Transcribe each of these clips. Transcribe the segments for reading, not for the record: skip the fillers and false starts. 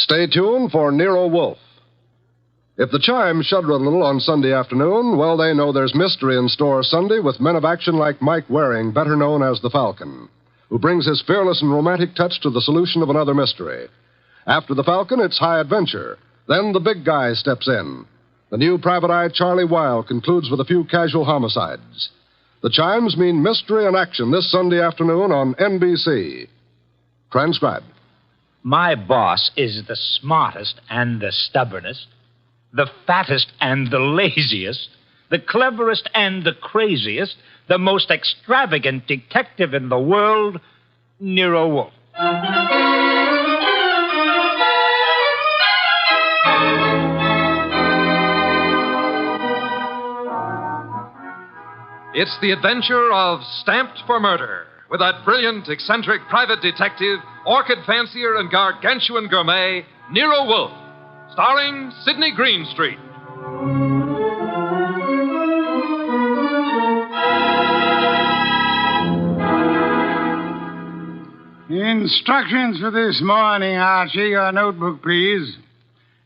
Stay tuned for Nero Wolfe. If the chimes shudder a little on Sunday afternoon, well, they know there's mystery in store Sunday with men of action like Mike Waring, better known as the Falcon, who brings his fearless and romantic touch to the solution of another mystery. After the Falcon, it's high adventure. Then the big guy steps in. The new private eye Charlie Wilde concludes with a few casual homicides. The chimes mean mystery and action this Sunday afternoon on NBC. Transcribed. My boss is the smartest and the stubbornest, the fattest and the laziest, the cleverest and the craziest, the most extravagant detective in the world, Nero Wolfe. It's the adventure of Stamped for Murder, with that brilliant, eccentric private detective, orchid fancier, and gargantuan gourmet, Nero Wolfe, starring Sidney Greenstreet. Instructions for this morning, Archie. Your notebook, please.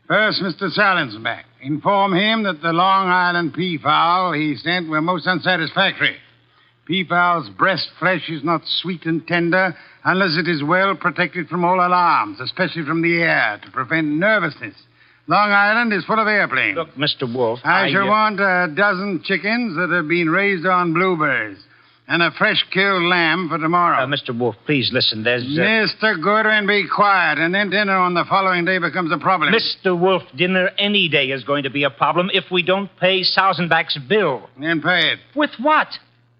First, Mr. Salinsbeck. Inform him that the Long Island peafowl he sent were most unsatisfactory. Peafowl's breast flesh is not sweet and tender unless it is well protected from all alarms, especially from the air, to prevent nervousness. Long Island is full of airplanes. Look, Mr. Wolfe, I shall want a dozen chickens that have been raised on blueberries and a fresh-killed lamb for tomorrow. Mr. Wolfe, please listen. There's... Mr. Goodwin, be quiet, and then dinner on the following day becomes a problem. Mr. Wolfe, dinner any day is going to be a problem if we don't pay Sausenbach's bill. Then pay it. With what?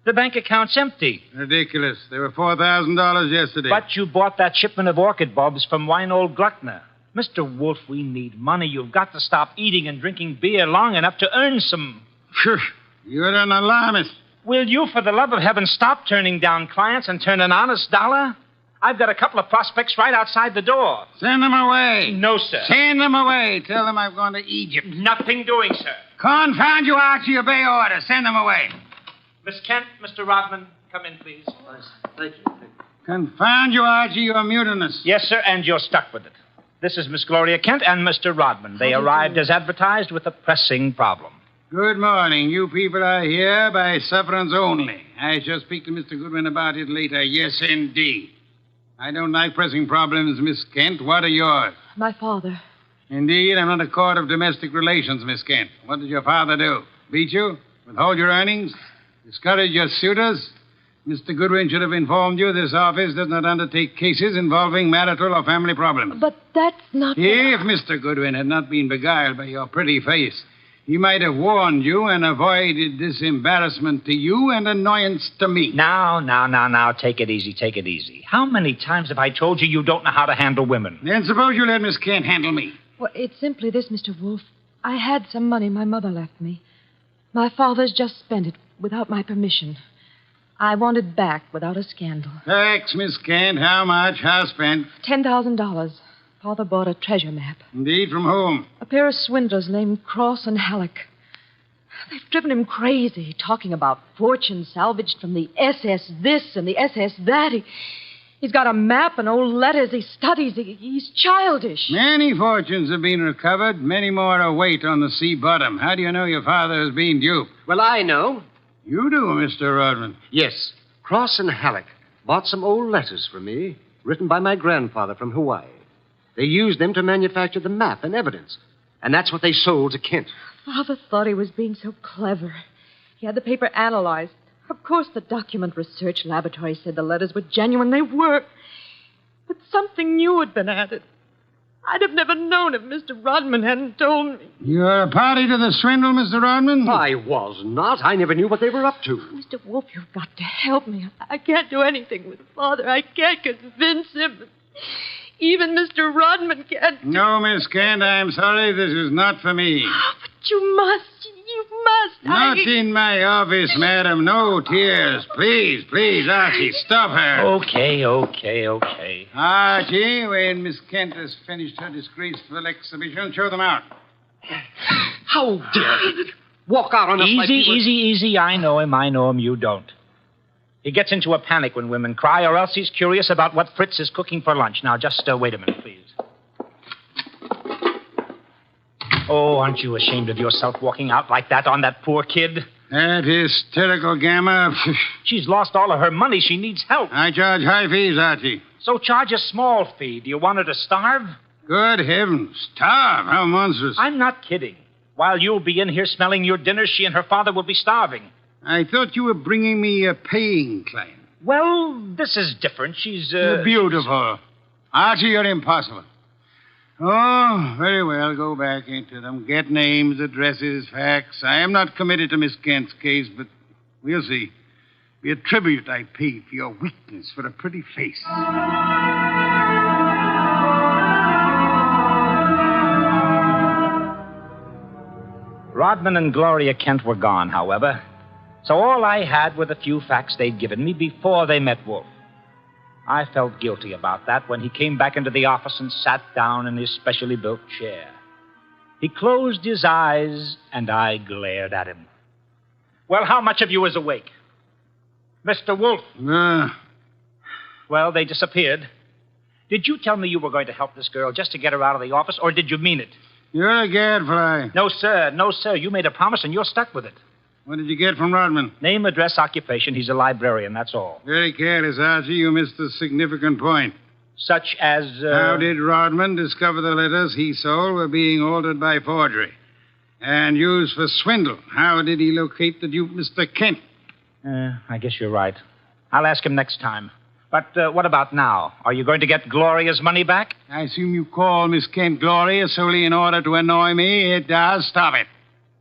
The bank account's empty. Ridiculous. There were $4,000 yesterday. But you bought that shipment of orchid bulbs from Winold Gluckner. Mr. Wolfe, we need money. You've got to stop eating and drinking beer long enough to earn some. Shush. You're an alarmist. Will you, for the love of heaven, stop turning down clients and turn an honest dollar? I've got a couple of prospects right outside the door. Send them away. No, sir. Send them away. Tell them I've gone to Egypt. Nothing doing, sir. Confound you, Archie. Obey orders. Send them away. Miss Kent, Mr. Rodman, come in, please. Thank you. Confound you, Archie. You're mutinous. Yes, sir, and you're stuck with it. This is Miss Gloria Kent and Mr. Rodman. They arrived as advertised with a pressing problem. Good morning. You people are here by sufferance only. I shall speak to Mr. Goodwin about it later. Yes, indeed. I don't like pressing problems, Miss Kent. What are yours? My father. Indeed, I'm not a court of domestic relations, Miss Kent. What did your father do? Beat you? Withhold your earnings? Discourage your suitors? Mr. Goodwin should have informed you this office does not undertake cases involving marital or family problems. But that's not... If Mr. Goodwin had not been beguiled by your pretty face, he might have warned you and avoided this embarrassment to you and annoyance to me. Now, take it easy. How many times have I told you you don't know how to handle women? Then suppose you let Miss Kent handle me. Well, it's simply this, Mr. Wolfe. I had some money my mother left me. My father's just spent it without my permission. I want it back without a scandal. Thanks, Miss Kent. How much? How spent? $10,000. Father bought a treasure map. Indeed, from whom? A pair of swindlers named Cross and Halleck. They've driven him crazy, talking about fortune salvaged from the SS this and the SS that. He's got a map and old letters he studies. He's childish. Many fortunes have been recovered. Many more await on the sea bottom. How do you know your father has been duped? Well, I know. You do, Mr. Rodman. Yes. Cross and Halleck bought some old letters from me, written by my grandfather from Hawaii. They used them to manufacture the map and evidence. And that's what they sold to Kent. Father thought he was being so clever. He had the paper analyzed. Of course, the document research laboratory said the letters were genuine. They were. But something new had been added. I'd have never known if Mr. Rodman hadn't told me. You're a party to the swindle, Mr. Rodman? I was not. I never knew what they were up to. Mr. Wolfe, you've got to help me. I can't do anything with Father. I can't convince him. Even Mr. Rodman can't. No, Miss Kent, I'm sorry. This is not for me. Oh, but you must. You must. Not in my office, madam. No tears. Please, Archie, stop her. Okay. Archie, when Miss Kent has finished her disgraceful exhibition, show them out. How dare he walk out on us like people... Easy. I know him. You don't. He gets into a panic when women cry, or else he's curious about what Fritz is cooking for lunch. Now, just wait a minute, please. Oh, aren't you ashamed of yourself walking out like that on that poor kid? That hysterical gamma. She's lost all of her money. She needs help. I charge high fees, Archie. So charge a small fee. Do you want her to starve? Good heavens. Starve? How monstrous. I'm not kidding. While you'll be in here smelling your dinner, she and her father will be starving. I thought you were bringing me a paying client. Well, this is different. She's, Beautiful. Archie, you're impossible. Oh, very well. Go back into them. Get names, addresses, facts. I am not committed to Miss Kent's case, but we'll see. Be a tribute I pay for your weakness for a pretty face. Rodman and Gloria Kent were gone, however. So all I had were the few facts they'd given me before they met Wolfe. I felt guilty about that when he came back into the office and sat down in his specially built chair. He closed his eyes, and I glared at him. Well, how much of you is awake? Mr. Wolfe. Well, they disappeared. Did you tell me you were going to help this girl just to get her out of the office, or did you mean it? You're a gadfly. No, sir. No, sir. You made a promise, and you're stuck with it. What did you get from Rodman? Name, address, occupation. He's a librarian, that's all. Very careless, Archie. You missed a significant point. Such as, How did Rodman discover the letters he sold were being altered by forgery and used for swindle? How did he locate the dupe, Mr. Kent? I guess you're right. I'll ask him next time. But what about now? Are you going to get Gloria's money back? I assume you call Miss Kent Gloria solely in order to annoy me. It does. Stop it.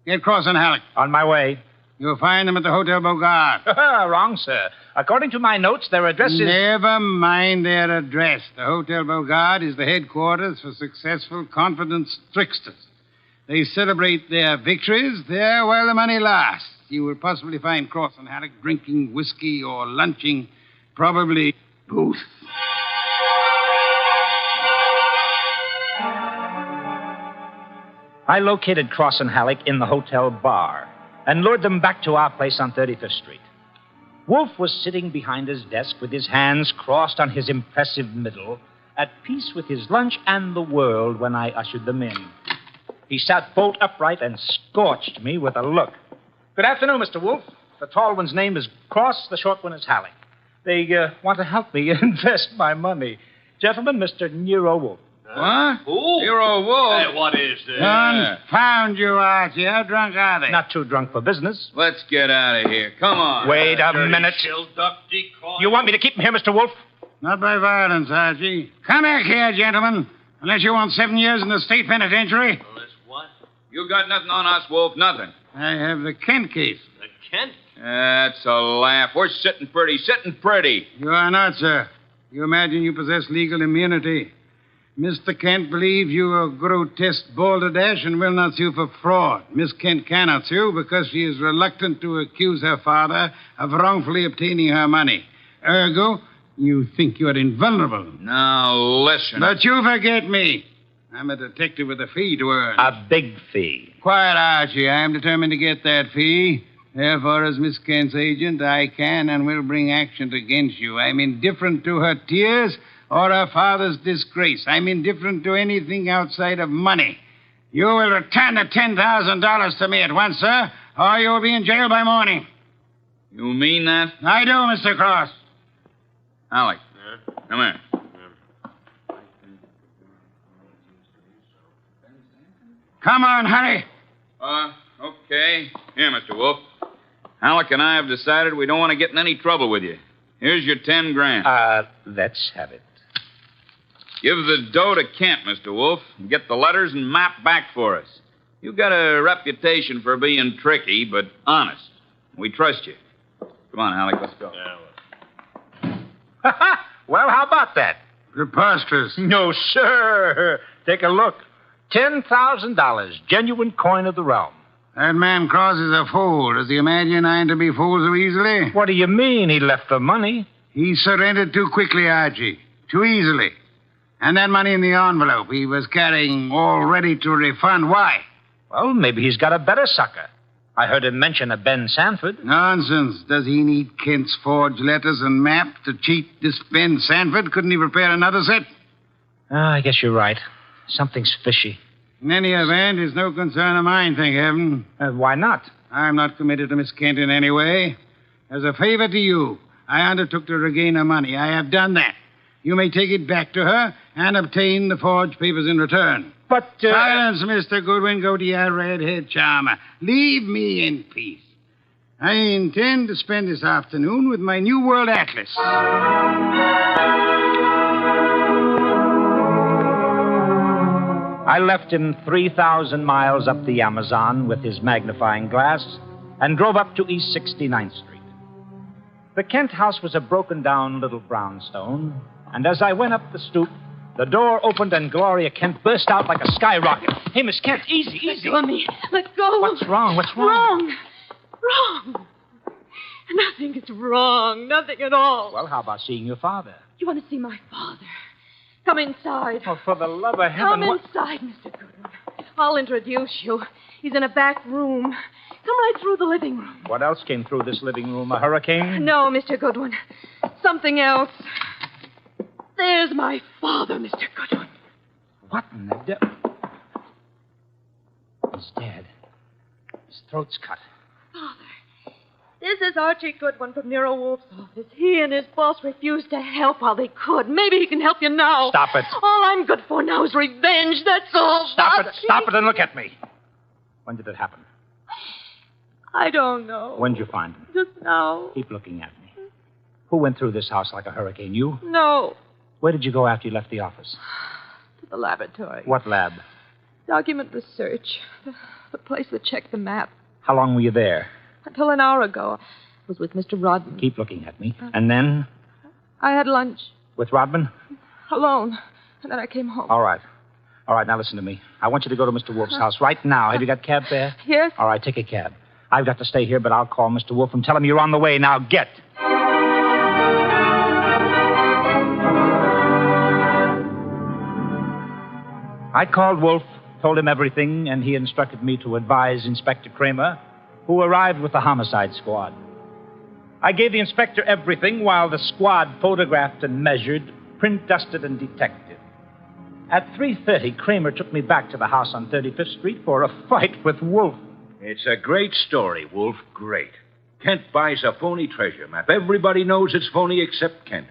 Get Cross and Halleck. On my way. You'll find them at the Hotel Bogart. Wrong, sir. According to my notes, their address is... Never mind their address. The Hotel Bogart is the headquarters for successful, confident tricksters. They celebrate their victories there while the money lasts. You will possibly find Cross and Halleck drinking whiskey or lunching, probably both. I located Cross and Halleck in the hotel bar and lured them back to our place on 35th Street. Wolfe was sitting behind his desk with his hands crossed on his impressive middle, at peace with his lunch and the world when I ushered them in. He sat bolt upright and scorched me with a look. Good afternoon, Mr. Wolfe. The tall one's name is Cross, the short one is Halleck. They want to help me invest my money. Gentlemen, Mr. Nero Wolfe. What? Who? Nero Wolfe. Hey, what is this? Confound you, Archie. How drunk are they? Not too drunk for business. Let's get out of here. Come on. Wait a minute. You want me to keep him here, Mr. Wolfe? Not by violence, Archie. Come back here, gentlemen. Unless you want 7 years in the state penitentiary. Unless what? You got nothing on us, Wolf. Nothing. I have the Kent case. The Kent? That's a laugh. We're sitting pretty. You are not, sir. You imagine you possess legal immunity. Mr. Kent believes you are grotesque balderdash and will not sue for fraud. Miss Kent cannot sue because she is reluctant to accuse her father of wrongfully obtaining her money. Ergo, you think you are invulnerable. Now, listen. But you forget me. I'm a detective with a fee to earn. A big fee. Quiet, Archie. I am determined to get that fee. Therefore, as Miss Kent's agent, I can and will bring action against you. I'm indifferent to her tears or her father's disgrace. I'm indifferent to anything outside of money. You will return the $10,000 to me at once, sir, or you will be in jail by morning. You mean that? I do, Mr. Cross. Halleck, come here. Come on, hurry. Okay. Here, Mr. Wolfe. Halleck and I have decided we don't want to get in any trouble with you. Here's your $10,000. Let's have it. Give the dough to Kent, Mr. Wolfe, and get the letters and map back for us. You've got a reputation for being tricky, but honest. We trust you. Come on, Halleck, let's go. Well, how about that? Preposterous. No, sir. Take a look. $10,000, genuine coin of the realm. That man Cross is a fool. Does he imagine I'm to be fooled so easily? What do you mean he left the money? He surrendered too quickly, Archie. Too easily. And that money in the envelope he was carrying all ready to refund. Why? Well, maybe he's got a better sucker. I heard him mention a Ben Sanford. Nonsense. Does he need Kent's forged letters and map to cheat this Ben Sanford? Couldn't he prepare another set? I guess you're right. Something's fishy. In any event, it's no concern of mine, thank heaven. Why not? I'm not committed to Miss Kent in any way. As a favor to you, I undertook to regain her money. I have done that. You may take it back to her and obtain the forged papers in return. But, Silence, Mr. Goodwin. Go to your red-haired charmer. Leave me in peace. I intend to spend this afternoon with my New World Atlas. I left him 3,000 miles up the Amazon with his magnifying glass and drove up to East 69th Street. The Kent house was a broken-down little brownstone, and as I went up the stoop, the door opened and Gloria Kent burst out like a skyrocket. Hey, Miss Kent, easy. Let go of me. Let go. What's wrong? Wrong. Nothing is wrong. Nothing at all. Well, how about seeing your father? You want to see my father? Come inside. Oh, for the love of heaven. Come inside, Mr. Goodwin. I'll introduce you. He's in a back room. Come right through the living room. What else came through this living room? A hurricane? No, Mr. Goodwin. Something else. There's my father, Mr. Goodwin. What in the devil? He's dead. His throat's cut. Father, this is Archie Goodwin from Nero Wolfe's office. He and his boss refused to help while they could. Maybe he can help you now. Stop it. All I'm good for now is revenge, that's all. Stop it and look at me. When did it happen? I don't know. When did you find him? Just now. Keep looking at me. Who went through this house like a hurricane? You? No. Where did you go after you left the office? To the laboratory. What lab? Document research. The place that checked the map. How long were you there? Until an hour ago. I was with Mr. Rodman. Keep looking at me. And then? I had lunch. With Rodman? Alone. And then I came home. All right. Now listen to me. I want you to go to Mr. Wolfe's house right now. Have you got a cab there? Yes. All right, take a cab. I've got to stay here, but I'll call Mr. Wolfe and tell him you're on the way. Now get. I called Wolfe, told him everything, and he instructed me to advise Inspector Kramer, who arrived with the homicide squad. I gave the inspector everything while the squad photographed and measured, print dusted and detected. At 3:30, Kramer took me back to the house on 35th Street for a fight with Wolfe. It's a great story, Wolfe. Great. Kent buys a phony treasure map. Everybody knows it's phony except Kent.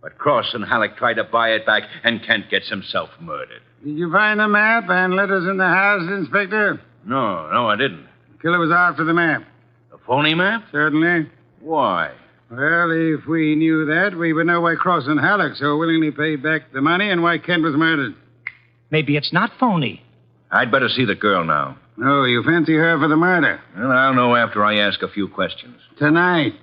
But Cross and Halleck try to buy it back, and Kent gets himself murdered. Did you find the map and letters in the house, Inspector? No, I didn't. The killer was after the map. The phony map? Certainly. Why? Well, if we knew that, we would know why Cross and Halleck so willingly paid back the money and why Kent was murdered. Maybe it's not phony. I'd better see the girl now. No, you fancy her for the murder. Well, I'll know after I ask a few questions. Tonight.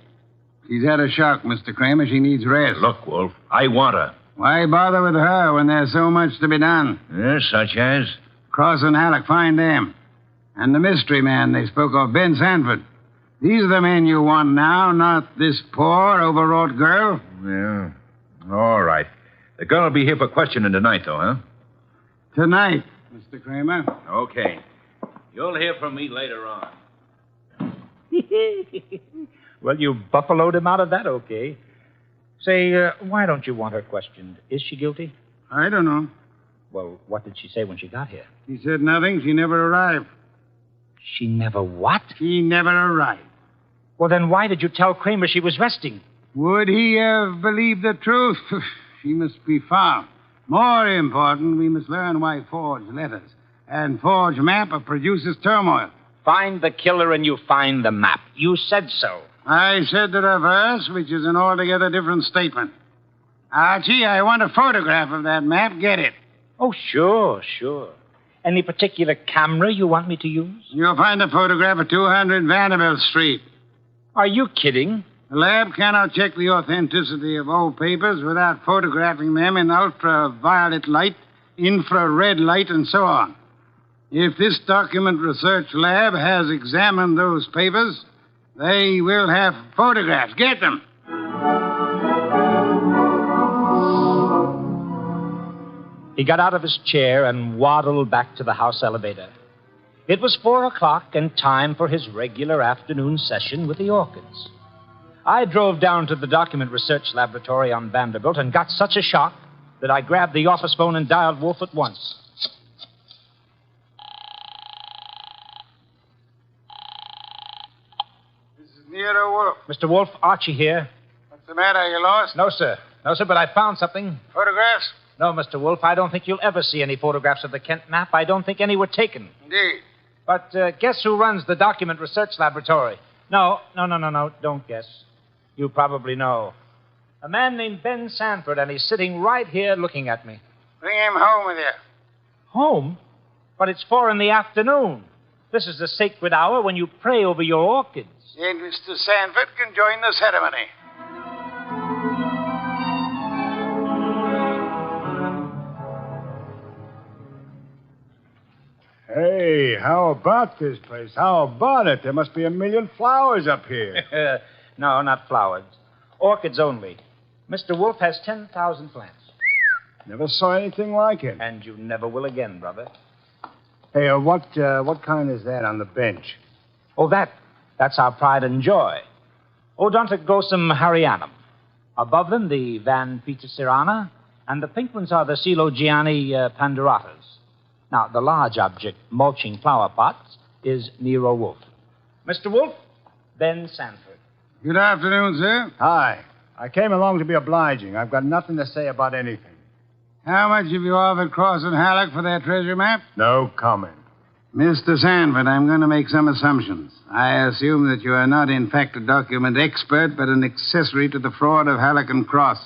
She's had a shock, Mr. Kramer. She needs rest. Look, Wolfe, I want her. Why bother with her when there's so much to be done? Yes, such as? Cross and Halleck, find them. And the mystery man they spoke of, Ben Sanford. These are the men you want now, not this poor, overwrought girl. Yeah. All right. The girl will be here for questioning tonight, though, huh? Tonight, Mr. Kramer. Okay. You'll hear from me later on. Well, you buffaloed him out of that, okay. Say, why don't you want her questioned? Is she guilty? I don't know. Well, what did she say when she got here? She said nothing. She never arrived. She never what? She never arrived. Well, then why did you tell Kramer she was resting? Would he have believed the truth? She must be found. More important, we must learn why forged letters and forged map produces turmoil. Find the killer and you find the map. You said so. I said the reverse, which is an altogether different statement. Archie, I want a photograph of that map. Get it. Oh, sure. Any particular camera you want me to use? You'll find the photograph at 200 Vanderbilt Street. Are you kidding? The lab cannot check the authenticity of old papers without photographing them in ultraviolet light, infrared light, and so on. If this document research lab has examined those papers, they will have photographs. Get them. He got out of his chair and waddled back to the house elevator. It was 4:00 and time for his regular afternoon session with the orchids. I drove down to the document research laboratory on Vanderbilt and got such a shock that I grabbed the office phone and dialed Wolfe at once. Nero Wolfe. Mr. Wolfe, Archie here. What's the matter? You lost? No, sir. No, sir, but I found something. Photographs? No, Mr. Wolfe, I don't think you'll ever see any photographs of the Kent map. I don't think any were taken. Indeed. But guess who runs the document research laboratory? No. Don't guess. You probably know. A man named Ben Sanford, and he's sitting right here looking at me. Bring him home with you. Home? But it's 4 p.m. This is the sacred hour when you pray over your orchids. Then Mr. Sanford can join the ceremony. Hey, how about this place? How about it? There must be a million flowers up here. No, not flowers. Orchids only. Mr. Wolfe has 10,000 plants. Never saw anything like it. And you never will again, brother. Hey, what kind is that on the bench? Oh, that's our pride and joy. Odontoglossum harryanum. Above them, the Van Petersirana, and the pink ones are the Coelogiani panduratas. Now, the large object, mulching flower pots, is Nero Wolfe. Mr. Wolfe, Ben Sanford. Good afternoon, sir. Hi. I came along to be obliging. I've got nothing to say about anything. How much have you offered Cross and Halleck for their treasure map? No comment. Mr. Sanford, I'm going to make some assumptions. I assume that you are not, in fact, a document expert, but an accessory to the fraud of Halleck and Cross.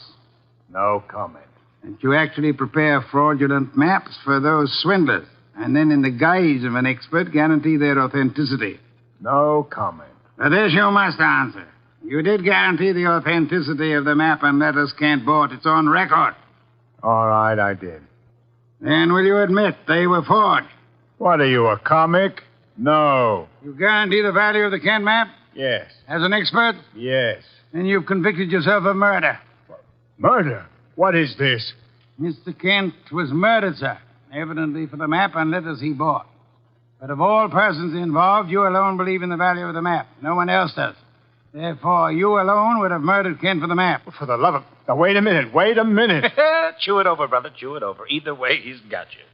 No comment. That you actually prepare fraudulent maps for those swindlers, and then, in the guise of an expert, guarantee their authenticity. No comment. But this you must answer. You did guarantee the authenticity of the map and letters Kent bought. It's on record. All right, I did. Then will you admit they were forged? What are you, a comic? No. You guarantee the value of the Kent map? Yes. As an expert? Yes. Then you've convicted yourself of murder. Murder? What is this? Mr. Kent was murdered, sir. Evidently for the map and letters he bought. But of all persons involved, you alone believe in the value of the map. No one else does. Therefore, you alone would have murdered Kent for the map. For the love of... Now, wait a minute. Chew it over, brother. Chew it over. Either way, he's got you.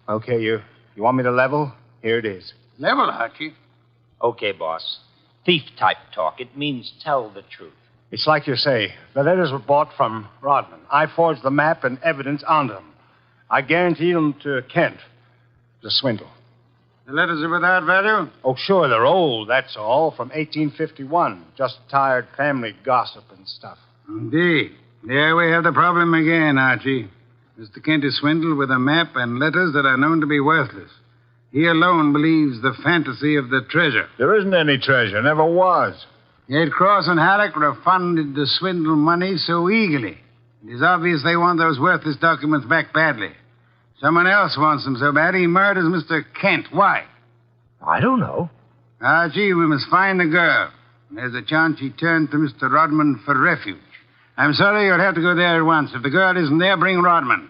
Okay, you want me to level? Here it is. Level, Archie. Okay, boss. Thief-type talk. It means tell the truth. It's like you say. The letters were bought from Rodman. I forged the map and evidence onto them. I guaranteed them to Kent. It was a swindle. The letters are without value? Oh, sure, they're old, that's all. From 1851. Just tired family gossip and stuff. Indeed. There we have the problem again, Archie. Mr. Kent is swindled with a map and letters that are known to be worthless. He alone believes the fantasy of the treasure. There isn't any treasure. Never was. Yet Cross and Halleck refunded the swindle money so eagerly. It is obvious they want those worthless documents back badly. Someone else wants them so bad he murders Mr. Kent. Why? I don't know. Archie, we must find the girl. There's a chance she turned to Mr. Rodman for refuge. I'm sorry, you'll have to go there at once. If the girl isn't there, bring Rodman.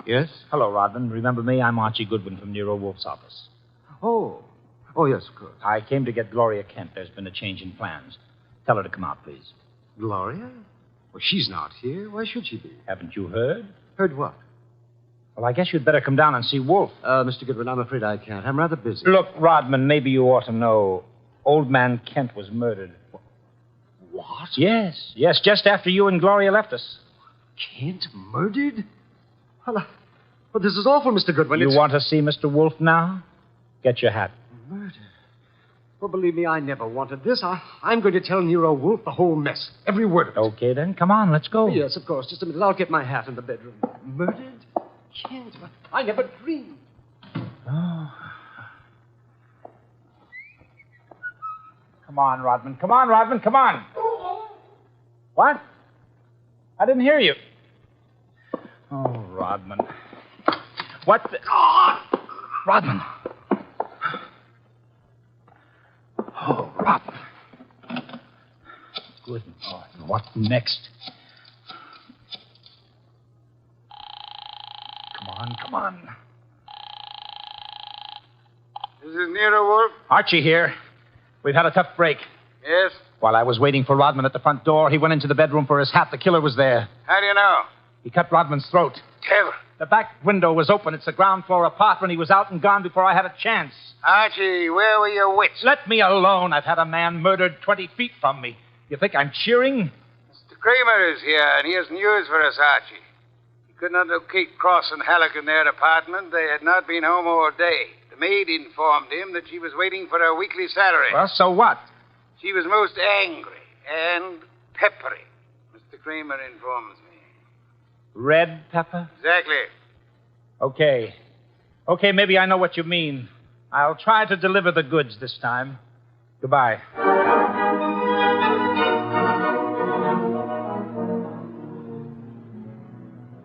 Yes? Hello, Rodman. Remember me? I'm Archie Goodwin from Nero Wolfe's office. Oh, yes, of course. I came to get Gloria Kent. There's been a change in plans. Tell her to come out, please. Gloria? Well, she's not here. Why should she be? Haven't you heard? Heard what? Well, I guess you'd better come down and see Wolfe. Mr. Goodwin, I'm afraid I can't. I'm rather busy. Look, Rodman, maybe you ought to know. Old man Kent was murdered. What? Yes, just after you and Gloria left us. Kent murdered? Well, this is awful, Mr. Goodwin. You want to see Mr. Wolfe now? Get your hat. Murder? Well, believe me, I never wanted this. I'm going to tell Nero Wolfe the whole mess. Every word of it. Okay, then. Come on, let's go. Yes, of course. Just a minute. I'll get my hat in the bedroom. Murdered? Kent? I never dreamed. Oh. Come on, Rodman. Come on. What? I didn't hear you. Oh, Rodman. What the... Oh, Rodman. Oh, Rodman. Good. Oh, what next? Come on. This is Nero Wolfe. Archie here. We've had a tough break. Yes? While I was waiting for Rodman at the front door, he went into the bedroom for his hat. The killer was there. How do you know? He cut Rodman's throat. Devil. The back window was open. It's a ground floor apartment. He was out and gone before I had a chance. Archie, where were your wits? Let me alone. I've had a man murdered 20 feet from me. You think I'm cheering? Mr. Kramer is here, and he has news for us, Archie. He could not locate Cross and Halleck in their apartment. They had not been home all day. The maid informed him that she was waiting for her weekly salary. Well, so what? She was most angry and peppery, Mr. Kramer informs me. Red pepper? Exactly. Okay. Okay, maybe I know what you mean. I'll try to deliver the goods this time. Goodbye.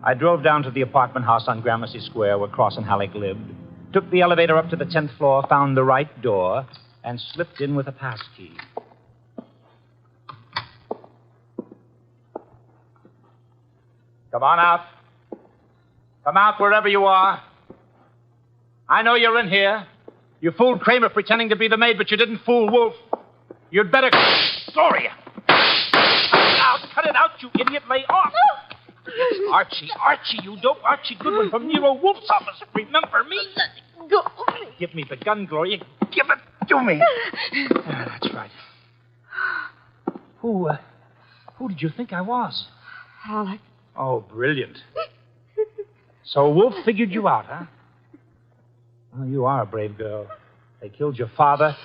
I drove down to the apartment house on Gramercy Square where Cross and Halleck lived, took the elevator up to the 10th floor, found the right door, and slipped in with a passkey. Come on out. Come out wherever you are. I know you're in here. You fooled Kramer pretending to be the maid, but you didn't fool Wolfe. You'd better... Gloria! Cut it out, you idiot. Lay off. Archie, you dope. Archie Goodwin from Nero Wolfe's office. Remember me? Let it go. Give me the gun, Gloria. Give it to me. That's right. Who did you think I was? Halleck. Oh, brilliant. So Wolfe figured you out, huh? Well, you are a brave girl. They killed your father.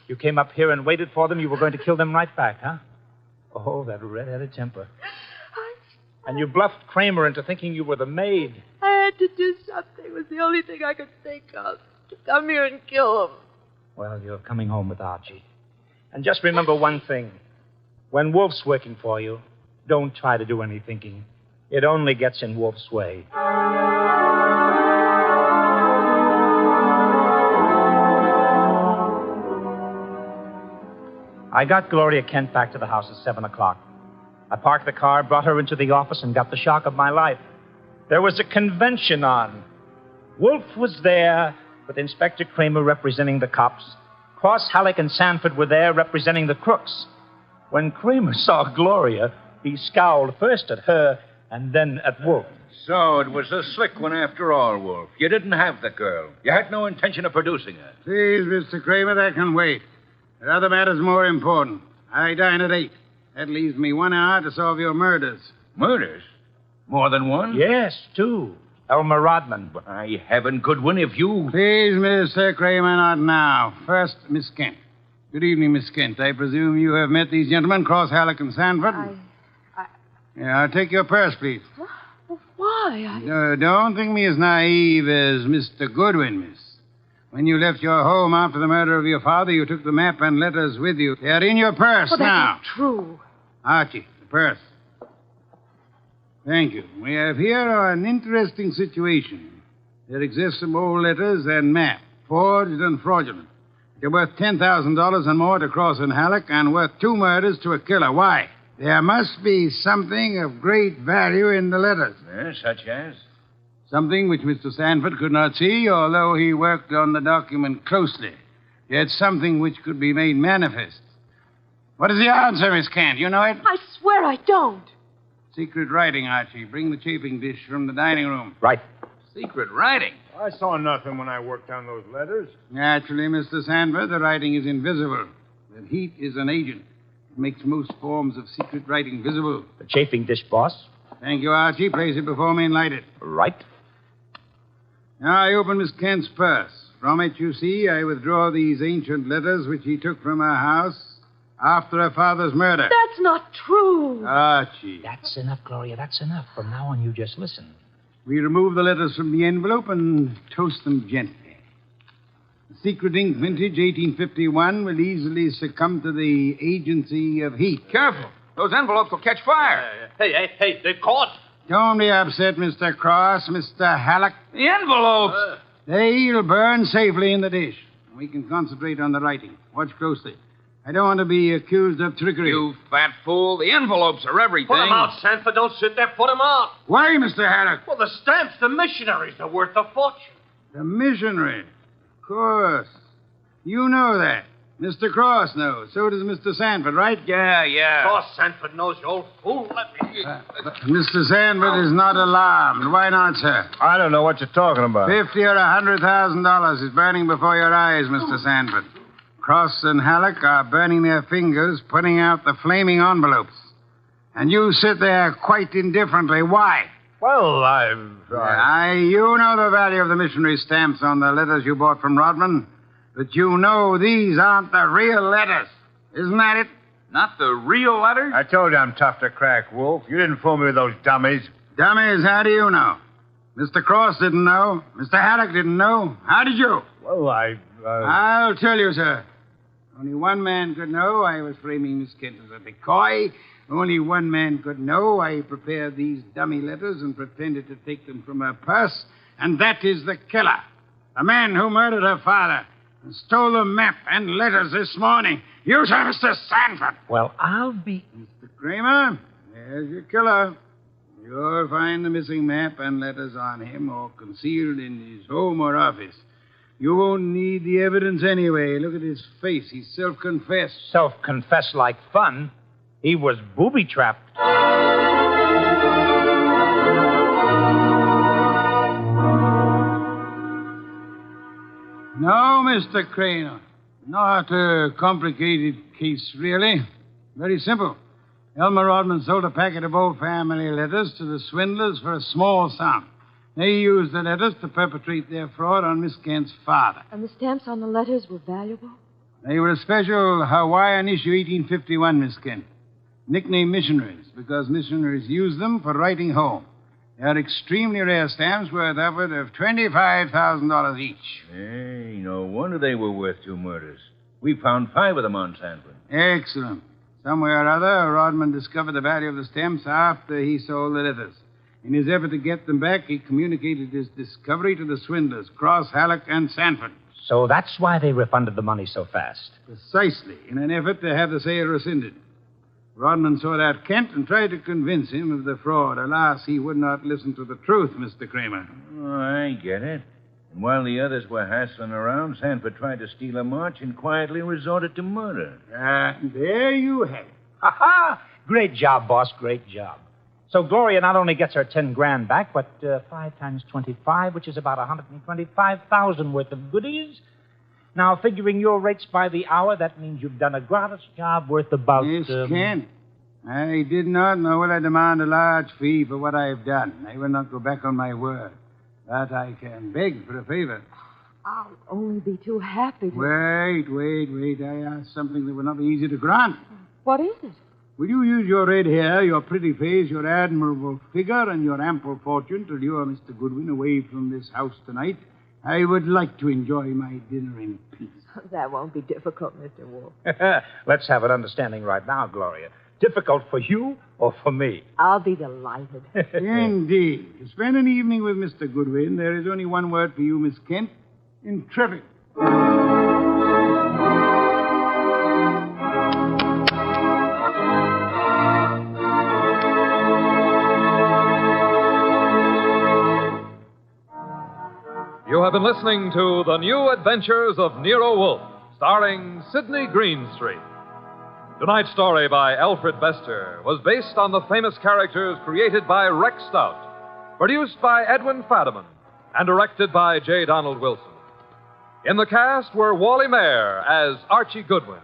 You came up here and waited for them. You were going to kill them right back, huh? Oh, that red-headed temper. And you bluffed Kramer into thinking you were the maid. I had to do something. It was the only thing I could think of. To come here and kill him. Well, you're coming home with Archie. And just remember one thing. When Wolfe's working for you, don't try to do any thinking. It only gets in Wolfe's way. I got Gloria Kent back to the house at 7 o'clock. I parked the car, brought her into the office, and got the shock of my life. There was a convention on. Wolfe was there, with Inspector Kramer representing the cops. Cross, Halleck, and Sanford were there representing the crooks. When Kramer saw Gloria, he scowled first at her and then at Wolfe. So it was a slick one after all, Wolfe. You didn't have the girl. You had no intention of producing her. Please, Mr. Kramer, that can wait. There are other matters more important. I dine at 8. That leaves me 1 hour to solve your murders. Murders? More than one? Yes, 2. Elmer Rodman. By heaven, Goodwin, if you... Please, Mr. Kramer, not now. First, Miss Kent. Good evening, Miss Kent. I presume you have met these gentlemen, Cross, Halleck, and Sanford? Yeah, I'll take your purse, please. Well, why? Don't think me as naive as Mr. Goodwin, miss. When you left your home after the murder of your father, you took the map and letters with you. They are in your purse now. That's true. Archie, the purse. Thank you. We have here an interesting situation. There exist some old letters and map, forged and fraudulent. They're worth $10,000 and more to Cross and Halleck and worth 2 murders to a killer. Why? There must be something of great value in the letters. Yes, such as? Something which Mr. Sanford could not see, although he worked on the document closely. Yet something which could be made manifest. What is the answer, Miss Kent? You know it? I swear I don't. Secret writing, Archie. Bring the chafing dish from the dining room. Right. Secret writing? I saw nothing when I worked on those letters. Naturally, Mr. Sanford, the writing is invisible. The heat is an agent. It makes most forms of secret writing visible. The chafing dish, boss. Thank you, Archie. Place it before me and light it. Right. Now I open Miss Kent's purse. From it, you see, I withdraw these ancient letters which he took from her house after her father's murder. That's not true. Archie. That's enough, Gloria. That's enough. From now on, you just listen. We remove the letters from the envelope and toast them gently. The secret ink vintage 1851 will easily succumb to the agency of heat. Careful. Those envelopes will catch fire. Hey, they're caught. Don't be upset, Mr. Cross, Mr. Halleck. The envelopes! They'll burn safely in the dish. We can concentrate on the writing. Watch closely. I don't want to be accused of trickery. You fat fool. The envelopes are everything. Put them out, Sanford. Don't sit there. Put them out. Why, Mr. Halleck? Well, the stamps, the missionaries, are worth a fortune. The missionary. Of course. You know that. Mr. Cross knows. So does Mr. Sanford, right? Yeah. Of course, Sanford knows, you old fool. Let me... Mr. Sanford is not alarmed. Why not, sir? I don't know what you're talking about. $50,000 or $100,000 is burning before your eyes, Mr. Sanford. Cross and Halleck are burning their fingers, putting out the flaming envelopes. And you sit there quite indifferently. Why? Well, You know the value of the missionary stamps on the letters you bought from Rodman. But you know these aren't the real letters. Isn't that it? Not the real letters? I told you I'm tough to crack, Wolf. You didn't fool me with those dummies. Dummies, how do you know? Mr. Cross didn't know. Mr. Halleck didn't know. How did you? Well, I'll tell you, sir. Only one man could know I was framing Miss Kent as a decoy. Only one man could know I prepared these dummy letters and pretended to take them from her purse. And that is the killer. The man who murdered her father and stole the map and letters this morning. You, sir, Mr. Sanford. Well, I'll be... Mr. Kramer, there's your killer. You'll find the missing map and letters on him or concealed in his home or office. You won't need the evidence anyway. Look at his face. He's self-confessed. Self-confessed like fun. He was booby-trapped. No, Mr. Kramer. Not a complicated case, really. Very simple. Elmer Rodman sold a packet of old family letters to the swindlers for a small sum. They used the letters to perpetrate their fraud on Miss Kent's father. And the stamps on the letters were valuable? They were a special Hawaiian issue 1851, Miss Kent. Nicknamed missionaries, because missionaries used them for writing home. They are extremely rare stamps worth upward of $25,000 each. Hey, no wonder they were worth 2 murders. We found 5 of them on Sanford. Excellent. Somewhere or other, Rodman discovered the value of the stamps after he sold the letters. In his effort to get them back, he communicated his discovery to the swindlers, Cross, Halleck, and Sanford. So that's why they refunded the money so fast. Precisely, in an effort to have the sale rescinded. Rodman sought out Kent and tried to convince him of the fraud. Alas, he would not listen to the truth, Mr. Kramer. Oh, I get it. And while the others were hassling around, Sanford tried to steal a march and quietly resorted to murder. There you have it. Ha-ha! Great job, boss. Great job. So Gloria not only gets her 10 grand back, but 5 times 25, which is about 125,000 worth of goodies. Now, figuring your rates by the hour, that means you've done a gratis job worth about... Miss Kent, I did not know will I demand a large fee for what I have done. I will not go back on my word. But I can beg for a favor. I'll only be too happy to... Wait. I asked something that would not be easy to grant. What is it? Will you use your red hair, your pretty face, your admirable figure, and your ample fortune to lure Mr. Goodwin away from this house tonight? I would like to enjoy my dinner in peace. That won't be difficult, Mr. Wolfe. Let's have an understanding right now, Gloria. Difficult for you or for me? I'll be delighted. Indeed. To spend an evening with Mr. Goodwin, there is only one word for you, Miss Kent. Intrepid. You have been listening to The New Adventures of Nero Wolfe, starring Sidney Greenstreet. Tonight's story by Alfred Bester was based on the famous characters created by Rex Stout, produced by Edwin Fadiman, and directed by J. Donald Wilson. In the cast were Wally Mayer as Archie Goodwin,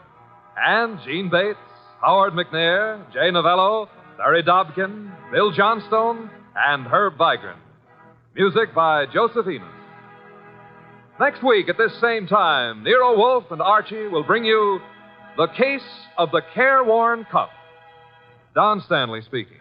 and Gene Bates, Howard McNair, Jay Novello, Larry Dobkin, Bill Johnstone, and Herb Vigran. Music by Joseph Enos. Next week at this same time, Nero Wolfe and Archie will bring you The Case of the Careworn Cup. Don Stanley speaking.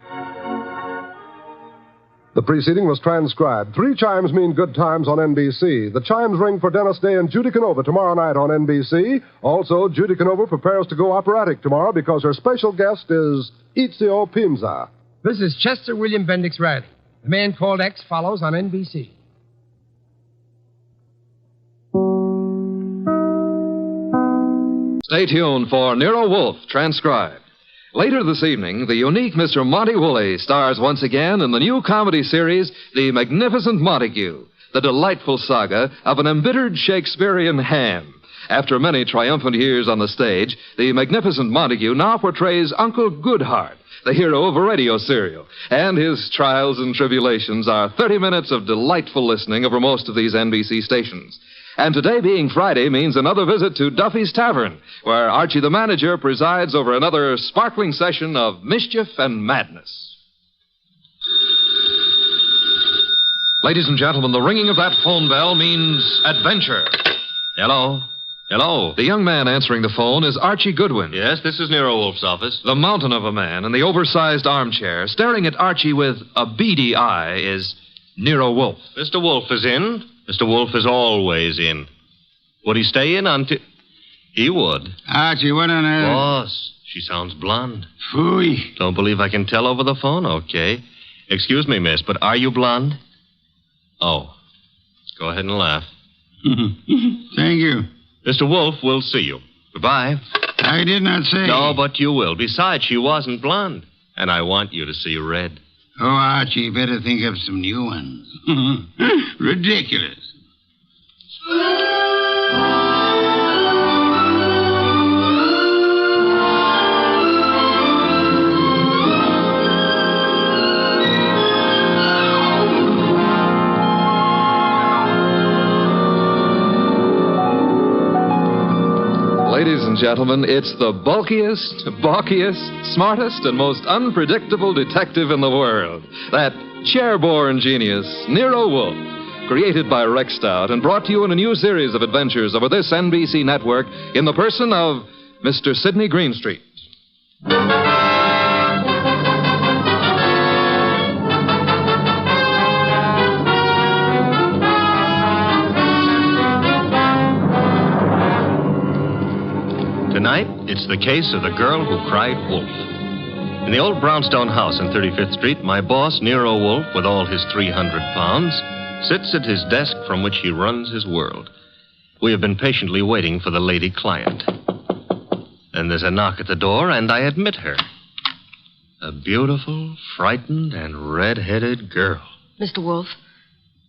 The preceding was transcribed. 3 chimes mean good times on NBC. The chimes ring for Dennis Day and Judy Canova tomorrow night on NBC. Also, Judy Canova prepares to go operatic tomorrow because her special guest is Ezio Pinza. This is Chester William Bendix Riley. The Man Called X follows on NBC. Stay tuned for Nero Wolfe, transcribed. Later this evening, the unique Mr. Monty Woolley stars once again in the new comedy series, The Magnificent Montague, the delightful saga of an embittered Shakespearean ham. After many triumphant years on the stage, the magnificent Montague now portrays Uncle Goodhart, the hero of a radio serial. And his trials and tribulations are 30 minutes of delightful listening over most of these NBC stations. And today being Friday means another visit to Duffy's Tavern, where Archie the manager presides over another sparkling session of mischief and madness. Ladies and gentlemen, the ringing of that phone bell means adventure. Hello? Hello. The young man answering the phone is Archie Goodwin. Yes, this is Nero Wolfe's office. The mountain of a man in the oversized armchair, staring at Archie with a beady eye, is Nero Wolfe. Mr. Wolfe is in. Mr. Wolfe is always in. Would he stay in until... He would. Archie, what on earth? Boss, she sounds blonde. Phooey. Don't believe I can tell over the phone? Okay. Excuse me, miss, but are you blonde? Oh. Go ahead and laugh. Thank you. Mr. Wolfe, we'll see you. Goodbye. I did not say. No, but you will. Besides, she wasn't blonde. And I want you to see red. Oh, Archie, you better think of some new ones. Ridiculous. Ladies and gentlemen, it's the bulkiest, balkiest, smartest, and most unpredictable detective in the world. That chair-borne genius, Nero Wolfe, created by Rex Stout and brought to you in a new series of adventures over this NBC network in the person of Mr. Sidney Greenstreet. Tonight, it's the case of the Girl Who Cried Wolfe. In the old brownstone house on 35th Street, my boss, Nero Wolfe, with all his 300 pounds, sits at his desk from which he runs his world. We have been patiently waiting for the lady client. And there's a knock at the door, and I admit her. A beautiful, frightened, and red-headed girl. Mr. Wolfe?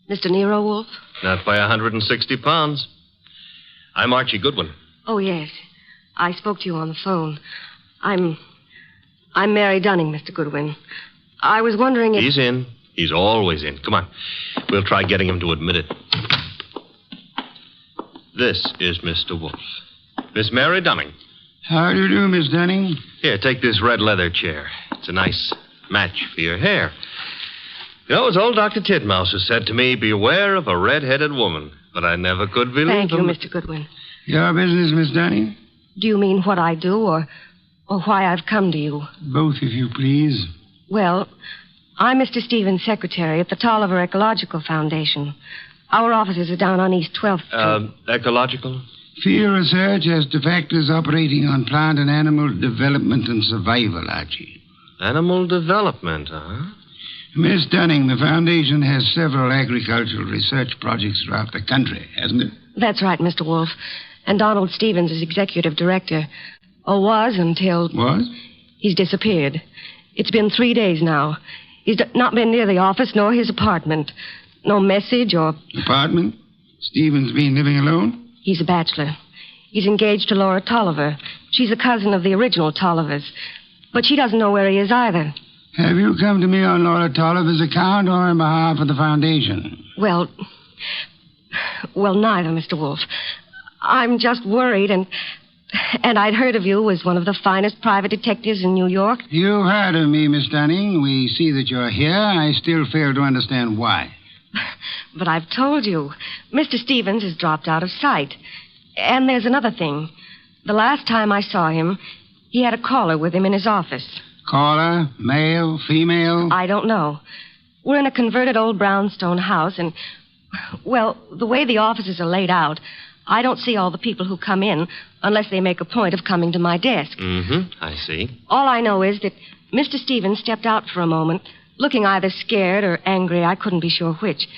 Mr. Nero Wolfe? Not by 160 pounds. I'm Archie Goodwin. Oh, yes. I spoke to you on the phone. I'm Mary Dunning, Mr. Goodwin. I was wondering if... He's in. He's always in. Come on. We'll try getting him to admit it. This is Mr. Wolfe. Miss Mary Dunning. How do you do, Miss Dunning? Here, take this red leather chair. It's a nice match for your hair. You know, as old Dr. Titmouse has said to me, beware of a red-headed woman. But I never could believe Thank you, him. Mr. Goodwin. Your business, Miss Dunning? Do you mean what I do or why I've come to you? Both, if you please. Well, I'm Mr. Stevens' secretary at the Tolliver Ecological Foundation. Our offices are down on East 12th Street. Ecological? Field research as to factors operating on plant and animal development and survival, Archie. Animal development, huh? Miss Dunning, the foundation has several agricultural research projects throughout the country, hasn't it? That's right, Mr. Wolfe. And Donald Stevens is executive director. Or was until... Was? He's disappeared. It's been 3 days now. He's not been near the office nor his apartment. No message or... Apartment? Stevens been living alone? He's a bachelor. He's engaged to Laura Tolliver. She's a cousin of the original Tollivers. But she doesn't know where he is either. Have you come to me on Laura Tolliver's account or on behalf of the foundation? Well, neither, Mr. Wolfe. I'm just worried, and I'd heard of you as one of the finest private detectives in New York. You've heard of me, Miss Dunning. We see that you're here. I still fail to understand why. But I've told you. Mr. Stevens has dropped out of sight. And there's another thing. The last time I saw him, he had a caller with him in his office. Caller? Male? Female? I don't know. We're in a converted old brownstone house, and, well, the way the offices are laid out, I don't see all the people who come in unless they make a point of coming to my desk. I see. All I know is that Mr. Stevens stepped out for a moment, looking either scared or angry, I couldn't be sure which,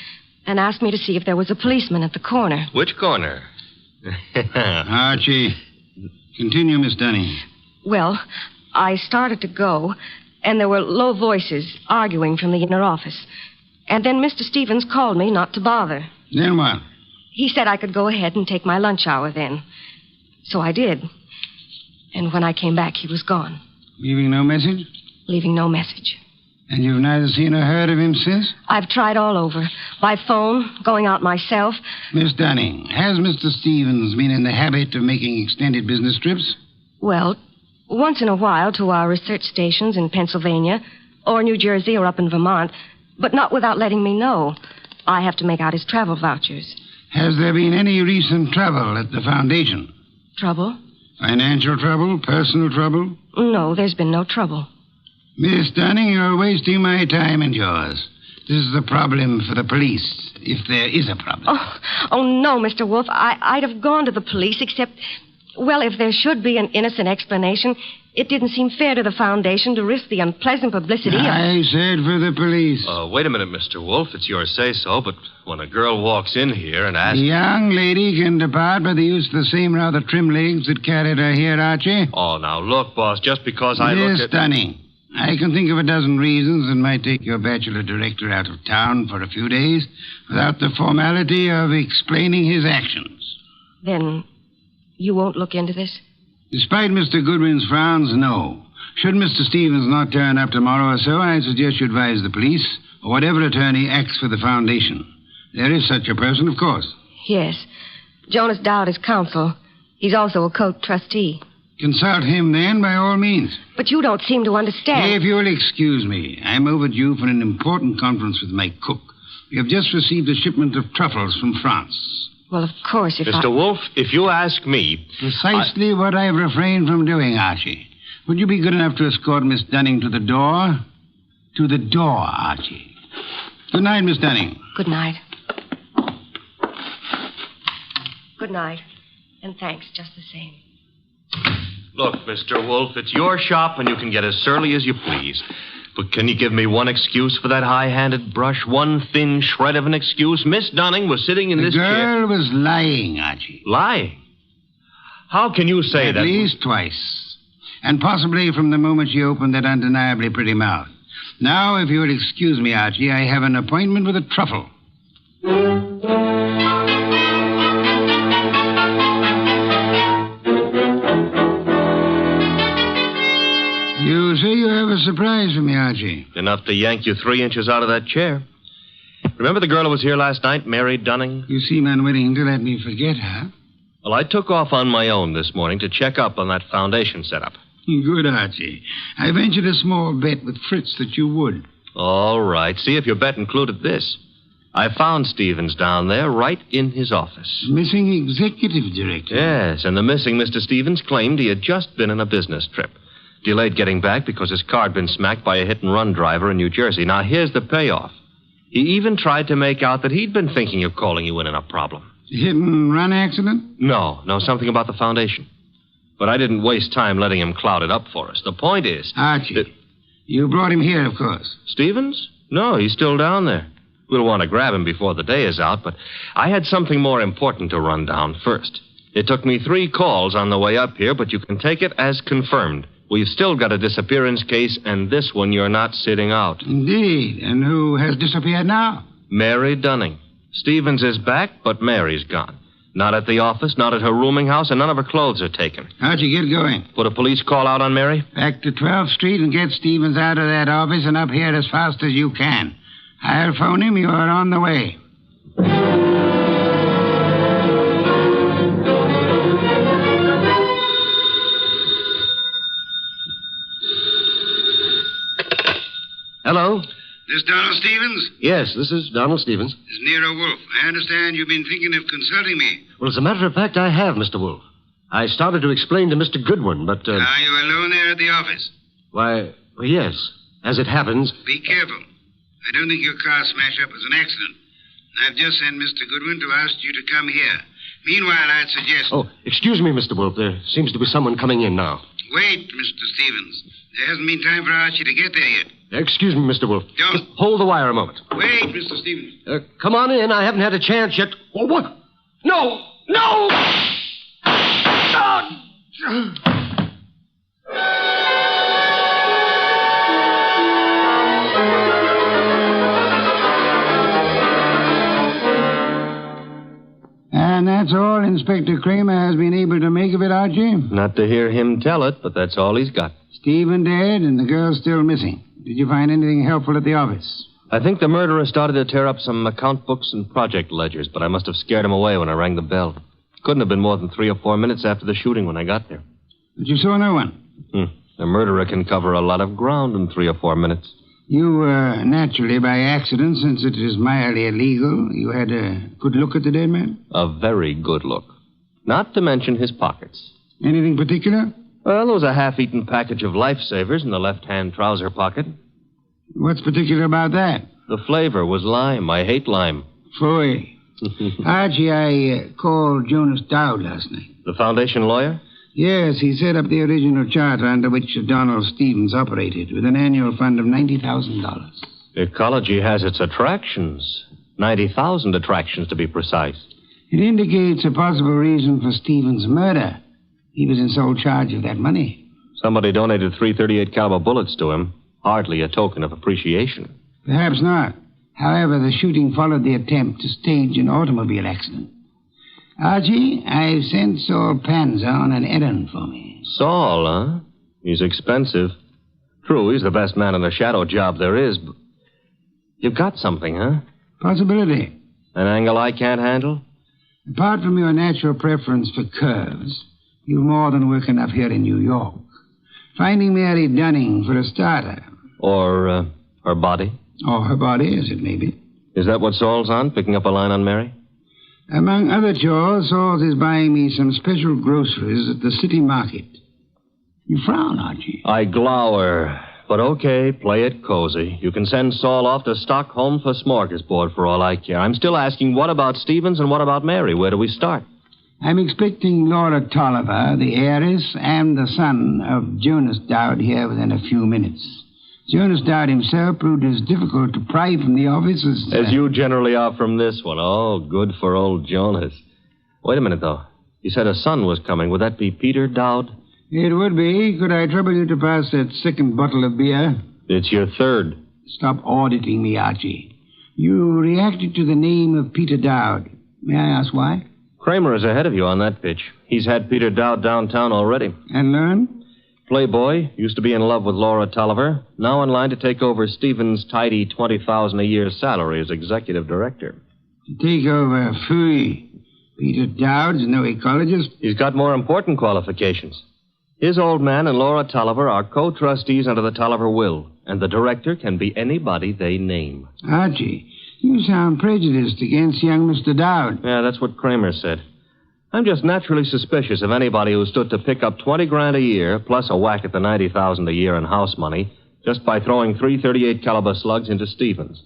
and asked me to see if there was a policeman at the corner. Which corner? Archie, continue, Miss Dunning. Well, I started to go, and there were low voices arguing from the inner office. And then Mr. Stevens called me not to bother. Then what? He said I could go ahead and take my lunch hour then. So I did. And when I came back, he was gone. Leaving no message? Leaving no message. And you've neither seen or heard of him since? I've tried all over. By phone, going out myself. Miss Dunning, has Mr. Stevens been in the habit of making extended business trips? Well, once in a while to our research stations in Pennsylvania, or New Jersey, or up in Vermont, but not without letting me know. I have to make out his travel vouchers. Has there been any recent trouble at the foundation? Trouble? Financial trouble? Personal trouble? No, there's been no trouble. Miss Dunning, you're wasting my time and yours. This is a problem for the police, if there is a problem. Oh no, Mr. Wolfe. I'd have gone to the police, except, well, if there should be an innocent explanation, it didn't seem fair to the Foundation to risk the unpleasant publicity I said for the police. Wait a minute, Mr. Wolfe. It's your say-so, but when a girl walks in here and asks... The young lady can depart by the use of the same rather trim legs that carried her here, Archie. Oh, now, look, boss, just because I Miss look at... Dunning, I can think of a dozen reasons that might take your bachelor director out of town for a few days without the formality of explaining his actions. Then you won't look into this? Despite Mr. Goodwin's frowns, no. Should Mr. Stevens not turn up tomorrow or so, I suggest you advise the police or whatever attorney acts for the Foundation. There is such a person, of course. Yes. Jonas Dowd is counsel. He's also a cult trustee. Consult him, then, by all means. But you don't seem to understand. If you'll excuse me, I'm overdue for an important conference with my cook. We have just received a shipment of truffles from France. Well, of course, if Mr. Wolfe, if you ask me... Precisely what I've refrained from doing, Archie. Would you be good enough to escort Miss Dunning to the door? To the door, Archie. Good night, Miss Dunning. Good night. Good night. And thanks, just the same. Look, Mr. Wolfe, it's your shop and you can get as surly as you please. But can you give me one excuse for that high-handed brush? One thin shred of an excuse? Miss Dunning was sitting in this chair... The girl was lying, Archie. Lying? How can you say that? At least twice. And possibly from the moment she opened that undeniably pretty mouth. Now, if you'll excuse me, Archie, I have an appointment with a truffle. You say you have a surprise for me, Archie. Enough to yank you 3 inches out of that chair. Remember the girl who was here last night, Mary Dunning? You seem unwilling to let me forget her. Well, I took off on my own this morning to check up on that foundation setup. Good, Archie. I ventured a small bet with Fritz that you would. All right. See if your bet included this. I found Stevens down there right in his office. Missing executive director. Yes, and the missing Mr. Stevens claimed he had just been on a business trip. Delayed getting back because his car had been smacked by a hit-and-run driver in New Jersey. Now, here's the payoff. He even tried to make out that he'd been thinking of calling you in a problem. Hit-and-run accident? No, something about the foundation. But I didn't waste time letting him cloud it up for us. The point is... Archie, you brought him here, of course. Stevens? No, he's still down there. We'll want to grab him before the day is out, but I had something more important to run down first. It took me 3 calls on the way up here, but you can take it as confirmed. We've still got a disappearance case, and this one you're not sitting out. Indeed. And who has disappeared now? Mary Dunning. Stevens is back, but Mary's gone. Not at the office, not at her rooming house, and none of her clothes are taken. How'd you get going? Put a police call out on Mary? Back to 12th Street and get Stevens out of that office and up here as fast as you can. I'll phone him. You're on the way. Hello? This Donald Stevens? Yes, this is Donald Stevens. This is Nero Wolfe. I understand you've been thinking of consulting me. Well, as a matter of fact, I have, Mr. Wolfe. I started to explain to Mr. Goodwin, but... Are you alone there at the office? Why, well, yes. As it happens... Be careful. I don't think your car smash-up was an accident. I've just sent Mr. Goodwin to ask you to come here. Meanwhile, I'd suggest... Oh, excuse me, Mr. Wolfe. There seems to be someone coming in now. Wait, Mr. Stevens. There hasn't been time for Archie to get there yet. Excuse me, Mr. Wolfe. Don't. Just hold the wire a moment. Wait, Mr. Stevens. Come on in. I haven't had a chance yet. Oh, what? No! No! That's all Inspector Kramer has been able to make of it, Archie? Not to hear him tell it, but that's all he's got. Stephen dead and the girl still missing. Did you find anything helpful at the office? I think the murderer started to tear up some account books and project ledgers, but I must have scared him away when I rang the bell. Couldn't have been more than 3 or 4 minutes after the shooting when I got there. But you saw no one? The murderer can cover a lot of ground in 3 or 4 minutes. You, naturally, by accident, since it is mildly illegal, you had a good look at the dead man? A very good look. Not to mention his pockets. Anything particular? Well, there was a half-eaten package of lifesavers in the left-hand trouser pocket. What's particular about that? The flavor was lime. I hate lime. Phooey. Archie, I called Jonas Dowd last night. The foundation lawyer? Yes, he set up the original charter under which Donald Stevens operated, with an annual fund of $90,000. Ecology has its attractions. 90,000 attractions, to be precise. It indicates a possible reason for Stevens' murder. He was in sole charge of that money. Somebody donated 338 caliber bullets to him. Hardly a token of appreciation. Perhaps not. However, the shooting followed the attempt to stage an automobile accident. Archie, I've sent Saul Panza on an errand for me. Saul, huh? He's expensive. True, he's the best man in the shadow job there is, but you've got something, huh? Possibility. An angle I can't handle? Apart from your natural preference for curves, you've more than work enough here in New York. Finding Mary Dunning for a starter. Or her body? Or her body, as it may be. Is that what Saul's on, picking up a line on Mary? Among other chores, Saul is buying me some special groceries at the city market. You frown, Archie. I glower. But okay, play it cozy. You can send Saul off to Stockholm for smorgasbord for all I care. I'm still asking, what about Stevens and what about Mary? Where do we start? I'm expecting Laura Tolliver, the heiress, and the son of Jonas Dowd here within a few minutes. Jonas Dowd himself proved as difficult to pry from the office as you generally are from this one. Oh, good for old Jonas. Wait a minute, though. You said a son was coming. Would that be Peter Dowd? It would be. Could I trouble you to pass that second bottle of beer? It's your third. Stop auditing me, Archie. You reacted to the name of Peter Dowd. May I ask why? Kramer is ahead of you on that pitch. He's had Peter Dowd downtown already. And learned? Playboy, used to be in love with Laura Tolliver, now in line to take over Stevens' tidy $20,000 a year salary as executive director. To take over Fooey. Peter Dowd's no ecologist. He's got more important qualifications. His old man and Laura Tolliver are co-trustees under the Tolliver will, and the director can be anybody they name. Archie, you sound prejudiced against young Mr. Dowd. Yeah, that's what Kramer said. I'm just naturally suspicious of anybody who stood to pick up $20,000 a year, plus a whack at the $90,000 a year in house money, just by throwing 338 caliber slugs into Stevens.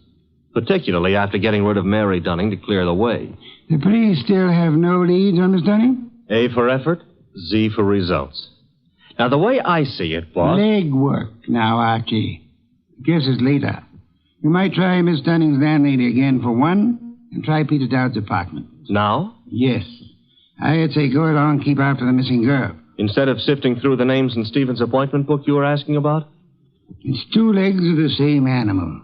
Particularly after getting rid of Mary Dunning to clear the way. The police still have no leads on Miss Dunning? A for effort, Z for results. Now, the way I see it, boss... Legwork now, Archie. Guess it's later. You might try Miss Dunning's landlady again for one, and try Peter Dowd's apartment. Now? Yes. I'd say go along and keep after the missing girl. Instead of sifting through the names in Stevens' appointment book you were asking about? It's 2 legs of the same animal.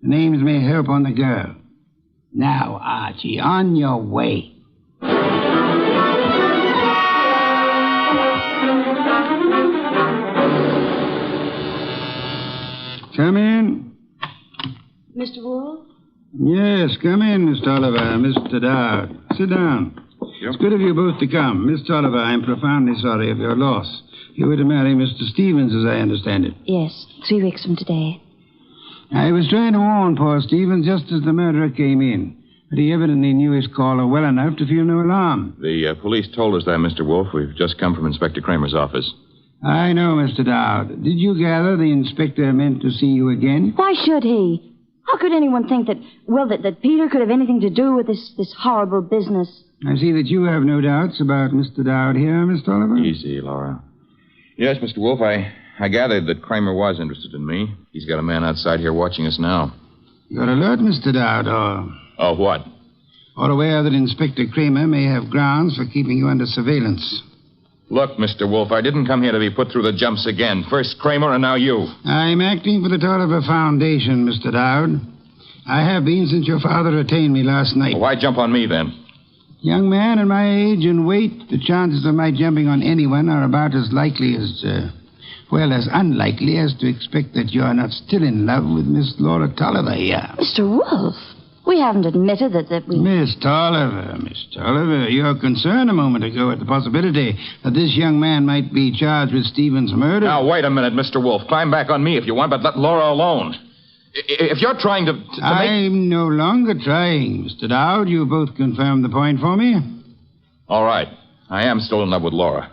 The names may help on the girl. Now, Archie, on your way. Come in. Mr. Wolfe? Yes, come in, Miss Tolliver, Mr. Dowd. Sit down. It's good of you both to come. Miss Tolliver, I'm profoundly sorry of your loss. You were to marry Mr. Stevens, as I understand it. Yes, 3 weeks from today. I was trying to warn poor Stevens just as the murderer came in. But he evidently knew his caller well enough to feel no alarm. The police told us that, Mr. Wolfe. We've just come from Inspector Kramer's office. I know, Mr. Dowd. Did you gather the inspector meant to see you again? Why should he? How could anyone think that Peter could have anything to do with this horrible business? I see that you have no doubts about Mr. Dowd here, Miss Tolliver. Easy, Laura. Yes, Mr. Wolfe, I gathered that Kramer was interested in me. He's got a man outside here watching us now. You're alert, Mr. Dowd, or... Oh, what? Or aware that Inspector Kramer may have grounds for keeping you under surveillance. Look, Mr. Wolfe, I didn't come here to be put through the jumps again. First Kramer and now you. I'm acting for the Tolliver Foundation, Mr. Dowd. I have been since your father retained me last night. Well, why jump on me, then? Young man at my age and weight, the chances of my jumping on anyone are about as likely as, as unlikely as to expect that you're not still in love with Miss Laura Tolliver here. Mr. Wolfe, we haven't admitted that we... Miss Tolliver, your concern a moment ago at the possibility that this young man might be charged with Stephen's murder... Now, wait a minute, Mr. Wolfe. Climb back on me if you want, but let Laura alone. If you're trying to I'm no longer trying, Mr. Dowd. You both confirmed the point for me. All right. I am still in love with Laura.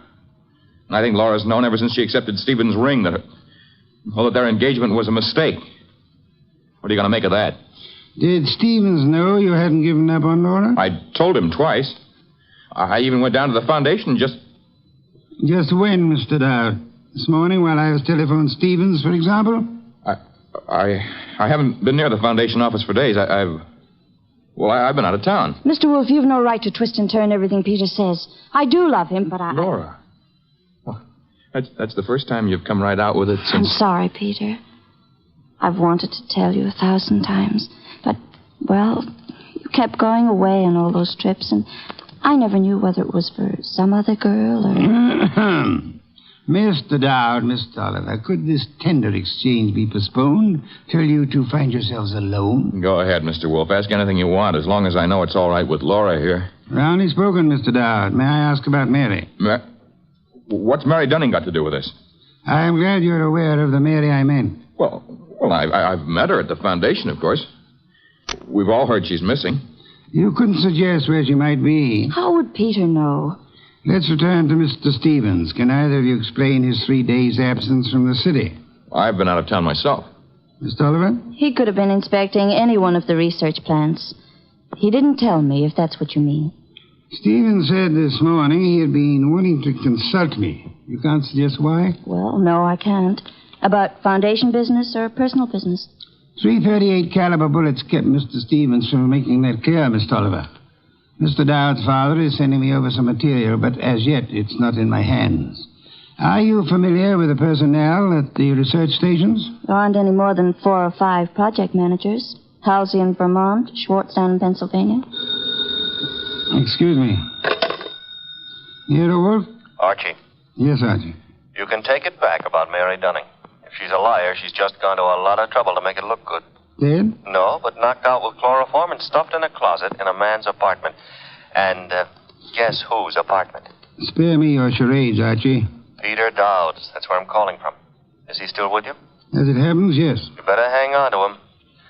And I think Laura's known ever since she accepted Stephen's ring that their engagement was a mistake. What are you going to make of that? Did Stevens know you hadn't given up on Laura? I told him twice. I even went down to the foundation just... Just when, Mr. Dowd? This morning while I was telephoning Stevens, for example? I haven't been near the foundation office for days. I've been out of town. Mr. Wolfe, you've no right to twist and turn everything Peter says. I do love him, but Laura. Well, that's the first time you've come right out with it since... I'm sorry, Peter. I've wanted to tell you 1,000 times. But, you kept going away on all those trips, and I never knew whether it was for some other girl or... Mr. Dowd, Miss Tolliver, could this tender exchange be postponed till you two find yourselves alone? Go ahead, Mr. Wolfe. Ask anything you want, as long as I know it's all right with Laura here. Roundly spoken, Mr. Dowd. May I ask about Mary? What's Mary Dunning got to do with this? I'm glad you're aware of the Mary I meant. Well, I've met her at the foundation, of course. We've all heard she's missing. You couldn't suggest where she might be. How would Peter know? Let's return to Mr. Stevens. Can either of you explain his 3 days' absence from the city? I've been out of town myself. Miss Tolliver? He could have been inspecting any one of the research plants. He didn't tell me, if that's what you mean. Stevens said this morning he had been wanting to consult me. You can't suggest why? Well, no, I can't. About foundation business or personal business? .338 caliber bullets kept Mr. Stevens from making that clear, Miss Tolliver. Mr. Dowd's father is sending me over some material, but as yet it's not in my hands. Are you familiar with the personnel at the research stations? There aren't any more than 4 or 5 project managers. Halsey in Vermont, Schwartz down in Pennsylvania. Excuse me. Nero Wolfe? Archie. Yes, Archie. You can take it back about Mary Dunning. If she's a liar, she's just gone to a lot of trouble to make it look good. Dead? No, but knocked out with chloroform and stuffed in a closet in a man's apartment. And guess whose apartment? Spare me your charades, Archie. Peter Dowd's. That's where I'm calling from. Is he still with you? As it happens, yes. You better hang on to him.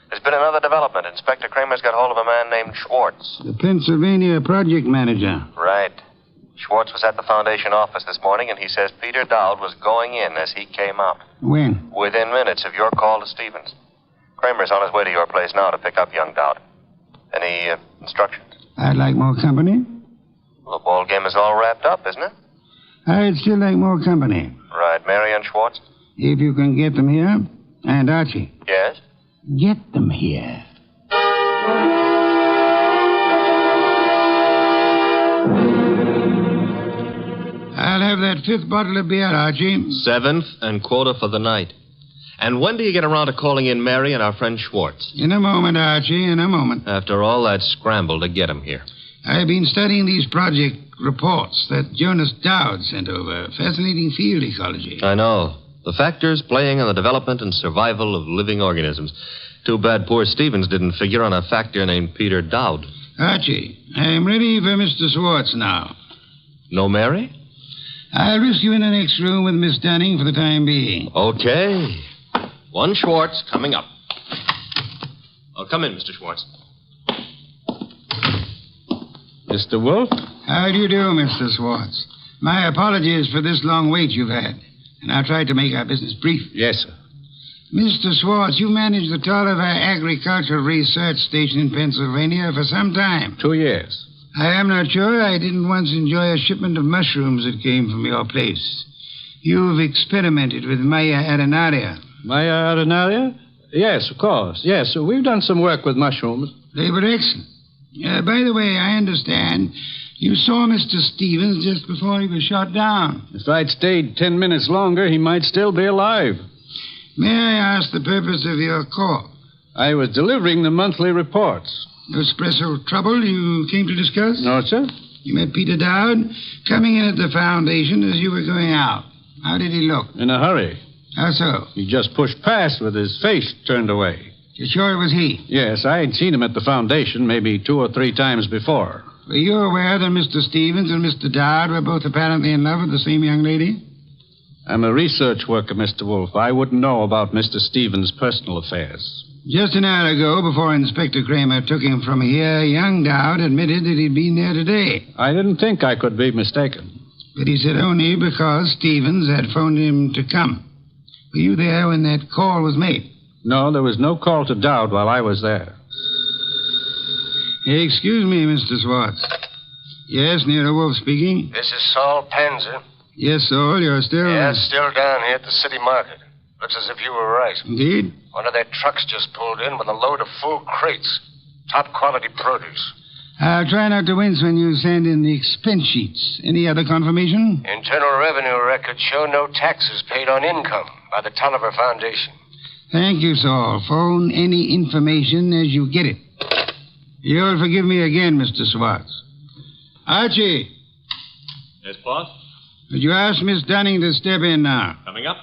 There's been another development. Inspector Kramer's got hold of a man named Schwartz. The Pennsylvania project manager. Right. Schwartz was at the foundation office this morning, and he says Peter Dowd was going in as he came out. When? Within minutes of your call to Stevens. Kramer's on his way to your place now to pick up young Dowd. Any instructions? I'd like more company. Well, the ball game is all wrapped up, isn't it? I'd still like more company. Right. Mary and Schwartz? If you can get them here. And Archie. Yes? Get them here. I'll have that 5th bottle of beer, Archie. 7th and quarter for the night. And when do you get around to calling in Mary and our friend Schwartz? In a moment, Archie, in a moment. After all that scramble to get him here. I've been studying these project reports that Jonas Dowd sent over. Fascinating field ecology. I know. The factors playing on the development and survival of living organisms. Too bad poor Stevens didn't figure on a factor named Peter Dowd. Archie, I'm ready for Mr. Schwartz now. No Mary? I'll risk you in the next room with Miss Dunning for the time being. Okay. One Schwartz coming up. Oh, come in, Mr. Schwartz. Mr. Wolfe? How do you do, Mr. Schwartz? My apologies for this long wait you've had. And I'll try to make our business brief. Yes, sir. Mr. Schwartz, you managed the Tolliver Agricultural Research Station in Pennsylvania for some time. 2 years. I am not sure I didn't once enjoy a shipment of mushrooms that came from your place. You've experimented with Maya arenaria. Maya arenaria? Yes, of course. Yes, we've done some work with mushrooms. They were excellent. By the way, I understand you saw Mr. Stevens just before he was shot down. If I'd stayed 10 minutes longer, he might still be alive. May I ask the purpose of your call? I was delivering the monthly reports. No special trouble you came to discuss? No, sir. You met Peter Dowd coming in at the foundation as you were going out. How did he look? In a hurry. How so? He just pushed past with his face turned away. You're sure it was he? Yes, I had seen him at the foundation maybe 2 or 3 times before. Were you aware that Mr. Stevens and Mr. Dowd were both apparently in love with the same young lady? I'm a research worker, Mr. Wolfe. I wouldn't know about Mr. Stevens' personal affairs. Just an hour ago, before Inspector Kramer took him from here, young Dowd admitted that he'd been there today. I didn't think I could be mistaken. But he said only because Stevens had phoned him to come. Were you there when that call was made? No, there was no call to Dowd while I was there. Excuse me, Mr. Swartz. Yes, Nero Wolfe speaking. This is Saul Panzer. Yes, Saul, you're still... Yes, still down here at the city market. Looks as if you were right. Indeed? One of their trucks just pulled in with a load of full crates. Top quality produce. I'll try not to wince when you send in the expense sheets. Any other confirmation? Internal Revenue records show no taxes paid on income by the Tolliver Foundation. Thank you, Saul. Phone any information as you get it. You'll forgive me again, Mr. Swartz. Archie. Yes, boss? Would you ask Miss Dunning to step in now? Coming up.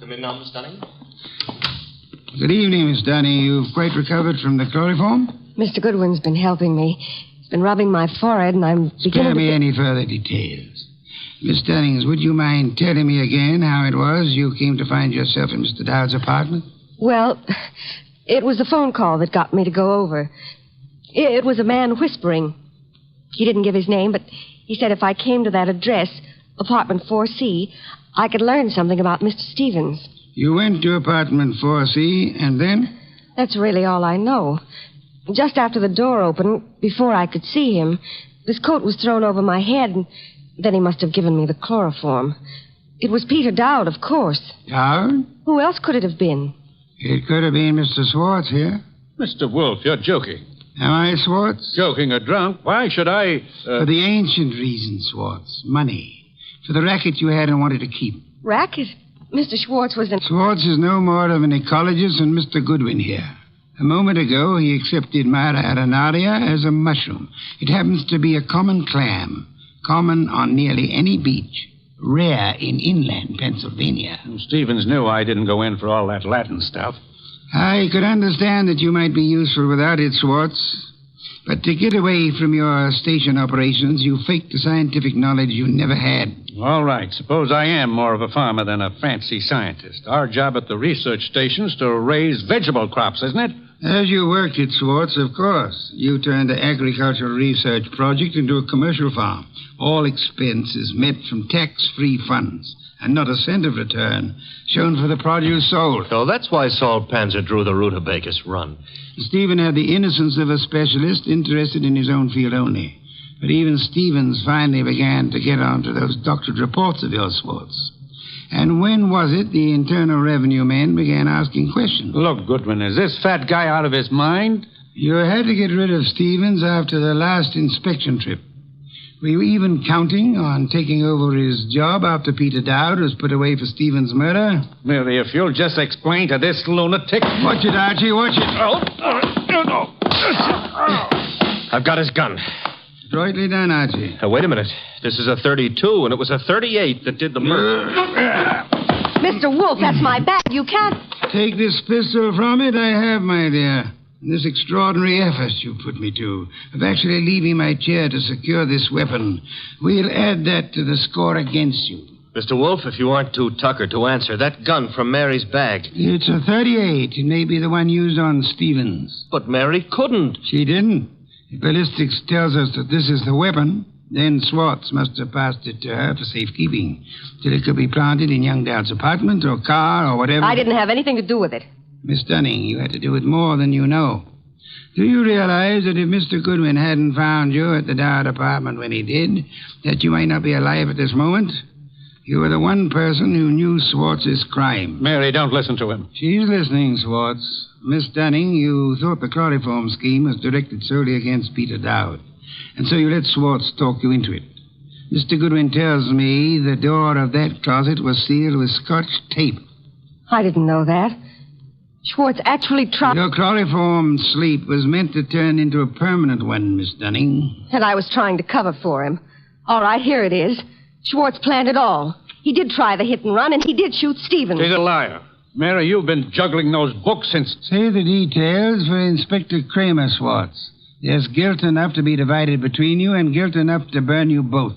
Come in now, Miss Dunning. Good evening, Miss Dunning. You've quite recovered from the chloroform? Mr. Goodwin's been helping me. He's been rubbing my forehead, and I'm beginning Spare me to... any further details. Miss Dunnings, would you mind telling me again how it was you came to find yourself in Mr. Dowd's apartment? Well, it was a phone call that got me to go over. It was a man whispering. He didn't give his name, but he said if I came to that address, apartment 4C, I could learn something about Mr. Stevens. You went to apartment 4C, and then? That's really all I know. Just after the door opened, before I could see him, his coat was thrown over my head, and then he must have given me the chloroform. It was Peter Dowd, of course. Dowd? Who else could it have been? It could have been Mr. Swartz here. Mr. Wolfe, you're joking. Am I, Swartz? Joking or drunk? Why should I... For the ancient reason, Swartz. Money. For the racket you had and wanted to keep. Racket? Mr. Schwartz was in... Swartz is no more of an ecologist than Mr. Goodwin here. A moment ago, he accepted Mara arenaria as a mushroom. It happens to be a common clam, common on nearly any beach, rare in inland Pennsylvania. Stevens knew I didn't go in for all that Latin stuff. I could understand that you might be useful without it, Swartz. But to get away from your station operations, you faked a scientific knowledge you never had. All right. Suppose I am more of a farmer than a fancy scientist. Our job at the research station is to raise vegetable crops, isn't it? As you worked it, Swartz, of course. You turned the agricultural research project into a commercial farm. All expenses met from tax-free funds, and not a cent of return shown for the produce sold. So that's why Saul Panzer drew the rutabagus run. Stephen had the innocence of a specialist interested in his own field only. But even Stevens finally began to get onto those doctored reports of yours, Swartz. And when was it the Internal Revenue men began asking questions? Look, Goodwin, is this fat guy out of his mind? You had to get rid of Stevens after the last inspection trip. Were you even counting on taking over his job after Peter Dowd was put away for Stevens' murder? Merely, if you'll just explain to this lunatic... Watch it, Archie, watch it. I've got his gun. Adroitly done, Archie. Wait a minute. This is a 32, and it was a 38 that did the murder. Mr. Wolfe, that's my bag. You can't... Take this pistol from it, I have, my dear. This extraordinary effort you put me to, of actually leaving my chair to secure this weapon, we'll add that to the score against you. Mr. Wolfe, if you aren't too tuckered to answer, that gun from Mary's bag. It's a 38. It may be the one used on Stevens. But Mary couldn't. She didn't. If ballistics tells us that this is the weapon, then Swartz must have passed it to her for safekeeping, till it could be planted in young Dowd's apartment or car or whatever. I didn't have anything to do with it. Miss Dunning, you had to do with more than you know. Do you realize that if Mr. Goodwin hadn't found you at the Dowd apartment when he did, that you might not be alive at this moment? You were the one person who knew Swartz's crime. Mary, don't listen to him. She's listening, Swartz. Miss Dunning, you thought the chloroform scheme was directed solely against Peter Dowd, and so you let Swartz talk you into it. Mr. Goodwin tells me the door of that closet was sealed with Scotch tape. I didn't know that. Schwartz actually tried... Your chloroform sleep was meant to turn into a permanent one, Miss Dunning. And I was trying to cover for him. All right, here it is. Schwartz planned it all. He did try the hit and run, and he did shoot Stevens. He's a liar. Mary, you've been juggling those books since... Say the details for Inspector Kramer, Schwartz. There's guilt enough to be divided between you and guilt enough to burn you both.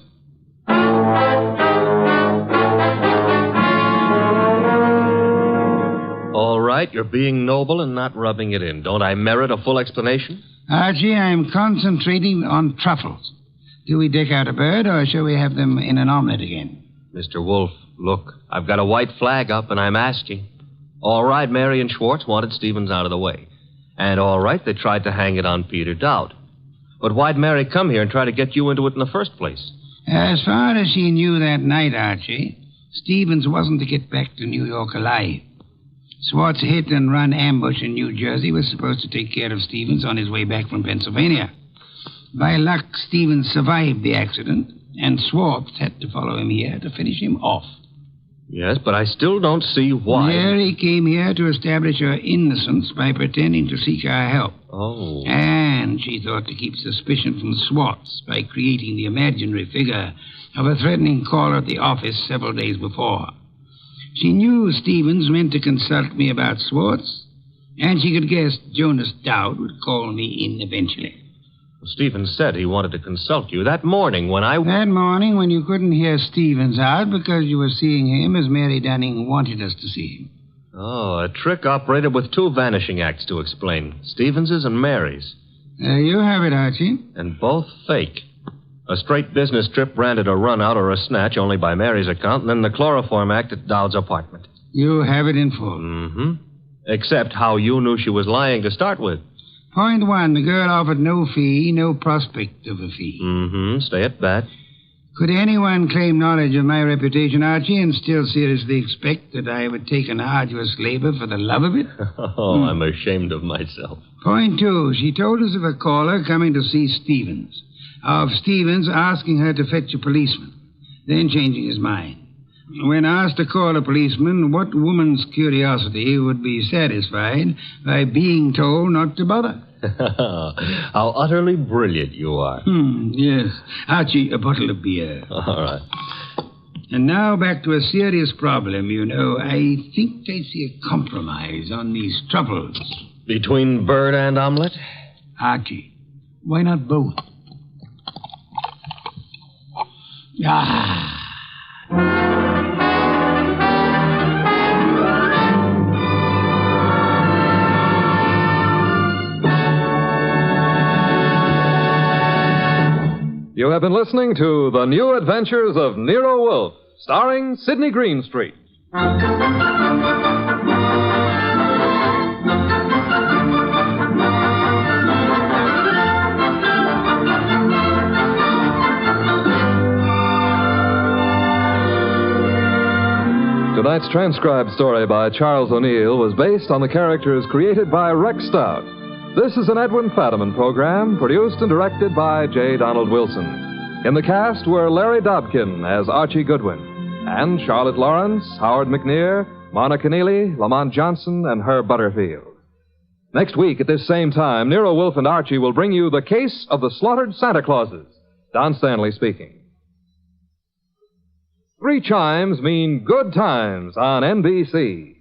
All right, you're being noble and not rubbing it in. Don't I merit a full explanation? Archie, I'm concentrating on truffles. Do we deck out a bird, or shall we have them in an omelet again? Mr. Wolfe, look, I've got a white flag up, and I'm asking. All right, Mary and Schwartz wanted Stevens out of the way. And all right, they tried to hang it on Peter Dowd. But why'd Mary come here and try to get you into it in the first place? As far as she knew that night, Archie, Stevens wasn't to get back to New York alive. Schwartz hit and run ambush in New Jersey was supposed to take care of Stevens on his way back from Pennsylvania. By luck, Stevens survived the accident, and Schwartz had to follow him here to finish him off. Yes, but I still don't see why. Mary came here to establish her innocence by pretending to seek our help. Oh. And she thought to keep suspicion from Schwartz by creating the imaginary figure of a threatening caller at the office several days before. She knew Stevens meant to consult me about Schwartz, and she could guess Jonas Dowd would call me in eventually. Stevens said he wanted to consult you that morning when I... That morning when you couldn't hear Stevens out because you were seeing him as Mary Dunning wanted us to see him. Oh, a trick operated with two vanishing acts to explain. Stevens's and Mary's. There you have it, Archie. And both fake. A straight business trip branded a run-out or a snatch only by Mary's account, and then the chloroform act at Dowd's apartment. You have it in full. Mm-hmm. Except how you knew she was lying to start with. Point one, the girl offered no fee, no prospect of a fee. Mm-hmm. Stay at that. Could anyone claim knowledge of my reputation, Archie, and still seriously expect that I would take an arduous labor for the love of it? I'm ashamed of myself. Point two, she told us of a caller coming to see Stevens. Of Stevens asking her to fetch a policeman, then changing his mind. When asked to call a policeman, what woman's curiosity would be satisfied by being told not to bother? How utterly brilliant you are. Yes. Archie, a bottle of beer. All right. And now back to a serious problem, you know. I think I see a compromise on these troubles. Between bird and omelet? Archie, why not both? Ah. You have been listening to The New Adventures of Nero Wolfe, starring Sidney Greenstreet. Tonight's transcribed story by Charles O'Neill was based on the characters created by Rex Stout. This is an Edwin Fadiman program produced and directed by J. Donald Wilson. In the cast were Larry Dobkin as Archie Goodwin, and Charlotte Lawrence, Howard McNear, Monica Neely, Lamont Johnson, and Herb Butterfield. Next week at this same time, Nero Wolfe and Archie will bring you The Case of the Slaughtered Santa Clauses. Don Stanley speaking. 3 chimes mean good times on NBC.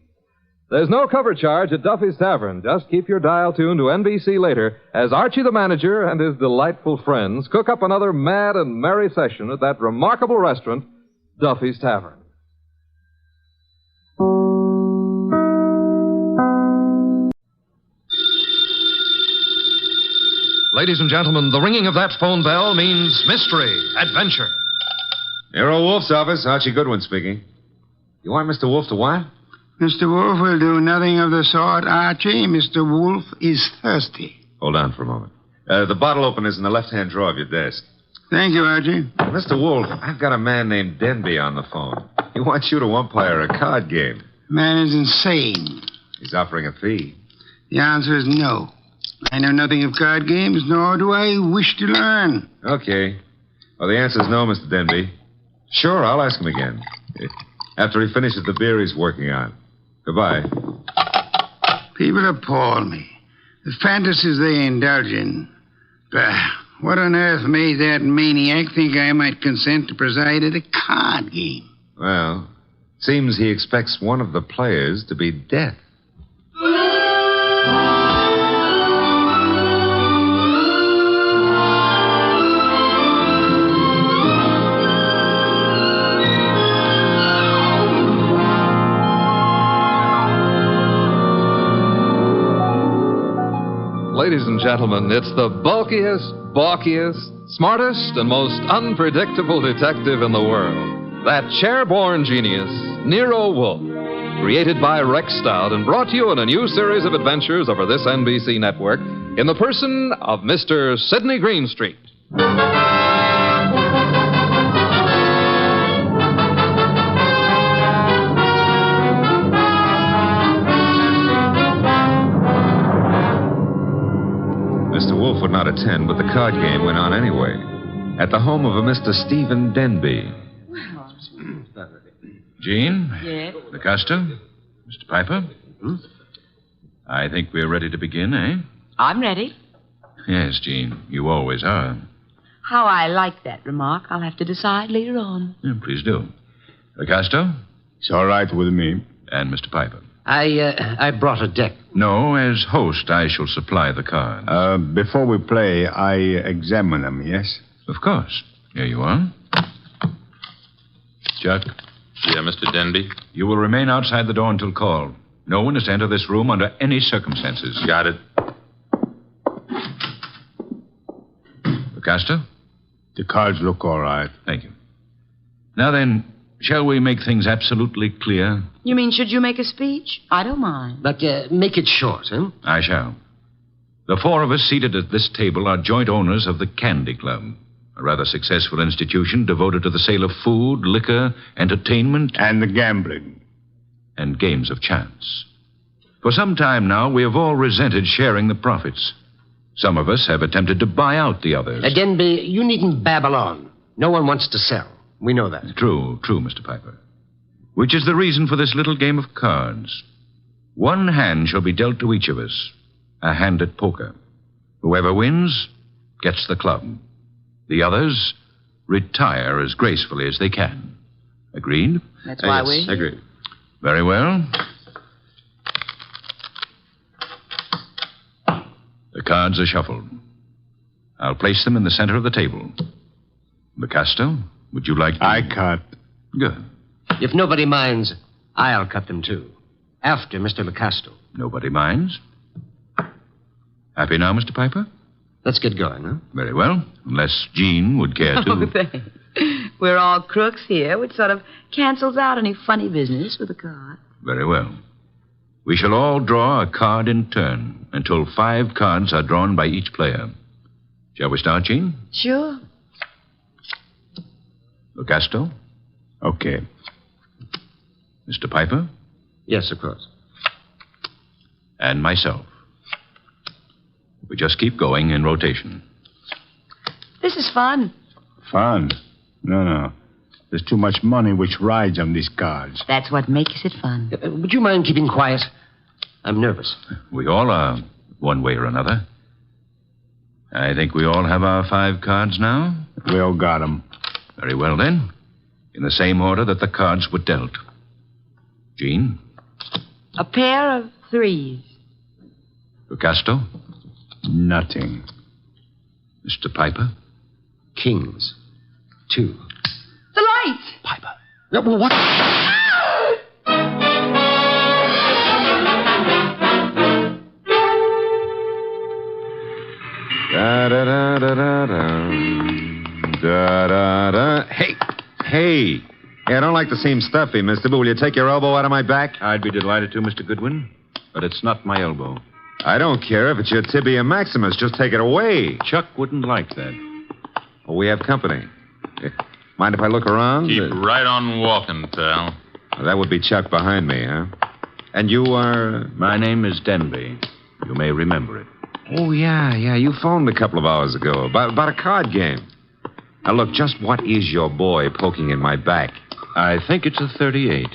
There's no cover charge at Duffy's Tavern. Just keep your dial tuned to NBC later as Archie the manager and his delightful friends cook up another mad and merry session at that remarkable restaurant, Duffy's Tavern. Ladies and gentlemen, the ringing of that phone bell means mystery, adventure. Nero Wolfe's office, Archie Goodwin speaking. You want Mr. Wolfe to what? Mr. Wolfe will do nothing of the sort, Archie. Mr. Wolfe is thirsty. Hold on for a moment. The bottle opener's in the left-hand drawer of your desk. Thank you, Archie. Mr. Wolfe, I've got a man named Denby on the phone. He wants you to umpire a card game. Man is insane. He's offering a fee. The answer is no. I know nothing of card games, nor do I wish to learn. Okay. Well, the answer's no, Mr. Denby. Sure, I'll ask him again. After he finishes the beer he's working on. Goodbye. People appall me. The fantasies they indulge in. Bah, what on earth made that maniac think I might consent to preside at a card game? Well, seems he expects one of the players to be death. Ladies and gentlemen, it's the bulkiest, balkiest, smartest, and most unpredictable detective in the world. That chair-born genius, Nero Wolfe. Created by Rex Stout and brought to you in a new series of adventures over this NBC network in the person of Mr. Sidney Greenstreet. Mr. Wolfe would not attend, but the card game went on anyway. At the home of a Mr. Stephen Denby. Jean? Yes? LaCosta? Mr. Piper? I think we're ready to begin, eh? I'm ready. Yes, Jean. You always are. How I like that remark, I'll have to decide later on. Yeah, please do. LaCosta? It's all right with me. And Mr. Piper? I brought a deck. No, as host, I shall supply the cards. Before we play, I examine them, yes? Of course. Here you are. Chuck? Yeah, Mr. Denby? You will remain outside the door until called. No one is to enter this room under any circumstances. Got it. LaCosta? The cards look all right. Thank you. Now then, shall we make things absolutely clear? You mean, should you make a speech? I don't mind. But make it short, huh? I shall. The four of us seated at this table are joint owners of the Candy Club, a rather successful institution devoted to the sale of food, liquor, entertainment... And the gambling. And games of chance. For some time now, we have all resented sharing the profits. Some of us have attempted to buy out the others. Denby, you needn't babble on. No one wants to sell. We know that. True, Mr. Piper. Which is the reason for this little game of cards. One hand shall be dealt to each of us. A hand at poker. Whoever wins gets the club. The others retire as gracefully as they can. Agreed? That's why yes, agreed. Very well. The cards are shuffled. I'll place them in the center of the table. LaCosta, would you like to... I cut. Good. If nobody minds, I'll cut them too. After Mr. LaCosta. Nobody minds? Happy now, Mr. Piper? Let's get going, huh? Very well. Unless Jean would care to... Oh, thanks. We're all crooks here, which sort of cancels out any funny business with a card. Very well. We shall all draw a card in turn until 5 cards are drawn by each player. Shall we start, Jean? Sure. LaCosta? Okay. Mr. Piper? Yes, of course. And myself. We just keep going in rotation. This is fun. Fun? No. There's too much money which rides on these cards. That's what makes it fun. Would you mind keeping quiet? I'm nervous. We all are, one way or another. I think we all have our 5 cards now. We all got them. Very well, then. In the same order that the cards were dealt. Jean? A pair of 3s. LaCosta? Nothing. Mr. Piper? Kings. 2. The light! Piper. Well, what? Da-da-da-da-da-da. Da-da-da. Hey. Hey, I don't like to seem stuffy, mister, but will you take your elbow out of my back? I'd be delighted to, Mr. Goodwin, but it's not my elbow. I don't care if it's your tibia maximus. Just take it away. Chuck wouldn't like that. Well, we have company. Mind if I look around? Keep right on walking, pal. That would be Chuck behind me, huh? And you are... My name is Denby. You may remember it. Oh, yeah. You phoned a couple of hours ago about a card game. Now, look, just what is your boy poking in my back? I think it's a 38.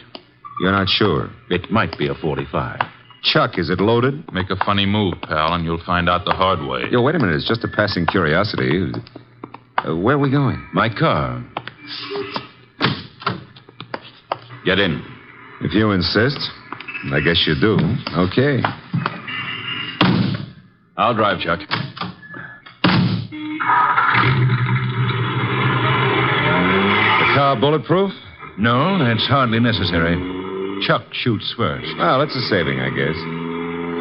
You're not sure? It might be a 45. Chuck, is it loaded? Make a funny move, pal, and you'll find out the hard way. Yo, wait a minute. It's just a passing curiosity. Where are we going? My car. Get in. If you insist, I guess you do. Okay. I'll drive, Chuck. The car bulletproof? No, that's hardly necessary. Chuck shoots first. Well, that's a saving, I guess.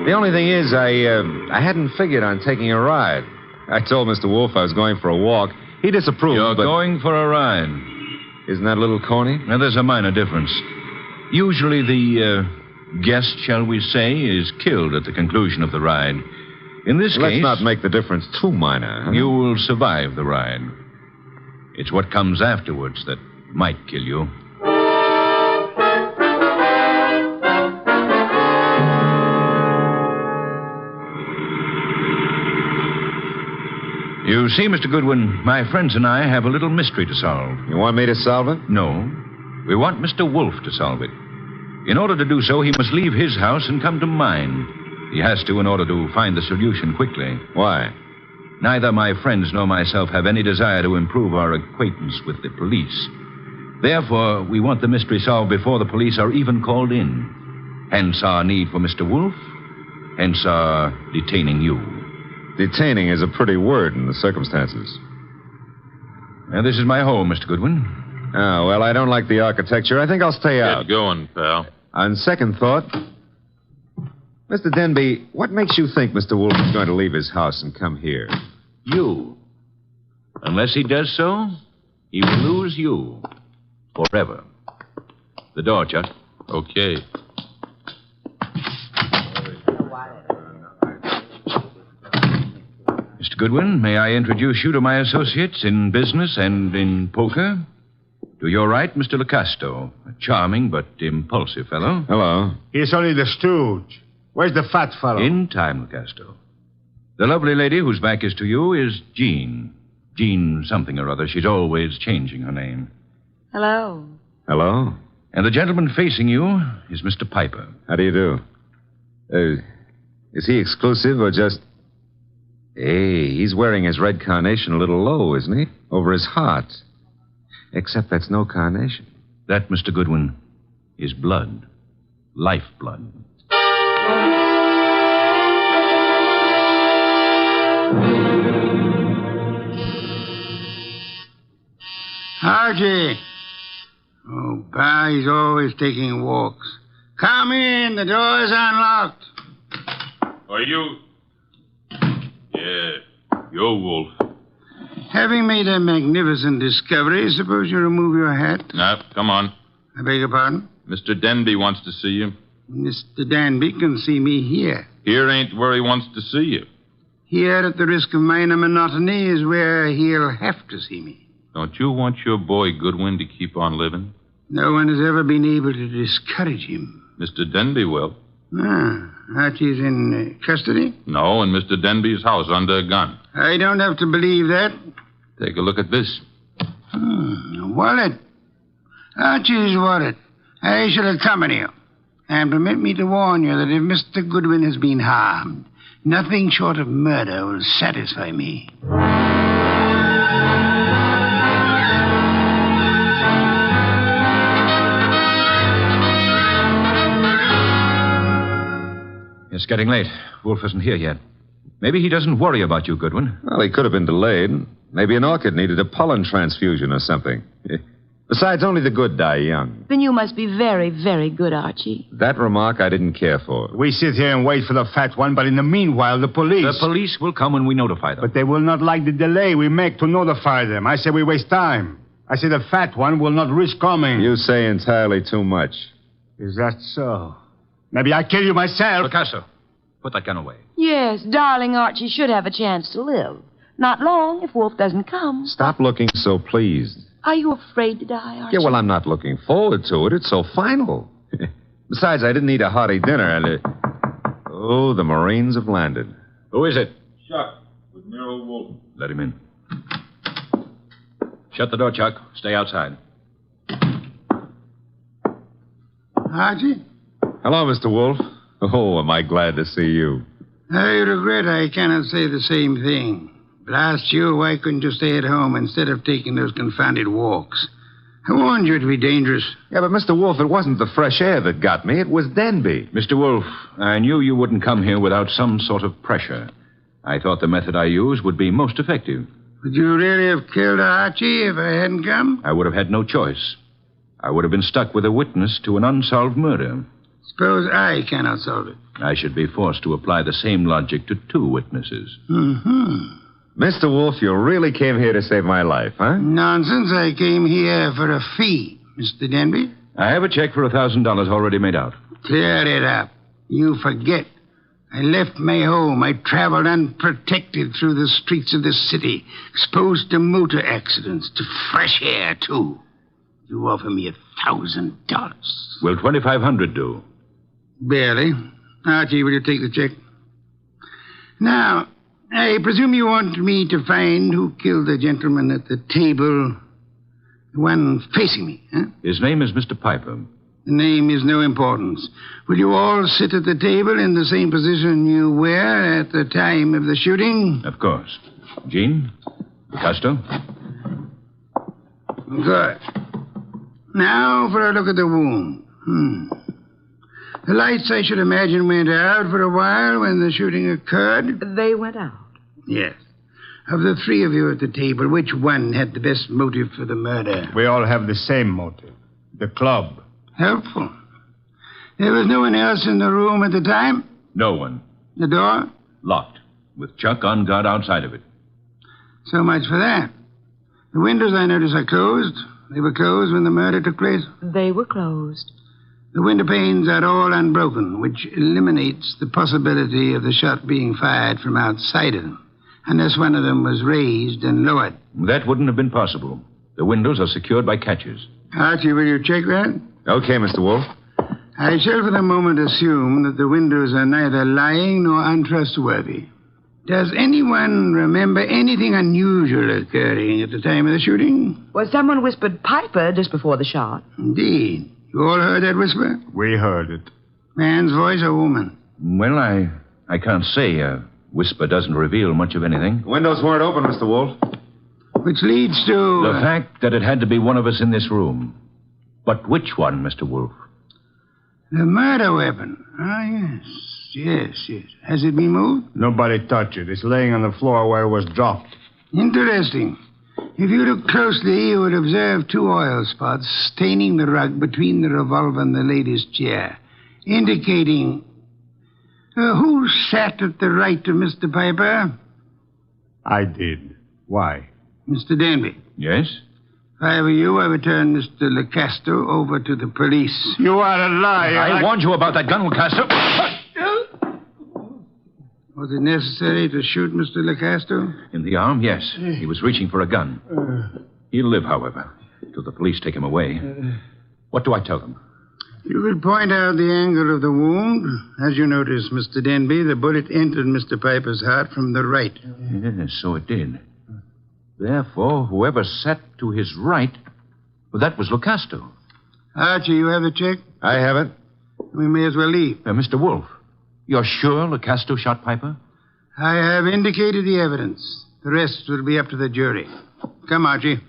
The only thing is, I hadn't figured on taking a ride. I told Mr. Wolfe I was going for a walk. He disapproved, You're going for a ride. Isn't that a little corny? Now, there's a minor difference. Usually the guest, shall we say, is killed at the conclusion of the ride. In this case... Let's not make the difference too minor. Huh? You will survive the ride. It's what comes afterwards that might kill you. You see, Mr. Goodwin, my friends and I have a little mystery to solve. You want me to solve it? No. We want Mr. Wolfe to solve it. In order to do so, he must leave his house and come to mine. He has to in order to find the solution quickly. Why? Neither my friends nor myself have any desire to improve our acquaintance with the police. Therefore, we want the mystery solved before the police are even called in. Hence our need for Mr. Wolfe. Hence our detaining you. Detaining is a pretty word in the circumstances. Now, this is my home, Mr. Goodwin. Oh, well, I don't like the architecture. I think I'll stay out. Get going, pal. On second thought, Mr. Denby, what makes you think Mr. Wolfe is going to leave his house and come here? You. Unless he does so, he will lose you. Forever. The door, Chuck. Okay. Mr. Goodwin, may I introduce you to my associates in business and in poker? To your right, Mr. Locasto, a charming but impulsive fellow. Hello. He's only the stooge. Where's the fat fellow? In time, Locasto. The lovely lady whose back is to you is Jean. Jean something or other. She's always changing her name. Hello. Hello. And the gentleman facing you is Mr. Piper. How do you do? Is he exclusive or just... Hey, he's wearing his red carnation a little low, isn't he? Over his heart. Except that's no carnation. That, Mr. Goodwin, is blood. Lifeblood. Archie. Oh, Pa, he's always taking walks. Come in. The door's unlocked. Are you... Yeah, you're Wolfe. Having made a magnificent discovery, suppose you remove your hat? No, come on. I beg your pardon? Mr. Denby wants to see you. Mr. Danby can see me here. Here ain't where he wants to see you. Here, at the risk of minor monotony, is where he'll have to see me. Don't you want your boy Goodwin to keep on living? No one has ever been able to discourage him. Mr. Denby will. Ah, Archie's in custody? No, in Mr. Denby's house under a gun. I don't have to believe that. Take a look at this. A wallet. Archie's wallet. I shall accompany you. And permit me to warn you that if Mr. Goodwin has been harmed, nothing short of murder will satisfy me. It's getting late. Wolfe isn't here yet. Maybe he doesn't worry about you, Goodwin. Well, he could have been delayed. Maybe an orchid needed a pollen transfusion or something. Besides, only the good die young. Then you must be very, very good, Archie. That remark I didn't care for. We sit here and wait for the fat one, but in the meanwhile, the police... The police will come when we notify them. But they will not like the delay we make to notify them. I say we waste time. I say the fat one will not risk coming. You say entirely too much. Is that so? Maybe I kill you myself. Picasso, put that gun away. Yes, darling Archie should have a chance to live. Not long if Wolfe doesn't come. Stop looking so pleased. Are you afraid to die, Archie? Yeah, well, I'm not looking forward to it. It's so final. Besides, I didn't eat a hearty dinner, and Oh, the Marines have landed. Who is it? Chuck, with Nero Wolfe. Let him in. Shut the door, Chuck. Stay outside. Archie? Hello, Mr. Wolfe. Oh, am I glad to see you. I regret I cannot say the same thing. Blast you, why couldn't you stay at home instead of taking those confounded walks? I warned you it'd be dangerous. Yeah, but Mr. Wolfe, it wasn't the fresh air that got me. It was Denby. Mr. Wolfe, I knew you wouldn't come here without some sort of pressure. I thought the method I used would be most effective. Would you really have killed Archie if I hadn't come? I would have had no choice. I would have been stuck with a witness to an unsolved murder. Suppose I cannot solve it. I should be forced to apply the same logic to two witnesses. Mm-hmm. Mr. Wolfe, you really came here to save my life, huh? Nonsense. I came here for a fee, Mr. Denby. I have a check for $1,000 already made out. Clear it up. You forget. I left my home. I traveled unprotected through the streets of this city, exposed to motor accidents, to fresh air, too. You offer me $1,000. Will $2,500 do? Barely. Archie, will you take the check? Now, I presume you want me to find who killed the gentleman at the table, the one facing me, huh? His name is Mr. Piper. The name is no importance. Will you all sit at the table in the same position you were at the time of the shooting? Of course. Jean? Picasto? Good. Now for a look at the wound. The lights, I should imagine, went out for a while when the shooting occurred. They went out? Yes. Of the three of you at the table, which one had the best motive for the murder? We all have the same motive. The club. Helpful. There was no one else in the room at the time? No one. The door? Locked, with Chuck on guard outside of it. So much for that. The windows, I notice, are closed. They were closed when the murder took place? They were closed. The window panes are all unbroken, which eliminates the possibility of the shot being fired from outside of them, unless one of them was raised and lowered. That wouldn't have been possible. The windows are secured by catches. Archie, will you check that? Okay, Mr. Wolfe. I shall for the moment assume that the windows are neither lying nor untrustworthy. Does anyone remember anything unusual occurring at the time of the shooting? Well, someone whispered Piper just before the shot. Indeed. You all heard that whisper? We heard it. Man's voice or woman? Well, I can't say. A whisper doesn't reveal much of anything. The windows weren't open, Mr. Wolfe. Which leads to... The fact that it had to be one of us in this room. But which one, Mr. Wolfe? The murder weapon. Ah, yes. Has it been moved? Nobody touched it. It's laying on the floor where it was dropped. Interesting. If you look closely, you would observe two oil spots staining the rug between the revolver and the lady's chair, indicating... who sat at the right of Mr. Piper? I did. Why? Mr. Denby. Yes? If I were you, I would turn Mr. Lecasto over to the police. You are a liar. I warned you about that gun, Lecasto. Was it necessary to shoot Mr. Lecasto? In the arm, yes. He was reaching for a gun. He'll live, however, till the police take him away. What do I tell them? You could point out the angle of the wound. As you notice, Mr. Denby, the bullet entered Mr. Piper's heart from the right. Yes, so it did. Therefore, whoever sat to his right, well, that was Lecasto. Archie, you have the check? I have it. We may as well leave. Mr. Wolfe, you're sure Lecasto shot Piper? I have indicated the evidence. The rest will be up to the jury. Come, Archie.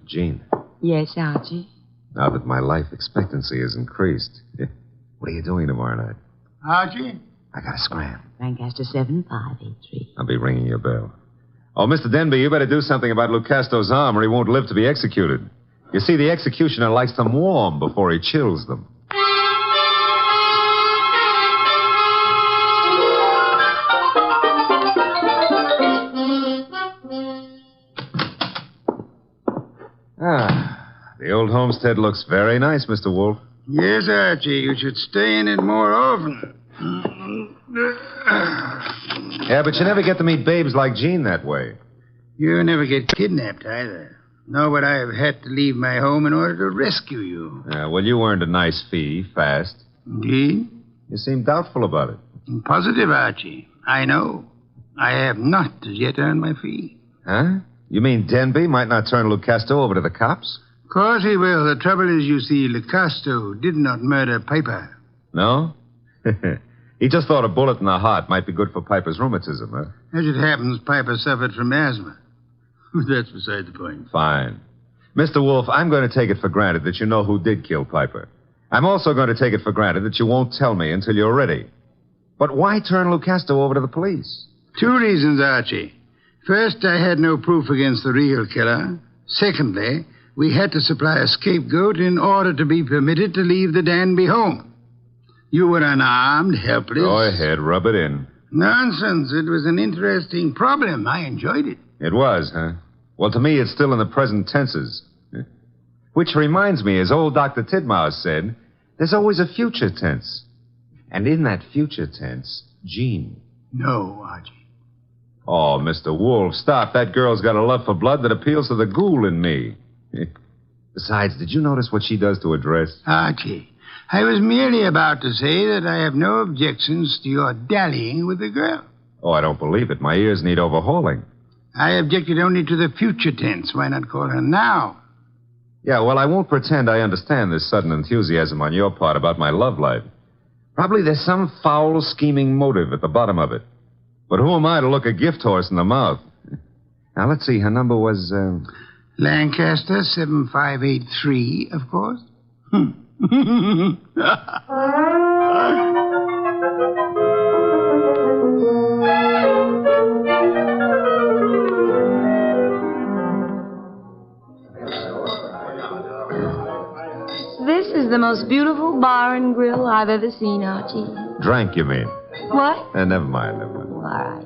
Jean, Yes, Archie. now that my life expectancy has increased, what are you doing tomorrow night? Archie? I gotta scram. Lancaster 7583. I'll be ringing your bell. Oh, Mr. Denby, you better do something about Lucasto's arm or he won't live to be executed. You see, the executioner likes them warm before he chills them. The old homestead looks very nice, Mr. Wolfe. Yes, Archie. You should stay in it more often. Yeah, but you never get to meet babes like Jean that way. You never get kidnapped either. Nor would I have had to leave my home in order to rescue you. Well, you earned a nice fee, fast. Indeed? You seem doubtful about it. I'm positive, Archie. I know. I have not as yet earned my fee. Huh? You mean Denby might not turn Lucasto over to the cops? Of course he will. The trouble is, you see, Lecasto did not murder Piper. No? He just thought a bullet in the heart might be good for Piper's rheumatism, huh? As it happens, Piper suffered from asthma. But that's beside the point. Fine. Mr. Wolfe, I'm going to take it for granted that you know who did kill Piper. I'm also going to take it for granted that you won't tell me until you're ready. But why turn Lucasto over to the police? 2 reasons, Archie. First, I had no proof against the real killer. Secondly, we had to supply a scapegoat in order to be permitted to leave the Danby home. You were unarmed, helpless. Go ahead, rub it in. Nonsense. It was an interesting problem. I enjoyed it. It was, huh? Well, to me, it's still in the present tenses. Which reminds me, as old Dr. Tidmouse said, there's always a future tense. And in that future tense, Jean. No, Archie. Oh, Mr. Wolfe, stop. That girl's got a love for blood that appeals to the ghoul in me. Besides, did you notice what she does to her dress? Archie, I was merely about to say that I have no objections to your dallying with the girl. Oh, I don't believe it. My ears need overhauling. I objected only to the future tense. Why not call her now? Yeah, well, I won't pretend I understand this sudden enthusiasm on your part about my love life. Probably there's some foul, scheming motive at the bottom of it. But who am I to look a gift horse in the mouth? Now, let's see. Her number was, Lancaster 7583, of course. This is the most beautiful bar and grill I've ever seen, Archie. Drank, you mean? What? Never mind. All right.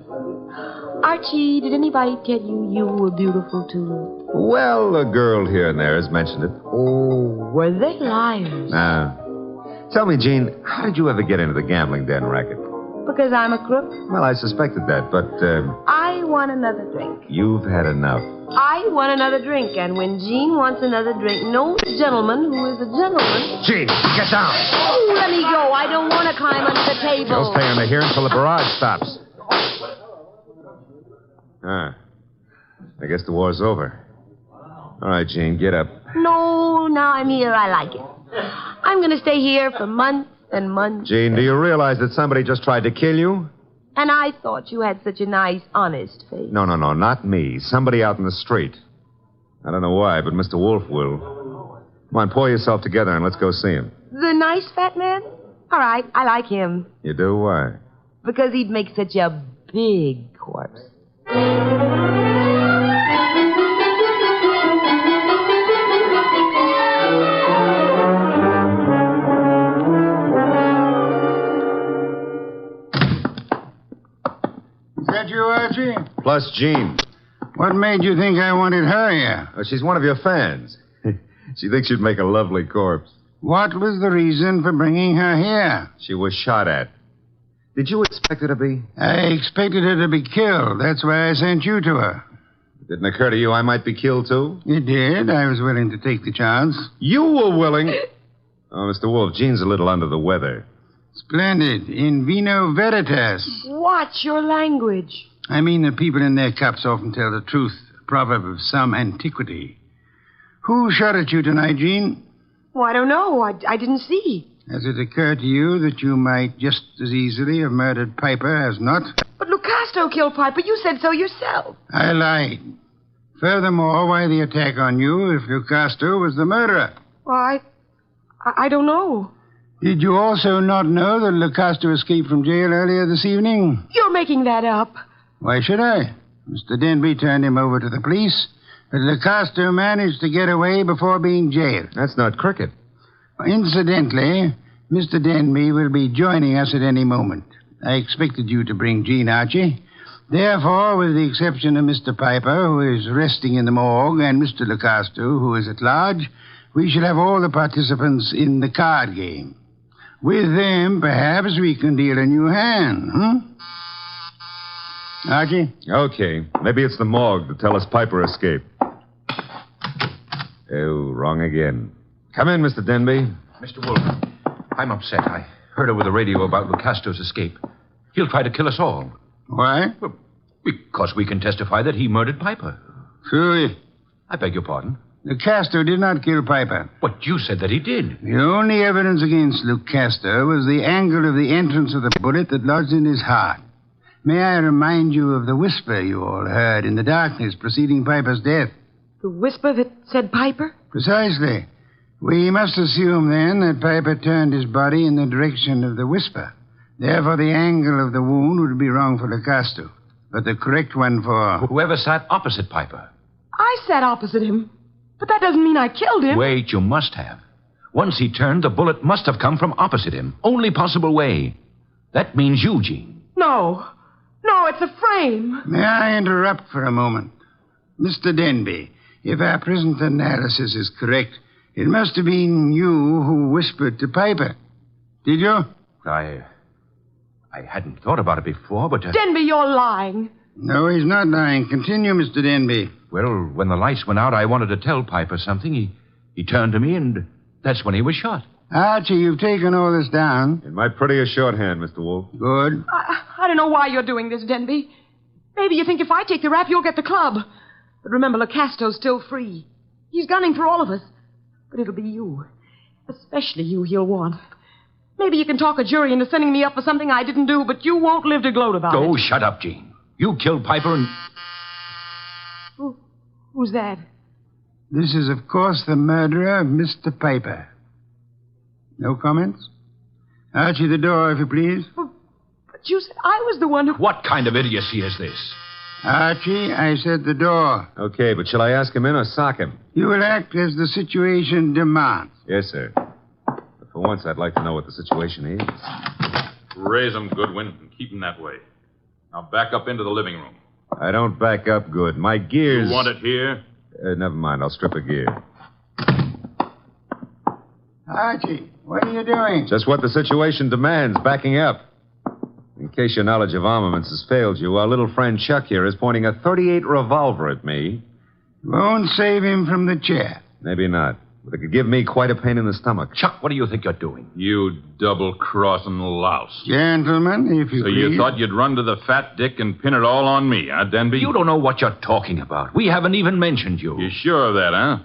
Archie, did anybody tell you were beautiful, too? Well, a girl here and there has mentioned it. Oh, were they liars? Tell me, Jean, how did you ever get into the gambling den racket? Because I'm a crook? Well, I suspected that, but, I want another drink. You've had enough. I want another drink, and when Jean wants another drink, no gentleman who is a gentleman... Jean, get down! Oh, let me go. I don't want to climb under the table. You'll stay under here until the barrage stops. I guess the war's over. All right, Jean, get up. No, now I'm here. I like it. I'm going to stay here for months and months. Jean, do you realize that somebody just tried to kill you? And I thought you had such a nice, honest face. No, not me. Somebody out in the street. I don't know why, but Mr. Wolfe will. Come on, pull yourself together and let's go see him. The nice fat man? All right, I like him. You do? Why? Because he'd make such a big corpse. Is that you, Archie? Plus Jean. What made you think I wanted her here? Oh, she's one of your fans. She thinks you'd make a lovely corpse. What was the reason for bringing her here? She was shot at. Did you expect her to be? I expected her to be killed. That's why I sent you to her. It didn't occur to you I might be killed, too? It did. I was willing to take the chance. You were willing? Oh, Mr. Wolfe, Jean's a little under the weather. Splendid. In vino veritas. Watch your language. I mean that people in their cups often tell the truth. A proverb of some antiquity. Who shot at you tonight, Jean? Oh, I don't know. I didn't see. Has it occurred to you that you might just as easily have murdered Piper as not? But Lucasto killed Piper. You said so yourself. I lied. Furthermore, why the attack on you if Lucasto was the murderer? Well, I don't know. Did you also not know that Lucasto escaped from jail earlier this evening? You're making that up. Why should I? Mr. Denby turned him over to the police, but Lucasto managed to get away before being jailed. That's not cricket. Incidentally, Mr. Denby will be joining us at any moment. I expected you to bring Jean, Archie. Therefore, with the exception of Mr. Piper, who is resting in the morgue, and Mr. Lucasto, who is at large, we shall have all the participants in the card game. With them, perhaps we can deal a new hand, Archie? Okay. Maybe it's the morgue to tell us Piper escaped. Oh, wrong again. Come in, Mr. Denby. Mr. Wolfe, I'm upset. I heard over the radio about Lucasto's escape. He'll try to kill us all. Why? Well, because we can testify that he murdered Piper. Truly? I beg your pardon. Lucasto did not kill Piper. But you said that he did. The only evidence against Lucasto was the angle of the entrance of the bullet that lodged in his heart. May I remind you of the whisper you all heard in the darkness preceding Piper's death? The whisper that said Piper? Precisely. We must assume, then, that Piper turned his body in the direction of the whisper. Therefore, the angle of the wound would be wrong for Lucasto, but the correct one for... Whoever sat opposite Piper. I sat opposite him. But that doesn't mean I killed him. Wait, you must have. Once he turned, the bullet must have come from opposite him. Only possible way. That means you, Jean. No. No, it's a frame. May I interrupt for a moment? Mr. Denby, if our present analysis is correct, it must have been you who whispered to Piper. Did you? I hadn't thought about it before, but... Denby, you're lying. No, he's not lying. Continue, Mr. Denby. Well, when the lights went out, I wanted to tell Piper something. He turned to me, and that's when he was shot. Archie, you've taken all this down. In my prettiest shorthand, Mr. Wolfe. Good. I don't know why you're doing this, Denby. Maybe you think if I take the rap, you'll get the club. But remember, Lucasto's still free. He's gunning for all of us. But it'll be you. Especially you he'll want. Maybe you can talk a jury into sending me up for something I didn't do, but you won't live to gloat about it. Go, shut up, Jean. You killed Piper and... Who's that? This is, of course, the murderer of Mr. Piper. No comments? Archie, the door, if you please. But you said I was the one who... What kind of idiocy is this? Archie, I said the door. Okay, but shall I ask him in or sock him? You will act as the situation demands. Yes, sir. But for once, I'd like to know what the situation is. Raise him, Goodwin, and keep him that way. Now back up into the living room. I don't back up good. My gears... You want it here? Never mind. I'll strip a gear. Archie, what are you doing? Just what the situation demands, backing up. In case your knowledge of armaments has failed you, our little friend Chuck here is pointing a .38 revolver at me. Won't save him from the chair. Maybe not. But it could give me quite a pain in the stomach. Chuck, what do you think you're doing? You double-crossing louse. Gentlemen, if you So please. you thought you'd run to the fat dick and pin it all on me, huh, Denby? You don't know what you're talking about. We haven't even mentioned you. You sure of that, huh?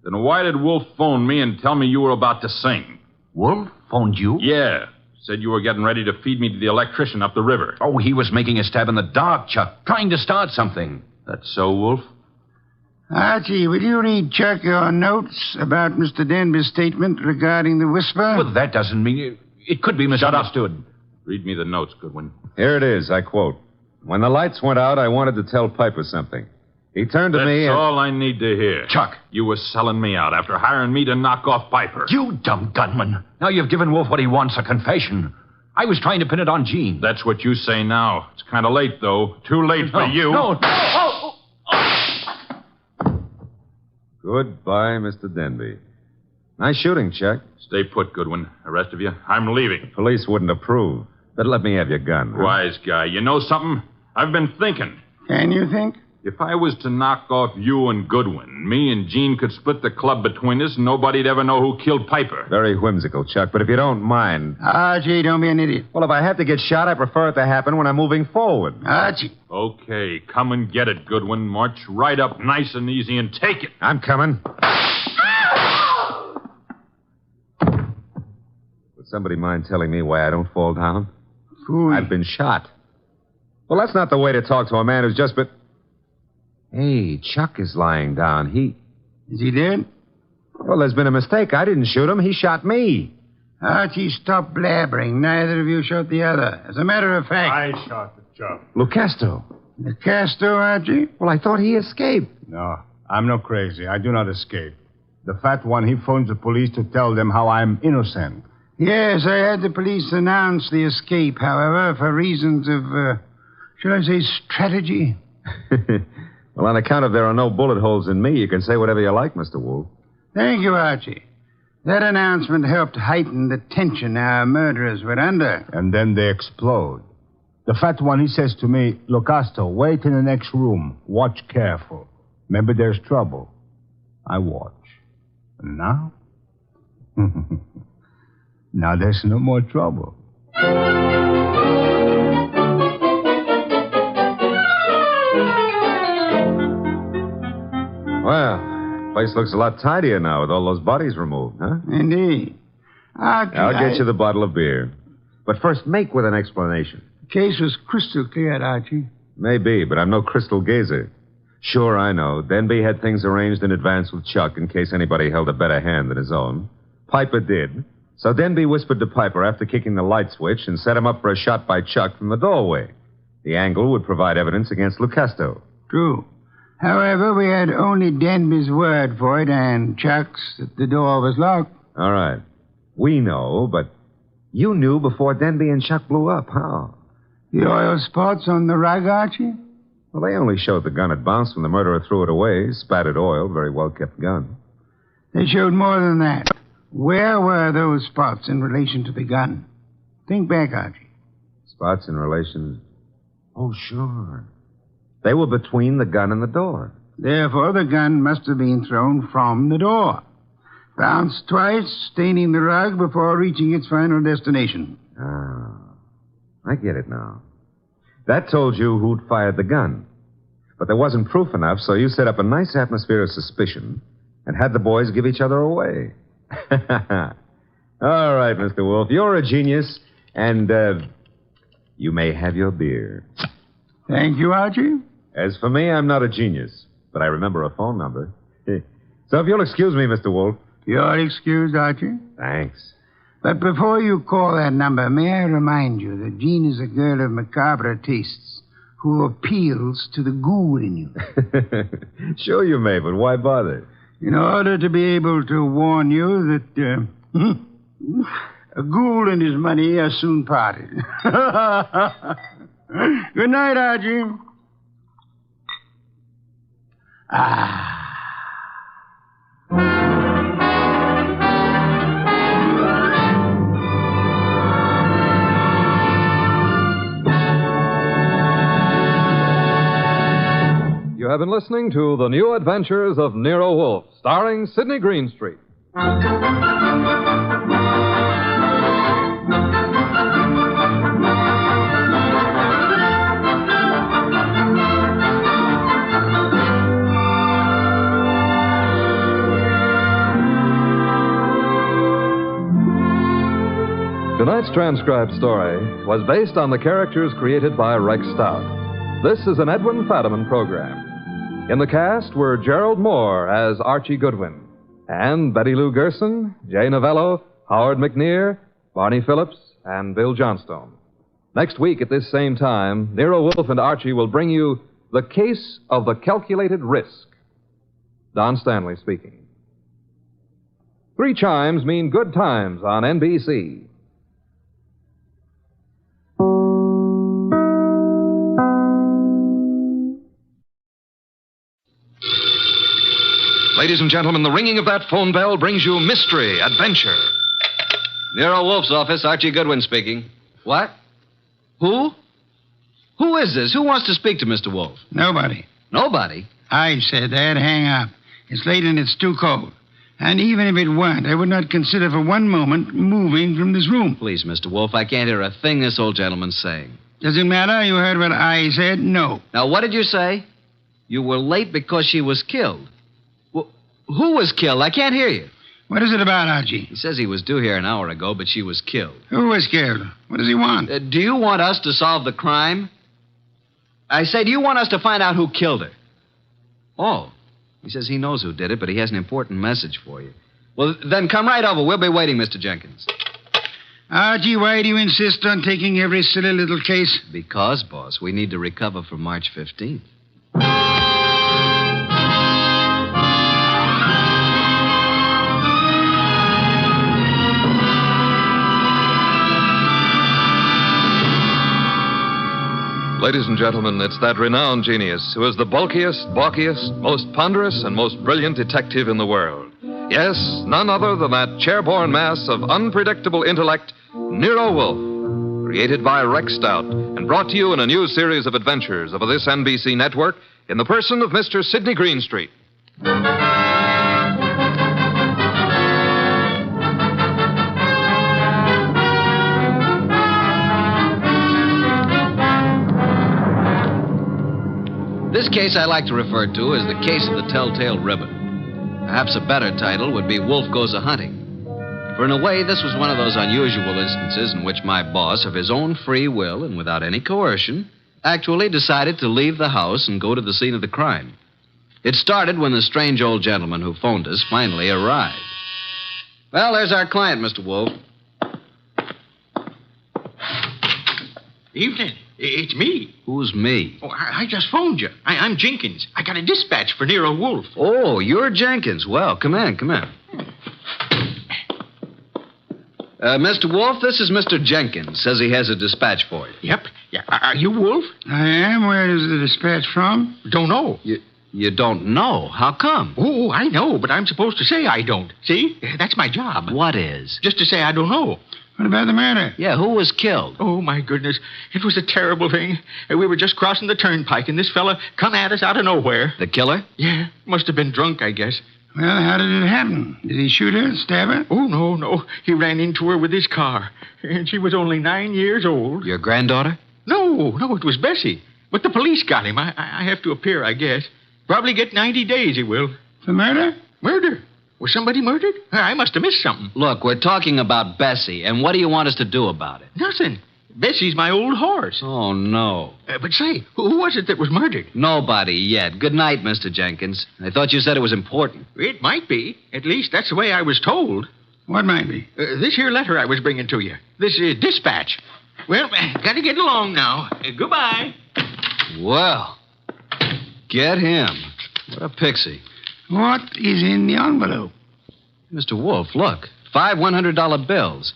Then why did Wolf phone me and tell me you were about to sing? Wolf phoned you? Yeah. Said you were getting ready to feed me to the electrician up the river. Oh, he was making a stab in the dark, Chuck. Trying to start something. That's so, Wolf? Archie, will you read Chuck your notes about Mr. Denby's statement regarding the whisper? Well, that doesn't mean... It could be misunderstood. Read me the notes, Goodwin. Here it is, I quote. When the lights went out, I wanted to tell Piper something. He turned to me That's and... all I need to hear. Chuck. You were selling me out after hiring me to knock off Piper. You dumb gunman. Now you've given Wolf what he wants, a confession. I was trying to pin it on Jean. That's what you say now. It's kind of late, though. Too late for you. No. Goodbye, Mr. Denby. Nice shooting, Chuck. Stay put, Goodwin. The rest of you, I'm leaving. Police wouldn't approve. But let me have your gun. Huh? Wise guy. You know something? I've been thinking. Can you think? If I was to knock off you and Goodwin, me and Jean could split the club between us and nobody'd ever know who killed Piper. Very whimsical, Chuck, but if you don't mind... Archie, don't be an idiot. Well, if I have to get shot, I prefer it to happen when I'm moving forward. Archie. Okay, come and get it, Goodwin. March right up nice and easy and take it. I'm coming. Would somebody mind telling me why I don't fall down? Phooey. I've been shot. Well, that's not the way to talk to a man who's just been... Hey, Chuck is lying down. Is he dead? Well, there's been a mistake. I didn't shoot him. He shot me. Archie, stop blabbering. Neither of you shot the other. As a matter of fact... I shot the Chuck. Lucasto. Lucasto, Archie? Well, I thought he escaped. No, I'm not crazy. I do not escape. The fat one, he phones the police to tell them how I'm innocent. Yes, I had the police announce the escape, however, for reasons of, shall I say, strategy? Well, on account of there are no bullet holes in me, you can say whatever you like, Mr. Wolfe. Thank you, Archie. That announcement helped heighten the tension our murderers were under. And then they explode. The fat one, he says to me, Lucasto, wait in the next room. Watch careful. Maybe there's trouble. I watch. And now? Now there's no more trouble. Well, Place looks a lot tidier now with all those bodies removed, huh? Indeed. Archie, I'll get you the bottle of beer. But first, make with an explanation. The case was crystal clear, Archie. Maybe, but I'm no crystal gazer. Sure, I know. Denby had things arranged in advance with Chuck in case anybody held a better hand than his own. Piper did. So Denby whispered to Piper after kicking the light switch and set him up for a shot by Chuck from the doorway. The angle would provide evidence against Lucasto. True. However, we had only Denby's word for it and Chuck's that the door was locked. All right. We know, but you knew before Denby and Chuck blew up. How? The oil spots on the rug, Archie? Well, they only showed the gun had bounced when the murderer threw it away. Spattered oil, very well-kept gun. They showed more than that. Where were those spots in relation to the gun? Think back, Archie. Spots in relation... Oh, sure. They were between the gun and the door. Therefore, the gun must have been thrown from the door. Bounced twice, staining the rug before reaching its final destination. Ah, I get it now. That told you who'd fired the gun. But there wasn't proof enough, so you set up a nice atmosphere of suspicion and had the boys give each other away. All right, Mr. Wolfe, you're a genius, and you may have your beer. Thank you, Archie. As for me, I'm not a genius, but I remember a phone number. So if you'll excuse me, Mr. Wolfe. You're excused, Archie. Thanks. But before you call that number, may I remind you that Jean is a girl of macabre tastes who appeals to the ghoul in you. Sure you may, but why bother? In order to be able to warn you that a ghoul and his money are soon parted. Good night, Archie. You have been listening to The New Adventures of Nero Wolfe, starring Sidney Greenstreet. Tonight's transcribed story was based on the characters created by Rex Stout. This is an Edwin Fadiman program. In the cast were Gerald Moore as Archie Goodwin, and Betty Lou Gerson, Jay Novello, Howard McNear, Barney Phillips, and Bill Johnstone. Next week at this same time, Nero Wolfe and Archie will bring you The Case of the Calculated Risk. Don Stanley speaking. 3 chimes mean good times on NBC. Ladies and gentlemen, the ringing of that phone bell brings you mystery, adventure. Nero Wolfe's office, Archie Goodwin speaking. What? Who? Who is this? Who wants to speak to Mr. Wolfe? Nobody. Nobody? I said that. Hang up. It's late and it's too cold. And even if it weren't, I would not consider for one moment moving from this room. Please, Mr. Wolfe, I can't hear a thing this old gentleman's saying. Does it matter? You heard what I said? No. Now, what did you say? You were late because she was killed. Well, who was killed? I can't hear you. What is it about, Archie? He says he was due here an hour ago, but she was killed. Who was killed? What does he want? Do you want us to solve the crime? I say, do you want us to find out who killed her? Oh. He says he knows who did it, but he has an important message for you. Well, then come right over. We'll be waiting, Mr. Jenkins. Archie, why do you insist on taking every silly little case? Because, boss, we need to recover for March 15th. Ladies and gentlemen, it's that renowned genius who is the bulkiest, balkiest, most ponderous, and most brilliant detective in the world. Yes, none other than that chairborne mass of unpredictable intellect, Nero Wolfe, created by Rex Stout and brought to you in a new series of adventures over this NBC network in the person of Mr. Sidney Greenstreet. This case I like to refer to as the case of the telltale ribbon. Perhaps a better title would be Wolf Goes A-Hunting. For in a way, this was one of those unusual instances in which my boss, of his own free will and without any coercion, actually decided to leave the house and go to the scene of the crime. It started when the strange old gentleman who phoned us finally arrived. Well, there's our client, Mr. Wolfe. Evening. It's me. Who's me? Oh, I just phoned you. I'm Jenkins. I got a dispatch for Nero Wolfe. Oh, you're Jenkins. Well, come in. Mr. Wolfe, this is Mr. Jenkins. Says he has a dispatch for you. Yep. Yeah. Are you Wolfe? I am. Where is the dispatch from? Don't know. You don't know? How come? Oh, I know, but I'm supposed to say I don't. See? That's my job. What is? Just to say I don't know. What about the murder? Yeah, who was killed? Oh, my goodness. It was a terrible thing. We were just crossing the turnpike, and this fella come at us out of nowhere. The killer? Yeah. Must have been drunk, I guess. Well, how did it happen? Did he shoot her, stab her? Oh, no. He ran into her with his car. And she was only 9 years old. Your granddaughter? No, it was Bessie. But the police got him. I have to appear, I guess. Probably get 90 days, he will. For murder? Murder? Was somebody murdered? I must have missed something. Look, we're talking about Bessie, and what do you want us to do about it? Nothing. Bessie's my old horse. Oh, no. But say, who was it that was murdered? Nobody yet. Good night, Mr. Jenkins. I thought you said it was important. It might be. At least that's the way I was told. What might be? This here letter I was bringing to you. This dispatch. Well, gotta get along now. Goodbye. Well, get him. What a pixie. What is in the envelope? Mr. Wolfe, look. 5 $100 bills.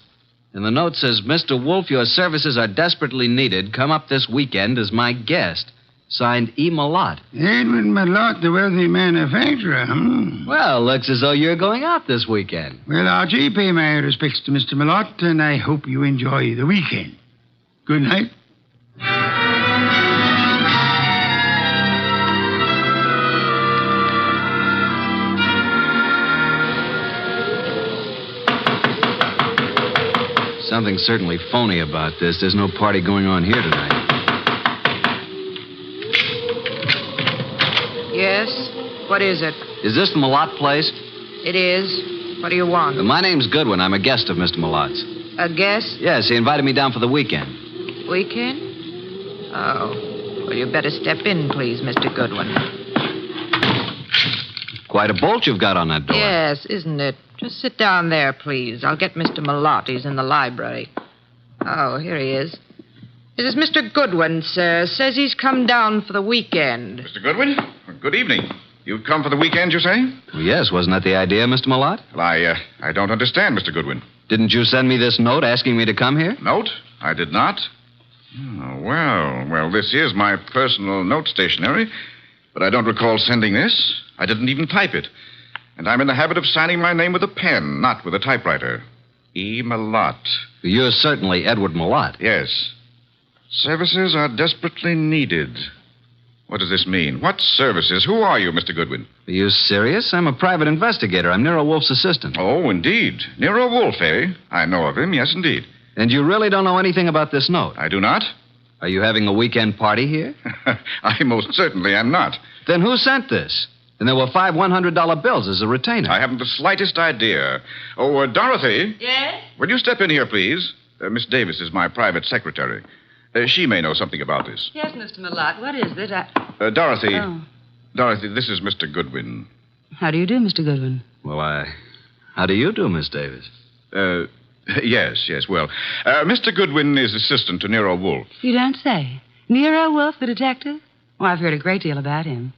And the note says, Mr. Wolfe, your services are desperately needed. Come up this weekend as my guest. Signed E. Malott. Edward Malott, the wealthy manufacturer, Well, looks as though you're going out this weekend. Well, Archie, pay my respects to Mr. Malott, and I hope you enjoy the weekend. Good night. Something certainly phony about this. There's no party going on here tonight. Yes? What is it? Is this the Malott place? It is. What do you want? My name's Goodwin. I'm a guest of Mr. Malott's. A guest? Yes, he invited me down for the weekend. Weekend? Oh. Well, you better step in, please, Mr. Goodwin. Quite a bolt you've got on that door. Yes, isn't it? Just sit down there, please. I'll get Mr. Malott. He's in the library. Oh, here he is. This is Mr. Goodwin, sir. Says he's come down for the weekend. Mr. Goodwin, good evening. You've come for the weekend, you say? Well, yes, wasn't that the idea, Mr. Malott? Well, I don't understand, Mr. Goodwin. Didn't you send me this note asking me to come here? Note? I did not. Oh, well, this is my personal note stationery, but I don't recall sending this. I didn't even type it. And I'm in the habit of signing my name with a pen, not with a typewriter. E. Malott. You're certainly Edward Malott. Yes. Services are desperately needed. What does this mean? What services? Who are you, Mr. Goodwin? Are you serious? I'm a private investigator. I'm Nero Wolfe's assistant. Oh, indeed. Nero Wolfe, eh? I know of him, yes, indeed. And you really don't know anything about this note? I do not. Are you having a weekend party here? I most certainly am not. Then who sent this? And there were 5 $100 bills as a retainer. I haven't the slightest idea. Oh, Dorothy. Yes? Will you step in here, please? Miss Davis is my private secretary. She may know something about this. Yes, Mr. Malott. What is it? Dorothy. Oh. Dorothy, this is Mr. Goodwin. How do you do, Mr. Goodwin? Well, how do you do, Miss Davis? Yes. Well, Mr. Goodwin is assistant to Nero Wolfe. You don't say. Nero Wolfe, the detective? Well, I've heard a great deal about him.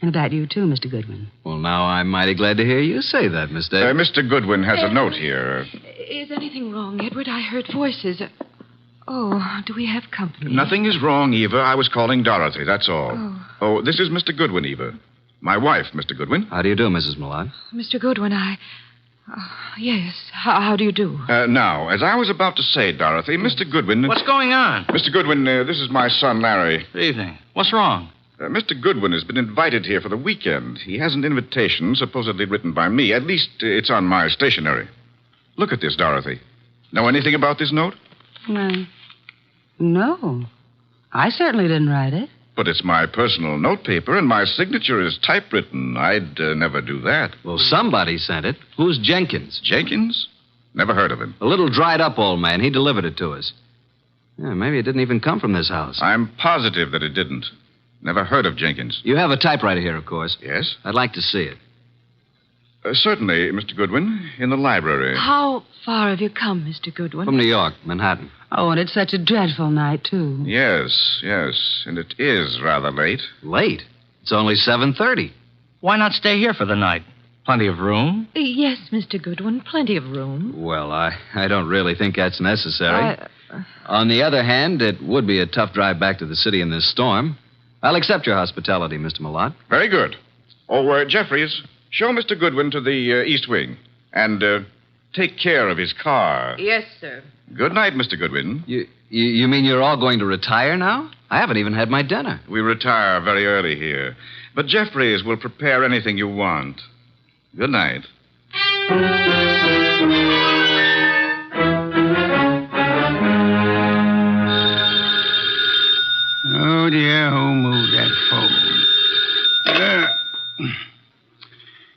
And about you, too, Mr. Goodwin. Well, now I'm mighty glad to hear you say that, Miss Davis. Mr. Goodwin has a note here. Is anything wrong, Edward? I heard voices. Oh, do we have company? Nothing is wrong, Eva. I was calling Dorothy, that's all. Oh, this is Mr. Goodwin, Eva. My wife, Mr. Goodwin. How do you do, Mrs. Malott? Mr. Goodwin, yes. How do you do? Now, as I was about to say, Dorothy, Mr. Goodwin... What's going on? Mr. Goodwin, this is my son, Larry. Good evening. What's wrong? Mr. Goodwin has been invited here for the weekend. He has an invitation supposedly written by me. At least it's on my stationery. Look at this, Dorothy. Know anything about this note? No. I certainly didn't write it. But it's my personal notepaper, and my signature is typewritten. I'd never do that. Well, somebody sent it. Who's Jenkins? Jenkins? Never heard of him. A little dried-up old man. He delivered it to us. Yeah, maybe it didn't even come from this house. I'm positive that it didn't. Never heard of Jenkins. You have a typewriter here, of course. Yes? I'd like to see it. Certainly, Mr. Goodwin, in the library. How far have you come, Mr. Goodwin? From New York, Manhattan. Oh, and it's such a dreadful night, too. Yes. And it is rather late. Late? It's only 7:30. Why not stay here for the night? Plenty of room? Yes, Mr. Goodwin, plenty of room. Well, I don't really think that's necessary. On the other hand, it would be a tough drive back to the city in this storm. I'll accept your hospitality, Mr. Malott. Very good. Oh, Jeffries, show Mr. Goodwin to the East Wing. And take care of his car. Yes, sir. Good night, Mr. Goodwin. You mean you're all going to retire now? I haven't even had my dinner. We retire very early here. But Jeffries will prepare anything you want. Good night. Oh, dear, who moved that phone?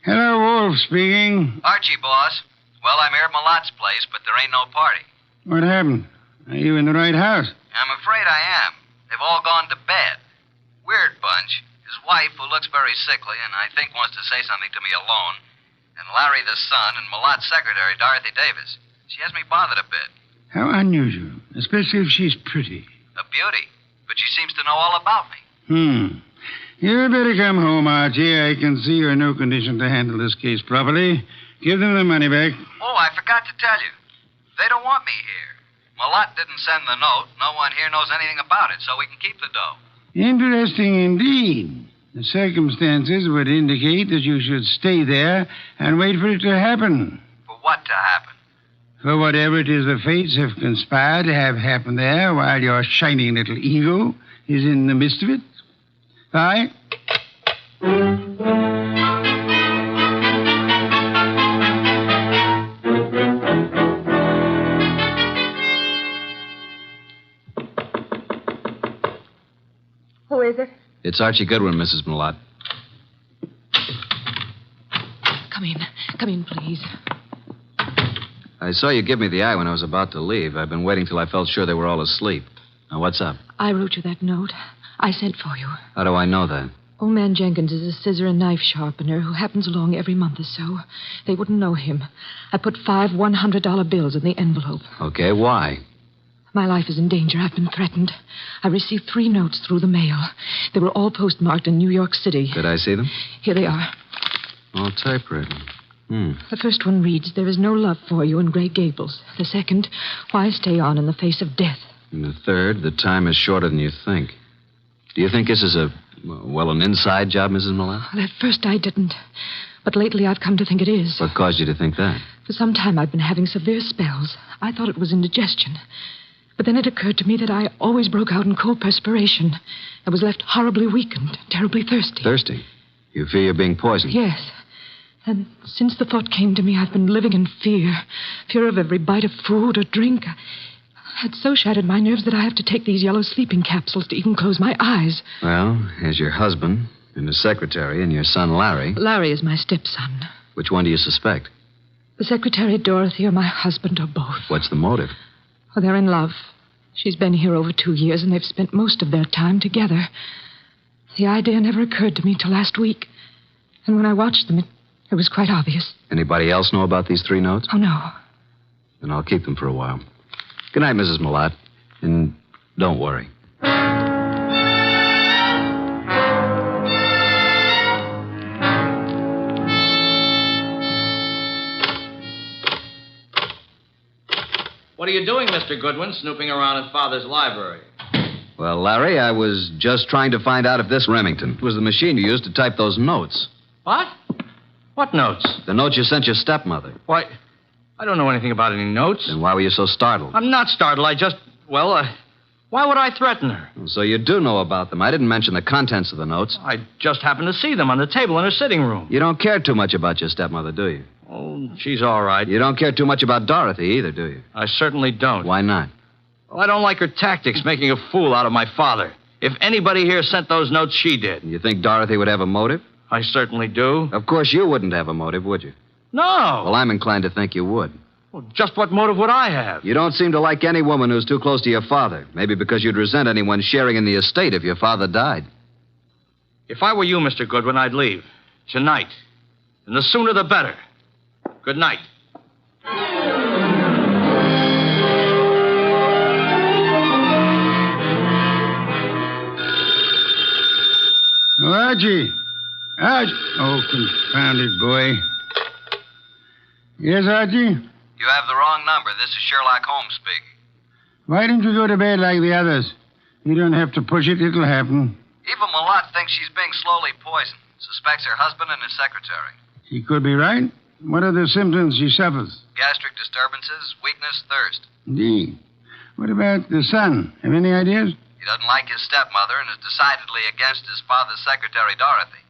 Hello, Wolfe speaking. Archie, boss. Well, I'm here at Malott's place, but there ain't no party. What happened? Are you in the right house? I'm afraid I am. They've all gone to bed. Weird bunch. His wife, who looks very sickly and I think wants to say something to me alone, and Larry the son, and Malott's secretary, Dorothy Davis. She has me bothered a bit. How unusual, especially if she's pretty. A beauty. But she seems to know all about me. You'd better come home, Archie. I can see you're in no condition to handle this case properly. Give them the money back. Oh, I forgot to tell you. They don't want me here. Malott didn't send the note. No one here knows anything about it, so we can keep the dough. Interesting indeed. The circumstances would indicate that you should stay there and wait for it to happen. For what to happen? For whatever it is the fates have conspired to have happen there while your shining little ego is in the midst of it. Bye. Who is it? It's Archie Goodwin, Mrs. Malott. Come in, please. I saw you give me the eye when I was about to leave. I've been waiting till I felt sure they were all asleep. Now, what's up? I wrote you that note. I sent for you. How do I know that? Old man Jenkins is a scissor and knife sharpener who happens along every month or so. They wouldn't know him. I put 5 $100 bills in the envelope. Okay, why? My life is in danger. I've been threatened. I received 3 notes through the mail. They were all postmarked in New York City. Could I see them? Here they are. All typewritten. The first one reads, "There is no love for you in Grey Gables." The second, "Why stay on in the face of death?" And the third, "The time is shorter than you think." Do you think this is an inside job, Mrs. Malott? Well, at first I didn't. But lately I've come to think it is. What caused you to think that? For some time I've been having severe spells. I thought it was indigestion. But then it occurred to me that I always broke out in cold perspiration. I was left horribly weak and terribly thirsty. Thirsty? You fear you're being poisoned? Yes. And since the thought came to me, I've been living in fear. Fear of every bite of food or drink. It's so shattered my nerves that I have to take these yellow sleeping capsules to even close my eyes. Well, as your husband and his secretary and your son Larry... Larry is my stepson. Which one do you suspect? The secretary, Dorothy, or my husband, or both. What's the motive? Oh, they're in love. She's been here over 2 years, and they've spent most of their time together. The idea never occurred to me till last week. And when I watched them, it was quite obvious. Anybody else know about these 3 notes? Oh, no. Then I'll keep them for a while. Good night, Mrs. Malott. And don't worry. What are you doing, Mr. Goodwin, snooping around in Father's library? Well, Larry, I was just trying to find out if this Remington was the machine you used to type those notes. What? What notes? The notes you sent your stepmother. Why, I don't know anything about any notes. Then why were you so startled? I'm not startled. Why would I threaten her? So you do know about them. I didn't mention the contents of the notes. I just happened to see them on the table in her sitting room. You don't care too much about your stepmother, do you? Oh, she's all right. You don't care too much about Dorothy either, do you? I certainly don't. Why not? Well, I don't like her tactics, making a fool out of my father. If anybody here sent those notes, she did. You think Dorothy would have a motive? I certainly do. Of course you wouldn't have a motive, would you? No. Well, I'm inclined to think you would. Well, just what motive would I have? You don't seem to like any woman who's too close to your father. Maybe because you'd resent anyone sharing in the estate if your father died. If I were you, Mr. Goodwin, I'd leave. Tonight. And the sooner the better. Good night. Oh, Archie. Oh, confounded boy. Yes, Archie? You have the wrong number. This is Sherlock Holmes speaking. Why don't you go to bed like the others? You don't have to push it. It'll happen. Eva Malott thinks she's being slowly poisoned. Suspects her husband and his secretary. She could be right. What are the symptoms she suffers? Gastric disturbances, weakness, thirst. Indeed. What about the son? Have any ideas? He doesn't like his stepmother and is decidedly against his father's secretary, Dorothy.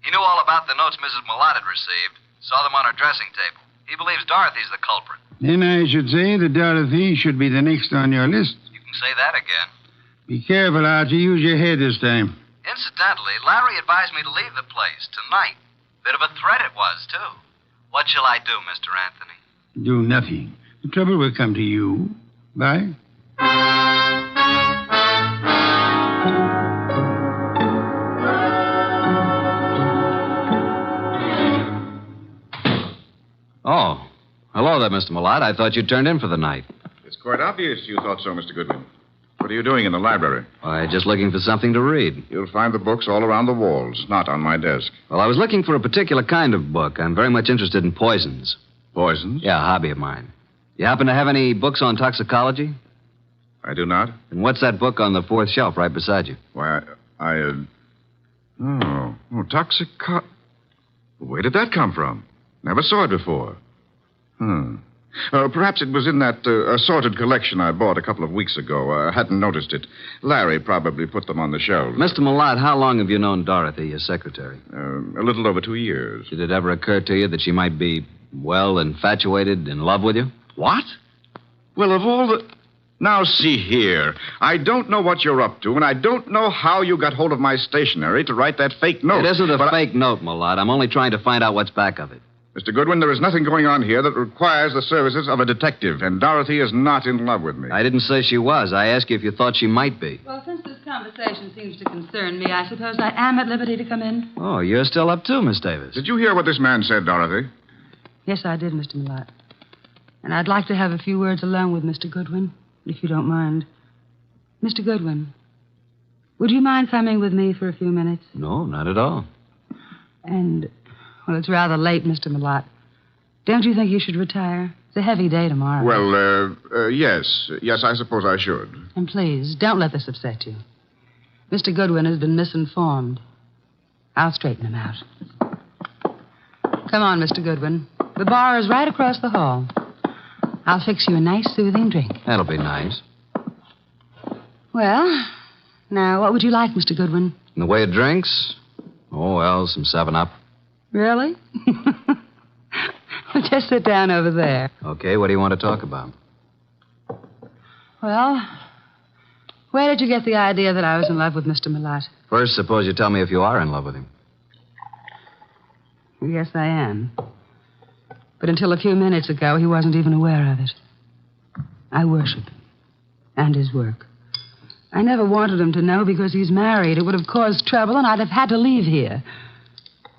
He knew all about the notes Mrs. Malott had received, saw them on her dressing table. He believes Dorothy's the culprit. Then I should say that Dorothy should be the next on your list. You can say that again. Be careful, Archie. Use your head this time. Incidentally, Larry advised me to leave the place tonight. Bit of a threat it was, too. What shall I do, Mr. Anthony? Do nothing. The trouble will come to you. Bye. Oh. Hello there, Mr. Malott. I thought you'd turned in for the night. It's quite obvious you thought so, Mr. Goodwin. What are you doing in the library? Why, just looking for something to read. You'll find the books all around the walls, not on my desk. Well, I was looking for a particular kind of book. I'm very much interested in poisons. Poisons? Yeah, a hobby of mine. You happen to have any books on toxicology? I do not. And what's that book on the fourth shelf right beside you? Why, Where did that come from? Never saw it before. Perhaps it was in that assorted collection I bought a couple of weeks ago. I hadn't noticed it. Larry probably put them on the shelves. Mr. Malott, how long have you known Dorothy, your secretary? A little over 2 years. Did it ever occur to you that she might be, well, infatuated, in love with you? What? Well, of all the... Now, see here. I don't know what you're up to, and I don't know how you got hold of my stationery to write that fake note. It isn't a fake note, Malott. I'm only trying to find out what's back of it. Mr. Goodwin, there is nothing going on here that requires the services of a detective, and Dorothy is not in love with me. I didn't say she was. I asked you if you thought she might be. Well, since this conversation seems to concern me, I suppose I am at liberty to come in. Oh, you're still up too, Miss Davis. Did you hear what this man said, Dorothy? Yes, I did, Mr. Malott. And I'd like to have a few words alone with Mr. Goodwin, if you don't mind. Mr. Goodwin, would you mind coming with me for a few minutes? No, not at all. And, well, it's rather late, Mr. Malott. Don't you think you should retire? It's a heavy day tomorrow. Well, yes. Yes, I suppose I should. And please, don't let this upset you. Mr. Goodwin has been misinformed. I'll straighten him out. Come on, Mr. Goodwin. The bar is right across the hall. I'll fix you a nice, soothing drink. That'll be nice. Well, now, what would you like, Mr. Goodwin? In the way of drinks? Oh, well, some 7-Up. Really? Just sit down over there. Okay, what do you want to talk about? Well, where did you get the idea that I was in love with Mr. Malott? First, suppose you tell me if you are in love with him. Yes, I am. But until a few minutes ago, he wasn't even aware of it. I worship him and his work. I never wanted him to know because he's married. It would have caused trouble, and I'd have had to leave here.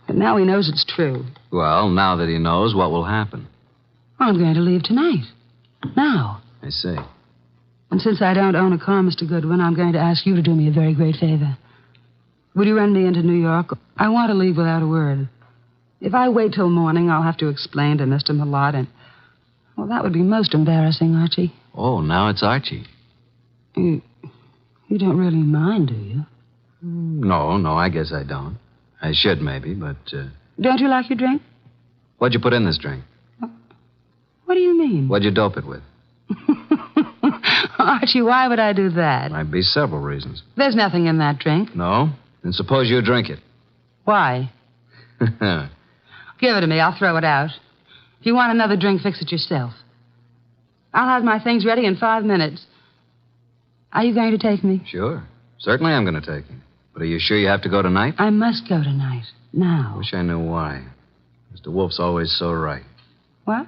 But now he knows it's true. Well, now that he knows, what will happen? I'm going to leave tonight. Now. I see. And since I don't own a car, Mr. Goodwin, I'm going to ask you to do me a very great favor. Would you run me into New York? I want to leave without a word. If I wait till morning, I'll have to explain to Mr. Malott, and... well, that would be most embarrassing, Archie. Oh, now it's Archie. You don't really mind, do you? No, I guess I don't. I should, maybe, but... Don't you like your drink? What'd you put in this drink? What do you mean? What'd you dope it with? Archie, why would I do that? Might be several reasons. There's nothing in that drink. No? Then suppose you drink it. Why? Give it to me. I'll throw it out. If you want another drink, fix it yourself. I'll have my things ready in 5 minutes. Are you going to take me? Sure. Certainly I'm going to take you. But are you sure you have to go tonight? I must go tonight. Now. Wish I knew why. Mr. Wolfe's always so right. What?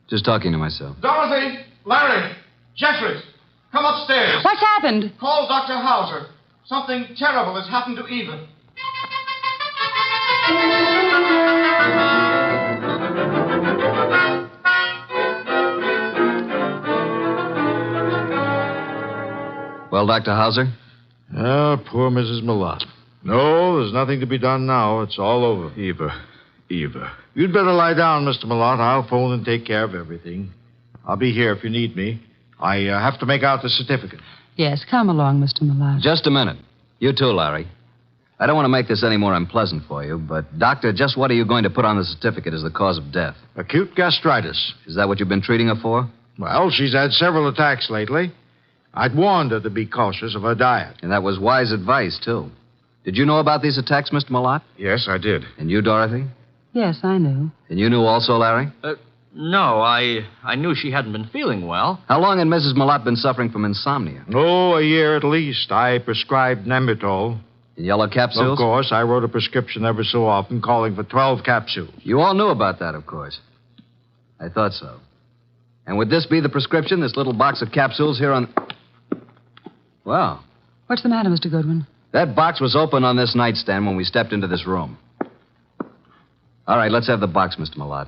Just talking to myself. Dorothy! Larry! Jeffries! Come upstairs. What's happened? Call Dr. Hauser. Something terrible has happened to Eva. Well, Dr. Hauser? Poor Mrs. Malott. No, there's nothing to be done now. It's all over. Eva. You'd better lie down, Mr. Malott. I'll phone and take care of everything. I'll be here if you need me. I have to make out the certificate. Yes, come along, Mr. Malott. Just a minute. You too, Larry. I don't want to make this any more unpleasant for you, but, Doctor, just what are you going to put on the certificate as the cause of death? Acute gastritis. Is that what you've been treating her for? Well, she's had several attacks lately. I'd warned her to be cautious of her diet. And that was wise advice, too. Did you know about these attacks, Mr. Malott? Yes, I did. And you, Dorothy? Yes, I knew. And you knew also, Larry? No, I knew she hadn't been feeling well. How long had Mrs. Malott been suffering from insomnia? Oh, a year at least. I prescribed Nembutal. In yellow capsules? Of course. I wrote a prescription ever so often calling for 12 capsules. You all knew about that, of course. I thought so. And would this be the prescription, this little box of capsules here on... Well, What's the matter, Mr. Goodwin? that box was open on this nightstand when we stepped into this room. All right, let's have the box, Mr. Malott.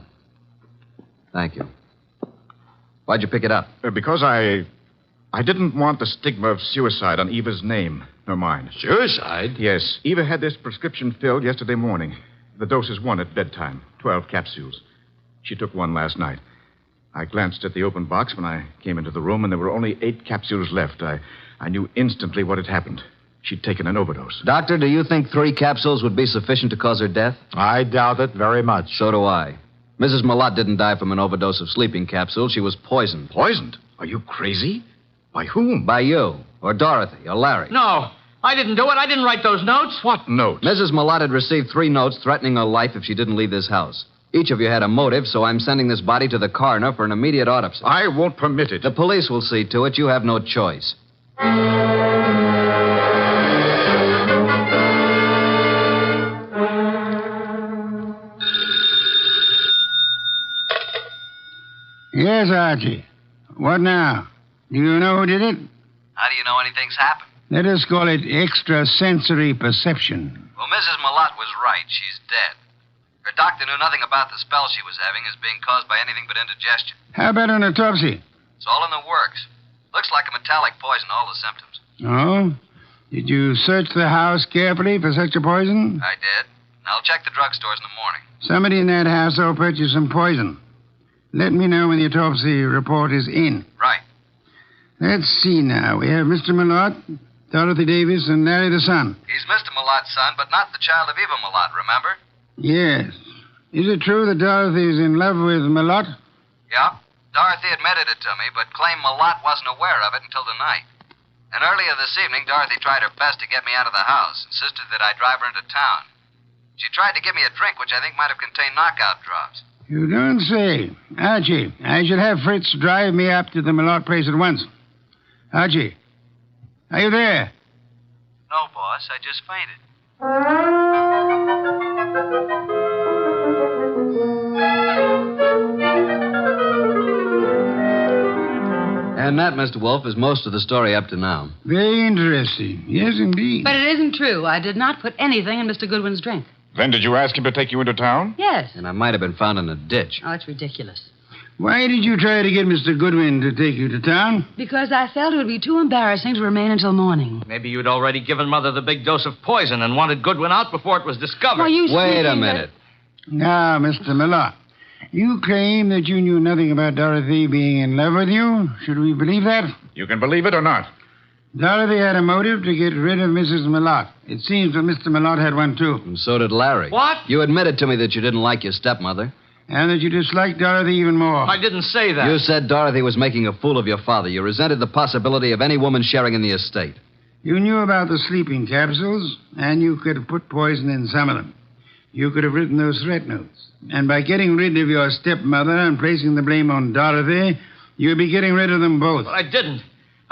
Thank you. Why'd you pick it up? Because I didn't want the stigma of suicide on Eva's name, nor mine. Suicide? Yes. Eva had this prescription filled yesterday morning. The dose is 1 at bedtime, 12 capsules. She took 1 last night. I glanced at the open box when I came into the room, and there were only 8 capsules left. I knew instantly what had happened. She'd taken an overdose. Doctor, do you think 3 capsules would be sufficient to cause her death? I doubt it very much. So do I. Mrs. Malott didn't die from an overdose of sleeping capsules. She was poisoned. Poisoned? Are you crazy? By whom? By you, or Dorothy, or Larry. No, I didn't do it. I didn't write those notes. What notes? Mrs. Malott had received 3 notes threatening her life if she didn't leave this house. Each of you had a motive, so I'm sending this body to the coroner for an immediate autopsy. I won't permit it. The police will see to it. You have no choice. Yes, Archie. What now? Do you know who did it? How do you know anything's happened? Let us call it extrasensory perception. Well, Mrs. Malott was right. She's dead. Her doctor knew nothing about the spell she was having as being caused by anything but indigestion. How about an autopsy? It's all in the works. Looks like a metallic poison, all the symptoms. Oh? Did you search the house carefully for such a poison? I did. I'll check the drugstores in the morning. Somebody in that house will purchase some poison. Let me know when the autopsy report is in. Right. Let's see now. We have Mr. Malott, Dorothy Davis, and Larry the son. He's Mr. Malott's son, but not the child of Eva Malott, remember? Yes. Is it true that Dorothy is in love with Malott? Yeah. Dorothy admitted it to me, but claimed Malott wasn't aware of it until tonight. And earlier this evening, Dorothy tried her best to get me out of the house, insisted that I drive her into town. She tried to give me a drink, which I think might have contained knockout drops. You don't say. Archie, I shall have Fritz drive me up to the Malott place at once. Archie, are you there? No, boss. I just fainted. And that, Mr. Wolfe, is most of the story up to now. Very interesting. Yes, indeed. But it isn't true. I did not put anything in Mr. Goodwin's drink. Then did you ask him to take you into town? Yes. And I might have been found in a ditch. Oh, it's ridiculous. Why did you try to get Mr. Goodwin to take you to town? Because I felt it would be too embarrassing to remain until morning. Maybe you'd already given Mother the big dose of poison and wanted Goodwin out before it was discovered. Wait a minute. Now, Mr. Malott, you claim that you knew nothing about Dorothy being in love with you. Should we believe that? You can believe it or not. Dorothy had a motive to get rid of Mrs. Malott. It seems that Mr. Malott had one, too. And so did Larry. What? You admitted to me that you didn't like your stepmother. And that you disliked Dorothy even more. I didn't say that. You said Dorothy was making a fool of your father. You resented the possibility of any woman sharing in the estate. You knew about the sleeping capsules, and you could have put poison in some of them. You could have written those threat notes. And by getting rid of your stepmother and placing the blame on Dorothy, you'd be getting rid of them both. But I didn't.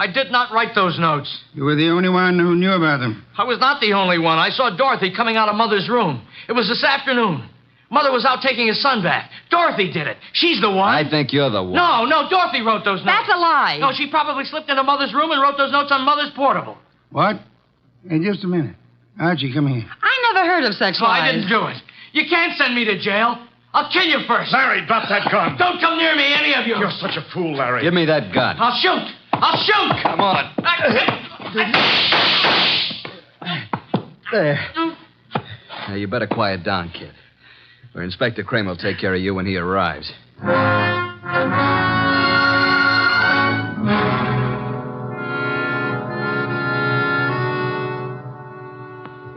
I did not write those notes. You were the only one who knew about them. I was not the only one. I saw Dorothy coming out of Mother's room. It was this afternoon. Mother was out taking his son bath. Dorothy did it. She's the one. I think you're the one. No, Dorothy wrote those notes. That's a lie. No, she probably slipped into Mother's room and wrote those notes on Mother's portable. What? Hey, just a minute. Archie, come here. I never heard of such lies. I didn't do it. You can't send me to jail. I'll kill you first. Larry, drop that gun. Don't come near me, any of you. You're such a fool, Larry. Give me that gun. I'll shoot. Come on. There. Now, you better quiet down, kid. Or Inspector Kramer will take care of you when he arrives.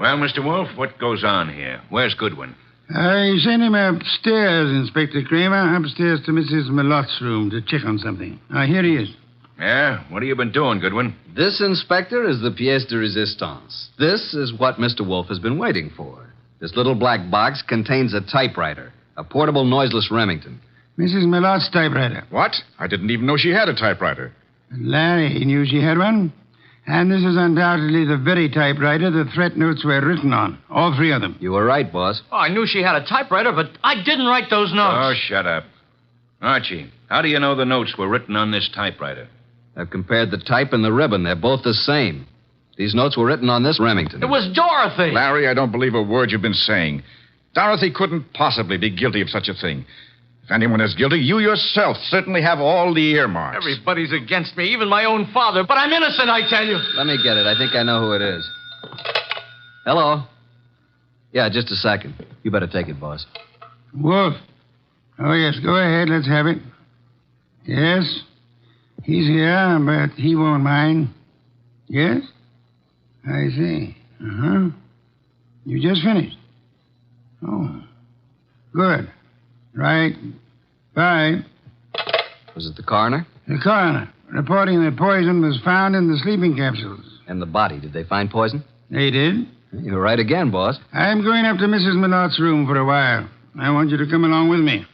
Well, Mr. Wolfe, what goes on here? Where's Goodwin? I sent him upstairs, Inspector Kramer, upstairs to Mrs. Malotte's room to check on something. Here he is. Yeah? What have you been doing, Goodwin? This, Inspector, is the pièce de résistance. This is what Mr. Wolfe has been waiting for. This little black box contains a typewriter, a portable noiseless Remington. Mrs. Malotte's typewriter. What? I didn't even know she had a typewriter. Larry knew she had one. And this is undoubtedly the very typewriter the threat notes were written on. All three of them. You were right, boss. Oh, I knew she had a typewriter, but I didn't write those notes. Oh, shut up. Archie, how do you know the notes were written on this typewriter? I've compared the type and the ribbon. They're both the same. These notes were written on this Remington. It was Dorothy. Larry, I don't believe a word you've been saying. Dorothy couldn't possibly be guilty of such a thing. If anyone is guilty, you yourself certainly have all the earmarks. Everybody's against me, even my own father. But I'm innocent, I tell you. Let me get it. I think I know who it is. Hello? Yeah, just a second. You better take it, boss. Wolf. Oh, yes, go ahead. Let's have it. Yes? He's here, but he won't mind. Yes? I see. Uh-huh. You just finished? Oh. Good. Right. Bye. Was it the coroner? The coroner, reporting that poison was found in the sleeping capsules. And the body. Did they find poison? They did. You were right again, boss. I'm going up to Mrs. Malotte's room for a while. I want you to come along with me.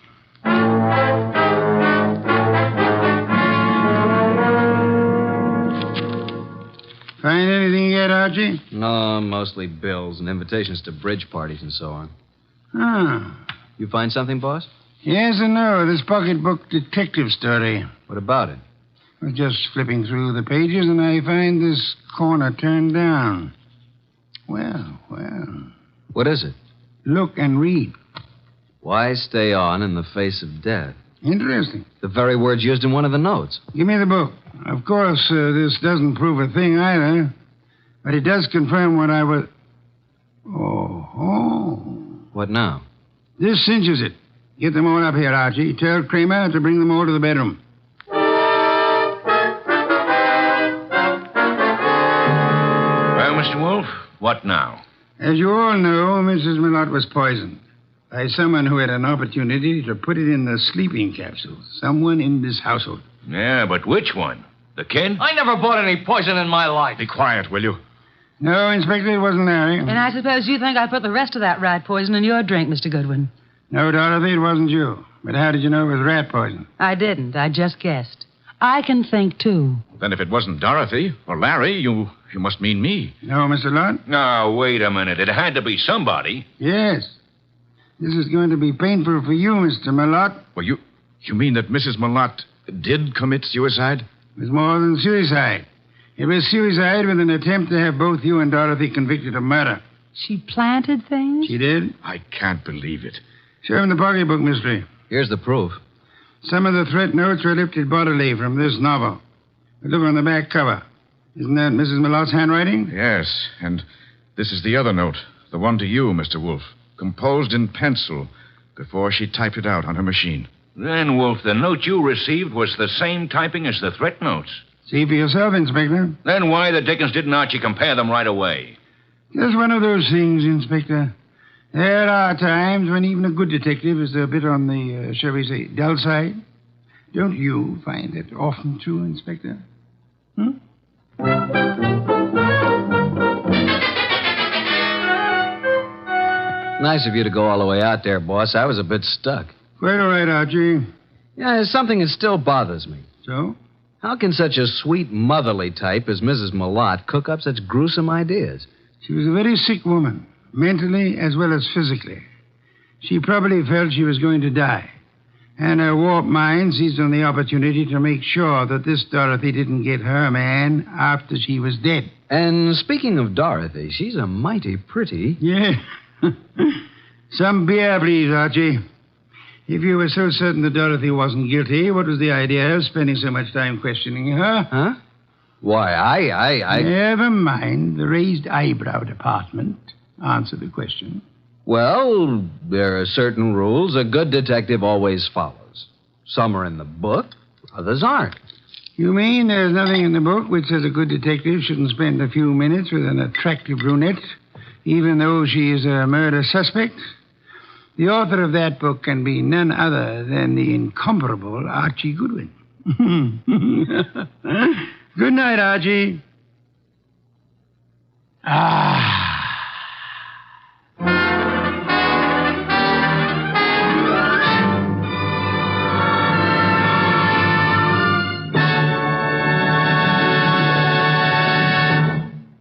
Find anything yet, Archie? No, mostly bills and invitations to bridge parties and so on. Ah. You find something, boss? Yes and no. This pocketbook detective story. What about it? I was just flipping through the pages, and I find this corner turned down. Well. What is it? Look and read. Why stay on in the face of death? Interesting. The very words used in one of the notes. Give me the book. Of course, this doesn't prove a thing either, but it does confirm what I was... Oh. What now? This cinches it. Get them all up here, Archie. Tell Kramer to bring them all to the bedroom. Well, Mr. Wolfe, what now? As you all know, Mrs. Malotte was poisoned by someone who had an opportunity to put it in the sleeping capsule. Someone in this household. Yeah, but which one? The kid? I never bought any poison in my life. Be quiet, will you? No, Inspector, it wasn't Larry. And I suppose you think I put the rest of that rat poison in your drink, Mr. Goodwin. No, Dorothy, it wasn't you. But how did you know it was rat poison? I didn't. I just guessed. I can think, too. Then if it wasn't Dorothy or Larry, you must mean me. No, Mr. Lott? No, wait a minute. It had to be somebody. Yes. This is going to be painful for you, Mr. Malotte. Well, you mean that Mrs. Malotte did commit suicide? It was more than suicide. It was suicide with an attempt to have both you and Dorothy convicted of murder. She planted things? She did. I can't believe it. Show him the pocketbook, mystery. Here's the proof. Some of the threat notes were lifted bodily from this novel. But look on the back cover. Isn't that Mrs. Malotte's handwriting? Yes, and this is the other note. The one to you, Mr. Wolfe. Composed in pencil before she typed it out on her machine. Then, Wolfe, the note you received was the same typing as the threat notes. See for yourself, Inspector. Then why the dickens didn't Archie compare them right away? Just one of those things, Inspector. There are times when even a good detective is a bit on the, shall we say, dull side. Don't you find that often true, Inspector? Nice of you to go all the way out there, boss. I was a bit stuck. Quite all right, Archie. Yeah, there's something that still bothers me. So? How can such a sweet, motherly type as Mrs. Malotte cook up such gruesome ideas? She was a very sick woman, mentally as well as physically. She probably felt she was going to die. And her warped mind seized on the opportunity to make sure that this Dorothy didn't get her man after she was dead. And speaking of Dorothy, she's a mighty pretty... Yeah. Some beer, please, Archie. If you were so certain that Dorothy wasn't guilty, what was the idea of spending so much time questioning her? Huh? Why, I... Never mind the raised eyebrow department. Answer the question. Well, there are certain rules a good detective always follows. Some are in the book, others aren't. You mean there's nothing in the book which says a good detective shouldn't spend a few minutes with an attractive brunette, even though she is a murder suspect? The author of that book can be none other than the incomparable Archie Goodwin. Good night, Archie.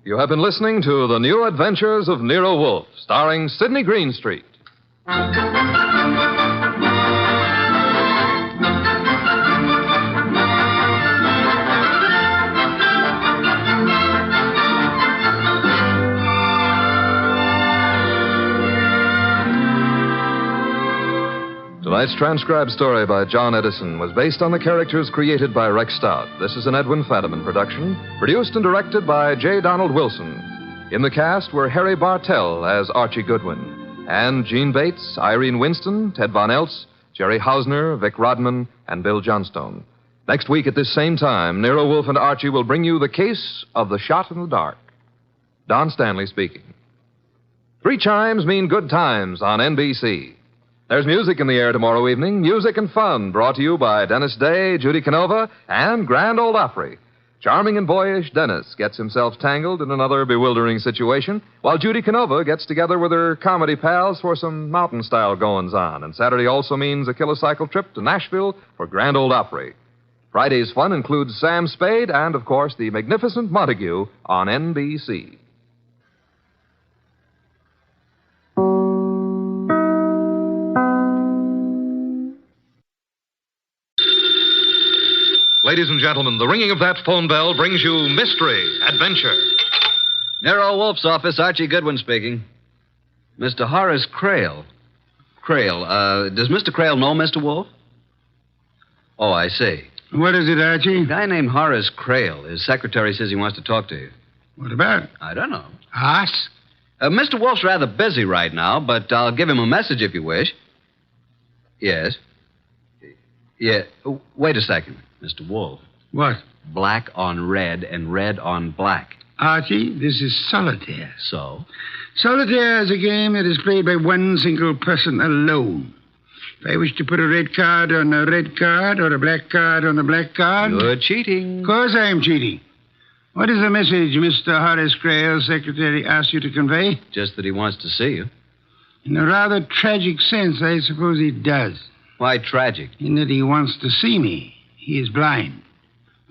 You have been listening to The New Adventures of Nero Wolfe, starring Sidney Greenstreet. Tonight's transcribed story by John Edison was based on the characters created by Rex Stout. This is an Edwin Fadiman production, produced and directed by J. Donald Wilson. In the cast were Harry Bartell as Archie Goodwin, and Gene Bates, Irene Winston, Ted Von Eltz, Jerry Hausner, Vic Rodman, and Bill Johnstone. Next week at this same time, Nero Wolfe and Archie will bring you the case of the shot in the dark. Don Stanley speaking. 3 chimes mean good times on NBC. There's music in the air tomorrow evening, music and fun, brought to you by Dennis Day, Judy Canova, and Grand Ole Opry. Charming and boyish Dennis gets himself tangled in another bewildering situation, while Judy Canova gets together with her comedy pals for some mountain-style goings-on. And Saturday also means a kilocycle trip to Nashville for Grand Ole Opry. Friday's fun includes Sam Spade and, of course, the magnificent Montague on NBC. Ladies and gentlemen, the ringing of that phone bell brings you mystery, adventure. Nero Wolfe's office, Archie Goodwin speaking. Mr. Horace Crale. Does Mr. Crale know Mr. Wolfe? Oh, I see. What is it, Archie? A guy named Horace Crale. His secretary says he wants to talk to you. What about? I don't know. Us? Mr. Wolfe's rather busy right now, but I'll give him a message if you wish. Yes. Yeah. Wait a second, Mr. Wolfe. What? Black on red and red on black. Archie, this is solitaire. So? Solitaire is a game that is played by one single person alone. If I wish to put a red card on a red card or a black card on a black card... You're cheating. Of course I am cheating. What is the message Mr. Horace Crale's secretary asked you to convey? Just that he wants to see you. In a rather tragic sense, I suppose he does. Why tragic? In that he wants to see me. He is blind.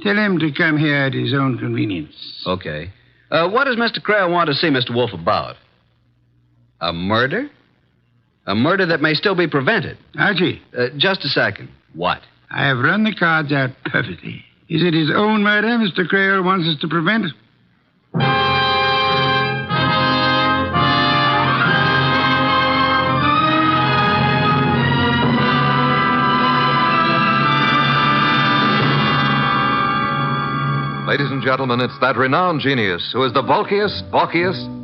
Tell him to come here at his own convenience. Okay. What does Mr. Crale want to see Mr. Wolfe about? A murder? A murder that may still be prevented. Archie. Just a second. What? I have run the cards out perfectly. Is it his own murder Mr. Crale wants us to prevent? Ladies and gentlemen, it's that renowned genius who is the bulkiest,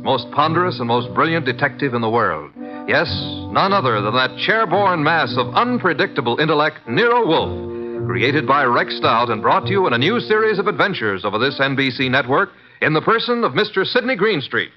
most ponderous, and most brilliant detective in the world. Yes, none other than that chair-borne mass of unpredictable intellect, Nero Wolfe, created by Rex Stout and brought to you in a new series of adventures over this NBC network in the person of Mr. Sidney Greenstreet.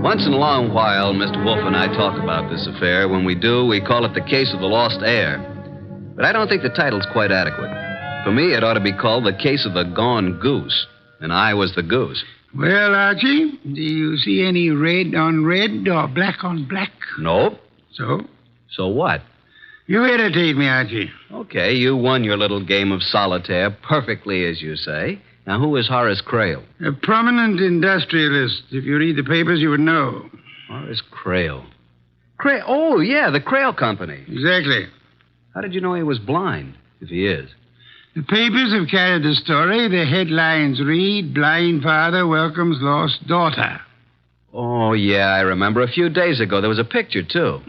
Once in a long while, Mr. Wolfe and I talk about this affair. When we do, we call it the case of the Lost Heir. But I don't think the title's quite adequate. For me, it ought to be called the case of the gone goose. And I was the goose. Well, Archie, do you see any red on red or black on black? Nope. So? So what? You irritate me, Archie. Okay, you won your little game of solitaire perfectly, as you say. Now, who is Horace Crail? A prominent industrialist. If you read the papers, you would know. Horace Crail. Crail? Oh, yeah, the Crail Company. Exactly. How did you know he was blind, if he is? The papers have carried the story. The headlines read, Blind Father Welcomes Lost Daughter. Oh, yeah, I remember. A few days ago, there was a picture, too.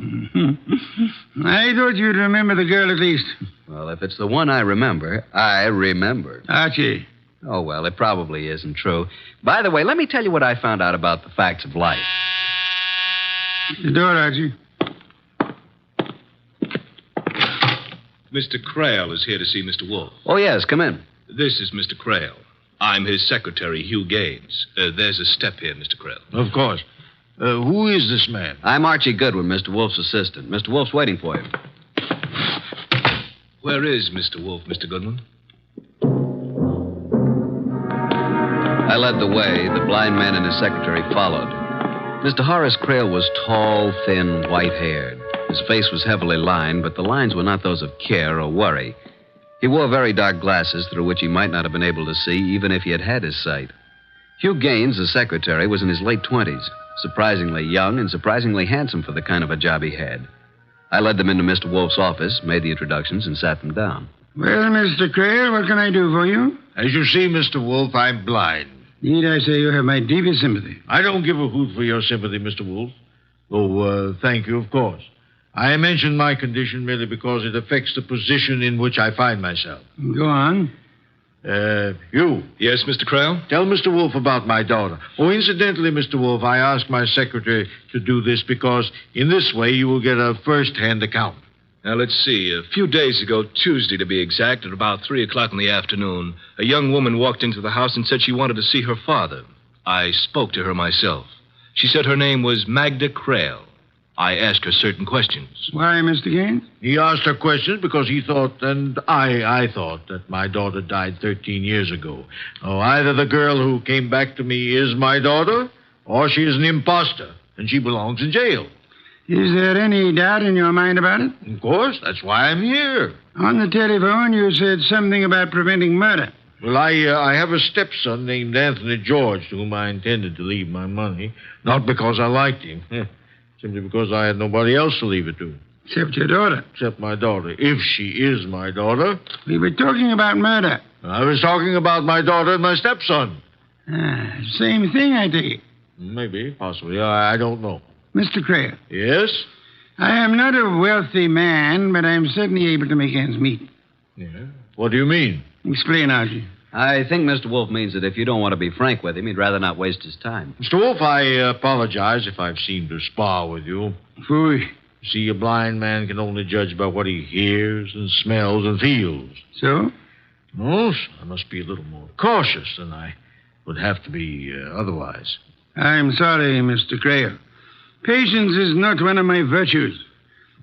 I thought you'd remember the girl at least. Well, if it's the one I remember, I remember. Archie. Oh, well, it probably isn't true. By the way, let me tell you what I found out about the facts of life. The door, Archie. Mr. Crail is here to see Mr. Wolfe. Oh, yes, come in. This is Mr. Crail. I'm his secretary, Hugh Gaines. There's a step here, Mr. Crail. Of course. Who is this man? I'm Archie Goodwin, Mr. Wolfe's assistant. Mr. Wolfe's waiting for you. Where is Mr. Wolfe, Mr. Goodwin? I led the way. The blind man and his secretary followed. Mr. Horace Crail was tall, thin, white-haired. His face was heavily lined, but the lines were not those of care or worry. He wore very dark glasses through which he might not have been able to see, even if he had had his sight. Hugh Gaines, the secretary, was in his late 20s, surprisingly young and surprisingly handsome for the kind of a job he had. I led them into Mr. Wolfe's office, made the introductions, and sat them down. Well, Mr. Crail, what can I do for you? As you see, Mr. Wolfe, I'm blind. Need I say you have my deepest sympathy? I don't give a hoot for your sympathy, Mr. Wolfe. Oh, thank you, of course. I mention my condition merely because it affects the position in which I find myself. Go on. You. Yes, Mr. Crail? Tell Mr. Wolfe about my daughter. Oh, incidentally, Mr. Wolfe, I asked my secretary to do this because in this way you will get a first-hand account. Now, let's see. A few days ago, Tuesday to be exact, at about 3 o'clock in the afternoon, a young woman walked into the house and said she wanted to see her father. I spoke to her myself. She said her name was Magda Crail. I asked her certain questions. Why, Mr. Gaines? He asked her questions because he thought, and I thought, that my daughter died 13 years ago. Oh, either the girl who came back to me is my daughter, or she is an imposter, and she belongs in jail. Is there any doubt in your mind about it? Of course. That's why I'm here. On the telephone, you said something about preventing murder. Well, I have a stepson named Anthony George to whom I intended to leave my money. Not because I liked him. Simply because I had nobody else to leave it to. Except your daughter. Except my daughter. If she is my daughter. We were talking about murder. I was talking about my daughter and my stepson. Same thing, I take it. Maybe, possibly. I don't know. Mr. Crail. Yes? I am not a wealthy man, but I'm certainly able to make ends meet. Yeah? What do you mean? Explain, Archie. I think Mr. Wolfe means that if you don't want to be frank with him, he'd rather not waste his time. Mr. Wolfe, I apologize if I've seemed to spar with you. Phooey. See, a blind man can only judge by what he hears and smells and feels. So? No, I must be a little more cautious than I would have to be otherwise. I'm sorry, Mr. Crail. Patience is not one of my virtues.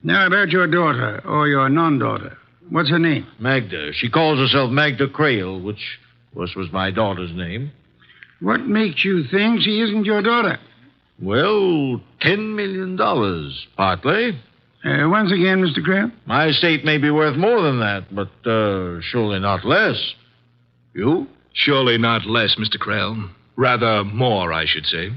Now about your daughter, or your non-daughter. What's her name? Magda. She calls herself Magda Crail, which was my daughter's name. What makes you think she isn't your daughter? Well, $10 million, partly. Once again, Mr. Crail? My estate may be worth more than that, but surely not less. You? Surely not less, Mr. Crail. Rather more, I should say.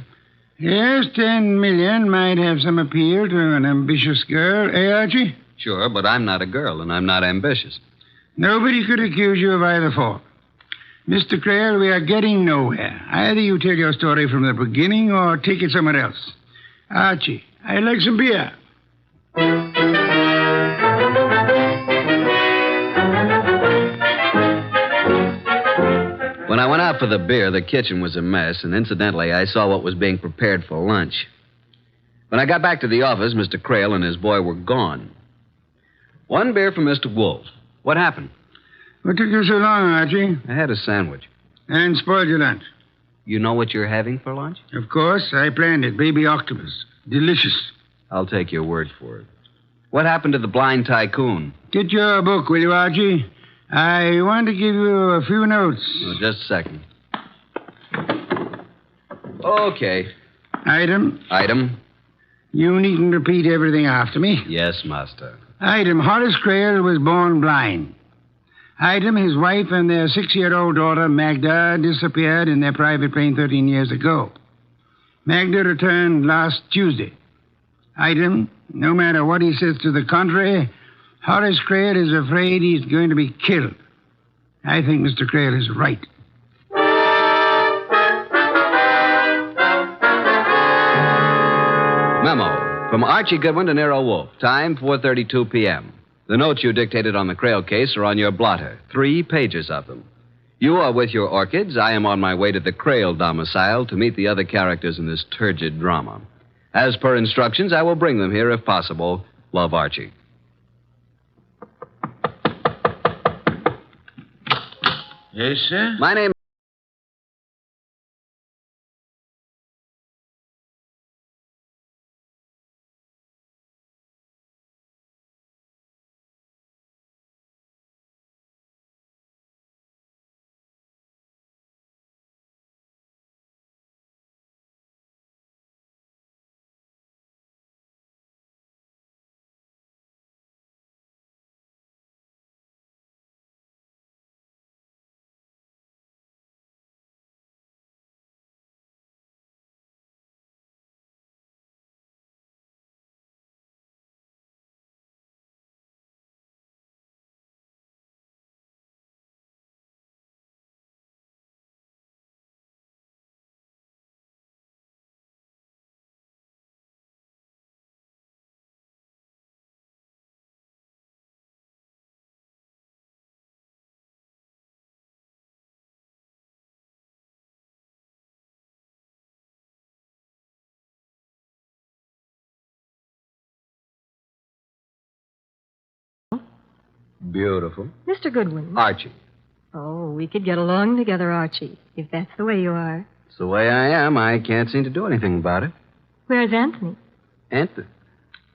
Yes, 10 million might have some appeal to an ambitious girl, eh, Archie? Sure, but I'm not a girl, and I'm not ambitious. Nobody could accuse you of either fault. Mr. Crail, we are getting nowhere. Either you tell your story from the beginning or take it somewhere else. Archie, I'd like some beer. When I went out for the beer, the kitchen was a mess, and incidentally, I saw what was being prepared for lunch. When I got back to the office, Mr. Crail and his boy were gone. One beer for Mr. Wolfe. What happened? What took you so long, Archie? I had a sandwich. And spoiled your lunch. You know what you're having for lunch? Of course. I planned it. Baby octopus. Delicious. I'll take your word for it. What happened to the blind tycoon? Get your book, will you, Archie? I want to give you a few notes. Oh, just a second. Okay. Item. You needn't repeat everything after me. Yes, master. Item. Horace Crail was born blind. Item. His wife and their 6-year-old daughter, Magda, disappeared in their private plane 13 years ago. Magda returned last Tuesday. Item. No matter what he says to the contrary, Horace Crail is afraid he's going to be killed. I think Mr. Crail is right. Memo from Archie Goodwin to Nero Wolfe. Time 4:32 p.m. The notes you dictated on the Crail case are on your blotter. 3 pages of them. You are with your orchids. I am on my way to the Crail domicile to meet the other characters in this turgid drama. As per instructions, I will bring them here if possible. Love, Archie. Yes, sir? My name... Beautiful. Mr. Goodwin. Archie. Oh, we could get along together, Archie, if that's the way you are. It's the way I am. I can't seem to do anything about it. Where's Anthony? Anthony?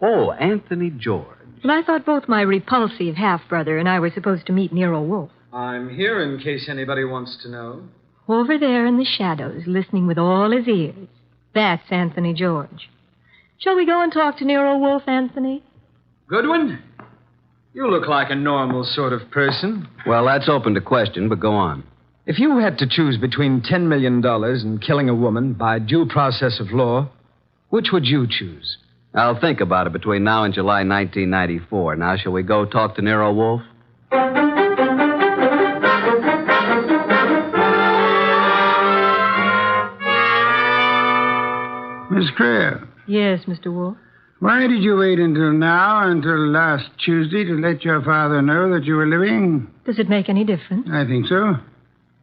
Oh, Anthony George. But I thought both my repulsive half-brother and I were supposed to meet Nero Wolfe. I'm here in case anybody wants to know. Over there in the shadows, listening with all his ears. That's Anthony George. Shall we go and talk to Nero Wolfe, Anthony? Goodwin? You look like a normal sort of person. Well, that's open to question, but go on. If you had to choose between $10 million and killing a woman by due process of law, which would you choose? I'll think about it between now and July 1994. Now, shall we go talk to Nero Wolfe? Miss Crail. Yes, Mr. Wolfe. Why did you wait until last Tuesday to let your father know that you were living? Does it make any difference? I think so.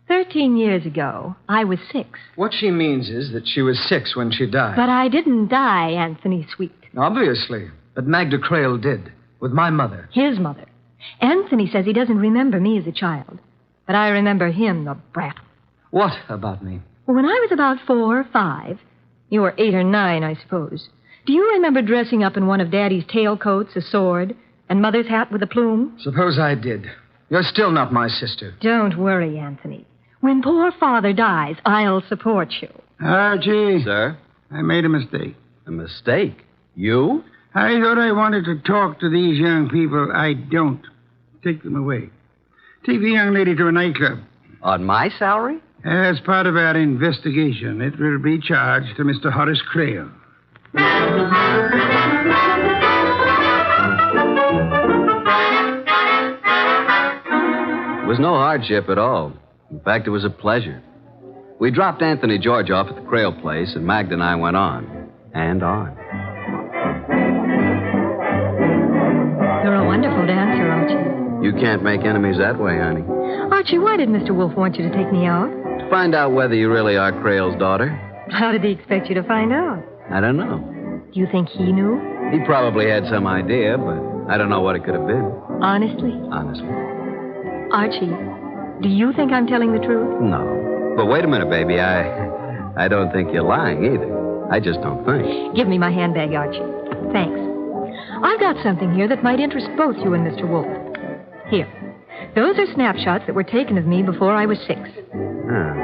13 years ago, I was 6. What she means is that she was 6 when she died. But I didn't die, Anthony Sweet. Obviously. But Magda Crail did. With my mother. His mother. Anthony says he doesn't remember me as a child. But I remember him, the brat. What about me? When I was about 4 or 5, you were 8 or 9, I suppose. Do you remember dressing up in one of Daddy's tailcoats, a sword, and Mother's hat with a plume? Suppose I did. You're still not my sister. Don't worry, Anthony. When poor Father dies, I'll support you. Archie. Sir? I made a mistake. A mistake? You? I thought I wanted to talk to these young people. I don't. Take them away. Take the young lady to a nightclub. On my salary? As part of our investigation, it will be charged to Mr. Horace Crail. It was no hardship at all. In fact, it was a pleasure. We dropped Anthony George off at the Crail place, and Magda and I went on. And on. You're a wonderful dancer, Archie. You can't make enemies that way, honey. Archie, why did Mr. Wolfe want you to take me out? To find out whether you really are Crail's daughter. How did he expect you to find out? I don't know. Do you think he knew? He probably had some idea, but I don't know what it could have been. Honestly? Honestly. Archie, do you think I'm telling the truth? No. But wait a minute, baby. I don't think you're lying either. I just don't think. Give me my handbag, Archie. Thanks. I've got something here that might interest both you and Mr. Wolfe. Here. Those are snapshots that were taken of me before I was 6. Ah.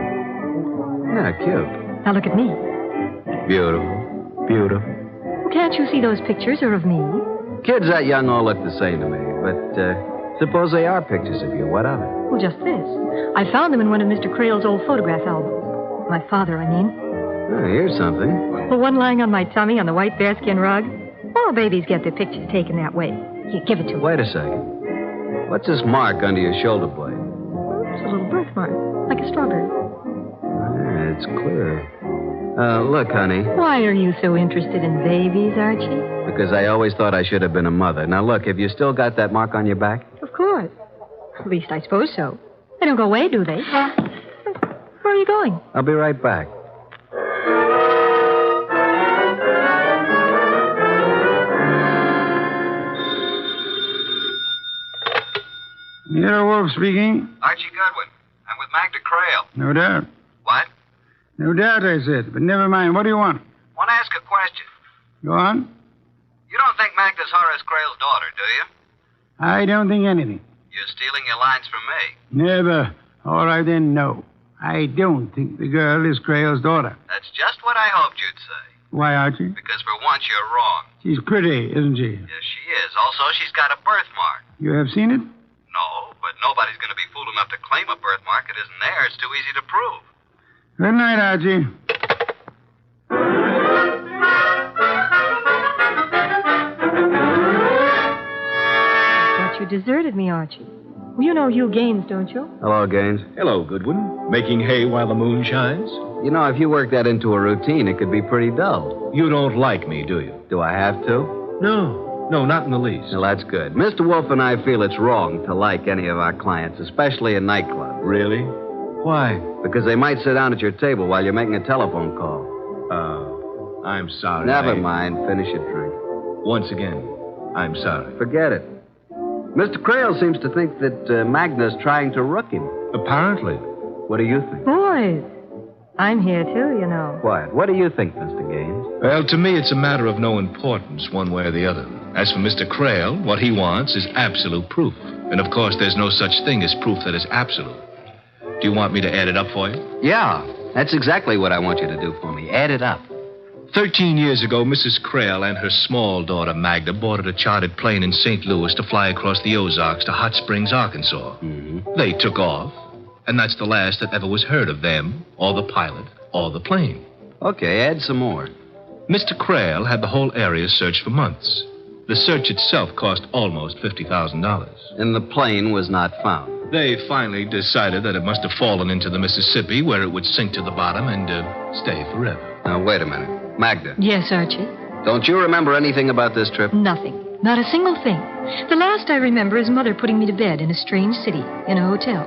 Yeah, cute. Now look at me. Beautiful. Beautiful. Well, can't you see those pictures are of me? Kids that young all look the same to me, but suppose they are pictures of you. What of it? Well, just this. I found them in one of Mr. Crail's old photograph albums. My father, I mean. Oh, here's something. The one lying on my tummy on the white bearskin rug. All babies get their pictures taken that way. Here, give it to me. Wait a second. What's this mark under your shoulder blade? It's a little birthmark, like a strawberry. Yeah, it's clear. Look, honey. Why are you so interested in babies, Archie? Because I always thought I should have been a mother. Now, look, have you still got that mark on your back? Of course. At least I suppose so. They don't go away, do they? Where are you going? I'll be right back. Nero Wolfe speaking. Archie Goodwin. I'm with Magda Crail. No doubt. What? No doubt, I said. But never mind. What do you want? Want to ask a question. Go on. You don't think Magda's Horace Crail's daughter, do you? I don't think anything. You're stealing your lines from me. Never. All right, then, no. I don't think the girl is Crail's daughter. That's just what I hoped you'd say. Why, Archie? Because for once you're wrong. She's pretty, isn't she? Yes, she is. Also, she's got a birthmark. You have seen it? No, but nobody's going to be fool enough to claim a birthmark that isn't there. It's too easy to prove. Good night, Archie. Thought you deserted me, Archie. Well, you know Hugh Gaines, don't you? Hello, Gaines. Hello, Goodwin. Making hay while the moon shines? You know, if you work that into a routine, it could be pretty dull. You don't like me, do you? Do I have to? No, not in the least. Well, that's good. Mr. Wolfe and I feel it's wrong to like any of our clients, especially in nightclubs. Really? Why? Because they might sit down at your table while you're making a telephone call. Oh, I'm sorry. Never mind. Finish your drink. Once again, I'm sorry. Forget it. Mr. Crail seems to think that Magda's trying to rook him. Apparently. What do you think? Boys, I'm here too, you know. Quiet. What do you think, Mr. Gaines? Well, to me, it's a matter of no importance, one way or the other. As for Mr. Crail, what he wants is absolute proof. And, of course, there's no such thing as proof that is absolute. Do you want me to add it up for you? Yeah, that's exactly what I want you to do for me. Add it up. 13 years ago, Mrs. Crail and her small daughter, Magda, boarded a chartered plane in St. Louis to fly across the Ozarks to Hot Springs, Arkansas. Mm-hmm. They took off, and that's the last that ever was heard of them, or the pilot, or the plane. Okay, add some more. Mr. Crail had the whole area searched for months. The search itself cost almost $50,000. And the plane was not found. They finally decided that it must have fallen into the Mississippi, where it would sink to the bottom and stay forever. Now, wait a minute. Magda. Yes, Archie? Don't you remember anything about this trip? Nothing. Not a single thing. The last I remember is Mother putting me to bed in a strange city, in a hotel.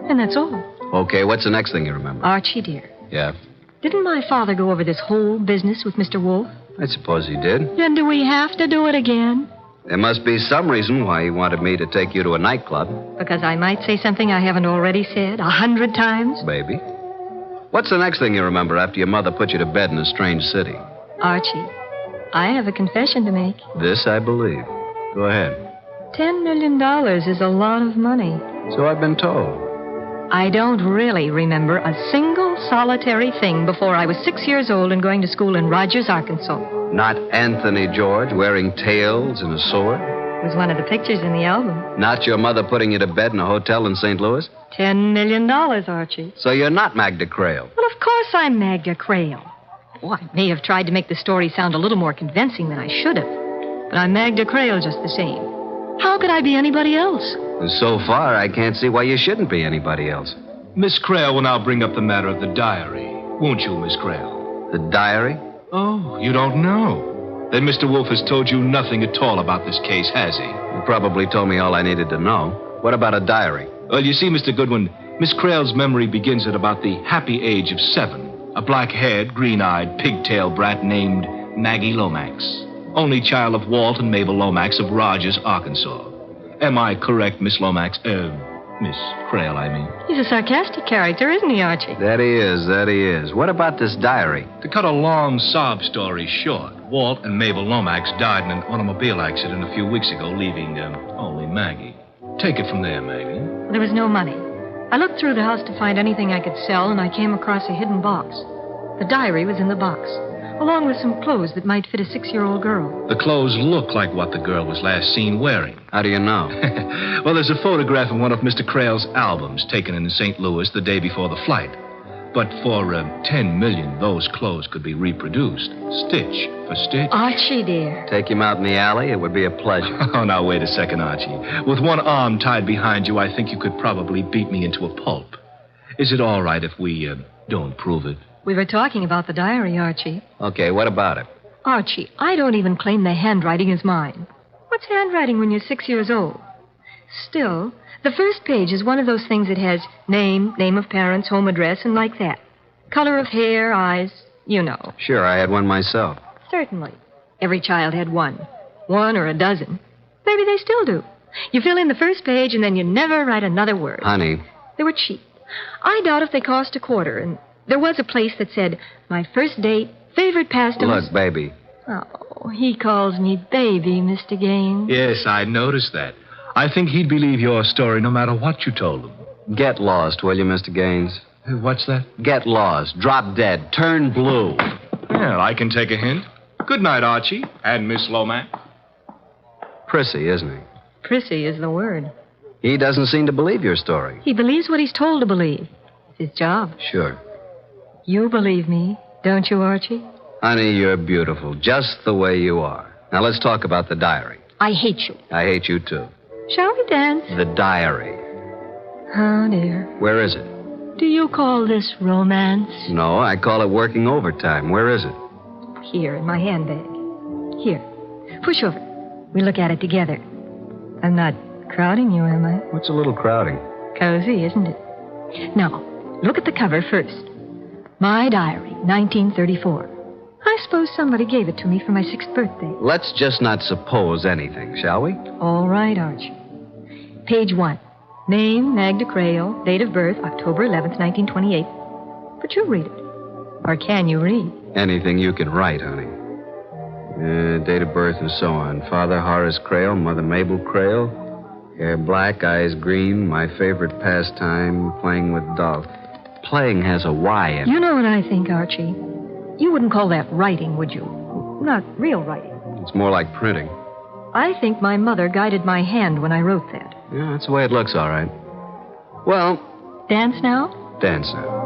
And that's all. Okay, what's the next thing you remember? Archie, dear. Yeah? Didn't my father go over this whole business with Mr. Wolfe? I suppose he did. Then do we have to do it again? There must be some reason why he wanted me to take you to a nightclub. Because I might say something I haven't already said 100 times? Maybe. What's the next thing you remember after your mother put you to bed in a strange city? Archie, I have a confession to make. This I believe. Go ahead. $10 million is a lot of money. So I've been told. I don't really remember a single solitary thing before I was 6 years old and going to school in Rogers, Arkansas. Not Anthony George wearing tails and a sword? It was one of the pictures in the album. Not your mother putting you to bed in a hotel in St. Louis? $10 million, Archie. So you're not Magda Crail? Well, of course I'm Magda Crail. Oh, I may have tried to make the story sound a little more convincing than I should have. But I'm Magda Crail just the same. How could I be anybody else? So far, I can't see why you shouldn't be anybody else. Miss Crail will now bring up the matter of the diary. Won't you, Miss Crail? The diary? Oh, you don't know. Then Mr. Wolfe has told you nothing at all about this case, has he? He probably told me all I needed to know. What about a diary? Well, you see, Mr. Goodwin, Miss Crail's memory begins at about the happy age of 7. A black-haired, green-eyed, pigtail brat named Maggie Lomax. Only child of Walt and Mabel Lomax of Rogers, Arkansas. Am I correct, Miss Lomax? Miss Crail, I mean. He's a sarcastic character, isn't he, Archie? That he is. What about this diary? To cut a long sob story short, Walt and Mabel Lomax died in an automobile accident a few weeks ago, leaving only Maggie. Take it from there, Maggie. There was no money. I looked through the house to find anything I could sell, and I came across a hidden box. The diary was in the box. along with some clothes that might fit a 6-year-old girl. The clothes look like what the girl was last seen wearing. How do you know? Well, there's a photograph in one of Mr. Crail's albums taken in St. Louis the day before the flight. But for $10 million, those clothes could be reproduced, stitch for stitch. Archie, dear. Take him out in the alley? It would be a pleasure. Oh, now, wait a second, Archie. With one arm tied behind you, I think you could probably beat me into a pulp. Is it all right if we don't prove it? We were talking about the diary, Archie. Okay, what about it? Archie, I don't even claim the handwriting is mine. What's handwriting when you're 6 years old? Still, the first page is one of those things that has name, name of parents, home address, and like that. Color of hair, eyes, you know. Sure, I had one myself. Certainly. Every child had one. One or a dozen. Maybe they still do. You fill in the first page, and then you never write another word. Honey. They were cheap. I doubt if they cost $0.25, and there was a place that said, my first date, favorite pastime. Look, baby. Oh, he calls me baby, Mr. Gaines. Yes, I noticed that. I think he'd believe your story no matter what you told him. Get lost, will you, Mr. Gaines? What's that? Get lost. Drop dead. Turn blue. Well, I can take a hint. Good night, Archie. And Miss Lomax. Prissy, isn't he? Prissy is the word. He doesn't seem to believe your story. He believes what he's told to believe. It's his job. Sure. You believe me, don't you, Archie? Honey, you're beautiful, just the way you are. Now, let's talk about the diary. I hate you. I hate you, too. Shall we dance? The diary. Oh, dear. Where is it? Do you call this romance? No, I call it working overtime. Where is it? Here, in my handbag. Here. Push over. We look at it together. I'm not crowding you, am I? What's a little crowding? Cozy, isn't it? Now, look at the cover first. My diary, 1934. I suppose somebody gave it to me for my 6th birthday. Let's just not suppose anything, shall we? All right, Archie. Page 1. Name, Magda Crail. Date of birth, October 11th, 1928. But you read it. Or can you read? Anything you can write, honey. Date of birth and so on. Father Horace Crail, Mother Mabel Crail. Hair black, eyes green. My favorite pastime, playing with dolls. Playing has a Y in it. You know what I think, Archie? You wouldn't call that writing, would you? Not real writing. It's more like printing. I think my mother guided my hand when I wrote that. Yeah, that's the way it looks, all right. Well... Dance now? Dance now.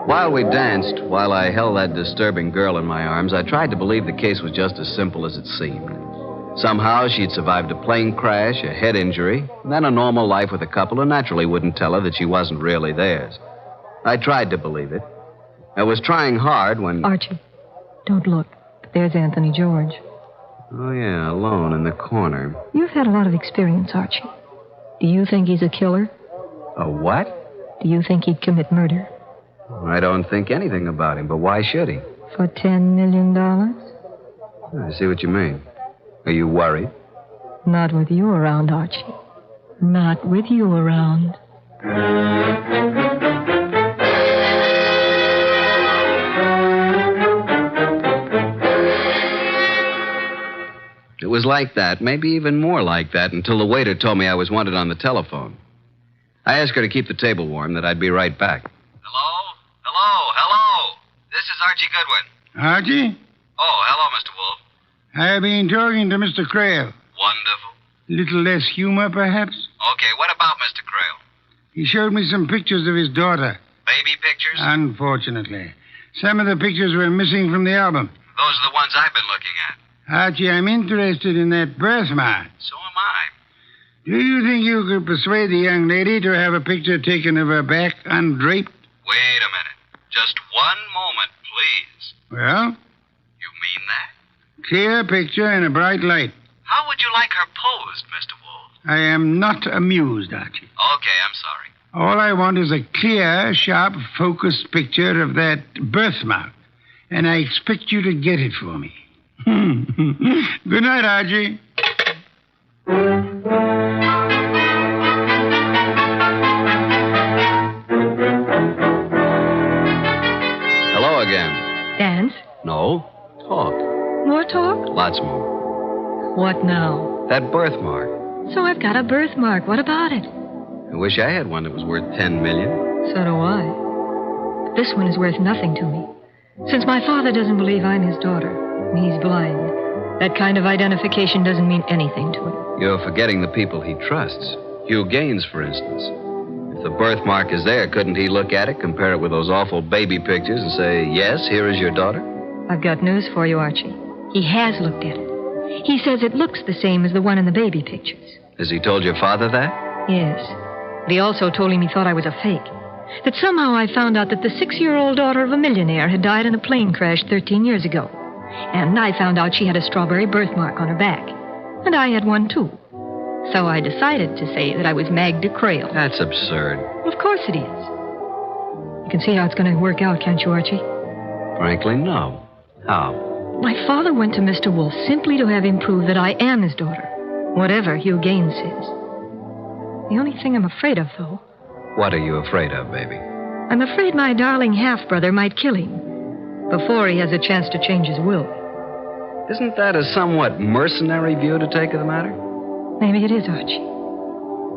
While we danced, while I held that disturbing girl in my arms, I tried to believe the case was just as simple as it seemed. Somehow she'd survived a plane crash, a head injury, and then a normal life with a couple who naturally wouldn't tell her that she wasn't really theirs. I tried to believe it. I was trying hard when... Archie, don't look. There's Anthony George. Oh, yeah, alone in the corner. You've had a lot of experience, Archie. Do you think he's a killer? A what? Do you think he'd commit murder? I don't think anything about him, but why should he? For $10 million? I see what you mean. Are you worried? Not with you around, Archie. Not with you around. It was like that, maybe even more like that, until the waiter told me I was wanted on the telephone. I asked her to keep the table warm, that I'd be right back. Hello. This is Archie Goodwin. Archie? Oh, hello, Mr. Wolfe. I've been talking to Mr. Crail. Wonderful. Little less humor, perhaps? Okay, what about Mr. Crail? He showed me some pictures of his daughter. Baby pictures? Unfortunately. Some of the pictures were missing from the album. Those are the ones I've been looking at. Archie, I'm interested in that birthmark. So am I. Do you think you could persuade the young lady to have a picture taken of her back undraped? Wait a minute. Just one moment, please. Well? You mean that? Clear picture in a bright light. How would you like her posed, Mr. Wolfe? I am not amused, Archie. Okay, I'm sorry. All I want is a clear, sharp, focused picture of that birthmark. And I expect you to get it for me. Good night, Archie. Hello again. Dance? No. Talk. More talk? Lots more. What now? That birthmark. So I've got a birthmark. What about it? I wish I had one that was worth $10 million. So do I. But this one is worth nothing to me. Since my father doesn't believe I'm his daughter, and he's blind, that kind of identification doesn't mean anything to him. You're forgetting the people he trusts. Hugh Gaines, for instance. If the birthmark is there, couldn't he look at it, compare it with those awful baby pictures, and say, yes, here is your daughter? I've got news for you, Archie. He has looked at it. He says it looks the same as the one in the baby pictures. Has he told your father that? Yes. But he also told him he thought I was a fake. That somehow I found out that the 6-year-old daughter of a millionaire had died in a plane crash 13 years ago. And I found out she had a strawberry birthmark on her back. And I had one, too. So I decided to say that I was Magda Crale. That's absurd. Of course it is. You can see how it's going to work out, can't you, Archie? Frankly, no. How? My father went to Mr. Wolfe simply to have him prove that I am his daughter, whatever Hugh Gaines says. The only thing I'm afraid of, though... What are you afraid of, baby? I'm afraid my darling half-brother might kill him before he has a chance to change his will. Isn't that a somewhat mercenary view to take of the matter? Maybe it is, Archie.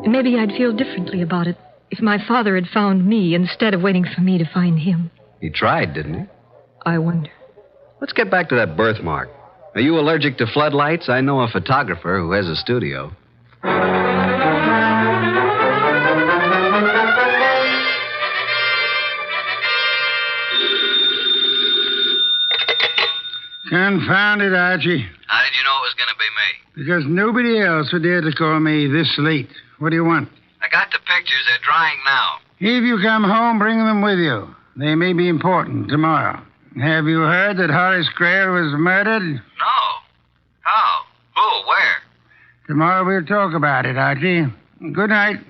And maybe I'd feel differently about it if my father had found me instead of waiting for me to find him. He tried, didn't he? I wonder. Let's get back to that birthmark. Are you allergic to floodlights? I know a photographer who has a studio. Confound it, Archie. How did you know it was going to be me? Because nobody else would dare to call me this late. What do you want? I got the pictures. They're drying now. If you come home, bring them with you. They may be important tomorrow. Have you heard that Horace Crale was murdered? No. How? Who? Where? Tomorrow we'll talk about it, Archie. Good night.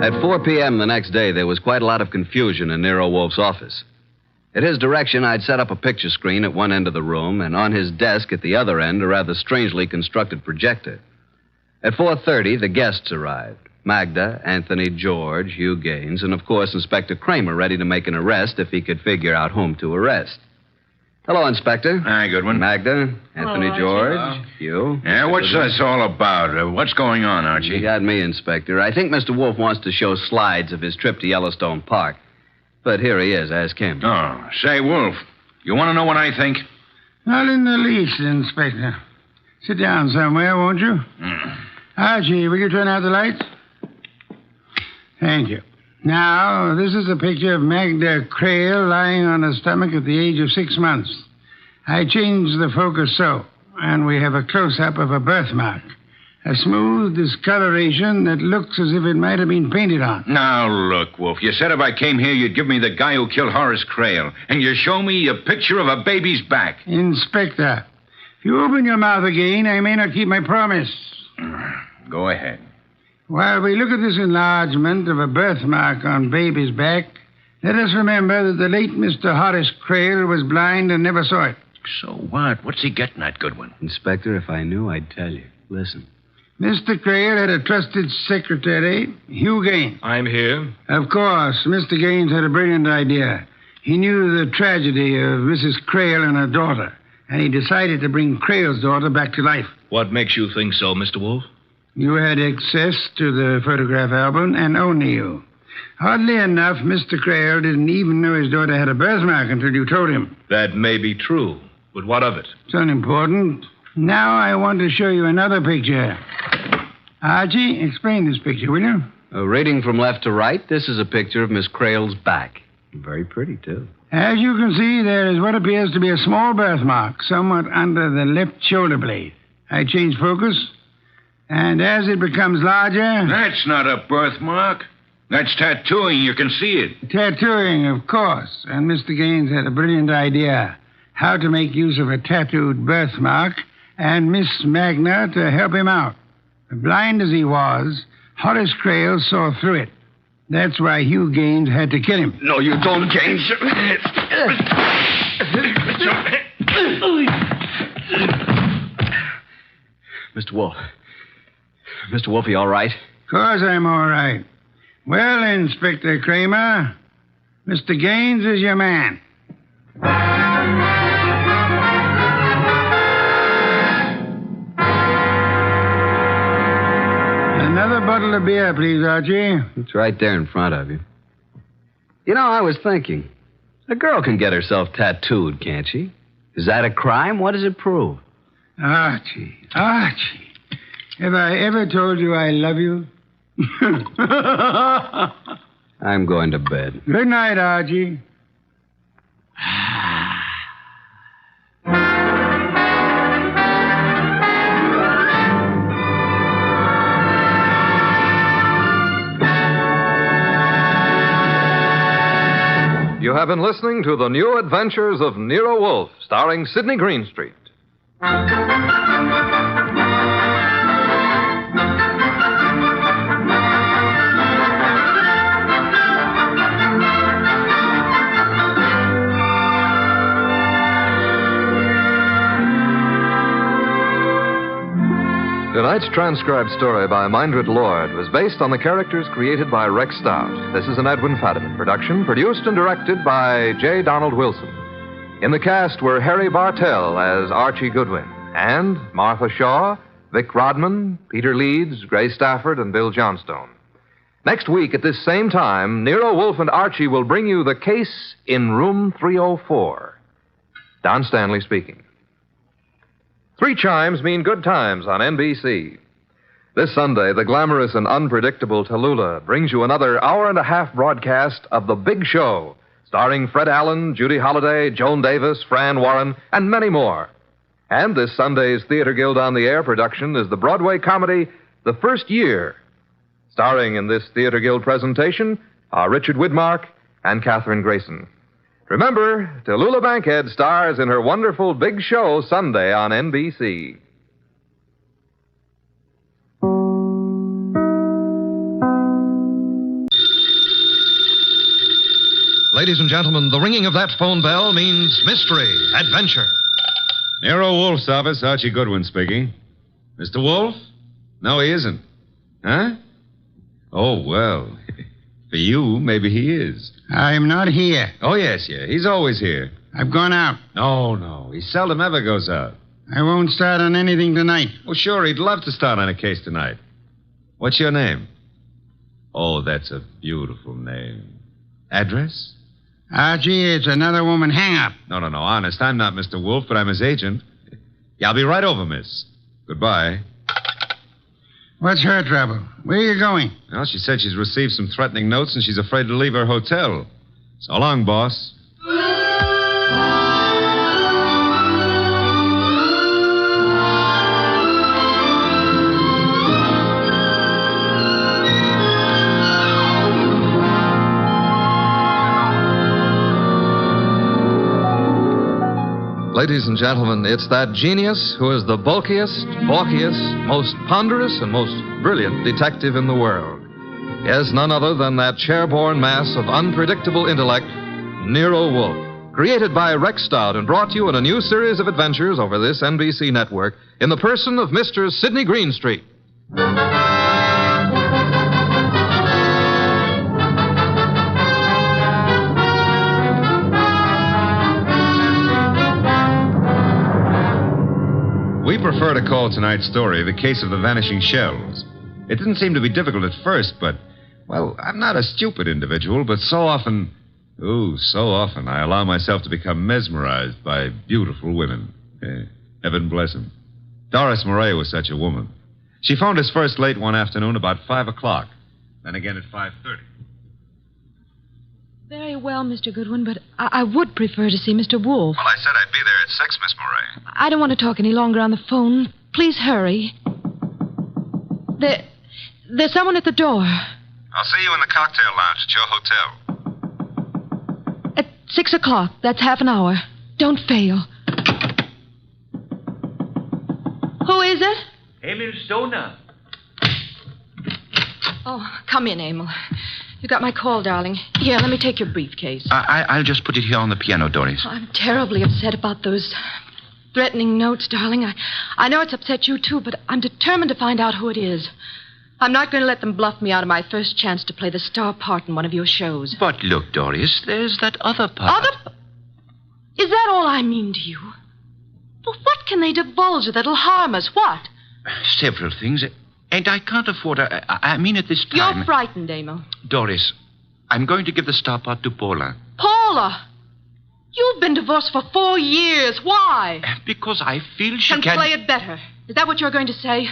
At 4 p.m. the next day, there was quite a lot of confusion in Nero Wolfe's office. At his direction, I'd set up a picture screen at one end of the room, and on his desk at the other end, a rather strangely constructed projector. At 4:30, the guests arrived. Magda, Anthony, George, Hugh Gaines, and, of course, Inspector Kramer, ready to make an arrest if he could figure out whom to arrest. Hello, Inspector. Hi, Goodwin. Magda, Anthony, Hello, George, Archie. Hugh. Yeah, what's this all about? What's going on, Archie? You got me, Inspector. I think Mr. Wolfe wants to show slides of his trip to Yellowstone Park. But here he is. Ask him. Oh, say, Wolfe, you want to know what I think? Not in the least, Inspector. Sit down somewhere, won't you? Archie, will you turn out the lights? Thank you. Now, this is a picture of Magda Crale lying on her stomach at the age of 6 months. I changed the focus so, and we have a close-up of a birthmark. A smooth discoloration that looks as if it might have been painted on. Now, look, Wolfe, you said if I came here, you'd give me the guy who killed Horace Crale, and you show me a picture of a baby's back. Inspector, if you open your mouth again, I may not keep my promise. Go ahead. While we look at this enlargement of a birthmark on baby's back, let us remember that the late Mr. Horace Crale was blind and never saw it. So what? What's he getting at, Goodwin? Inspector, if I knew, I'd tell you. Listen. Mr. Crale had a trusted secretary, Hugh Gaines. I'm here. Of course, Mr. Gaines had a brilliant idea. He knew the tragedy of Mrs. Crale and her daughter, and he decided to bring Crale's daughter back to life. What makes you think so, Mr. Wolfe? You had access to the photograph album, and only you. Oddly enough, Mr. Crale didn't even know his daughter had a birthmark until you told him. That may be true, but what of it? It's unimportant. Now I want to show you another picture. Archie, explain this picture, will you? Reading from left to right, this is a picture of Miss Crale's back. Very pretty, too. As you can see, there is what appears to be a small birthmark somewhat under the left shoulder blade. I change focus, and as it becomes larger... That's not a birthmark. That's tattooing. You can see it. Tattooing, of course. And Mr. Gaines had a brilliant idea how to make use of a tattooed birthmark and Miss Magna to help him out. Blind as he was, Horace Crale saw through it. That's why Hugh Gaines had to kill him. No, you don't, Gaines. Mr. Wolfe. Mr. Wolfe, you all right? Of course I'm all right. Well, Inspector Kramer, Mr. Gaines is your man. Another bottle of beer, please, Archie. It's right there in front of you. You know, I was thinking. A girl can get herself tattooed, can't she? Is that a crime? What does it prove? Archie. Have I ever told you I love you? I'm going to bed. Good night, Archie. You have been listening to The New Adventures of Nero Wolfe, starring Sidney Greenstreet. Tonight's transcribed story by Mindred Lord was based on the characters created by Rex Stout. This is an Edwin Fadiman production, produced and directed by J. Donald Wilson. In the cast were Harry Bartell as Archie Goodwin, and Martha Shaw, Vic Rodman, Peter Leeds, Gray Stafford, and Bill Johnstone. Next week at this same time, Nero Wolfe and Archie will bring you the case in room 304. Don Stanley speaking. 3 chimes mean good times on NBC. This Sunday, the glamorous and unpredictable Tallulah brings you another hour-and-a-half broadcast of The Big Show, starring Fred Allen, Judy Holliday, Joan Davis, Fran Warren, and many more. And this Sunday's Theater Guild on the Air production is the Broadway comedy The First Year. Starring in this Theater Guild presentation are Richard Widmark and Katherine Grayson. Remember, Tallulah Bankhead stars in her wonderful Big Show Sunday on NBC. Ladies and gentlemen, the ringing of that phone bell means mystery, adventure. Nero Wolfe's office, Archie Goodwin speaking. Mr. Wolfe? No, he isn't. Huh? Oh, well. For you, maybe he is. I'm not here. Oh, yes. He's always here. I've gone out. No. He seldom ever goes out. I won't start on anything tonight. Oh, sure, he'd love to start on a case tonight. What's your name? Oh, that's a beautiful name. Address? Archie, it's another woman hang-up. No, honest. I'm not Mr. Wolfe, but I'm his agent. Yeah, I'll be right over, miss. Goodbye. What's her trouble? Where are you going? Well, she said she's received some threatening notes and she's afraid to leave her hotel. So long, boss. Ladies and gentlemen, it's that genius who is the bulkiest, balkiest, most ponderous, and most brilliant detective in the world. Yes, none other than that chair-borne mass of unpredictable intellect, Nero Wolfe. Created by Rex Stout and brought to you in a new series of adventures over this NBC network in the person of Mr. Sidney Greenstreet. We prefer to call tonight's story the case of the Vanishing Shells. It didn't seem to be difficult at first, but, well, I'm not a stupid individual, but so often I allow myself to become mesmerized by beautiful women. Heaven bless them. Doris Murray was such a woman. She phoned us first late one afternoon about 5 o'clock, then again at 5:30. Very well, Mr. Goodwin, but I would prefer to see Mr. Wolfe. Well, I said I'd be there at 6, Miss Murray. I don't want to talk any longer on the phone. Please hurry. There's someone at the door. I'll see you in the cocktail lounge at your hotel. At 6 o'clock. That's half an hour. Don't fail. Who is it? Emil Stoner. Oh, come in, Emil. You got my call, darling. Here, let me take your briefcase. I'll just put it here on the piano, Doris. I'm terribly upset about those threatening notes, darling. I know it's upset you, too, but I'm determined to find out who it is. I'm not going to let them bluff me out of my first chance to play the star part in one of your shows. But look, Doris, there's that other part. Is that all I mean to you? Well, what can they divulge that'll harm us? What? Several things. And I can't afford... I mean, at this time... You're frightened, Emil. Doris, I'm going to give the star part to Paula. Paula! You've been divorced for 4 years. Why? Because I feel she can play it better. Is that what you're going to say?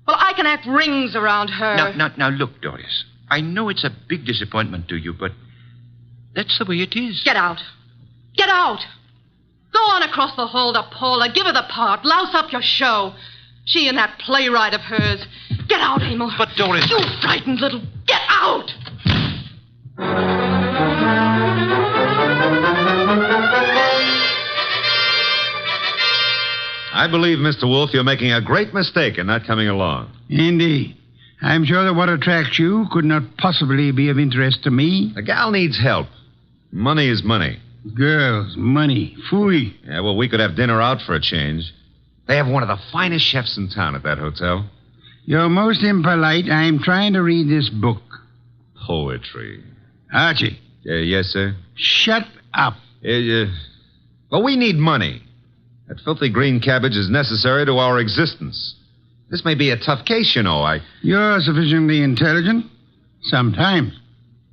Well, I can act rings around her. Now, look, Doris. I know it's a big disappointment to you, but that's the way it is. Get out. Get out. Go on across the hall to Paula. Give her the part. Louse up your show. She and that playwright of hers. Get out, Emil. But, Doris... You frightened little... Get out! I believe, Mr. Wolfe, you're making a great mistake in not coming along. Indeed. I'm sure that what attracts you could not possibly be of interest to me. The gal needs help. Money is money. Girls, money, phooey. Yeah, well, we could have dinner out for a change. They have one of the finest chefs in town at that hotel. You're most impolite. I'm trying to read this book. Poetry. Archie. Yes, sir? Shut up. Well, we need money. That filthy green cabbage is necessary to our existence. This may be a tough case, you know. You're sufficiently intelligent. Sometimes.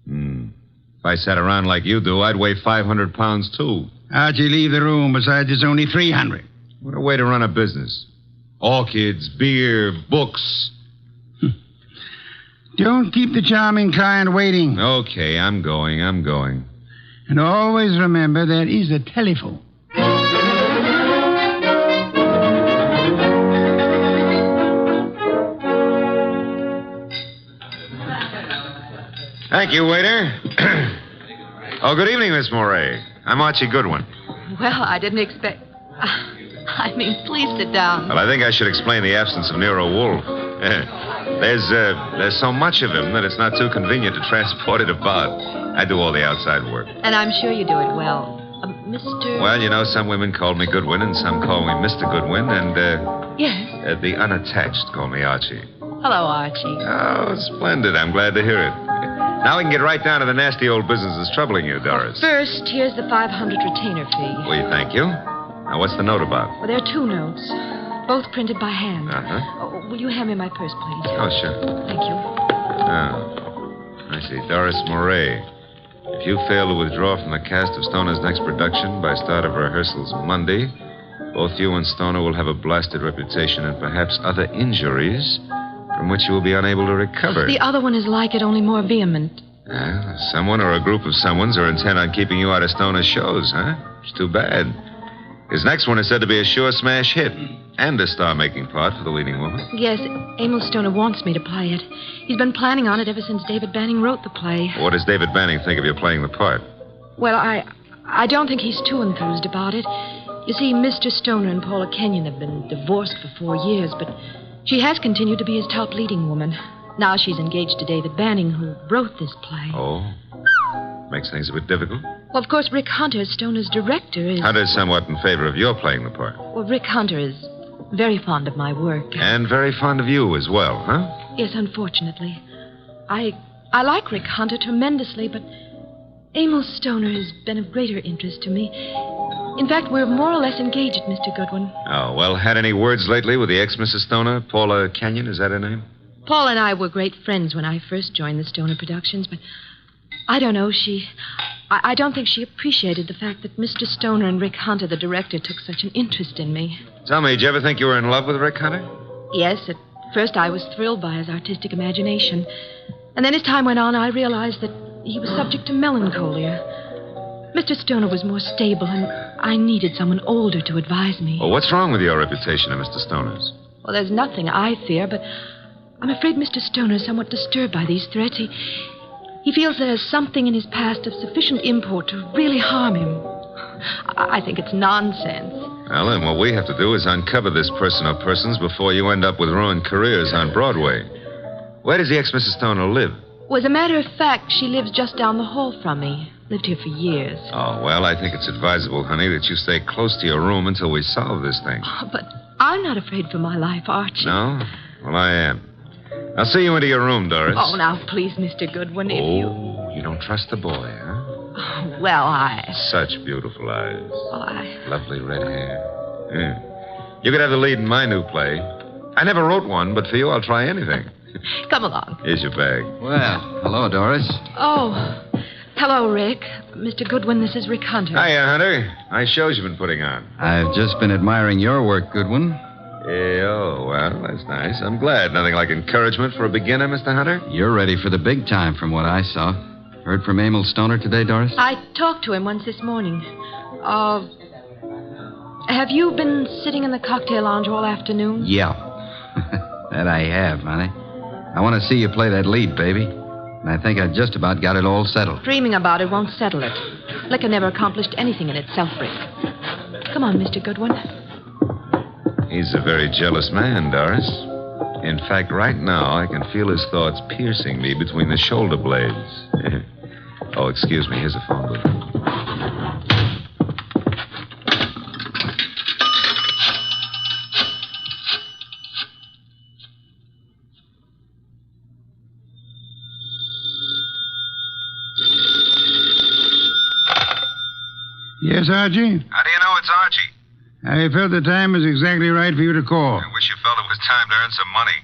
If I sat around like you do, I'd weigh 500 pounds, too. Archie, leave the room. Besides, it's only 300. What a way to run a business. Orchids, beer, books. Don't keep the charming client waiting. Okay, I'm going. And always remember there is a telephone. Thank you, waiter. Oh, good evening, Miss Moray. I'm Archie Goodwin. Well, I didn't expect... please sit down. Well, I think I should explain the absence of Nero Wolfe. There's so much of him that it's not too convenient to transport it about. I do all the outside work. And I'm sure you do it well. Mr... Well, you know, some women call me Goodwin and some call me Mr. Goodwin, and, Yes? the unattached call me Archie. Hello, Archie. Oh, splendid. I'm glad to hear it. Now we can get right down to the nasty old business that's troubling you, Doris. First, here's the 500 retainer fee. We thank you. Now, what's the note about? Well, there are 2 notes, both printed by hand. Uh-huh. Will you hand me my purse, please? Oh, sure. Thank you. Oh, I see. Doris Moray. If you fail to withdraw from the cast of Stoner's next production by start of rehearsals Monday, both you and Stoner will have a blasted reputation and perhaps other injuries from which you will be unable to recover. The other one is like it, only more vehement. Someone or a group of someones are intent on keeping you out of Stoner's shows, huh? It's too bad. His next one is said to be a sure smash hit and a star-making part for the leading woman. Yes, Emil Stoner wants me to play it. He's been planning on it ever since David Banning wrote the play. What does David Banning think of you playing the part? Well, I don't think he's too enthused about it. You see, Mr. Stoner and Paula Kenyon have been divorced for 4 years, but she has continued to be his top leading woman. Now she's engaged to David Banning, who wrote this play. Oh? Makes things a bit difficult. Well, of course, Rick Hunter, Stoner's director, is... Hunter's somewhat in favor of your playing the part. Well, Rick Hunter is very fond of my work. And very fond of you as well, huh? Yes, unfortunately. I like Rick Hunter tremendously, but Emil Stoner has been of greater interest to me. In fact, we're more or less engaged, Mr. Goodwin. Oh, well, had any words lately with the ex-Mrs. Stoner? Paula Kenyon, is that her name? Paul and I were great friends when I first joined the Stoner Productions, but I don't know, I don't think she appreciated the fact that Mr. Stoner and Rick Hunter, the director, took such an interest in me. Tell me, did you ever think you were in love with Rick Hunter? Yes, at first I was thrilled by his artistic imagination. And then as time went on, I realized that he was subject to melancholia. Mr. Stoner was more stable, and I needed someone older to advise me. Well, what's wrong with your reputation of Mr. Stoner's? Well, there's nothing I fear, but I'm afraid Mr. Stoner is somewhat disturbed by these threats. He feels there's something in his past of sufficient import to really harm him. I think it's nonsense. Well, then what we have to do is uncover this person or persons before you end up with ruined careers on Broadway. Where does the ex-Mrs. Stoner live? Well, as a matter of fact, she lives just down the hall from me. Lived here for years. Oh, well, I think it's advisable, honey, that you stay close to your room until we solve this thing. Oh, but I'm not afraid for my life, Archie. No? Well, I am. I'll see you into your room, Doris. Oh, now, please, Mr. Goodwin, if you... Oh, you don't trust the boy, huh? Oh, well, Such beautiful eyes. Oh, Lovely red hair. Yeah. You could have the lead in my new play. I never wrote one, but for you, I'll try anything. Come along. Here's your bag. Well, hello, Doris. Oh, hello, Rick. Mr. Goodwin, this is Rick Hunter. Hiya, Hunter. Nice shows you've been putting on. I've just been admiring your work, Goodwin. Oh, well, that's nice. I'm glad. Nothing like encouragement for a beginner, Mr. Hunter. You're ready for the big time from what I saw. Heard from Emil Stoner today, Doris? I talked to him once this morning. Have you been sitting in the cocktail lounge all afternoon? Yeah. That I have, honey. I want to see you play that lead, baby. And I think I just about got it all settled. Dreaming about it won't settle it. Liquor never accomplished anything in itself, Rick. Come on, Mr. Goodwin. He's a very jealous man, Doris. In fact, right now, I can feel his thoughts piercing me between the shoulder blades. Oh, excuse me. Here's a phone booth. Yes, Archie? How do you know it's Archie? I felt the time was exactly right for you to call. I wish you felt it was time to earn some money.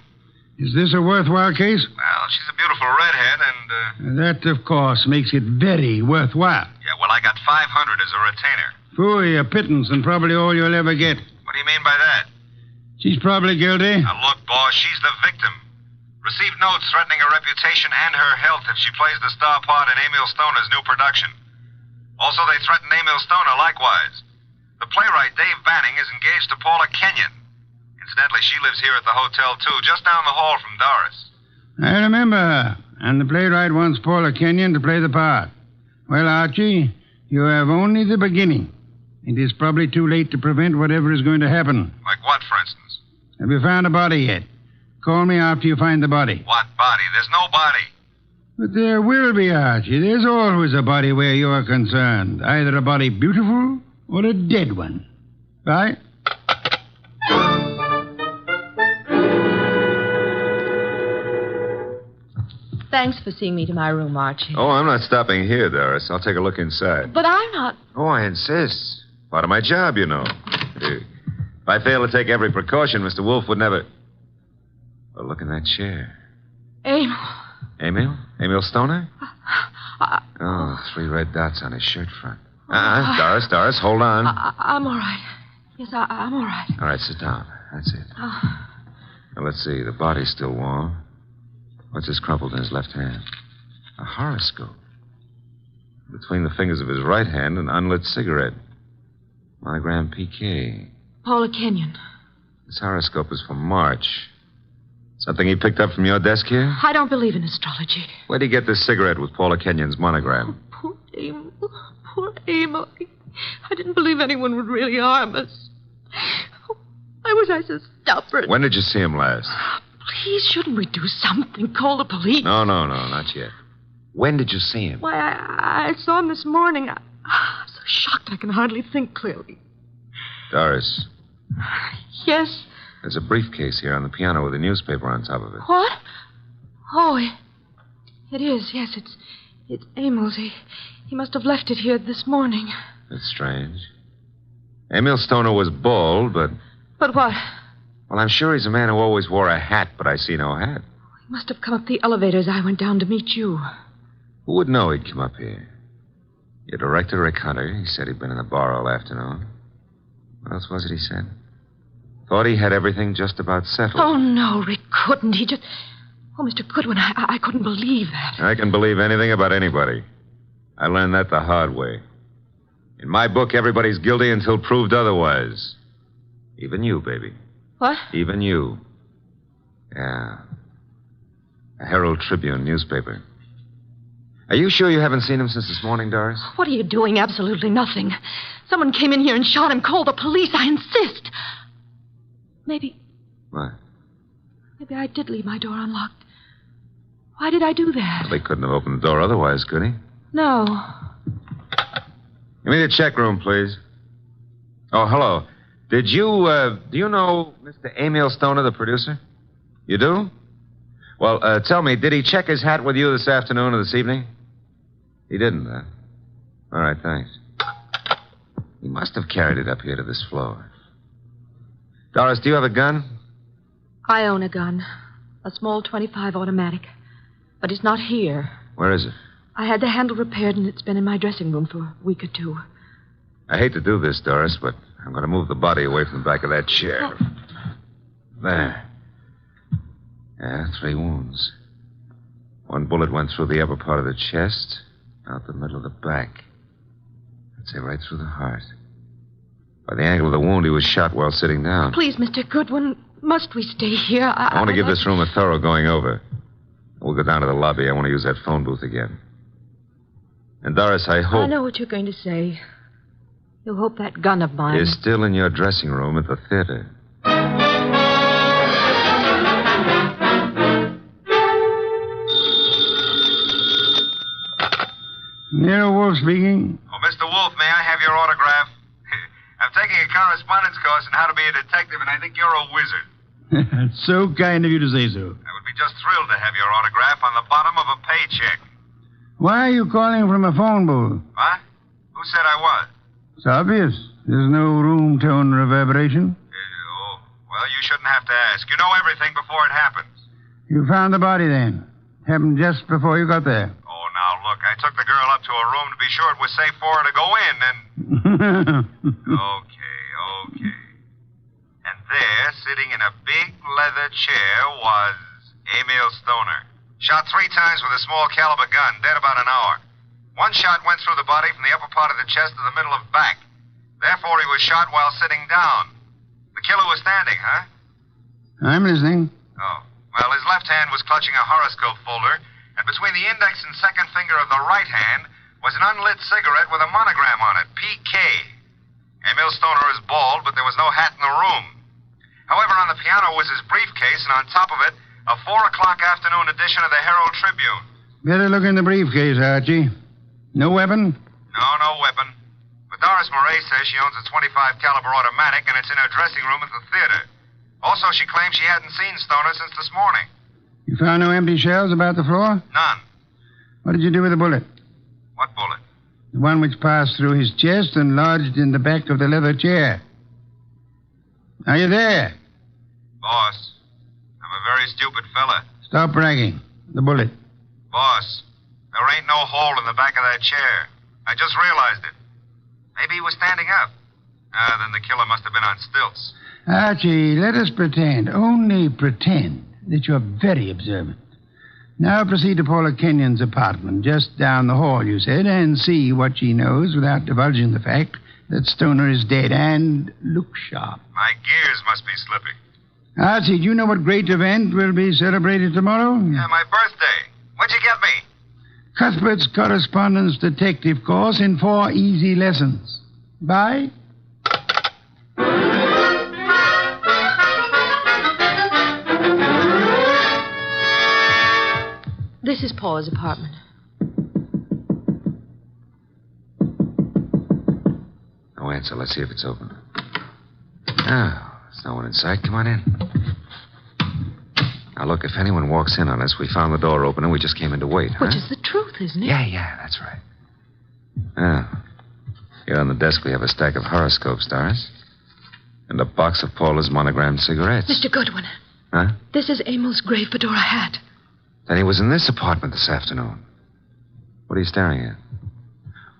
Is this a worthwhile case? Well, she's a beautiful redhead, and, That, of course, makes it very worthwhile. Yeah, well, I got 500 as a retainer. Phooey, a pittance, and probably all you'll ever get. What do you mean by that? She's probably guilty. Now, look, boss, she's the victim. Received notes threatening her reputation and her health if she plays the star part in Emil Stoner's new production. Also, they threatened Emil Stoner likewise. The playwright, Dave Banning, is engaged to Paula Kenyon. Incidentally, she lives here at the hotel, too, just down the hall from Doris. I remember her. And the playwright wants Paula Kenyon to play the part. Well, Archie, you have only the beginning. It is probably too late to prevent whatever is going to happen. Like what, for instance? Have you found a body yet? Call me after you find the body. What body? There's no body. But there will be, Archie. There's always a body where you are concerned. Either a body beautiful or a dead one. Right? Thanks for seeing me to my room, Archie. Oh, I'm not stopping here, Doris. I'll take a look inside. But I'm not. Oh, I insist. Part of my job, you know. If I fail to take every precaution, Mr. Wolfe would never... Oh, look in that chair. Emil. Emil? Emil Stoner? Oh, 3 red dots on his shirt front. Doris, hold on. I'm all right. Yes, I'm all right. All right, sit down. That's it. Now, let's see. The body's still warm. What's this crumpled in his left hand? A horoscope. Between the fingers of his right hand, an unlit cigarette. Monogram PK. Paula Kenyon. This horoscope is for March. Something he picked up from your desk here? I don't believe in astrology. Where'd he get this cigarette with Paula Kenyon's monogram? Poor Emil. Poor Emil. I didn't believe anyone would really harm us. Why was I so stubborn? When did you see him last? Please, shouldn't we do something? Call the police? No, not yet. When did you see him? Why, I saw him this morning. I'm so shocked I can hardly think clearly. Doris. Yes? There's a briefcase here on the piano with a newspaper on top of it. What? Oh, it is. Yes, it's Emil's. He must have left it here this morning. That's strange. Emil Stoner was bald, but... But what? Well, I'm sure he's a man who always wore a hat, but I see no hat. He must have come up the elevator as I went down to meet you. Who would know he'd come up here? Your director, Rick Hunter, he said he'd been in the bar all afternoon. What else was it he said? Thought he had everything just about settled. Oh, no, Rick couldn't. He just... Oh, Mr. Goodwin, I couldn't believe that. I can believe anything about anybody. I learned that the hard way. In my book, everybody's guilty until proved otherwise. Even you, baby. What? Even you. Yeah. A Herald Tribune newspaper. Are you sure you haven't seen him since this morning, Doris? What are you doing? Absolutely nothing. Someone came in here and shot him. Call the police. I insist. Maybe... What? Maybe I did leave my door unlocked. Why did I do that? Well, they couldn't have opened the door otherwise, could he? No. Give me the check room, please. Oh, hello. Do you know Mr. Emil Stoner, the producer? You do? Well, tell me, did he check his hat with you this afternoon or this evening? He didn't, huh? All right, thanks. He must have carried it up here to this floor. Doris, do you have a gun? I own a gun. A small .25 automatic. But it's not here. Where is it? I had the handle repaired, and it's been in my dressing room for a week or two. I hate to do this, Doris, but I'm going to move the body away from the back of that chair. Oh. There. Yeah, 3 wounds. 1 bullet went through the upper part of the chest, out the middle of the back. I'd say right through the heart. By the angle of the wound, he was shot while sitting down. Please, Mr. Goodwin, must we stay here? I want to give this room a thorough going over. We'll go down to the lobby. I want to use that phone booth again. And, Doris, I hope... I know what you're going to say. You hope that gun of mine... is still in your dressing room at the theater. Nero Wolfe speaking. Oh, Mr. Wolfe, may I have your autograph? I'm taking a correspondence course on how to be a detective, and I think you're a wizard. It's so kind of you to say so. I would be just thrilled to have your autograph on the bottom of a paycheck. Why are you calling from a phone booth? What? Who said I was? It's obvious. There's no room tone reverberation. Well, you shouldn't have to ask. You know everything before it happens. You found the body then. Happened just before you got there. Oh, now, look, I took the girl up to her room to be sure it was safe for her to go in, and... Okay. And there, sitting in a big leather chair, was Emil Stoner. Shot 3 times with a small caliber gun, dead about an hour. 1 shot went through the body from the upper part of the chest to the middle of back. Therefore, he was shot while sitting down. The killer was standing, huh? I'm listening. Oh. Well, his left hand was clutching a horoscope folder, and between the index and second finger of the right hand was an unlit cigarette with a monogram on it, PK. Emil Stoner is bald, but there was no hat in the room. However, on the piano was his briefcase, and on top of it, a 4:00 afternoon edition of the Herald Tribune. Better look in the briefcase, Archie. No weapon? No weapon. But Doris Murray says she owns a .25 caliber automatic, and it's in her dressing room at the theater. Also, she claims she hadn't seen Stoner since this morning. You found no empty shells about the floor? None. What did you do with the bullet? What bullet? The one which passed through his chest and lodged in the back of the leather chair. Are you there? Boss, I'm a very stupid fella. Stop bragging. The bullet. Boss, there ain't no hole in the back of that chair. I just realized it. Maybe he was standing up. Then the killer must have been on stilts. Archie, let us pretend, only pretend, that you're very observant. Now proceed to Paula Kenyon's apartment, just down the hall, you said, and see what she knows without divulging the fact that Stoner is dead, and look sharp. My gears must be slipping. Archie, do you know what great event will be celebrated tomorrow? Yeah, my birthday. What'd you get me? Cuthbert's correspondence detective course in 4 easy lessons. Bye. This is Paula's apartment. No answer. Let's see if it's open. Oh, there's no one inside. Come on in. Now, look, if anyone walks in on us, we found the door open and we just came in to wait, huh? Which is the truth, isn't it? Yeah, that's right. Oh. Here on the desk we have a stack of horoscopes, Doris. And a box of Paula's monogrammed cigarettes. Mr. Goodwin. Huh? This is Emil's grave fedora hat. Then he was in this apartment this afternoon. What are you staring at?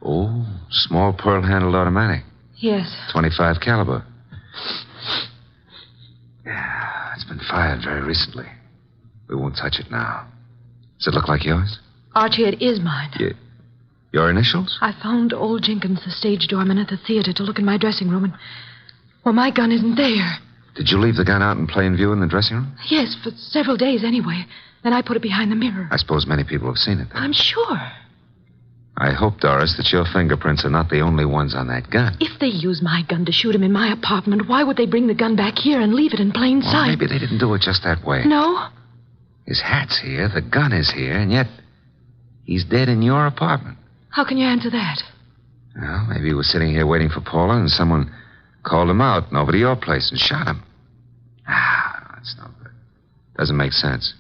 Oh, small pearl-handled automatic. Yes. .25 caliber. Yeah, it's been fired very recently. We won't touch it now. Does it look like yours? Archie, it is mine. Your initials? I found old Jenkins, the stage doorman at the theater, to look in my dressing room, and... well, my gun isn't there. Did you leave the gun out in plain view in the dressing room? Yes, for several days anyway. Then I put it behind the mirror. I suppose many people have seen it then. I'm sure. I hope, Doris, that your fingerprints are not the only ones on that gun. If they use my gun to shoot him in my apartment, why would they bring the gun back here and leave it in plain sight? Maybe they didn't do it just that way. No? His hat's here, the gun is here, and yet he's dead in your apartment. How can you answer that? Well, maybe he was sitting here waiting for Paula, and someone called him out and over to your place and shot him. That's no good. Doesn't make sense.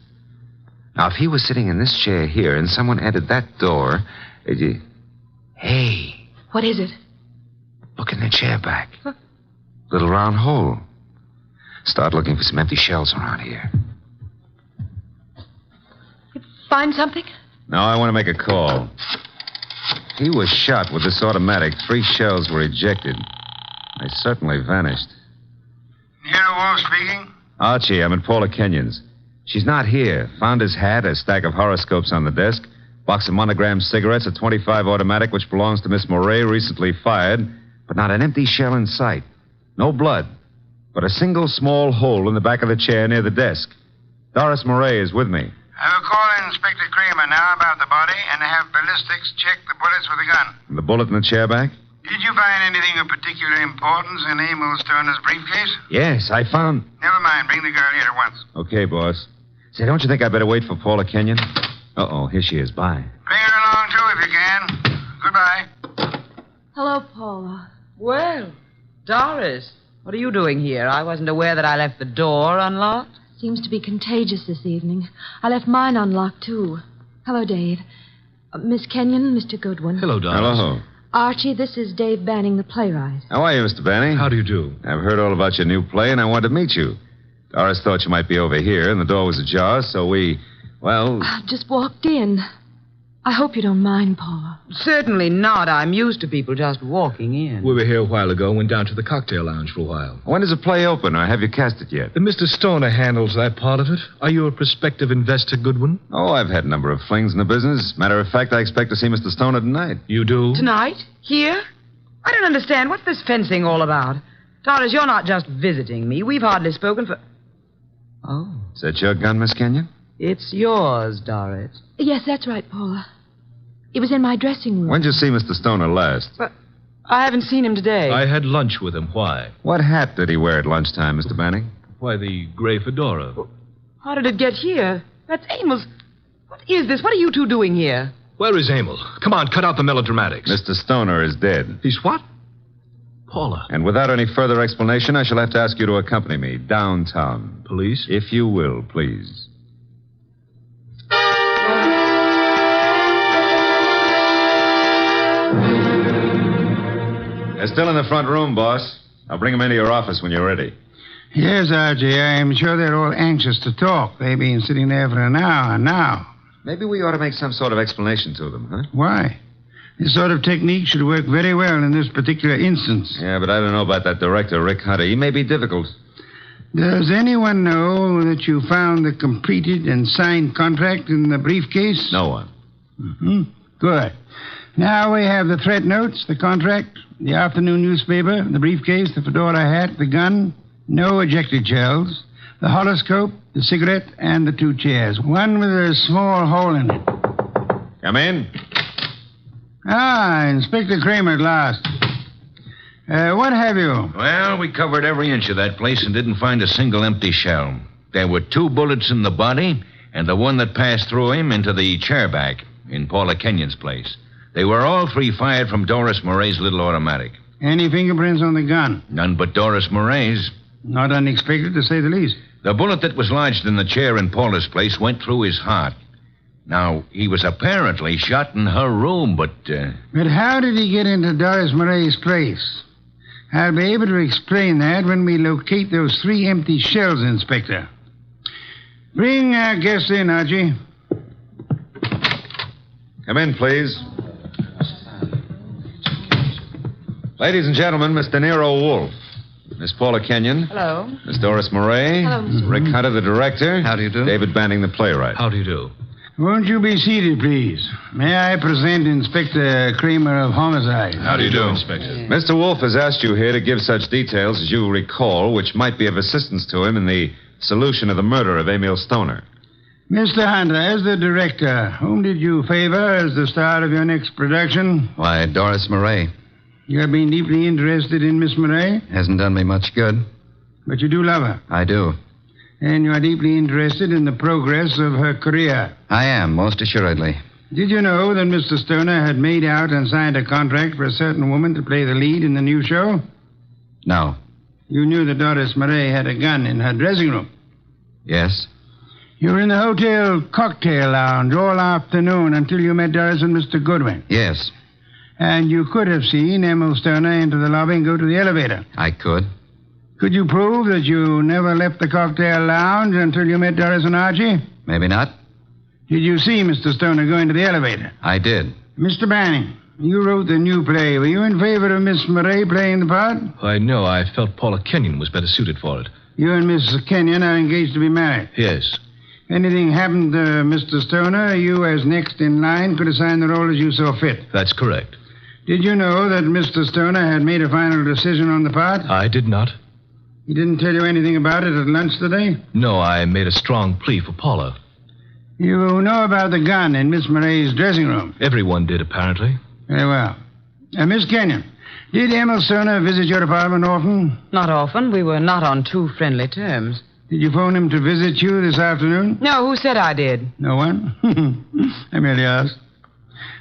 Now, if he was sitting in this chair here and someone entered that door, Hey. What is it? Look in the chair back. Little round hole. Start looking for some empty shells around here. Find something? No, I want to make a call. He was shot with this automatic. 3 shells were ejected. They certainly vanished. Nero Wolfe speaking. Archie, I'm at Paula Kenyon's. She's not here. Found his hat, a stack of horoscopes on the desk, box of monogrammed cigarettes, a .25 automatic which belongs to Miss Moray, recently fired, but not an empty shell in sight. No blood, but a single small hole in the back of the chair near the desk. Doris Moray is with me. I will call Inspector Kramer now about the body and have ballistics check the bullets with the gun. And the bullet in the chair back? Did you find anything of particular importance in Emil Stoner's briefcase? Yes, I found... Never mind. Bring the girl here at once. Okay, boss. Say, don't you think I better wait for Paula Kenyon? Uh-oh, here she is. Bye. Bring her along, too, if you can. Goodbye. Hello, Paula. Well, Doris, what are you doing here? I wasn't aware that I left the door unlocked. Seems to be contagious this evening. I left mine unlocked, too. Hello, Dave. Miss Kenyon, Mr. Goodwin. Hello, Doris. Hello. Archie, this is Dave Banning, the playwright. How are you, Mr. Banning? How do you do? I've heard all about your new play, and I wanted to meet you. Doris thought you might be over here, and the door was ajar, so we, well... I just walked in. I hope you don't mind, Paula. Certainly not. I'm used to people just walking in. We were here a while ago and went down to the cocktail lounge for a while. When does the play open, or have you cast it yet? Mr. Stoner handles that part of it. Are you a prospective investor, Goodwin? Oh, I've had a number of flings in the business. Matter of fact, I expect to see Mr. Stoner tonight. You do? Tonight? Here? I don't understand. What's this fencing all about? Doris, you're not just visiting me. We've hardly spoken for... Oh. Is that your gun, Miss Kenyon? It's yours, Doris. Yes, that's right, Paula. It was in my dressing room. When did you see Mr. Stoner last? But I haven't seen him today. I had lunch with him. Why? What hat did he wear at lunchtime, Mr. Banning? Why, the gray fedora. How did it get here? That's Emil's. What is this? What are you two doing here? Where is Emil? Come on, cut out the melodramatics. Mr. Stoner is dead. He's what? Paula. And without any further explanation, I shall have to ask you to accompany me downtown. Police? If you will, please. They're still in the front room, boss. I'll bring them into your office when you're ready. Yes, Archie. I'm sure they're all anxious to talk. They've been sitting there for an hour now. Maybe we ought to make some sort of explanation to them, huh? Why? This sort of technique should work very well in this particular instance. Yeah, but I don't know about that director, Rick Hunter. He may be difficult. Does anyone know that you found the completed and signed contract in the briefcase? No one. Mm-hmm. Good. Now we have the threat notes, the contract, the afternoon newspaper, the briefcase, the fedora hat, the gun, no ejected shells, the horoscope, the cigarette, and the 2 chairs. One with a small hole in it. Come in. Ah, Inspector Kramer at last. What have you? Well, we covered every inch of that place and didn't find a single empty shell. There were 2 bullets in the body and the one that passed through him into the chair back in Paula Kenyon's place. They were all 3 fired from Doris Moray's little automatic. Any fingerprints on the gun? None but Doris Moray's. Not unexpected, to say the least. The bullet that was lodged in the chair in Paula's place went through his heart. Now, he was apparently shot in her room, but... But how did he get into Doris Moray's place? I'll be able to explain that when we locate those 3 empty shells, Inspector. Bring our guest in, Archie. Come in, please. Ladies and gentlemen, Mr. Nero Wolfe. Miss Paula Kenyon. Hello. Miss Doris Moray. Hello, Mr. Rick Hunter, the director. How do you do? David Banning, the playwright. How do you do? Won't you be seated, please? May I present Inspector Kramer of Homicide? How do you do, Inspector? Mr. Wolfe has asked you here to give such details as you recall, which might be of assistance to him in the solution of the murder of Emil Stoner. Mr. Hunter, as the director, whom did you favor as the star of your next production? Why, Doris Moray. You have been deeply interested in Miss Moray? Hasn't done me much good. But you do love her? I do. And you are deeply interested in the progress of her career? I am, most assuredly. Did you know that Mr. Stoner had made out and signed a contract for a certain woman to play the lead in the new show? No. You knew that Doris Moray had a gun in her dressing room? Yes. You were in the hotel cocktail lounge all afternoon until you met Doris and Mr. Goodwin? Yes. And you could have seen Emil Stoner enter the lobby and go to the elevator? I could. Could you prove that you never left the cocktail lounge until you met Doris and Archie? Maybe not. Did you see Mr. Stoner go into the elevator? I did. Mr. Banning, you wrote the new play. Were you in favor of Miss Murray playing the part? Why, no, I felt Paula Kenyon was better suited for it. You and Miss Kenyon are engaged to be married. Yes. Anything happened to Mr. Stoner, you, as next in line, could assign the role as you saw fit. That's correct. Did you know that Mr. Stoner had made a final decision on the part? I did not. He didn't tell you anything about it at lunch today? No, I made a strong plea for Paula. You know about the gun in Miss Murray's dressing room? Everyone did, apparently. Very well. Miss Kenyon, did Emil Stoner visit your apartment often? Not often. We were not on too friendly terms. Did you phone him to visit you this afternoon? No, who said I did? No one? I merely asked.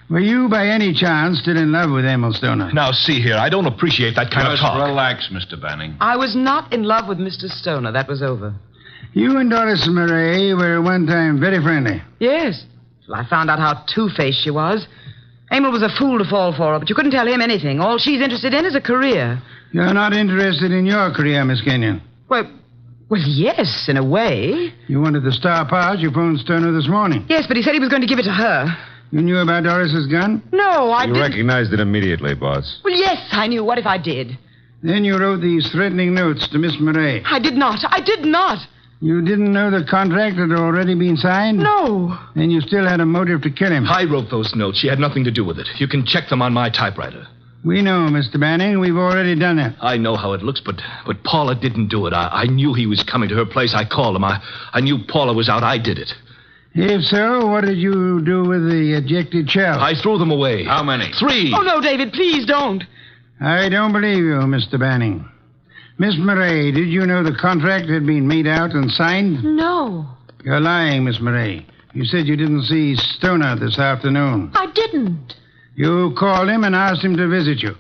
Were you, by any chance, still in love with Emil Stoner? Now, see here, I don't appreciate that kind of talk. Just relax, Mr. Banning. I was not in love with Mr. Stoner. That was over. You and Doris Murray were at one time very friendly. Yes. Well, I found out how two-faced she was. Emil was a fool to fall for her, but you couldn't tell him anything. All she's interested in is a career. You're not interested in your career, Miss Kenyon? Well, yes, in a way. You wanted the star part. You phoned Stoner this morning. Yes, but he said he was going to give it to her. You knew about Doris's gun? No, I You didn't. recognized it immediately, boss. Well, yes, I knew. What if I did? Then you wrote these threatening notes to Miss Murray. I did not. I did not. You didn't know the contract had already been signed? No. Then you still had a motive to kill him. I wrote those notes. She had nothing to do with it. You can check them on my typewriter. We know, Mr. Banning. We've already done it. I know how it looks, but Paula didn't do it. I knew he was coming to her place. I called him. I knew Paula was out. I did it. If so, what did you do with the ejected shells? I threw them away. How many? 3. Oh, no, David, please don't. I don't believe you, Mr. Banning. Miss Murray, did you know the contract had been made out and signed? No, You're lying, Miss Murray. You said you didn't see Stoner this afternoon. I didn't. You called him and asked him to visit you.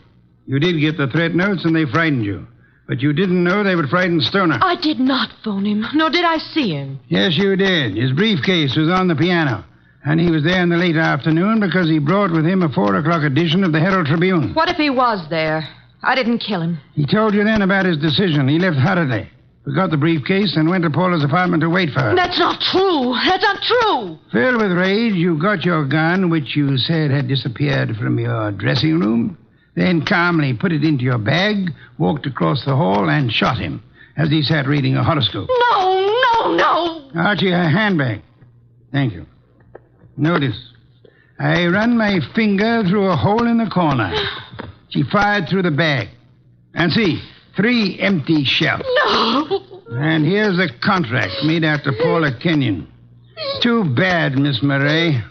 You did get the threat notes and they frightened you. But you didn't know they would frighten Stoner. I did not phone him, nor did I see him. Yes, you did. His briefcase was on the piano. And he was there in the late afternoon because he brought with him a 4 o'clock edition of the Herald Tribune. What if he was there? I didn't kill him. He told you then about his decision. He left hurriedly, forgot the briefcase, and went to Paula's apartment to wait for her. That's not true. That's not true. Filled with rage, you got your gun, which you said had disappeared from your dressing room, then calmly put it into your bag, walked across the hall, and shot him as he sat reading a horoscope. No. Archie, her handbag. Thank you. Notice, I run my finger through a hole in the corner. She fired through the bag. And see, 3 empty shells. No. And here's the contract made out to Paula Kenyon. Too bad, Miss Murray.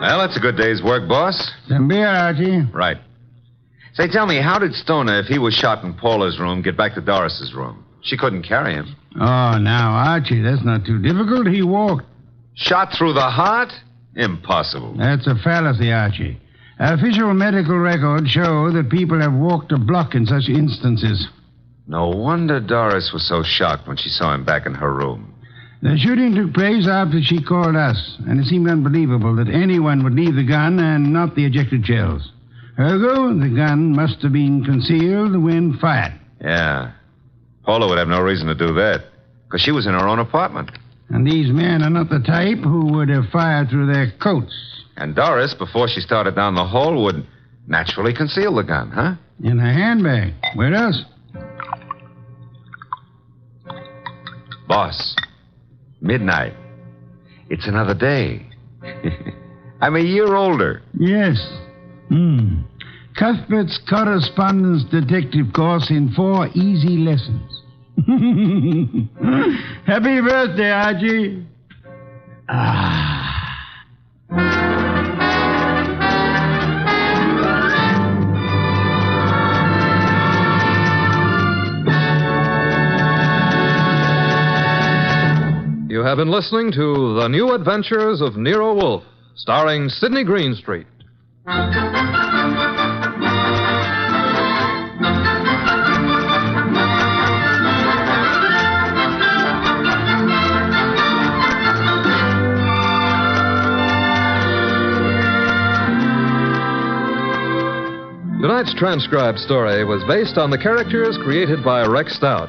Well, that's a good day's work, boss. Some beer, Archie. Right. Say, tell me, how did Stoner, if he was shot in Paula's room, get back to Doris's room? She couldn't carry him. Oh, now, Archie, that's not too difficult. He walked. Shot through the heart? Impossible. That's a fallacy, Archie. Official medical records show that people have walked a block in such instances. No wonder Doris was so shocked when she saw him back in her room. The shooting took place after she called us, and it seemed unbelievable that anyone would leave the gun and not the ejected shells. Ergo, the gun must have been concealed when fired. Yeah. Paula would have no reason to do that, because she was in her own apartment. And these men are not the type who would have fired through their coats. And Doris, before she started down the hall, would naturally conceal the gun, huh? In her handbag. Where else? Boss, midnight. It's another day. I'm a year older. Yes. Cuthbert's correspondence detective course in 4 easy lessons. Happy birthday, Archie. You have been listening to The New Adventures of Nero Wolfe, starring Sidney Greenstreet. transcribed story was based on the characters created by Rex Stout.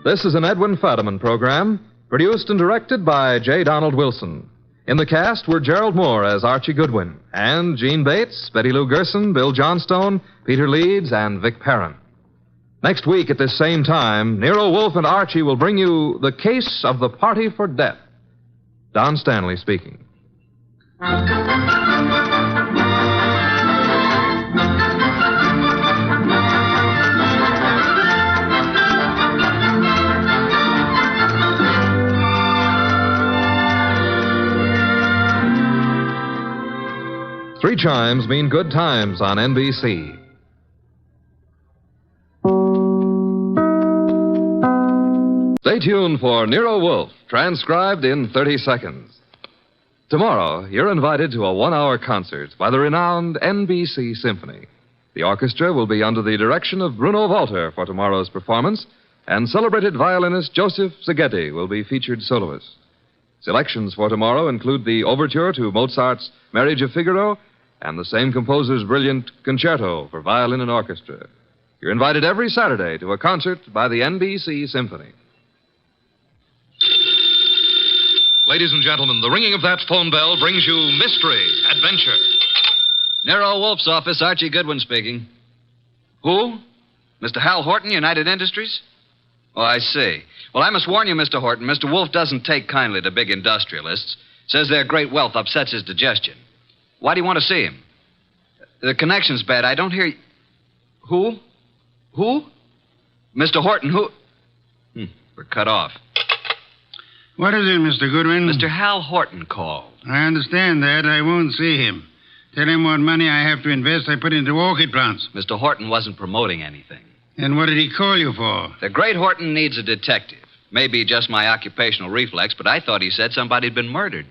This is an Edwin Fadiman program, produced and directed by J. Donald Wilson. In the cast were Gerald Moore as Archie Goodwin, and Gene Bates, Betty Lou Gerson, Bill Johnstone, Peter Leeds, and Vic Perrin. Next week at this same time, Nero Wolfe and Archie will bring you The Case of the Party for Death. Don Stanley speaking. 3 chimes mean good times on NBC. Stay tuned for Nero Wolfe, transcribed in 30 seconds. Tomorrow, you're invited to a 1-hour concert by the renowned NBC Symphony. The orchestra will be under the direction of Bruno Walter for tomorrow's performance, and celebrated violinist Joseph Szigeti will be featured soloist. Selections for tomorrow include the overture to Mozart's Marriage of Figaro and the same composer's brilliant concerto for violin and orchestra. You're invited every Saturday to a concert by the NBC Symphony. Ladies and gentlemen, the ringing of that phone bell brings you mystery, adventure. Nero Wolfe's office, Archie Goodwin speaking. Who? Mr. Hal Horton, United Industries? Oh, I see. Well, I must warn you, Mr. Horton, Mr. Wolfe doesn't take kindly to big industrialists. Says their great wealth upsets his digestion. Why do you want to see him? The connection's bad. I don't hear you. Who? Who? Mr. Horton, who? We're cut off. What is it, Mr. Goodwin? Mr. Hal Horton called. I understand that. I won't see him. Tell him what money I have to invest I put into orchid plants. Mr. Horton wasn't promoting anything. And what did he call you for? The great Horton needs a detective. Maybe just my occupational reflex, but I thought he said somebody'd been murdered.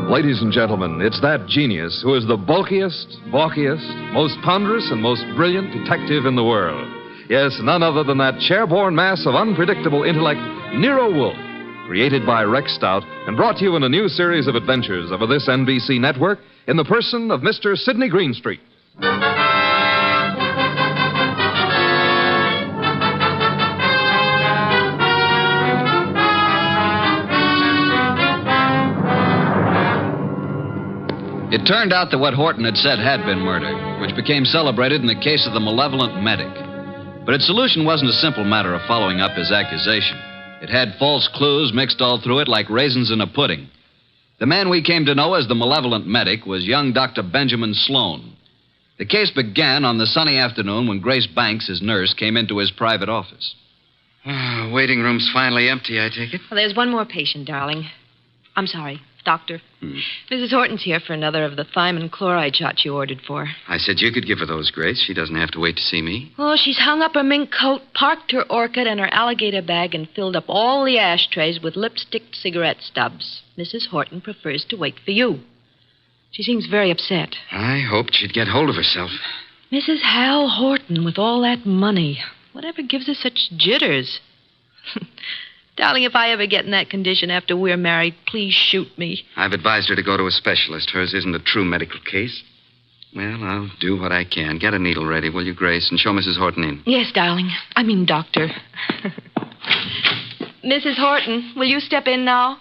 Ladies and gentlemen, it's that genius who is the bulkiest, balkiest, most ponderous, and most brilliant detective in the world. Yes, none other than that chairborne mass of unpredictable intellect, Nero Wolfe, created by Rex Stout and brought to you in a new series of adventures over this NBC network in the person of Mr. Sidney Greenstreet. It turned out that what Horton had said had been murder, which became celebrated in the case of the Malevolent Medic. But its solution wasn't a simple matter of following up his accusation. It had false clues mixed all through it like raisins in a pudding. The man we came to know as the Malevolent Medic was young Dr. Benjamin Sloan. The case began on the sunny afternoon when Grace Banks, his nurse, came into his private office. Waiting room's finally empty, I take it? Well, there's one more patient, darling. I'm sorry, doctor. Mrs. Horton's here for another of the thiamine chloride shots you ordered for. I said you could give her those, Grace. She doesn't have to wait to see me. Oh, she's hung up her mink coat, parked her orchid and her alligator bag, and filled up all the ashtrays with lipstick cigarette stubs. Mrs. Horton prefers to wait for you. She seems very upset. I hoped she'd get hold of herself. Mrs. Hal Horton, with all that money. Whatever gives her such jitters? Darling, if I ever get in that condition after we're married, please shoot me. I've advised her to go to a specialist. Hers isn't a true medical case. Well, I'll do what I can. Get a needle ready, will you, Grace, and show Mrs. Horton in. Yes, darling. I mean, doctor. Mrs. Horton, will you step in now?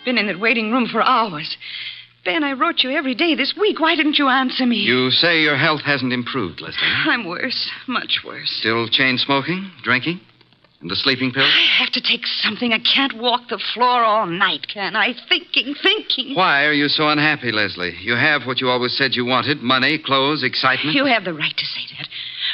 Been in that waiting room for hours. Ben, I wrote you every day this week. Why didn't you answer me? You say your health hasn't improved, Leslie. I'm worse. Much worse. Still chain smoking, drinking, and the sleeping pill? I have to take something. I can't walk the floor all night, can I? Thinking. Why are you so unhappy, Leslie? You have what you always said you wanted. Money, clothes, excitement. You have the right to say that.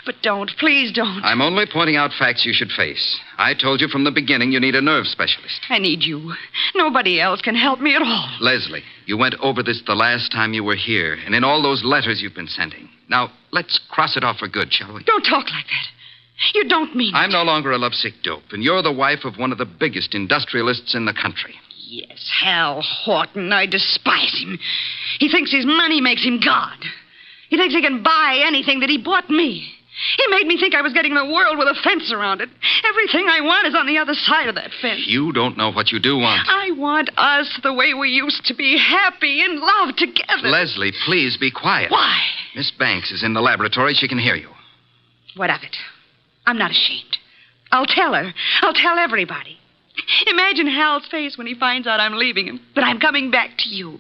But don't. Please don't. I'm only pointing out facts you should face. I told you from the beginning you need a nerve specialist. I need you. Nobody else can help me at all. Leslie, you went over this the last time you were here, and in all those letters you've been sending. Now, let's cross it off for good, shall we? Don't talk like that. You don't mean it. I'm no longer a lovesick dope, and you're the wife of one of the biggest industrialists in the country. Yes, Hal Horton. I despise him. He thinks his money makes him God. He thinks he can buy anything that he bought me. He made me think I was getting the world with a fence around it. Everything I want is on the other side of that fence. You don't know what you do want. I want us the way we used to be, happy in love together. Leslie, please be quiet. Why? Miss Banks is in the laboratory. She can hear you. What of it? I'm not ashamed. I'll tell her. I'll tell everybody. Imagine Hal's face when he finds out I'm leaving him, but I'm coming back to you.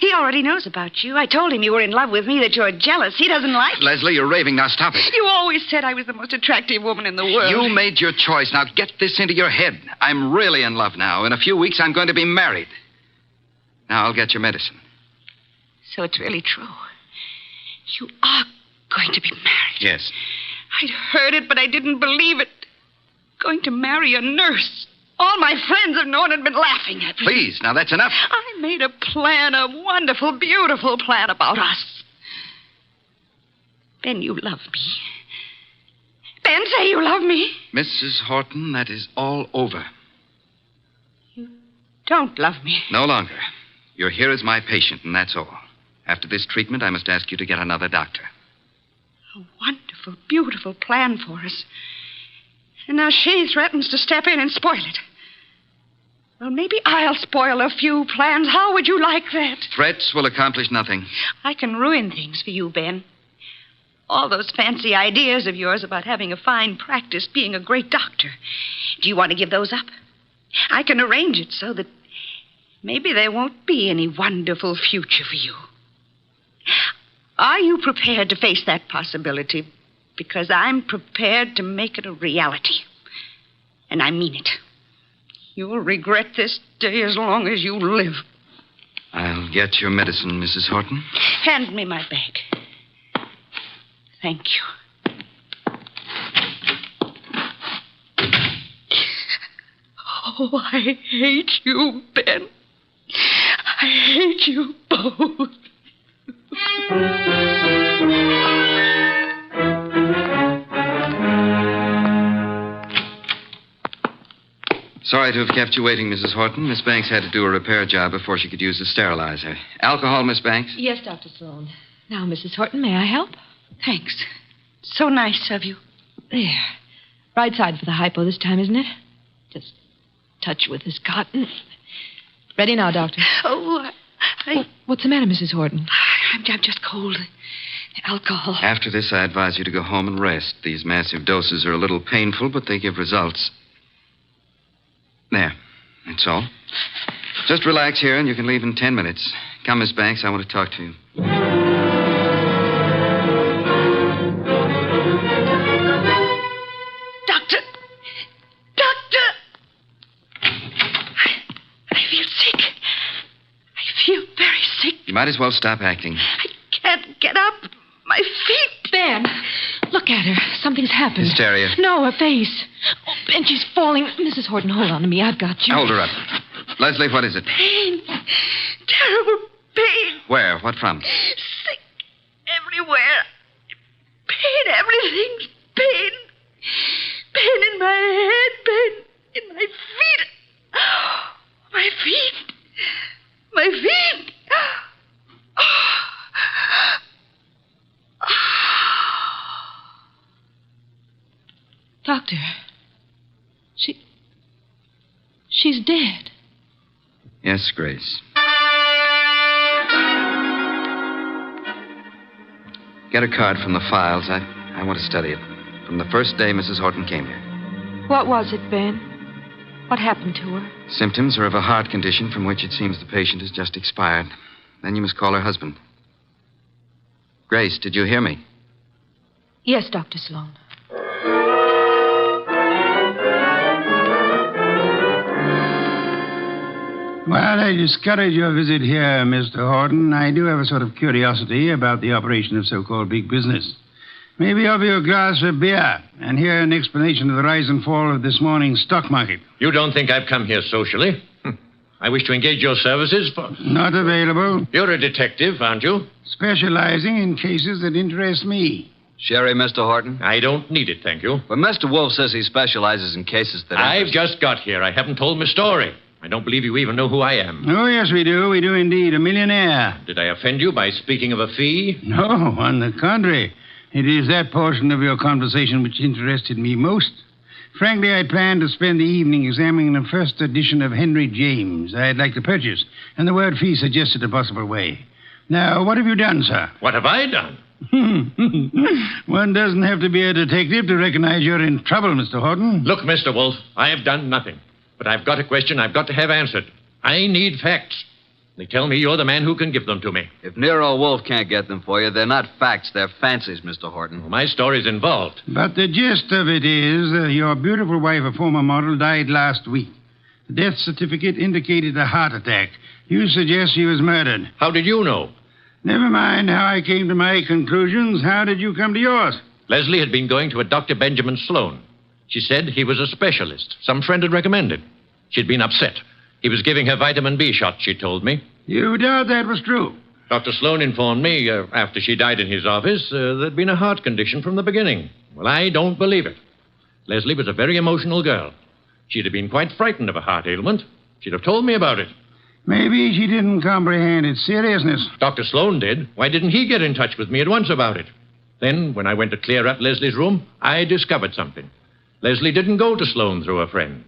He already knows about you. I told him you were in love with me, that you're jealous. He doesn't like it. Leslie, you're raving. Now stop it. You always said I was the most attractive woman in the world. You made your choice. Now get this into your head. I'm really in love now. In a few weeks, I'm going to be married. Now I'll get your medicine. So it's really true. You are going to be married. Yes. I'd heard it, but I didn't believe it. Going to marry a nurse. All my friends have known and been laughing at me. Please, now that's enough. I made a plan, a wonderful, beautiful plan about us. Ben, you love me. Ben, say you love me. Mrs. Horton, that is all over. You don't love me. No longer. You're here as my patient, and that's all. After this treatment, I must ask you to get another doctor. A wonderful, beautiful plan for us. And now she threatens to step in and spoil it. Well, maybe I'll spoil a few plans. How would you like that? Threats will accomplish nothing. I can ruin things for you, Ben. All those fancy ideas of yours about having a fine practice, being a great doctor. Do you want to give those up? I can arrange it so that maybe there won't be any wonderful future for you. Are you prepared to face that possibility? Because I'm prepared to make it a reality. And I mean it. You'll regret this day as long as you live. I'll get your medicine, Mrs. Horton. Hand me my bag. Thank you. Oh, I hate you, Ben. I hate you both. Sorry to have kept you waiting, Mrs. Horton. Miss Banks had to do a repair job before she could use the sterilizer. Alcohol, Miss Banks? Yes, Dr. Sloan. Now, Mrs. Horton, may I help? Thanks. So nice of you. There. Right side for the hypo this time, isn't it? Just touch with this cotton. Ready now, Doctor. Oh, what's the matter, Mrs. Horton? I'm just cold. Alcohol. After this, I advise you to go home and rest. These massive doses are a little painful, but they give results. There. That's all. Just relax here, and you can leave in 10 minutes. Come, Miss Banks. I want to talk to you. Doctor! I feel sick. I feel very sick. You might as well stop acting. I can't get up. My feet. Ben, look at her. Something's happened. Hysteria. No, her face. Oh, Ben, she's falling. Mrs. Horton, hold on to me. I've got you. Hold her up. Leslie, what is it? Pain. Terrible pain. Where? What from? Sick everywhere. Pain, everything's pain. Pain in my head, pain in my feet. My feet. My feet. Doctor, she's dead. Yes, Grace. Get a card from the files. I want to study it. From the first day Mrs. Horton came here. What was it, Ben? What happened to her? Symptoms are of a heart condition from which it seems the patient has just expired. Then you must call her husband. Grace, did you hear me? Yes, Dr. Sloan. Well, I discourage your visit here, Mr. Horton. I do have a sort of curiosity about the operation of so-called big business. Maybe offer you a glass of beer and hear an explanation of the rise and fall of this morning's stock market. You don't think I've come here socially? I wish to engage your services for... Not available. You're a detective, aren't you? Specializing in cases that interest me. Sherry, Mr. Horton? I don't need it, thank you. But Mr. Wolfe says he specializes in cases that... I've just got here. I haven't told my story. I don't believe you even know who I am. Oh, yes, we do. We do indeed. A millionaire. Did I offend you by speaking of a fee? No, on the contrary. It is that portion of your conversation which interested me most. Frankly, I planned to spend the evening examining the first edition of Henry James I'd like to purchase, and the word fee suggested a possible way. Now, what have you done, sir? What have I done? One doesn't have to be a detective to recognize you're in trouble, Mr. Horton. Look, Mr. Wolfe, I have done nothing. But I've got a question I've got to have answered. I need facts. They tell me you're the man who can give them to me. If Nero Wolfe can't get them for you, they're not facts, they're fancies, Mr. Horton. Well, my story's involved. But the gist of it is your beautiful wife, a former model, died last week. The death certificate indicated a heart attack. You suggest she was murdered. How did you know? Never mind how I came to my conclusions. How did you come to yours? Leslie had been going to a Dr. Benjamin Sloan. She said he was a specialist. Some friend had recommended. She'd been upset. He was giving her vitamin B shot, she told me. You doubt that was true? Dr. Sloan informed me, after she died in his office, there'd been a heart condition from the beginning. Well, I don't believe it. Leslie was a very emotional girl. She'd have been quite frightened of a heart ailment. She'd have told me about it. Maybe she didn't comprehend its seriousness. Dr. Sloan did. Why didn't he get in touch with me at once about it? Then, when I went to clear up Leslie's room, I discovered something. Leslie didn't go to Sloan through a friend.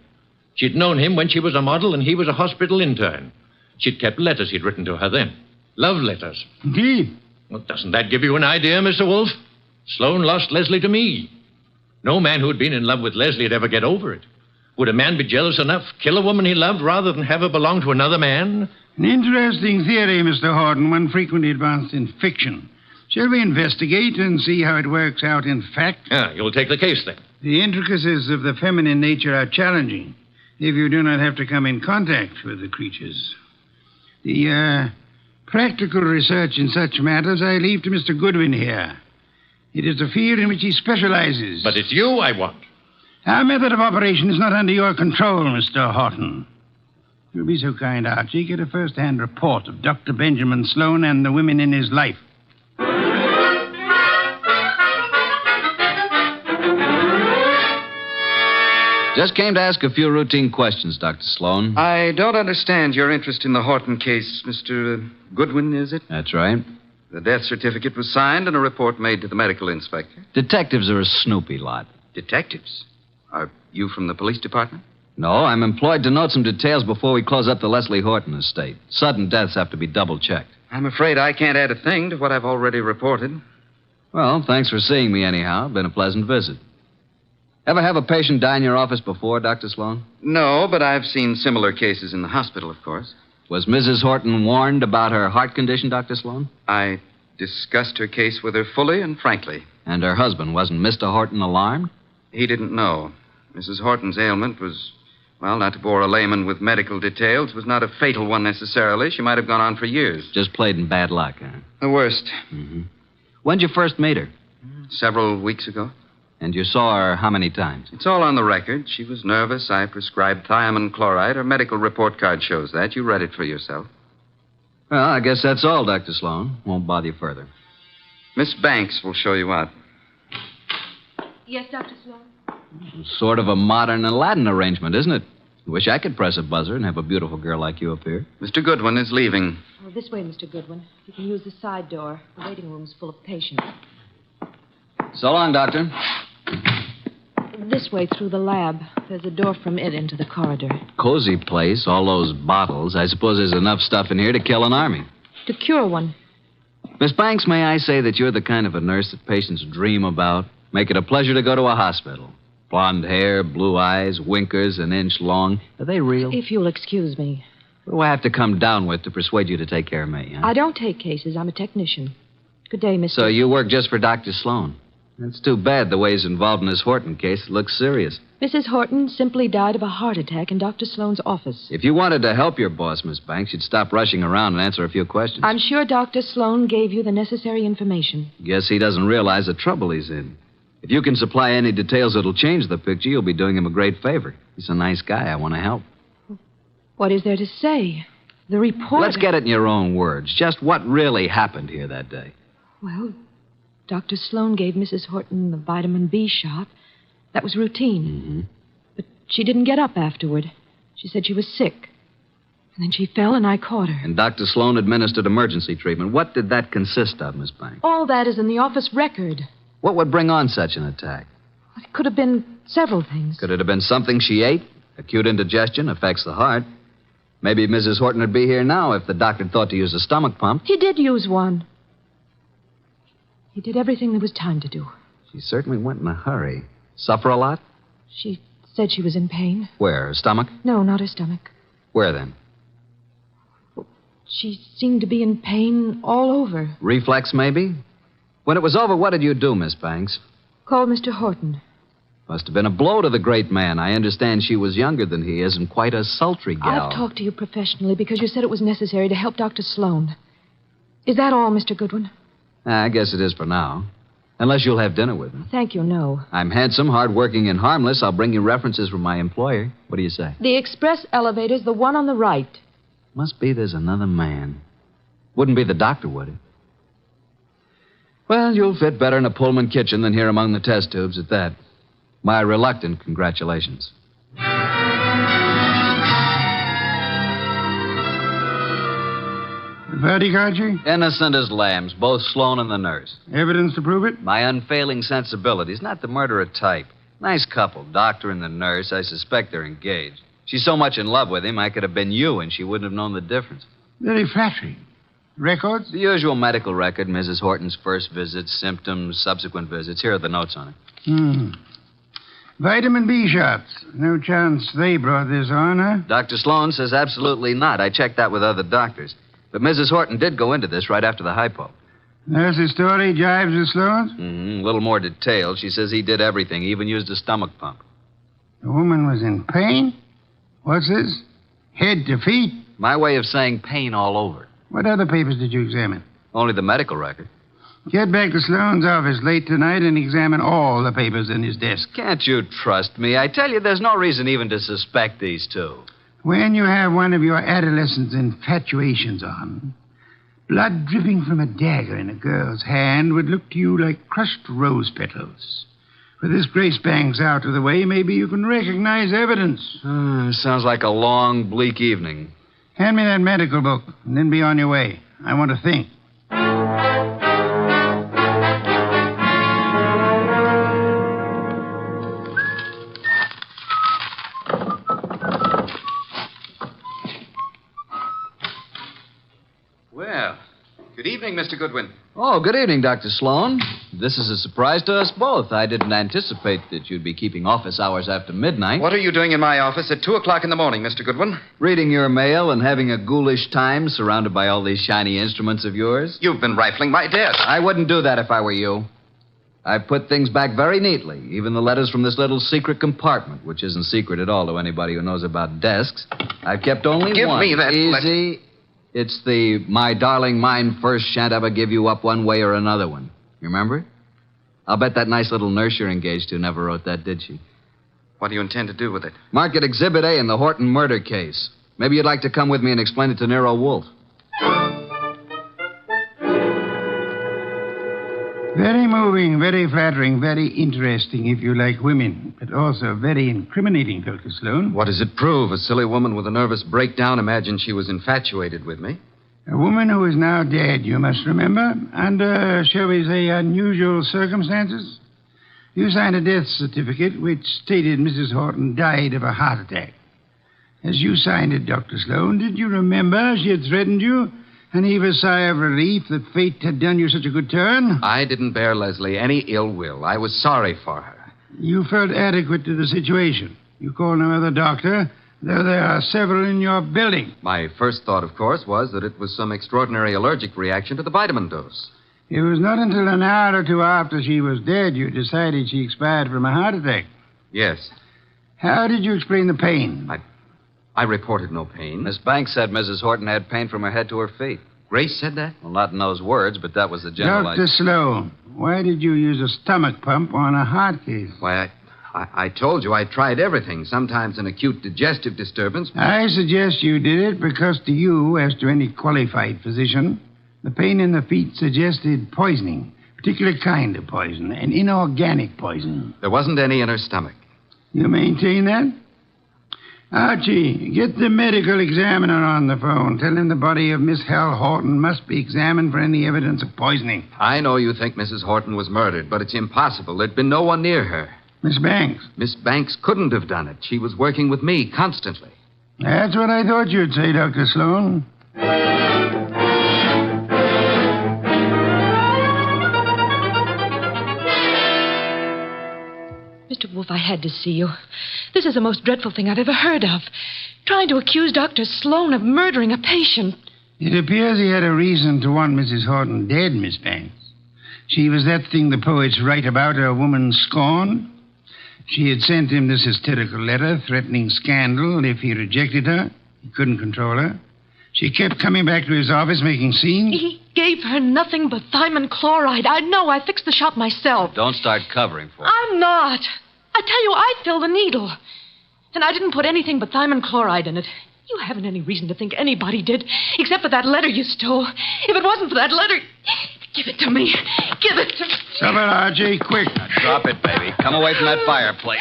She'd known him when she was a model and he was a hospital intern. She'd kept letters he'd written to her then. Love letters. Indeed. Well, doesn't that give you an idea, Mr. Wolfe? Sloan lost Leslie to me. No man who'd been in love with Leslie would ever get over it. Would a man be jealous enough, kill a woman he loved, rather than have her belong to another man? An interesting theory, Mr. Horton, one frequently advanced in fiction. Shall we investigate and see how it works out in fact? You'll take the case, then. The intricacies of the feminine nature are challenging if you do not have to come in contact with the creatures. The practical research in such matters I leave to Mr. Goodwin here. It is a field in which he specializes. But it's you I want. Our method of operation is not under your control, Mr. Horton. If you'll be so kind, Archie, get a first-hand report of Dr. Benjamin Sloan and the women in his life. Just came to ask a few routine questions, Dr. Sloan. I don't understand your interest in the Horton case, Mr. Goodwin, is it? That's right. The death certificate was signed and a report made to the medical inspector. Detectives are a snoopy lot. Detectives? Are you from the police department? No, I'm employed to note some details before we close up the Leslie Horton estate. Sudden deaths have to be double-checked. I'm afraid I can't add a thing to what I've already reported. Well, thanks for seeing me anyhow. Been a pleasant visit. Ever have a patient die in your office before, Dr. Sloan? No, but I've seen similar cases in the hospital, of course. Was Mrs. Horton warned about her heart condition, Dr. Sloan? I discussed her case with her fully and frankly. And her husband, wasn't Mr. Horton alarmed? He didn't know. Mrs. Horton's ailment was, well, not to bore a layman with medical details, was not a fatal one necessarily. She might have gone on for years. Just played in bad luck, huh? The worst. Mm-hmm. When'd you first meet her? Several weeks ago. And you saw her how many times? It's all on the record. She was nervous. I prescribed thiamine chloride. Her medical report card shows that. You read it for yourself. Well, I guess that's all, Dr. Sloan. Won't bother you further. Miss Banks will show you out. Yes, Dr. Sloan? Sort of a modern Aladdin arrangement, isn't it? Wish I could press a buzzer and have a beautiful girl like you up here. Mr. Goodwin is leaving. Oh, this way, Mr. Goodwin. You can use the side door. The waiting room's full of patients. So long, Doctor. This way through the lab. There's a door from it into the corridor. Cozy place, all those bottles. I suppose there's enough stuff in here to kill an army. To cure one. Miss Banks, may I say that you're the kind of a nurse that patients dream about? Make it a pleasure to go to a hospital. Blonde hair, blue eyes, winkers an inch long. Are they real? If you'll excuse me. What do I have to come down with to persuade you to take care of me, huh? I don't take cases. I'm a technician. Good day, Mr. So you work just for Dr. Sloan? That's too bad the way he's involved in this Horton case. It looks serious. Mrs. Horton simply died of a heart attack in Dr. Sloan's office. If you wanted to help your boss, Miss Banks, you'd stop rushing around and answer a few questions. I'm sure Dr. Sloan gave you the necessary information. Guess he doesn't realize the trouble he's in. If you can supply any details that'll change the picture, you'll be doing him a great favor. He's a nice guy. I want to help. What is there to say? The report... Let's get it in your own words. Just what really happened here that day. Well, Dr. Sloan gave Mrs. Horton the vitamin B shot. That was routine. Mm-hmm. But she didn't get up afterward. She said she was sick. And then she fell and I caught her. And Dr. Sloan administered emergency treatment. What did that consist of, Miss Banks? All that is in the office record. What would bring on such an attack? It could have been several things. Could it have been something she ate? Acute indigestion affects the heart. Maybe Mrs. Horton would be here now if the doctor thought to use a stomach pump. He did use one. He did everything there was time to do. She certainly went in a hurry. Suffer a lot? She said she was in pain. Where? Her stomach? No, not her stomach. Where then? She seemed to be in pain all over. Reflex, maybe? When it was over, what did you do, Miss Banks? Called Mr. Horton. Must have been a blow to the great man. I understand she was younger than he is and quite a sultry gal. I've talked to you professionally because you said it was necessary to help Dr. Sloan. Is that all, Mr. Goodwin? I guess it is for now. Unless you'll have dinner with me. Thank you, no. I'm handsome, hardworking, and harmless. I'll bring you references from my employer. What do you say? The express elevator's the one on the right. Must be there's another man. Wouldn't be the doctor, would it? Well, you'll fit better in a Pullman kitchen than here among the test tubes at that. My reluctant congratulations. The verdict, Archie? Innocent as lambs, both Sloan and the nurse. Evidence to prove it? My unfailing sensibilities, not the murderer type. Nice couple, doctor and the nurse. I suspect they're engaged. She's so much in love with him, I could have been you, and she wouldn't have known the difference. Very flattering. Records? The usual medical record, Mrs. Horton's first visits, symptoms, subsequent visits. Here are the notes on it. Vitamin B shots. No chance they brought this on, huh? Dr. Sloan says absolutely not. I checked that with other doctors. But Mrs. Horton did go into this right after the hypo. Nurse's story jives with Sloan's? A little more detailed. She says he did everything. He even used a stomach pump. The woman was in pain? What's this? Head to feet? My way of saying pain all over. What other papers did you examine? Only the medical record. Get back to Sloan's office late tonight and examine all the papers in his desk. Can't you trust me? I tell you, there's no reason even to suspect these two. When you have one of your adolescent infatuations on, blood dripping from a dagger in a girl's hand would look to you like crushed rose petals. With this Grace Banks out of the way, maybe you can recognize evidence. Sounds like a long, bleak evening. Hand me that medical book, and then be on your way. I want to think. Well, good evening, Mr. Goodwin. Oh, good evening, Dr. Sloan. This is a surprise to us both. I didn't anticipate that you'd be keeping office hours after midnight. What are you doing in my office at 2 o'clock in the morning, Mr. Goodwin? Reading your mail and having a ghoulish time surrounded by all these shiny instruments of yours. You've been rifling my desk. I wouldn't do that if I were you. I've put things back very neatly, even the letters from this little secret compartment, which isn't secret at all to anybody who knows about desks. I've kept only Give one. me that Easy. It's the my darling mine first shan't ever give you up one way or another one. You remember it? I'll bet that nice little nurse you're engaged to never wrote that, did she? What do you intend to do with it? Mark it Exhibit A in the Horton murder case. Maybe you'd like to come with me and explain it to Nero Wolfe. Very moving, very flattering, very interesting if you like women, but also very incriminating, Dr. Sloan. What does it prove? A silly woman with a nervous breakdown imagined she was infatuated with me. A woman who is now dead, you must remember, under, shall we say, unusual circumstances. You signed a death certificate which stated Mrs. Horton died of a heart attack. As you signed it, Dr. Sloan, did you remember she had threatened you and heave a sigh of relief that fate had done you such a good turn? I didn't bear Leslie any ill will. I was sorry for her. You felt adequate to the situation. You called no other doctor, though there are several in your building. My first thought, of course, was that it was some extraordinary allergic reaction to the vitamin dose. It was not until an hour or two after she was dead you decided she expired from a heart attack. Yes. How did you explain the pain? I reported no pain. Miss Banks said Mrs. Horton had pain from her head to her feet. Grace said that? Well, not in those words, but that was the general Dr. Sloan, why did you use a stomach pump on a heart case? Why, I told you I tried everything. Sometimes an acute digestive disturbance. I suggest you did it because to you, as to any qualified physician, the pain in the feet suggested poisoning, particular kind of poison, an inorganic poison. There wasn't any in her stomach. You maintain that? Archie, get the medical examiner on the phone. Tell him the body of Miss Hal Horton must be examined for any evidence of poisoning. I know you think Mrs. Horton was murdered, but it's impossible. There'd been no one near her. Miss Banks? Miss Banks couldn't have done it. She was working with me constantly. That's what I thought you'd say, Dr. Sloan. Mr. Wolfe, I had to see you. This is the most dreadful thing I've ever heard of. Trying to accuse Dr. Sloan of murdering a patient. It appears he had a reason to want Mrs. Horton dead, Miss Banks. She was that thing the poets write about, a woman scorned. She had sent him this hysterical letter threatening scandal if he rejected her. He couldn't control her. She kept coming back to his office making scenes. He gave her nothing but thiamine chloride. I know. I fixed the shop myself. Don't start covering for it. I'm not. I tell you, I filled the needle. And I didn't put anything but thiamine chloride in it. You haven't any reason to think anybody did, except for that letter you stole. If it wasn't for that letter, give it to me. Give it to me. Stop it, Archie, quick. Now, drop it, baby. Come away from that fireplace.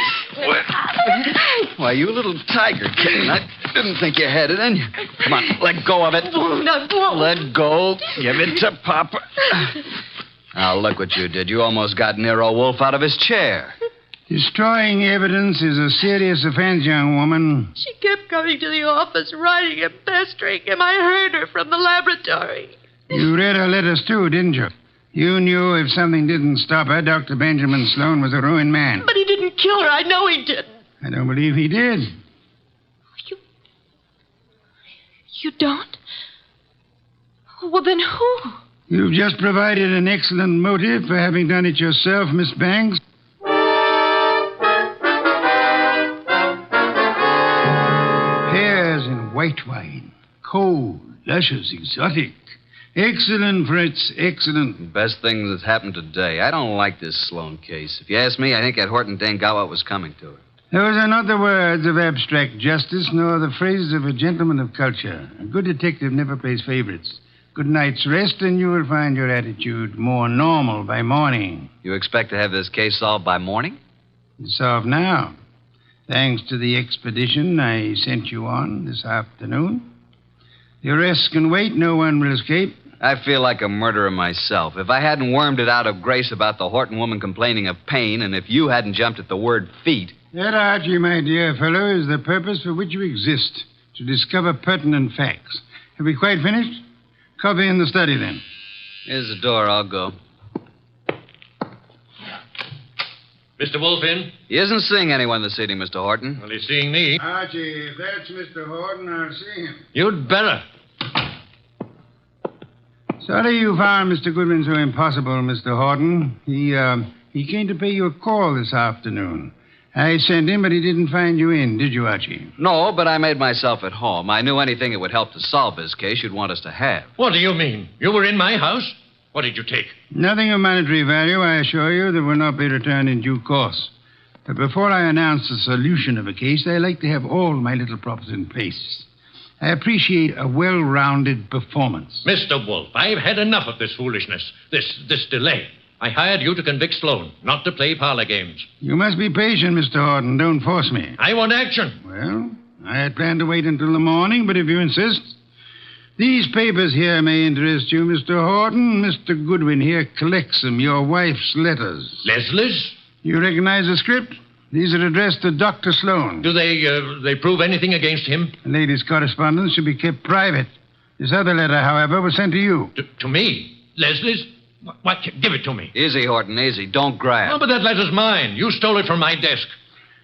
Why, you little tiger kitten. I didn't think you had it in you. Come on, let go of it. Let go. Give it to Papa. Now, look what you did. You almost got Nero Wolfe out of his chair. Destroying evidence is a serious offense, young woman. She kept coming to the office, writing and pestering him. I heard her from the laboratory. You read her letters, too, didn't you? You knew if something didn't stop her, Dr. Benjamin Sloan was a ruined man. But he didn't kill her. I know he didn't. I don't believe he did. You don't? Well, then who? You've just provided an excellent motive for having done it yourself, Miss Banks. Pears and white wine. Cold, luscious, exotic. Excellent, Fritz, excellent. Best thing that's happened today. I don't like this Sloan case. If you ask me, I think that Horton dame got what was coming to her. Those are not the words of abstract justice, nor the phrases of a gentleman of culture. A good detective never plays favorites. Good night's rest, and you will find your attitude more normal by morning. You expect to have this case solved by morning? It's solved now. Thanks to the expedition I sent you on this afternoon. The arrests can wait. No one will escape. I feel like a murderer myself. If I hadn't wormed it out of Grace about the Horton woman complaining of pain, and if you hadn't jumped at the word feet... That, Archie, my dear fellow, is the purpose for which you exist, to discover pertinent facts. Have we quite finished? Coffee in the study, then. Here's the door. I'll go. Mr. Wolfe in? He isn't seeing anyone this evening, Mr. Horton. Well, he's seeing me. Archie, if that's Mr. Horton, I'll see him. You'd better. Sorry you found Mr. Goodwin so impossible, Mr. Horton. He came to pay you a call this afternoon. I sent him, but he didn't find you in, did you, Archie? No, but I made myself at home. I knew anything that would help to solve this case you'd want us to have. What do you mean? You were in my house? What did you take? Nothing of monetary value, I assure you, that will not be returned in due course. But before I announce the solution of a case, I like to have all my little props in place. I appreciate a well-rounded performance. Mr. Wolfe, I've had enough of this foolishness, this delay. I hired you to convict Sloan, not to play parlor games. You must be patient, Mr. Horton. Don't force me. I want action. Well, I had planned to wait until the morning, but if you insist... These papers here may interest you, Mr. Horton. Mr. Goodwin here collects them, your wife's letters. Leslie's? You recognize the script? These are addressed to Dr. Sloan. Do they prove anything against him? The lady's correspondence should be kept private. This other letter, however, was sent to you. To me? Leslie's? What? Give it to me. Easy, Horton, easy. Don't grab. Oh, but that letter's mine. You stole it from my desk.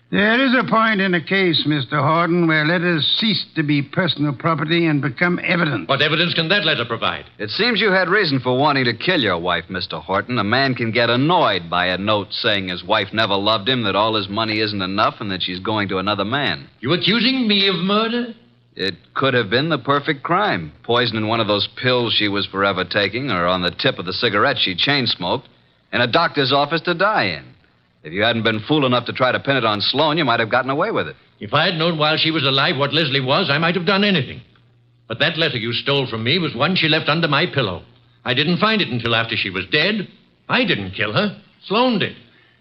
There is a point in a case, Mr. Horton, where letters cease to be personal property and become evidence. What evidence can that letter provide? It seems you had reason for wanting to kill your wife, Mr. Horton. A man can get annoyed by a note saying his wife never loved him, that all his money isn't enough, and that she's going to another man. You accusing me of murder? It could have been the perfect crime. Poison in one of those pills she was forever taking, or on the tip of the cigarette she chain-smoked, in a doctor's office to die in. If you hadn't been fool enough to try to pin it on Sloan, you might have gotten away with it. If I had known while she was alive what Leslie was, I might have done anything. But that letter you stole from me was one she left under my pillow. I didn't find it until after she was dead, I didn't kill her. Sloan did.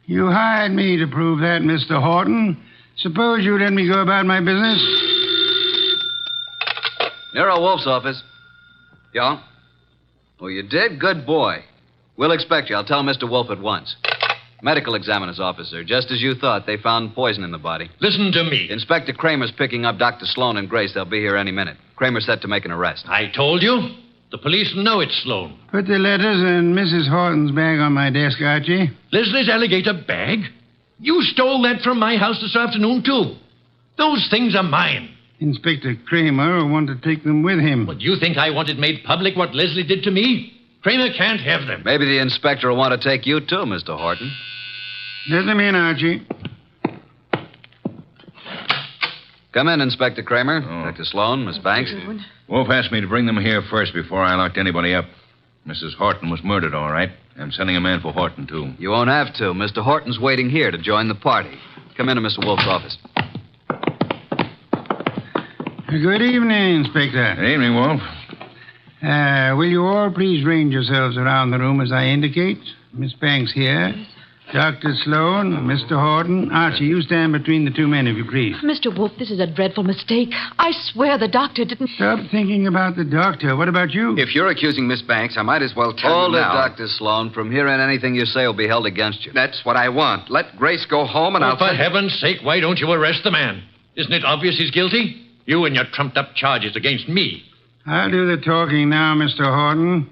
You hired me to prove that, Mr. Horton. Suppose you let me go about my business? Nero Wolfe's office. Yeah? Oh, you did? Good boy. We'll expect you. I'll tell Mr. Wolfe at once. Medical examiner's officer. Just as you thought, they found poison in the body. Listen to me. Inspector Kramer's picking up Dr. Sloan and Grace. They'll be here any minute. Kramer's set to make an arrest. I told you. The police know it's Sloan. Put the letters in Mrs. Horton's bag on my desk, Archie. Leslie's alligator bag? You stole that from my house this afternoon, too. Those things are mine. Inspector Kramer will want to take them with him. Well, do you think I wanted made public what Leslie did to me? Kramer can't have them. Maybe the inspector will want to take you, too, Mr. Horton. Let them in, Archie. Come in, Inspector Kramer. Dr. Sloan, Miss Banks. Wolfe asked me to bring them here first before I locked anybody up. Mrs. Horton was murdered, all right. I'm sending a man for Horton, too. You won't have to. Mr. Horton's waiting here to join the party. Come into Mr. Wolfe's office. Good evening, Inspector. Good evening, Wolfe. Will you all please range yourselves around the room as I indicate? Miss Banks here. Dr. Sloan, Mr. Horton. Archie, you stand between the two men, if you please. Mr. Wolfe, this is a dreadful mistake. I swear the doctor didn't... Stop thinking about the doctor. What about you? If you're accusing Miss Banks, I might as well tell Hold you it, now. Dr. Sloan. From here on, anything you say will be held against you. That's what I want. Let Grace go home and I'll... For heaven's sake, why don't you arrest the man? Isn't it obvious he's guilty? You and your trumped-up charges against me. I'll do the talking now, Mr. Horton.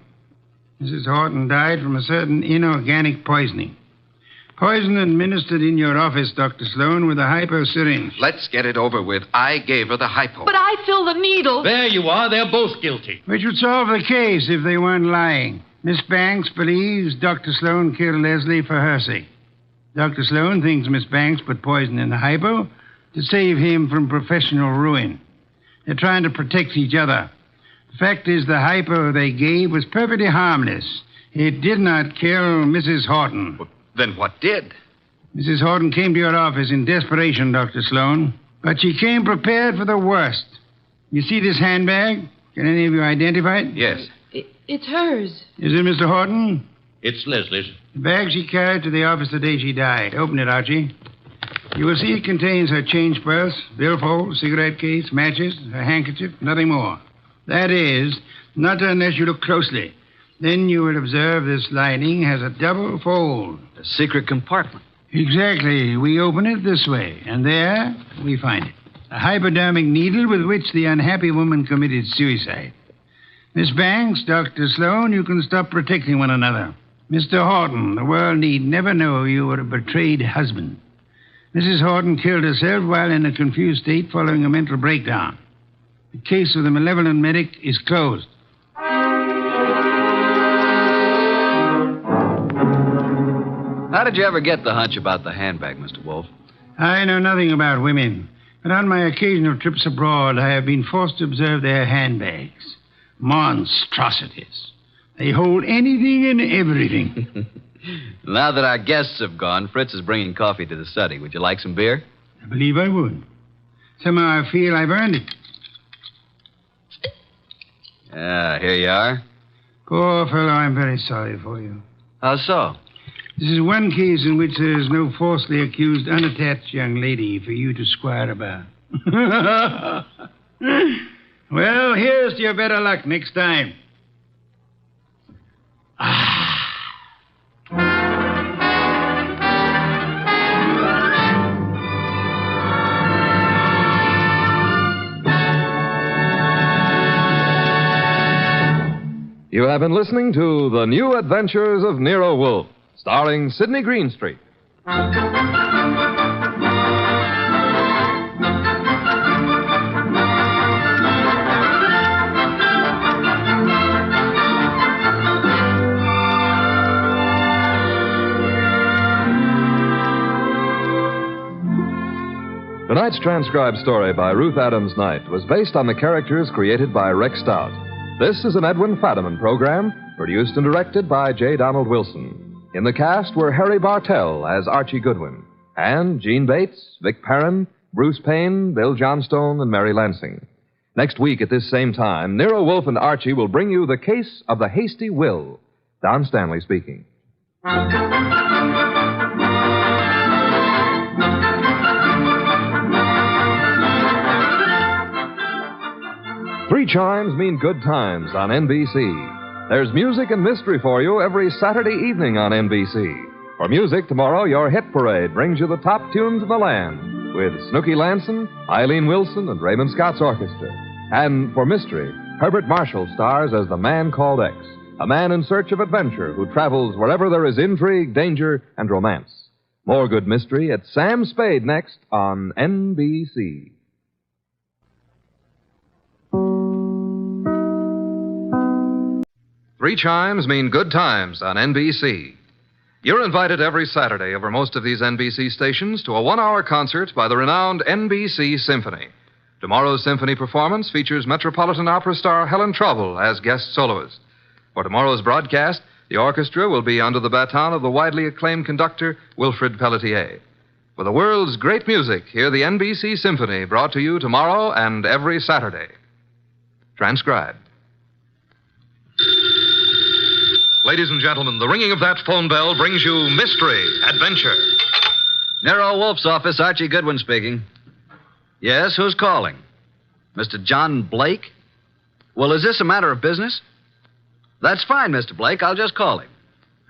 Mrs. Horton died from a certain inorganic poisoning. Poison administered in your office, Dr. Sloan, with a hypo syringe. Let's get it over with. I gave her the hypo. But I filled the needle. There you are. They're both guilty. Which would solve the case if they weren't lying. Miss Banks believes Dr. Sloan killed Leslie for her sake. Dr. Sloan thinks Miss Banks put poison in the hypo to save him from professional ruin. They're trying to protect each other. The fact is, the hypo they gave was perfectly harmless. It did not kill Mrs. Horton. Then what did? Mrs. Horton came to your office in desperation, Dr. Sloan. But she came prepared for the worst. You see this handbag? Can any of you identify it? Yes. It's hers. Is it, Mr. Horton? It's Leslie's. The bag she carried to the office the day she died. Open it, Archie. You will see it contains her change purse, billfold, cigarette case, matches, her handkerchief, nothing more. That is, not unless you look closely. Then you will observe this lining has a double fold. A secret compartment. Exactly. We open it this way, and there we find it. A hypodermic needle with which the unhappy woman committed suicide. Miss Banks, Dr. Sloan, you can stop protecting one another. Mr. Horton, the world need never know you were a betrayed husband. Mrs. Horton killed herself while in a confused state following a mental breakdown. The case of the Malevolent Medic is closed. How did you ever get the hunch about the handbag, Mr. Wolfe? I know nothing about women, but on my occasional trips abroad, I have been forced to observe their handbags. Monstrosities. They hold anything and everything. Now that our guests have gone, Fritz is bringing coffee to the study. Would you like some beer? I believe I would. Somehow I feel I've earned it. Here you are. Poor fellow, I'm very sorry for you. How so? This is one case in which there is no falsely accused, unattached young lady for you to squire about. Well, here's to your better luck next time. You have been listening to The New Adventures of Nero Wolfe, starring Sidney Greenstreet. Tonight's transcribed story by Ruth Adams Knight was based on the characters created by Rex Stout. This is an Edwin Fadiman program, produced and directed by J. Donald Wilson. In the cast were Harry Bartell as Archie Goodwin, and Gene Bates, Vic Perrin, Bruce Payne, Bill Johnstone, and Mary Lansing. Next week at this same time, Nero Wolfe and Archie will bring you the case of the Hasty Will. Don Stanley speaking. Three chimes mean good times on NBC. There's music and mystery for you every Saturday evening on NBC. For music, tomorrow, your hit parade brings you the top tunes of the land with Snooky Lanson, Eileen Wilson, and Raymond Scott's orchestra. And for mystery, Herbert Marshall stars as the man called X, a man in search of adventure who travels wherever there is intrigue, danger, and romance. More good mystery at Sam Spade next on NBC. Three chimes mean good times on NBC. You're invited every Saturday over most of these NBC stations to a one-hour concert by the renowned NBC Symphony. Tomorrow's symphony performance features Metropolitan Opera star Helen Trouble as guest soloist. For tomorrow's broadcast, the orchestra will be under the baton of the widely acclaimed conductor Wilfrid Pelletier. For the world's great music, hear the NBC Symphony brought to you tomorrow and every Saturday. Transcribed. Ladies and gentlemen, the ringing of that phone bell brings you mystery, adventure. Nero Wolfe's office, Archie Goodwin speaking. Yes, who's calling? Mr. John Blake? Well, is this a matter of business? That's fine, Mr. Blake. I'll just call him.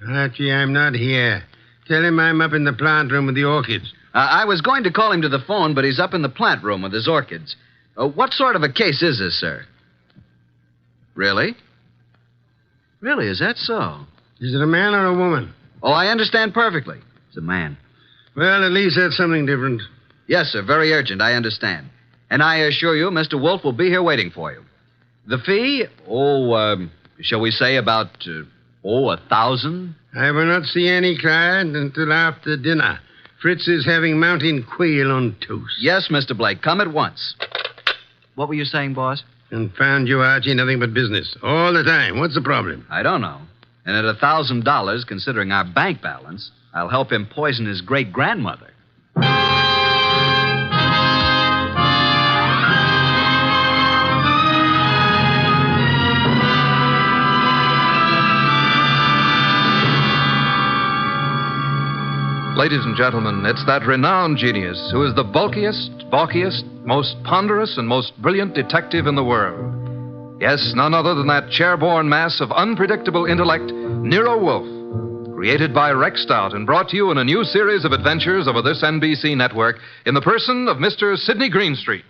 Archie, I'm not here. Tell him I'm up in the plant room with the orchids. I was going to call him to the phone, but he's up in the plant room with his orchids. What sort of a case is this, sir? Really? Really, is that so? Is it a man or a woman? Oh, I understand perfectly. It's a man. Well, at least that's something different. Yes, sir, very urgent, I understand. And I assure you, Mr. Wolfe will be here waiting for you. The fee? Shall we say about, $1,000? I will not see any client until after dinner. Fritz is having mountain quail on toast. Yes, Mr. Blake, come at once. What were you saying, boss? Confound you, Archie, nothing but business. All the time. What's the problem? I don't know. And at $1,000, considering our bank balance, I'll help him poison his great-grandmother. Ladies and gentlemen, it's that renowned genius who is the bulkiest, most ponderous, and most brilliant detective in the world. Yes, none other than that chair-borne mass of unpredictable intellect, Nero Wolfe, created by Rex Stout and brought to you in a new series of adventures over this NBC network in the person of Mr. Sidney Greenstreet.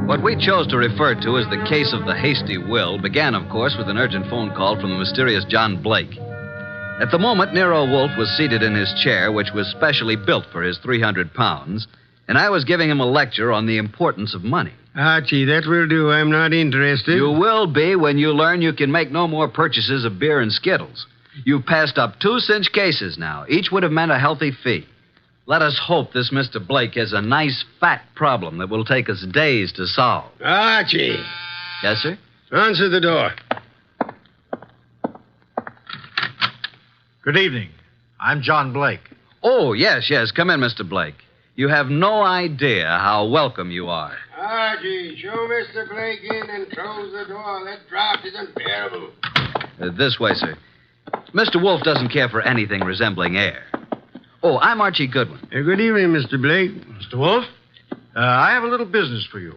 What we chose to refer to as the case of the Hasty Will began, of course, with an urgent phone call from the mysterious John Blake. At the moment, Nero Wolfe was seated in his chair, which was specially built for his 300 pounds, and I was giving him a lecture on the importance of money. Archie, that will do. I'm not interested. You will be when you learn you can make no more purchases of beer and Skittles. You've passed up 2 cinch cases now. Each would have meant a healthy fee. Let us hope this Mr. Blake has a nice, fat problem that will take us days to solve. Archie. Yes, sir? Answer the door. Good evening. I'm John Blake. Oh, yes. Come in, Mr. Blake. You have no idea how welcome you are. Archie, show Mr. Blake in and close the door. That draft is unbearable. This way, sir. Mr. Wolfe doesn't care for anything resembling air. Oh, I'm Archie Goodwin. Good evening, Mr. Blake. Mr. Wolfe, I have a little business for you.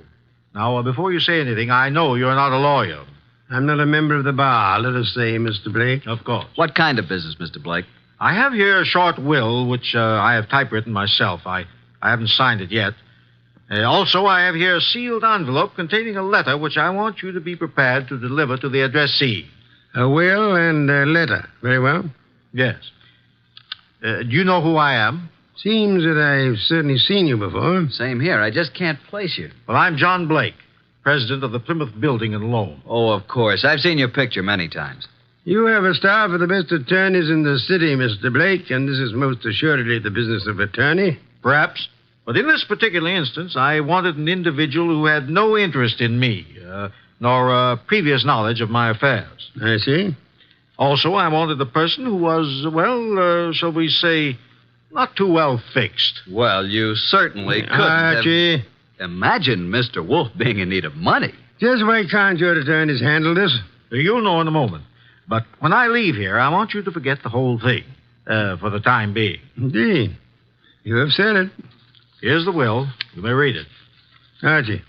Now, before you say anything, I know you're not a lawyer. I'm not a member of the bar, let us say, Mr. Blake. Of course. What kind of business, Mr. Blake? I have here a short will, which I have typewritten myself. I haven't signed it yet. Also, I have here a sealed envelope containing a letter which I want you to be prepared to deliver to the addressee. A will and a letter. Very well. Yes. Do you know who I am? Seems that I've certainly seen you before. Same here. I just can't place you. Well, I'm John Blake, president of the Plymouth Building and Loan. Oh, of course. I've seen your picture many times. You have a staff of the best attorneys in the city, Mr. Blake, and this is most assuredly the business of attorney. Perhaps. But in this particular instance, I wanted an individual who had no interest in me, nor previous knowledge of my affairs. I see. Also, I wanted a person who was, shall we say, not too well fixed. Well, you certainly couldn't Archie. have... Imagine Mr. Wolfe being in need of money. Just why can't your attorneys handle this? You'll know in a moment. But when I leave here, I want you to forget the whole thing, for the time being. Indeed. You have said it. Here's the will. You may read it. Archie.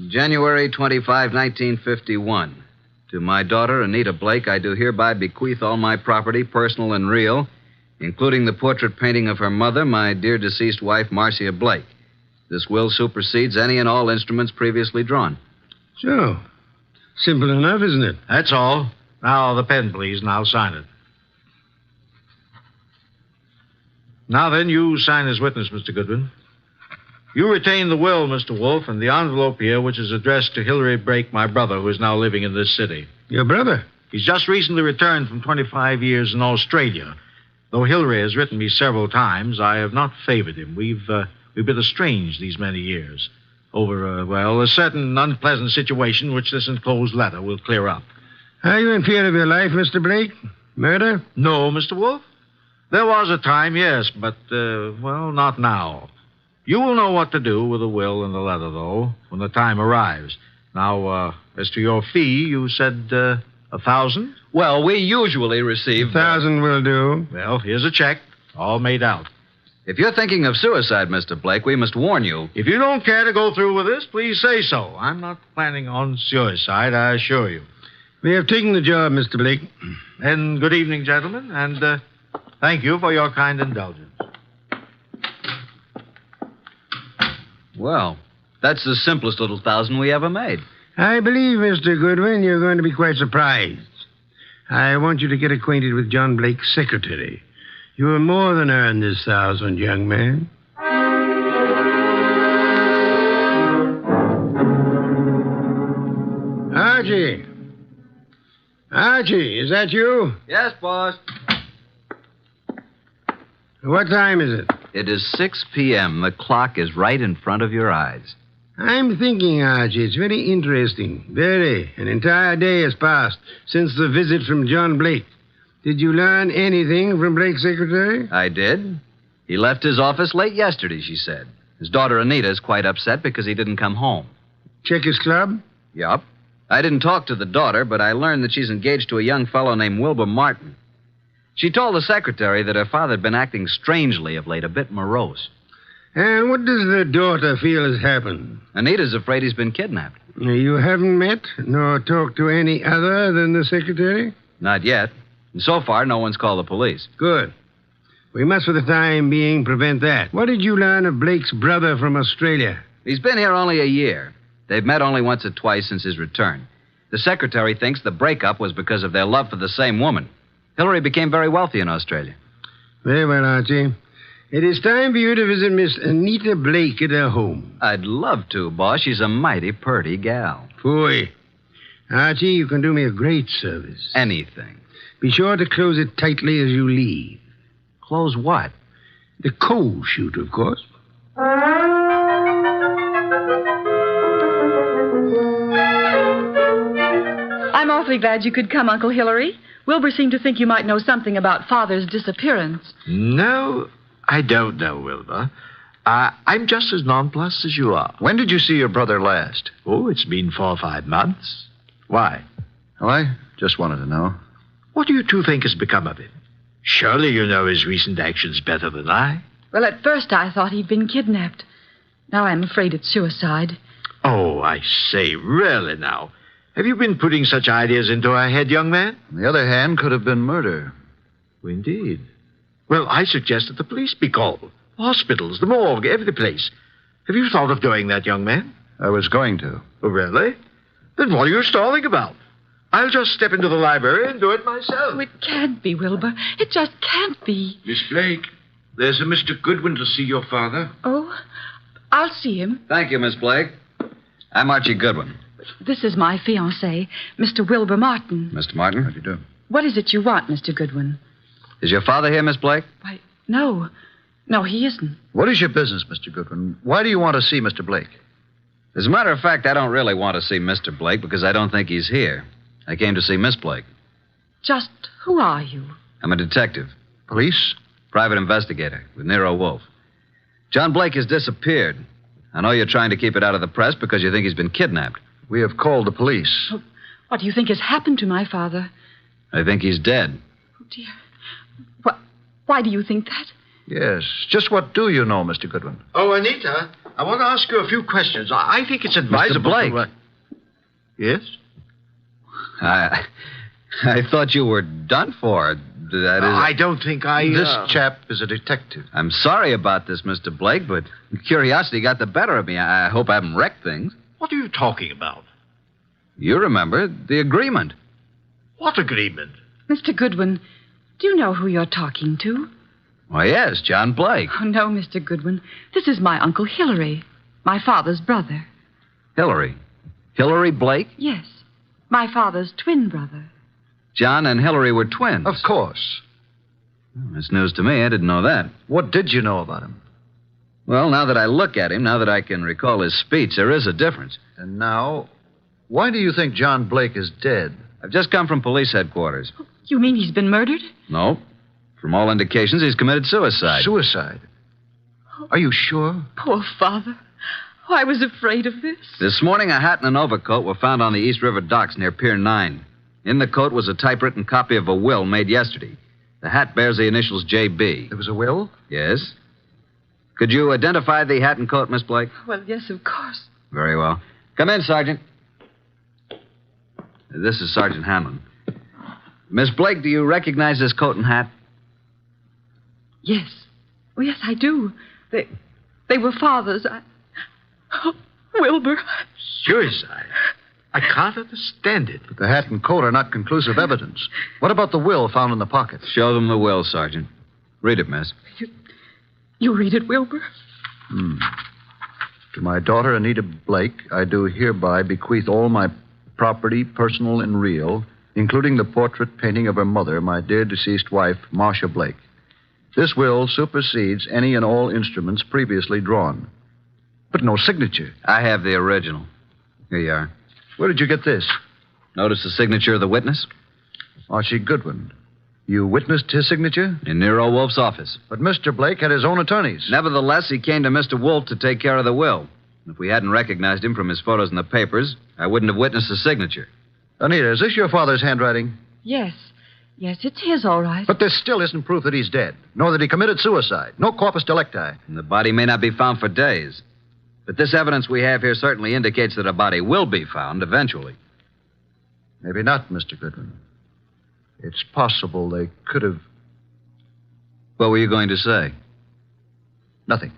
January 25, 1951. To my daughter, Anita Blake, I do hereby bequeath all my property, personal and real, including the portrait painting of her mother, my dear deceased wife, Marcia Blake. This will supersedes any and all instruments previously drawn. So, simple enough, isn't it? That's all. Now, the pen, please, and I'll sign it. Now then, you sign as witness, Mr. Goodwin. You retain the will, Mr. Wolfe, and the envelope here, which is addressed to Hilary Blake, my brother, who is now living in this city. Your brother? He's just recently returned from 25 years in Australia. Though Hilary has written me several times, I have not favored him. We've been estranged these many years over, a certain unpleasant situation which this enclosed letter will clear up. Are you in fear of your life, Mr. Blake? Murder? No, Mr. Wolfe. There was a time, yes, but, not now. You will know what to do with the will and the letter, though, when the time arrives. Now, as to your fee, you said, $1,000? Well, we usually receive... $1,000 will do. Well, here's a check, all made out. If you're thinking of suicide, Mr. Blake, we must warn you. If you don't care to go through with this, please say so. I'm not planning on suicide, I assure you. We have taken the job, Mr. Blake. And good evening, gentlemen, and thank you for your kind indulgence. Well, that's the simplest little $1,000 we ever made. I believe, Mr. Goodwin, you're going to be quite surprised. I want you to get acquainted with John Blake's secretary. You will more than earn this $1,000, young man. Archie. Archie, is that you? Yes, boss. What time is it? It is 6 p.m. The clock is right in front of your eyes. I'm thinking, Archie, it's very interesting. Very. An entire day has passed since the visit from John Blake. Did you learn anything from Blake's secretary? I did. He left his office late yesterday, she said. His daughter Anita is quite upset because he didn't come home. Check his club? Yup. I didn't talk to the daughter, but I learned that she's engaged to a young fellow named Wilbur Martin. She told the secretary that her father had been acting strangely of late, a bit morose. And what does the daughter feel has happened? Anita's afraid he's been kidnapped. You haven't met nor talked to any other than the secretary? Not yet. And so far, no one's called the police. Good. We must, for the time being, prevent that. What did you learn of Blake's brother from Australia? He's been here only a year. They've met only once or twice since his return. The secretary thinks the breakup was because of their love for the same woman. Hilary became very wealthy in Australia. Very well, Archie. It is time for you to visit Miss Anita Blake at her home. I'd love to, boss. She's a mighty purty gal. Phooey. Archie, you can do me a great service. Anything. Be sure to close it tightly as you leave. Close what? The coal chute, of course. I'm awfully glad you could come, Uncle Hilary. Wilbur seemed to think you might know something about Father's disappearance. No, I don't know, Wilbur. I'm just as nonplussed as you are. When did you see your brother last? Oh, it's been 4 or 5 months. Why? Oh, I just wanted to know. What do you two think has become of him? Surely you know his recent actions better than I. Well, at first I thought he'd been kidnapped. Now I'm afraid it's suicide. Oh, I say, really now. Have you been putting such ideas into our head, young man? On the other hand, could have been murder. Oh, indeed. Well, I suggest that the police be called. Hospitals, the morgue, every place. Have you thought of doing that, young man? I was going to. Oh, really? Then what are you stalling about? I'll just step into the library and do it myself. Oh, it can't be, Wilbur. It just can't be. Miss Blake, there's a Mr. Goodwin to see your father. Oh, I'll see him. Thank you, Miss Blake. I'm Archie Goodwin. This is my fiancé, Mr. Wilbur Martin. Mr. Martin? How do you do? What is it you want, Mr. Goodwin? Is your father here, Miss Blake? Why, no. No, he isn't. What is your business, Mr. Goodwin? Why do you want to see Mr. Blake? As a matter of fact, I don't really want to see Mr. Blake because I don't think he's here. I came to see Miss Blake. Just who are you? I'm a detective. Police? private investigator with Nero Wolfe. John Blake has disappeared. I know you're trying to keep it out of the press because you think he's been kidnapped. We have called the police. Oh, what do you think has happened to my father? I think he's dead. Oh, dear. Why do you think that? Yes. Just what do you know, Mr. Goodwin? Oh, Anita, I want to ask you a few questions. I think it's advisable. Mr. Blake. Yes? I thought you were done for. That is. I don't think I. This chap is a detective. I'm sorry about this, Mr. Blake, but curiosity got the better of me. I hope I haven't wrecked things. What are you talking about? You remember the agreement. What agreement? Mr. Goodwin, do you know who you're talking to? Why, yes, John Blake. Oh, no, Mr. Goodwin. This is my Uncle Hillary, my father's brother. Hillary? Hillary Blake? Yes, my father's twin brother. John and Hillary were twins. Of course. That's news to me. I didn't know that. What did you know about him? Well, now that I look at him, now that I can recall his speech, there is a difference. And now, why do you think John Blake is dead? I've just come from police headquarters. You mean he's been murdered? No. From all indications, he's committed suicide. Suicide? Are you sure? Poor father. Oh, I was afraid of this. This morning, a hat and an overcoat were found on the East River docks near Pier 9. In the coat was a typewritten copy of a will made yesterday. The hat bears the initials J.B. There was a will? Yes. Could you identify the hat and coat, Miss Blake? Well, yes, of course. Very well. Come in, Sergeant. This is Sergeant Hanlon. Miss Blake, do you recognize this coat and hat? Yes. Oh, yes, I do. They were father's. Oh, Wilbur. Suicide? I can't understand it. But the hat and coat are not conclusive evidence. What about the will found in the pocket? Show them the will, Sergeant. Read it, miss. You read it, Wilbur? To my daughter, Anita Blake, I do hereby bequeath all my property, personal and real, including the portrait painting of her mother, my dear deceased wife, Marcia Blake. This will supersedes any and all instruments previously drawn. But no signature. I have the original. Here you are. Where did you get this? Notice the signature of the witness? Archie Goodwin. You witnessed his signature? In Nero Wolfe's office. But Mr. Blake had his own attorneys. Nevertheless, he came to Mr. Wolfe to take care of the will. If we hadn't recognized him from his photos in the papers, I wouldn't have witnessed the signature. Anita, is this your father's handwriting? Yes. Yes, it's his, all right. But this still isn't proof that he's dead, nor that he committed suicide. No corpus delicti. And the body may not be found for days. But this evidence we have here certainly indicates that a body will be found eventually. Maybe not, Mr. Goodwin. It's possible they could have... What were you going to say? Nothing.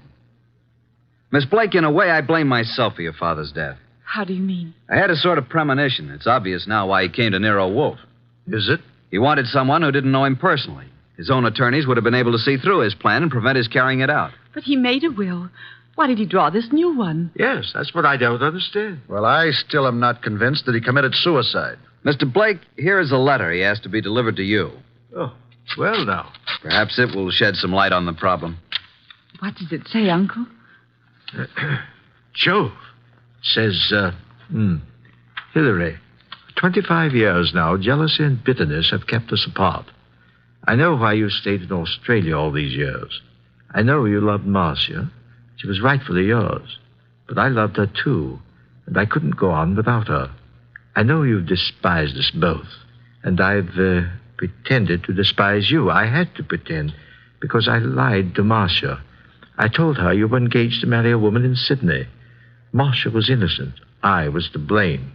Miss Blake, in a way, I blame myself for your father's death. How do you mean? I had a sort of premonition. It's obvious now why he came to Nero Wolfe. Is it? He wanted someone who didn't know him personally. His own attorneys would have been able to see through his plan and prevent his carrying it out. But he made a will. Why did he draw this new one? Yes, that's what I don't understand. Well, I still am not convinced that he committed suicide. Mr. Blake, here is a letter he asked to be delivered to you. Oh, well now. Perhaps it will shed some light on the problem. What does it say, Uncle? Jove. It says, Hillary, 25 years now, jealousy and bitterness have kept us apart. I know why you stayed in Australia all these years. I know you loved Marcia. She was rightfully yours. But I loved her, too, and I couldn't go on without her. I know you've despised us both, and I've pretended to despise you. I had to pretend, because I lied to Marcia. I told her you were engaged to marry a woman in Sydney. Marcia was innocent. I was to blame.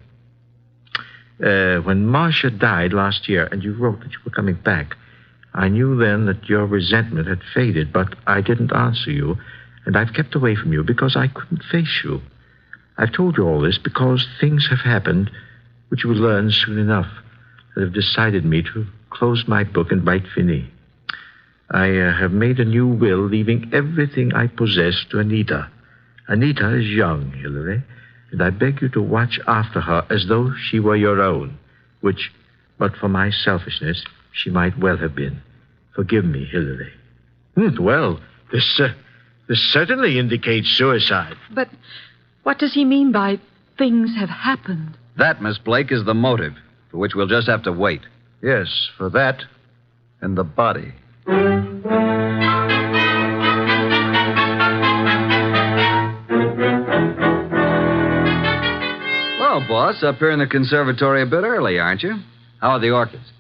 When Marcia died last year, and you wrote that you were coming back, I knew then that your resentment had faded, but I didn't answer you, and I've kept away from you because I couldn't face you. I've told you all this because things have happened which you will learn soon enough that have decided me to close my book and write fini. I have made a new will, leaving everything I possess to Anita. Anita is young, Hillary, and I beg you to watch after her as though she were your own, which, but for my selfishness, she might well have been. Forgive me, Hillary. Well, this certainly indicates suicide. But what does he mean by things have happened? That, Miss Blake, is the motive, for which we'll just have to wait. Yes, for that and the body. boss. Up here in the conservatory a bit early, aren't you? How are the orchids?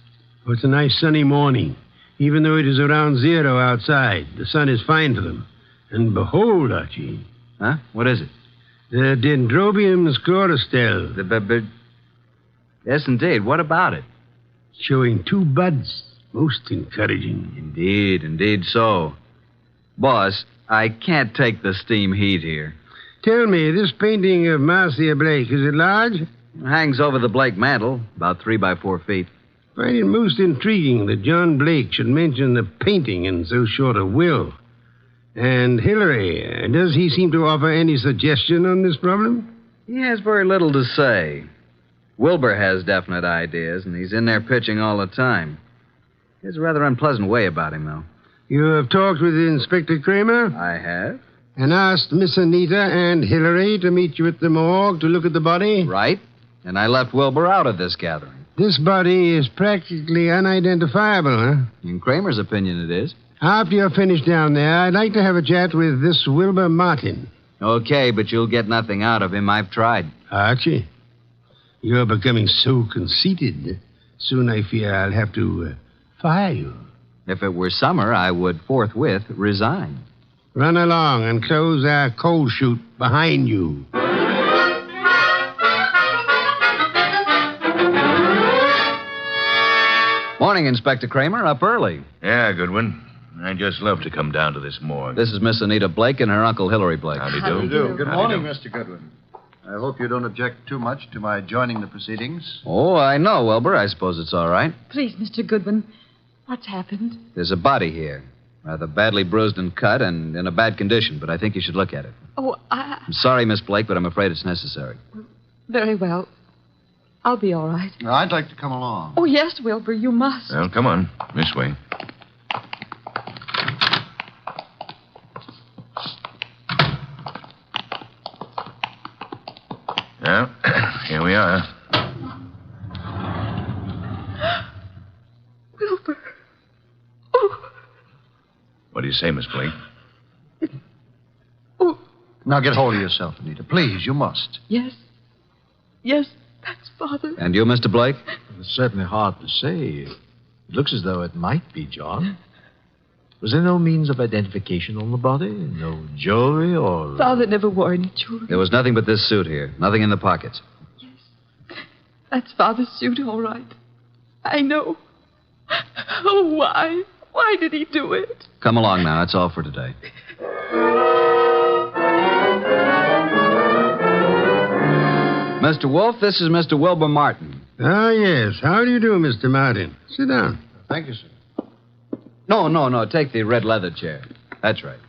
Oh, it's a nice sunny morning. Even though it is around 0 outside, the sun is fine for them. And behold, Archie. Huh? What is it? The Dendrobium sclerostel. Yes, indeed. What about it? Showing 2 buds. Most encouraging. Indeed so. Boss, I can't take the steam heat here. Tell me, this painting of Marcia Blake, is it large? It hangs over the Blake mantle, about 3 by 4 feet. Find it most intriguing that John Blake should mention the painting in so short a will. And Hillary, does he seem to offer any suggestion on this problem? He has very little to say. Wilbur has definite ideas, and he's in there pitching all the time. He has a rather unpleasant way about him, though. You have talked with Inspector Kramer? I have. And asked Miss Anita and Hillary to meet you at the morgue to look at the body? Right. And I left Wilbur out of this gathering. This body is practically unidentifiable, huh? In Kramer's opinion, it is. After you're finished down there, I'd like to have a chat with this Wilbur Martin. Okay, but you'll get nothing out of him. I've tried. Archie, you're becoming so conceited. Soon I fear I'll have to fire you. If it were summer, I would forthwith resign. Run along and close our coal chute behind you. Morning, Inspector Kramer. Up early. Yeah, Goodwin. I'd just love to come down to this morgue. This is Miss Anita Blake and her Uncle Hillary Blake. Howdy How do you do? Good Howdy morning, do. Mr. Goodwin. I hope you don't object too much to my joining the proceedings. Oh, I know, Wilbur. I suppose it's all right. Please, Mr. Goodwin, what's happened? There's a body here. Rather badly bruised and cut and in a bad condition, but I think you should look at it. Oh, I'm sorry, Miss Blake, but I'm afraid it's necessary. very well. I'll be all right. I'd like to come along. Oh, yes, Wilbur, you must. Well, come on. This way. Well, here we are. Wilbur. What do you say, Miss Blake? Now get hold of yourself, Anita. Please, you must. Yes. Yes, that's Father. And you, Mr. Blake? It's certainly hard to say. It looks as though it might be John. Was there no means of identification on the body? No jewelry or... Father never wore any jewelry. There was nothing but this suit here. Nothing in the pockets. That's Father's suit, all right. I know. Oh, why? Why did he do it? Come along now. That's all for today. Mr. Wolfe, this is Mr. Wilbur Martin. Ah, yes. How do you do, Mr. Martin? Sit down. Thank you, sir. No. Take the red leather chair. That's right.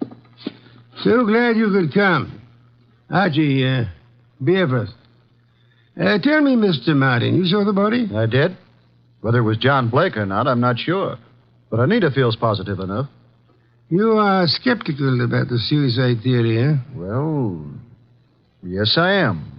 So glad you could come. Archie, beer first. Tell me, Mr. Martin, you saw the body? I did. Whether it was John Blake or not, I'm not sure. But Anita feels positive enough. You are skeptical about the suicide theory, huh? Well, yes, I am.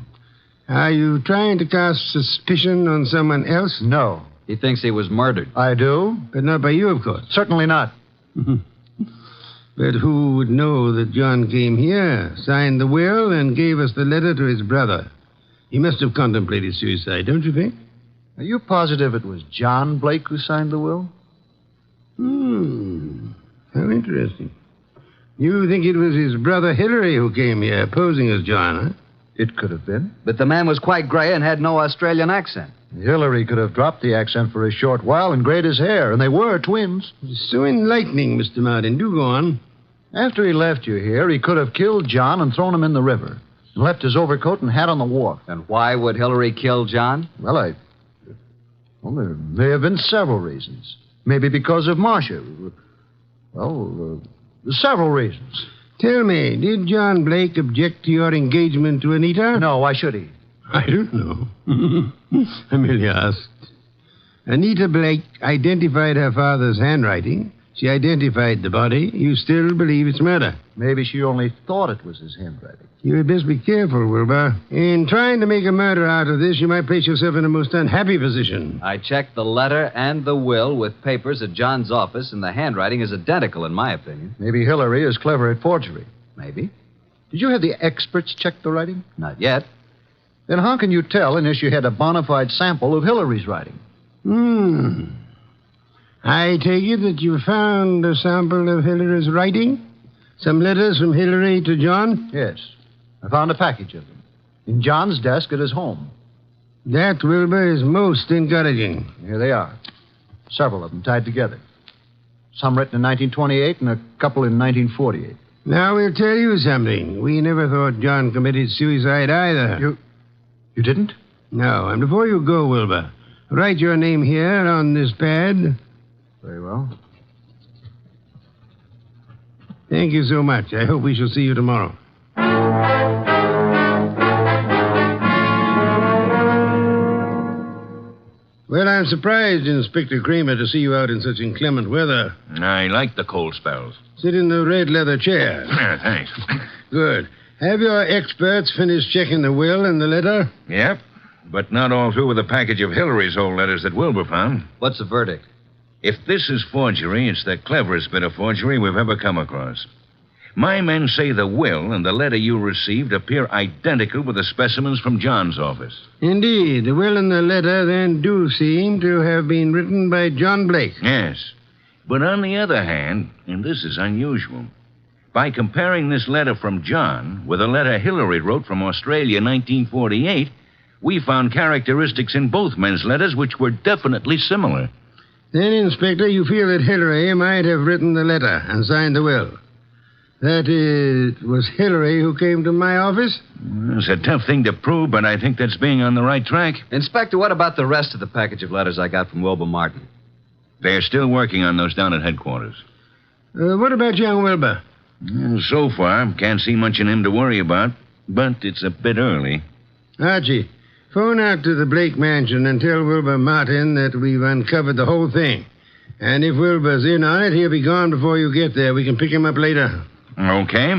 Are you trying to cast suspicion on someone else? No. He thinks he was murdered. I do. But not by you, of course. Certainly not. But who would know that John came here, signed the will, and gave us the letter to his brother? He must have contemplated suicide, don't you think? Are you positive it was John Blake who signed the will? How interesting. You think it was his brother Hillary who came here, posing as John, huh? It could have been. But the man was quite gray and had no Australian accent. Hillary could have dropped the accent for a short while and grayed his hair, and they were twins. So enlightening, Mr. Martin. Do go on. After he left you here, he could have killed John and thrown him in the river, and left his overcoat and hat on the wharf. And why would Hillary kill John? Well, there may have been several reasons. Maybe because of Marcia. Well, several reasons. Tell me, did John Blake object to your engagement to Anita? No, why should he? I don't know. I merely asked. Anita Blake identified her father's handwriting. She identified the body. You still believe it's murder? Maybe she only thought it was his handwriting. You had best be careful, Wilbur. In trying to make a murder out of this, you might place yourself in a most unhappy position. I checked the letter and the will with papers at John's office, and the handwriting is identical, in my opinion. Maybe Hillary is clever at forgery. Maybe. Did you have the experts check the writing? Not yet. Then how can you tell unless you had a bona fide sample of Hillary's writing? I take it that you found a sample of Hillary's writing? Some letters from Hillary to John? Yes. I found a package of them. In John's desk at his home. That, Wilbur, is most encouraging. Here they are. Several of them tied together. Some written in 1928 and a couple in 1948. Now we'll tell you something. We never thought John committed suicide either. You didn't? No. And before you go, Wilbur, write your name here on this pad. Very well. Thank you so much. I hope we shall see you tomorrow. Well, I'm surprised, Inspector Kramer, to see you out in such inclement weather. I like the cold spells. Sit in the red leather chair. Thanks. Good. Have your experts finished checking the will and the letter? Yep, but not all through with a package of Hillary's old letters that Wilbur found. What's the verdict? If this is forgery, it's the cleverest bit of forgery we've ever come across. My men say the will and the letter you received appear identical with the specimens from John's office. Indeed. The will and the letter then do seem to have been written by John Blake. Yes. But on the other hand, and this is unusual, by comparing this letter from John with a letter Hillary wrote from Australia in 1948, we found characteristics in both men's letters which were definitely similar. Then, Inspector, you feel that Hillary might have written the letter and signed the will. That it was Hillary who came to my office? It's a tough thing to prove, but I think that's being on the right track. Inspector, what about the rest of the package of letters I got from Wilbur Martin? They're still working on those down at headquarters. What about young Wilbur? So far, can't see much in him to worry about, but it's a bit early. Archie, phone out to the Blake mansion and tell Wilbur Martin that we've uncovered the whole thing. And if Wilbur's in on it, he'll be gone before you get there. We can pick him up later. Okay.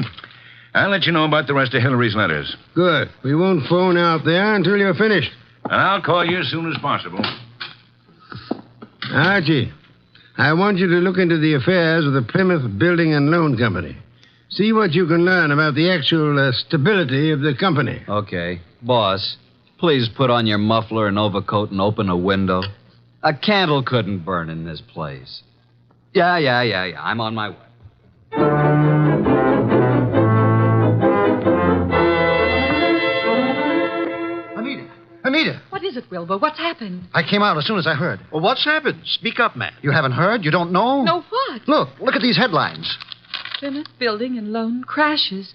I'll let you know about the rest of Hillary's letters. Good. We won't phone out there until you're finished. I'll call you as soon as possible. Archie, I want you to look into the affairs of the Plymouth Building and Loan Company. See what you can learn about the actual stability of the company. Okay. Boss, please put on your muffler and overcoat and open a window. A candle couldn't burn in this place. Yeah. I'm on my way. Anita! What is it, Wilbur? What's happened? I came out as soon as I heard. Well, what's happened? Speak up, man. You haven't heard? You don't know? No, what? Look at these headlines. Plymouth Building and Loan crashes.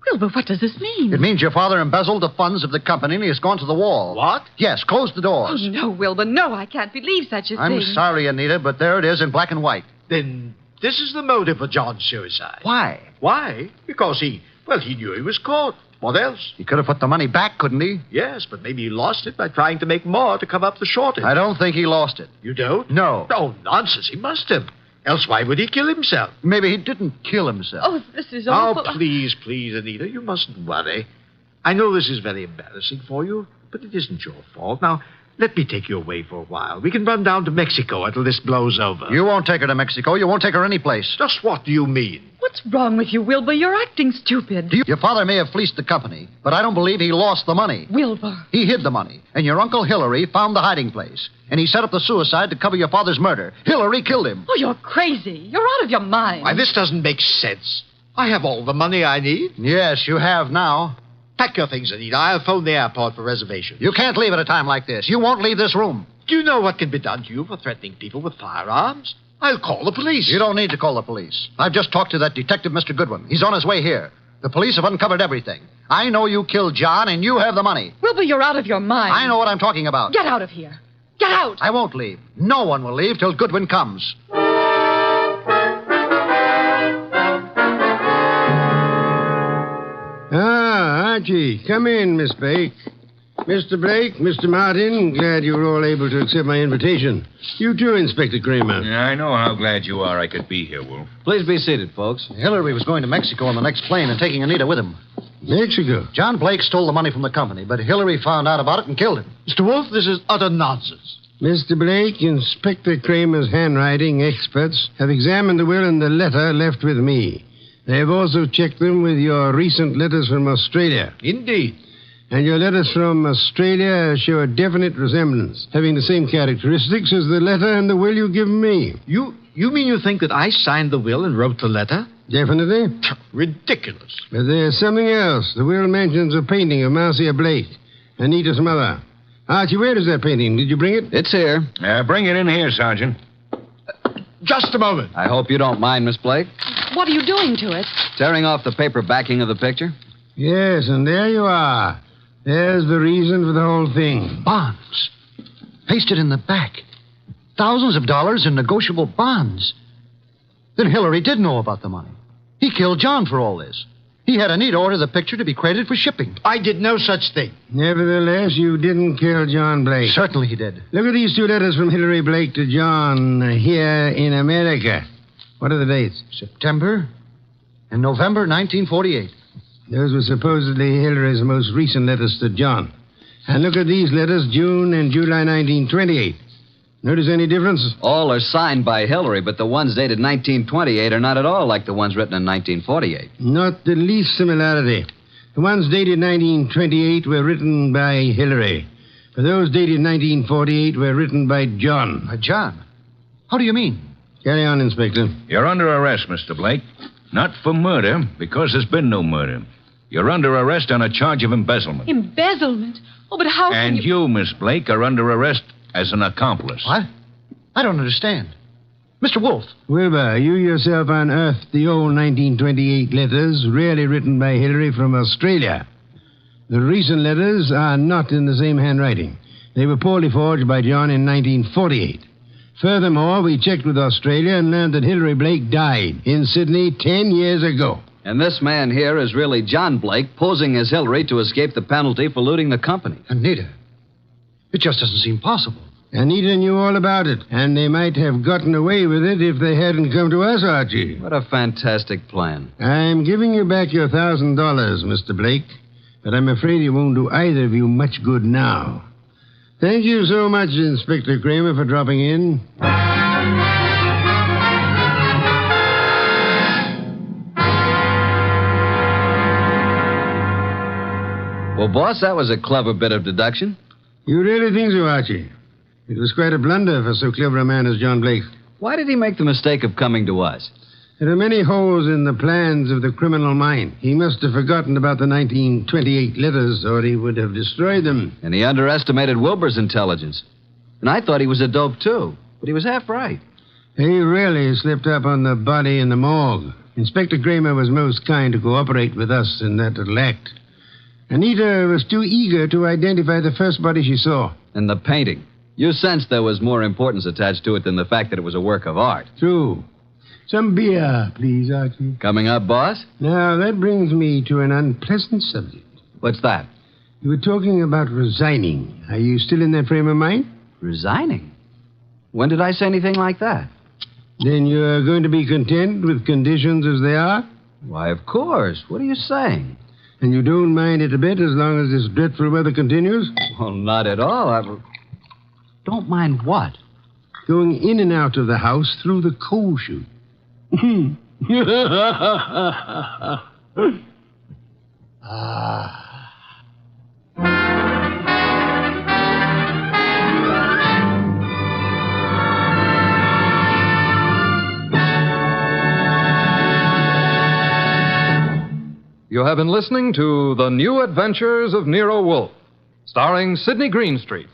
Wilbur, what does this mean? It means your father embezzled the funds of the company and he has gone to the wall. What? Yes, close the doors. Oh, no, Wilbur, no, I can't believe such a thing. I'm sorry, Anita, but there it is in black and white. Then this is the motive for John's suicide. Why? Why? Because he knew he was caught. What else? He could have put the money back, couldn't he? Yes, but maybe he lost it by trying to make more to cover up the shortage. I don't think he lost it. You don't? No. Oh, nonsense. He must have. Else why would he kill himself? Maybe he didn't kill himself. Oh, this is awful. Oh, please, Anita, you mustn't worry. I know this is very embarrassing for you, but it isn't your fault. Now, let me take you away for a while. We can run down to Mexico until this blows over. You won't take her to Mexico. You won't take her anyplace. Just what do you mean? What's wrong with you, Wilbur? You're acting stupid. Your father may have fleeced the company, but I don't believe he lost the money. Wilbur. He hid the money, and your Uncle Hillary found the hiding place. And he set up the suicide to cover your father's murder. Hillary killed him. Oh, you're crazy. You're out of your mind. Why, this doesn't make sense. I have all the money I need. Yes, you have now. Pack your things, Anita. I'll phone the airport for reservations. You can't leave at a time like this. You won't leave this room. Do you know what can be done to you for threatening people with firearms? I'll call the police. You don't need to call the police. I've just talked to that detective, Mr. Goodwin. He's on his way here. The police have uncovered everything. I know you killed John, and you have the money. Wilbur, you're out of your mind. I know what I'm talking about. Get out of here. Get out. I won't leave. No one will leave till Goodwin comes. Archie, come in, Miss Blake. Mr. Blake, Mr. Martin, glad you were all able to accept my invitation. You too, Inspector Kramer. Yeah, I know how glad you are I could be here, Wolf. Please be seated, folks. Hillary was going to Mexico on the next plane and taking Anita with him. Mexico? John Blake stole the money from the company, but Hillary found out about it and killed him. Mr. Wolf, this is utter nonsense. Mr. Blake, Inspector Kramer's handwriting experts have examined the will and the letter left with me. They have also checked them with your recent letters from Australia. Indeed. And your letters from Australia show a definite resemblance, having the same characteristics as the letter and the will you've given me. You mean you think that I signed the will and wrote the letter? Definitely. Ridiculous. But there's something else. The will mentions a painting of Marcia Blake, Anita's mother. Archie, where is that painting? Did you bring it? It's here. Bring it in here, Sergeant. Just a moment. I hope you don't mind, Miss Blake. What are you doing to it? Tearing off the paper backing of the picture. Yes, and there you are. There's the reason for the whole thing. Bonds. Pasted in the back. Thousands of dollars in negotiable bonds. Then Hillary did know about the money. He killed John for all this. He had Anita order the picture to be credited for shipping. I did no such thing. Nevertheless, you didn't kill John Blake. Certainly he did. Look at these two letters from Hillary Blake to John here in America. What are the dates? September and November 1948. Those were supposedly Hillary's most recent letters to John. And look at these letters, June and July 1928. Notice any difference? All are signed by Hillary, but the ones dated 1928 are not at all like the ones written in 1948. Not the least similarity. The ones dated 1928 were written by Hillary. But those dated 1948 were written by John. By John? How do you mean? Carry on, Inspector. You're under arrest, Mr. Blake. Not for murder, because there's been no murder. You're under arrest on a charge of embezzlement. Embezzlement? Oh, but how can And you, Miss Blake, are under arrest as an accomplice. What? I don't understand. Mr. Wolfe. Wilbur, you yourself unearthed the old 1928 letters, really written by Hillary from Australia. The recent letters are not in the same handwriting. They were poorly forged by John in 1948. Furthermore, we checked with Australia and learned that Hillary Blake died in Sydney 10 years ago. And this man here is really John Blake, posing as Hillary to escape the penalty for looting the company. Anita. It just doesn't seem possible. Anita knew all about it, and they might have gotten away with it if they hadn't come to us, Archie. What a fantastic plan. I'm giving you back your $1,000, Mr. Blake, but I'm afraid it won't do either of you much good now. Thank you so much, Inspector Kramer, for dropping in. Well, boss, that was a clever bit of deduction. You really think so, Archie? It was quite a blunder for so clever a man as John Blake. Why did he make the mistake of coming to us? There are many holes in the plans of the criminal mind. He must have forgotten about the 1928 letters, or he would have destroyed them. And he underestimated Wilbur's intelligence. And I thought he was a dope, too. But he was half right. He really slipped up on the body in the morgue. Inspector Kramer was most kind to cooperate with us in that little act. Anita was too eager to identify the first body she saw. And the painting. You sensed there was more importance attached to it than the fact that it was a work of art. True. Some beer, please, Archie. Coming up, boss? Now, that brings me to an unpleasant subject. What's that? You were talking about resigning. Are you still in that frame of mind? Resigning? When did I say anything like that? Then you're going to be content with conditions as they are? Why, of course. What are you saying? And you don't mind it a bit as long as this dreadful weather continues? Well, not at all. Don't mind what? Going in and out of the house through the coal chute. You have been listening to The New Adventures of Nero Wolfe, starring Sidney Greenstreet.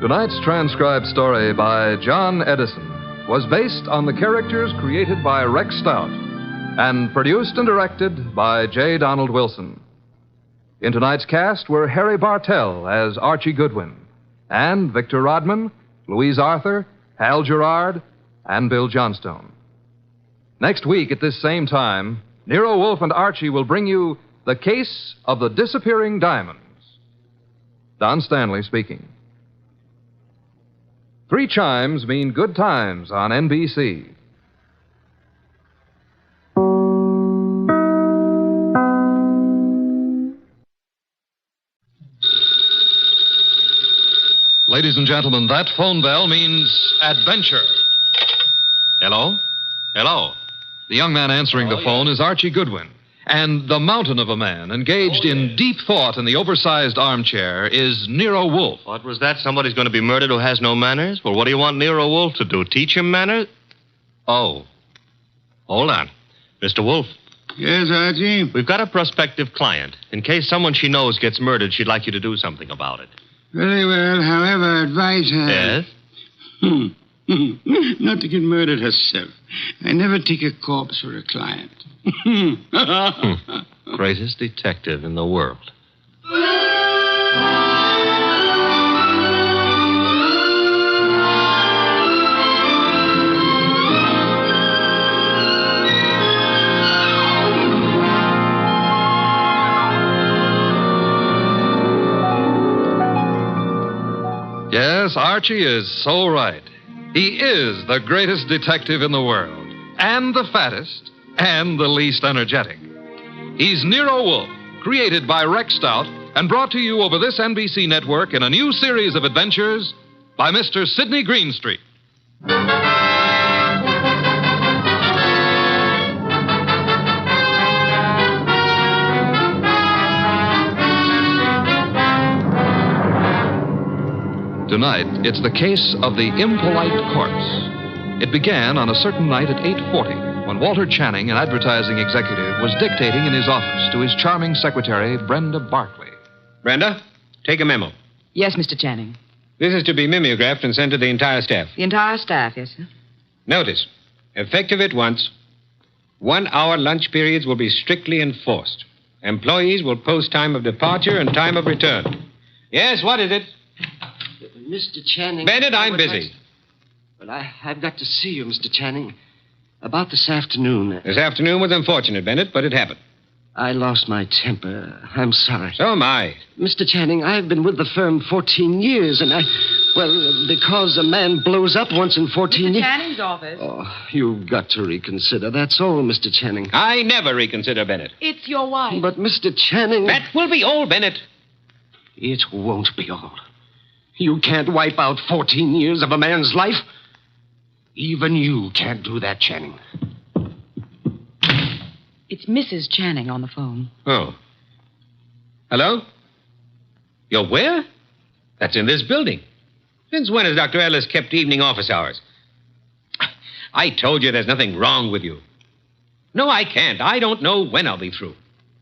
Tonight's transcribed story by John Edison was based on the characters created by Rex Stout and produced and directed by J. Donald Wilson. In tonight's cast were Harry Bartell as Archie Goodwin, and Victor Rodman, Louise Arthur, Hal Gerard, and Bill Johnstone. Next week at this same time, Nero Wolfe and Archie will bring you The Case of the Disappearing Diamonds. Don Stanley speaking. 3 chimes mean good times on NBC. ladies and gentlemen, that phone bell means adventure. Hello? Hello. The young man answering the phone is Archie Goodwin. And the mountain of a man engaged in deep thought in the oversized armchair is Nero Wolfe. What was that? Somebody's going to be murdered who has no manners? Well, what do you want Nero Wolfe to do? Teach him manners? Oh. Hold on. Mr. Wolfe. Yes, Archie? We've got a prospective client. In case someone she knows gets murdered, she'd like you to do something about it. Very well. However, advise her. Yes? Not to get murdered herself. I never take a corpse for a client. Greatest detective in the world. Yes, Archie is so right. He is the greatest detective in the world, and the fattest, and the least energetic. He's Nero Wolfe, created by Rex Stout, and brought to you over this NBC network in a new series of adventures by Mr. Sidney Greenstreet. Tonight, it's the case of the Impolite Corpse. It began on a certain night at 8:40 when Walter Channing, an advertising executive, was dictating in his office to his charming secretary, Brenda Barkley. Brenda, take a memo. Yes, Mr. Channing. This is to be mimeographed and sent to the entire staff. The entire staff, yes, sir. Notice, effective at once, 1 hour lunch periods will be strictly enforced. Employees will post time of departure and time of return. Yes, what is it? Mr. Channing. Bennett, I'm busy. But I've got to see you, Mr. Channing. About this afternoon. This afternoon was unfortunate, Bennett, but it happened. I lost my temper. I'm sorry. So am I. Mr. Channing, I've been with the firm 14 years, and because a man blows up once in 14 years. Mr. Channing's office. Oh, you've got to reconsider. That's all, Mr. Channing. I never reconsider, Bennett. It's your wife. But, Mr. Channing. That will be all, Bennett. It won't be all. You can't wipe out 14 years of a man's life. Even you can't do that, Channing. It's Mrs. Channing on the phone. Oh. Hello? You're where? That's in this building. Since when has Dr. Ellis kept evening office hours? I told you there's nothing wrong with you. No, I can't. I don't know when I'll be through.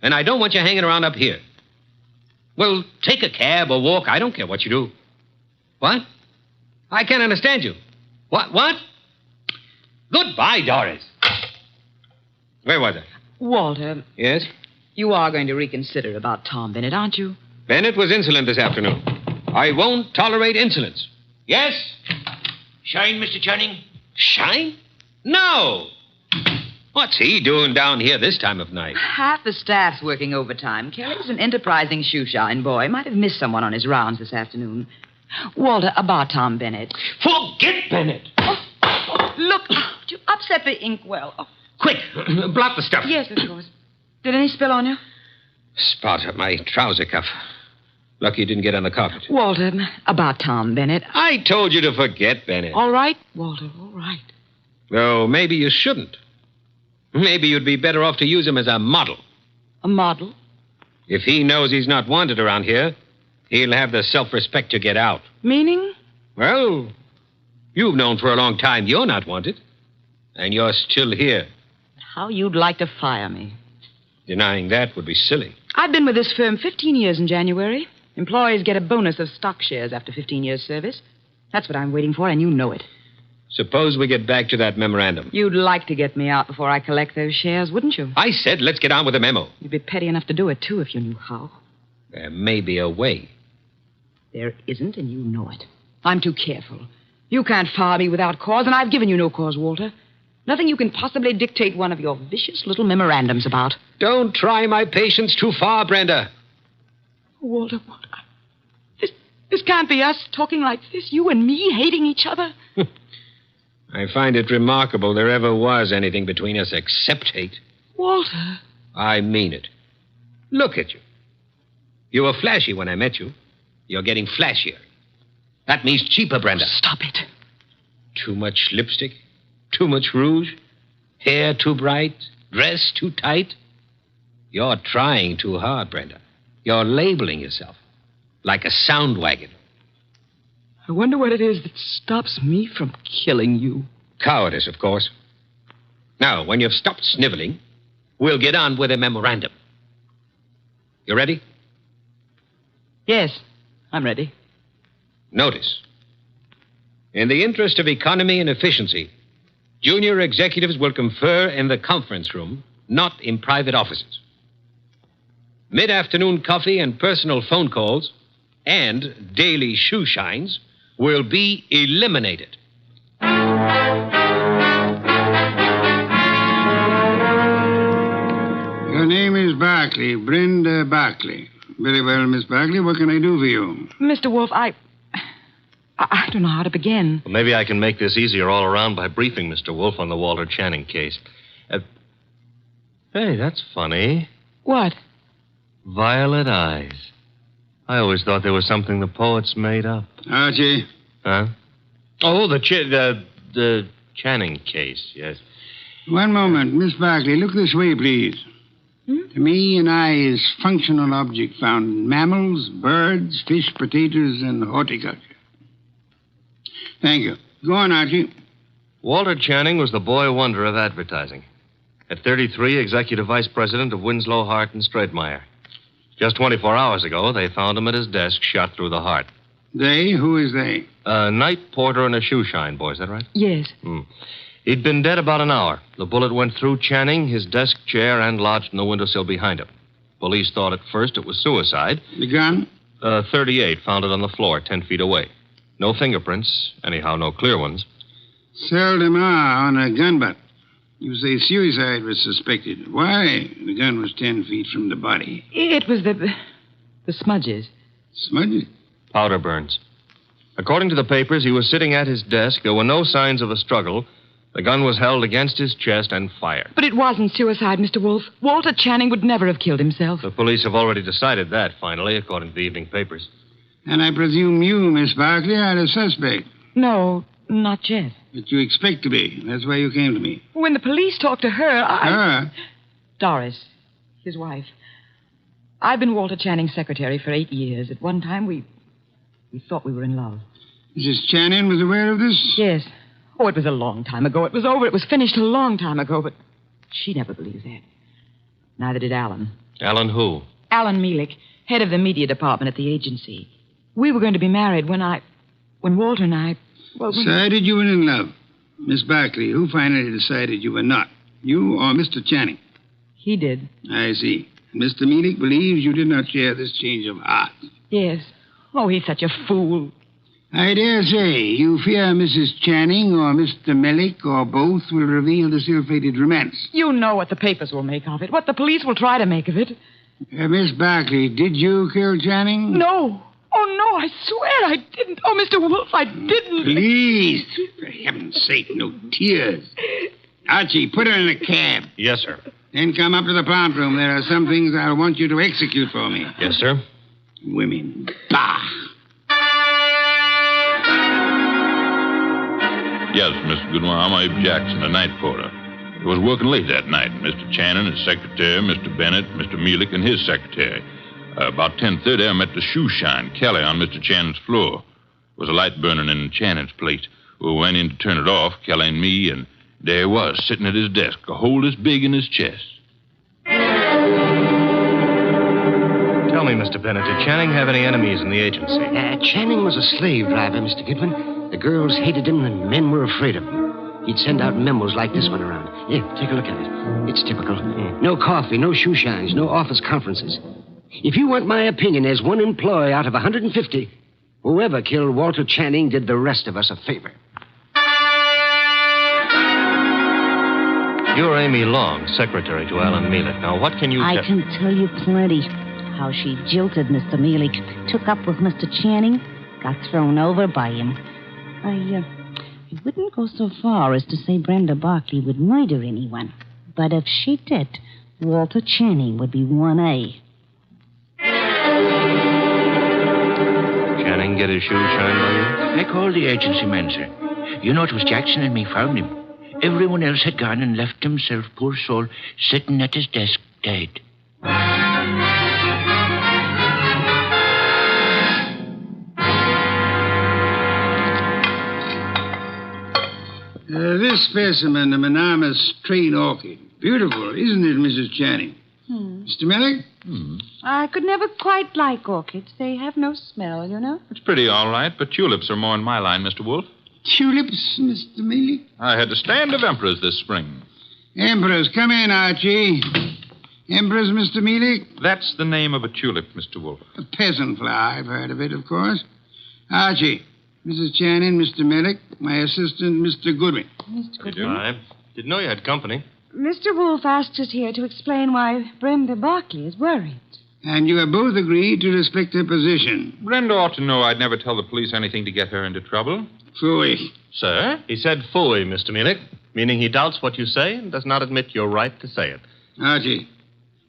And I don't want you hanging around up here. Well, take a cab or walk. I don't care what you do. What? I can't understand you. What? Goodbye, Doris. Where was I? Walter. Yes? You are going to reconsider about Tom Bennett, aren't you? Bennett was insolent this afternoon. I won't tolerate insolence. Yes? Shine, Mr. Channing? Shine? No. What's he doing down here this time of night? Half the staff's working overtime. Kelly's an enterprising shoeshine boy. Might have missed someone on his rounds this afternoon. Walter, about Tom Bennett. Forget Bennett. Oh, look, you upset the inkwell. Oh. Quick, blot the stuff. Yes, of course. Did any spill on you? Spot of my trouser cuff. Lucky it didn't get on the carpet. Walter, about Tom Bennett. I told you to forget Bennett. All right, Walter, all right. Though maybe you shouldn't. Maybe you'd be better off to use him as a model. A model? If he knows he's not wanted around here, he'll have the self-respect to get out. Meaning? Well, you've known for a long time you're not wanted. And you're still here. How you'd like to fire me. Denying that would be silly. I've been with this firm 15 years in January. Employees get a bonus of stock shares after 15 years' service. That's what I'm waiting for, and you know it. Suppose we get back to that memorandum. You'd like to get me out before I collect those shares, wouldn't you? I said let's get on with the memo. You'd be petty enough to do it, too, if you knew how. There may be a way. There isn't, and you know it. I'm too careful. You can't fire me without cause, and I've given you no cause, Walter. Nothing you can possibly dictate one of your vicious little memorandums about. Don't try my patience too far, Brenda. Walter, what? This can't be us talking like this, you and me hating each other. I find it remarkable there ever was anything between us except hate. Walter. I mean it. Look at you. You were flashy when I met you. You're getting flashier. That means cheaper, Brenda. Stop it. Too much lipstick? Too much rouge? Hair too bright? Dress too tight? You're trying too hard, Brenda. You're labeling yourself like a sound wagon. I wonder what it is that stops me from killing you. Cowardice, of course. Now, when you've stopped sniveling, we'll get on with a memorandum. You ready? Yes, I'm ready. Notice. In the interest of economy and efficiency, junior executives will confer in the conference room, not in private offices. Mid-afternoon coffee and personal phone calls and daily shoe shines will be eliminated. Your name is Barkley, Brenda Barkley. Very well, Miss Barkley. What can I do for you? Mr. Wolfe, I don't know how to begin. Well, maybe I can make this easier all around by briefing Mr. Wolfe on the Walter Channing case. Hey, that's funny. What? Violet eyes. I always thought they were something the poets made up. Archie. Huh? Oh, the Channing case, yes. One moment. Miss Barkley, look this way, please. To me, an eye is functional object found in mammals, birds, fish, potatoes, and horticulture. Thank you. Go on, Archie. Walter Channing was the boy wonder of advertising. At 33, executive vice president of Winslow, Hart, and Straightmeyer. Just 24 hours ago, they found him at his desk, shot through the heart. They? Who is they? A night porter and a shoe shine boy, is that right? Yes. He'd been dead about an hour. The bullet went through Channing, his desk chair, and lodged in the windowsill behind him. Police thought at first it was suicide. The gun? 38, found it on the floor, 10 feet away. No fingerprints, anyhow, no clear ones. Seldom are on a gun butt. You say suicide was suspected. Why? The gun was 10 feet from the body. It was the smudges. Smudges? Powder burns. According to the papers, he was sitting at his desk. There were no signs of a struggle. The gun was held against his chest and fired. But it wasn't suicide, Mr. Wolfe. Walter Channing would never have killed himself. The police have already decided that, finally, according to the evening papers. And I presume you, Miss Barkley, are a suspect. No, not yet. But you expect to be. That's why you came to me. When the police talked to her, Her? Doris, his wife. I've been Walter Channing's secretary for 8 years. At one time, we thought we were in love. Mrs. Channing was aware of this? Yes. Oh, it was a long time ago. It was over. It was finished a long time ago, but she never believed that. Neither did Alan. Alan who? Alan Mielek, head of the media department at the agency. We were going to be married when Walter and I... Well, Decided you were in love. Miss Barkley, who finally decided you were not? You or Mr. Channing? He did. I see. Mr. Mielek believes you did not share this change of heart. Yes. Oh, he's such a fool. I dare say you fear Mrs. Channing or Mr. Mielek or both will reveal the ill-fated romance. You know what the papers will make of it, what the police will try to make of it. Miss Barkley, did you kill Channing? No. Oh, no, I swear I didn't. Oh, Mr. Wolfe, I didn't. Please, for heaven's sake, no tears. Archie, put her in a cab. Yes, sir. Then come up to the plant room. There are some things I want you to execute for me. Yes, sir. Women. Bah! Yes, Mr. Goodwin, I'm Abe Jackson, the night porter. I was working late that night. Mr. Channing, his secretary, Mr. Bennett, Mr. Mielek, and his secretary. About 10:30, I met the shoe shine, Kelly, on Mr. Channing's floor. There was a light burning in Channing's plate. We went in to turn it off, Kelly and me, and there he was, sitting at his desk, a hole this big in his chest. Tell me, Mr. Bennett, did Channing have any enemies in the agency? Channing was a slave driver, Mr. Goodwin. The girls hated him and men were afraid of him. He'd send out memos like this one around. Here, take a look at it. It's typical. No coffee, no shoe shines, no office conferences. If you want my opinion as one employee out of 150, whoever killed Walter Channing did the rest of us a favor. You're Amy Long, secretary to Alan Mielek. Now, what can you I can tell you plenty. How she jilted Mr. Mielek, took up with Mr. Channing, got thrown over by him. I wouldn't go so far as to say Brenda Barkley would murder anyone. But if she did, Walter Channing would be 1A. Channing didn't get his shoes shined by you? I called the agency men, sir. You know, it was Jackson and me found him. Everyone else had gone and left himself, poor soul, sitting at his desk, dead. This specimen, a monogamous straight orchid. Beautiful, isn't it, Mrs. Channing? Mr. Millick? I could never quite like orchids. They have no smell, you know. It's pretty all right, but tulips are more in my line, Mr. Wolfe. Tulips, Mr. Millick? I had a stand of emperors this spring. Emperors, come in, Archie. Emperors, Mr. Millick? That's the name of a tulip, Mr. Wolfe. A peasant flower. I've heard of it, of course. Archie, Mrs. Channing, Mr. Millick, my assistant, Mr. Goodwin. Mr. Goodwin? I didn't know you had company. Mr. Wolfe asked us here to explain why Brenda Barkley is worried. And you have both agreed to respect her position. Brenda ought to know I'd never tell the police anything to get her into trouble. Phooey. Sir? He said phooey, Mr. Munich, meaning he doubts what you say and does not admit your right to say it. Archie,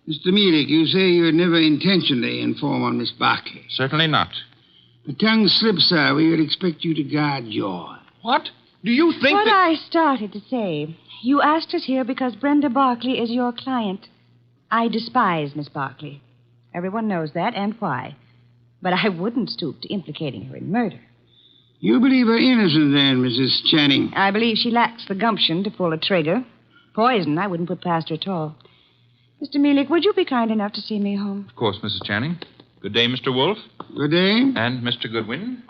Mr. Millick, you say you would never intentionally inform on Miss Barkley. Certainly not. The tongue slips, sir. We would expect you to guard yours. What? Do you think what that... I started to say. You asked us here because Brenda Barkley is your client. I despise Miss Barkley. Everyone knows that, and why. But I wouldn't stoop to implicating her in murder. You believe her innocent, then, Mrs. Channing? I believe she lacks the gumption to pull a trigger. Poison, I wouldn't put past her at all. Mr. Millick, would you be kind enough to see me home? Of course, Mrs. Channing. Good day, Mr. Wolfe. Good day. And Mr. Goodwin.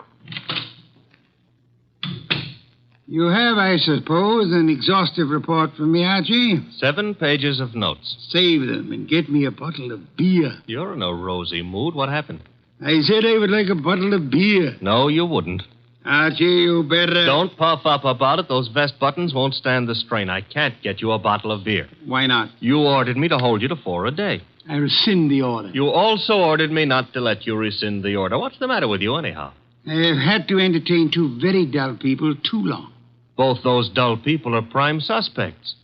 You have, I suppose, an exhaustive report from me, Archie? 7 pages of notes. Save them and get me a bottle of beer. You're in a rosy mood. What happened? I said I would like a bottle of beer. No, you wouldn't. Archie, you better... Don't puff up about it. Those vest buttons won't stand the strain. I can't get you a bottle of beer. Why not? You ordered me to hold you to 4 a day. I rescind the order. You also ordered me not to let you rescind the order. What's the matter with you, anyhow? I have had to entertain 2 very dull people too long. Both those dull people are prime suspects.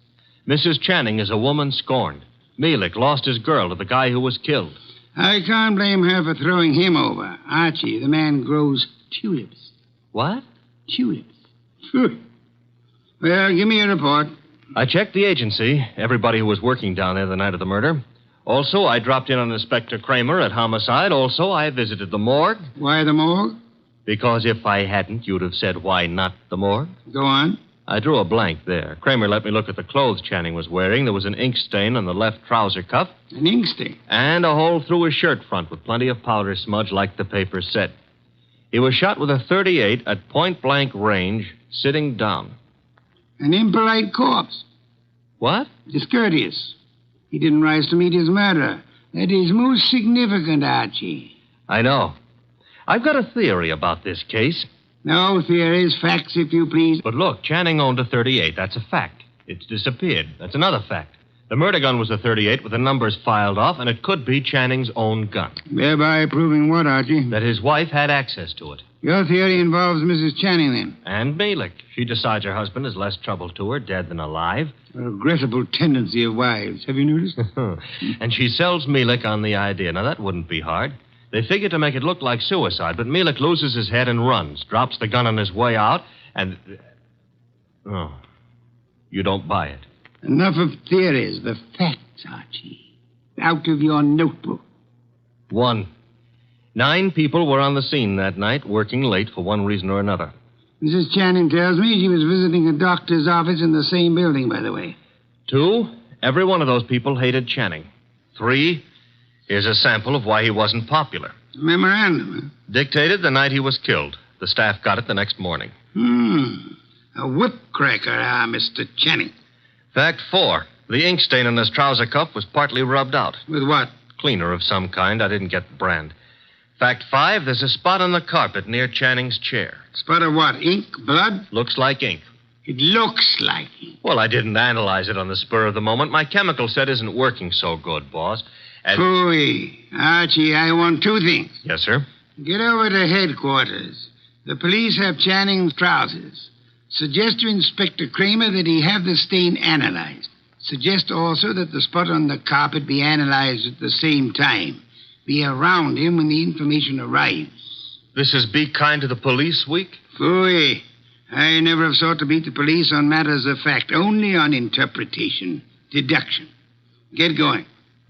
Mrs. Channing is a woman scorned. Mielik lost his girl to the guy who was killed. I can't blame her for throwing him over. Archie, the man grows tulips. What? Tulips. Well, give me a report. I checked the agency, everybody who was working down there the night of the murder. Also, I dropped in on Inspector Kramer at homicide. Also, I visited the morgue. Why the morgue? Because if I hadn't, you'd have said, why not the morgue? Go on. I drew a blank there. Kramer let me look at the clothes Channing was wearing. There was an ink stain on the left trouser cuff. An ink stain? And a hole through his shirt front with plenty of powder smudge like the paper said. He was shot with a .38 at point-blank range, sitting down. An impolite corpse. What? Discourteous. He didn't rise to meet his murderer. That is most significant, Archie. I know. I've got a theory about this case. No theories, facts, if you please. But look, Channing owned a .38. That's a fact. It's disappeared. That's another fact. The murder gun was a .38 with the numbers filed off, and it could be Channing's own gun. Thereby proving what, Archie? That his wife had access to it. Your theory involves Mrs. Channing, then? And Mielik. She decides her husband is less trouble to her, dead than alive. A regrettable tendency of wives. Have you noticed? And she sells Mielik on the idea. Now, that wouldn't be hard. They figure to make it look like suicide, but Mielik loses his head and runs, drops the gun on his way out, and... Oh, you don't buy it. Enough of theories. The facts, Archie. Out of your notebook. 1. 9 people were on the scene that night, working late for one reason or another. Mrs. Channing tells me she was visiting a doctor's office in the same building, by the way. 2. Every one of those people hated Channing. 3. Here's a sample of why he wasn't popular. Memorandum, huh? Dictated the night he was killed. The staff got it the next morning. A whip cracker, Mr. Channing. Fact 4. The ink stain on his trouser cuff was partly rubbed out. With what? Cleaner of some kind. I didn't get the brand. Fact 5. There's a spot on the carpet near Channing's chair. Spot of what? Ink? Blood? Looks like ink. It looks like ink. Well, I didn't analyze it on the spur of the moment. My chemical set isn't working so good, boss. Phooey. Archie, I want 2 things. Yes, sir? Get over to headquarters. The police have Channing's trousers. Suggest to Inspector Kramer that he have the stain analyzed. Suggest also that the spot on the carpet be analyzed at the same time. Be around him when the information arrives. This is Be Kind to the Police Week? Phooey. I never have sought to beat the police on matters of fact, only on interpretation, deduction. Get going.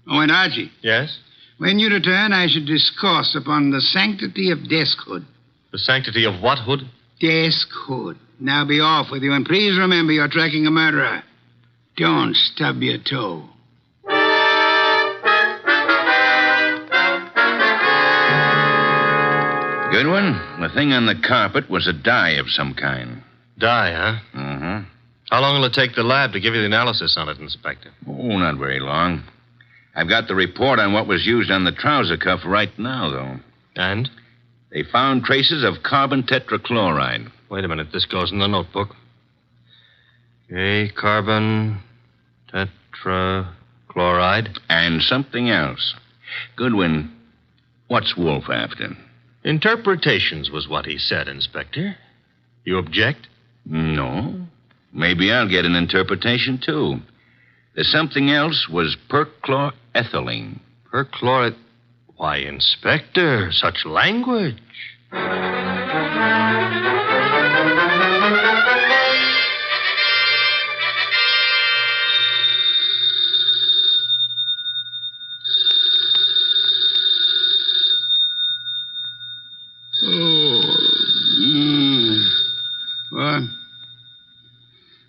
Oh, and Archie. Yes? When you return, I should discourse upon the sanctity of deskhood. The sanctity of what hood? Deskhood. Now be off with you, and please remember you're tracking a murderer. Don't stub your toe. Goodwin, the thing on the carpet was a dye of some kind. Dye, huh? Mm-hmm. How long will it take the lab to give you the analysis on it, Inspector? Oh, not very long. I've got the report on what was used on the trouser cuff right now, though. And? They found traces of carbon tetrachloride. Wait a minute. This goes in the notebook. Okay, carbon tetrachloride. And something else. Goodwin, what's Wolfe after? Interpretations was what he said, Inspector. You object? No. Maybe I'll get an interpretation, too. The something else was perchlorethylene. Why, Inspector, such language.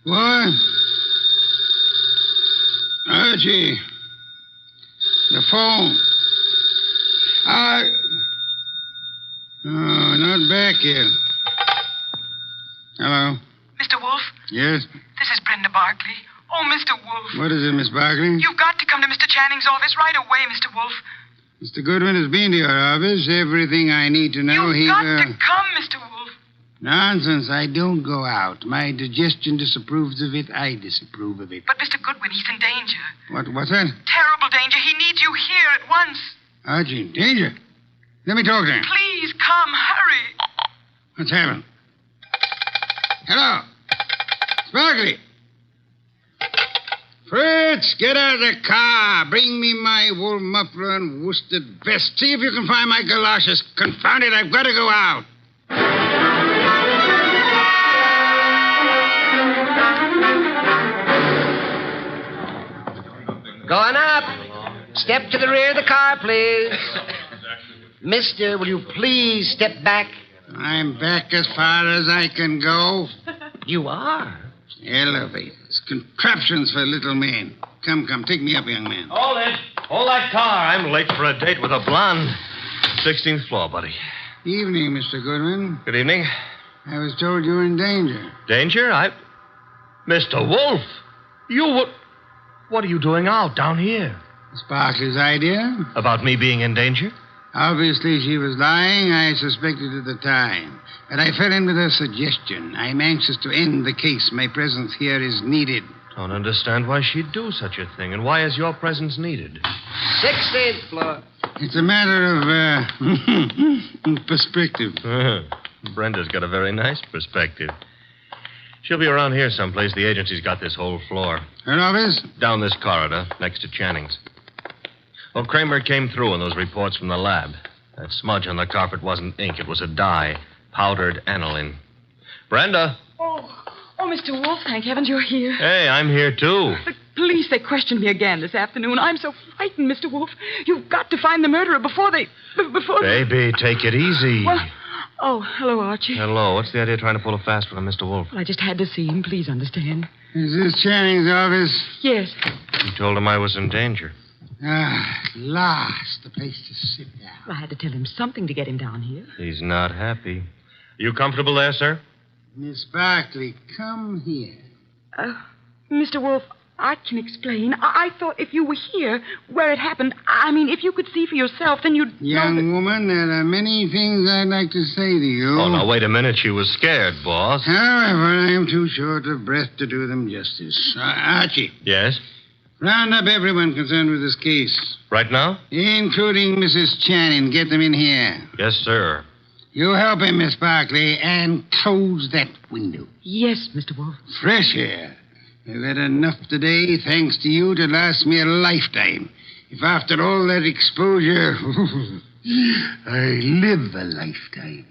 What? Archie. The phone. Oh, not back yet. Hello? Mr. Wolfe? Yes? This is Brenda Barkley. Oh, Mr. Wolfe. What is it, Miss Barkley? You've got to come to Mr. Channing's office right away, Mr. Wolfe. Mr. Goodwin has been to your office. Everything I need to know. You've got to come, Mr. Wolfe. Nonsense. I don't go out. My digestion disapproves of it. I disapprove of it. But, Mr. Goodwin, he's in danger. What's that? Terrible danger. He needs you here at once. Archie, danger? Let me talk to him. Please come. Hurry. What's happened? Hello? Sparkly. Fritz, get out of the car. Bring me my wool muffler and worsted vest. See if you can find my galoshes. Confound it, I've got to go out. Going up. Step to the rear of the car, please. Mister, will you please step back? I'm back as far as I can go. You are? Elevators, contraptions for little men. Come, take me up, young man. Hold it. Hold that car. I'm late for a date with a blonde. 16th floor, buddy. Evening, Mr. Goodwin. Good evening. I was told you were in danger. Danger? Mr. Wolfe, what are you doing out down here? Sparkley's idea. About me being in danger? Obviously, she was lying. I suspected at the time. But I fell in with her suggestion. I'm anxious to end the case. My presence here is needed. Don't understand why she'd do such a thing. And why is your presence needed? 16th floor. It's a matter of perspective. Brenda's got a very nice perspective. She'll be around here someplace. The agency's got this whole floor. Her office? Down this corridor, next to Channing's. Well, Kramer came through on those reports from the lab. That smudge on the carpet wasn't ink. It was a dye. Powdered aniline. Brenda. Oh, Mr. Wolfe, thank heavens you're here. Hey, I'm here, too. The police, they questioned me again this afternoon. I'm so frightened, Mr. Wolfe. You've got to find the murderer before they... Baby, take it easy. Well, hello, Archie. Hello. What's the idea of trying to pull a fast one on Mr. Wolfe? Well, I just had to see him. Please understand. Is this Channing's office? Yes. You told him I was in danger. At last, the place to sit down. Well, I had to tell him something to get him down here. He's not happy. You comfortable there, sir? Miss Barkley, come here. Mr. Wolfe, I can explain. I thought if you were here, where it happened, if you could see for yourself, then you'd Young woman, there are many things I'd like to say to you. Oh, now, wait a minute. She was scared, boss. However, I am too short of breath to do them justice. Archie. Yes? Round up everyone concerned with this case. Right now? Including Mrs. Channing. Get them in here. Yes, sir. You help him, Miss Barkley, and close that window. Yes, Mr. Wolfe. Fresh air. I've had enough today, thanks to you, to last me a lifetime. If after all that exposure... I live a lifetime.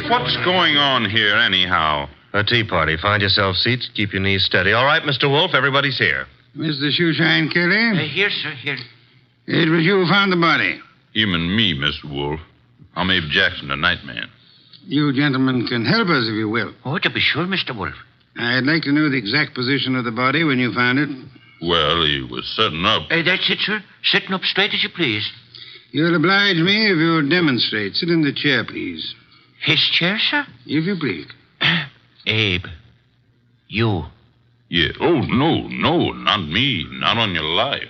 What's going on here, anyhow? A tea party. Find yourself seats. Keep your knees steady. All right, Mr. Wolfe, everybody's here. Mr. Shoeshine Kelly? Here, sir, here. It was you who found the body. Him and me, Mr. Wolfe. I'm Abe Jackson, the night man. You gentlemen can help us if you will. Oh, to be sure, Mr. Wolfe. I'd like to know the exact position of the body when you found it. Well, he was sitting up. That's it, sir. Sitting up straight as you please. You'll oblige me if you'll demonstrate. Sit in the chair, please. His chair, sir? If you please. Abe, you. Yeah. Oh, no, not me. Not on your life.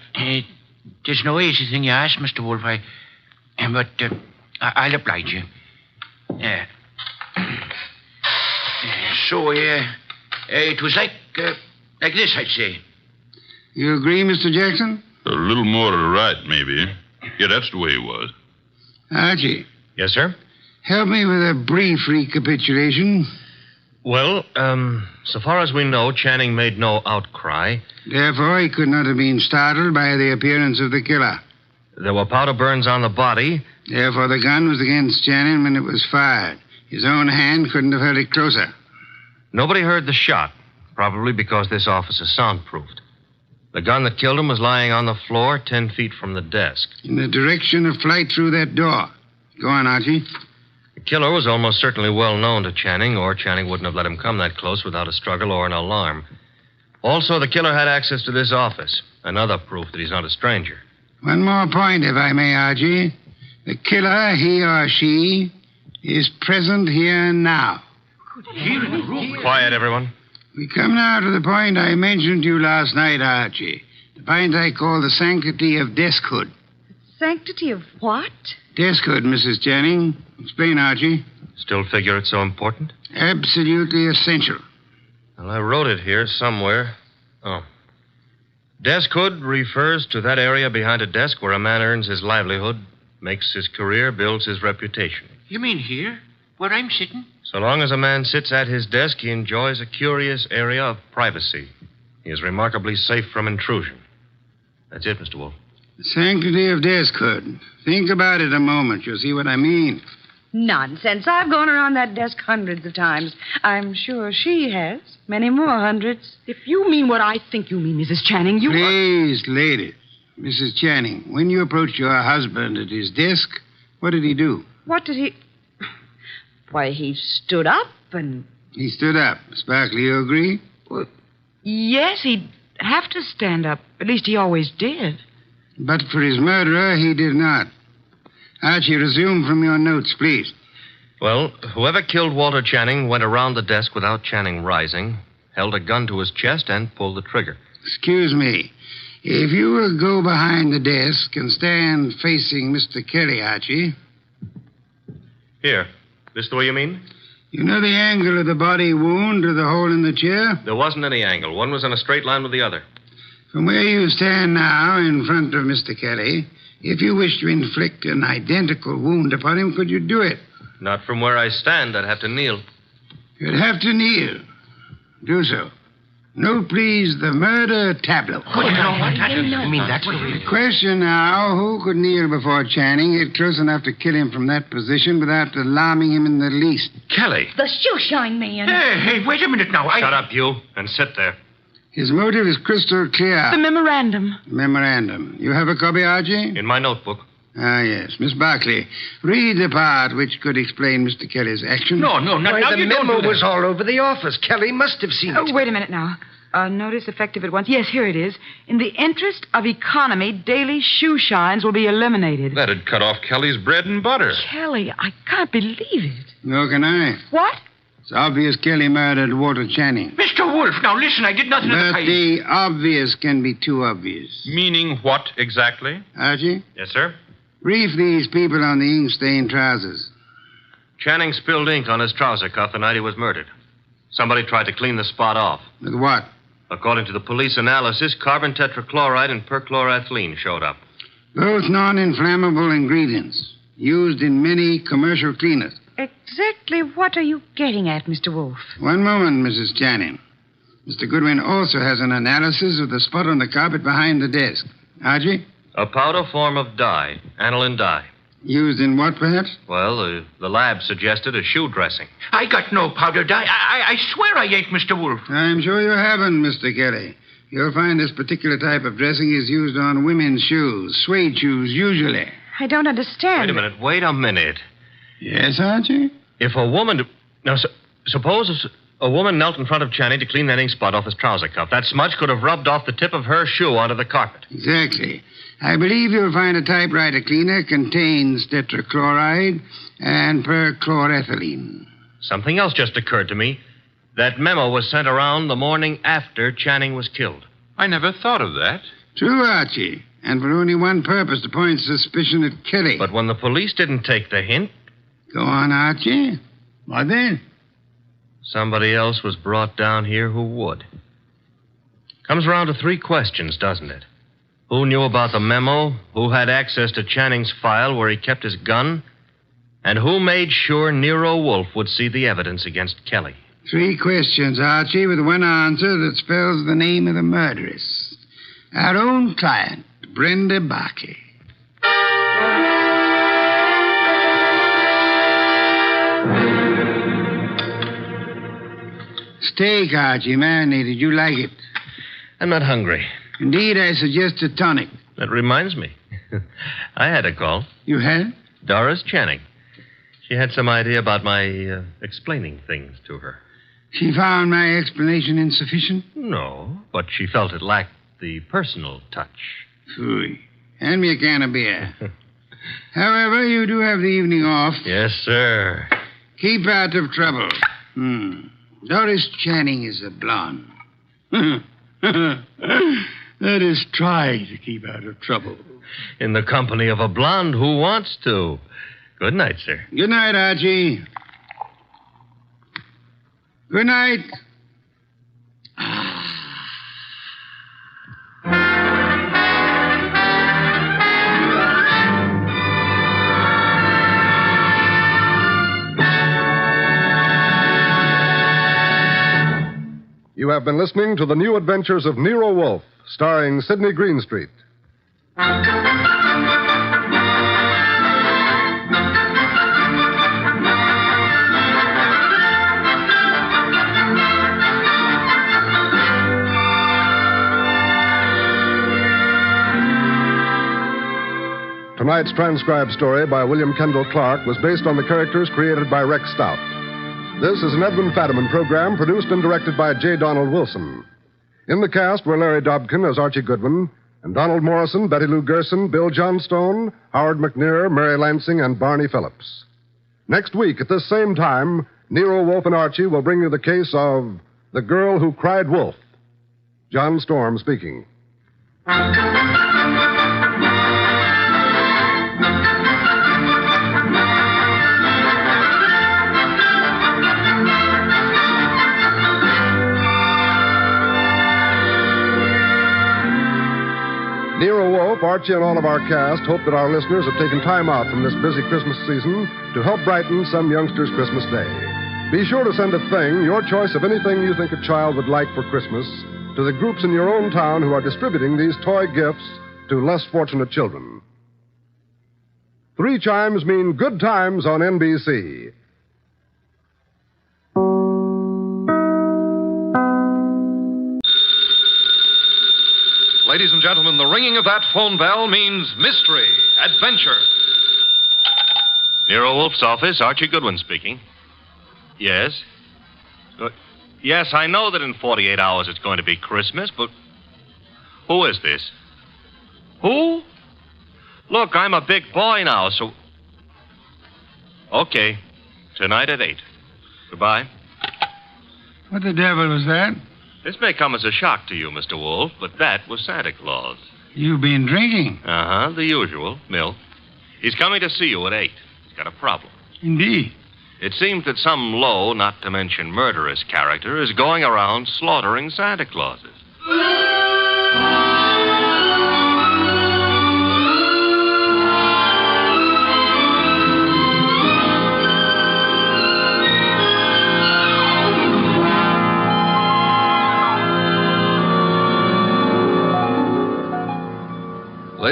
There's no easy thing you ask, Mr. Wolfe. I'll oblige you. It was like this, I'd say. You agree, Mr. Jackson? A little more to the right, maybe. Yeah, that's the way it was. Archie. Yes, sir? Help me with a brief recapitulation. Well, so far as we know, Channing made no outcry. Therefore, he could not have been startled by the appearance of the killer. There were powder burns on the body. Therefore, the gun was against Channing when it was fired. His own hand couldn't have held it closer. Nobody heard the shot, probably because this office is soundproofed. The gun that killed him was lying on the floor 10 feet from the desk. In the direction of flight through that door. Go on, Archie. The killer was almost certainly well known to Channing, or Channing wouldn't have let him come that close without a struggle or an alarm. Also, the killer had access to this office. Another proof that he's not a stranger. One more point, if I may, Archie. The killer, he or she, is present here now. Here in the room. Quiet, everyone. We come now to the point I mentioned to you last night, Archie. The point I call the sanctity of deskhood. Sanctity of what? Deskhood, Mrs. Channing. Explain, Archie. Still figure it's so important? Absolutely essential. Well, I wrote it here somewhere. Oh. Deskhood refers to that area behind a desk where a man earns his livelihood, makes his career, builds his reputation. You mean here? Where I'm sitting? So long as a man sits at his desk, he enjoys a curious area of privacy. He is remarkably safe from intrusion. That's it, Mr. Wolfe. The sanctity of deskhood. Think about it a moment. You'll see what I mean. Nonsense. I've gone around that desk hundreds of times. I'm sure she has. Many more hundreds. If you mean what I think you mean, Mrs. Channing, you... Please, ladies. Mrs. Channing, when you approached your husband at his desk, what did he do? What did he... Why, he stood up and... He stood up. Sparkley, you agree? Well, yes, he'd have to stand up. At least he always did. But for his murderer, he did not. Archie, resume from your notes, please. Well, whoever killed Walter Channing went around the desk without Channing rising, held a gun to his chest, and pulled the trigger. Excuse me. If you will go behind the desk and stand facing Mr. Kelly, Archie. Here. This the way you mean? You know the angle of the body wound to the hole in the chair? There wasn't any angle. One was in a straight line with the other. From where you stand now in front of Mr. Kelly, if you wish to inflict an identical wound upon him, could you do it? Not from where I stand. I'd have to kneel. You'd have to kneel. Do so. Note, please, the murder tableau. I mean, that's what we... Question now, who could kneel before Channing, get close enough to kill him from that position without alarming him in the least? Kelly. The shoeshine man. Hey, wait a minute now. Shut up, you, and sit there. His motive is crystal clear. The memorandum. Memorandum. You have a copy, Archie? In my notebook. Ah, yes. Miss Barclay, read the part which could explain Mr. Kelly's action. No, not now. The memo was all over the office. Kelly must have seen it. Oh, wait a minute now. Notice effective at once. Yes, here it is. In the interest of economy, daily shoe shines will be eliminated. That'd cut off Kelly's bread and butter. Kelly, I can't believe it. Nor can I. What? It's obvious Kelly murdered Walter Channing. Mr. Wolfe, now listen, I did nothing of the But kind. the obvious can be too obvious. Meaning what exactly? Archie? Yes, sir? Brief these people on the ink-stained trousers. Channing spilled ink on his trouser cuff the night he was murdered. Somebody tried to clean the spot off. With what? According to the police analysis, carbon tetrachloride and perchloroethylene showed up. Both non-inflammable ingredients used in many commercial cleaners. Exactly what are you getting at, Mr. Wolfe? One moment, Mrs. Channing. Mr. Goodwin also has an analysis of the spot on the carpet behind the desk. Archie? A powder form of dye, aniline dye. Used in what, perhaps? Well, the lab suggested a shoe dressing. I got no powder dye. I swear I ain't, Mr. Wolfe. I'm sure you haven't, Mr. Kelly. You'll find this particular type of dressing is used on women's shoes, suede shoes, usually. I don't understand. Wait a minute. Yes, Archie? If a woman... Now, suppose a woman knelt in front of Channing to clean that ink spot off his trouser cuff. That smudge could have rubbed off the tip of her shoe onto the carpet. Exactly. I believe you'll find a typewriter cleaner contains tetrachloride and perchlorethylene. Something else just occurred to me. That memo was sent around the morning after Channing was killed. I never thought of that. True, Archie. And for only one purpose, to point suspicion at Kelly. But when the police didn't take the hint... Go on, Archie. What then? Somebody else was brought down here who would. Comes around to 3 questions, doesn't it? Who knew about the memo? Who had access to Channing's file where he kept his gun? And who made sure Nero Wolfe would see the evidence against Kelly? 3 questions, Archie, with one answer that spells the name of the murderess. Our own client, Brenda Barkley. Steak, Archie, marinated. You like it? I'm not hungry. Indeed, I suggest a tonic. That reminds me. I had a call. You had? Doris Channing. She had some idea about my explaining things to her. She found my explanation insufficient? No, but she felt it lacked the personal touch. Phooey. Hand me a can of beer. However, you do have the evening off. Yes, sir. Keep out of trouble. Doris Channing is a blonde. That is, try to keep out of trouble. In the company of a blonde who wants to. Good night, sir. Good night, Archie. Good night. You have been listening to The New Adventures of Nero Wolfe, starring Sidney Greenstreet. Tonight's transcribed story by William Kendall Clark was based on the characters created by Rex Stout. This is an Edwin Fadiman program produced and directed by J. Donald Wilson. In the cast were Larry Dobkin as Archie Goodwin, and Donald Morrison, Betty Lou Gerson, Bill Johnstone, Howard McNear, Mary Lansing, and Barney Phillips. Next week at this same time, Nero Wolfe and Archie will bring you the case of The Girl Who Cried Wolfe. John Storm speaking. Nero Wolfe, Archie, and all of our cast hope that our listeners have taken time out from this busy Christmas season to help brighten some youngster's Christmas day. Be sure to send a thing, your choice of anything you think a child would like for Christmas, to the groups in your own town who are distributing these toy gifts to less fortunate children. 3 chimes mean good times on NBC. Ladies and gentlemen, the ringing of that phone bell means mystery, adventure. Nero Wolfe's office, Archie Goodwin speaking. Yes? Yes, I know that in 48 hours it's going to be Christmas, but who is this? Who? Look, I'm a big boy now, so... Okay. Tonight at 8. Goodbye. What the devil was that? This may come as a shock to you, Mr. Wolfe, but that was Santa Claus. You've been drinking? Uh-huh, the usual, milk. He's coming to see you at 8. He's got a problem. Indeed. It seems that some low, not to mention murderous character is going around slaughtering Santa Clauses.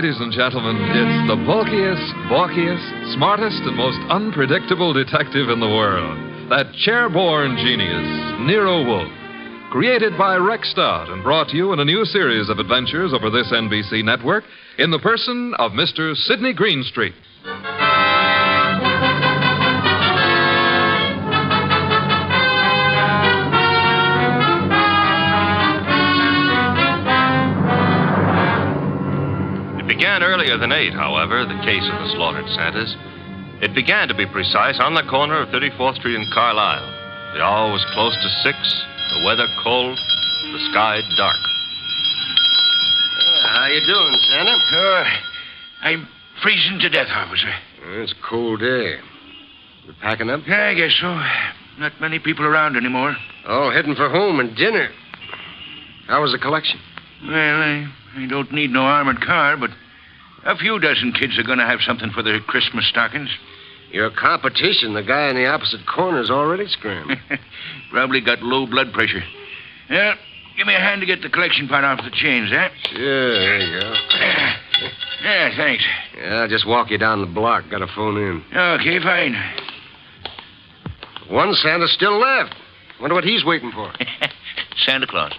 Ladies and gentlemen, it's the bulkiest, balkiest, smartest, and most unpredictable detective in the world. That chair-born genius, Nero Wolfe. Created by Rex Stott and brought to you in a new series of adventures over this NBC network in the person of Mr. Sidney Greenstreet. It began earlier than 8, however, the case of the slaughtered Santas. It began, to be precise, on the corner of 34th Street and Carlisle. The hour was close to 6, the weather cold, the sky dark. How you doing, Santa? I'm freezing to death, officer. It's a cold day. You packing up? Yeah, I guess so. Not many people around anymore. Oh, heading for home and dinner. How was the collection? Well, I don't need no armored car, but a few dozen kids are going to have something for their Christmas stockings. Your competition, the guy in the opposite corner, is already screaming. Probably got low blood pressure. Yeah, give me a hand to get the collection pot off the chains, eh? Sure, there you go. Yeah, thanks. Yeah, I'll just walk you down the block. Got to phone in. Okay, fine. One Santa still left. Wonder what he's waiting for. Santa Claus.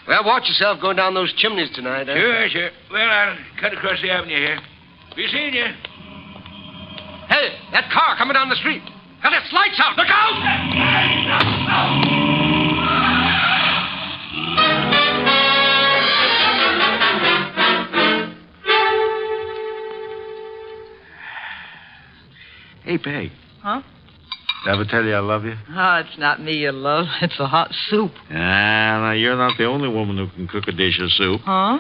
Well, watch yourself going down those chimneys tonight, eh? Sure. Well, I'll cut across the avenue here. Be seeing you. Hey, that car coming down the street. Got its lights out. Look out! Hey, Peg. Huh? Did I ever tell you I love you? Oh, it's not me you love. It's the hot soup. Now, you're not the only woman who can cook a dish of soup. Huh?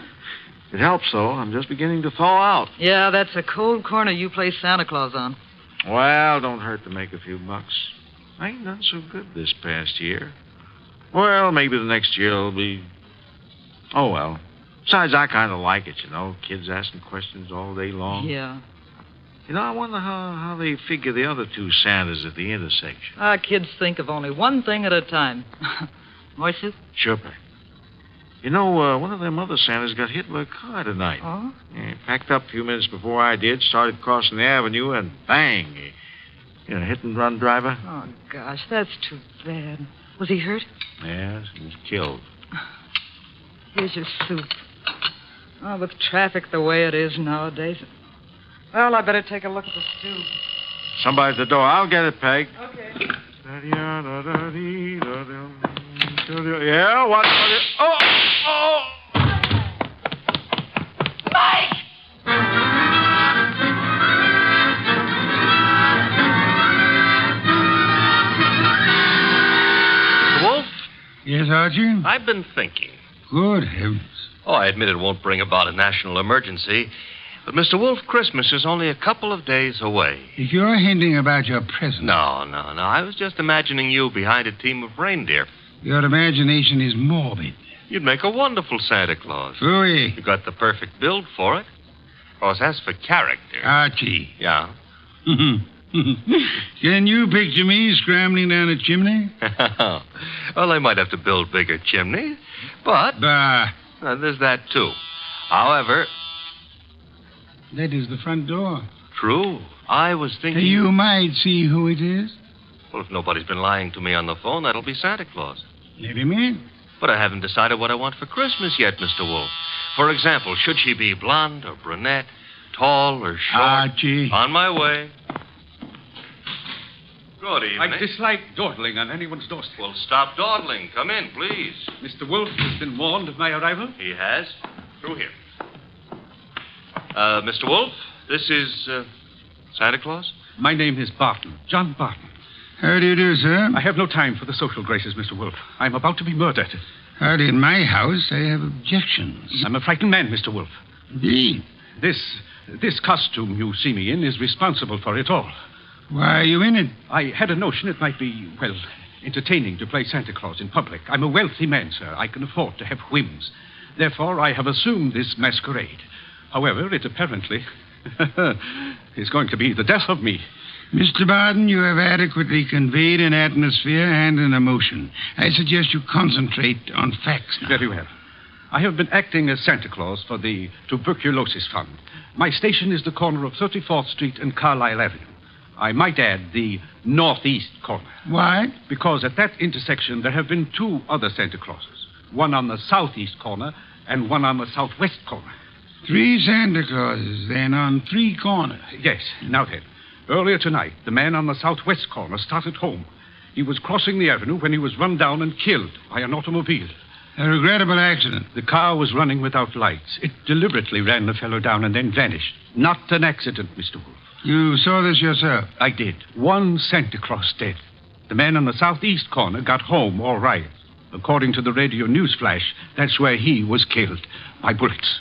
It helps, though. I'm just beginning to thaw out. Yeah, that's a cold corner you play Santa Claus on. Well, don't hurt to make a few bucks. I ain't done so good this past year. Well, maybe the next year will be... Oh, well. Besides, I kind of like it, you know. Kids asking questions all day long. Yeah. You know, I wonder how they figure the other two Santas at the intersection. Our kids think of only one thing at a time. More soup? Sure, Peg. You know, one of them other Santas got hit by a car tonight. Oh? Yeah, packed up a few minutes before I did, started crossing the avenue, and bang! Hit-and-run driver. Oh, gosh, that's too bad. Was he hurt? Yes, he was killed. Here's your soup. Oh, with traffic the way it is nowadays. Well, I better take a look at the stew. Somebody at the door. I'll get it, Peg. Okay. Yeah, what? Oh! Mike! Wolfe? Yes, Archie? I've been thinking. Good heavens. Oh, I admit it won't bring about a national emergency. But, Mr. Wolfe, Christmas is only a couple of days away. If you're hinting about your present... No. I was just imagining you behind a team of reindeer. Your imagination is morbid. You'd make a wonderful Santa Claus. Ooh-y. You got the perfect build for it. Of course, as for character... Archie. Yeah? Can you picture me scrambling down a chimney? Well, they might have to build bigger chimneys, but... Bah. There's that, too. However... That is the front door. True. I was thinking... You might see who it is. Well, if nobody's been lying to me on the phone, that'll be Santa Claus. Let him in. But I haven't decided what I want for Christmas yet, Mr. Wolfe. For example, should she be blonde or brunette, tall or short? Archie. On my way. Good evening. I dislike dawdling on anyone's doorstep. Well, stop dawdling. Come in, please. Mr. Wolfe has been warned of my arrival? He has. Through here. Mr. Wolfe, this is, Santa Claus? My name is Barton, John Barton. How do you do, sir? I have no time for the social graces, Mr. Wolfe. I'm about to be murdered. Hardly in my house. I have objections. I'm a frightened man, Mr. Wolfe. Indeed. This costume you see me in is responsible for it all. Why are you in it? I had a notion it might be, well, entertaining to play Santa Claus in public. I'm a wealthy man, sir. I can afford to have whims. Therefore, I have assumed this masquerade. However, it apparently is going to be the death of me. Mr. Barton, you have adequately conveyed an atmosphere and an emotion. I suggest you concentrate on facts now. Very well. I have been acting as Santa Claus for the Tuberculosis Fund. My station is the corner of 34th Street and Carlisle Avenue. I might add the northeast corner. Why? Because at that intersection there have been 2 other Santa Clauses. One on the southeast corner and one on the southwest corner. 3 Santa Clauses, then, on 3 corners. Yes. Now then, earlier tonight, the man on the southwest corner started home. He was crossing the avenue when he was run down and killed by an automobile. A regrettable accident. The car was running without lights. It deliberately ran the fellow down and then vanished. Not an accident, Mr. Wolfe. You saw this yourself? I did. 1 Santa Claus dead. The man on the southeast corner got home all right. According to the radio news flash, that's where he was killed by bullets.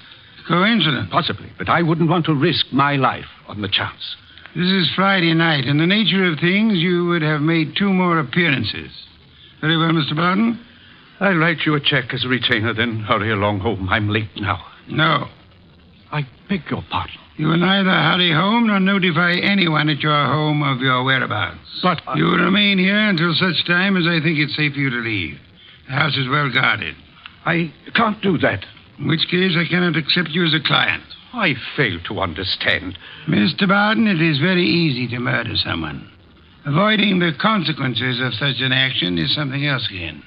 Coincidence? Possibly, but I wouldn't want to risk my life on the chance. This is Friday night. In the nature of things, you would have made 2 more appearances. Very well, Mr. Barton. I'll write you a check as a retainer, then hurry along home. I'm late now. No. I beg your pardon. You will neither hurry home nor notify anyone at your home of your whereabouts. But you will remain here until such time as I think it's safe for you to leave. The house is well guarded. I can't do that. In which case, I cannot accept you as a client. I fail to understand. Mr. Barton, it is very easy to murder someone. Avoiding the consequences of such an action is something else again.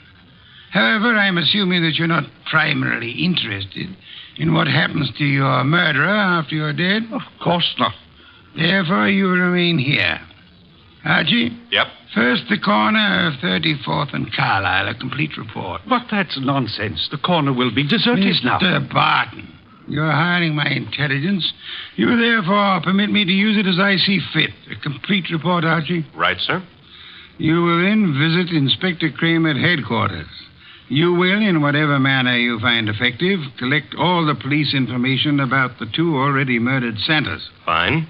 However, I'm assuming that you're not primarily interested in what happens to your murderer after you're dead. Of course not. Therefore, you will remain here. Archie? Yep. First, the corner of 34th and Carlisle, a complete report. But that's nonsense. The corner will be deserted now. Mr. Barton, you're hiring my intelligence. You will therefore permit me to use it as I see fit. A complete report, Archie? Right, sir. You will then visit Inspector Crane at headquarters. You will, in whatever manner you find effective, collect all the police information about the 2 already murdered Santas. Fine.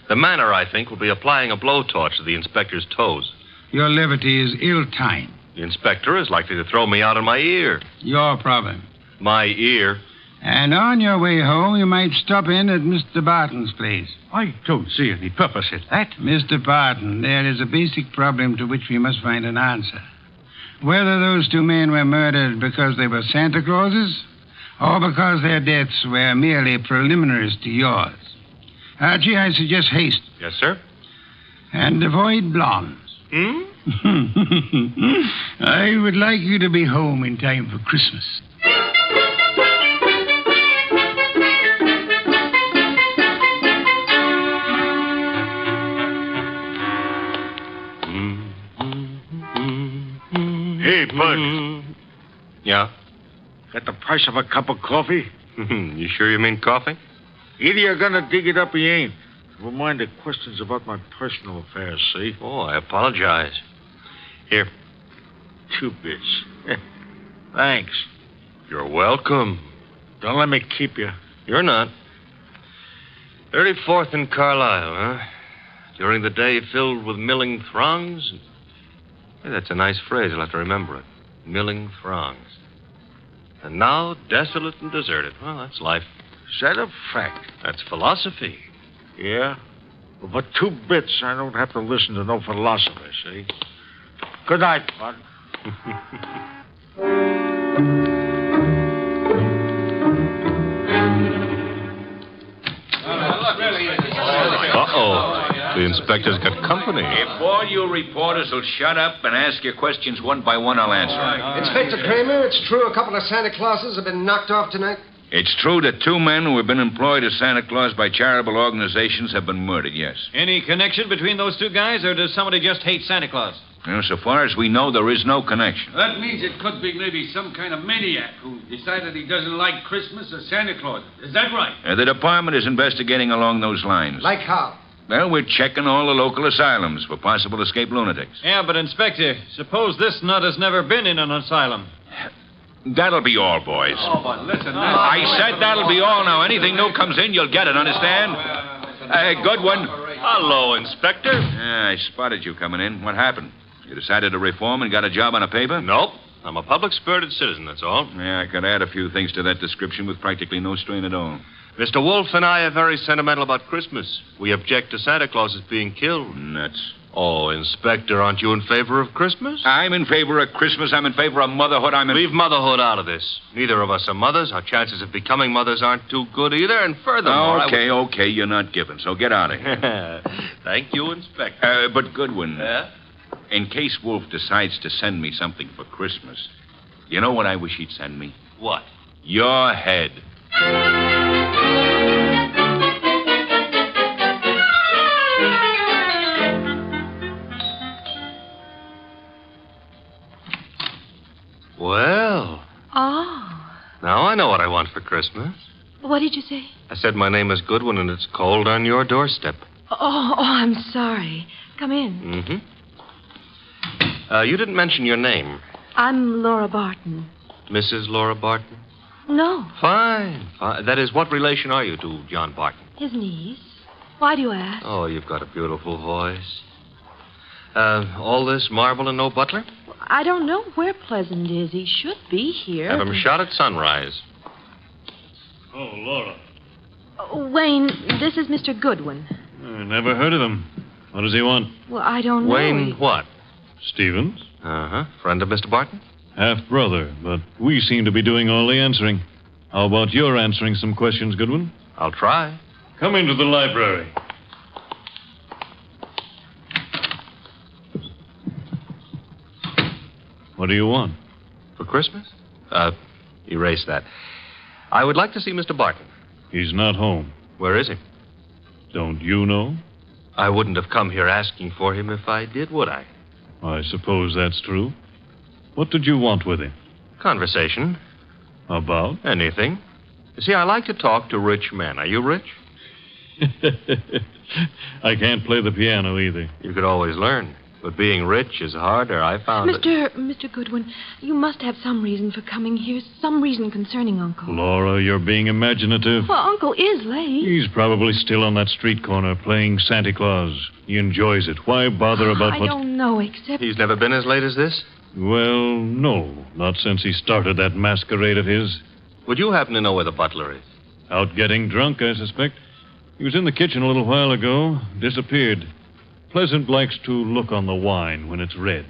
The manner, I think, will be applying a blowtorch to the inspector's toes. Your levity is ill-timed. The inspector is likely to throw me out of my ear. Your problem. My ear? And on your way home, you might stop in at Mr. Barton's place. I don't see any purpose in that. Mr. Barton, there is a basic problem to which we must find an answer. Whether those 2 men were murdered because they were Santa Clauses or because their deaths were merely preliminaries to yours. Archie, I suggest haste. Yes, sir. And avoid blondes. I would like you to be home in time for Christmas. Hey, Bud. Yeah? Got the price of a cup of coffee? You sure you mean coffee? Either you're gonna dig it up or you ain't. Never mind the questions about my personal affairs, see? Oh, I apologize. Here. 2 bits. Thanks. You're welcome. Don't let me keep you. You're not. 34th and Carlisle, huh? During the day filled with milling throngs. Hey, that's a nice phrase. I'll have to remember it. Milling throngs. And now desolate and deserted. Well, that's life. Is that a fact? That's philosophy. Yeah? Well, for 2 bits, I don't have to listen to no philosophy, see? Good night, Bud. Uh-oh. The inspector's got company. If all you reporters will shut up and ask your questions one by one, I'll answer. Inspector Kramer, it's true a couple of Santa Clauses have been knocked off tonight? It's true that 2 men who have been employed as Santa Claus by charitable organizations have been murdered, yes. Any connection between those 2 guys, or does somebody just hate Santa Claus? You know, so far as we know, there is no connection. That means it could be maybe some kind of maniac who decided he doesn't like Christmas or Santa Claus. Is that right? The department is investigating along those lines. Like how? Well, we're checking all the local asylums for possible escaped lunatics. Yeah, but, Inspector, suppose this nut has never been in an asylum. That'll be all, boys. Oh, but listen, I said that'll be all now. Anything new comes in, you'll get it, understand? Goodwin. Hello, Inspector. Yeah, I spotted you coming in. What happened? You decided to reform and got a job on a paper? Nope. I'm a public-spirited citizen, that's all. Yeah, I could add a few things to that description with practically no strain at all. Mr. Wolfe and I are very sentimental about Christmas. We object to Santa Claus being killed. Nuts. Oh, Inspector, aren't you in favor of Christmas? I'm in favor of Christmas. I'm in favor of motherhood. Leave motherhood out of this. Neither of us are mothers. Our chances of becoming mothers aren't too good either. And furthermore, Okay, you're not giving, so get out of here. Thank you, Inspector. But Goodwin, Yeah? in case Wolfe decides to send me something for Christmas, you know what I wish he'd send me? What? Your head. Well, Oh. now I know what I want for Christmas. What did you say? I said my name is Goodwin and it's cold on your doorstep. Oh, I'm sorry. Come in. Mm-hmm. You didn't mention your name. I'm Laura Barton. Mrs. Laura Barton? No, Fine. That is, what relation are you to John Barton? his niece. Why do you ask? Oh, you've got a beautiful voice. All this marble and no butler? I don't know where Pleasant is. He should be here. Have him shot at sunrise. Oh, Laura. Wayne, this is Mr. Goodwin. I never heard of him. What does he want? Well, I don't know. Wayne what? Stevens? Uh-huh. Friend of Mr. Barton? Half-brother, but we seem to be doing all the answering. How about your answering some questions, Goodwin? I'll try. Come into the library. What do you want? For Christmas? Erase that. I would like to see Mr. Barton. He's not home. Where is he? Don't you know? I wouldn't have come here asking for him if I did, would I? I suppose that's true. What did you want with him? Conversation. About? Anything. You see, I like to talk to rich men. Are you rich? I can't play the piano either. You could always learn. But being rich is harder, I found it. Mr. Goodwin, you must have some reason for coming here, some reason concerning Uncle. Laura, you're being imaginative. Well, Uncle is late. He's probably still on that street corner playing Santa Claus. He enjoys it. Why bother about I what... don't know, except... He's never been as late as this? Well, no. Not since he started that masquerade of his. Would you happen to know where the butler is? Out getting drunk, I suspect. He was in the kitchen a little while ago. Disappeared. Pleasant likes to look on the wine when it's red.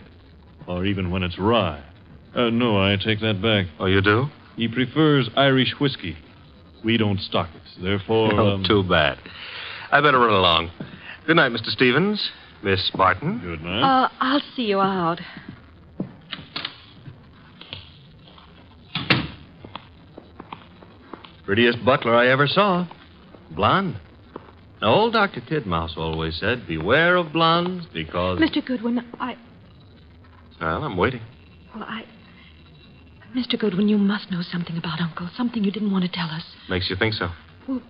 Or even when it's rye. No, I take that back. Oh, you do? He prefers Irish whiskey. We don't stock it. Therefore... Oh, too bad. I better run along. Good night, Mr. Stevens. Miss Barton. Good night. I'll see you out. Prettiest butler I ever saw. Blonde. Now, old Dr. Tidmouse always said, beware of blondes because... Mr. Goodwin, Well, I'm waiting. Mr. Goodwin, you must know something about Uncle, something you didn't want to tell us. Makes you think so? Well,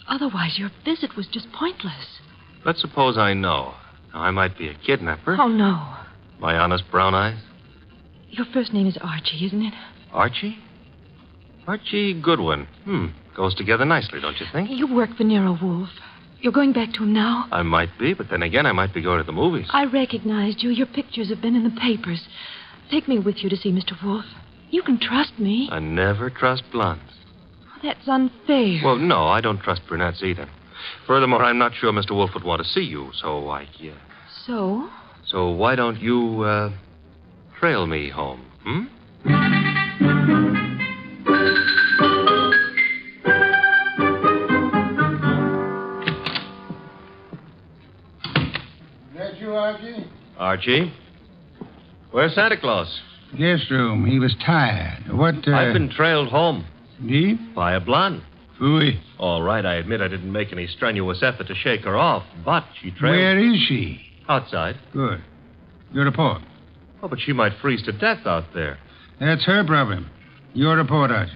otherwise your visit was just pointless. Let's suppose I know. Now, I might be a kidnapper. Oh, no. My honest brown eyes. Your first name is Archie, isn't it? Archie? Archie Goodwin. Goes together nicely, don't you think? You work for Nero Wolfe. You're going back to him now? I might be, but then again, I might be going to the movies. I recognized you. Your pictures have been in the papers. Take me with you to see Mr. Wolfe. You can trust me. I never trust blondes. That's unfair. Well, no, I don't trust brunettes either. Furthermore, I'm not sure Mr. Wolfe would want to see you, so So? So why don't you, trail me home, That you, Archie? Archie? Where's Santa Claus? Guest room. He was tired. What, I've been trailed home. Indeed? By a blonde. Phooey. All right, I admit I didn't make any strenuous effort to shake her off, but she trailed... Where is she? Outside. Good. Your report. Oh, but she might freeze to death out there. That's her problem. Your report, Archie.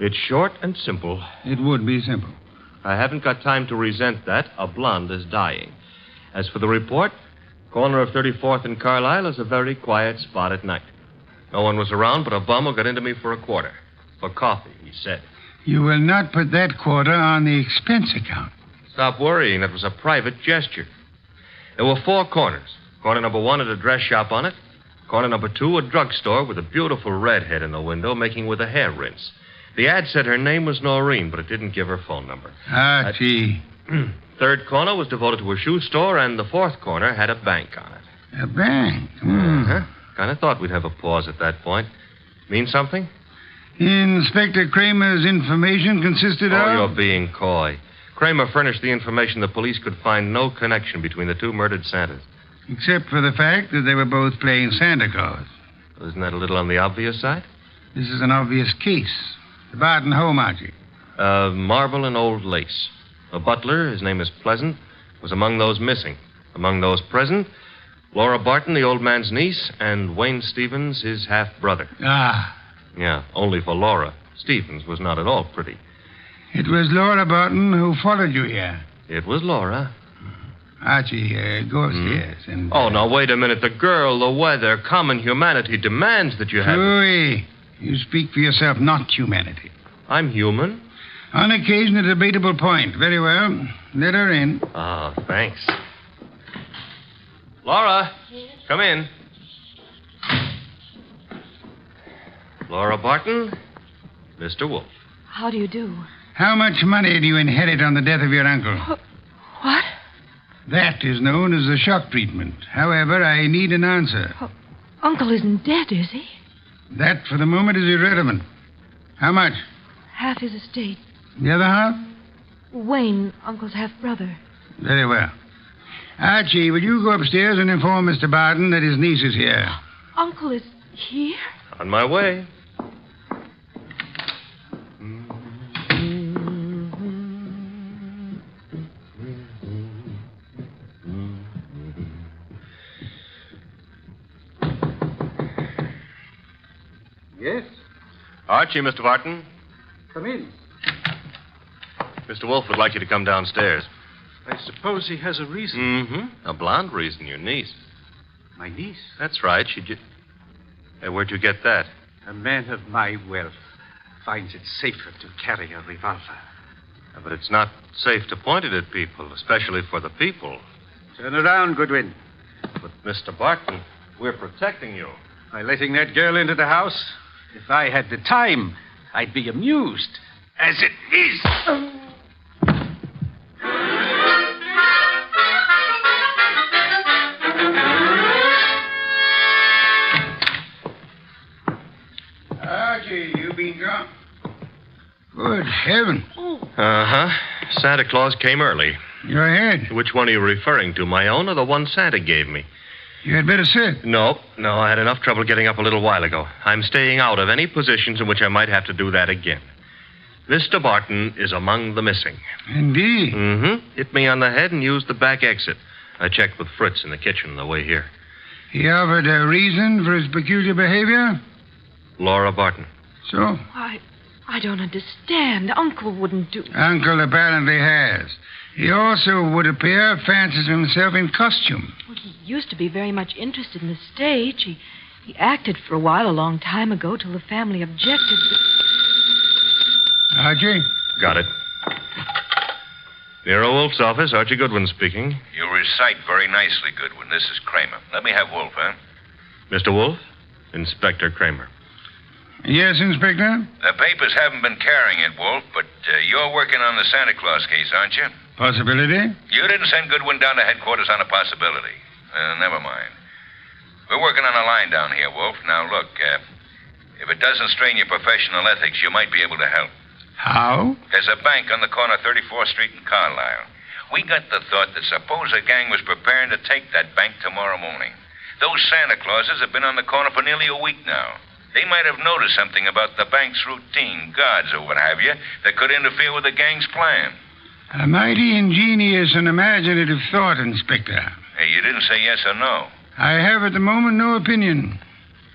It's short and simple. It would be simple. I haven't got time to resent that. A blonde is dying. As for the report, corner of 34th and Carlisle is a very quiet spot at night. No one was around but a bum who got into me for a quarter. For coffee, he said. You will not put that quarter on the expense account. Stop worrying. That was a private gesture. There were 4 corners. Corner number 1 had a dress shop on it. Corner number 2, a drugstore with a beautiful redhead in the window making with a hair rinse. The ad said her name was Noreen, but it didn't give her phone number. Archie. Third corner was devoted to a shoe store, and the fourth corner had a bank on it. A bank? Uh-huh. Kind of thought we'd have a pause at that point. Mean something? Inspector Kramer's information consisted of... Oh, you're being coy. Kramer furnished the information the police could find no connection between the two murdered Santas. Except for the fact that they were both playing Santa Claus. Isn't that a little on the obvious side? This is an obvious case. The Barton home, Archie. Marble and old lace. A butler, his name is Pleasant, was among those missing. Among those present, Laura Barton, the old man's niece, and Wayne Stevens, his half-brother. Ah. Yeah, only for Laura. Stevens was not at all pretty. It was Laura Barton who followed you here. It was Laura. Archie, go upstairs and... Oh, now, wait a minute. The girl, the weather, common humanity demands that you have... Louis, you speak for yourself, not humanity. I'm human. On occasion, a debatable point. Very well. Let her in. Oh, thanks. Laura, come in. Laura Barton, Mr. Wolfe. How do you do? How much money do you inherit on the death of your uncle? What? That is known as a shock treatment. However, I need an answer. Uncle isn't dead, is he? That, for the moment, is irrelevant. How much? Half his estate. The other half? Wayne, Uncle's half-brother. Very well. Archie, will you go upstairs and inform Mr. Barton that his niece is here? Uncle is here? On my way. Yes? Archie, Mr. Barton. Come in. Mr. Wolfe would like you to come downstairs. I suppose he has a reason. Mm-hmm. A blonde reason, your niece. My niece? That's right. Hey, where'd you get that? A man of my wealth finds it safer to carry a revolver. But it's not safe to point it at people, especially for the people. Turn around, Goodwin. But, Mr. Barton, we're protecting you. By letting that girl into the house? If I had the time, I'd be amused. As it is... Archie, you been drunk? Good heaven. Uh-huh. Santa Claus came early. Your head? Which one are you referring to, my own or the one Santa gave me? You had better sit. No, I had enough trouble getting up a little while ago. I'm staying out of any positions in which I might have to do that again. Mr. Barton is among the missing. Indeed? Mm-hmm. Hit me on the head and used the back exit. I checked with Fritz in the kitchen on the way here. He offered a reason for his peculiar behavior? Laura Barton. So? I don't understand. Uncle wouldn't do... Uncle apparently has. He also, would appear, fancies himself in costume. Well, he used to be very much interested in the stage. He acted for a while a long time ago till the family objected. Archie? Got it. Nero Wolfe's office, Archie Goodwin speaking. You recite very nicely, Goodwin. This is Kramer. Let me have Wolfe, huh? Mr. Wolfe? Inspector Kramer. Yes, Inspector? The papers haven't been carrying it, Wolfe, but you're working on the Santa Claus case, aren't you? Possibility? You didn't send Goodwin down to headquarters on a possibility. Never mind. We're working on a line down here, Wolfe. Now, look, if it doesn't strain your professional ethics, you might be able to help. How? There's a bank on the corner of 34th Street and Carlisle. We got the thought that suppose a gang was preparing to take that bank tomorrow morning. Those Santa Clauses have been on the corner for nearly a week now. They might have noticed something about the bank's routine, guards or what have you, that could interfere with the gang's plan. A mighty ingenious and imaginative thought, Inspector. Hey, you didn't say yes or no. I have at the moment no opinion.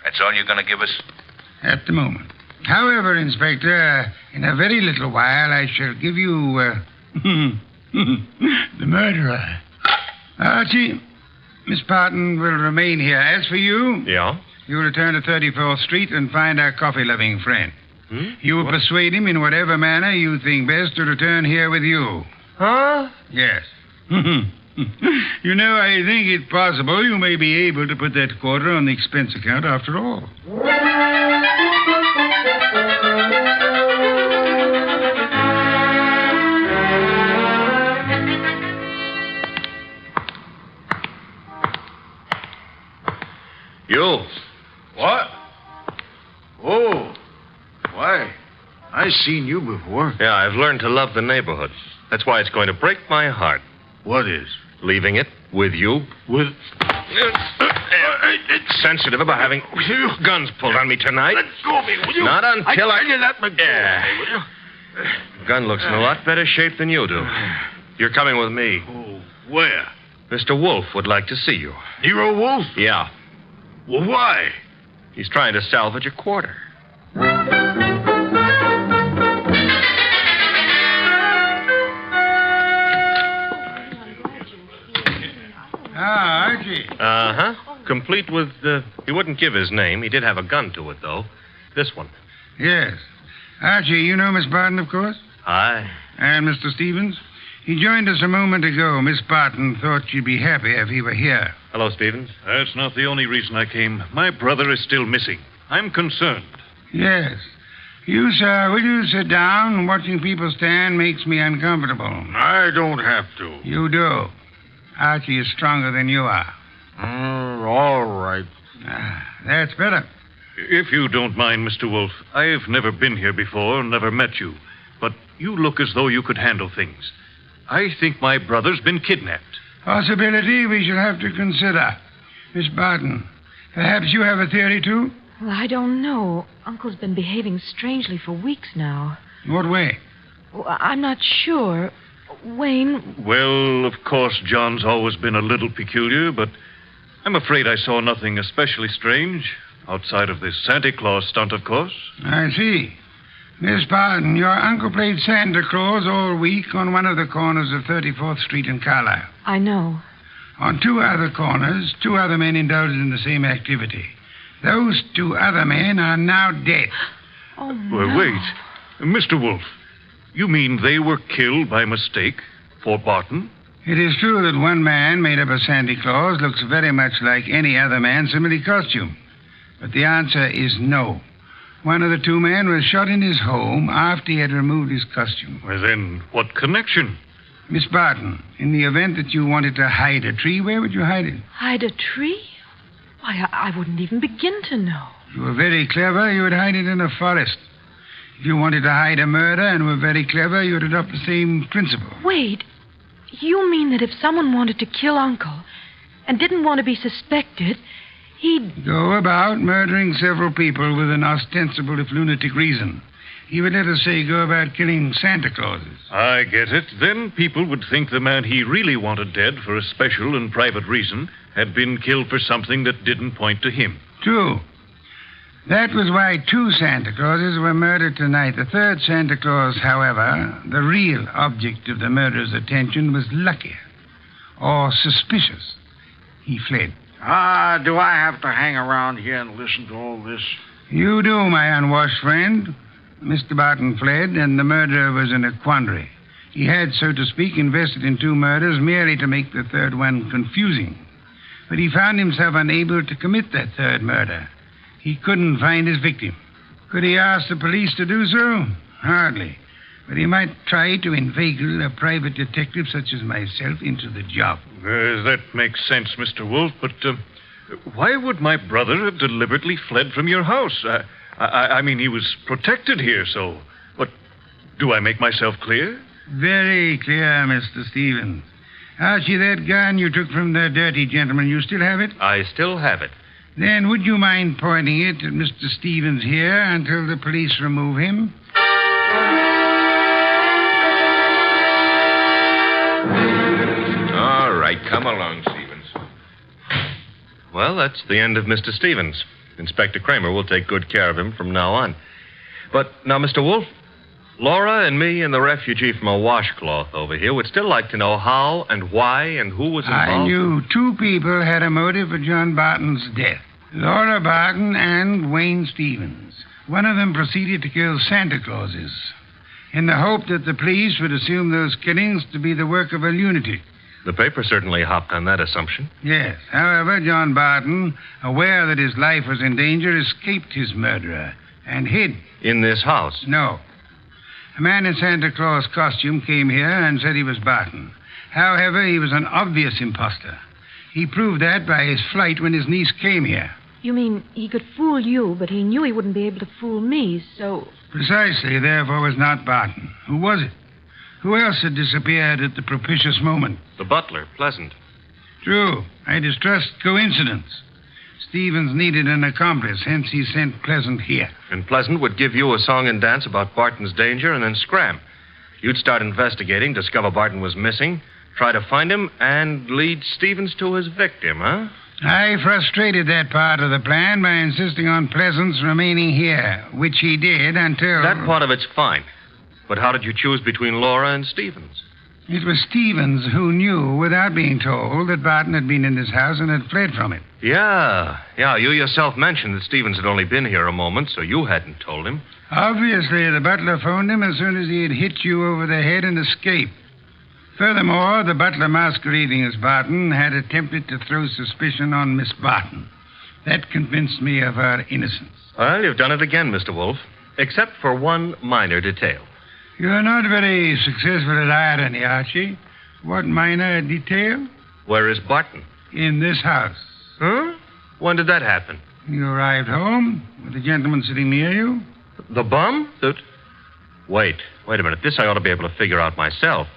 That's all you're going to give us? At the moment. However, Inspector, in a very little while I shall give you, the murderer. Archie, Miss Barton will remain here. As for you... Yeah? You return to 34th Street and find our coffee-loving friend. You will persuade him in whatever manner you think best to return here with you. Huh? Yes. You know, I think it possible you may be able to put that quarter on the expense account after all. You. What? Oh. Why? I seen you before. Yeah, I've learned to love the neighborhood. That's why it's going to break my heart. What is? Leaving it with you. With... It's sensitive about having guns pulled on me tonight. Let go of me, will you? Not until I tell you that, McGill. Yeah. Will you? Gun looks in a lot better shape than you do. You're coming with me. Oh, where? Mr. Wolfe would like to see you. Nero Wolfe? Yeah. Well, why? He's trying to salvage a quarter. Ah, Archie. Uh-huh. Complete with, he wouldn't give his name. He did have a gun to it, though. This one. Yes. Archie, you know Miss Barton, of course? Hi. And Mr. Stevens? He joined us a moment ago. Miss Barton thought she'd be happy if he were here. Hello, Stevens. That's not the only reason I came. My brother is still missing. I'm concerned. Yes. You, sir, will you sit down? Watching people stand makes me uncomfortable. I don't have to. You do. Archie is stronger than you are. All right. That's better. If you don't mind, Mr. Wolfe, I've never been here before, never met you. But you look as though you could handle things. I think my brother's been kidnapped. Possibility we shall have to consider. Miss Barton, perhaps you have a theory, too? Well, I don't know. Uncle's been behaving strangely for weeks now. What way? Well, I'm not sure. Wayne... Well, of course, John's always been a little peculiar, but I'm afraid I saw nothing especially strange. Outside of this Santa Claus stunt, of course. I see. Miss Barton, your uncle played Santa Claus all week on one of the corners of 34th Street in Carlisle. I know. On two other corners, two other men indulged in the same activity. Those two other men are now dead. Oh, no. Well, wait. Mr. Wolfe, you mean they were killed by mistake? Fort Barton? It is true that one man, made up of Santa Claus, looks very much like any other man similarly costumed. But the answer is no. One of the two men was shot in his home after he had removed his costume. Well, then, what connection? Miss Barton, in the event that you wanted to hide a tree, where would you hide it? Hide a tree? Why, I wouldn't even begin to know. If you were very clever, you would hide it in a forest. If you wanted to hide a murder and were very clever, you would adopt the same principle. Wait. You mean that if someone wanted to kill Uncle and didn't want to be suspected, he'd... go about murdering several people with an ostensible, if lunatic, reason. He would, let us say, go about killing Santa Clauses. I get it. Then people would think the man he really wanted dead for a special and private reason had been killed for something that didn't point to him. True. That was why two Santa Clauses were murdered tonight. The third Santa Claus, however, the real object of the murderer's attention, was luckier or suspicious. He fled. Do I have to hang around here and listen to all this? You do, my unwashed friend. Mr. Barton fled, and the murderer was in a quandary. He had, so to speak, invested in two murders merely to make the third one confusing. But he found himself unable to commit that third murder. He couldn't find his victim. Could he ask the police to do so? Hardly. But he might try to inveigle a private detective such as myself into the job. That makes sense, Mr. Wolfe, but why would my brother have deliberately fled from your house? I mean, he was protected here, so... But do I make myself clear? Very clear, Mr. Stevens. Archie, that gun you took from the dirty gentleman, you still have it? I still have it. Then would you mind pointing it at Mr. Stevens here until the police remove him? All right, come along, Stevens. Well, that's the end of Mr. Stevens. Inspector Kramer will take good care of him from now on. But now, Mr. Wolfe, Laura and me and the refugee from a washcloth over here would still like to know how and why and who was involved. I knew two people had a motive for John Barton's death. Laura Barton and Wayne Stevens. One of them proceeded to kill Santa Clauses in the hope that the police would assume those killings to be the work of a lunatic. The paper certainly hopped on that assumption. Yes. However, John Barton, aware that his life was in danger, escaped his murderer and hid. In this house? No. A man in Santa Claus costume came here and said he was Barton. However, he was an obvious imposter. He proved that by his flight when his niece came here. You mean he could fool you, but he knew he wouldn't be able to fool me, so... Precisely, therefore was not Barton. Who was it? Who else had disappeared at the propitious moment? The butler, Pleasant. True. I distrust coincidence. Stevens needed an accomplice, hence he sent Pleasant here. And Pleasant would give you a song and dance about Barton's danger and then scram. You'd start investigating, discover Barton was missing, try to find him, and lead Stevens to his victim, huh? I frustrated that part of the plan by insisting on Pleasant's remaining here, which he did until... That part of it's fine. But how did you choose between Laura and Stevens? It was Stevens who knew, without being told, that Barton had been in this house and had fled from it. Yeah. You yourself mentioned that Stevens had only been here a moment, so you hadn't told him. Obviously, the butler phoned him as soon as he had hit you over the head and escaped. Furthermore, the butler masquerading as Barton had attempted to throw suspicion on Miss Barton. That convinced me of her innocence. Well, you've done it again, Mr. Wolfe, except for one minor detail. You're not very successful at irony, Archie. What minor detail? Where is Barton? In this house. Huh? When did that happen? You arrived home with the gentleman sitting near you. The bum? Wait a minute. This I ought to be able to figure out myself.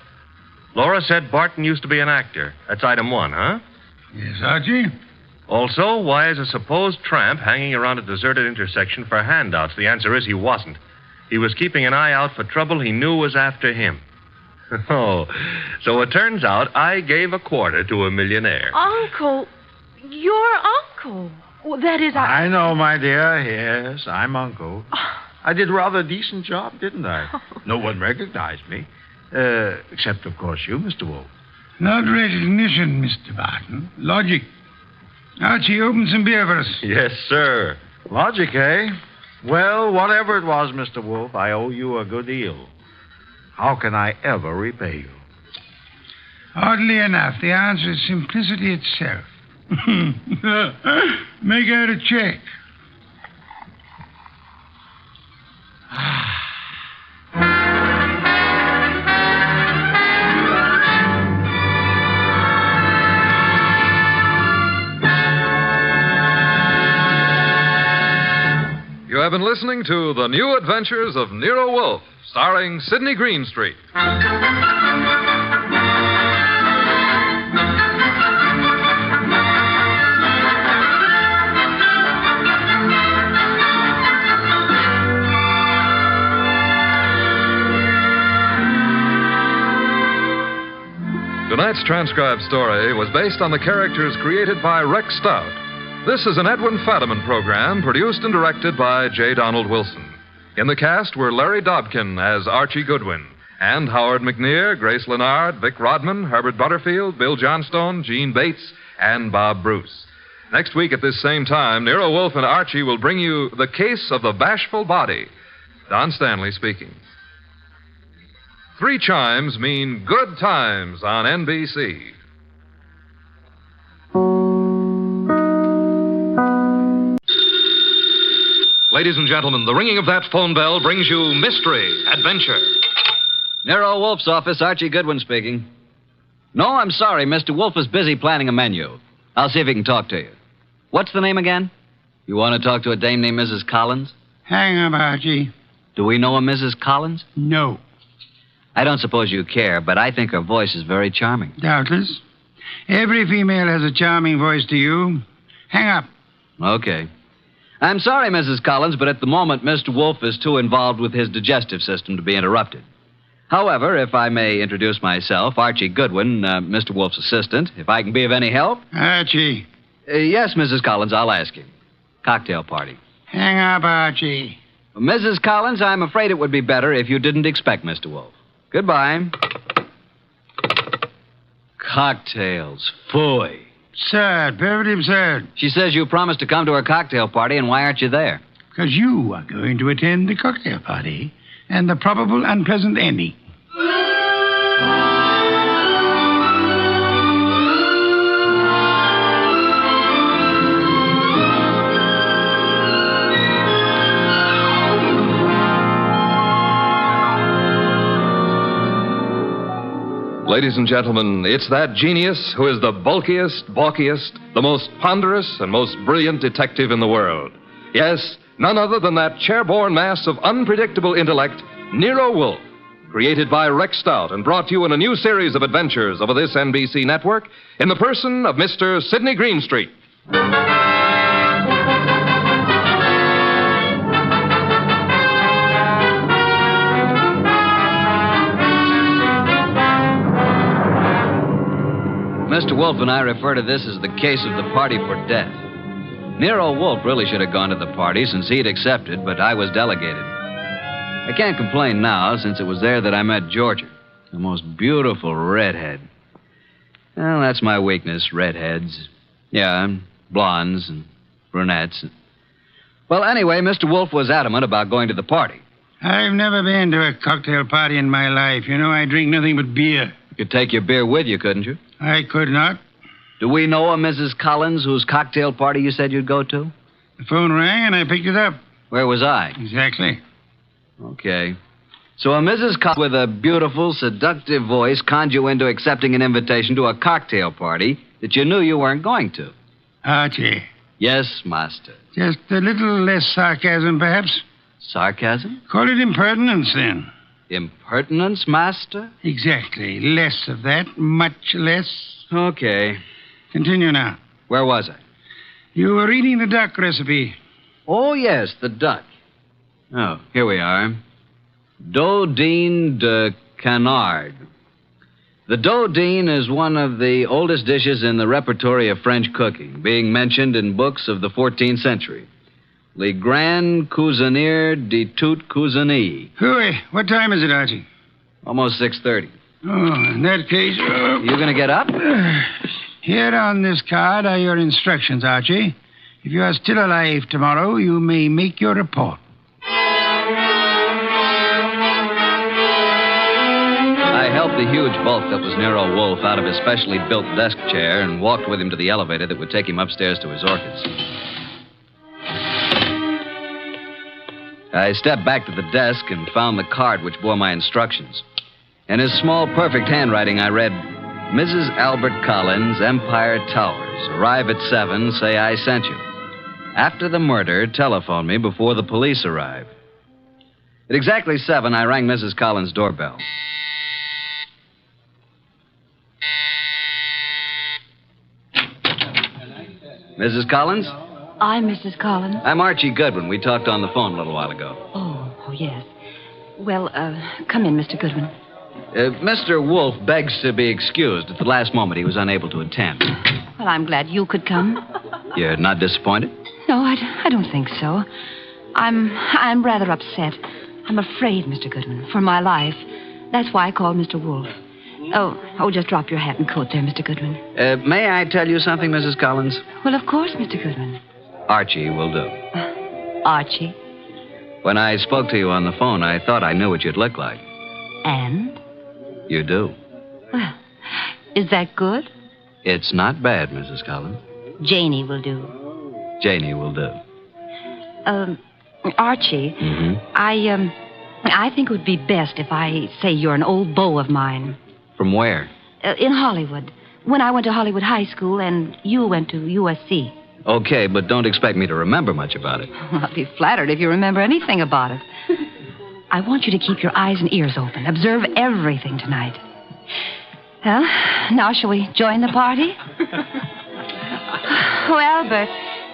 Laura said Barton used to be an actor. That's item 1, huh? Yes, Archie. Also, why is a supposed tramp hanging around a deserted intersection for handouts? The answer is he wasn't. He was keeping an eye out for trouble he knew was after him. Oh, so it turns out I gave a quarter to a millionaire. Uncle, your uncle. Well, that is... I know, my dear. Yes, I'm Uncle. I did a rather decent job, didn't I? No one recognized me. Except, of course, you, Mr. Wolfe. Not recognition, Mr. Barton. Logic. Archie, open some beer for us. Yes, sir. Logic, eh? Well, whatever it was, Mr. Wolfe, I owe you a good deal. How can I ever repay you? Oddly enough, the answer is simplicity itself. Make out a check. You have been listening to The New Adventures of Nero Wolfe, starring Sidney Greenstreet. Tonight's transcribed story was based on the characters created by Rex Stout. This is an Edwin Fadiman program produced and directed by J. Donald Wilson. In the cast were Larry Dobkin as Archie Goodwin, and Howard McNear, Grace Lennard, Vic Rodman, Herbert Butterfield, Bill Johnstone, Gene Bates, and Bob Bruce. Next week at this same time, Nero Wolfe and Archie will bring you The Case of the Bashful Body. Don Stanley speaking. 3 chimes mean good times on NBC. Ladies and gentlemen, the ringing of that phone bell brings you mystery, adventure. Nero Wolfe's office, Archie Goodwin speaking. No, I'm sorry. Mr. Wolfe is busy planning a menu. I'll see if he can talk to you. What's the name again? You want to talk to a dame named Mrs. Collins? Hang up, Archie. Do we know a Mrs. Collins? No. I don't suppose you care, but I think her voice is very charming. Doubtless. Every female has a charming voice to you. Hang up. Okay. I'm sorry, Mrs. Collins, but at the moment, Mr. Wolfe is too involved with his digestive system to be interrupted. However, if I may introduce myself, Archie Goodwin, Mr. Wolfe's assistant, if I can be of any help. Archie. Yes, Mrs. Collins, I'll ask you. Cocktail party. Hang up, Archie. Mrs. Collins, I'm afraid it would be better if you didn't expect Mr. Wolfe. Goodbye. Cocktails. Phooey. Absurd. Perfectly absurd. She says you promised to come to her cocktail party, and why aren't you there? Because you are going to attend the cocktail party and the probable unpleasant ending. Ladies and gentlemen, it's that genius who is the bulkiest, balkiest, the most ponderous, and most brilliant detective in the world. Yes, none other than that chairborne mass of unpredictable intellect, Nero Wolfe. Created by Rex Stout and brought to you in a new series of adventures over this NBC network in the person of Mr. Sidney Greenstreet. Mr. Wolfe and I refer to this as the case of the party for death. Nero Wolfe really should have gone to the party since he'd accepted, but I was delegated. I can't complain now, since it was there that I met Georgia, the most beautiful redhead. Well, that's my weakness, redheads. Yeah, and blondes and brunettes. Well, anyway, Mr. Wolfe was adamant about going to the party. I've never been to a cocktail party in my life. You know, I drink nothing but beer. You could take your beer with you, couldn't you? I could not. Do we know a Mrs. Collins whose cocktail party you said you'd go to? The phone rang and I picked it up. Where was I? Exactly. Okay. So a Mrs. Collins with a beautiful, seductive voice conned you into accepting an invitation to a cocktail party that you knew you weren't going to. Archie. Yes, master. Just a little less sarcasm, perhaps. Sarcasm? Call it impertinence, then. Impertinence, master? Exactly. Less of that. Much less. Okay. Continue now. Where was I? You were reading the duck recipe. Oh, yes, the duck. Oh, here we are. Dodine de canard. The dodine is one of the oldest dishes in the repertory of French cooking, being mentioned in books of the 14th century. Le Grand Cuisinier de toute Cuisine. Hooey, what time is it, Archie? Almost 6:30. Oh, in that case... You going to get up? Here on this card are your instructions, Archie. If you are still alive tomorrow, you may make your report. I helped the huge bulk that was Nero Wolfe out of his specially built desk chair and walked with him to the elevator that would take him upstairs to his orchids. I stepped back to the desk and found the card which bore my instructions. In his small, perfect handwriting, I read, Mrs. Albert Collins, Empire Towers. Arrive at 7, say I sent you. After the murder, telephone me before the police arrive. At exactly 7, I rang Mrs. Collins' doorbell. Mrs. Collins? I'm Mrs. Collins. I'm Archie Goodwin. We talked on the phone a little while ago. Oh, yes. Well, come in, Mr. Goodwin. Mr. Wolfe begs to be excused. At the last moment, he was unable to attend. Well, I'm glad you could come. You're not disappointed? No, I don't think so. I'm rather upset. I'm afraid, Mr. Goodwin, for my life. That's why I called Mr. Wolfe. Oh, just drop your hat and coat there, Mr. Goodwin. May I tell you something, Mrs. Collins? Well, of course, Mr. Goodwin. Archie will do. Archie? When I spoke to you on the phone, I thought I knew what you'd look like. And? You do. Well, is that good? It's not bad, Mrs. Collins. Janie will do. Janie will do. Archie, I think it would be best if I say you're an old beau of mine. From where? In Hollywood. When I went to Hollywood High School and you went to USC. Okay, but don't expect me to remember much about it. Well, I'll be flattered if you remember anything about it. I want you to keep your eyes and ears open. Observe everything tonight. Well, now shall we join the party? Oh, Albert,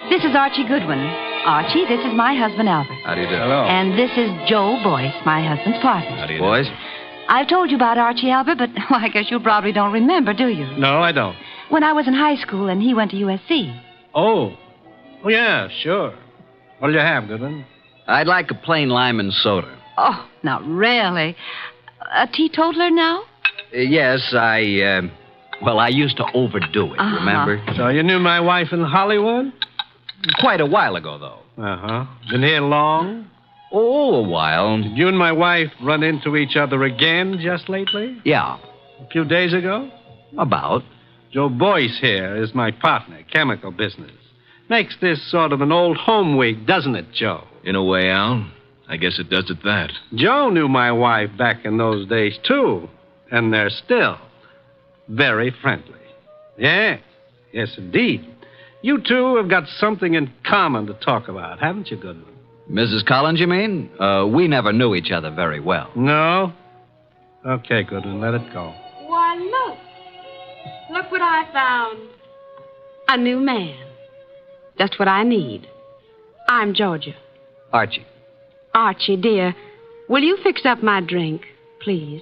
this is Archie Goodwin. Archie, this is my husband, Albert. How do you do? Hello. And this is Joe Boyce, my husband's partner. How do you do? Boyce? I've told you about Archie, Albert, but well, I guess you probably don't remember, do you? No, I don't. When I was in high school and he went to USC. Oh, yeah, sure. What'll you have, Goodwin? I'd like a plain lime and soda. Oh, not really. A teetotaler now? Yes, I used to overdo it, remember? So you knew my wife in Hollywood? Quite a while ago, though. Uh-huh. Been here long? Oh, a while. Did you and my wife run into each other again just lately? Yeah. A few days ago? About. Joe Boyce here is my partner, chemical business. Makes this sort of an old home week, doesn't it, Joe? In a way, Al. I guess it does at that. Joe knew my wife back in those days, too. And they're still. very friendly. Yes, yes, indeed. You two have got something in common to talk about, haven't you, Goodwin? Mrs. Collins, you mean? We never knew each other very well. No? Okay, Goodwin, let it go. Why, look. Look what I found. A new man. Just what I need. I'm Georgia. Archie. Archie, dear, will you fix up my drink, please?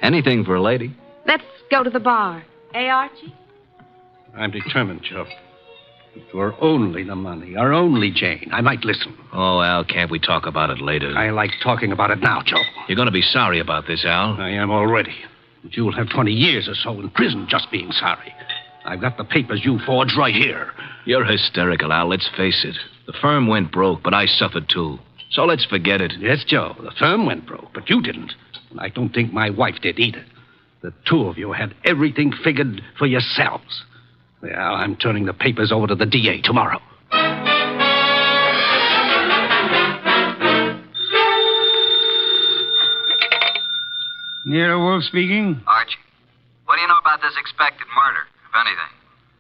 Anything for a lady. Let's go to the bar. Eh, Archie? I'm determined, Joe. If it were only the money, or only Jane, I might listen. Oh, Al, can't we talk about it later? I like talking about it now, Joe. You're going to be sorry about this, Al. I am already. But you'll have 20 years or so in prison just being sorry. I've got the papers you forged right here. You're hysterical, Al. Let's face it. The firm went broke, but I suffered too. So let's forget it. Yes, Joe. The firm went broke, but you didn't. And I don't think my wife did either. The two of you had everything figured for yourselves. Well, I'm turning the papers over to the DA tomorrow. Nero Wolfe speaking. Archie, what do you know about this expected murder, if anything?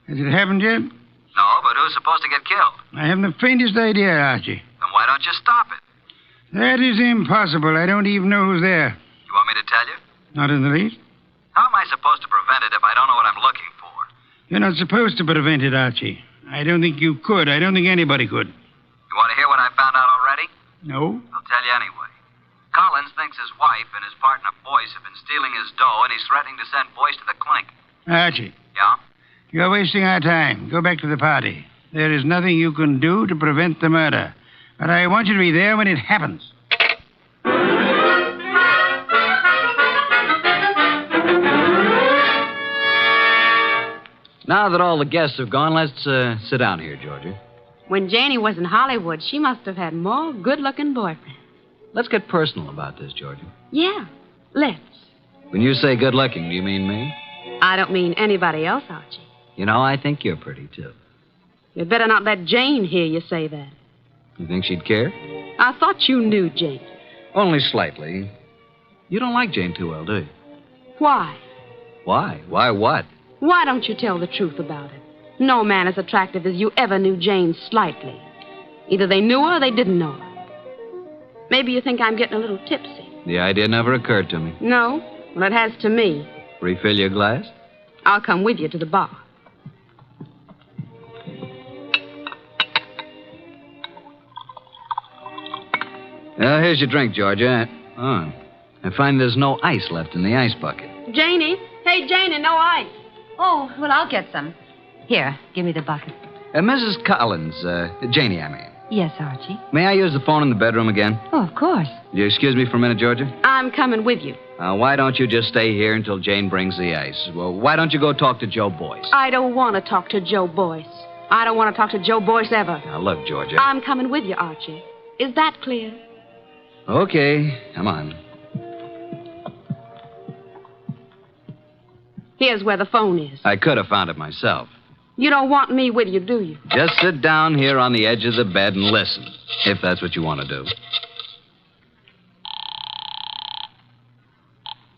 Has it happened yet? No, but who's supposed to get killed? I haven't the faintest idea, Archie. Then why don't you stop it? That is impossible. I don't even know who's there. You want me to tell you? Not in the least. How am I supposed to prevent it if I don't know what I'm looking for? You're not supposed to prevent it, Archie. I don't think you could. I don't think anybody could. You want to hear what I found out already? No? I'll tell you anyway. Collins thinks his wife and his partner Boyce have been stealing his dough, and he's threatening to send Boyce to the clink. Archie. Yeah? You're wasting our time. Go back to the party. There is nothing you can do to prevent the murder. But I want you to be there when it happens. Now that all the guests have gone, let's sit down here, Georgia. When Janie was in Hollywood, she must have had more good-looking boyfriends. Let's get personal about this, Georgia. Yeah, let's. When you say good-looking, do you mean me? I don't mean anybody else, Archie. You know, I think you're pretty, too. You'd better not let Jane hear you say that. You think she'd care? I thought you knew Jane. Only slightly. You don't like Jane too well, do you? Why? Why? Why what? Why don't you tell the truth about it? No man as attractive as you ever knew Jane slightly. Either they knew her or they didn't know her. Maybe you think I'm getting a little tipsy. The idea never occurred to me. No? Well, it has to me. Refill your glass? I'll come with you to the bar. Here's your drink, Georgia. Oh, I find there's no ice left in the ice bucket. Janie? Hey, Janie, no ice. Oh, well, I'll get some. Here, give me the bucket. Mrs. Collins, Janie, I mean. Yes, Archie. May I use the phone in the bedroom again? Oh, of course. Will you excuse me for a minute, Georgia? I'm coming with you. Why don't you just stay here until Jane brings the ice? Well, why don't you go talk to Joe Boyce? I don't want to talk to Joe Boyce. I don't want to talk to Joe Boyce ever. Now, look, Georgia. I'm coming with you, Archie. Is that clear? Okay, come on. Here's where the phone is. I could have found it myself. You don't want me with you, do you? Just sit down here on the edge of the bed and listen, if that's what you want to do.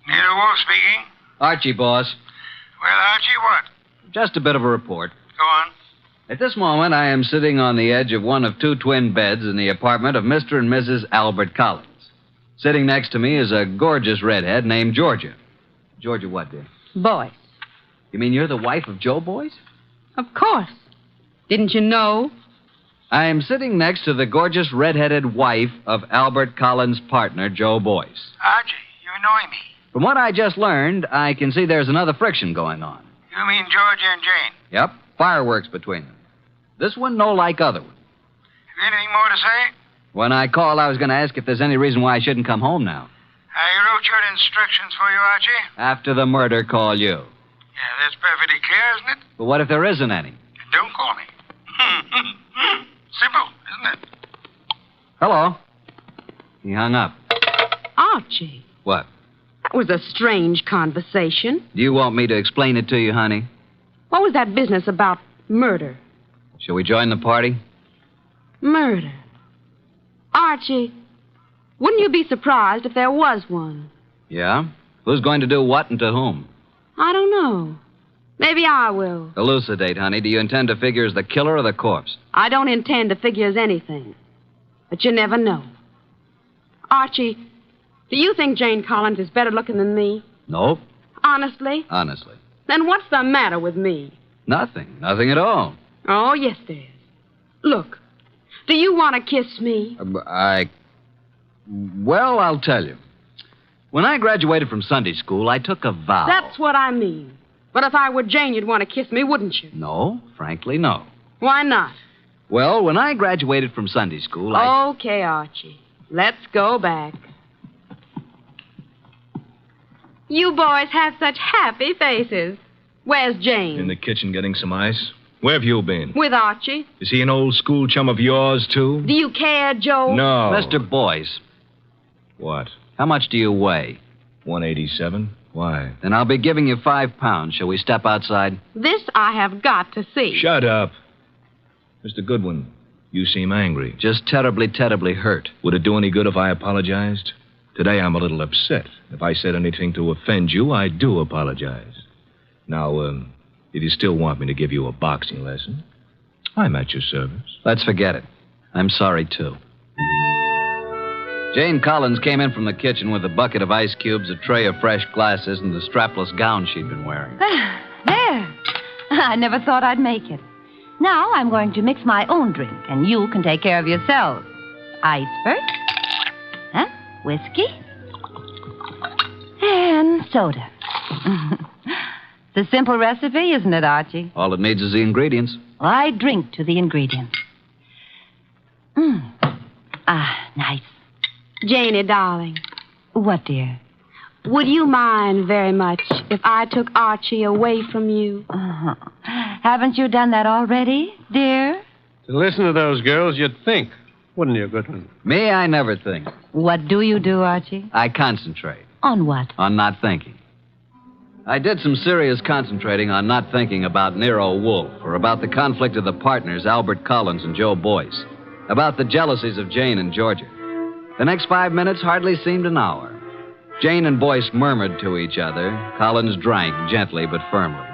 Nero Wolfe speaking. Archie, boss. Well, Archie, what? Just a bit of a report. Go on. At this moment, I am sitting on the edge of one of two twin beds in the apartment of Mr. and Mrs. Albert Collins. Sitting next to me is a gorgeous redhead named Georgia. Georgia what, dear? Boyce. You mean you're the wife of Joe Boyce? Of course. Didn't you know? I am sitting next to the gorgeous redheaded wife of Albert Collins' partner, Joe Boyce. Archie, you annoy me. From what I just learned, I can see there's another friction going on. You mean Georgia and Jane? Yep, fireworks between them. This one no like other one. Have you anything more to say? When I called, I was going to ask if there's any reason why I shouldn't come home now. I wrote your instructions for you, Archie. After the murder, call you. Yeah, that's perfectly clear, isn't it? But what if there isn't any? Don't call me. Simple, isn't it? Hello. He hung up. Archie. What? That was a strange conversation. Do you want me to explain it to you, honey? What was that business about murder? Shall we join the party? Murder. Archie, wouldn't you be surprised if there was one? Yeah? Who's going to do what and to whom? I don't know. Maybe I will. Elucidate, honey. Do you intend to figure as the killer or the corpse? I don't intend to figure as anything. But you never know. Archie, do you think Jane Collins is better looking than me? Nope. Honestly? Honestly. Then what's the matter with me? Nothing. Nothing at all. Oh, yes, there is. Look, do you want to kiss me? Well, I'll tell you. When I graduated from Sunday school, I took a vow. That's what I mean. But if I were Jane, you'd want to kiss me, wouldn't you? No, frankly, no. Why not? Well, when I graduated from Sunday school, Okay, Archie. Let's go back. You boys have such happy faces. Where's Jane? In the kitchen getting some ice. Where have you been? With Archie. Is he an old school chum of yours, too? Do you care, Joe? No. Mr. Boyce. What? How much do you weigh? 187. Why? Then I'll be giving you 5 pounds. Shall we step outside? This I have got to see. Shut up. Mr. Goodwin, you seem angry. Just terribly, terribly hurt. Would it do any good if I apologized? Today I'm a little upset. If I said anything to offend you, I do apologize. Now, if you still want me to give you a boxing lesson, I'm at your service. Let's forget it. I'm sorry, too. Jane Collins came in from the kitchen with a bucket of ice cubes, a tray of fresh glasses, and the strapless gown she'd been wearing. There. I never thought I'd make it. Now I'm going to mix my own drink, and you can take care of yourselves. Ice first. Huh? Whiskey. And soda. It's a simple recipe, isn't it, Archie? All it needs is the ingredients. Well, I drink to the ingredients. Nice. Janie, darling. What, dear? Would you mind very much if I took Archie away from you? Haven't you done that already, dear? To listen to those girls, you'd think, wouldn't you, Goodwin? Me, I never think. What do you do, Archie? I concentrate. On what? On not thinking. I did some serious concentrating on not thinking about Nero Wolfe or about the conflict of the partners, Albert Collins and Joe Boyce, about the jealousies of Jane and Georgia. The next 5 minutes hardly seemed an hour. Jane and Boyce murmured to each other. Collins drank gently but firmly.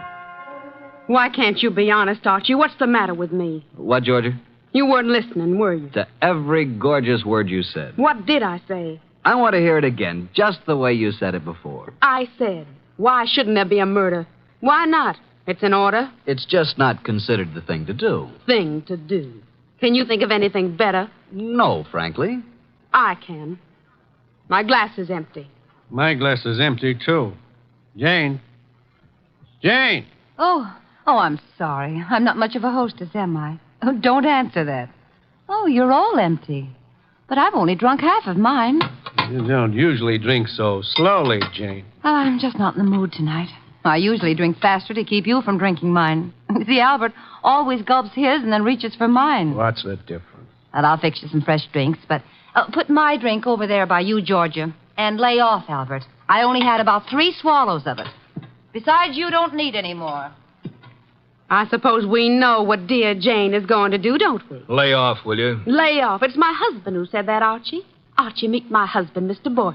Why can't you be honest, Archie? What's the matter with me? What, Georgia? You weren't listening, were you? To every gorgeous word you said. What did I say? I want to hear it again, just the way you said it before. I said, why shouldn't there be a murder? Why not? It's in order. It's just not considered the thing to do. Thing to do. Can you think of anything better? No, frankly. I can. My glass is empty. My glass is empty, too. Jane. Jane! Oh, I'm sorry. I'm not much of a hostess, am I? Oh, don't answer that. Oh, you're all empty. But I've only drunk half of mine. You don't usually drink so slowly, Jane. Well, I'm just not in the mood tonight. I usually drink faster to keep you from drinking mine. See, Albert always gulps his and then reaches for mine. What's the difference? Well, I'll fix you some fresh drinks, but put my drink over there by you, Georgia. And lay off, Albert. I only had about 3 swallows of it. Besides, you don't need any more. I suppose we know what dear Jane is going to do, don't we? Lay off, will you? Lay off. It's my husband who said that, Archie. Archie, meet my husband, Mr. Boyce.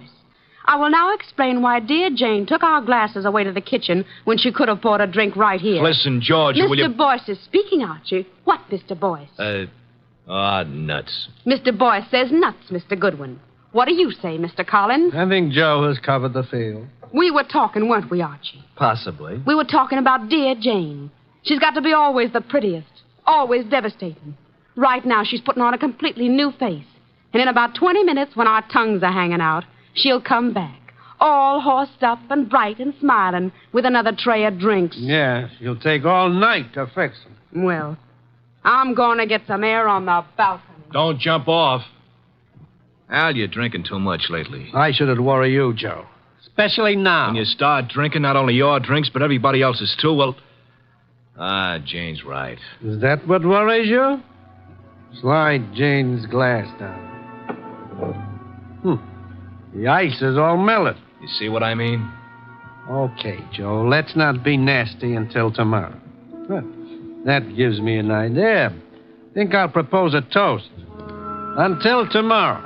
I will now explain why dear Jane took our glasses away to the kitchen when she could have bought a drink right here. Listen, Georgia, will you... Mr. Boyce is speaking, Archie. What, Mr. Boyce? Nuts. Mr. Boyce says nuts, Mr. Goodwin. What do you say, Mr. Collins? I think Joe has covered the field. We were talking, weren't we, Archie? Possibly. We were talking about dear Jane. She's got to be always the prettiest, always devastating. Right now, she's putting on a completely new face. And in about 20 minutes, when our tongues are hanging out, she'll come back, all horsed up and bright and smiling, with another tray of drinks. Yeah, she'll take all night to fix them. Well, I'm going to get some air on the balcony. Don't jump off. Al, you're drinking too much lately. I shouldn't worry you, Joe. Especially now. When you start drinking, not only your drinks, but everybody else's too, well... Jane's right. Is that what worries you? Slide Jane's glass down. The ice is all melted. You see what I mean? Okay, Joe, let's not be nasty until tomorrow. Well, that gives me an idea. Think I'll propose a toast. Until tomorrow.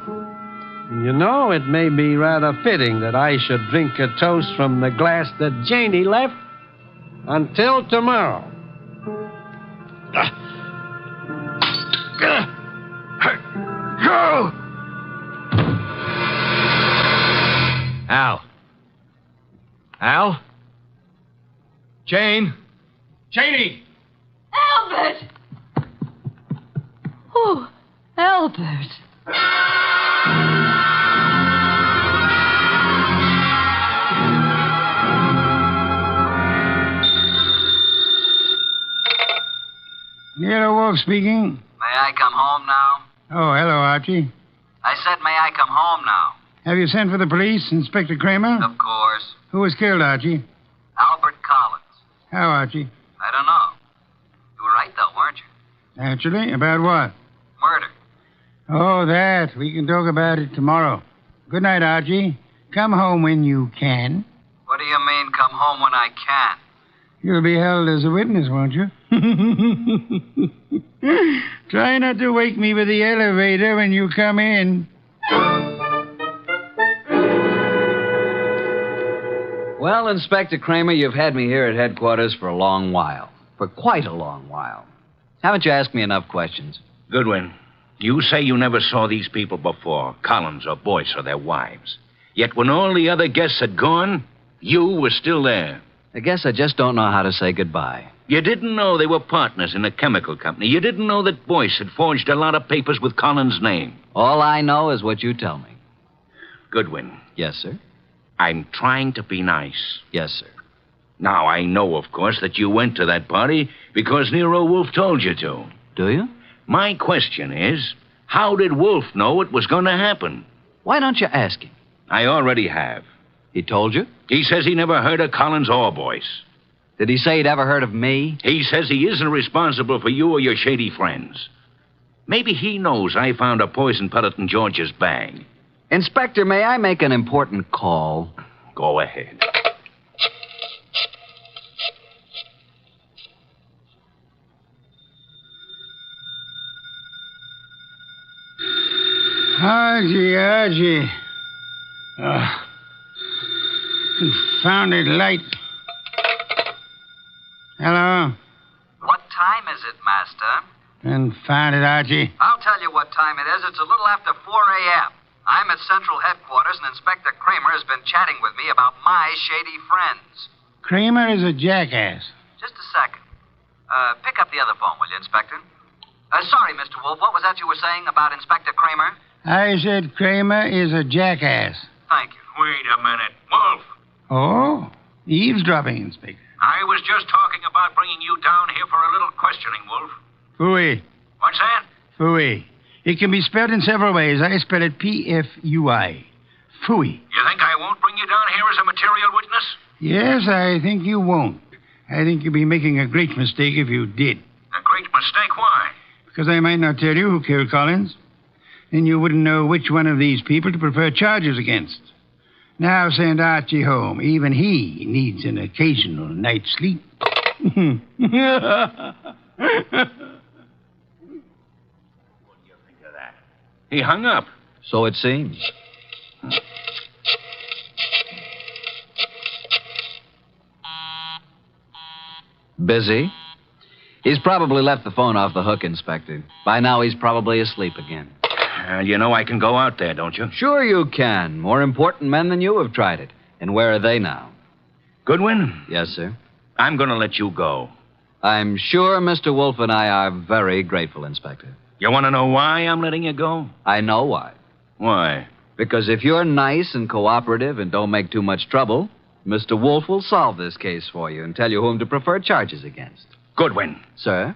You know, it may be rather fitting that I should drink a toast from the glass that Janie left. Until tomorrow. Go! Al. Al? Jane? Janie! Albert! Oh, Albert. Nero Wolfe speaking. May I come home now? Oh, hello, Archie. I said, may I come home now? Have you sent for the police, Inspector Kramer? Of course. Who was killed, Archie? Albert Collins. How, Archie? I don't know. You were right, though, weren't you? Naturally. About what? Murder. Oh, that. We can talk about it tomorrow. Good night, Archie. Come home when you can. What do you mean, come home when I can? You'll be held as a witness, won't you? Try not to wake me with the elevator when you come in. Well, Inspector Kramer, you've had me here at headquarters for a long while. For quite a long while. Haven't you asked me enough questions? Goodwin, you say you never saw these people before, Collins or Boyce or their wives. Yet when all the other guests had gone, you were still there. I guess I just don't know how to say goodbye. You didn't know they were partners in a chemical company. You didn't know that Boyce had forged a lot of papers with Collins' name. All I know is what you tell me. Goodwin. Yes, sir? I'm trying to be nice. Yes, sir. Now, I know, of course, that you went to that party because Nero Wolfe told you to. Do you? My question is, how did Wolfe know it was going to happen? Why don't you ask him? I already have. He told you? He says he never heard of Collins or Boyce. Did he say he'd ever heard of me? He says he isn't responsible for you or your shady friends. Maybe he knows I found a poison pellet in George's bag. Inspector, may I make an important call? Go ahead. Archie. Confounded light. Hello? What time is it, Master? Confounded, Archie. I'll tell you what time it is. It's a little after 4 a.m. I'm at Central Headquarters, and Inspector Kramer has been chatting with me about my shady friends. Kramer is a jackass. Just a second. Pick up the other phone, will you, Inspector? Sorry, Mr. Wolfe. What was that you were saying about Inspector Kramer? I said Kramer is a jackass. Thank you. Wait a minute. Wolfe, Oh? Eavesdropping, Inspector. I was just talking about bringing you down here for a little questioning, Wolfe. Phooey. What's that? Phooey. It can be spelled in several ways. I spell it P-F-U-I. Phooey. You think I won't bring you down here as a material witness? Yes, I think you won't. I think you'd be making a great mistake if you did. A great mistake? Why? Because I might not tell you who killed Collins. Then you wouldn't know which one of these people to prefer charges against. Now send Archie home. Even he needs an occasional night's sleep. He hung up. So it seems. Busy? He's probably left the phone off the hook, Inspector. By now, he's probably asleep again. You know I can go out there, don't you? Sure you can. More important men than you have tried it. And where are they now? Goodwin? Yes, sir? I'm going to let you go. I'm sure Mr. Wolfe and I are very grateful, Inspector. You want to know why I'm letting you go? I know why. Why? Because if you're nice and cooperative and don't make too much trouble, Mr. Wolfe will solve this case for you and tell you whom to prefer charges against. Goodwin. Sir?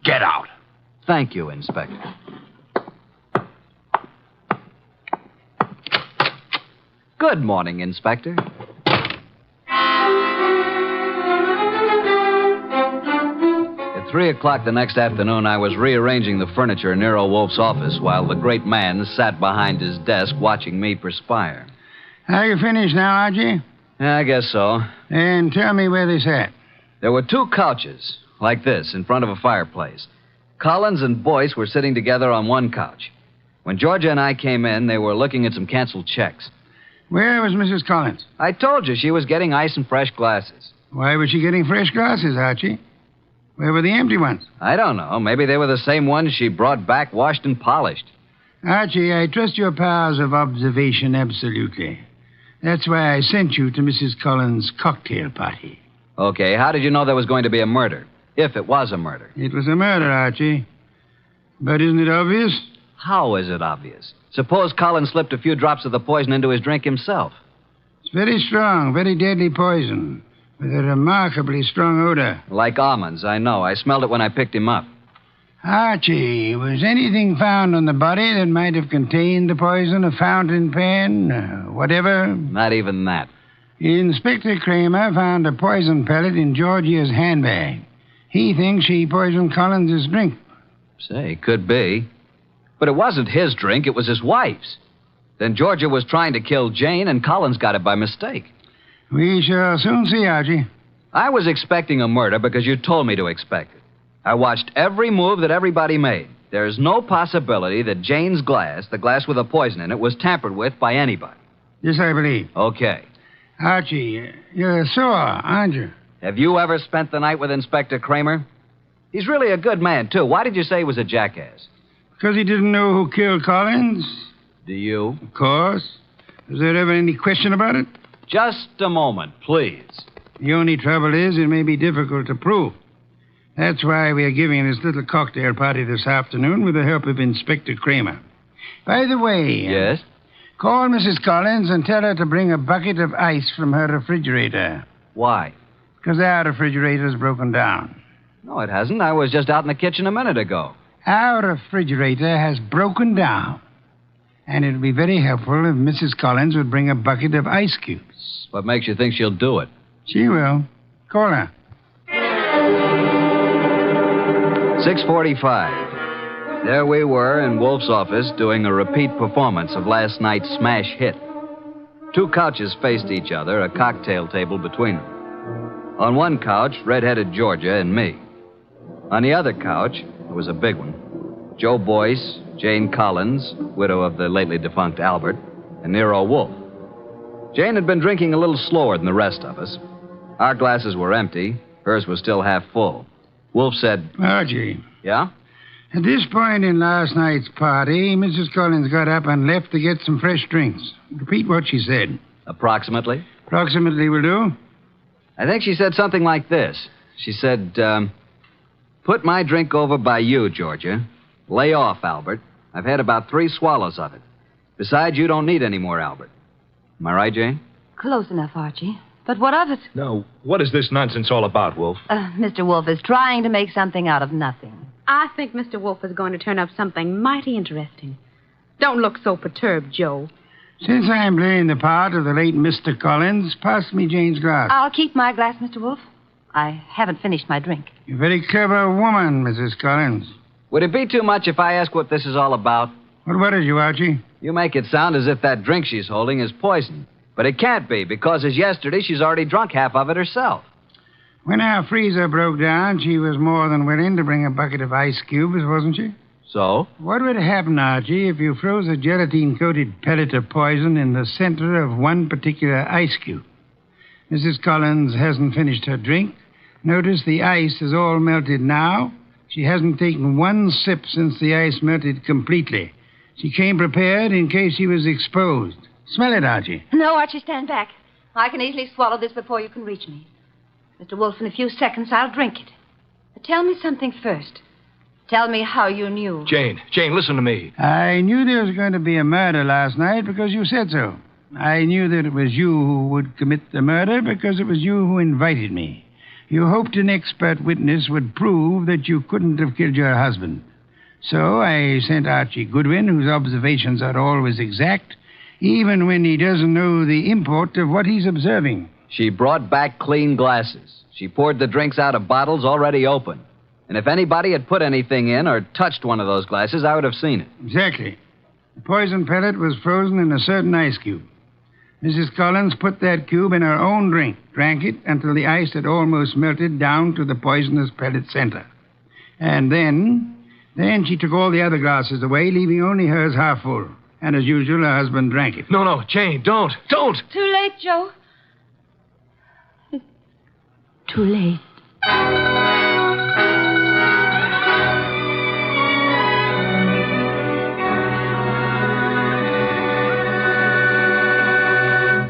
Get out. Thank you, Inspector. Good morning, Inspector. At 3 o'clock the next afternoon, I was rearranging the furniture in Nero Wolfe's office while the great man sat behind his desk watching me perspire. Are you finished now, Archie? Yeah, I guess so. And tell me where they sat. There were 2 couches, like this, in front of a fireplace. Collins and Boyce were sitting together on one couch. When Georgia and I came in, they were looking at some canceled checks. Where was Mrs. Collins? I told you she was getting ice and fresh glasses. Why was she getting fresh glasses, Archie? Where were the empty ones? I don't know. Maybe they were the same ones she brought back washed and polished. Archie, I trust your powers of observation absolutely. That's why I sent you to Mrs. Collins' cocktail party. Okay, how did you know there was going to be a murder? If it was a murder. It was a murder, Archie. But isn't it obvious? How is it obvious? Suppose Collins slipped a few drops of the poison into his drink himself. It's very strong, very deadly poison, with a remarkably strong odor. Like almonds, I know. I smelled it when I picked him up. Archie, was anything found on the body that might have contained the poison? A fountain pen? Whatever? Not even that. Inspector Kramer found a poison pellet in Georgia's handbag. He thinks she poisoned Collins' drink. Say, could be. But it wasn't his drink, it was his wife's. Then Georgia was trying to kill Jane, and Collins got it by mistake. We shall soon see, Archie. I was expecting a murder because you told me to expect it. I watched every move that everybody made. There's no possibility that Jane's glass, the glass with the poison in it, was tampered with by anybody. Yes, I believe. Okay. Archie, you're sore, aren't you? Have you ever spent the night with Inspector Kramer? He's really a good man, too. Why did you say he was a jackass? Because he didn't know who killed Collins. Do you? Of course. Was there ever any question about it? Just a moment, please. The only trouble is it may be difficult to prove. That's why we are giving this little cocktail party this afternoon with the help of Inspector Kramer. By the way... Yes? Call Mrs. Collins and tell her to bring a bucket of ice from her refrigerator. Why? Because our refrigerator's broken down. No, it hasn't. I was just out in the kitchen a minute ago. Our refrigerator has broken down. And it would be very helpful if Mrs. Collins would bring a bucket of ice cubes. What makes you think she'll do it? She will. Call her. 6:45. There we were in Wolfe's office doing a repeat performance of last night's smash hit. Two couches faced each other, a cocktail table between them. On one couch, red-headed Georgia and me. On the other couch, it was a big one, Joe Boyce, Jane Collins, widow of the lately defunct Albert, and Nero Wolfe. Jane had been drinking a little slower than the rest of us. Our glasses were empty. Hers was still half full. Wolfe said... Archie. Yeah? At this point in last night's party, Mrs. Collins got up and left to get some fresh drinks. Repeat what she said. Approximately? Approximately will do. I think she said something like this. She said, put my drink over by you, Georgia. Lay off, Albert. I've had about 3 swallows of it. Besides, you don't need any more, Albert. Am I right, Jane? Close enough, Archie. But what of it? Now, what is this nonsense all about, Wolfe? Mr. Wolfe is trying to make something out of nothing. I think Mr. Wolfe is going to turn up something mighty interesting. Don't look so perturbed, Joe. Since I'm playing the part of the late Mr. Collins, pass me Jane's glass. I'll keep my glass, Mr. Wolfe. I haven't finished my drink. You're a very clever woman, Mrs. Collins. Would it be too much if I ask what this is all about? What worries you, Archie? You make it sound as if that drink she's holding is poison. But it can't be, because as yesterday, she's already drunk half of it herself. When our freezer broke down, she was more than willing to bring a bucket of ice cubes, wasn't she? So? What would happen, Archie, if you froze a gelatine-coated pellet of poison in the center of one particular ice cube? Mrs. Collins hasn't finished her drink. Notice the ice is all melted now. She hasn't taken one sip since the ice melted completely. She came prepared in case she was exposed. Smell it, Archie. No, Archie, stand back. I can easily swallow this before you can reach me. Mr. Wolfe, in a few seconds, I'll drink it. But tell me something first. Tell me how you knew. Jane, listen to me. I knew there was going to be a murder last night because you said so. I knew that it was you who would commit the murder because it was you who invited me. You hoped an expert witness would prove that you couldn't have killed your husband. So I sent Archie Goodwin, whose observations are always exact, even when he doesn't know the import of what he's observing. She brought back clean glasses. She poured the drinks out of bottles already open. And if anybody had put anything in or touched one of those glasses, I would have seen it. Exactly. The poison pellet was frozen in a certain ice cube. Mrs. Collins put that cube in her own drink, drank it until the ice had almost melted down to the poisonous pellet center. And then she took all the other glasses away, leaving only hers half full. And as usual, her husband drank it. No, Jane, don't. Too late, Joe. too late.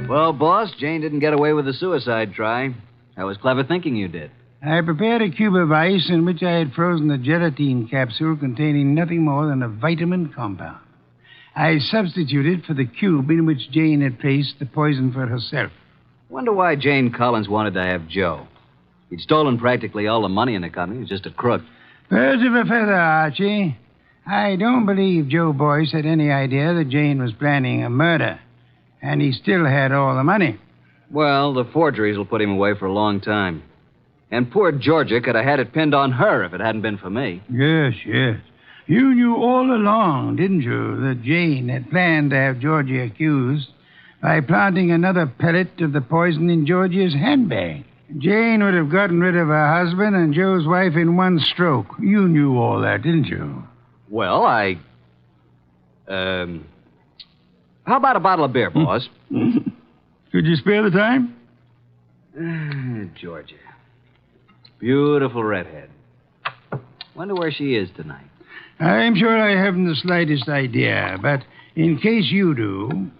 Well, boss, Jane didn't get away with the suicide try. That was clever thinking you did. I prepared a cube of ice in which I had frozen a gelatine capsule containing nothing more than a vitamin compound. I substituted for the cube in which Jane had placed the poison for herself. Wonder why Jane Collins wanted to have Joe. He'd stolen practically all the money in the company. He was just a crook. Birds of a feather, Archie. I don't believe Joe Boyce had any idea that Jane was planning a murder. And he still had all the money. Well, the forgeries will put him away for a long time. And poor Georgia could have had it pinned on her if it hadn't been for me. Yes, yes. You knew all along, didn't you, that Jane had planned to have Georgia accused by planting another pellet of the poison in Georgia's handbag. Jane would have gotten rid of her husband and Joe's wife in one stroke. You knew all that, didn't you? Well, how about a bottle of beer, boss? Could you spare the time? Georgia. Beautiful redhead. Wonder where she is tonight. I'm sure I haven't the slightest idea, but in case you do...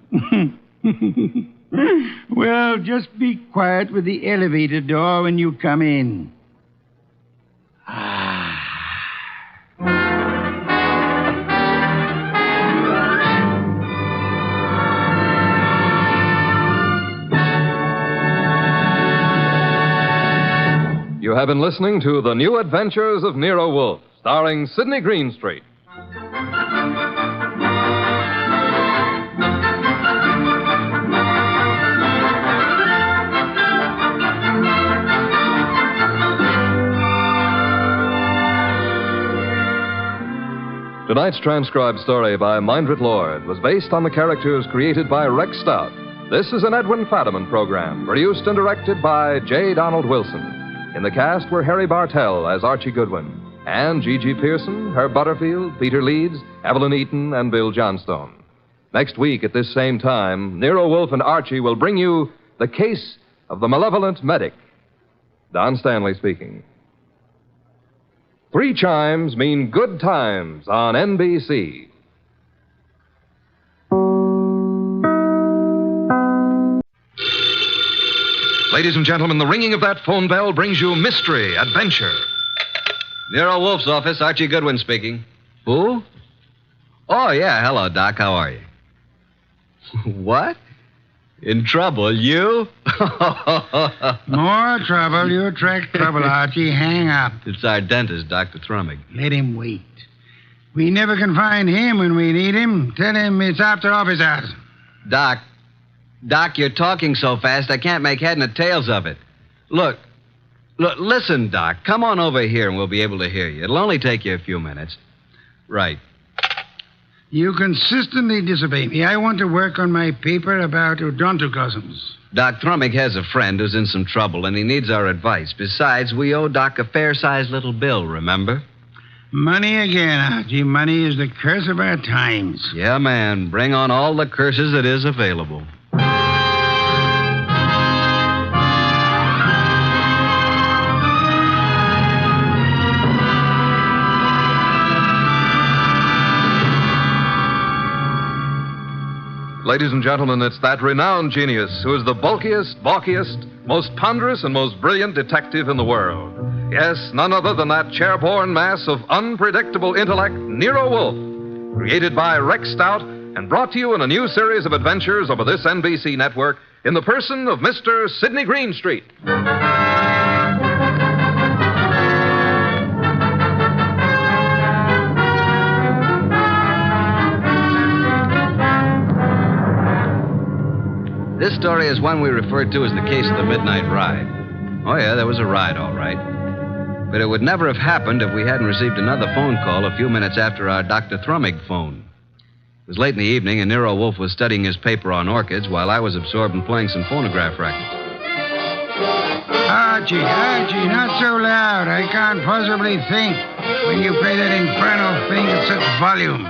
well, just be quiet with the elevator door when you come in. You have been listening to The New Adventures of Nero Wolfe, starring Sidney Greenstreet. Tonight's transcribed story by Mindred Lord was based on the characters created by Rex Stout. This is an Edwin Fadiman program, produced and directed by J. Donald Wilson. In the cast were Harry Bartell as Archie Goodwin, and Gigi Pearson, Herb Butterfield, Peter Leeds, Evelyn Eaton, and Bill Johnstone. Next week at this same time, Nero Wolfe and Archie will bring you The Case of the Malevolent Medic. Don Stanley speaking. 3 chimes mean good times on NBC. Ladies and gentlemen, the ringing of that phone bell brings you mystery, adventure. Nero Wolfe's office, Archie Goodwin speaking. Who? Oh, yeah. Hello, Doc. How are you? What? In trouble, you? More trouble. You attract trouble, Archie. Hang up. It's our dentist, Dr. Thrumming. Let him wait. We never can find him when we need him. Tell him it's after office hours. Doc, you're talking so fast I can't make head and tails of it. Look, listen, Doc. Come on over here and we'll be able to hear you. It'll only take you a few minutes. Right. You consistently disobey me. I want to work on my paper about odontocosms. Doc Thrumming has a friend who's in some trouble, and he needs our advice. Besides, we owe Doc a fair-sized little bill, remember? Money again, Archie. Money is the curse of our times. Yeah, man. Bring on all the curses that is available. Ladies and gentlemen, it's that renowned genius who is the bulkiest, balkiest, most ponderous, and most brilliant detective in the world. Yes, none other than that chair-borne mass of unpredictable intellect, Nero Wolfe, created by Rex Stout and brought to you in a new series of adventures over this NBC network in the person of Mr. Sidney Greenstreet. This story is one we referred to as the case of the Midnight Ride. Oh, yeah, there was a ride, all right. But it would never have happened if we hadn't received another phone call a few minutes after our Dr. Thrumming phone. It was late in the evening, and Nero Wolfe was studying his paper on orchids while I was absorbed in playing some phonograph records. Archie, not so loud. I can't possibly think when you play that infernal thing at such volume.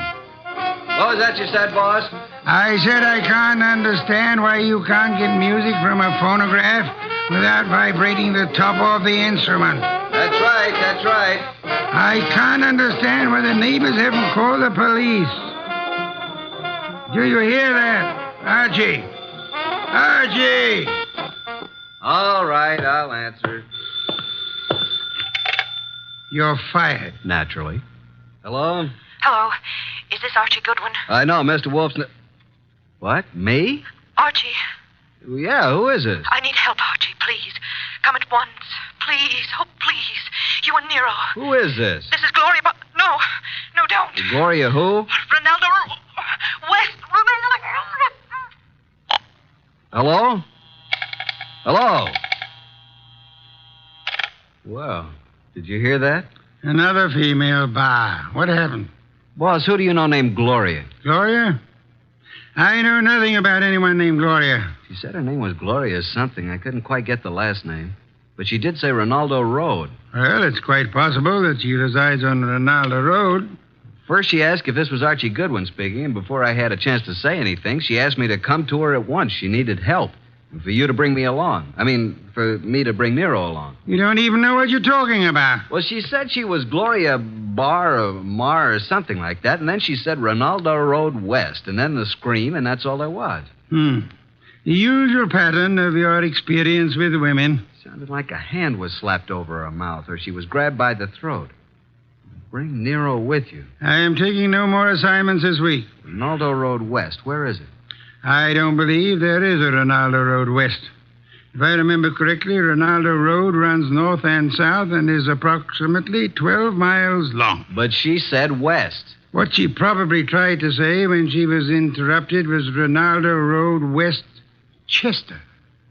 What was that you said, boss? I said I can't understand why you can't get music from a phonograph without vibrating the top of the instrument. That's right, that's right. I can't understand why the neighbors haven't called the police. Do you hear that? Archie! Archie! All right, I'll answer. You're fired. Naturally. Hello? Hello. Is this Archie Goodwin? I know, Mr. Wolfe's... What? Me? Archie. Yeah, who is this? I need help, Archie, please. Come at once. Please. Oh, please. You and Nero. Who is this? This is Gloria, but... No, don't. Gloria who? Ronaldo West. Hello? Hello? Well, did you hear that? Another female bar. What happened? Boss, who do you know named Gloria? Gloria? I know nothing about anyone named Gloria. She said her name was Gloria something. I couldn't quite get the last name. But she did say Ronaldo Road. Well, it's quite possible that she resides on Ronaldo Road. First, she asked if this was Archie Goodwin speaking, and before I had a chance to say anything, she asked me to come to her at once. She needed help. And for you to bring me along. For me to bring Nero along. You don't even know what you're talking about. Well, she said she was Gloria Bar or Mar or something like that, and then she said Ronaldo Road West, and then the scream, and that's all there was. The usual pattern of your experience with women. Sounded like a hand was slapped over her mouth, or she was grabbed by the throat. Bring Nero with you. I am taking no more assignments this week. Ronaldo Road West, where is it? I don't believe there is a Ronaldo Road West. If I remember correctly, Ronaldo Road runs north and south and is approximately 12 miles long. But she said west. What she probably tried to say when she was interrupted was Ronaldo Road Westchester.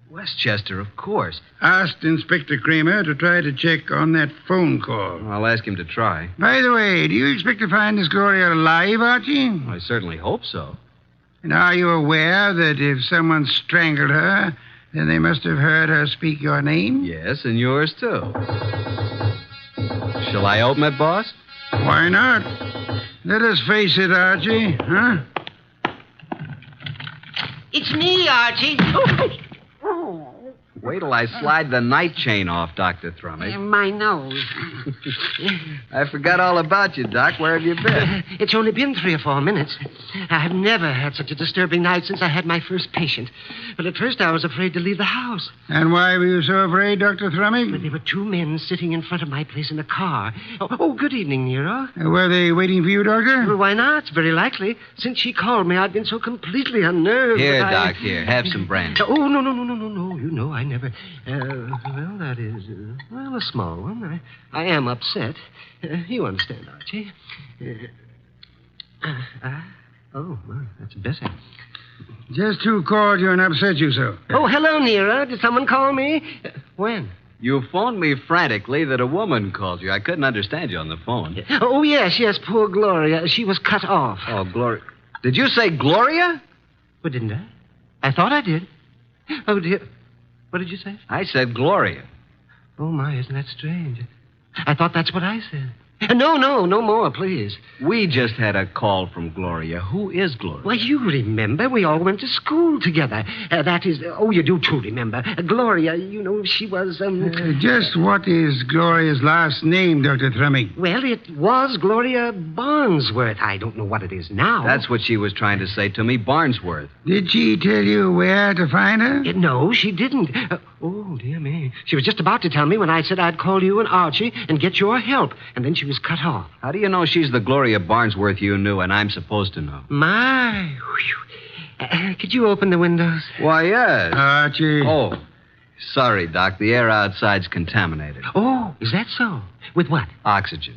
Westchester, of course. Asked Inspector Kramer to try to check on that phone call. I'll ask him to try. By the way, do you expect to find this Gloria alive, Archie? I certainly hope so. And are you aware that if someone strangled her, then they must have heard her speak your name? Yes, and yours, too. Shall I open it, boss? Why not? Let us face it, Archie, huh? It's me, Archie. Wait till I slide the night chain off, Dr. Thrumming. My nose. I forgot all about you, Doc. Where have you been? It's only been 3 or 4 minutes. I've never had such a disturbing night since I had my first patient. But at first I was afraid to leave the house. And why were you so afraid, Dr. Thrumming? There were 2 men sitting in front of my place in a car. Oh, good evening, Nero. Were they waiting for you, Doctor? Well, why not? It's very likely. Since she called me, I've been so completely unnerved. Here, Doc, here. Have some brandy. Oh, no. You know, I never... well, that is, a small one. I am upset. You understand, Archie. Well, that's better. Just who called you and upset you so? Oh, hello, Nero. Did someone call me? When? You phoned me frantically that a woman called you. I couldn't understand you on the phone. Oh, yes, poor Gloria. She was cut off. Oh, Gloria. Did you say Gloria? Well, didn't I? I thought I did. Oh, dear. What did you say? I said Gloria. Oh, my, isn't that strange? I thought that's what I said. No more, please. We just had a call from Gloria. Who is Gloria? Why, you remember. We all went to school together. That is... you do too remember. Gloria, you know, she was... Just what is Gloria's last name, Dr. Thrumming? Well, it was Gloria Barnsworth. I don't know what it is now. That's what she was trying to say to me, Barnsworth. Did she tell you where to find her? No, she didn't. Oh, dear me. She was just about to tell me when I said I'd call you and Archie and get your help. And then she was cut off. How do you know she's the Gloria Barnsworth you knew and I'm supposed to know? My. Could you open the windows? Why, yes. Archie. Oh, sorry, Doc. The air outside's contaminated. Oh, is that so? With what? Oxygen.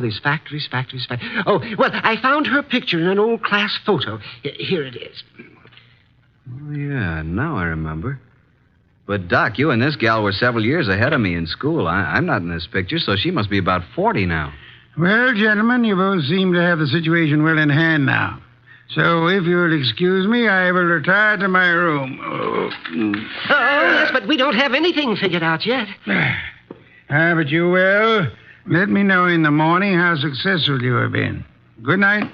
These factories. Oh, well, I found her picture in an old class photo. Here it is. Oh, yeah, now I remember. But, Doc, you and this gal were several years ahead of me in school. I'm not in this picture, so she must be about 40 now. Well, gentlemen, you both seem to have the situation well in hand now. So, if you'll excuse me, I will retire to my room. Oh, yes, but we don't have anything figured out yet. But you will. Let me know in the morning how successful you have been. Good night.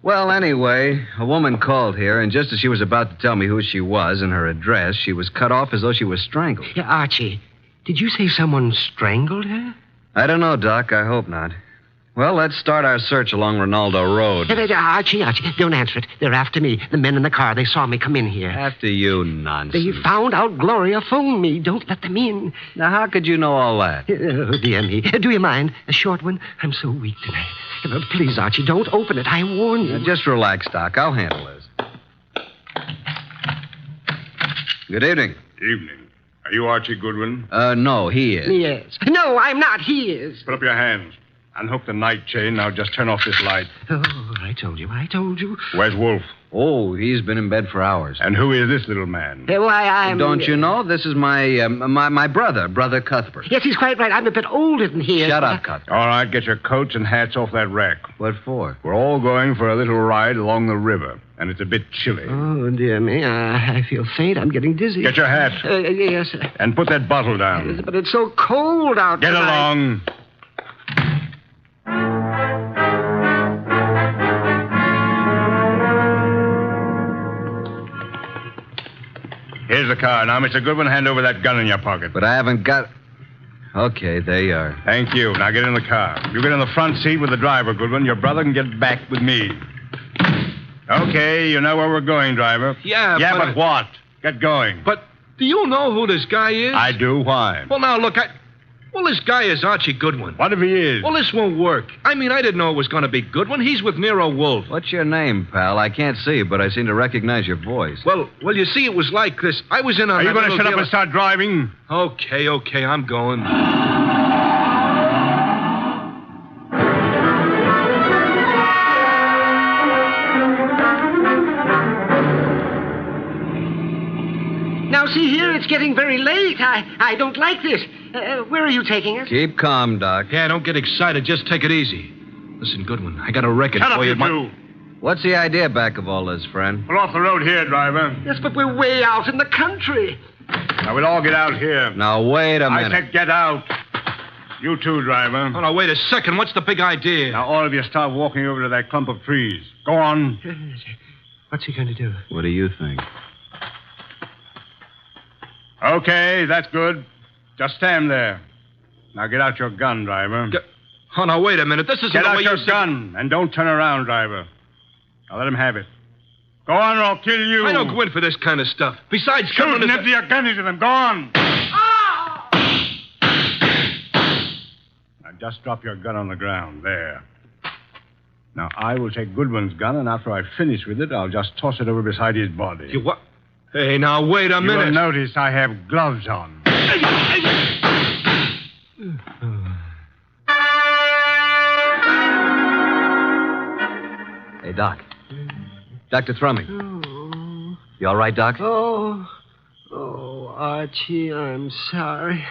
Well, anyway, a woman called here, and just as she was about to tell me who she was and her address, she was cut off as though she was strangled. Yeah, Archie, did you say someone strangled her? I don't know, Doc. I hope not. Well, let's start our search along Ronaldo Road. Archie, don't answer it. They're after me. The men in the car, they saw me come in here. After you, nonsense. They found out Gloria phoned me. Don't let them in. Now, how could you know all that? Oh, dear me. Do you mind? A short one? I'm so weak tonight. Please, Archie, don't open it. I warn you. Now, just relax, Doc. I'll handle this. Good evening. Evening. Are you Archie Goodwin? No, he is. Yes. No, I'm not. He is. Put up your hands. Unhook the night chain. Now just turn off this light. Oh, I told you. Where's Wolfe? Oh, he's been in bed for hours. And who is this little man? Why, Don't you know? This is my brother Cuthbert. Yes, he's quite right. I'm a bit older than he is. Shut up, Cuthbert. All right, get your coats and hats off that rack. What for? We're all going for a little ride along the river, and it's a bit chilly. Oh, dear me. I feel faint. I'm getting dizzy. Get your hat. Yes, sir. And put that bottle down. Yes, but it's so cold out Get tonight. along. Here's the car. Now, Mr. Goodwin, hand over that gun in your pocket. But I haven't got... Okay, there you are. Thank you. Now get in the car. You get in the front seat with the driver, Goodwin. Your brother can get back with me. Okay, you know where we're going, driver. Yeah, but what? Get going. But do you know who this guy is? I do. Why? Well, now, look, Well, this guy is Archie Goodwin. What if he is? Well, this won't work. I mean, I didn't know it was going to be Goodwin. He's with Nero Wolfe. What's your name, pal? I can't see you, but I seem to recognize your voice. Well, you see, it was like this. I was in on... Are you going to shut up and start driving? Okay, I'm going. Now, see here, it's getting very late. I don't like this. Where are you taking us? Keep calm, Doc. Yeah, don't get excited. Just take it easy. Listen, Goodwin, I got a record Shut for up, you. you two. What's the idea back of all this, friend? Pull off the road here, driver. Yes, but we're way out in the country. Now, we'll all get out here. Now, wait a minute. I said get out. You too, driver. Oh, now, wait a second. What's the big idea? Now, all of you start walking over to that clump of trees. Go on. What's he going to do? What do you think? Okay, that's good. Just stand there. Now get out your gun, driver. Oh, now, wait a minute. This isn't Get the out way your you gun, and don't turn around, driver. Now let him have it. Go on, or I'll kill you. I don't go in for this kind of stuff. Besides, shoot and empty your gun into them. Go on. Now just drop your gun on the ground. There. Now, I will take Goodwin's gun, and after I finish with it, I'll just toss it over beside his body. You what? Hey, now, wait a minute. You'll notice I have gloves on. Hey, Doc. Dr. Thrumming. You all right, Doc? Oh, Archie, I'm sorry.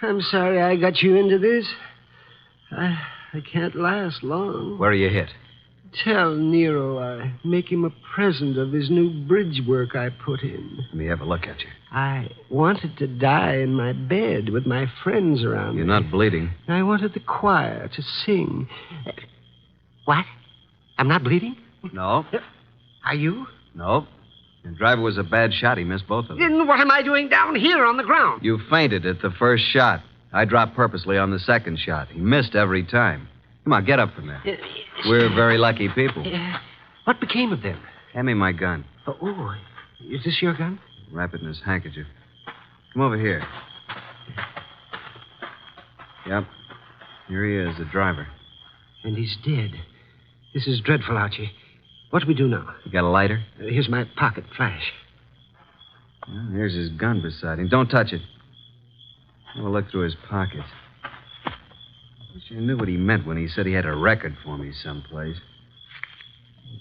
I'm sorry I got you into this. I can't last long. Where are you hit? Tell Nero I make him a present of his new bridge work I put in. Let me have a look at you. I wanted to die in my bed with my friends around You're me. not bleeding. I wanted the choir to sing. What? I'm not bleeding? No. Are you? No. The driver was a bad shot. He missed both of them. Then what am I doing down here on the ground? You fainted at the first shot. I dropped purposely on the second shot. He missed every time. Come on, get up from there. We're very lucky people. What became of them? Hand me my gun. Oh, is this your gun? Wrap it in his handkerchief. Come over here. Yep. Here he is, the driver. And he's dead. This is dreadful, Archie. What do we do now? You got a lighter? Here's my pocket flash. Well, here's his gun beside him. Don't touch it. Have a look through his pockets. Wish I knew what he meant when he said he had a record for me someplace.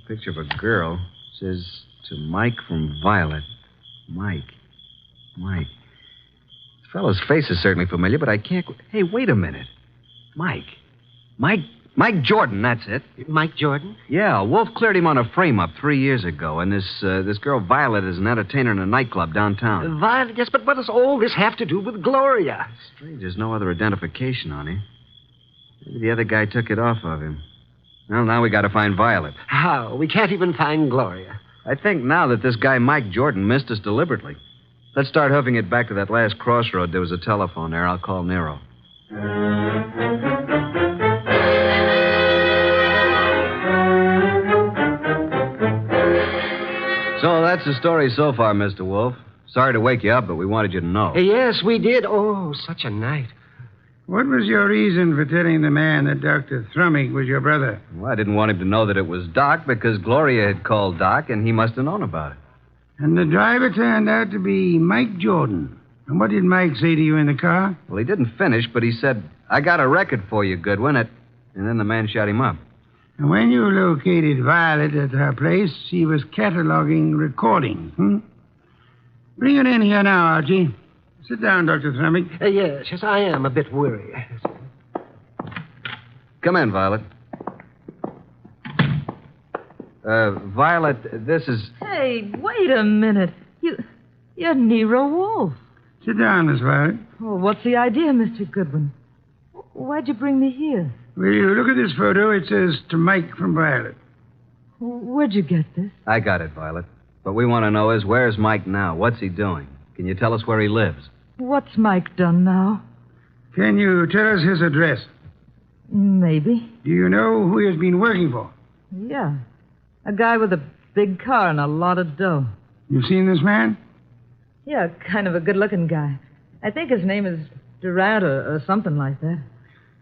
A picture of a girl. Says, to Mike from Violet. Mike. This fellow's face is certainly familiar, but I can't... Hey, wait a minute. Mike Jordan, that's it. Mike Jordan? Yeah, Wolfe cleared him on a frame-up 3 years ago, and this girl Violet is an entertainer in a nightclub downtown. Violet, yes, but what does all this have to do with Gloria? Strange, there's no other identification on him. Maybe the other guy took it off of him. Well, now we got to find Violet. How? We can't even find Gloria. I think now that this guy Mike Jordan missed us deliberately. Let's start hoofing it back to that last crossroad. There was a telephone there. I'll call Nero. So that's the story so far, Mr. Wolfe. Sorry to wake you up, but we wanted you to know. Yes, we did. Oh, such a night. What was your reason for telling the man that Dr. Thrumming was your brother? Well, I didn't want him to know that it was Doc because Gloria had called Doc, and he must have known about it. And the driver turned out to be Mike Jordan. And what did Mike say to you in the car? Well, he didn't finish, but he said, I got a record for you, Goodwin. And then the man shut him up. And when you located Violet at her place, she was cataloging recordings, Bring it in here now, Archie. Sit down, Dr. Thrumming. Yes, I am a bit weary. Come in, Violet. Violet, this is... Hey, wait a minute. You're Nero Wolfe. Sit down, Miss Violet. Oh, what's the idea, Mr. Goodwin? Why'd you bring me here? Will you look at this photo? It says to Mike from Violet. Where'd you get this? I got it, Violet. What we want to know is, where's Mike now? What's he doing? Can you tell us where he lives? What's Mike done now? Can you tell us his address? Maybe. Do you know who he has been working for? Yeah. A guy with a big car and a lot of dough. You've seen this man? Yeah, kind of a good-looking guy. I think his name is Durant or something like that.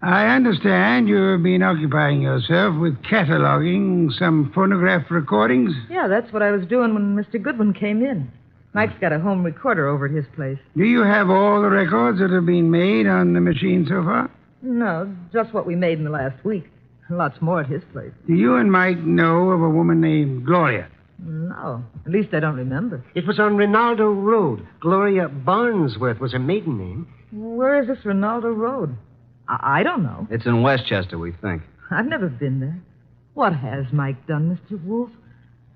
I understand you've been occupying yourself with cataloging some phonograph recordings? Yeah, that's what I was doing when Mr. Goodwin came in. Mike's got a home recorder over at his place. Do you have all the records that have been made on the machine so far? No, just what we made in the last week. Lots more at his place. Do you and Mike know of a woman named Gloria? No, at least I don't remember. It was on Rinaldo Road. Gloria Barnsworth was her maiden name. Where is this Rinaldo Road? I don't know. It's in Westchester, we think. I've never been there. What has Mike done, Mr. Wolfe?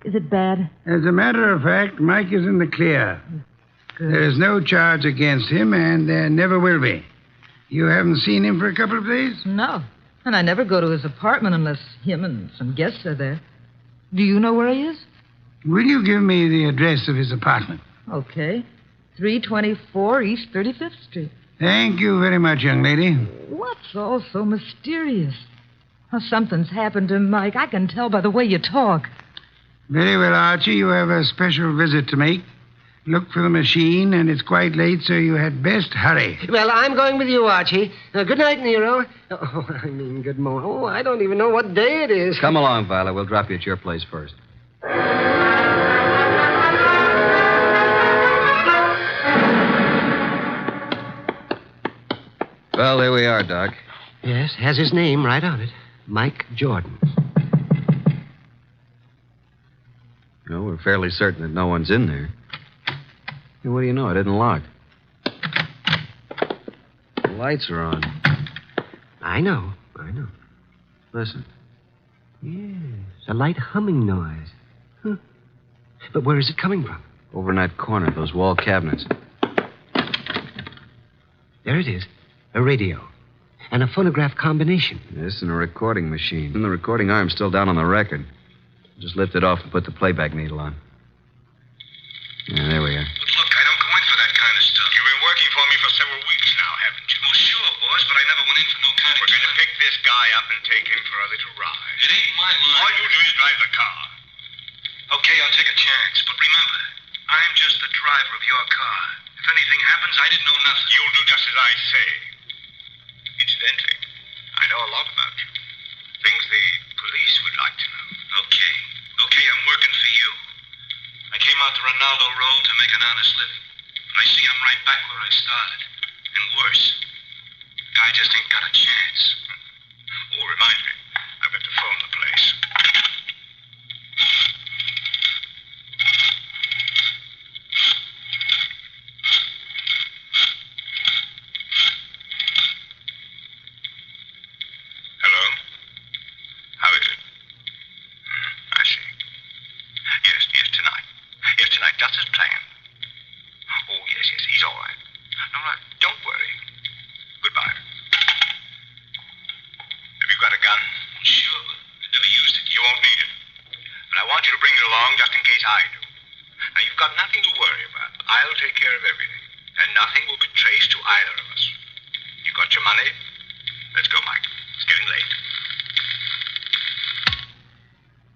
Is it bad? As a matter of fact, Mike is in the clear. Good. There is no charge against him, and there never will be. You haven't seen him for a couple of days? No. And I never go to his apartment unless him and some guests are there. Do you know where he is? Will you give me the address of his apartment? Okay. 324 East 35th Street. Thank you very much, young lady. What's all so mysterious? Oh, something's happened to Mike. I can tell by the way you talk. Very well, Archie. You have a special visit to make. Look for the machine, and it's quite late, so you had best hurry. Well, I'm going with you, Archie. Good night, Nero. Good morning. Oh, I don't even know what day it is. Come along, Violet. We'll drop you at your place first. Well, here we are, Doc. Yes, has his name right on it. Mike Jordan. No, we're fairly certain that no one's in there. Hey, what do you know? It isn't locked. The lights are on. I know. Listen. Yes, a light humming noise. Huh. But where is it coming from? Over in that corner, those wall cabinets. There it is. A radio. And a phonograph combination. Yes, and a recording machine. And the recording arm's still down on the record. Just lift it off and put the playback needle on. Yeah, there we are. But look, I don't go in for that kind of stuff. You've been working for me for several weeks now, haven't you? Well, sure, boss, but I never went in for no kind of... We're going to pick this guy up and take him for a little ride. It ain't my line. All you do is drive the car. Okay, I'll take a chance, but remember, I'm just the driver of your car. If anything happens, I didn't know nothing. You'll do just as I say. Incidentally, I know a lot about you. Things the police would like to know. Okay, I'm working for you. I came out to Rinaldo Road to make an honest living. But I see I'm right back where I started. And worse. The guy just ain't got a chance. Oh, remind me. I've got to phone the place. Hello? How is it? I see. Yes, tonight. Yes, tonight, just as planned. Oh, yes, he's all right. All right, don't worry. Goodbye. Have you got a gun? Sure, but you to bring it along just in case I do. Now, you've got nothing to worry about. I'll take care of everything. And nothing will be traced to either of us. You got your money? Let's go, Mike. It's getting late.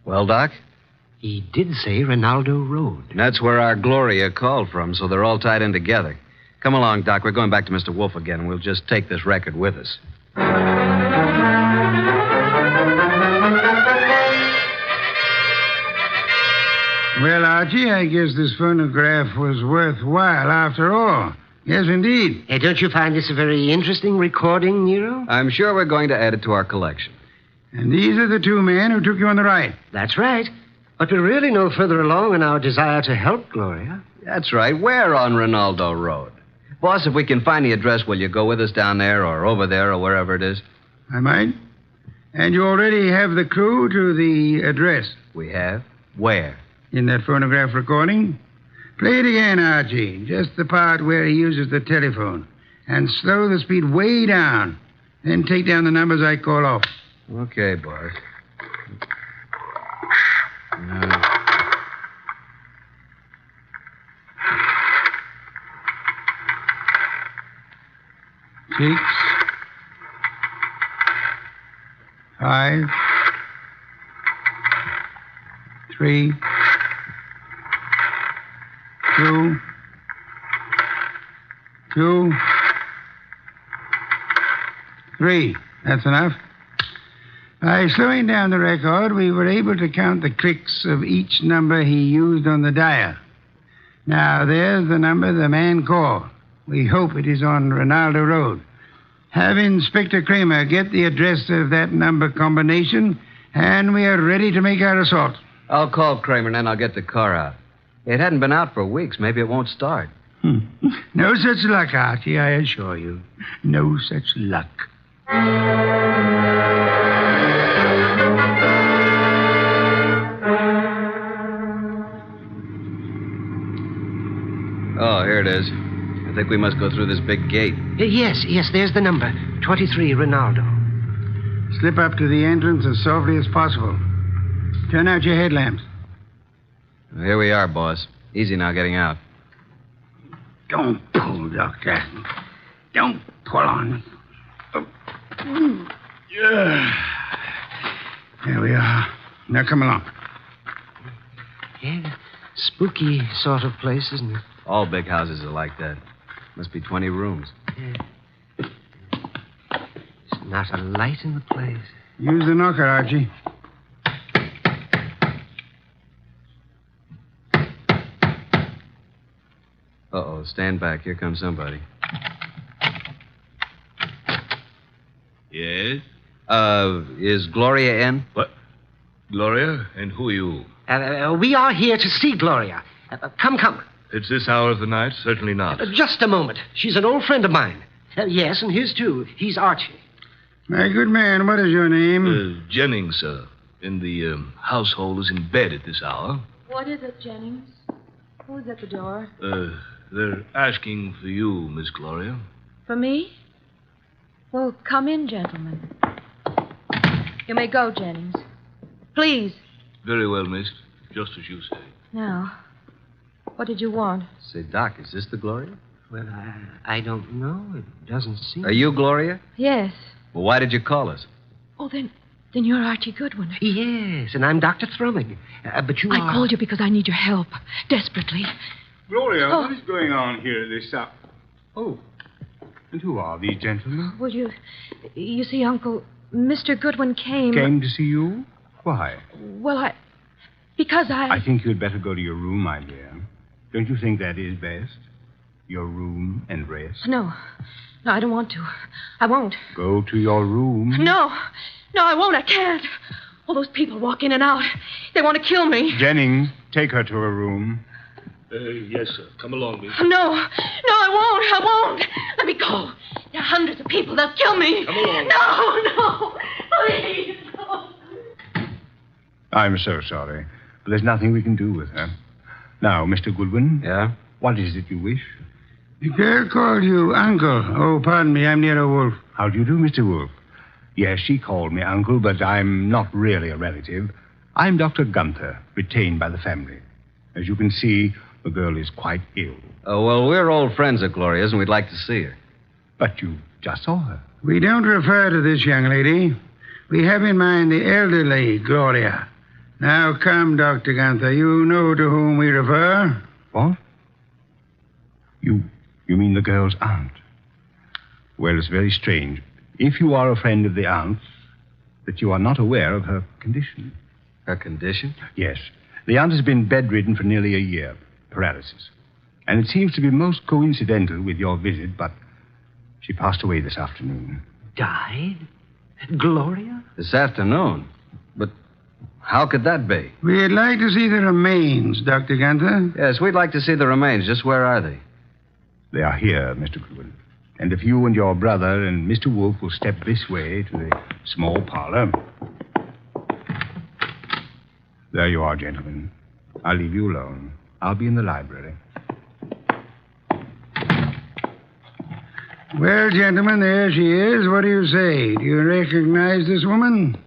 Well, Doc? He did say Ronaldo Road. That's where our Gloria called from, so they're all tied in together. Come along, Doc. We're going back to Mr. Wolfe again, and we'll just take this record with us. Well, Archie, I guess this phonograph was worthwhile after all. Yes, indeed. Hey, don't you find this a very interesting recording, Nero? I'm sure we're going to add it to our collection. And these are the two men who took you on the ride. That's right. But we're really no further along in our desire to help Gloria. That's right. We're on Ronaldo Road. Boss, if we can find the address, will you go with us down there or over there or wherever it is? I might. And you already have the clue to the address? We have. Where? In that phonograph recording. Play it again, Archie. Just the part where he uses the telephone. And slow the speed way down. Then take down the numbers I call off. Okay, boss. 6, 5, 3, 2, 2, 3. That's enough. By slowing down the record, we were able to count the clicks of each number he used on the dial. Now, there's the number the man called. We hope it is on Ronaldo Road. Have Inspector Kramer get the address of that number combination, and we are ready to make our assault. I'll call Kramer, and then I'll get the car out. It hadn't been out for weeks. Maybe it won't start. No such luck, Archie, I assure you. No such luck. Oh, here it is. I think we must go through this big gate. Yes, there's the number. 23 Ronaldo. Slip up to the entrance as softly as possible. Turn out your headlamps. Well, here we are, boss. Easy now getting out. Don't pull, Doctor. Don't pull on. Oh. Yeah. There we are. Now come along. Yeah, spooky sort of place, isn't it? All big houses are like that. Must be 20 rooms. Yeah. There's not a light in the place. Use the knocker, Archie. Uh-oh, stand back. Here comes somebody. Yes? Is Gloria in? What? Gloria? And who are you? We are here to see Gloria. Come. It's this hour of the night? Certainly not. Just a moment. She's an old friend of mine. Yes, and his too. He's Archie. My good man, what is your name? Jennings, sir. And the household is in bed at this hour. What is it, Jennings? Who's at the door? They're asking for you, Miss Gloria. For me? Well, come in, gentlemen. You may go, Jennings. Please. Very well, miss. Just as you say. Now, what did you want? Say, Doc, is this the Gloria? Well, I don't know. It doesn't seem... Are you Gloria? Yes. Well, why did you call us? Oh, then you're Archie Goodwin. Yes, and I'm Dr. Thrumming. But you are... I called you because I need your help. Desperately. Gloria, what is going on here at this hour? Oh, and who are these gentlemen? Well, you see, Uncle, Mr. Goodwin came... Came to see you? Why? Well, because I think you'd better go to your room, my dear. Don't you think that is best? Your room and rest? No, I don't want to. I won't. Go to your room. No, I won't. I can't. All those people walk in and out. They want to kill me. Jennings, take her to her room. Yes, sir. Come along, miss. No, I won't. Let me go. There are hundreds of people. They'll kill me. Come along. No, please, no. I'm so sorry, but there's nothing we can do with her. Now, Mr. Goodwin. Yeah? What is it you wish? The girl called you Uncle. Oh, pardon me, I'm Nero Wolfe. How do you do, Mr. Wolfe? Yes, she called me Uncle, but I'm not really a relative. I'm Dr. Gunther, retained by the family. As you can see, the girl is quite ill. Oh, well, we're old friends of Gloria's, and we'd like to see her. But you just saw her. We don't refer to this young lady. We have in mind the elderly Gloria. Now, come, Dr. Gunther. You know to whom we refer. What? You mean the girl's aunt? Well, it's very strange. If you are a friend of the aunt's, that you are not aware of her condition. Her condition? Yes. The aunt has been bedridden for nearly a year. Paralysis. And it seems to be most coincidental with your visit, but she passed away this afternoon. Died? Gloria? This afternoon? But how could that be? We'd like to see the remains, Dr. Gunther. Yes, we'd like to see the remains. Just where are they? They are here, Mr. Goodwin. And if you and your brother and Mr. Wolfe will step this way to the small parlor. There you are, gentlemen. I'll leave you alone. I'll be in the library. Well, gentlemen, there she is. What do you say? Do you recognize this woman?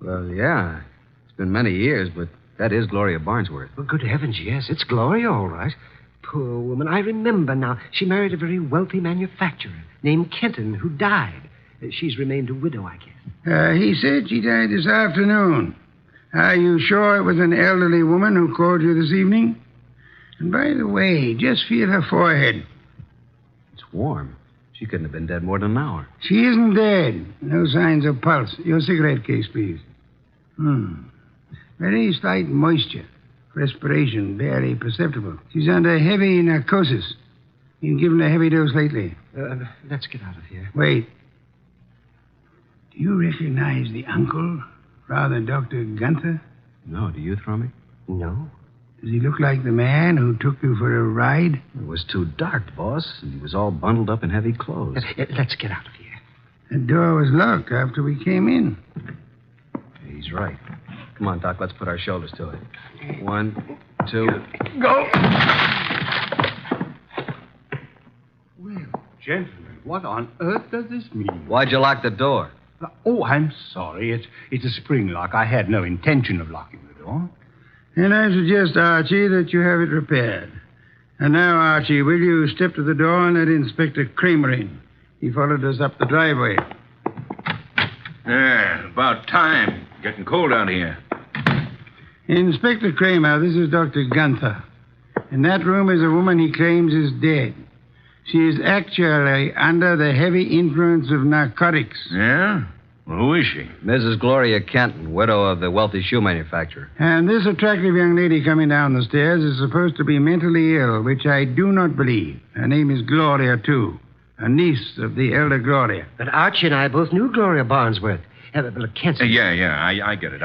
Well, yeah. It's been many years, but that is Gloria Barnsworth. Well, good heavens, yes. It's Gloria, all right. Poor woman. I remember now. She married a very wealthy manufacturer named Kenton, who died. She's remained a widow, I guess. He said she died this afternoon. Are you sure it was an elderly woman who called you this evening? And by the way, just feel her forehead. It's warm. She couldn't have been dead more than an hour. She isn't dead. No signs of pulse. Your cigarette case, please. Very slight moisture. Respiration barely perceptible. She's under heavy narcosis. Been given a heavy dose lately. Let's get out of here. Wait. Do you recognize the uncle, Father Dr. Gunther? No, do you, Thrummy? No. Does he look like the man who took you for a ride? It was too dark, boss, and he was all bundled up in heavy clothes. Let's get out of here. The door was locked after we came in. He's right. Come on, Doc, let's put our shoulders to it. 1, 2... Go! Well, gentlemen, what on earth does this mean? Why'd you lock the door? Oh, I'm sorry. It's a spring lock. I had no intention of locking the door. And I suggest, Archie, that you have it repaired. And now, Archie, will you step to the door and let Inspector Kramer in? He followed us up the driveway. Yeah, about time. Getting cold out here. Inspector Kramer, this is Dr. Gunther. In that room is a woman he claims is dead. She is actually under the heavy influence of narcotics. Yeah? Well, who is she? Mrs. Gloria Kenton, widow of the wealthy shoe manufacturer. And this attractive young lady coming down the stairs is supposed to be mentally ill, which I do not believe. Her name is Gloria, too. A niece of the elder Gloria. But Archie and I both knew Gloria Barnsworth. Kenton. Yeah, I get it.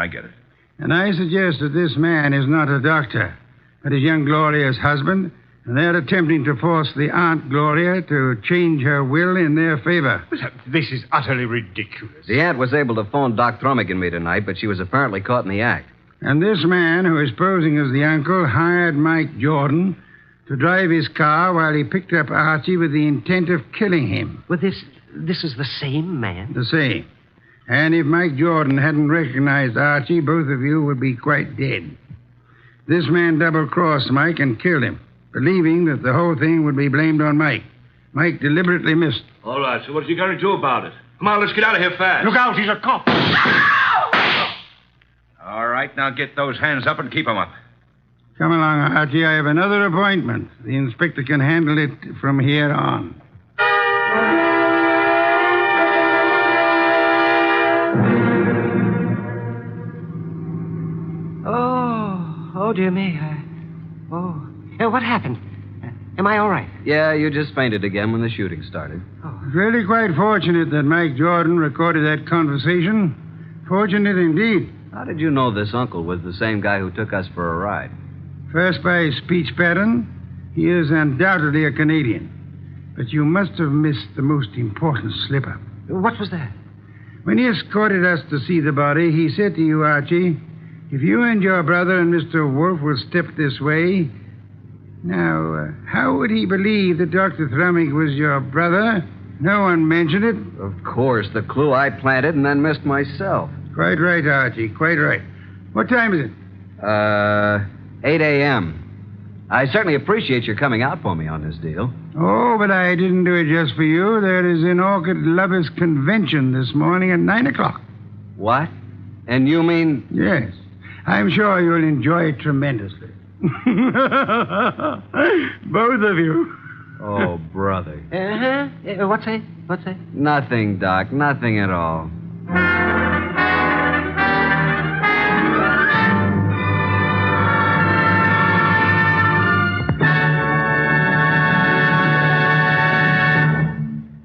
And I suggest that this man is not a doctor, but is young Gloria's husband, and they're attempting to force the Aunt Gloria to change her will in their favor. This is utterly ridiculous. The aunt was able to phone Doc Thrummig and me tonight, but she was apparently caught in the act. And this man, who is posing as the uncle, hired Mike Jordan to drive his car while he picked up Archie with the intent of killing him. Well, this is the same man? The same. And if Mike Jordan hadn't recognized Archie, both of you would be quite dead. This man double-crossed Mike and killed him, believing that the whole thing would be blamed on Mike. Mike deliberately missed. All right, so what's he going to do about it? Come on, let's get out of here fast. Look out, he's a cop. All right, now get those hands up and keep them up. Come along, Archie. I have another appointment. The inspector can handle it from here on. Oh, dear me. What happened? Am I all right? Yeah, you just fainted again when the shooting started. It's really quite fortunate that Mike Jordan recorded that conversation. Fortunate indeed. How did you know this uncle was the same guy who took us for a ride? First, by his speech pattern, he is undoubtedly a Canadian. But you must have missed the most important slip-up. What was that? When he escorted us to see the body, he said to you, Archie, if you and your brother and Mr. Wolfe will step this way... Now, how would he believe that Dr. Thrummig was your brother? No one mentioned it. Of course, the clue I planted and then missed myself. Quite right, Archie, quite right. What time is it? 8 a.m. I certainly appreciate your coming out for me on this deal. Oh, but I didn't do it just for you. There is an Orchid Lovers Convention this morning at 9 o'clock. What? And you mean... Yes. I'm sure you'll enjoy it tremendously. Both of you. Oh, brother. What's that? What's that? Nothing, Doc. Nothing at all.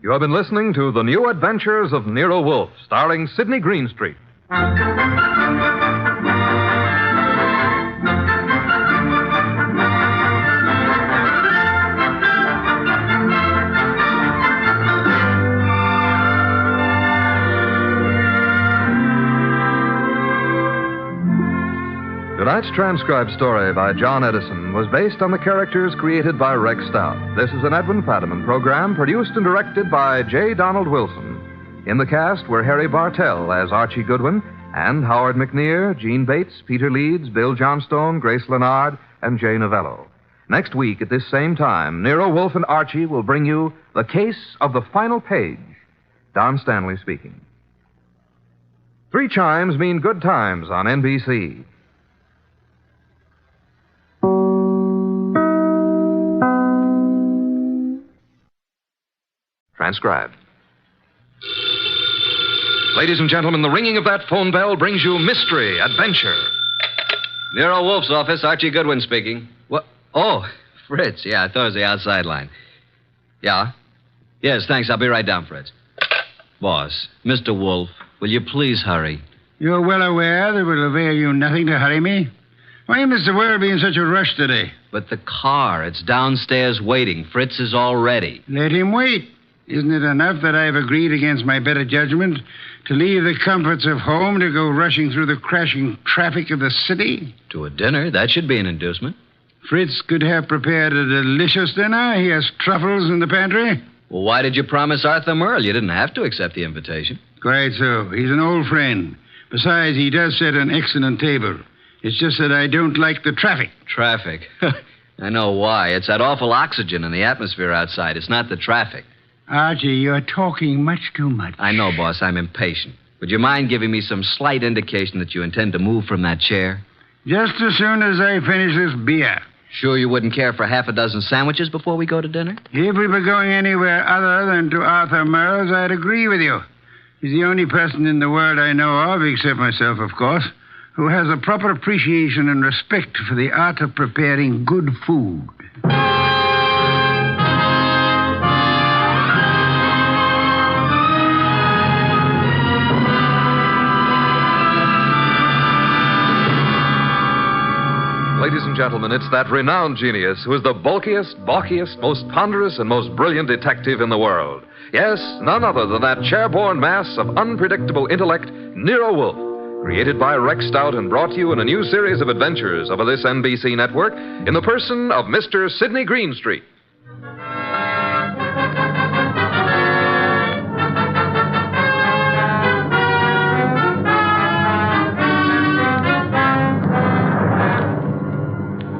You have been listening to The New Adventures of Nero Wolfe, starring Sidney Greenstreet. Tonight's transcribed story by John Edison was based on the characters created by Rex Stout. This is an Edwin Fadiman program produced and directed by J. Donald Wilson. In the cast were Harry Bartell as Archie Goodwin and Howard McNear, Gene Bates, Peter Leeds, Bill Johnstone, Grace Leonard, and Jay Novello. Next week at this same time, Nero Wolfe and Archie will bring you The Case of the Final Page. Don Stanley speaking. 3 chimes mean good times on NBC. Transcribed. Ladies and gentlemen, the ringing of that phone bell brings you mystery, adventure. Nero Wolfe's office, Archie Goodwin speaking. What? Oh, Fritz. Yeah, I thought it was the outside line. Yeah? Yes, thanks. I'll be right down, Fritz. Boss, Mr. Wolfe, will you please hurry? You're well aware that it will avail you nothing to hurry me. Why, Mr. World, be in such a rush today? But the car, it's downstairs waiting. Fritz is all ready. Let him wait. Isn't it enough that I've agreed against my better judgment to leave the comforts of home to go rushing through the crashing traffic of the city? To a dinner? That should be an inducement. Fritz could have prepared a delicious dinner. He has truffles in the pantry. Well, why did you promise Arthur Merle? You didn't have to accept the invitation. Quite so. He's an old friend. Besides, he does set an excellent table. It's just that I don't like the traffic. Traffic? I know why. It's that awful oxygen in the atmosphere outside. It's not the traffic. Archie, you're talking much too much. I know, boss. I'm impatient. Would you mind giving me some slight indication that you intend to move from that chair? Just as soon as I finish this beer. Sure you wouldn't care for half a dozen sandwiches before we go to dinner? If we were going anywhere other than to Arthur Merle's, I'd agree with you. He's the only person in the world I know of, except myself, of course, who has a proper appreciation and respect for the art of preparing good food. Ladies and gentlemen, it's that renowned genius who is the bulkiest, balkiest, most ponderous, and most brilliant detective in the world. Yes, none other than that chair-borne mass of unpredictable intellect, Nero Wolfe, created by Rex Stout and brought to you in a new series of adventures over this NBC network in the person of Mr. Sidney Greenstreet.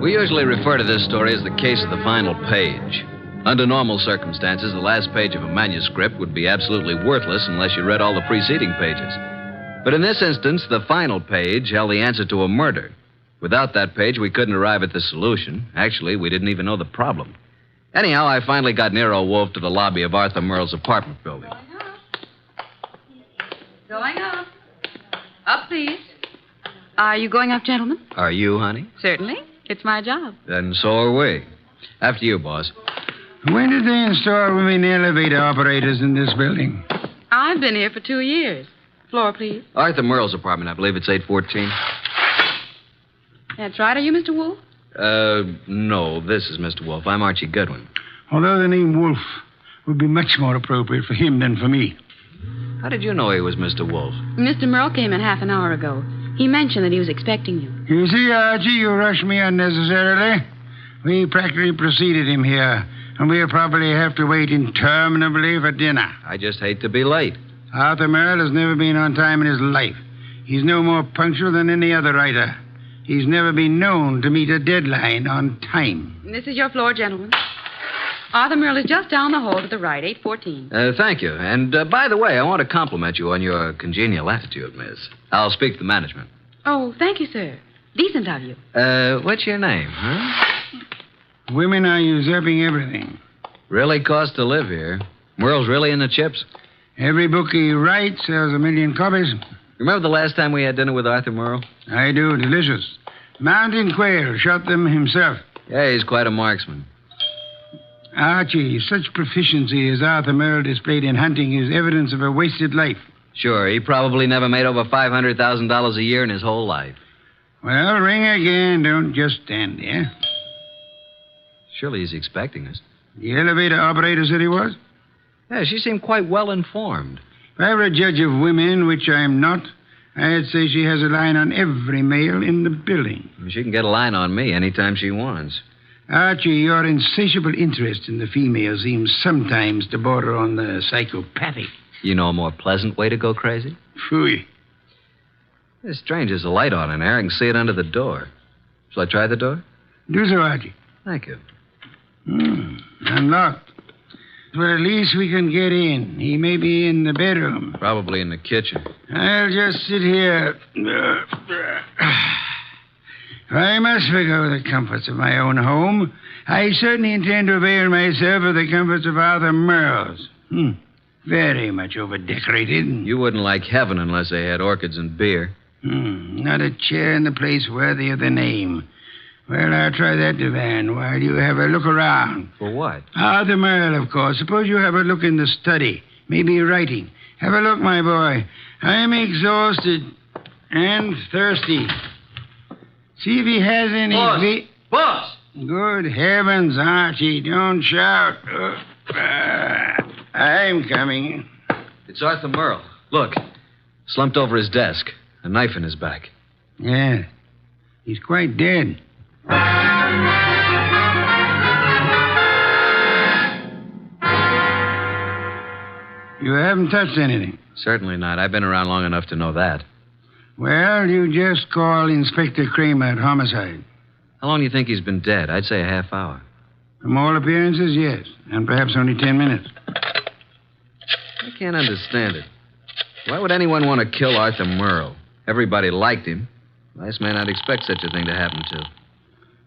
We usually refer to this story as the case of the final page. Under normal circumstances, the last page of a manuscript would be absolutely worthless unless you read all the preceding pages. But in this instance, the final page held the answer to a murder. Without that page, we couldn't arrive at the solution. Actually, we didn't even know the problem. Anyhow, I finally got Nero Wolfe to the lobby of Arthur Merle's apartment building. Going up. Up, please. Are you going up, gentlemen? Are you, honey? Certainly. It's my job. Then so are we. After you, boss. When did they install women elevator operators in this building? I've been here for 2 years. Floor, please. Arthur Merle's apartment, I believe it's 814. That's right. Are you Mr. Wolfe? No, this is Mr. Wolfe. I'm Archie Goodwin. Although the name Wolfe would be much more appropriate for him than for me. How did you know he was Mr. Wolfe? Mr. Merle came in half an hour ago. He mentioned that he was expecting you. You see, Archie, you rushed me unnecessarily. We practically preceded him here, and we'll probably have to wait interminably for dinner. I just hate to be late. Arthur Merle has never been on time in his life. He's no more punctual than any other writer. He's never been known to meet a deadline on time. This is your floor, gentlemen. Arthur Merle is just down the hall to the right, 814. Thank you. And by the way, I want to compliment you on your congenial attitude, miss. I'll speak to the management. Oh, thank you, sir. Decent of you. What's your name, huh? Women are usurping everything. Really costs to live here. Merle's really in the chips. Every book he writes sells 1 million copies. Remember the last time we had dinner with Arthur Merle? I do. Delicious. Mountain quail. Shot them himself. Yeah, he's quite a marksman. Archie, such proficiency as Arthur Merle displayed in hunting is evidence of a wasted life. Sure, he probably never made over $500,000 a year in his whole life. Well, ring again. Don't just stand there. Surely he's expecting us. The elevator operator said he was? Yeah, she seemed quite well informed. If I were a judge of women, which I'm not, I'd say she has a line on every male in the building. She can get a line on me anytime she wants. Archie, your insatiable interest in the female seems sometimes to border on the psychopathic. You know a more pleasant way to go crazy? Phooey. It's strange, there's a light on in there. I can see it under the door. Shall I try the door? Do so, Archie. Thank you. Unlocked. But at least we can get in. He may be in the bedroom. Probably in the kitchen. I'll just sit here. I must forgo the comforts of my own home. I certainly intend to avail myself of the comforts of Arthur Merle's. Very much over-decorated. You wouldn't like heaven unless they had orchids and beer. Not a chair in the place worthy of the name. Well, I'll try that divan while you have a look around. For what? Arthur Merle, of course. Suppose you have a look in the study. Maybe writing. Have a look, my boy. I'm exhausted and thirsty. See if he has any... Boss! Good heavens, Archie, don't shout. I'm coming. It's Arthur Merle. Look, slumped over his desk, a knife in his back. Yeah, he's quite dead. You haven't touched anything? Certainly not. I've been around long enough to know that. Well, you just call Inspector Kramer at homicide. How long do you think he's been dead? I'd say a half hour. From all appearances, yes. And perhaps only 10 minutes. I can't understand it. Why would anyone want to kill Arthur Merle? Everybody liked him. Last man I'd expect such a thing to happen to.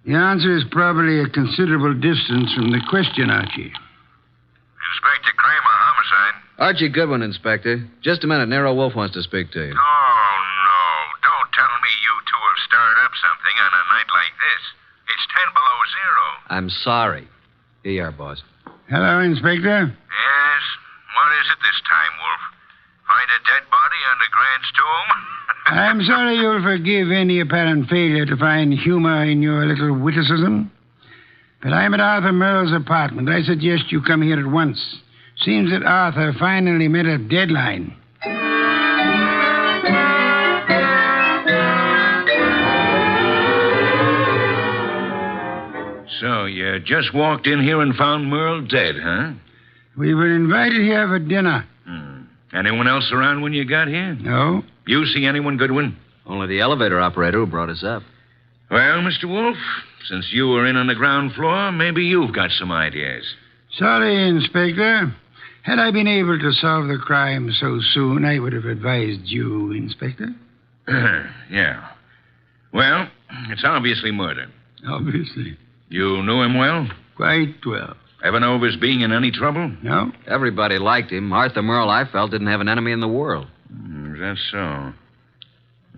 The answer is probably a considerable distance from the question, Archie. Inspector Kramer, homicide. Archie Goodwin, Inspector. Just a minute. Nero Wolfe wants to speak to you. Oh, no. Don't tell me you two have stirred up something on a night like this. It's 10 below zero. I'm sorry. Here you are, boss. Hello, Inspector. Yes? What is it this time, Wolfe? Find a dead body under Grant's tomb? I'm sorry you'll forgive any apparent failure to find humor in your little witticism. But I'm at Arthur Merle's apartment. I suggest you come here at once. Seems that Arthur finally met a deadline. So you just walked in here and found Merle dead, huh? We were invited here for dinner. Anyone else around when you got here? No. You see anyone, Goodwin? Only the elevator operator who brought us up. Well, Mr. Wolfe, since you were in on the ground floor, maybe you've got some ideas. Sorry, Inspector. Had I been able to solve the crime so soon, I would have advised you, Inspector. Yeah. Well, it's obviously murder. Obviously. You knew him well? Quite well. Ever know of his being in any trouble? No. Everybody liked him. Arthur Merle, I felt, didn't have an enemy in the world. Is that so?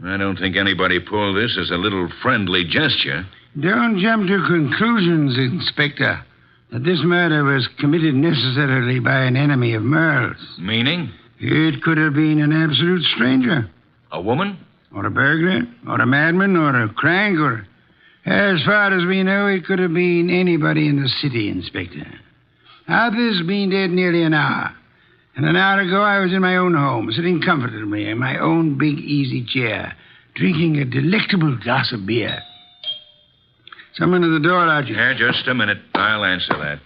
I don't think anybody pulled this as a little friendly gesture. Don't jump to conclusions, Inspector. That this murder was committed necessarily by an enemy of Merle's. Meaning? It could have been an absolute stranger. A woman? Or a burglar, or a madman, or a crank, or... As far as we know, it could have been anybody in the city, Inspector. Arthur's been dead nearly an hour. And an hour ago, I was in my own home, sitting comfortably in my own big, easy chair, drinking a delectable glass of beer. Someone at the door, Archie. Yeah, just a minute. I'll answer that.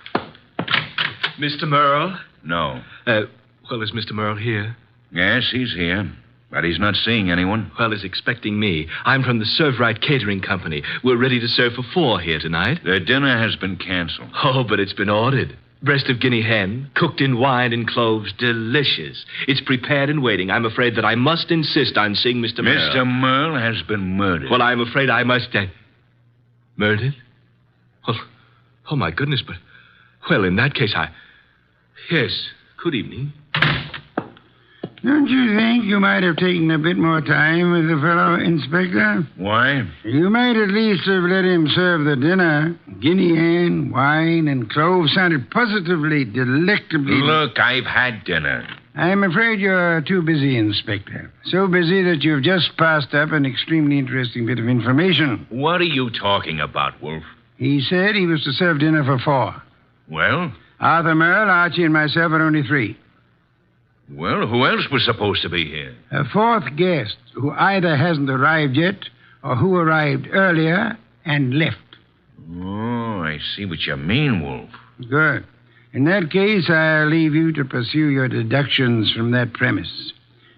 Mr. Merle? No. Well, is Mr. Merle here? Yes, he's here. But he's not seeing anyone. Well, he's expecting me. I'm from the Serve Right Catering Company. We're ready to serve for 4 here tonight. The dinner has been canceled. Oh, but it's been ordered. Breast of guinea hen, cooked in wine and cloves, delicious. It's prepared and waiting. I'm afraid that I must insist on seeing Mr. Merle. Mr. Merle has been murdered. Well, I'm afraid I must... Murdered? Oh, my goodness, but... Well, in that case, Yes, good evening. Don't you think you might have taken a bit more time with the fellow, Inspector? Why? You might at least have let him serve the dinner. Guinea hen, wine, and cloves sounded positively delectably... Look, I've had dinner. I'm afraid you're too busy, Inspector. So busy that you've just passed up an extremely interesting bit of information. What are you talking about, Wolfe? He said he was to serve dinner for 4. Well? Arthur Merle, Archie, and myself are only 3. Well, who else was supposed to be here? A 4th guest who either hasn't arrived yet or who arrived earlier and left. Oh, I see what you mean, Wolfe. Good. In that case, I'll leave you to pursue your deductions from that premise.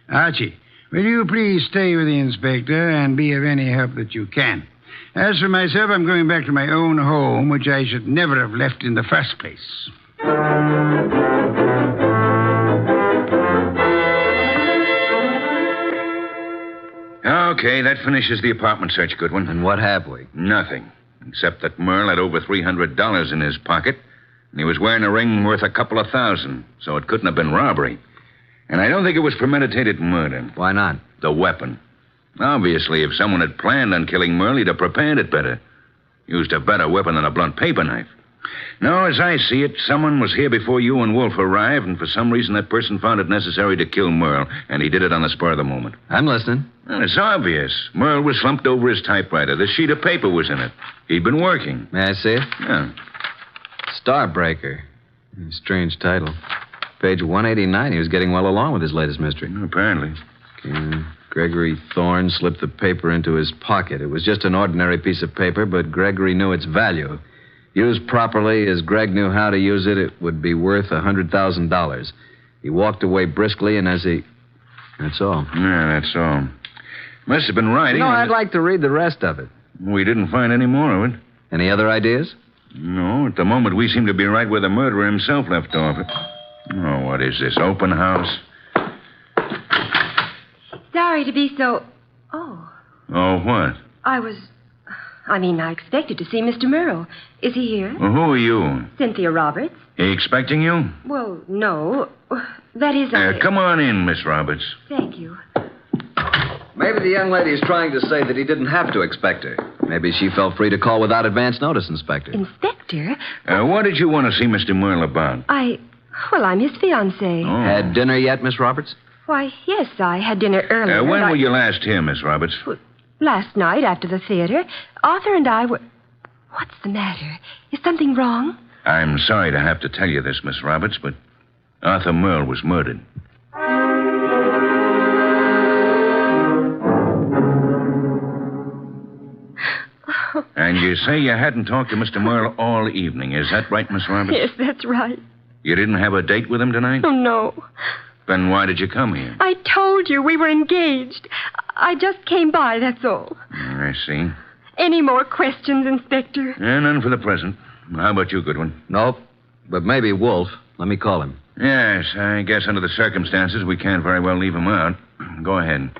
Archie, will you please stay with the inspector and be of any help that you can? As for myself, I'm going back to my own home, which I should never have left in the first place. Okay, that finishes the apartment search, Goodwin. And what have we? Nothing. Except that Merle had over $300 in his pocket, and he was wearing a ring worth a couple of $1,000, so it couldn't have been robbery. And I don't think it was premeditated murder. Why not? The weapon. Obviously, if someone had planned on killing Merle, he'd have prepared it better. Used a better weapon than a blunt paper knife. No, as I see it, someone was here before you and Wolfe arrived, and for some reason that person found it necessary to kill Merle, and he did it on the spur of the moment. I'm listening. Well, it's obvious. Merle was slumped over his typewriter. The sheet of paper was in it. He'd been working. May I see it? Yeah. Starbreaker. Strange title. Page 189. He was getting well along with his latest mystery. Apparently. Gregory Thorne slipped the paper into his pocket. It was just an ordinary piece of paper, but Gregory knew its value. Used properly, as Greg knew how to use it, it would be worth $100,000. He walked away briskly, and as he... That's all. Yeah, that's all. Must have been writing. I'd like to read the rest of it. We didn't find any more of it. Any other ideas? No, at the moment we seem to be right where the murderer himself left off. Oh, what is this, open house? Sorry to be so... Oh. Oh, what? I expected to see Mr. Merle. Is he here? Well, who are you? Cynthia Roberts. He expecting you? Well, no. That is... Come on in, Miss Roberts. Thank you. Maybe the young lady is trying to say that he didn't have to expect her. Maybe she felt free to call without advance notice, Inspector. Inspector? What did you want to see Mr. Merle about? I'm his fiancée. Oh. Had dinner yet, Miss Roberts? Why, yes, I had dinner earlier. When were you last here, Miss Roberts? Last night, after the theater. Arthur and I were... What's the matter? Is something wrong? I'm sorry to have to tell you this, Miss Roberts, but Arthur Merle was murdered. And you say you hadn't talked to Mr. Merle all evening. Is that right, Miss Roberts? Yes, that's right. You didn't have a date with him tonight? Oh, no. Then why did you come here? I told you we were engaged. I just came by, that's all. I see. Any more questions, Inspector? None for the present. How about you, Goodwin? Nope. But maybe Wolfe. Let me call him. Yes, I guess under the circumstances, we can't very well leave him out. Go ahead.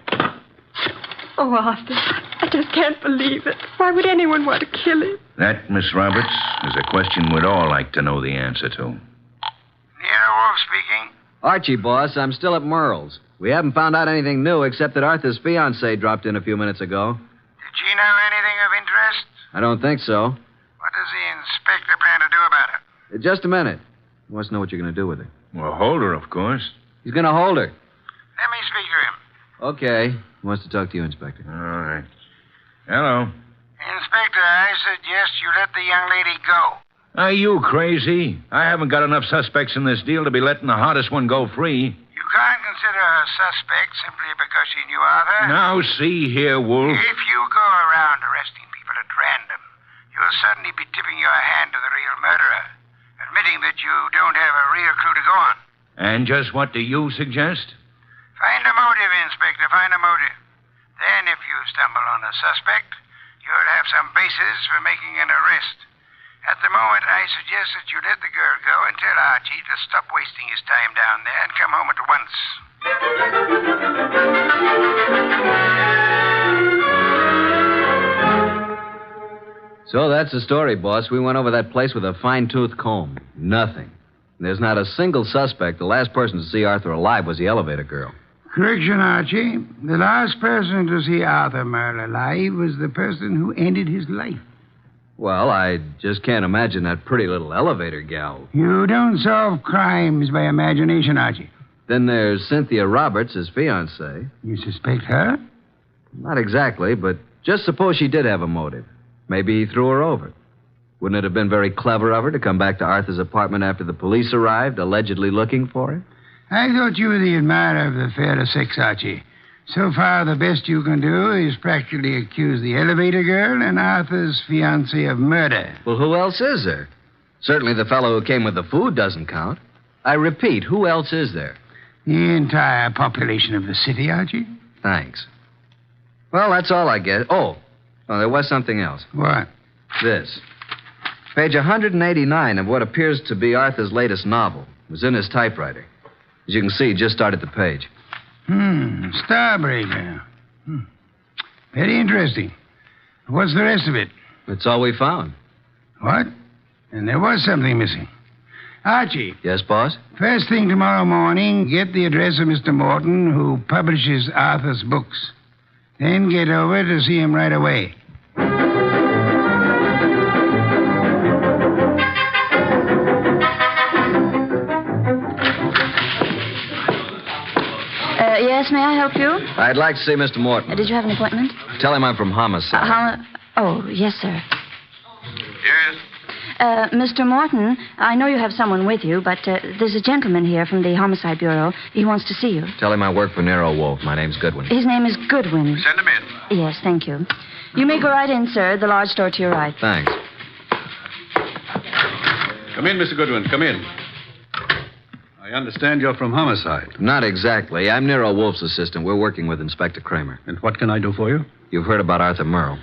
Oh, Arthur, I just can't believe it. Why would anyone want to kill him? That, Miss Roberts, is a question we'd all like to know the answer to. Nero Wolfe speaking. Archie, boss, I'm still at Merle's. We haven't found out anything new except that Arthur's fiancée dropped in a few minutes ago. Did she know anything of interest? I don't think so. What does the inspector plan to do about it? Just a minute. He wants to know what you're going to do with her. Well, hold her, of course. He's going to hold her. Let me speak to him. Okay. He wants to talk to you, Inspector. All right. Hello. Inspector, I suggest you let the young lady go. Are you crazy? I haven't got enough suspects in this deal to be letting the hottest one go free. You can't consider her a suspect simply because she knew Arthur. Now, see here, Wolfe. If you go around arresting people at random, you'll certainly be tipping your hand to the real murderer, admitting that you don't have a real clue to go on. And just what do you suggest? Find a motive, Inspector. Find suspect, you'll have some basis for making an arrest. At the moment, I suggest that you let the girl go and tell Archie to stop wasting his time down there and come home at once. So that's the story, boss. We went over that place with a fine-tooth comb. Nothing. There's not a single suspect. The last person to see Arthur alive was the elevator girl. Correction, Archie. The last person to see Arthur Merle alive was the person who ended his life. Well, I just can't imagine that pretty little elevator gal. You don't solve crimes by imagination, Archie. Then there's Cynthia Roberts, his fiancée. You suspect her? Not exactly, but just suppose she did have a motive. Maybe he threw her over. Wouldn't it have been very clever of her to come back to Arthur's apartment after the police arrived, allegedly looking for her? I thought you were the admirer of the fairer sex, Archie. So far, the best you can do is practically accuse the elevator girl and Arthur's fiancé of murder. Well, who else is there? Certainly the fellow who came with the food doesn't count. I repeat, who else is there? The entire population of the city, Archie. Thanks. Well, that's all, I guess. Oh, there was something else. What? This. Page 189 of what appears to be Arthur's latest novel. It was in his typewriter. As you can see, he just started the page. Starbreaker. Very interesting. What's the rest of it? That's all we found. What? And there was something missing. Archie. Yes, boss? First thing tomorrow morning, get the address of Mr. Morton, who publishes Arthur's books. Then get over to see him right away. Yes, may I help you? I'd like to see Mr. Morton. Did you have an appointment? Tell him I'm from Homicide. Oh, yes, sir. Yes? Mr. Morton, I know you have someone with you, but there's a gentleman here from the Homicide Bureau. He wants to see you. Tell him I work for Nero Wolfe. My name's Goodwin. His name is Goodwin. Send him in. Yes, thank you. You may go right in, sir. The large door to your right. Thanks. Come in, Mr. Goodwin. Come in. I understand you're from Homicide. Not exactly. I'm Nero Wolfe's assistant. We're working with Inspector Kramer. And what can I do for you? You've heard about Arthur Merle.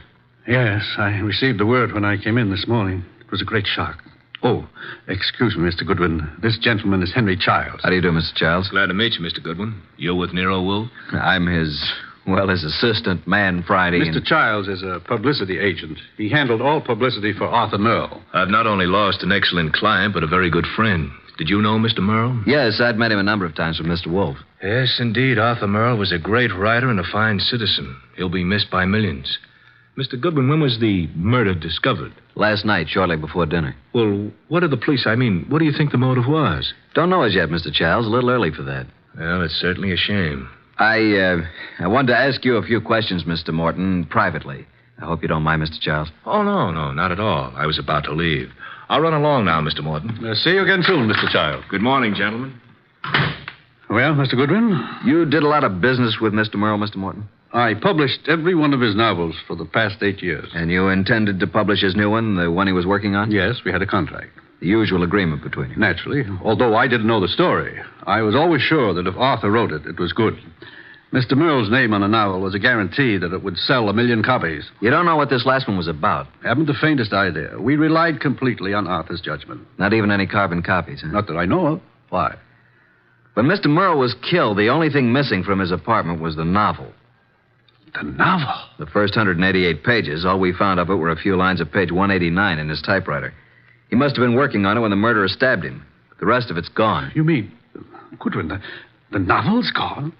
Yes, I received the word when I came in this morning. It was a great shock. Oh, excuse me, Mr. Goodwin. This gentleman is Henry Childs. How do you do, Mr. Childs? Glad to meet you, Mr. Goodwin. You're with Nero Wolfe? I'm his assistant, man Friday. Mr. Childs is a publicity agent. He handled all publicity for Arthur Merle. I've not only lost an excellent client, but a very good friend. Did you know Mr. Merle? Yes, I'd met him a number of times with Mr. Wolfe. Yes, indeed. Arthur Merle was a great writer and a fine citizen. He'll be missed by millions. Mr. Goodwin, when was the murder discovered? Last night, shortly before dinner. Well, what do the police, what do you think the motive was? Don't know as yet, Mr. Childs. A little early for that. Well, it's certainly a shame. I wanted to ask you a few questions, Mr. Morton, privately. I hope you don't mind, Mr. Childs. Oh, no, not at all. I was about to leave. I'll run along now, Mr. Morton. See you again soon, Mr. Childs. Good morning, gentlemen. Well, Mr. Goodwin? You did a lot of business with Mr. Merle, Mr. Morton? I published every one of his novels for the past 8 years. And you intended to publish his new one, the one he was working on? Yes, we had a contract. The usual agreement between you. Naturally. Although I didn't know the story, I was always sure that if Arthur wrote it, it was good. Mr. Merle's name on a novel was a guarantee that it would sell 1 million copies. You don't know what this last one was about? Haven't the faintest idea. We relied completely on Arthur's judgment. Not even any carbon copies, huh? Not that I know of. Why? When Mr. Merle was killed, the only thing missing from his apartment was the novel. The novel? The first 188 pages. All we found of it were a few lines of page 189 in his typewriter. He must have been working on it when the murderer stabbed him. The rest of it's gone. You mean, Goodwin, the novel's gone?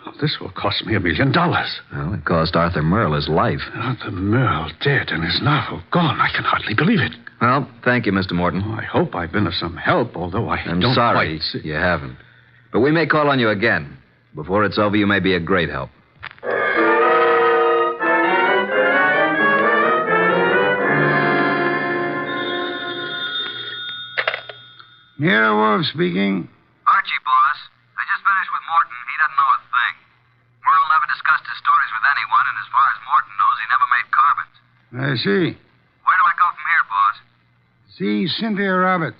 Oh, this will cost me $1 million. Well, it cost Arthur Merle his life. Arthur Merle dead and his novel gone. I can hardly believe it. Well, thank you, Mr. Morton. Oh, I hope I've been of some help, although I'm don't sorry quite... you haven't. But we may call on you again. Before it's over, you may be a great help. Nero Wolfe speaking. Archie, boss. I just finished with Morton. He doesn't know a thing. Merle never discussed his stories with anyone, and as far as Morton knows, he never made carbons. I see. Where do I go from here, boss? See Cynthia Roberts.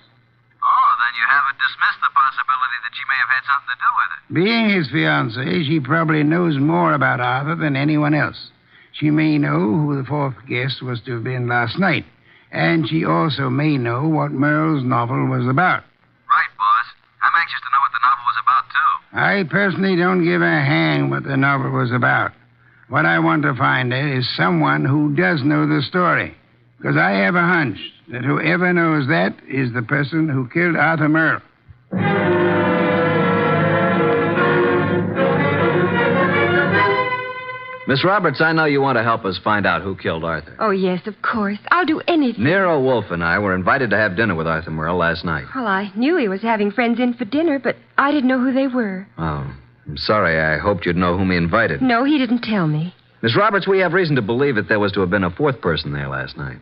Oh, then you haven't dismissed the possibility that she may have had something to do with it. Being his fiancée, she probably knows more about Arthur than anyone else. She may know who the fourth guest was to have been last night. And she also may know what Merle's novel was about. Right, boss. I'm anxious to know what the novel was about, too. I personally don't give a hang what the novel was about. What I want to find is someone who does know the story. Because I have a hunch that whoever knows that is the person who killed Arthur Merle. Miss Roberts, I know you want to help us find out who killed Arthur. Oh, yes, of course. I'll do anything. Nero Wolfe and I were invited to have dinner with Arthur Merle last night. Well, I knew he was having friends in for dinner, but I didn't know who they were. Oh, I'm sorry. I hoped you'd know whom he invited. No, he didn't tell me. Miss Roberts, we have reason to believe that there was to have been a fourth person there last night.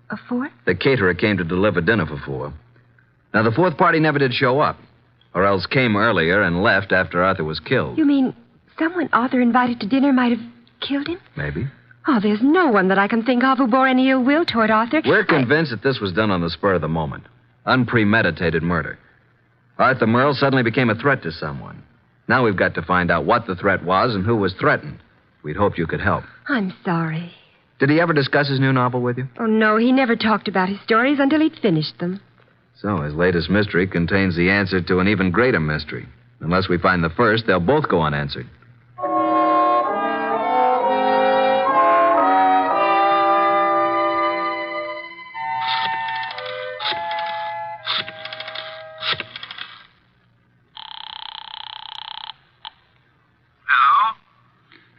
A fourth? The caterer came to deliver dinner for 4. Now, the fourth party never did show up, or else came earlier and left after Arthur was killed. You mean someone Arthur invited to dinner might have killed him? Maybe. Oh, there's no one that I can think of who bore any ill will toward Arthur. We're convinced that this was done on the spur of the moment. Unpremeditated murder. Arthur Merle suddenly became a threat to someone. Now we've got to find out what the threat was and who was threatened. We'd hoped you could help. I'm sorry. Did he ever discuss his new novel with you? Oh, no, he never talked about his stories until he'd finished them. So his latest mystery contains the answer to an even greater mystery. Unless we find the first, they'll both go unanswered.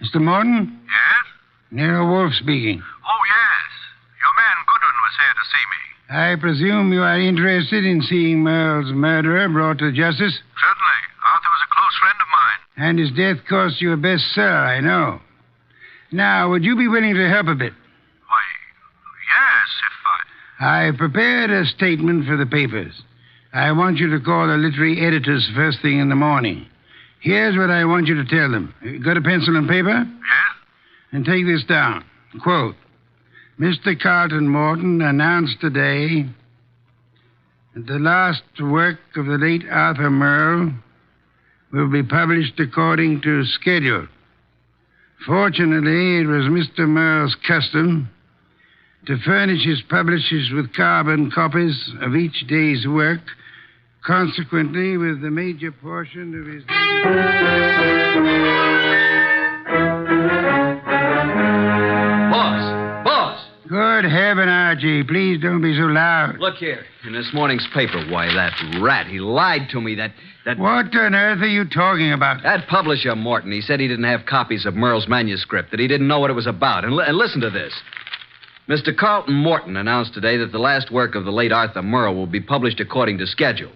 Mr. Morton? Yes? Nero Wolfe speaking. Oh, yes. Your man Goodwin was here to see me. I presume you are interested in seeing Merle's murderer brought to justice? Certainly. Arthur was a close friend of mine. And his death cost you a bestseller, I know. Now, would you be willing to help a bit? Why, yes, if I prepared a statement for the papers. I want you to call the literary editors first thing in the morning. Here's what I want you to tell them. Got a pencil and paper? Yes. And take this down. Quote, Mr. Carlton Morton announced today that the last work of the late Arthur Merle will be published according to schedule. Fortunately, it was Mr. Merle's custom to furnish his publishers with carbon copies of each day's work. Consequently, with the major portion of his... Boss! Good heaven, Archie. Please don't be so loud. Look here. In this morning's paper, why, that rat, he lied to me. That... What on earth are you talking about? That publisher, Morton, he said he didn't have copies of Merle's manuscript, that he didn't know what it was about. And listen to this. Mr. Carlton Morton announced today that the last work of the late Arthur Merle will be published according to schedule.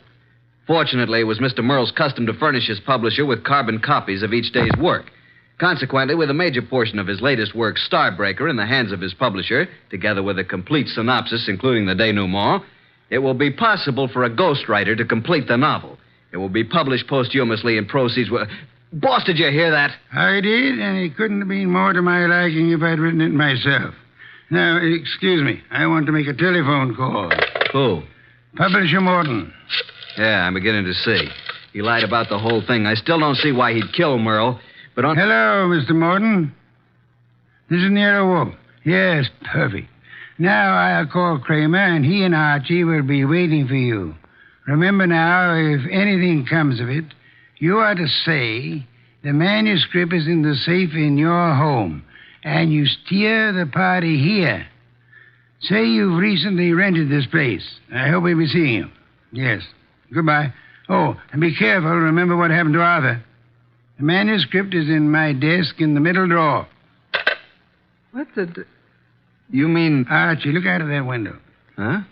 Fortunately, it was Mr. Merle's custom to furnish his publisher with carbon copies of each day's work. Consequently, with a major portion of his latest work, Starbreaker, in the hands of his publisher, together with a complete synopsis, including the denouement, it will be possible for a ghostwriter to complete the novel. It will be published posthumously and proceeds... Boss, did you hear that? I did, and it couldn't have been more to my liking if I'd written it myself. Now, excuse me. I want to make a telephone call. Who? Publisher Morton. Yeah, I'm beginning to see. He lied about the whole thing. I still don't see why he'd kill Merle, but on... Hello, Mr. Morton. This is Nero Wolfe. Yes, perfect. Now I'll call Kramer, and he and Archie will be waiting for you. Remember now, if anything comes of it, you are to say the manuscript is in the safe in your home, and you steer the party here. Say you've recently rented this place. I hope we'll be seeing you. Yes. Goodbye. Oh, and be careful. Remember what happened to Arthur. The manuscript is in my desk in the middle drawer. What the... You mean... Archie, look out of that window. Huh?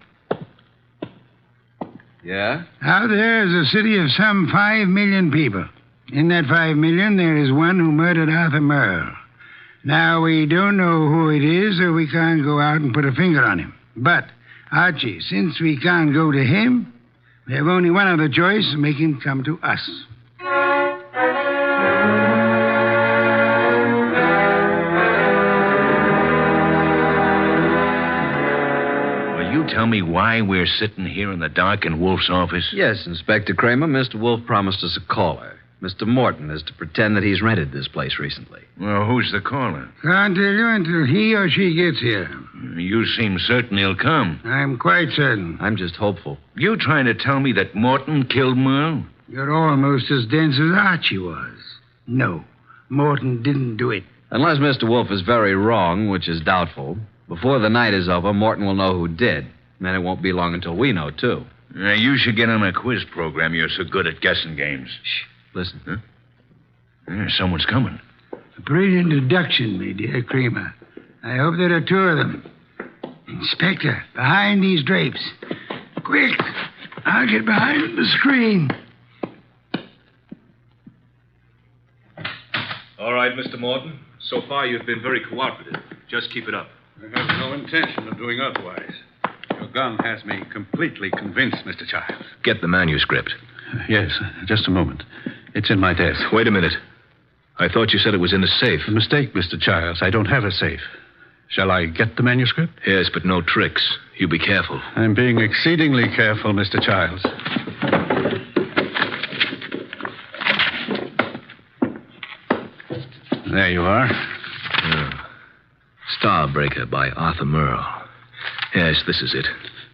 Yeah? Out there is a city of some 5 million people. In that 5 million, there is one who murdered Arthur Merle. Now, we don't know who it is, so we can't go out and put a finger on him. But, Archie, since we can't go to him... we have only one other choice, make him come to us. Will you tell me why we're sitting here in the dark in Wolfe's office? Yes, Inspector Kramer. Mr. Wolfe promised us a caller. Mr. Morton is to pretend that he's rented this place recently. Well, who's the caller? Can't tell you until he or she gets here. You seem certain he'll come. I'm quite certain. I'm just hopeful. You trying to tell me that Morton killed Merle? You're almost as dense as Archie was. No, Morton didn't do it. Unless Mr. Wolfe is very wrong, which is doubtful, before the night is over, Morton will know who did. And then it won't be long until we know, too. You should get on a quiz program. You're so good at guessing games. Shh. Listen. Huh? Someone's coming. A brilliant deduction, my dear Creamer. I hope there are two of them. Inspector, behind these drapes. Quick! I'll get behind the screen. All right, Mr. Morton. So far, you've been very cooperative. Just keep it up. I have no intention of doing otherwise. Your gun has me completely convinced, Mr. Childs. Get the manuscript. Yes, just a moment. It's in my desk. Wait a minute. I thought you said it was in the safe. A mistake, Mr. Childs. I don't have a safe. Shall I get the manuscript? Yes, but no tricks. You be careful. I'm being exceedingly careful, Mr. Childs. There you are. Starbreaker by Arthur Merle. Yes, this is it.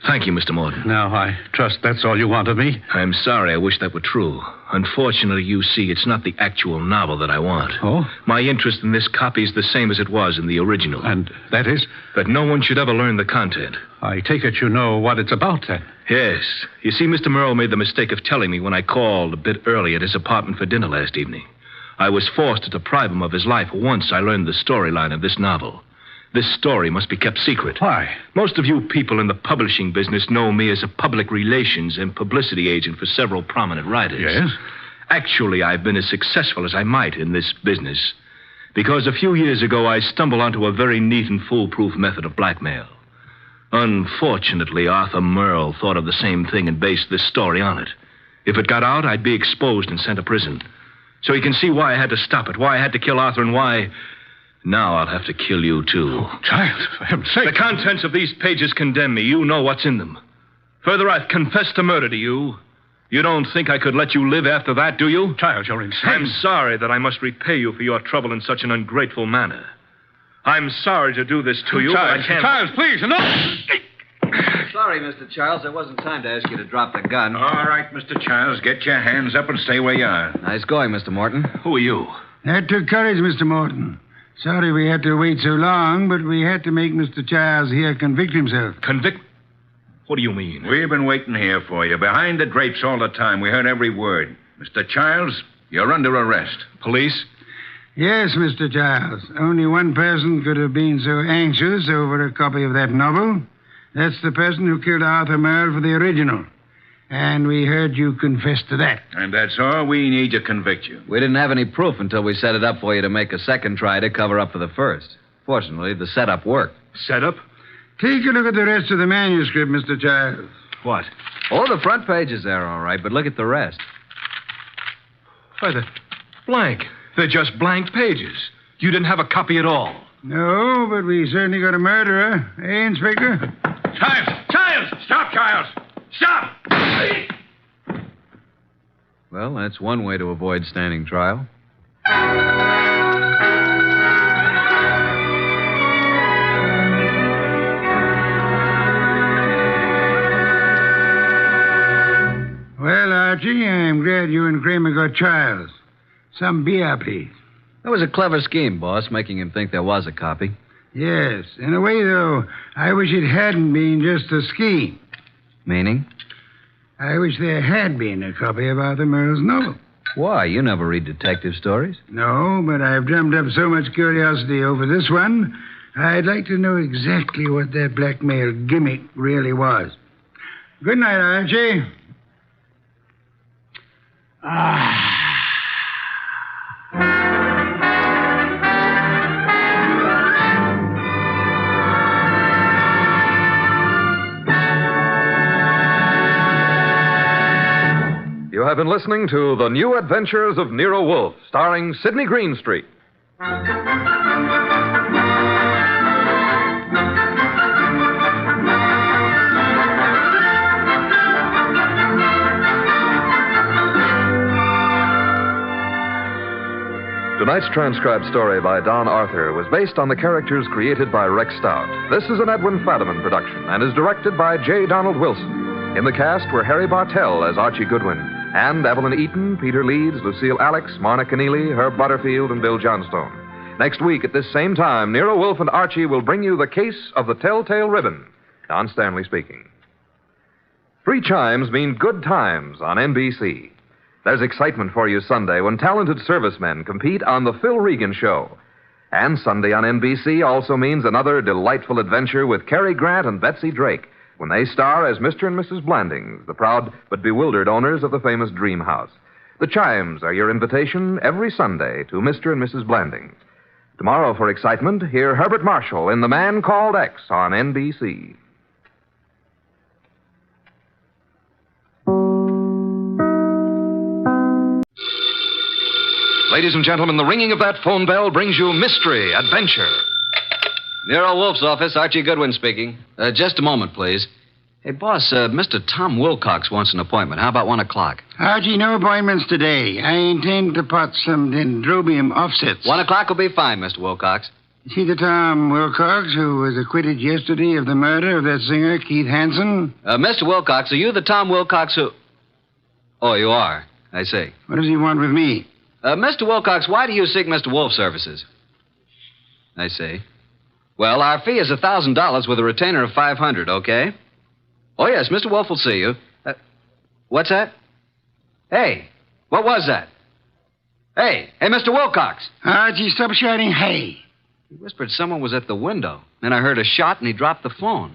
Thank you, Mr. Morton. Now, I trust that's all you want of me. I'm sorry. I wish that were true. Unfortunately, you see, it's not the actual novel that I want. Oh? My interest in this copy is the same as it was in the original. And that is? That no one should ever learn the content. I take it you know what it's about, then. Yes. You see, Mr. Merle made the mistake of telling me when I called a bit early at his apartment for dinner last evening. I was forced to deprive him of his life once I learned the storyline of this novel. This story must be kept secret. Why? Most of you people in the publishing business know me as a public relations and publicity agent for several prominent writers. Yes? Actually, I've been as successful as I might in this business. Because a few years ago, I stumbled onto a very neat and foolproof method of blackmail. Unfortunately, Arthur Merle thought of the same thing and based this story on it. If it got out, I'd be exposed and sent to prison. So you can see why I had to stop it, why I had to kill Arthur, and why... Now I'll have to kill you, too. Oh, child, for heaven's sake. The contents of these pages condemn me. You know what's in them. Further, I've confessed to murder to you. You don't think I could let you live after that, do you? Child, you're insane. I'm sorry that I must repay you for your trouble in such an ungrateful manner. I'm sorry to do this to you, Child, but I can't... Child, please, no! Sorry, Mr. Childs. There wasn't time to ask you to drop the gun. All right, Mr. Childs, get your hands up and stay where you are. Nice going, Mr. Morton. Who are you? That took courage, Mr. Morton. Sorry we had to wait so long, but we had to make Mr. Childs here convict himself. Convict? What do you mean? We've been waiting here for you, behind the drapes all the time. We heard every word. Mr. Childs, you're under arrest. Police? Yes, Mr. Childs. Only one person could have been so anxious over a copy of that novel. That's the person who killed Arthur Merle for the original. And we heard you confess to that. And that's all we need to convict you. We didn't have any proof until we set it up for you to make a second try to cover up for the first. Fortunately, the setup worked. Setup? Take a look at the rest of the manuscript, Mr. Childs. What? Oh, the front page is there, all right, but look at the rest. Why, they're blank. They're just blank pages. You didn't have a copy at all. No, but we certainly got a murderer. Eh, Inspector? Childs! Stop, Childs! Stop! Well, that's one way to avoid standing trial. Well, Archie, I'm glad you and Kramer got Childs. Some beer, please. That was a clever scheme, boss, making him think there was a copy. Yes. In a way, though, I wish it hadn't been just a scheme. Meaning? I wish there had been a copy of Arthur Merle's novel. Why? You never read detective stories. No, but I've drummed up so much curiosity over this one, I'd like to know exactly what that blackmail gimmick really was. Good night, Archie. You have been listening to The New Adventures of Nero Wolfe, starring Sidney Greenstreet. Tonight's transcribed story by Don Arthur was based on the characters created by Rex Stout. This is an Edwin Fadiman production and is directed by J. Donald Wilson. In the cast were Harry Bartell as Archie Goodwin, and Evelyn Eaton, Peter Leeds, Lucille Alex, Marna Keneally, Herb Butterfield, and Bill Johnstone. Next week at this same time, Nero Wolfe and Archie will bring you The Case of the Telltale Ribbon. Don Stanley speaking. 3 chimes mean good times on NBC. There's excitement for you Sunday when talented servicemen compete on The Phil Regan Show. And Sunday on NBC also means another delightful adventure with Cary Grant and Betsy Drake when they star as Mr. and Mrs. Blandings, the proud but bewildered owners of the famous Dream House. The chimes are your invitation every Sunday to Mr. and Mrs. Blandings. Tomorrow for excitement, hear Herbert Marshall in The Man Called X on NBC. Ladies and gentlemen, the ringing of that phone bell brings you mystery, adventure. Nero Wolfe's office, Archie Goodwin speaking. Just a moment, please. Hey, boss, Mr. Tom Wilcox wants an appointment. How about 1 o'clock? Archie, no appointments today. I intend to pot some dendrobium offsets. 1 o'clock will be fine, Mr. Wilcox. See the Tom Wilcox who was acquitted yesterday of the murder of that singer, Keith Hansen? Mr. Wilcox, are you the Tom Wilcox who... Oh, you are. I see. What does he want with me? Mr. Wilcox, why do you seek Mr. Wolfe's services? I see. Well, our fee is $1,000 with a retainer of $500, okay? Oh, yes, Mr. Wolfe will see you. What's that? Hey, what was that? Hey, Mr. Wilcox. Archie, stop shouting, hey. He whispered someone was at the window. Then I heard a shot and he dropped the phone.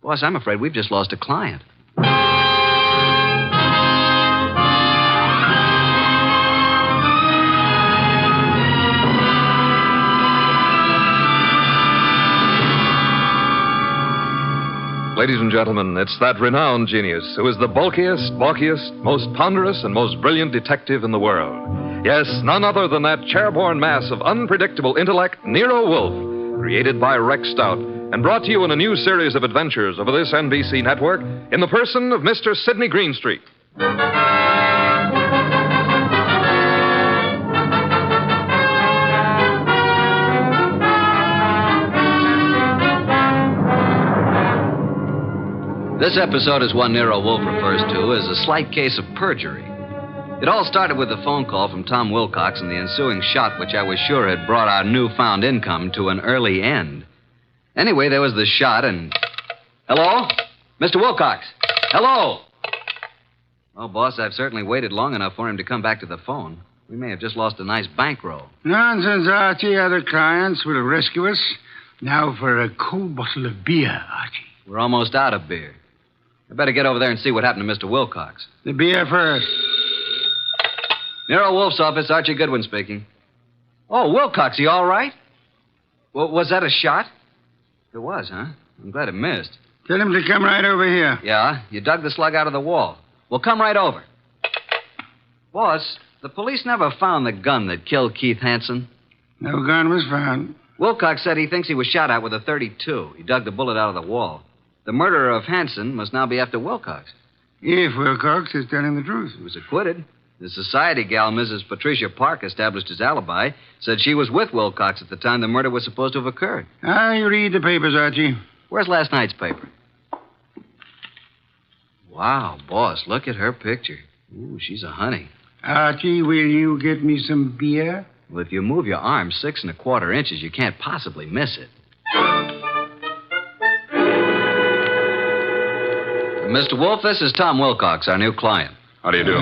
Boss, I'm afraid we've just lost a client. Ladies and gentlemen, it's that renowned genius who is the bulkiest, most ponderous, and most brilliant detective in the world. Yes, none other than that chairborne mass of unpredictable intellect, Nero Wolfe, created by Rex Stout, and brought to you in a new series of adventures over this NBC network in the person of Mr. Sidney Greenstreet. This episode is one Nero Wolfe refers to as a slight case of perjury. It all started with a phone call from Tom Wilcox and the ensuing shot, which I was sure had brought our newfound income to an early end. Anyway, there was the shot and... Hello? Mr. Wilcox? Hello? Oh, boss, I've certainly waited long enough for him to come back to the phone. We may have just lost a nice bankroll. Nonsense, Archie. Other clients will rescue us. Now for a cold bottle of beer, Archie. We're almost out of beer. I better get over there and see what happened to Mr. Wilcox. The beer first. Nero Wolfe's office, Archie Goodwin speaking. Oh, Wilcox, you all right? Well, was that a shot? It was, huh? I'm glad it missed. Tell him to come right over here. Yeah, you dug the slug out of the wall. Well, come right over. Boss, the police never found the gun that killed Keith Hansen. No gun was found. Wilcox said he thinks he was shot at with a .32. He dug the bullet out of the wall. The murderer of Hansen must now be after Wilcox. If Wilcox is telling the truth. He was acquitted. The society gal, Mrs. Patricia Park, established his alibi, said she was with Wilcox at the time the murder was supposed to have occurred. I read the papers, Archie. Where's last night's paper? Wow, boss, look at her picture. Ooh, she's a honey. Archie, will you get me some beer? Well, if you move your arm 6 1/4 inches, you can't possibly miss it. Mr. Wolfe, this is Tom Wilcox, our new client. How do you do?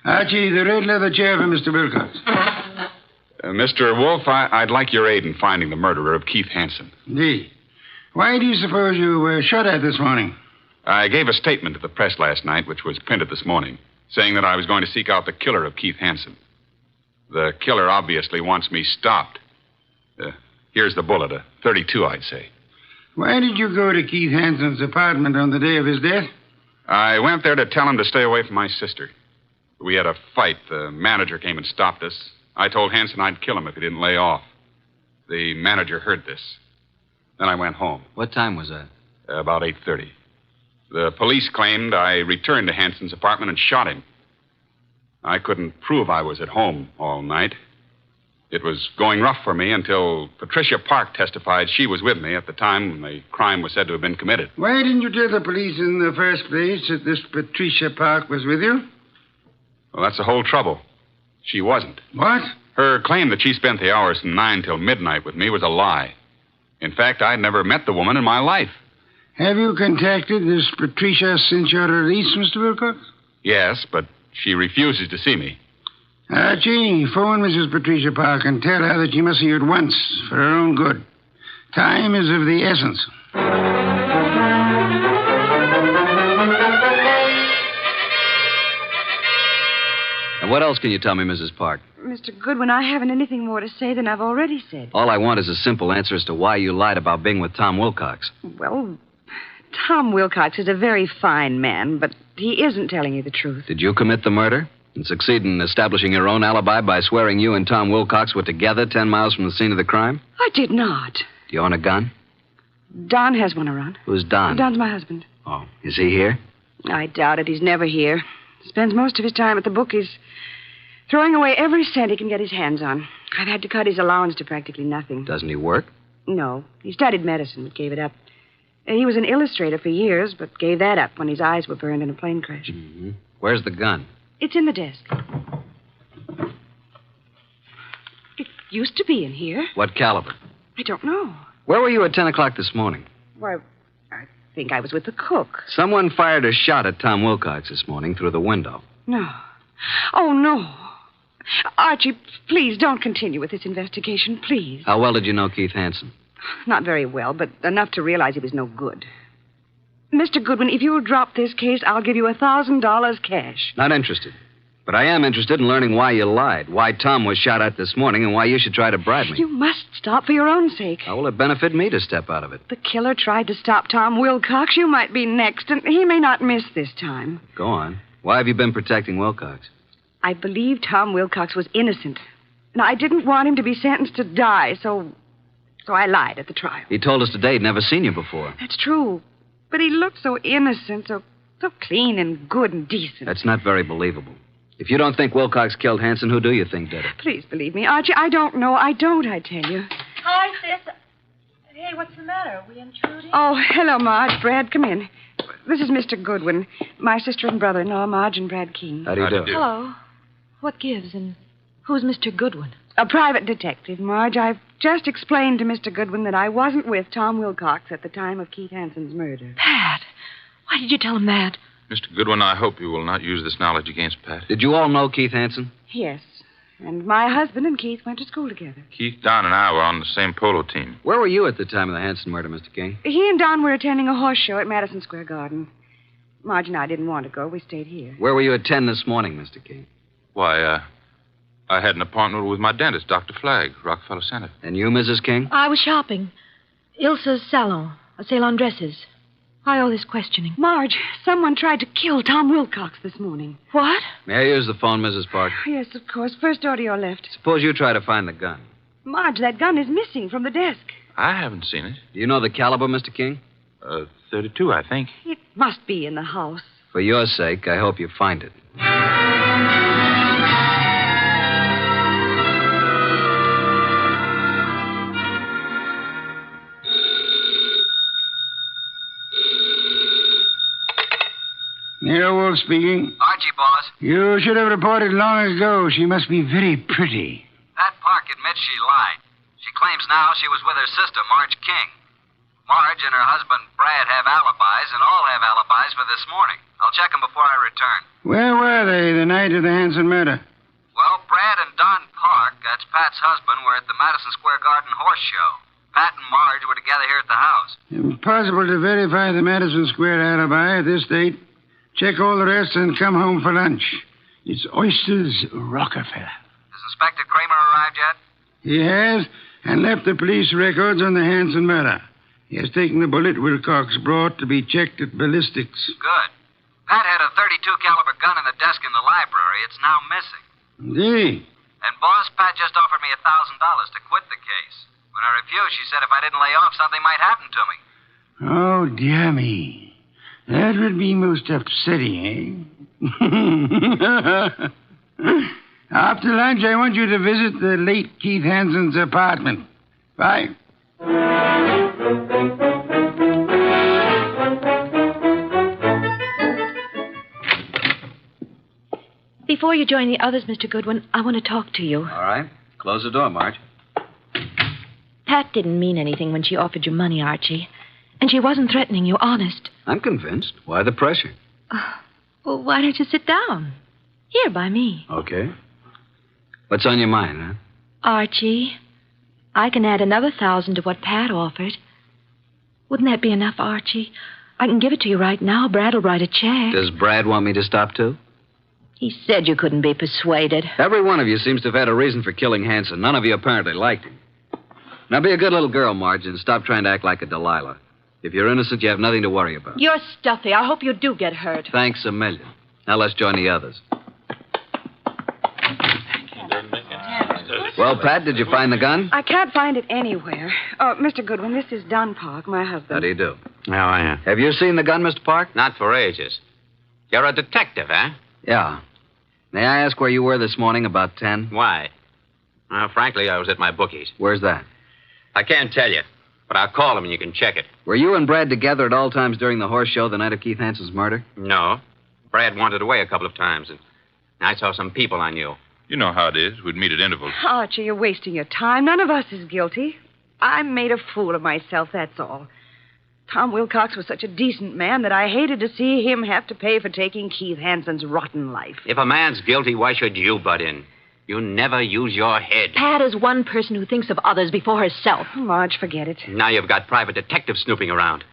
Archie, the red leather chair for Mr. Wilcox. Mr. Wolfe, I'd like your aid in finding the murderer of Keith Hansen. Indeed. Why do you suppose you were shot at this morning? I gave a statement to the press last night, which was printed this morning, saying that I was going to seek out the killer of Keith Hansen. The killer obviously wants me stopped. Here's the bullet, a .32, I'd say. Why did you go to Keith Hansen's apartment on the day of his death? I went there to tell him to stay away from my sister. We had a fight. The manager came and stopped us. I told Hansen I'd kill him if he didn't lay off. The manager heard this. Then I went home. What time was that? About 8:30. The police claimed I returned to Hansen's apartment and shot him. I couldn't prove I was at home all night. It was going rough for me until Patricia Park testified she was with me at the time when the crime was said to have been committed. Why didn't you tell the police in the first place that this Patricia Park was with you? Well, that's the whole trouble. She wasn't. What? Her claim that she spent the hours from 9 till midnight with me was a lie. In fact, I'd never met the woman in my life. Have you contacted this Patricia since your release, Mr. Wilcox? Yes, but she refuses to see me. Archie, phone Mrs. Patricia Park and tell her that she must see you at once for her own good. Time is of the essence. And what else can you tell me, Mrs. Park? Mr. Goodwin, I haven't anything more to say than I've already said. All I want is a simple answer as to why you lied about being with Tom Wilcox. Well, Tom Wilcox is a very fine man, but he isn't telling you the truth. Did you commit the murder and succeed in establishing your own alibi by swearing you and Tom Wilcox were together 10 miles from the scene of the crime? I did not. Do you own a gun? Don has one around. Who's Don? Don's my husband. Oh, is he here? I doubt it. He's never here. Spends most of his time at the bookies, throwing away every cent he can get his hands on. I've had to cut his allowance to practically nothing. Doesn't he work? No. He studied medicine, but gave it up. He was an illustrator for years, but gave that up when his eyes were burned in a plane crash. Mm-hmm. Where's the gun? It's in the desk. It used to be in here. What caliber? I don't know. Where were you at 10 o'clock this morning? Why, I think I was with the cook. Someone fired a shot at Tom Wilcox this morning through the window. No. Oh, no. Archie, please don't continue with this investigation, please. How well did you know Keith Hansen? Not very well, but enough to realize he was no good. Mr. Goodwin, if you'll drop this case, I'll give you $1,000 cash. Not interested. But I am interested in learning why you lied, why Tom was shot at this morning, and why you should try to bribe me. You must stop for your own sake. How will it benefit me to step out of it? The killer tried to stop Tom Wilcox. You might be next, and he may not miss this time. Go on. Why have you been protecting Wilcox? I believe Tom Wilcox was innocent. And I didn't want him to be sentenced to die, so I lied at the trial. He told us today he'd never seen you before. That's true. But he looked so innocent, so clean and good and decent. That's not very believable. If you don't think Wilcox killed Hansen, who do you think did it? Please believe me, Archie. I don't know. I tell you. Hi, sis. Hey, what's the matter? Are we intruding? Oh, hello, Marge. Brad, come in. This is Mr. Goodwin, my sister and brother-in-law, Marge and Brad King. How do you do? Hello. What gives, and who's Mr. Goodwin? A private detective, Marge. I've just explained to Mr. Goodwin that I wasn't with Tom Wilcox at the time of Keith Hansen's murder. Pat, why did you tell him that? Mr. Goodwin, I hope you will not use this knowledge against Pat. Did you all know Keith Hansen? Yes. And my husband and Keith went to school together. Keith, Don, and I were on the same polo team. Where were you at the time of the Hansen murder, Mr. King? He and Don were attending a horse show at Madison Square Garden. Marge and I didn't want to go. We stayed here. Where were you at 10 this morning, Mr. King? Why, I had an appointment with my dentist, Dr. Flagg, Rockefeller Center. And you, Mrs. King? I was shopping. Ilsa's salon, a sale on dresses. Why all this questioning? Marge, someone tried to kill Tom Wilcox this morning. What? May I use the phone, Mrs. Park? Yes, of course. First door to your left. Suppose you try to find the gun. Marge, that gun is missing from the desk. I haven't seen it. Do you know the caliber, Mr. King? 32, I think. It must be in the house. For your sake, I hope you find it. Nero Wolfe speaking. Archie, boss. You should have reported long ago. She must be very pretty. Pat Park admits she lied. She claims now she was with her sister, Marge King. Marge and her husband, Brad, have alibis, and all have alibis for this morning. I'll check them before I return. Where were they the night of the Hansen murder? Well, Brad and Don Park, that's Pat's husband, were at the Madison Square Garden horse show. Pat and Marge were together here at the house. Impossible to verify the Madison Square alibi at this date. Check all the rest and come home for lunch. It's Oysters Rockefeller. Has Inspector Kramer arrived yet? He has, and left the police records on the Hansen murder. He has taken the bullet Wilcox brought to be checked at ballistics. Good. Pat had a .32 caliber gun in the desk in the library. It's now missing. Indeed. And, boss, Pat just offered me $1,000 to quit the case. When I refused, she said if I didn't lay off, something might happen to me. Oh, dear me. That would be most upsetting, eh? After lunch, I want you to visit the late Keith Hansen's apartment. Bye. Before you join the others, Mr. Goodwin, I want to talk to you. All right. Close the door, Marge. Pat didn't mean anything when she offered you money, Archie. And she wasn't threatening you, honest. I'm convinced. Why the pressure? Well, why don't you sit down? Here, by me. Okay. What's on your mind, huh? Archie, I can add another 1,000 to what Pat offered. Wouldn't that be enough, Archie? I can give it to you right now. Brad will write a check. Does Brad want me to stop, too? He said you couldn't be persuaded. Every one of you seems to have had a reason for killing Hansen. None of you apparently liked him. Now, be a good little girl, Marge, and stop trying to act like a Delilah. If you're innocent, you have nothing to worry about. You're stuffy. I hope you do get hurt. Thanks a million. Now let's join the others. Well, Pat, did you find the gun? I can't find it anywhere. Oh, Mr. Goodwin, this is Don Park, my husband. How do you do? How are you? Have you seen the gun, Mr. Park? Not for ages. You're a detective, eh? Yeah. May I ask where you were this morning about 10? Why? Well, frankly, I was at my bookies. Where's that? I can't tell you, but I'll call them and you can check it. Were you and Brad together at all times during the horse show the night of Keith Hansen's murder? No. Brad wandered away a couple of times, and I saw some people I knew. You know how it is. We'd meet at intervals. Archie, you're wasting your time. None of us is guilty. I made a fool of myself, that's all. Tom Wilcox was such a decent man that I hated to see him have to pay for taking Keith Hansen's rotten life. If a man's guilty, why should you butt in? You never use your head. Pat is one person who thinks of others before herself. Marge, forget it. Now you've got private detectives snooping around.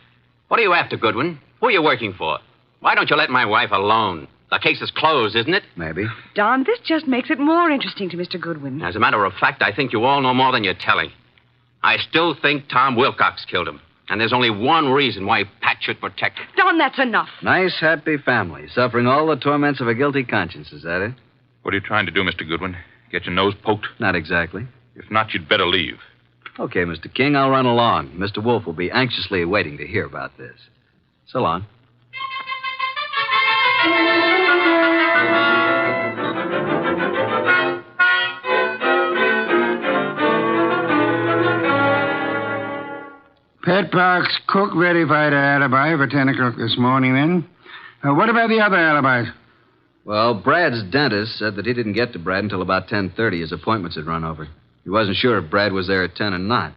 What are you after, Goodwin? Who are you working for? Why don't you let my wife alone? The case is closed, isn't it? Maybe. Don, this just makes it more interesting to Mr. Goodwin. As a matter of fact, I think you all know more than you're telling. I still think Tom Wilcox killed him. And there's only one reason why Pat should protect him. Don, that's enough. Nice, happy family, suffering all the torments of a guilty conscience. Is that it? What are you trying to do, Mr. Goodwin? Get your nose poked? Not exactly. If not, you'd better leave. Okay, Mr. King, I'll run along. Mr. Wolfe will be anxiously waiting to hear about this. So long. Pat Park's cook verified her alibi for 10 o'clock this morning, then. What about the other alibis? Well, Brad's dentist said that he didn't get to Brad until about 10:30. His appointments had run over. He wasn't sure if Brad was there at 10 or not.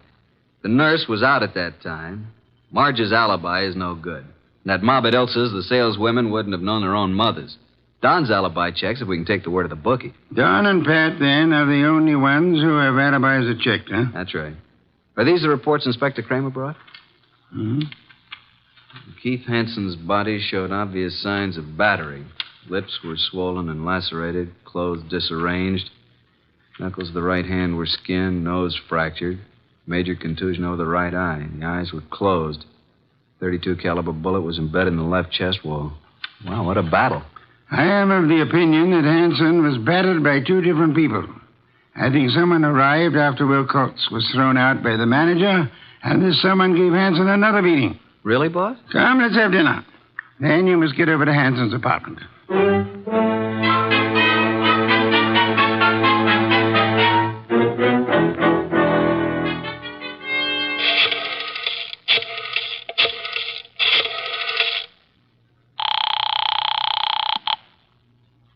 The nurse was out at that time. Marge's alibi is no good. And at mob at Ilsa's, the saleswomen wouldn't have known their own mothers. Don's alibi checks if we can take the word of the bookie. Don and Pat, then, are the only ones who have alibis that checked, huh? That's right. Are these the reports Inspector Kramer brought? Hmm? Keith Hansen's body showed obvious signs of battery. Lips were swollen and lacerated, clothes disarranged. Knuckles of the right hand were skinned, nose fractured. Major contusion over the right eye. The eyes were closed. .32 caliber bullet was embedded in the left chest wall. Wow, what a battle. I am of the opinion that Hansen was battered by two different people. I think someone arrived after Wilcox was thrown out by the manager, and this someone gave Hansen another beating. Really, boss? Come, let's have dinner. Then you must get over to Hansen's apartment.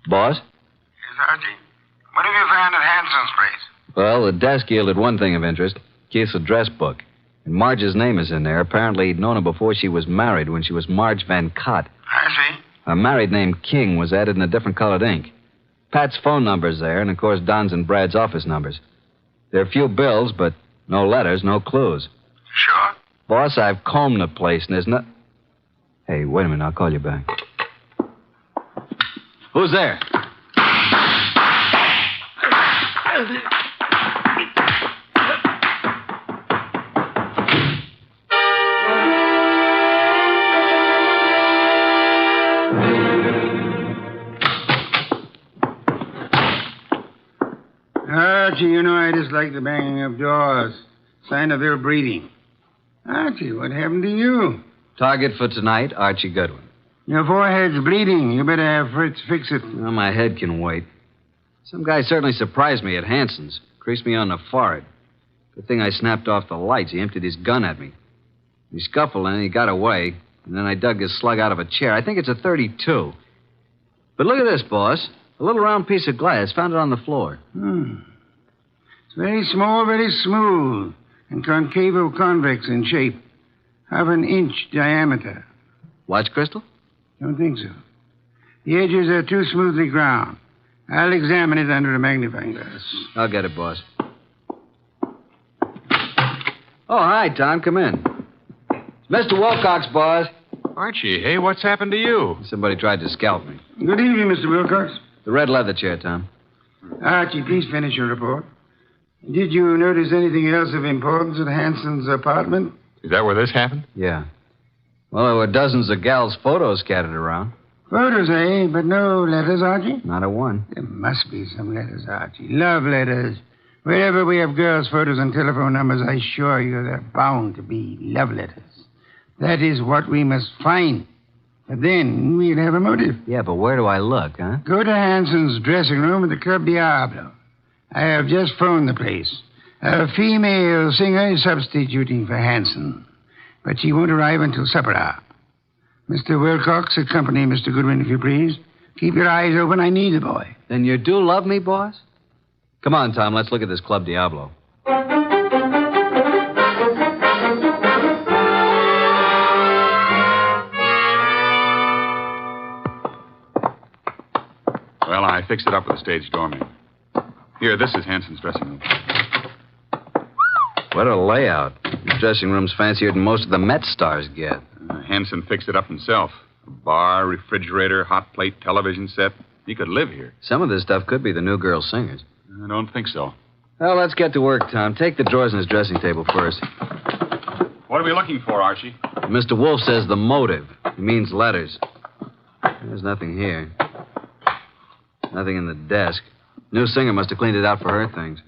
Boss? Yes, Archie? What have you found at Hansen's place? Well, the desk yielded one thing of interest. Keith's address book. And Marge's name is in there. Apparently, he'd known her before she was married, when she was Marge Van Cott. I see. Her married name, King, was added in a different colored ink. Pat's phone number's there, and of course Don's and Brad's office numbers. There are a few bills, but no letters, no clues. Sure? Boss, I've combed the place, and there's no... Hey, wait a minute, I'll call you back. Who's there? Archie, you know I dislike the banging of doors. Sign of ill breeding. Archie, what happened to you? Target for tonight, Archie Goodwin. Your forehead's bleeding. You better have Fritz fix it. Well, my head can wait. Some guy certainly surprised me at Hanson's. Creased me on the forehead. Good thing I snapped off the lights. He emptied his gun at me. We scuffled and he got away. And then I dug his slug out of a chair. I think it's a 32. But look at this, boss. A little round piece of glass. Found it on the floor. It's very small, very smooth, and concavo-convex in shape. Half an inch diameter. Watch crystal? Don't think so. The edges are too smoothly ground. I'll examine it under a magnifying glass. I'll get it, boss. Oh, hi, Tom. Come in. It's Mr. Wilcox, boss. Archie, hey, what's happened to you? Somebody tried to scalp me. Good evening, Mr. Wilcox. The red leather chair, Tom. Archie, please finish your report. Did you notice anything else of importance at Hanson's apartment? Is that where this happened? Yeah. Well, there were dozens of gals' photos scattered around. Photos, eh? But no letters, Archie? Not a one. There must be some letters, Archie. Love letters. Wherever we have girls' photos and telephone numbers, I assure you they're bound to be love letters. That is what we must find. But then we'll have a motive. Yeah, but where do I look, huh? Go to Hanson's dressing room at the Club Diablo. I have just phoned the place. A female singer is substituting for Hanson, but she won't arrive until supper hour. Mr. Wilcox, accompany Mr. Goodwin, if you please. Keep your eyes open. I need the boy. Then you do love me, boss? Come on, Tom. Let's look at this Club Diablo. Well, I fixed it up with a stage doorman. Here, this is Hanson's dressing room. What a layout. This dressing room's fancier than most of the Met stars get. Hanson fixed it up himself. A bar, refrigerator, hot plate, television set. He could live here. Some of this stuff could be the new girl singers. I don't think so. Well, let's get to work, Tom. Take the drawers in his dressing table first. What are we looking for, Archie? Mr. Wolfe says the motive. He means letters. There's nothing here. Nothing in the desk. New singer must have cleaned it out for her things.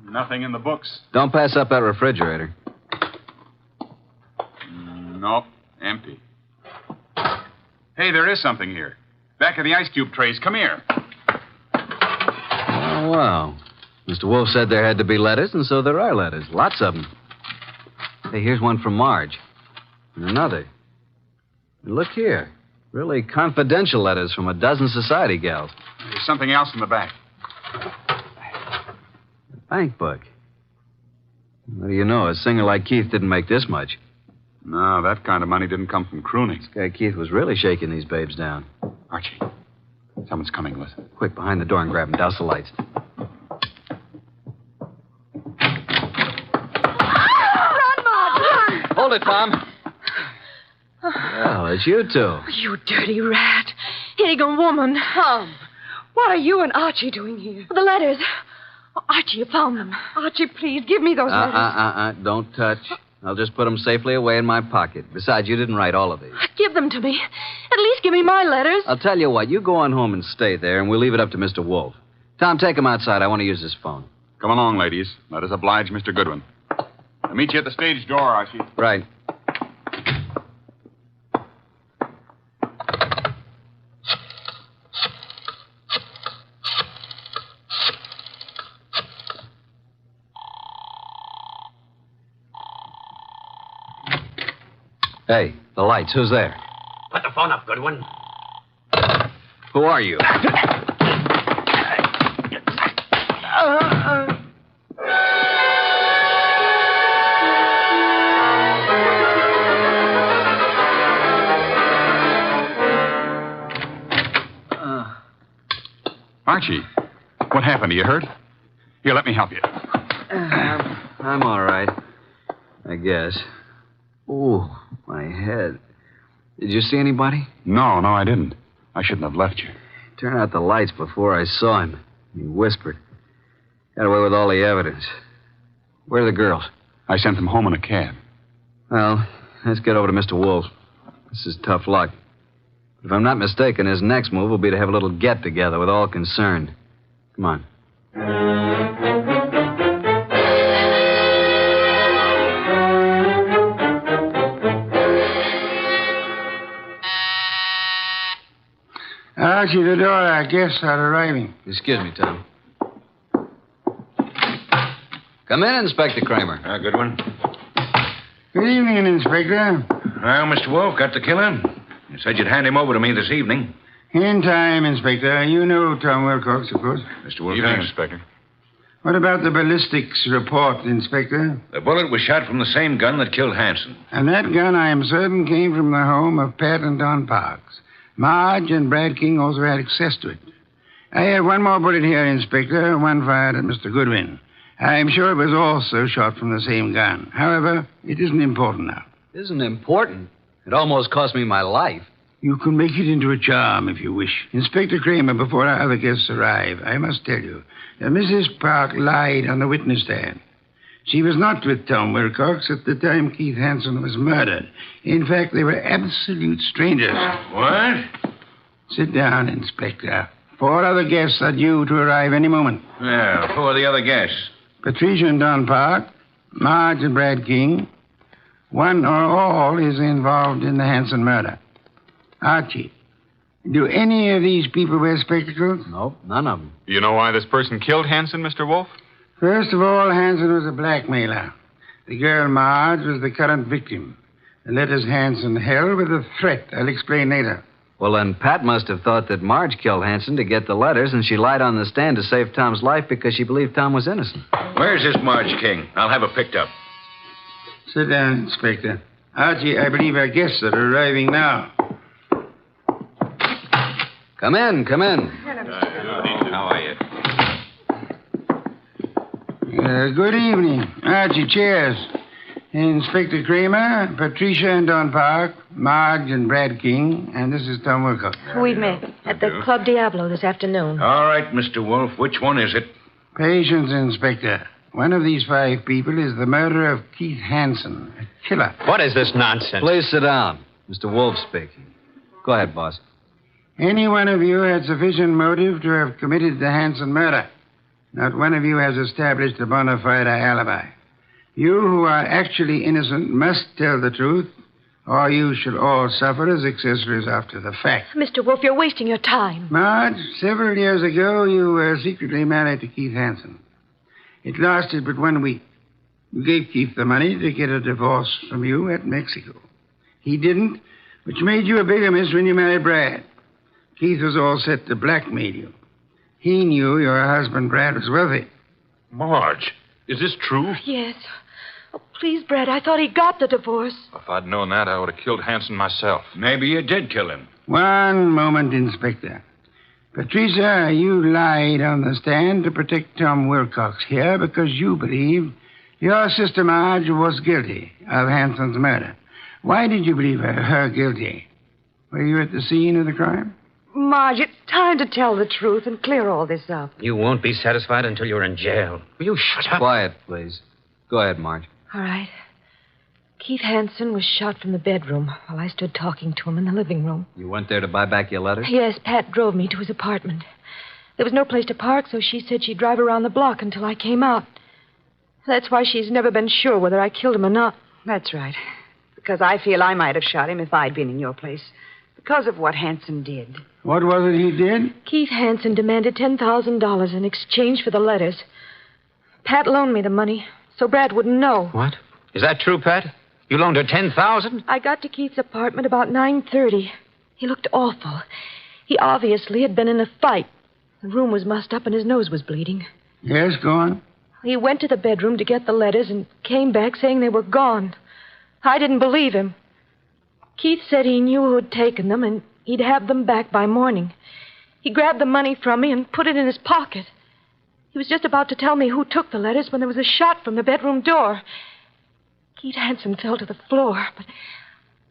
Nothing in the books. Don't pass up that refrigerator. Nope. Empty. Hey, there is something here. Back of the ice cube trays. Come here. Oh, wow. Mr. Wolfe said there had to be letters, and so there are letters. Lots of them. Hey, here's one from Marge. And another. And look here. Really confidential letters from a dozen society gals. There's something else in the back. Bank book. What do you know? A singer like Keith didn't make this much. No, that kind of money didn't come from crooning. This guy Keith was really shaking these babes down. Archie, someone's coming. Listen. Quick, behind the door and grab him. Douse the lights. Run, Marge, Hold it, Tom. Well, it's you two. You dirty rat. Higgin woman. What are you and Archie doing here? The letters. Oh, Archie, you found them. Archie, please, give me those letters. Don't touch. I'll just put them safely away in my pocket. Besides, you didn't write all of these. Give them to me. At least give me my letters. I'll tell you what. You go on home and stay there, and we'll leave it up to Mr. Wolfe. Tom, take him outside. I want to use his phone. Come along, ladies. Let us oblige Mr. Goodwin. I'll meet you at the stage door, Archie. Right. Hey, the lights. Who's there? Put the phone up, Goodwin. Who are you? Archie, what happened? Are you hurt? Here, let me help you. I'm all right. I guess. Ooh, my head. Did you see anybody? No, I didn't. I shouldn't have left you. Turn out the lights before I saw him. He whispered. Got away with all the evidence. Where are the girls? I sent them home in a cab. Well, let's get over to Mr. Wolfe. This is tough luck. If I'm not mistaken, his next move will be to have a little get-together with all concerned. Come on. Archie, the door, our guests are arriving. Excuse me, Tom. Come in, Inspector Kramer. Goodwin. Good evening, Inspector. Well, Mr. Wolfe, got the killer? You said you'd hand him over to me this evening. In time, Inspector. You know Tom Wilcox, of course. Mr. Wilcox. Evening, Inspector. What about the ballistics report, Inspector? The bullet was shot from the same gun that killed Hanson. And that gun, I am certain, came from the home of Pat and Don Parks. Marge and Brad King also had access to it. I have one more bullet here, Inspector, one fired at Mr. Goodwin. I am sure it was also shot from the same gun. However, it isn't important now. Isn't important? It almost cost me my life. You can make it into a charm if you wish. Inspector Kramer, before our other guests arrive, I must tell you that Mrs. Park lied on the witness stand. She was not with Tom Wilcox at the time Keith Hansen was murdered. In fact, they were absolute strangers. What? Sit down, Inspector. 4 other guests are due to arrive any moment. Yeah, who are the other guests? Patricia and Don Park, Marge and Brad King. One or all is involved in the Hansen murder. Archie, do any of these people wear spectacles? Nope, none of them. You know why this person killed Hansen, Mr. Wolfe? First of all, Hansen was a blackmailer. The girl Marge was the current victim. The letters Hansen held were the threat. I'll explain later. Well, then Pat must have thought that Marge killed Hansen to get the letters, and she lied on the stand to save Tom's life because she believed Tom was innocent. Where's this Marge King? I'll have her picked up. Sit down, Inspector. Archie, I believe our guests are arriving now. Come in, come in. How are you? Good evening. Archie, cheers. Inspector Kramer, Patricia and Don Park, Marge and Brad King, and this is Tom Wilcox. We met at the Club Diablo this afternoon. All right, Mr. Wolfe, which one is it? Patience, Inspector. One of these 5 people is the murderer of Keith Hansen, a killer. What is this nonsense? Please sit down. Mr. Wolfe speaking. Go ahead, boss. Any one of you had sufficient motive to have committed the Hansen murder. Not one of you has established a bona fide alibi. You who are actually innocent must tell the truth, or you shall all suffer as accessories after the fact. Mr. Wolfe, you're wasting your time. Marge, several years ago, you were secretly married to Keith Hansen. It lasted but 1 week. You gave Keith the money to get a divorce from you at Mexico. He didn't, which made you a bigamist when you married Brad. Keith was all set to blackmail you. He knew your husband, Brad, was wealthy. Marge, is this true? Yes. Oh, please, Brad, I thought he got the divorce. If I'd known that, I would have killed Hansen myself. Maybe you did kill him. One moment, Inspector. Patricia, you lied on the stand to protect Tom Wilcox here because you believed your sister Marge was guilty of Hansen's murder. Why did you believe her guilty? Were you at the scene of the crime? Marge, it's time to tell the truth and clear all this up. You won't be satisfied until you're in jail. Will you shut up? Quiet, please. Go ahead, Marge. All right. Keith Hansen was shot from the bedroom while I stood talking to him in the living room. You went there to buy back your letters? Yes, Pat drove me to his apartment. There was no place to park, so she said she'd drive around the block until I came out. That's why she's never been sure whether I killed him or not. That's right. Because I feel I might have shot him if I'd been in your place. Because of what Hansen did. What was it he did? Keith Hansen demanded $10,000 in exchange for the letters. Pat loaned me the money, so Brad wouldn't know. What? Is that true, Pat? You loaned her $10,000? I got to Keith's apartment about 9:30. He looked awful. He obviously had been in a fight. The room was mussed up and his nose was bleeding. Yes, go on. He went to the bedroom to get the letters and came back saying they were gone. I didn't believe him. Keith said he knew who had taken them and he'd have them back by morning. He grabbed the money from me and put it in his pocket. He was just about to tell me who took the letters when there was a shot from the bedroom door. Keith Hansen fell to the floor, but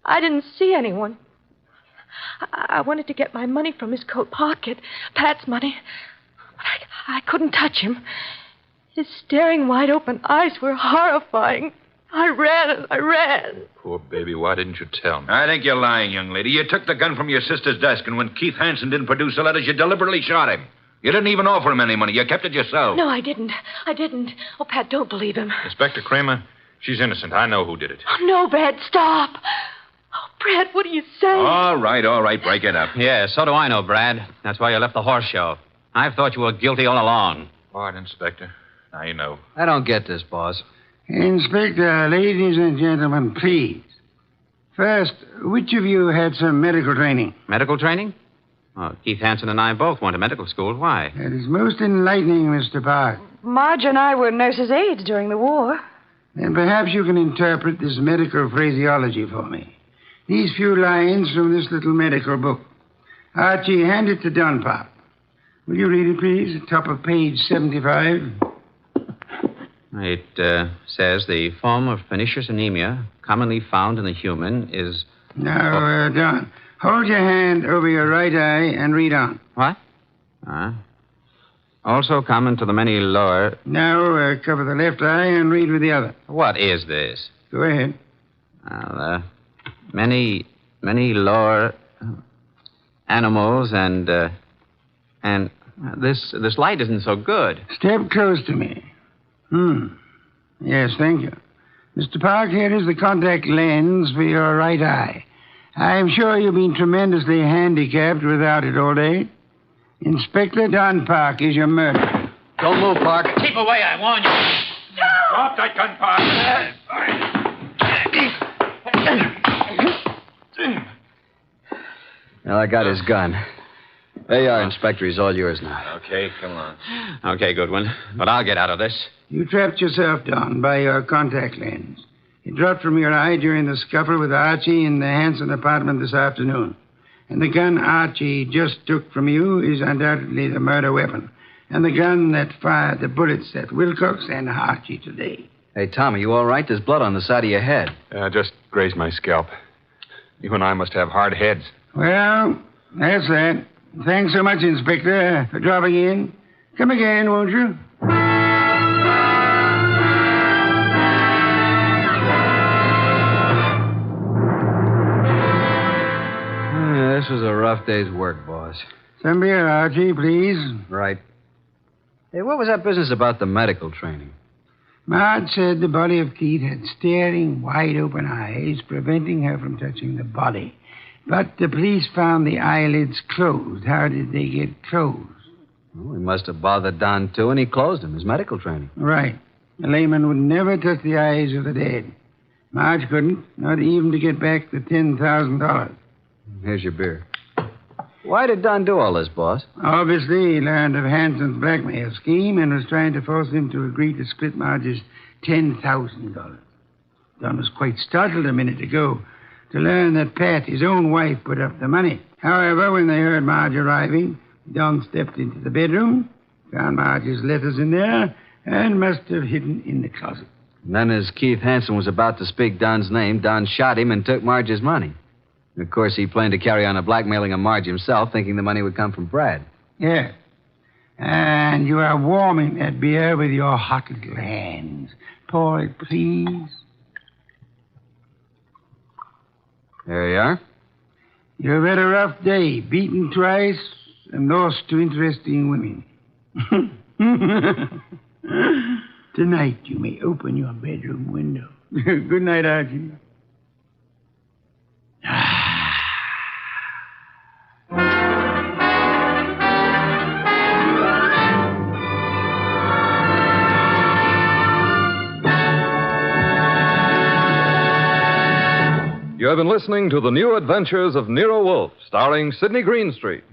I didn't see anyone. I wanted to get my money from his coat pocket, Pat's money, but I couldn't touch him. His staring, wide-open eyes were horrifying. I ran. Poor baby, why didn't you tell me? I think you're lying, young lady. You took the gun from your sister's desk, and when Keith Hansen didn't produce the letters, you deliberately shot him. You didn't even offer him any money. You kept it yourself. No, I didn't. Oh, Pat, don't believe him. Inspector Kramer, she's innocent. I know who did it. Oh, no, Brad, stop. Oh, Brad, what do you say? All right. Break it up. Yeah, so do I know, Brad. That's why you left the horse show. I've thought you were guilty all along. All right, Inspector. Now you know. I don't get this, boss. Inspector, ladies and gentlemen, please. First, which of you had some medical training? Medical training? Oh, Keith Hansen and I both went to medical school. Why? That is most enlightening, Mr. Park. Marge and I were nurses' aides during the war. Then perhaps you can interpret this medical phraseology for me. These few lines from this little medical book. Archie, hand it to Dunpop. Will you read it, please? Top of page 75. It says the form of pernicious anemia commonly found in the human is... Now, Don, hold your hand over your right eye and read on. What? Also common to the many lower... Now, cover the left eye and read with the other. What is this? Go ahead. Many lower animals and this light isn't so good. Step close to me. Yes, thank you. Mr. Park, here is the contact lens for your right eye. I'm sure you've been tremendously handicapped without it all day. Inspector Don Park is your murderer. Don't move, Park. Keep away, I warn you. Drop that gun, Park. Well, I got his gun. There you are, Inspector. He's all yours now. Okay, come on. Okay, Goodwin. But I'll get out of this. You trapped yourself, Don, by your contact lens. It dropped from your eye during the scuffle with Archie in the Hanson apartment this afternoon. And the gun Archie just took from you is undoubtedly the murder weapon. And the gun that fired the bullets at Wilcox and Archie today. Hey, Tom, are you all right? There's blood on the side of your head. Just grazed my scalp. You and I must have hard heads. Well, that's that. Thanks so much, Inspector, for dropping in. Come again, won't you? This was a rough day's work, boss. Some beer, Archie, please. Right. Hey, what was that business about the medical training? Marge said the body of Keith had staring, wide-open eyes, preventing her from touching the body. But the police found the eyelids closed. How did they get closed? Well, he must have bothered Don, too, and he closed him, his medical training. Right. A layman would never touch the eyes of the dead. Marge couldn't, not even to get back the $10,000. Here's your beer. Why did Don do all this, boss? Obviously, he learned of Hanson's blackmail scheme and was trying to force him to agree to split Marge's $10,000. Don was quite startled a minute ago to learn that Pat, his own wife, put up the money. However, when they heard Marge arriving, Don stepped into the bedroom, found Marge's letters in there, and must have hidden in the closet. And then as Keith Hansen was about to speak Don's name, Don shot him and took Marge's money. Of course, he planned to carry on a blackmailing of Marge himself, thinking the money would come from Brad. Yeah. And you are warming that beer with your hot little hands. Pour it, please. There you are. You've had a rough day, beaten twice and lost to interesting women. Tonight you may open your bedroom window. Good night, Archie. You have been listening to The New Adventures of Nero Wolfe, starring Sidney Greenstreet.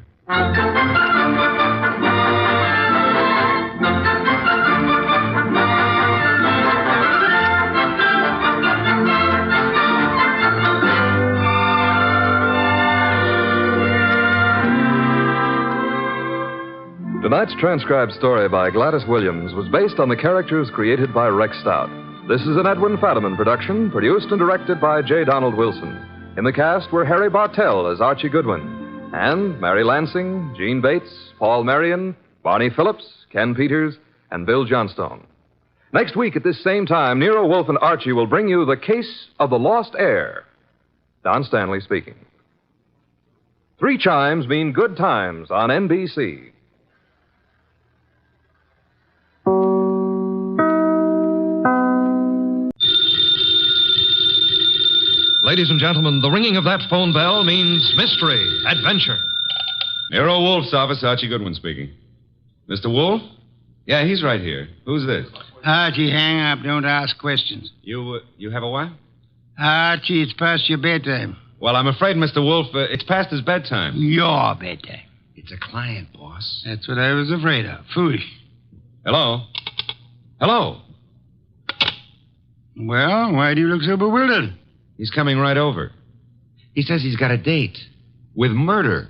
Tonight's transcribed story by Gladys Williams was based on the characters created by Rex Stout. This is an Edwin Fadiman production, produced and directed by J. Donald Wilson. In the cast were Harry Bartell as Archie Goodwin, and Mary Lansing, Gene Bates, Paul Marion, Barney Phillips, Ken Peters, and Bill Johnstone. Next week at this same time, Nero Wolfe and Archie will bring you The Case of the Lost Heir. Don Stanley speaking. 3 chimes mean good times on NBC. Ladies ladies and gentlemen, the ringing of that phone bell means mystery, adventure. Nero Wolfe's office, Archie Goodwin speaking. Mr. Wolfe? Yeah, he's right here. Who's this? Archie, hang up. Don't ask questions. You have a wife? Archie, it's past your bedtime. Well, I'm afraid, Mr. Wolfe, it's past his bedtime. Your bedtime. It's a client, boss. That's what I was afraid of. Foolish. Hello? Hello? Well, why do you look so bewildered? He's coming right over. He says he's got a date with murder.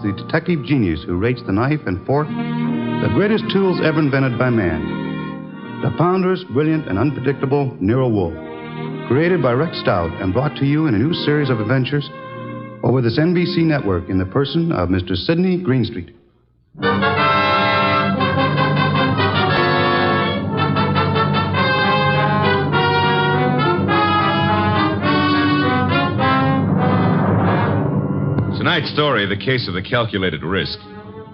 The detective genius who rates the knife and fork the greatest tools ever invented by man. The ponderous, brilliant, and unpredictable Nero Wolfe. Created by Rex Stout and brought to you in a new series of adventures over this NBC network in the person of Mr. Sidney Greenstreet. Tonight's story, The Case of the Calculated Risk,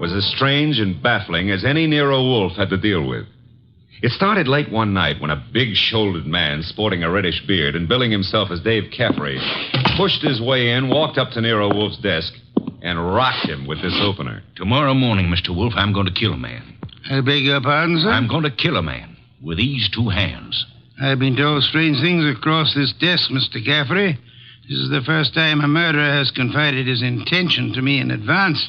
was as strange and baffling as any Nero Wolfe had to deal with. It started late one night when a big-shouldered man sporting a reddish beard and billing himself as Dave Caffrey pushed his way in, walked up to Nero Wolfe's desk, and rocked him with this opener. Tomorrow morning, Mr. Wolfe, I'm going to kill a man. I beg your pardon, sir? I'm going to kill a man with these two hands. I've been told strange things across this desk, Mr. Caffrey. This is the first time a murderer has confided his intention to me in advance.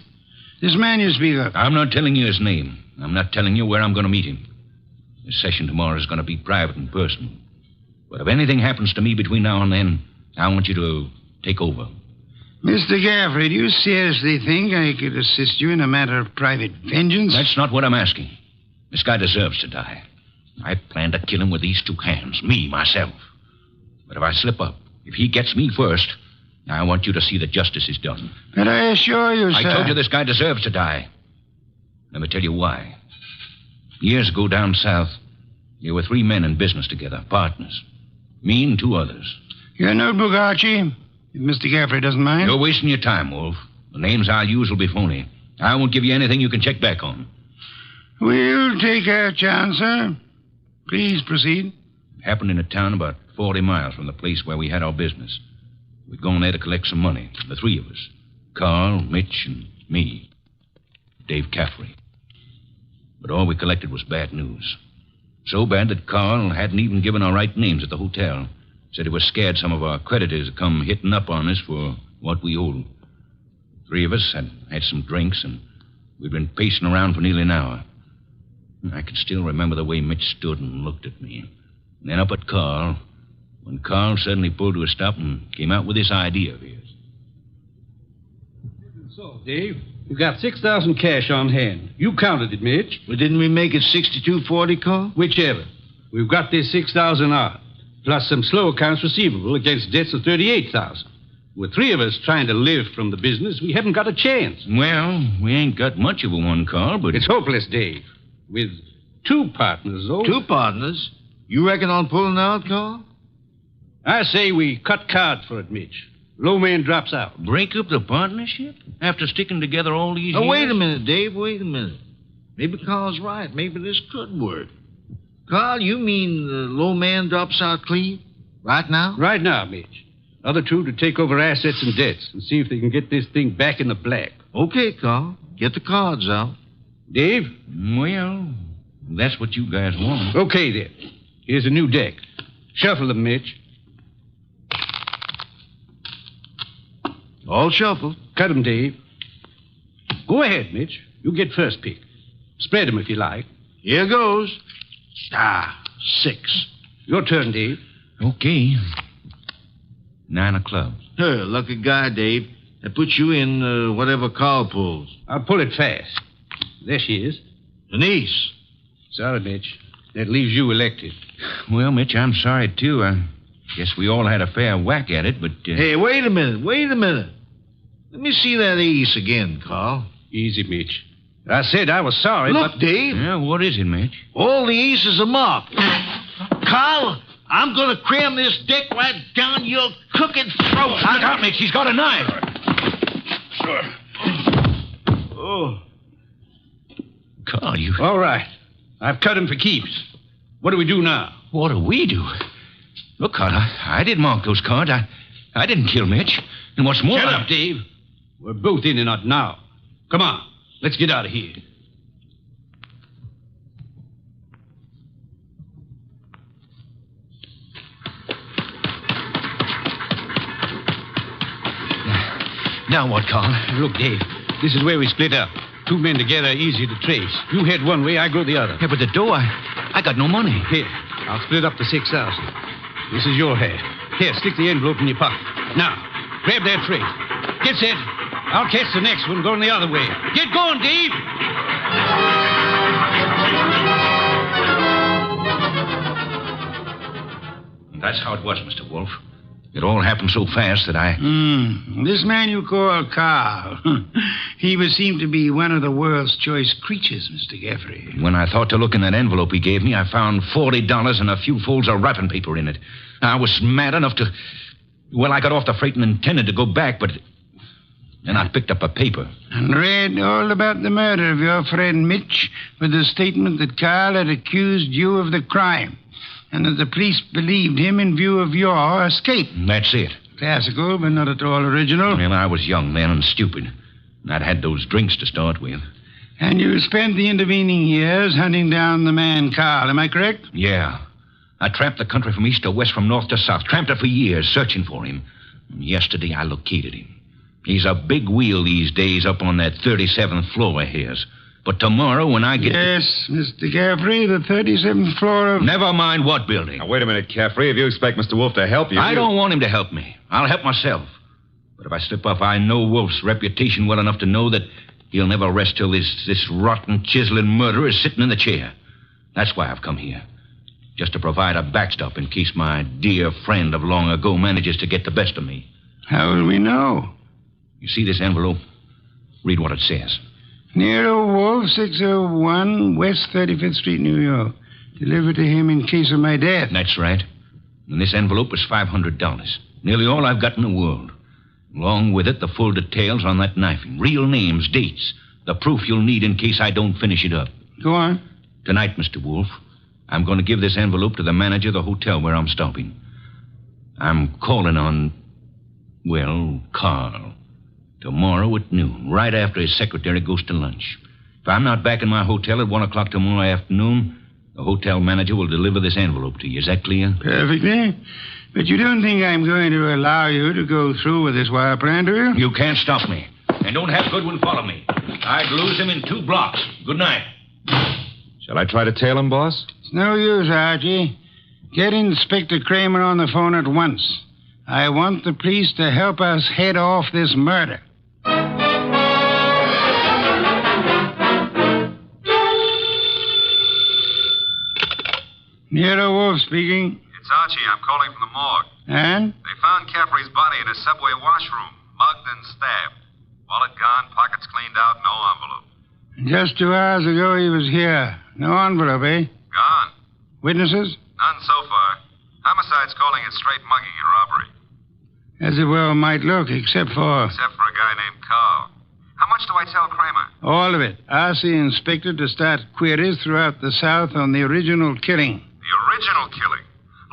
This man you speak of. I'm not telling you his name. I'm not telling you where I'm going to meet him. The session tomorrow is going to be private and personal. But if anything happens to me between now and then, I want you to take over. Mr. Caffrey, do you seriously think I could assist you in a matter of private vengeance? That's not what I'm asking. This guy deserves to die. I plan to kill him with these two hands, me, myself. But if I slip up, if he gets me first, I want you to see that justice is done. But I assure you, sir... I told you this guy deserves to die. Let me tell you why. Years ago down south, there were three men in business together, partners. Me and two others. Your notebook, Archie, if Mr. Caffrey doesn't mind. You're wasting your time, Wolf. The names I'll use will be phony. I won't give you anything you can check back on. We'll take our chance, sir. Please proceed. It happened in a town about 40 miles from the place where we had our business. We'd gone there to collect some money, the three of us. Carl, Mitch, and me. Dave Caffrey. But all we collected was bad news. So bad that Carl hadn't even given our right names at the hotel. Said he was scared some of our creditors would come hitting up on us for what we owed. Three of us had some drinks, and we'd been pacing around for nearly an hour. I can still remember the way Mitch stood and looked at me. And then up at Carl, when Carl suddenly pulled to a stop and came out with this idea of his. So, Dave, you've got $6,000 cash on hand. You counted it, Mitch. Well, didn't we make it $62.40, Carl? Whichever. We've got this $6,000 odd, plus some slow accounts receivable against debts of $38,000. With three of us trying to live from the business, we haven't got a chance. Well, we ain't got much of a one, Carl, but... It's hopeless, Dave. With two partners, though. Two partners? You reckon on pulling out, Carl? I say we cut cards for it, Mitch. Low man drops out. Break up the partnership? After sticking together all these years? Wait a minute, Dave. Wait a minute. Maybe Carl's right. Maybe this could work. Carl, you mean the low man drops out clean? Right now? Right now, Mitch. Other two to take over assets and debts and see if they can get this thing back in the black. Okay, Carl. Get the cards out. Dave? Well, that's what you guys want. Okay, then. Here's a new deck. Shuffle them, Mitch. All shuffled. Cut them, Dave. Go ahead, Mitch. You get first pick. Spread them if you like. Here goes. 6. Your turn, Dave. Okay. 9 of clubs. Lucky guy, Dave. That puts you in whatever Carl pulls. I'll pull it fast. There she is. Denise. Sorry, Mitch. That leaves you elected. Well, Mitch, I'm sorry, too. I guess we all had a fair whack at it, but... Hey, wait a minute. Let me see that ace again, Carl. Easy, Mitch. I said I was sorry, Look, but... Dave. Yeah, what is it, Mitch? All the aces are marked. Carl, I'm going to cram this dick right down your cooking throat. Look out, Mitch. He's got a knife. Sure. Oh. Carl, you... All right. I've cut him for keeps. What do we do now? What do we do? Look, Carl, I didn't mark those cards. I didn't kill Mitch. And what's more... Shut up, Dave. We're both in and out now. Come on. Let's get out of here. Now what, Carl? Look, Dave, this is where we split up. Two men together, easy to trace. You head one way, I go the other. Yeah, but the dough, I got no money. Here, I'll split up the 6,000. This is your head. Here, stick the envelope in your pocket. Now, grab that freight. Get set. I'll catch the next one going the other way. Get going, Dave! That's how it was, Mr. Wolfe. It all happened so fast that I... This man you call Carl, he would seem to be one of the world's choice creatures, Mr. Geoffrey. When I thought to look in that envelope he gave me, I found $40 and a few folds of wrapping paper in it. I was mad enough to... Well, I got off the freight and intended to go back, but... Then I picked up a paper. And read all about the murder of your friend Mitch with the statement that Carl had accused you of the crime, and that the police believed him in view of your escape. That's it. Classical, but not at all original. Well, I was young then and stupid. And I'd had those drinks to start with. And you spent the intervening years hunting down the man Carl, am I correct? Yeah. I tramped the country from east to west, from north to south. Tramped it for years, searching for him. And yesterday I located him. He's a big wheel these days up on that 37th floor of his. But tomorrow when I get... Yes, Mr. Caffrey, the 37th floor of... Never mind what building. Now, wait a minute, Caffrey. If you expect Mr. Wolfe to help you... I don't want him to help me. I'll help myself. But if I slip up, I know Wolfe's reputation well enough to know that he'll never rest till this rotten, chiseling murderer is sitting in the chair. That's why I've come here. Just to provide a backstop in case my dear friend of long ago manages to get the best of me. How will we know? You see this envelope? Read what it says. Nero Wolfe, 601 West 35th Street, New York. Delivered to him in case of my death. That's right. And this envelope is $500. Nearly all I've got in the world. Along with it, the full details on that knifing. Real names, dates. The proof you'll need in case I don't finish it up. Go on. Tonight, Mr. Wolfe, I'm going to give this envelope to the manager of the hotel where I'm stopping. I'm calling on, well, Carl. Tomorrow at noon, right after his secretary goes to lunch. If I'm not back in my hotel at 1 o'clock tomorrow afternoon, the hotel manager will deliver this envelope to you. Is that clear? Perfectly. But you don't think I'm going to allow you to go through with this wire plan, do you? You can't stop me. And don't have Goodwin follow me. I'd lose him in 2 blocks. Good night. Shall I try to tail him, boss? It's no use, Archie. Get Inspector Kramer on the phone at once. I want the police to help us head off this murder. Nero Wolfe speaking. It's Archie. I'm calling from the morgue. And? They found Caffrey's body in a subway washroom, mugged and stabbed. Wallet gone, pockets cleaned out, no envelope. Just 2 hours ago he was here. No envelope, eh? Gone. Witnesses? None so far. Homicide's calling it straight mugging and robbery. As it well might look, except for... Except for a guy named Carl. How much do I tell Kramer? All of it. Ask the inspector to start queries throughout the South on the original killing. The original killing?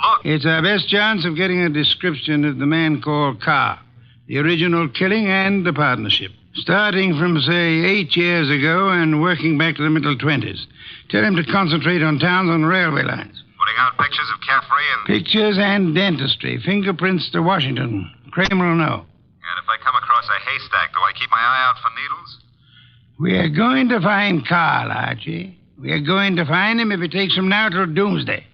Look. It's our best chance of getting a description of the man called Carl. The original killing and the partnership. Starting from, say, 8 years ago and working back to the middle 20s. Tell him to concentrate on towns on railway lines. Putting out pictures of Caffrey and... Pictures and dentistry. Fingerprints to Washington. Kramer will know. And if I come across a haystack, do I keep my eye out for needles? We are going to find Carl, Archie. We are going to find him if it takes from now till doomsday.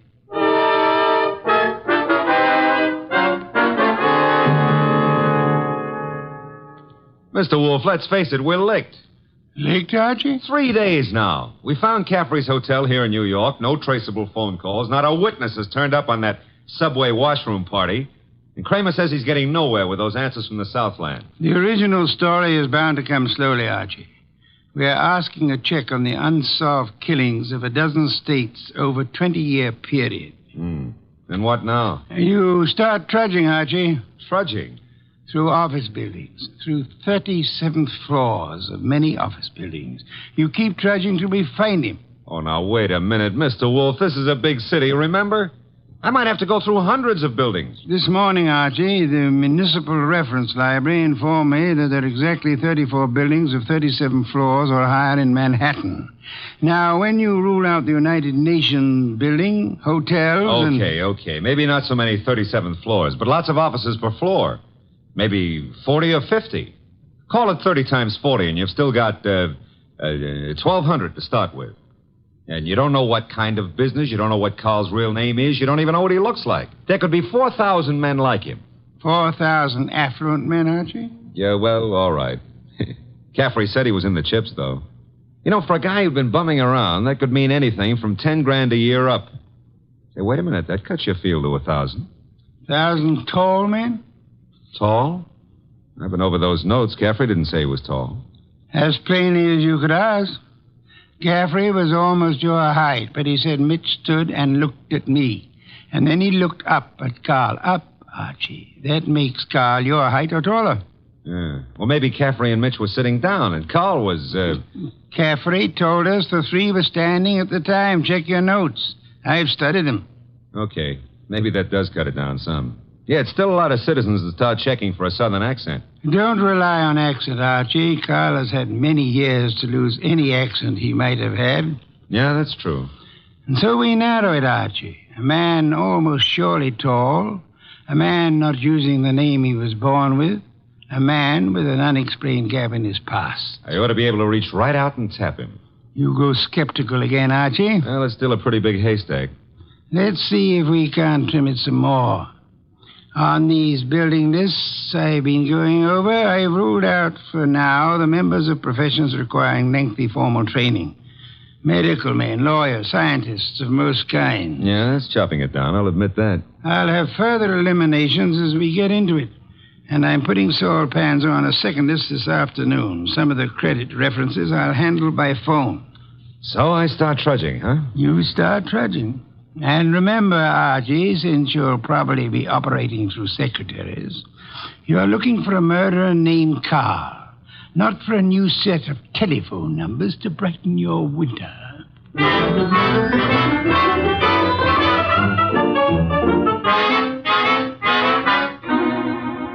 Mr. Wolfe, let's face it, we're licked. Licked, Archie? 3 days now. We found Caffrey's hotel here in New York. No traceable phone calls. Not a witness has turned up on that subway washroom party. And Kramer says he's getting nowhere with those answers from the Southland. The original story is bound to come slowly, Archie. We are asking a check on the unsolved killings of a dozen states over a 20-year period. And what now? You start trudging, Archie. Trudging? Through office buildings, through 37th floors of many office buildings. You keep trudging till we find him. Oh, now, wait a minute, Mr. Wolfe. This is a big city, remember? I might have to go through hundreds of buildings. This morning, Archie, the Municipal Reference Library informed me that there are exactly 34 buildings of 37 floors or higher in Manhattan. Now, when you rule out the United Nations building, hotels, Okay. Maybe not so many 37th floors, but lots of offices per floor. Maybe 40 or 50. Call it 30 times 40, and you've still got 1,200 to start with. And you don't know what kind of business. You don't know what Carl's real name is. You don't even know what he looks like. There could be 4,000 men like him. 4,000 affluent men, Archie? Yeah, well, all right. Caffrey said he was in the chips, though. You know, for a guy who'd been bumming around, that could mean anything from 10 grand a year up. Say, wait a minute. That cuts your field to 1,000. 1,000 tall men? Tall? I've been over those notes. Caffrey didn't say he was tall. As plainly as you could ask. Caffrey was almost your height, but he said Mitch stood and looked at me. And then he looked up at Carl. Up, Archie. That makes Carl your height or taller. Yeah. Well, maybe Caffrey and Mitch were sitting down, and Carl was, Caffrey told us the three were standing at the time. Check your notes. I've studied them. Okay. Maybe that does cut it down some. Yeah, it's still a lot of citizens that start checking for a southern accent. Don't rely on accent, Archie. Carl has had many years to lose any accent he might have had. Yeah, that's true. And so we narrow it, Archie. A man almost surely tall. A man not using the name he was born with. A man with an unexplained gap in his past. I ought to be able to reach right out and tap him. You go skeptical again, Archie? Well, it's still a pretty big haystack. Let's see if we can't trim it some more. On these building lists I've been going over, I've ruled out for now the members of professions requiring lengthy formal training. Medical men, lawyers, scientists of most kinds. Yeah, that's chopping it down, I'll admit that. I'll have further eliminations as we get into it. And I'm putting Saul Pans on a second list this afternoon. Some of the credit references I'll handle by phone. So I start trudging, huh? You start trudging. And remember, Archie, since you'll probably be operating through secretaries, you're looking for a murderer named Carl, not for a new set of telephone numbers to brighten your winter.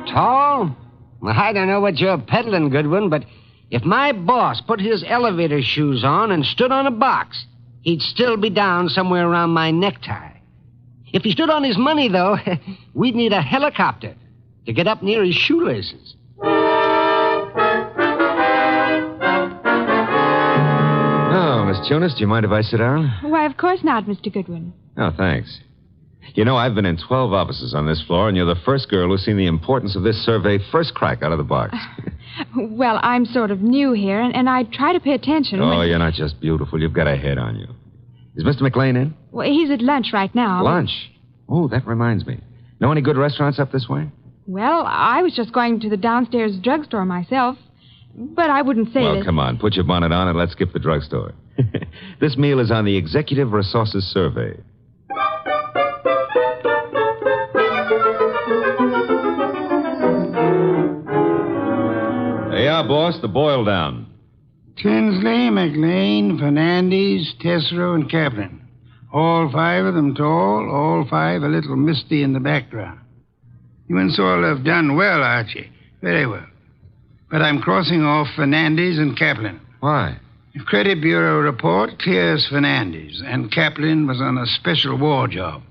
Tall? Well, I don't know what you're peddling, Goodwin, but if my boss put his elevator shoes on and stood on a box, he'd still be down somewhere around my necktie. If he stood on his money, though, we'd need a helicopter to get up near his shoelaces. Oh, Miss Tunis, do you mind if I sit down? Why, of course not, Mr. Goodwin. Oh, thanks. You know, I've been in 12 offices on this floor, and you're the first girl who's seen the importance of this survey first crack out of the box. Well, I'm sort of new here, and I try to pay attention. Oh, you're not just beautiful. You've got a head on you. Is Mr. McLean in? Well, he's at lunch right now. Lunch? Oh, that reminds me. Know any good restaurants up this way? Well, I was just going to the downstairs drugstore myself, but I wouldn't say Well, that... come on. Put your bonnet on and let's skip the drugstore. This meal is on the Executive Resources Survey. There you are, boss. The boil down. Tinsley, McLean, Fernandez, Tesreau, and Kaplan. All five of them tall, all five a little misty in the background. You and Saul have done well, Archie. Very well. But I'm crossing off Fernandez and Kaplan. Why? The Credit Bureau report clears Fernandez, and Kaplan was on a special war job.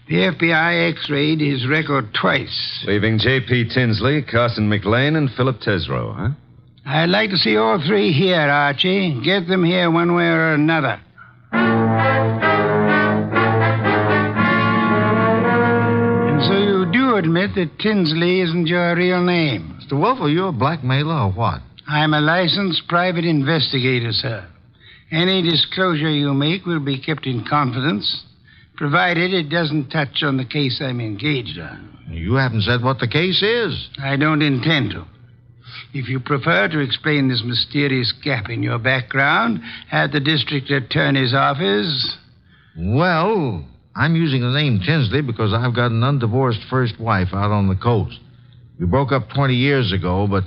The FBI X-rayed his record twice. Leaving J.P. Tinsley, Carson McLean, and Philip Tesreau, huh? I'd like to see all three here, Archie. Get them here one way or another. And so you do admit that Tinsley isn't your real name? Mr. Wolfe, are you a blackmailer or what? I'm a licensed private investigator, sir. Any disclosure you make will be kept in confidence, provided it doesn't touch on the case I'm engaged on. You haven't said what the case is. I don't intend to. If you prefer to explain this mysterious gap in your background at the district attorney's office... Well, I'm using the name Tinsley because I've got an undivorced first wife out on the coast. We broke up 20 years ago, but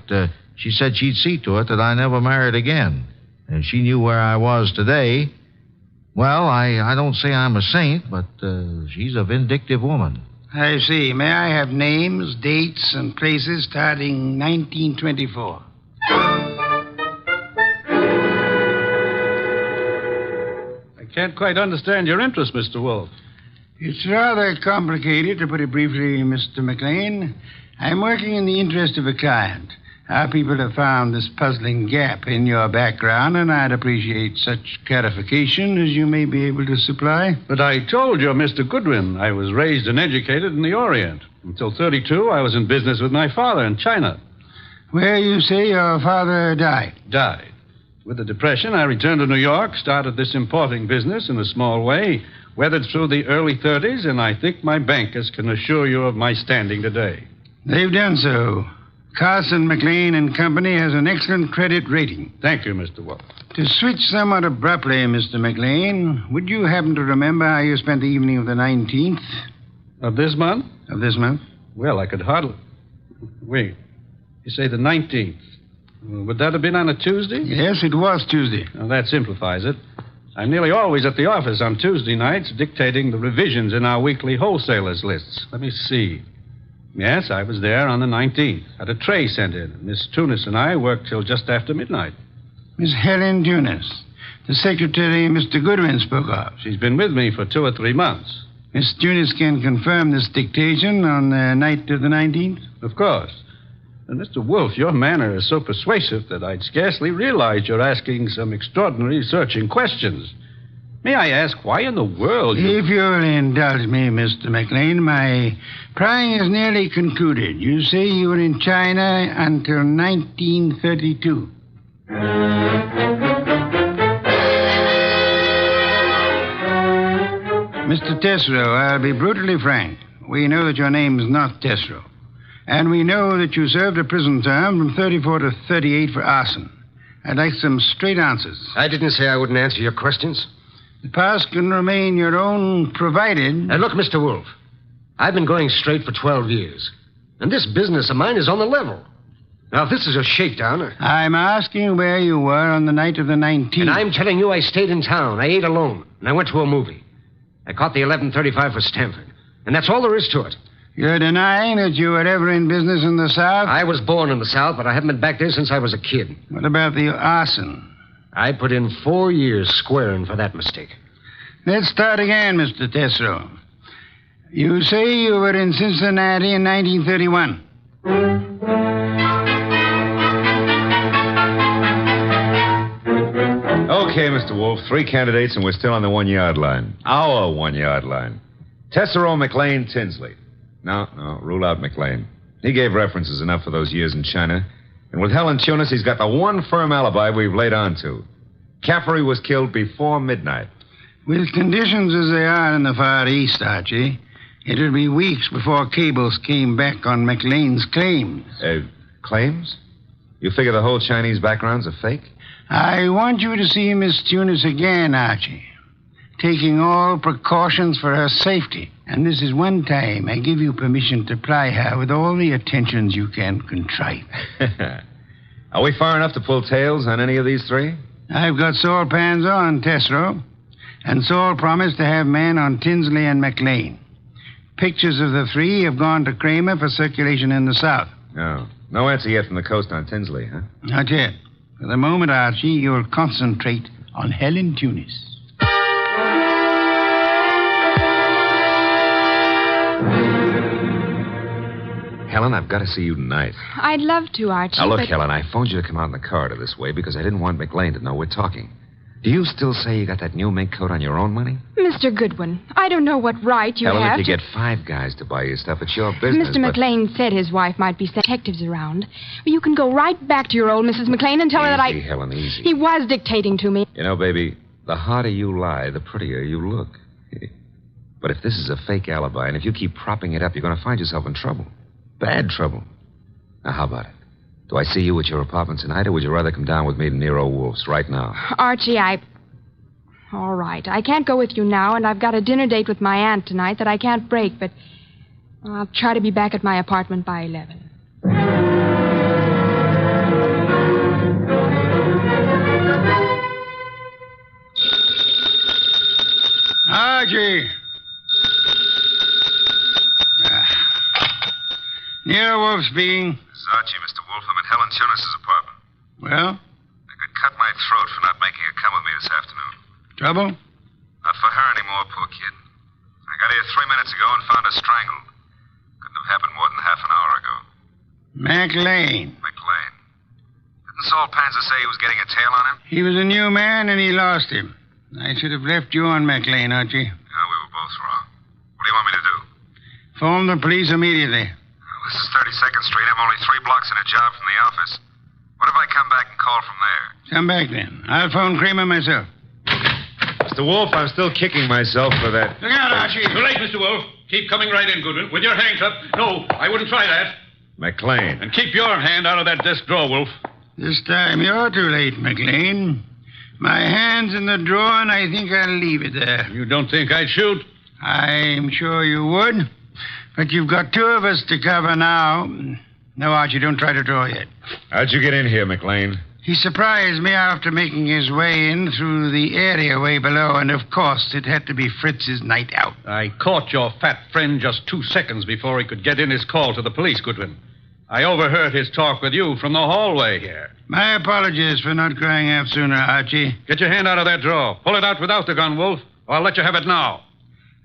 she said she'd see to it that I never married again. And she knew where I was today. Well, I don't say I'm a saint, but she's a vindictive woman. I see. May I have names, dates, and places starting 1924? I can't quite understand your interest, Mr. Wolfe. It's rather complicated, to put it briefly, Mr. McLean. I'm working in the interest of a client. Our people have found this puzzling gap in your background, and I'd appreciate such clarification as you may be able to supply. But I told you, Mr. Goodwin, I was raised and educated in the Orient. Until 32, I was in business with my father in China. Where you say your father died? Died. With the Depression, I returned to New York, started this importing business in a small way, weathered through the early 30s, and I think my bankers can assure you of my standing today. They've done so. Carson, McLean and Company has an excellent credit rating. Thank you, Mr. Wolfe. To switch somewhat abruptly, Mr. McLean, would you happen to remember how you spent the evening of the 19th? Of this month? Of this month? Well, I could hardly... Wait. You say the 19th. Would that have been on a Tuesday? Yes, it was Tuesday. Well, that simplifies it. I'm nearly always at the office on Tuesday nights dictating the revisions in our weekly wholesalers' lists. Let me see. Yes, I was there on the 19th. Had a tray sent in. Miss Tunis and I worked till just after midnight. Miss Helen Tunis, the secretary Mr. Goodwin spoke of. She's been with me for 2 or 3 months. Miss Tunis can confirm this dictation on the night of the 19th? Of course. And Mr. Wolfe, your manner is so persuasive that I'd scarcely realize you're asking some extraordinary searching questions. May I ask why in the world you... If you'll indulge me, Mr. McLean, my prying is nearly concluded. You say you were in China until 1932. Mr. Tesreau, I'll be brutally frank. We know that your name is not Tesreau. And we know that you served a prison term from 34 to 38 for arson. I'd like some straight answers. I didn't say I wouldn't answer your questions. The past can remain your own, provided... Now, look, Mr. Wolfe, I've been going straight for 12 years. And this business of mine is on the level. Now, if this is a shakedown... I'm asking where you were on the night of the 19th. And I'm telling you I stayed in town. I ate alone. And I went to a movie. I caught the 11:35 for Stamford. And that's all there is to it. You're denying that you were ever in business in the South? I was born in the South, but I haven't been back there since I was a kid. What about the arson? I put in 4 years squaring for that mistake. Let's start again, Mr. Tesreau. You say you were in Cincinnati in 1931. Okay, Mr. Wolfe, 3 candidates, and we're still on the 1-yard line. Our 1-yard line. Tesreau, McLean, Tinsley. No, rule out McLean. He gave references enough for those years in China. And with Helen Tunis, he's got the one firm alibi we've laid on to. Caffrey was killed before midnight. With conditions as they are in the Far East, Archie, it'll be weeks before cables came back on McLean's claims. Claims? You figure the whole Chinese background's a fake? I want you to see Miss Tunis again, Archie. Taking all precautions for her safety. And this is one time I give you permission to ply her with all the attentions you can contrive. Are we far enough to pull tails on any of these 3? I've got Saul Pans on, Tesreau. And Saul promised to have men on Tinsley and McLean. Pictures of the 3 have gone to Kramer for circulation in the South. Oh. No answer yet from the coast on Tinsley, huh? Not yet. For the moment, Archie, you'll concentrate on Helen Tunis. Helen, I've got to see you tonight. I'd love to, Archie. Now, look, Helen, I phoned you to come out in the corridor this way because I didn't want McLean to know we're talking. Do you still say you got that new mink coat on your own money? Mr. Goodwin, I don't know what right you Helen, have if you get 5 guys to buy you stuff, it's your business. Mr. McLean said his wife might be sent detectives around. You can go right back to your old Mrs. McLean and tell her that I... Easy, Helen, easy. He was dictating to me. You know, baby, the harder you lie, the prettier you look. But if this is a fake alibi, and if you keep propping it up, you're going to find yourself in trouble. Bad trouble. Now, how about it? Do I see you at your apartment tonight, or would you rather come down with me to Nero Wolfe's right now? Archie, All right. I can't go with you now, and I've got a dinner date with my aunt tonight that I can't break, but I'll try to be back at my apartment by 11. Archie! Nero Wolfe speaking. This is Archie, Mr. Wolfe. I'm at Helen Tunis's apartment. Well? I could cut my throat for not making her come with me this afternoon. Trouble? Not for her anymore, poor kid. I got here 3 minutes ago and found her strangled. Couldn't have happened more than half an hour ago. McLean. Didn't Saul Panzer say he was getting a tail on him? He was a new man, and he lost him. I should have left you on McLean, Archie. No, we were both wrong. What do you want me to do? Phone the police immediately. This is 32nd Street. I'm only 3 blocks in a job from the office. What if I come back and call from there? Come back then. I'll phone Kramer myself. Mr. Wolfe, I'm still kicking myself for that. Look out, Archie. Too late, Mr. Wolfe. Keep coming right in, Goodwin, with your hands up. No, I wouldn't try that. McLean. And keep your hand out of that desk drawer, Wolfe. This time you're too late, McLean. My hand's in the drawer, and I think I'll leave it there. You don't think I'd shoot? I'm sure you would. But you've got 2 of us to cover now. No, Archie, don't try to draw yet. How'd you get in here, McLean? He surprised me after making his way in through the area way below, and of course it had to be Fritz's night out. I caught your fat friend just 2 seconds before he could get in his call to the police, Goodwin. I overheard his talk with you from the hallway here. My apologies for not crying out sooner, Archie. Get your hand out of that drawer. Pull it out without the gun, Wolfe, or I'll let you have it now.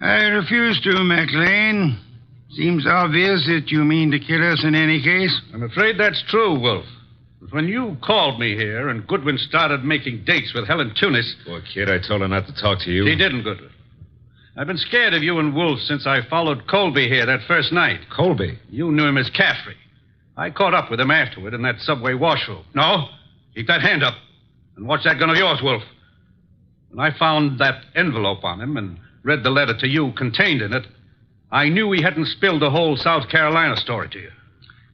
I refuse to, McLean. Seems obvious that you mean to kill us in any case. I'm afraid that's true, Wolfe. But when you called me here and Goodwin started making dates with Helen Tunis... Poor kid, I told her not to talk to you. She didn't, Goodwin. I've been scared of you and Wolfe since I followed Colby here that first night. Colby? You knew him as Caffrey. I caught up with him afterward in that subway washroom. No, keep that hand up. And watch that gun of yours, Wolfe. When I found that envelope on him and read the letter to you contained in it, I knew he hadn't spilled the whole South Carolina story to you.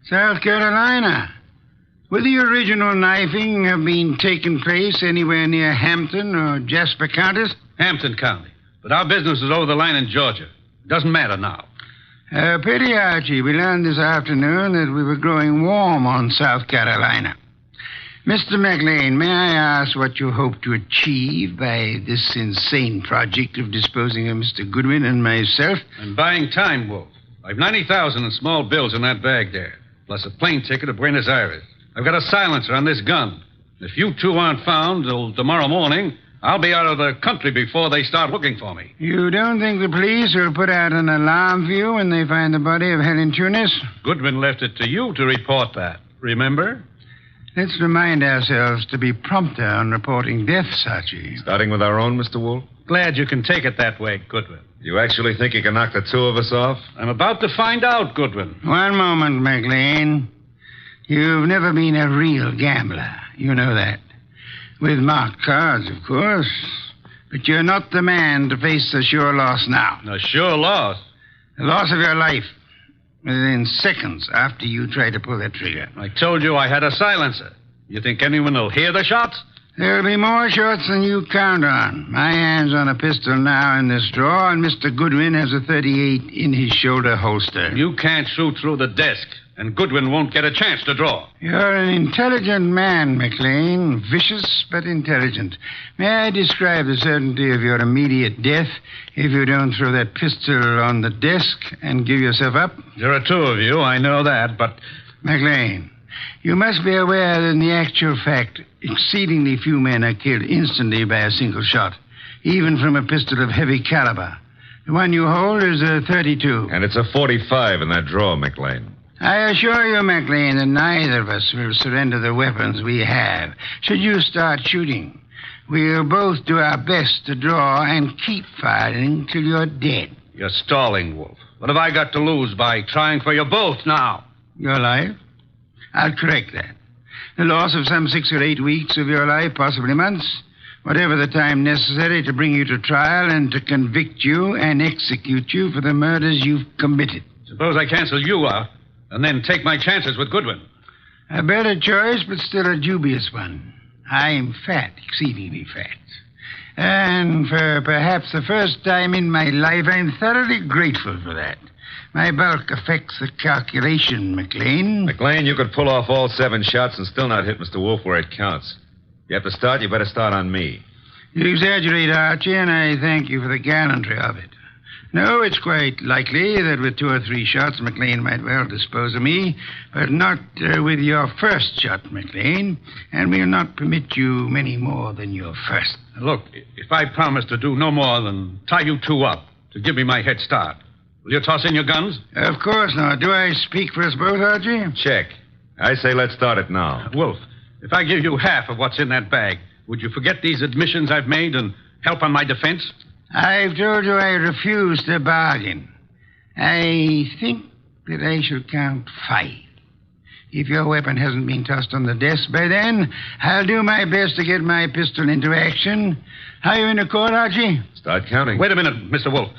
South Carolina? Would the original knifing have been taking place anywhere near Hampton or Jasper counties? Hampton County. But our business is over the line in Georgia. Doesn't matter now. Pity, Archie. We learned this afternoon that we were growing warm on South Carolina. Mr. McLean, may I ask what you hope to achieve by this insane project of disposing of Mr. Goodwin and myself? I'm buying time, Wolfe. I've $90,000 in small bills in that bag there, plus a plane ticket to Buenos Aires. I've got a silencer on this gun. If you 2 aren't found till tomorrow morning, I'll be out of the country before they start looking for me. You don't think the police will put out an alarm for you when they find the body of Helen Tunis? Goodwin left it to you to report that. Remember? Let's remind ourselves to be prompter on reporting deaths, Archie. Starting with our own, Mr. Wolfe? Glad you can take it that way, Goodwin. You actually think you can knock the 2 of us off? I'm about to find out, Goodwin. One moment, McLean. You've never been a real gambler. You know that. With marked cards, of course. But you're not the man to face a sure loss now. A sure loss? The loss of your life. Within seconds after you try to pull that trigger. I told you I had a silencer. You think anyone will hear the shots? There'll be more shots than you count on. My hand's on a pistol now in this drawer, and Mr. Goodwin has a .38 in his shoulder holster. You can't shoot through the desk, and Goodwin won't get a chance to draw. You're an intelligent man, McLean. Vicious, but intelligent. May I describe the certainty of your immediate death if you don't throw that pistol on the desk and give yourself up? There are 2 of you, I know that, but... McLean, you must be aware that in the actual fact, exceedingly few men are killed instantly by a single shot, even from a pistol of heavy caliber. The one you hold is a .32. And it's a .45 in that drawer, McLean. I assure you, McLean, that neither of us will surrender the weapons we have. Should you start shooting, we'll both do our best to draw and keep firing till you're dead. You're stalling, Wolfe. What have I got to lose by trying for you both now? Your life? I'll correct that. The loss of some 6 or 8 weeks of your life, possibly months. Whatever the time necessary to bring you to trial and to convict you and execute you for the murders you've committed. Suppose I cancel you out and then take my chances with Goodwin. A better choice, but still a dubious one. I'm fat, exceedingly fat. And for perhaps the first time in my life, I'm thoroughly grateful for that. My bulk affects the calculation, McLean. McLean, you could pull off all 7 shots and still not hit Mr. Wolfe where it counts. You have to start, you better start on me. You exaggerate, Archie, and I thank you for the gallantry of it. No, it's quite likely that with 2 or 3 shots, McLean might well dispose of me, but not with your first shot, McLean, and we'll not permit you many more than your first. Look, if I promise to do no more than tie you 2 up to give me my head start, will you toss in your guns? Of course not. Do I speak for us both, Archie? Check. I say let's start it now. Wolf, if I give you half of what's in that bag, would you forget these admissions I've made and help on my defense? I've told you I refuse to bargain. I think that I shall count 5. If your weapon hasn't been tossed on the desk by then, I'll do my best to get my pistol into action. How you in the court, Archie? Start counting. Wait a minute, Mr. Wolfe.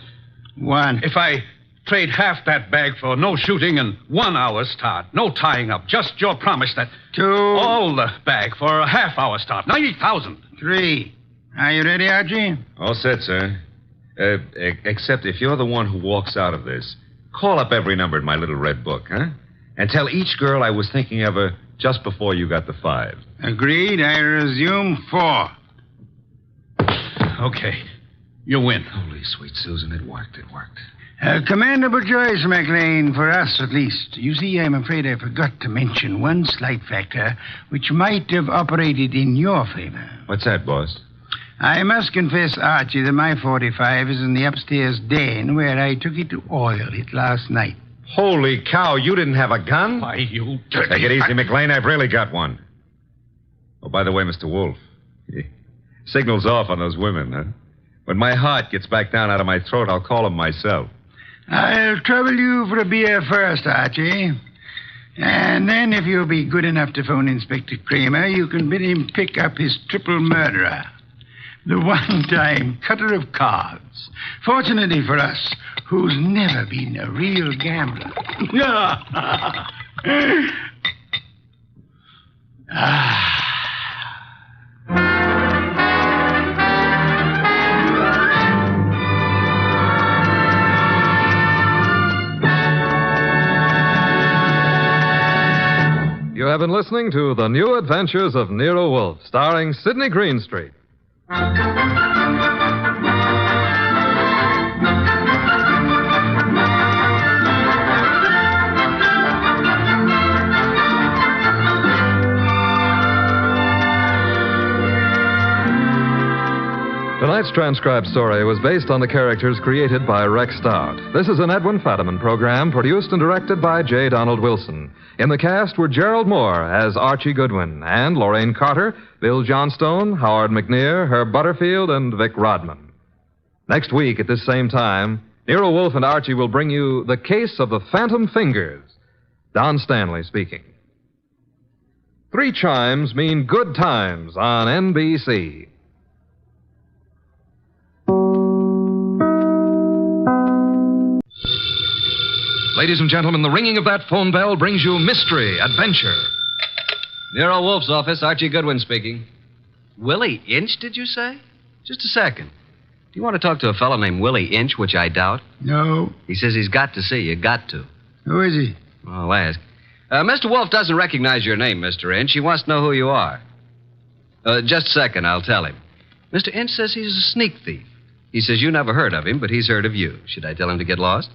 1. If I trade half that bag for no shooting and 1 hour's start, no tying up, just your promise that... 2. All the bag for a half-hour start, 90,000. 3. Are you ready, Archie? All set, sir. Except if you're the one who walks out of this, call up every number in my little red book, huh? And tell each girl I was thinking of her just before you got the 5. Agreed. I resume 4. Okay. You win. Holy sweet Susan, it worked. A commendable choice, McLean, for us at least. You see, I'm afraid I forgot to mention one slight factor which might have operated in your favor. What's that, boss? I must confess, Archie, that my 45 is in the upstairs den where I took it to oil it last night. Holy cow, you didn't have a gun? Why, you dirty... Take it easy, McLean. I've really got one. Oh, by the way, Mr. Wolfe, signal's off on those women, huh? When my heart gets back down out of my throat, I'll call them myself. I'll trouble you for a beer first, Archie. And then, if you'll be good enough to phone Inspector Kramer, you can bid him pick up his triple murderer. The one-time cutter of cards. Fortunately for us, who's never been a real gambler. You have been listening to The New Adventures of Nero Wolfe, starring Sidney Greenstreet. Tonight's transcribed story was based on the characters created by Rex Stout. This is an Edwin Fadiman program produced and directed by J. Donald Wilson. In the cast were Gerald Moore as Archie Goodwin and Lorraine Carter, Bill Johnstone, Howard McNear, Herb Butterfield, and Vic Rodman. Next week at this same time, Nero Wolfe and Archie will bring you The Case of the Phantom Fingers. Don Stanley speaking. 3 chimes mean good times on NBC. Ladies and gentlemen, the ringing of that phone bell brings you mystery, adventure. Nero Wolfe's office, Archie Goodwin speaking. Willie Inch, did you say? Just a second. Do you want to talk to a fellow named Willie Inch, which I doubt? No. He says he's got to see you. Got to. Who is he? I'll ask. Mr. Wolfe doesn't recognize your name, Mr. Inch. He wants to know who you are. Just a second, I'll tell him. Mr. Inch says he's a sneak thief. He says you never heard of him, but he's heard of you. Should I tell him to get lost?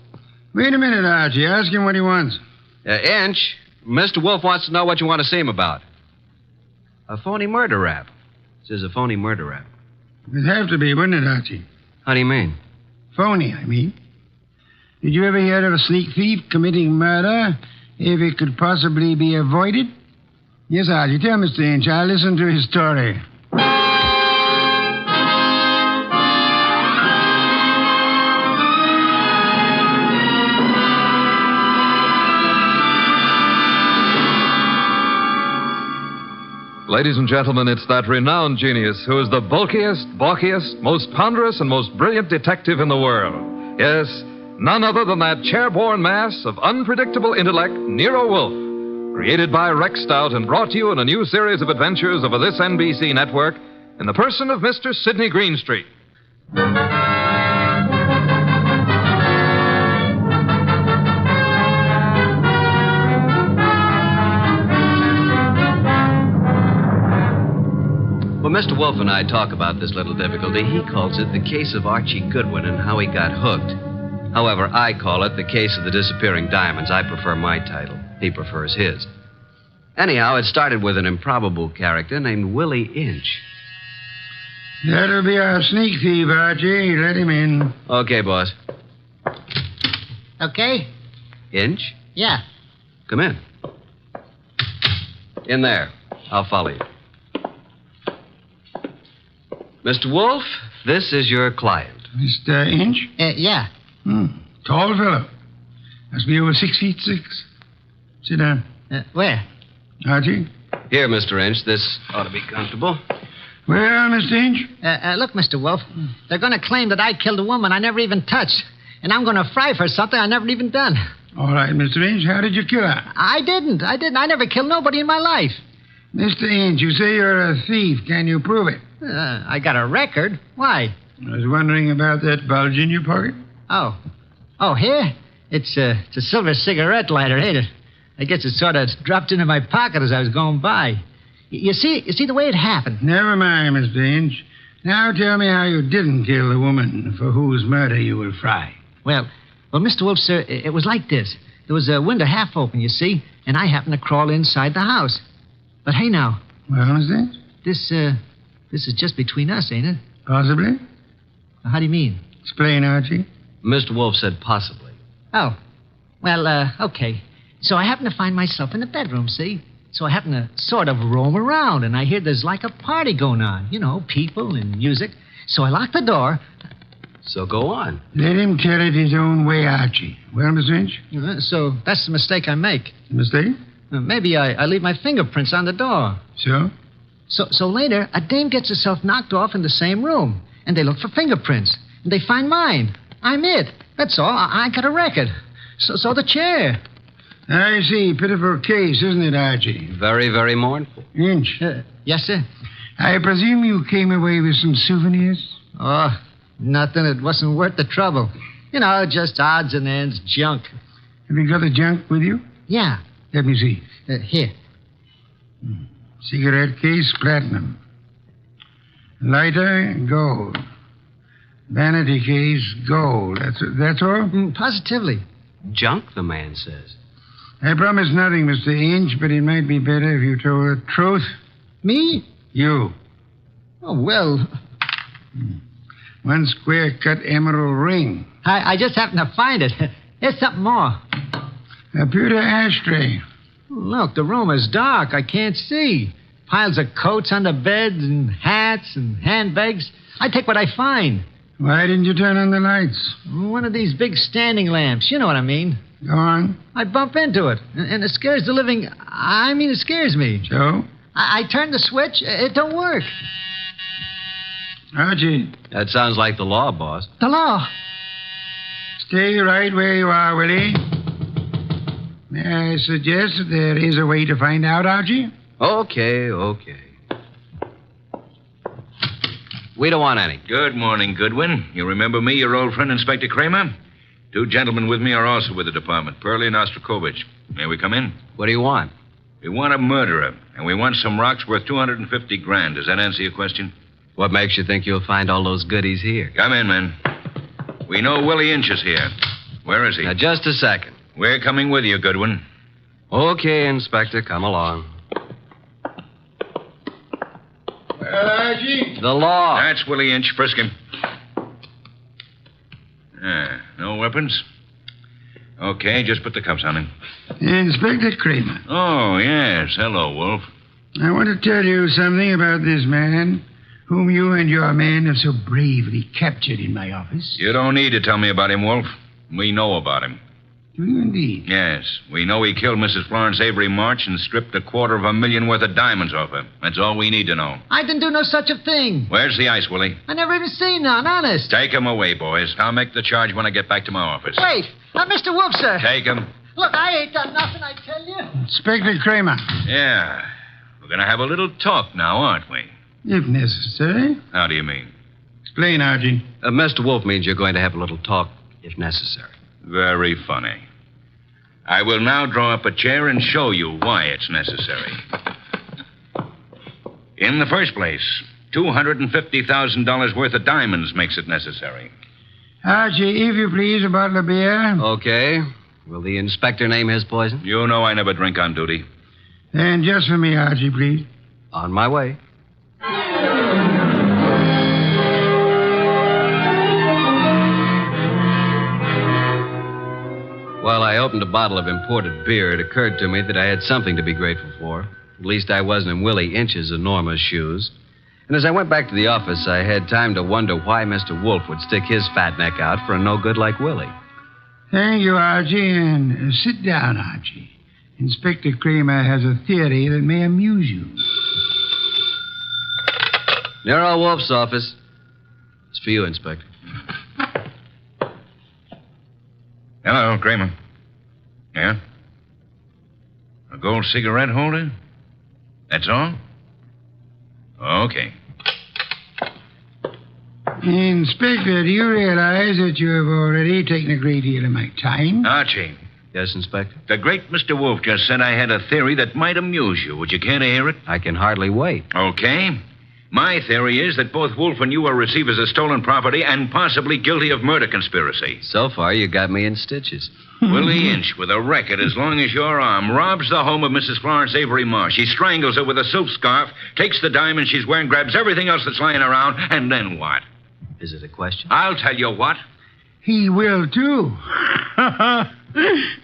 Wait a minute, Archie. Ask him what he wants. Inch, Mr. Wolfe wants to know what you want to see him about. A phony murder rap. Says a phony murder rap. It'd have to be, wouldn't it, Archie? How do you mean? Phony, I mean. Did you ever hear of a sneak thief committing murder if it could possibly be avoided? Yes, Archie. Tell Mr. Inch. I'll listen to his story. Ladies and gentlemen, it's that renowned genius who is the bulkiest, balkiest, most ponderous, and most brilliant detective in the world. Yes, none other than that chair-borne mass of unpredictable intellect, Nero Wolfe. Created by Rex Stout and brought to you in a new series of adventures over this NBC network, in the person of Mr. Sidney Greenstreet. When Mr. Wolfe and I talk about this little difficulty, he calls it the case of Archie Goodwin and how he got hooked. However, I call it the case of the disappearing diamonds. I prefer my title. He prefers his. Anyhow, it started with an improbable character named Willie Inch. That'll be our sneak thief, Archie. Let him in. Okay, boss. Okay? Inch? Yeah. Come in. In there. I'll follow you. Mr. Wolfe, this is your client. Mr. Inch? Yeah. Tall fellow. Must be over 6'6". Sit down. Where? Archie? Here, Mr. Inch. This ought to be comfortable. Well, Mr. Inch? Look, Mr. Wolfe, they're going to claim that I killed a woman I never even touched. And I'm going to fry for something I never even done. All right, Mr. Inch, how did you kill her? I didn't. I never killed nobody in my life. Mr. Inch, you say you're a thief. Can you prove it? I got a record. Why? I was wondering about that bulge in your pocket. Oh, here? It's a silver cigarette lighter, ain't it? I guess it sort of dropped into my pocket as I was going by. You see the way it happened? Never mind, Mr. Inch. Now tell me how you didn't kill the woman for whose murder you will fry. Well, Mr. Wolfe, sir, it was like this. There was a window half open, you see, and I happened to crawl inside the house. But hey, now. Well, Mr. Inch? This is just between us, ain't it? Possibly. How do you mean? Explain, Archie. Mr. Wolfe said possibly. Oh. Well, okay. So I happen to find myself in the bedroom, see? So I happen to sort of roam around, and I hear there's like a party going on. You know, people and music. So I lock the door. So go on. Let him tell it his own way, Archie. Well, Mr. Inch? So that's the mistake I make. Mistake? Maybe I leave my fingerprints on the door. So? So later, a dame gets herself knocked off in the same room, and they look for fingerprints, and they find mine. I'm it. That's all. I got a record. So the chair. I see. Pitiful case, isn't it, Archie? Very, very mournful. Inch. Yes, sir? I presume you came away with some souvenirs? Oh, nothing. It wasn't worth the trouble. You know, just odds and ends, junk. Have you got the junk with you? Yeah. Let me see. Here. Cigarette case, platinum. Lighter, gold. Vanity case, gold. That's all? Positively. Junk, the man says. I promise nothing, Mr. Inch, but it might be better if you told the truth. Me? You. Oh, well. One square-cut emerald ring. I just happened to find it. Here's something more. A pewter ashtray. Look, the room is dark. I can't see. Piles of coats on the beds and hats and handbags. I take what I find. Why didn't you turn on the lights? One of these big standing lamps. You know what I mean. Go on. I bump into it, and it scares the living... it scares me. So? I turn the switch. It don't work. Archie. That sounds like the law, boss. The law. Stay right where you are, Willie. May I suggest that there is a way to find out, Archie? Okay. We don't want any. Good morning, Goodwin. You remember me, your old friend, Inspector Kramer? Two gentlemen with me are also with the department, Pearlie and Ostrakovich. May we come in? What do you want? We want a murderer, and we want some rocks worth $250,000. Does that answer your question? What makes you think you'll find all those goodies here? Come in, men. We know Willie Inch is here. Where is he? Now, just a second. We're coming with you, Goodwin. Okay, Inspector, come along. Well, Archie? The law. That's Willie Inch. Frisk him. No weapons? Okay, just put the cuffs on him. Inspector Kramer. Oh, yes. Hello, Wolf. I want to tell you something about this man whom you and your men have so bravely captured in my office. You don't need to tell me about him, Wolf. We know about him. Do you indeed? Yes. We know he killed Mrs. Florence Avery March and stripped $250,000 worth of diamonds off her. That's all we need to know. I didn't do no such a thing. Where's the ice, Willie? I never even seen none, honest. Take him away, boys. I'll make the charge when I get back to my office. Wait. Mr. Wolfe, sir. Take him. Look, I ain't done nothing, I tell you. Inspector Kramer. Yeah. We're going to have a little talk now, aren't we? If necessary. How do you mean? Explain, Archie. Mr. Wolfe means you're going to have a little talk, if necessary. Very funny. I will now draw up a chair and show you why it's necessary. In the first place, $250,000 worth of diamonds makes it necessary. Archie, if you please, a bottle of beer. Okay. Will the inspector name his poison? You know I never drink on duty. And just for me, Archie, please. On my way. While I opened a bottle of imported beer, it occurred to me that I had something to be grateful for. At least I wasn't in Willie Inch's enormous shoes. And as I went back to the office, I had time to wonder why Mr. Wolfe would stick his fat neck out for a no-good like Willie. Thank you, Archie, and sit down, Archie. Inspector Kramer has a theory that may amuse you. Nero Wolfe's office. It's for you, Inspector. Hello, Kramer. Yeah? A gold cigarette holder? That's all? Okay. Inspector, do you realize that you have already taken a great deal of my time? Archie. Yes, Inspector? The great Mr. Wolfe just said I had a theory that might amuse you. Would you care to hear it? I can hardly wait. Okay. My theory is that both Wolfe and you are receivers of stolen property and possibly guilty of murder conspiracy. So far, you got me in stitches. Willie Inch, with a record as long as your arm, robs the home of Mrs. Florence Avery Marsh. He strangles her with a silk scarf, takes the diamond she's wearing, grabs everything else that's lying around, and then what? Is it a question? I'll tell you what. He will, too.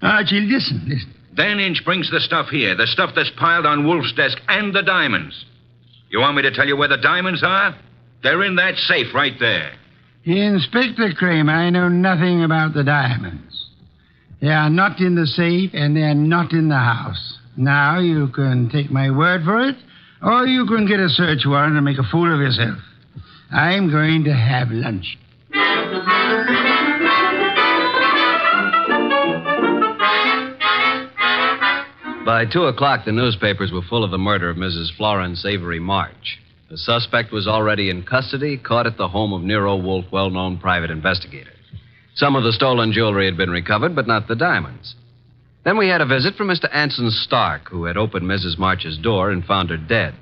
Archie, listen. Then Inch brings the stuff here, the stuff that's piled on Wolfe's desk, and the diamonds. You want me to tell you where the diamonds are? They're in that safe right there. Inspector Kramer, I know nothing about the diamonds. They are not in the safe, and they're not in the house. Now, you can take my word for it, or you can get a search warrant and make a fool of yourself. I'm going to have lunch. By 2 o'clock, the newspapers were full of the murder of Mrs. Florence Avery March. The suspect was already in custody, caught at the home of Nero Wolfe, well-known private investigator. Some of the stolen jewelry had been recovered, but not the diamonds. Then we had a visit from Mr. Anson Stark, who had opened Mrs. March's door and found her dead.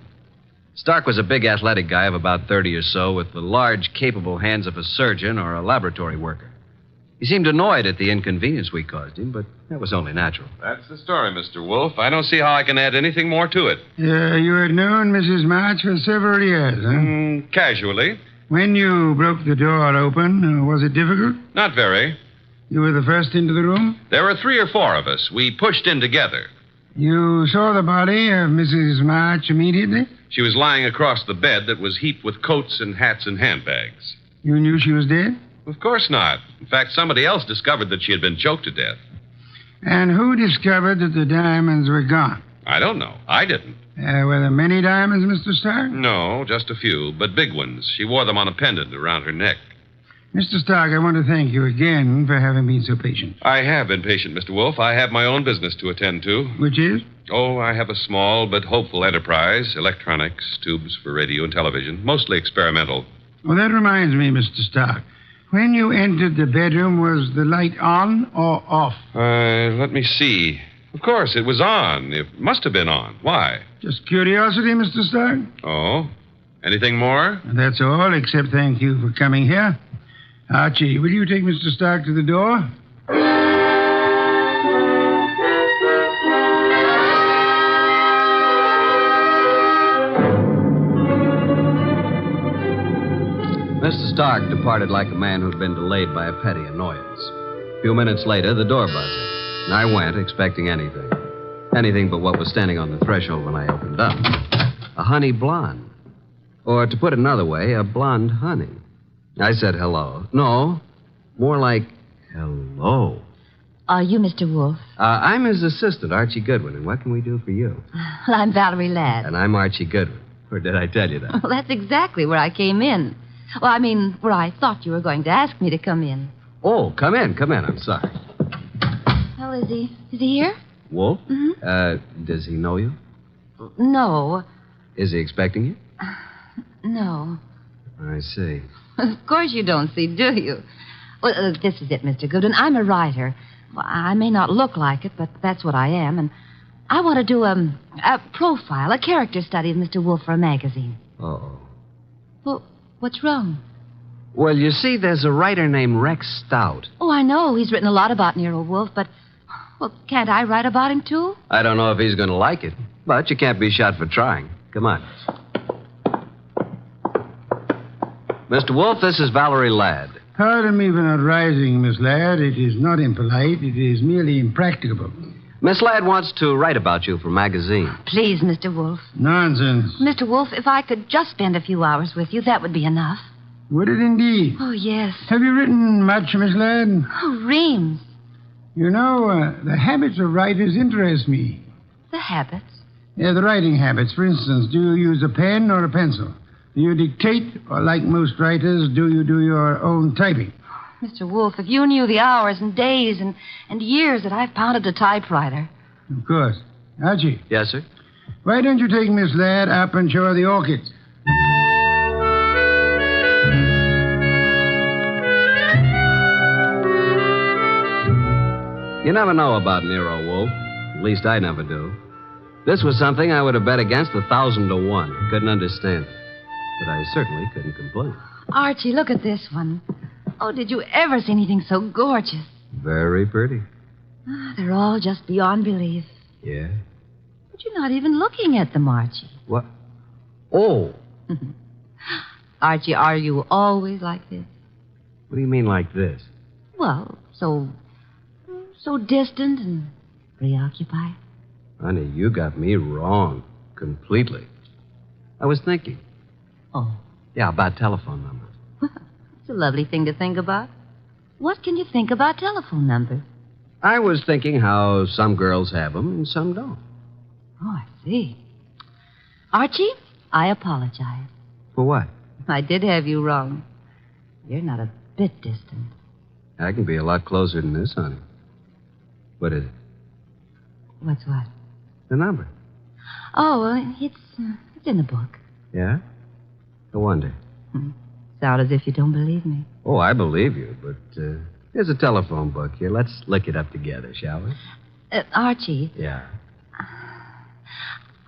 Stark was a big athletic guy of about 30 or so, with the large, capable hands of a surgeon or a laboratory worker. He seemed annoyed at the inconvenience we caused him, but that was only natural. That's the story, Mr. Wolfe. I don't see how I can add anything more to it. You had known Mrs. March for several years, huh? Casually. When you broke the door open, was it difficult? Not very. You were the first into the room? There were 3 or 4 of us. We pushed in together. You saw the body of Mrs. March immediately? She was lying across the bed that was heaped with coats and hats and handbags. You knew she was dead? Of course not. In fact, somebody else discovered that she had been choked to death. And who discovered that the diamonds were gone? I don't know. I didn't. Were there many diamonds, Mr. Stark? No, just a few, but big ones. She wore them on a pendant around her neck. Mr. Stark, I want to thank you again for having been so patient. I have been patient, Mr. Wolfe. I have my own business to attend to. Which is? Oh, I have a small but hopeful enterprise. Electronics, tubes for radio and television, mostly experimental. Well, that reminds me, Mr. Stark. When you entered the bedroom, was the light on or off? Let me see. Of course, it was on. It must have been on. Why? Just curiosity, Mr. Stark. Oh? Anything more? That's all, except thank you for coming here. Archie, will you take Mr. Stark to the door? Mr. Stark departed like a man who'd been delayed by a petty annoyance. A few minutes later, the door buzzed, and I went expecting anything. Anything but what was standing on the threshold when I opened up. A honey blonde. Or, to put it another way, a blonde honey. I said hello. No, more like hello. Are you Mr. Wolfe? I'm his assistant, Archie Goodwin, and what can we do for you? Well, I'm Valerie Ladd. And I'm Archie Goodwin. Or did I tell you that? Well, that's exactly where I came in. Well, I mean, where I thought you were going to ask me to come in. Oh, come in. I'm sorry. Well, is he here? Wolf? Mm-hmm. Does he know you? No. Is he expecting you? No. I see. Of course you don't see, do you? Well, this is it, Mr. Goodwin. I'm a writer. Well, I may not look like it, but that's what I am. And I want to do a profile, a character study of Mr. Wolfe for a magazine. Uh-oh. Well, what's wrong? Well, you see, there's a writer named Rex Stout. Oh, I know. He's written a lot about Nero Wolfe, but, well, can't I write about him, too? I don't know if he's going to like it, but you can't be shot for trying. Come on. Mr. Wolfe, this is Valerie Ladd. Pardon me for not rising, Miss Ladd. It is not impolite. It is merely impracticable. Miss Ladd wants to write about you for a magazine. Please, Mr. Wolfe. Nonsense. Mr. Wolfe, if I could just spend a few hours with you, that would be enough. Would it indeed? Oh, yes. Have you written much, Miss Ladd? Oh, reams. You know, the habits of writers interest me. The habits? Yeah, the writing habits. For instance, do you use a pen or a pencil? Do you dictate, or like most writers, do you do your own typing? Mr. Wolfe, if you knew the hours and days and years that I've pounded a typewriter. Of course. Archie. Yes, sir? Why don't you take Miss Ladd up and show her the orchids? You never know about Nero Wolfe. At least I never do. This was something I would have bet against 1,000 to 1. Couldn't understand it. But I certainly couldn't complain. Archie, look at this one. Oh, did you ever see anything so gorgeous? Very pretty. They're all just beyond belief. Yeah? But you're not even looking at them, Archie. What? Oh. Archie, are you always like this? What do you mean like this? Well, so distant and preoccupied. Honey, you got me wrong. Completely. I was thinking. Oh. Yeah, about telephone numbers. It's a lovely thing to think about. What can you think about telephone numbers? I was thinking how some girls have them and some don't. Oh, I see. Archie, I apologize. For what? I did have you wrong. You're not a bit distant. I can be a lot closer than this, honey. What is it? What's what? The number. Oh, well, it's in the book. Yeah? No wonder. Sound as if you don't believe me. Oh, I believe you, but here's a telephone book here. Let's look it up together, shall we? Archie. Yeah.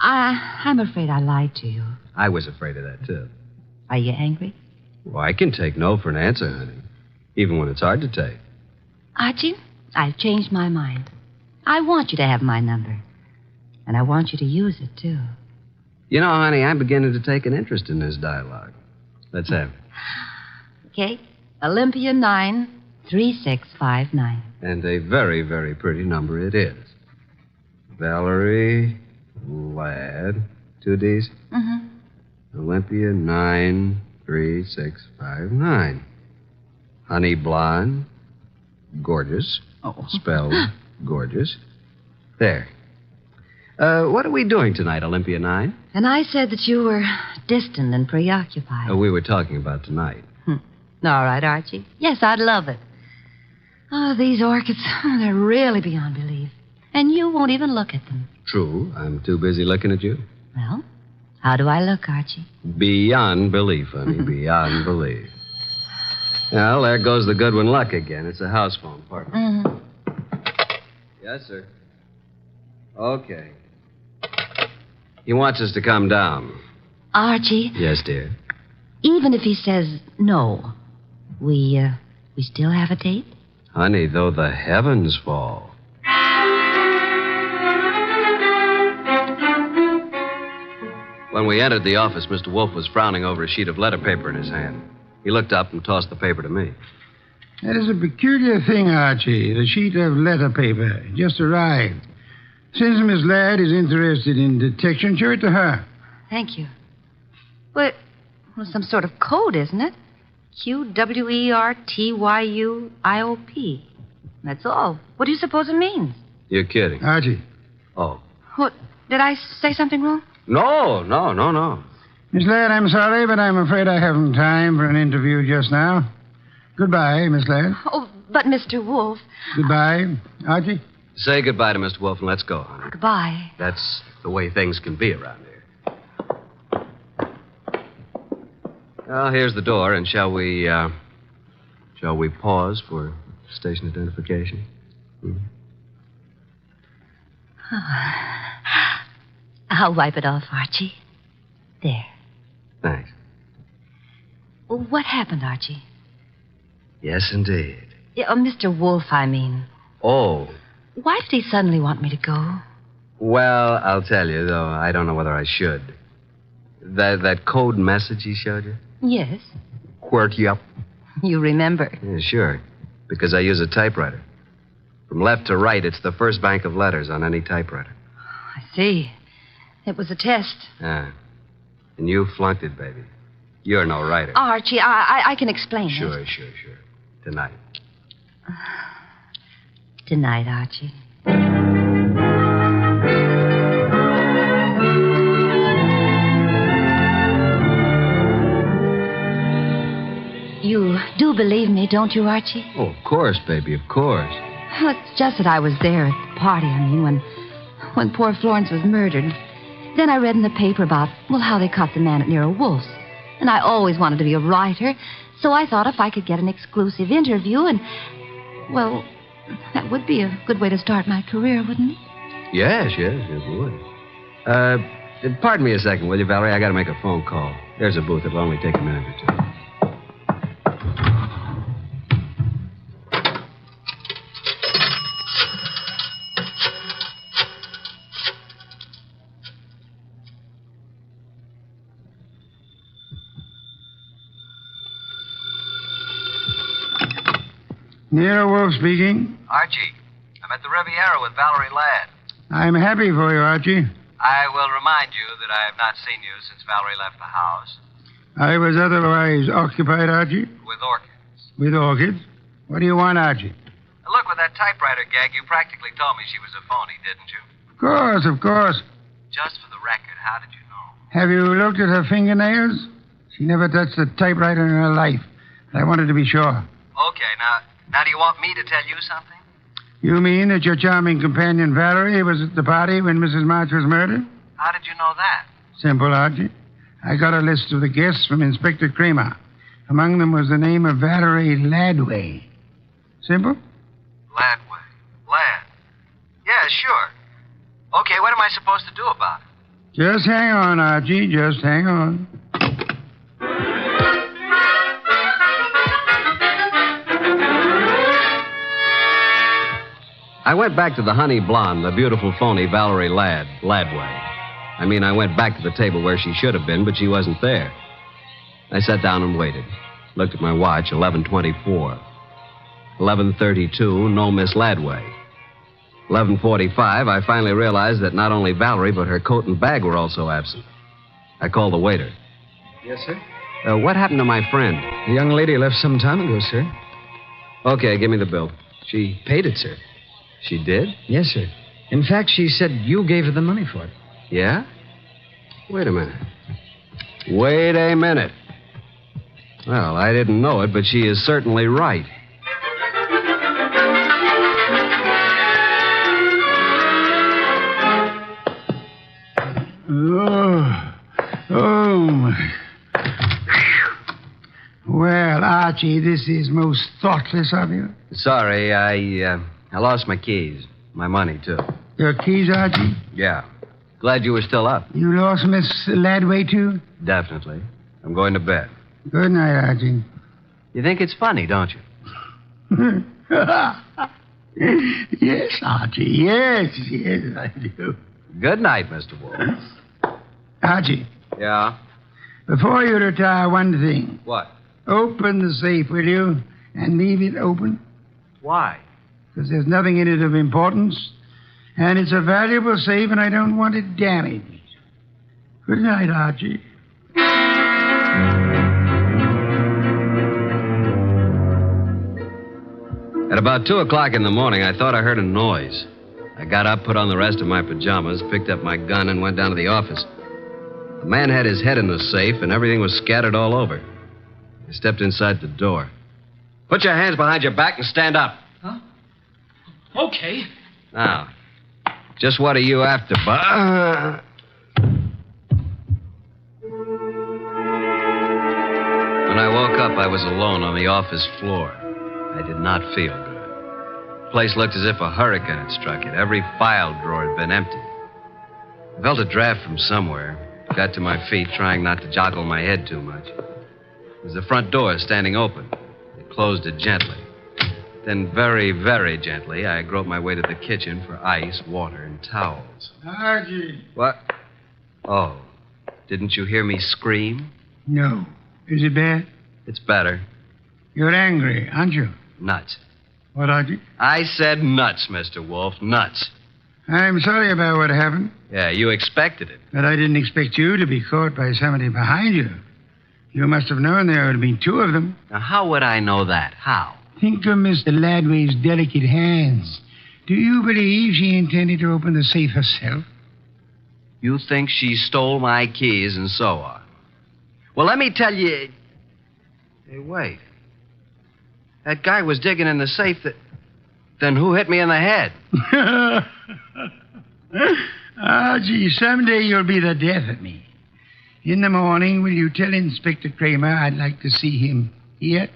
I'm afraid I lied to you. I was afraid of that, too. Are you angry? Well, I can take no for an answer, honey. Even when it's hard to take. Archie, I've changed my mind. I want you to have my number. And I want you to use it, too. You know, honey, I'm beginning to take an interest in this dialogue. Let's have it. Okay. Olympia 93659. And a very, very pretty number it is. Valerie Ladd. 2 D's? Mm-hmm. Olympia 93659. Honey blonde. Gorgeous. Oh. Spelled gorgeous. There. What are we doing tonight, Olympia 9? And I said that you were distant and preoccupied. We were talking about tonight. All right, Archie. Yes, I'd love it. Oh, these orchids, they're really beyond belief. And you won't even look at them. True. I'm too busy looking at you. Well, how do I look, Archie? Beyond belief, honey. Beyond belief. Well, there goes the Goodwin luck again. It's a house phone, partner. Mm-hmm. Yes, sir. Okay. He wants us to come down. Archie? Yes, dear. Even if he says no, we still have a date? Honey, though the heavens fall. When we entered the office, Mr. Wolfe was frowning over a sheet of letter paper in his hand. He looked up and tossed the paper to me. That is a peculiar thing, Archie. The sheet of letter paper. It just arrived. Since Miss Ladd is interested in detection, show it to her. Thank you. Well, some sort of code, isn't it? QWERTYUIOP. That's all. What do you suppose it means? You're kidding. Archie. Oh. What? Did I say something wrong? No. Miss Ladd, I'm sorry, but I'm afraid I haven't time for an interview just now. Goodbye, Miss Ladd. Oh, but Mr. Wolfe. Goodbye, Archie. Say goodbye to Mr. Wolfe and let's go, honey. Goodbye. That's the way things can be around here. Well, here's the door, and shall we pause for station identification? I'll wipe it off, Archie. There. Thanks. What happened, Archie? Yes, indeed. Yeah, Mr. Wolfe, I mean. Oh. Why did he suddenly want me to go? Well, I'll tell you, though I don't know whether I should. That code message he showed you? Yes. Quirt you up? You remember. Yeah, sure. Because I use a typewriter. From left to right, it's the first bank of letters on any typewriter. I see. It was a test. Ah. And you flunked it, baby. You're no writer. Archie, I can explain Sure. it. Tonight. Tonight, Archie. You do believe me, don't you, Archie? Oh, of course, baby, of course. Well, it's just that I was there at the party, when poor Florence was murdered. Then I read in the paper about, how they caught the man at Nero Wolfe's. And I always wanted to be a writer, so I thought if I could get an exclusive interview that would be a good way to start my career, wouldn't it? Yes, it would. Pardon me a second, will you, Valerie? I got to make a phone call. There's a booth. It'll only take a minute or two. Nero Wolfe speaking. Archie, I'm at the Riviera with Valerie Ladd. I'm happy for you, Archie. I will remind you that I have not seen you since Valerie left the house. I was otherwise occupied, Archie. With orchids. With orchids? What do you want, Archie? Look, with that typewriter gag, you practically told me she was a phony, didn't you? Of course. Just for the record, how did you know? Have you looked at her fingernails? She never touched a typewriter in her life. I wanted to be sure. Okay, now do you want me to tell you something? You mean that your charming companion Valerie was at the party when Mrs. March was murdered? How did you know that? Simple, Archie. I got a list of the guests from Inspector Kramer. Among them was the name of Valerie Ladway. Simple? Ladway. Ladd. Yeah, sure. Okay, what am I supposed to do about it? Just hang on, Archie. Just hang on. I went back to the honey blonde, the beautiful phony Valerie Ladway. I went back to the table where she should have been, but she wasn't there. I sat down and waited. Looked at my watch, 11:24. 11:32, no Miss Ladway. 11:45, I finally realized that not only Valerie, but her coat and bag were also absent. I called the waiter. Yes, sir? What happened to my friend? The young lady left some time ago, sir. Okay, give me the bill. She paid it, sir. She did? Yes, sir. In fact, she said you gave her the money for it. Yeah? Wait a minute. Well, I didn't know it, but she is certainly right. Oh, my. Well, Archie, this is most thoughtless of you. Sorry, I lost my keys. My money, too. Your keys, Archie? Yeah. Glad you were still up. You lost Miss Ladway, too? Definitely. I'm going to bed. Good night, Archie. You think it's funny, don't you? Yes, Archie. Yes, I do. Good night, Mr. Wolfe. Archie. Yeah? Before you retire, one thing. What? Open the safe, will you? And leave it open. Why? Because there's nothing in it of importance. And it's a valuable safe, and I don't want it damaged. Good night, Archie. At about 2 o'clock in the morning, I thought I heard a noise. I got up, put on the rest of my pajamas, picked up my gun, and went down to the office. The man had his head in the safe, and everything was scattered all over. I stepped inside the door. Put your hands behind your back and stand up. Huh? Okay. Now, just what are you after, was alone on the office floor. I did not feel good. The place looked as if a hurricane had struck it. Every file drawer had been emptied. I felt a draft from somewhere. Got to my feet, trying not to joggle my head too much. There was the front door standing open. I closed it gently. Then very, very gently, I groped my way to the kitchen for ice, water, and towels. Archie. What? Oh, didn't you hear me scream? No. Is it bad? It's better. You're angry, aren't you? Nuts. What, Archie? I said nuts, Mr. Wolfe. Nuts. I'm sorry about what happened. Yeah, you expected it. But I didn't expect you to be caught by somebody behind you. You must have known there would be two of them. Now, how would I know that? How? Think of Mr. Ladway's delicate hands. Do you believe she intended to open the safe herself? You think she stole my keys and so on? Well, let me tell you... Hey, wait. That guy was digging in the safe that... Then who hit me in the head? Gee, someday you'll be the death of me. In the morning, will you tell Inspector Kramer I'd like to see him here?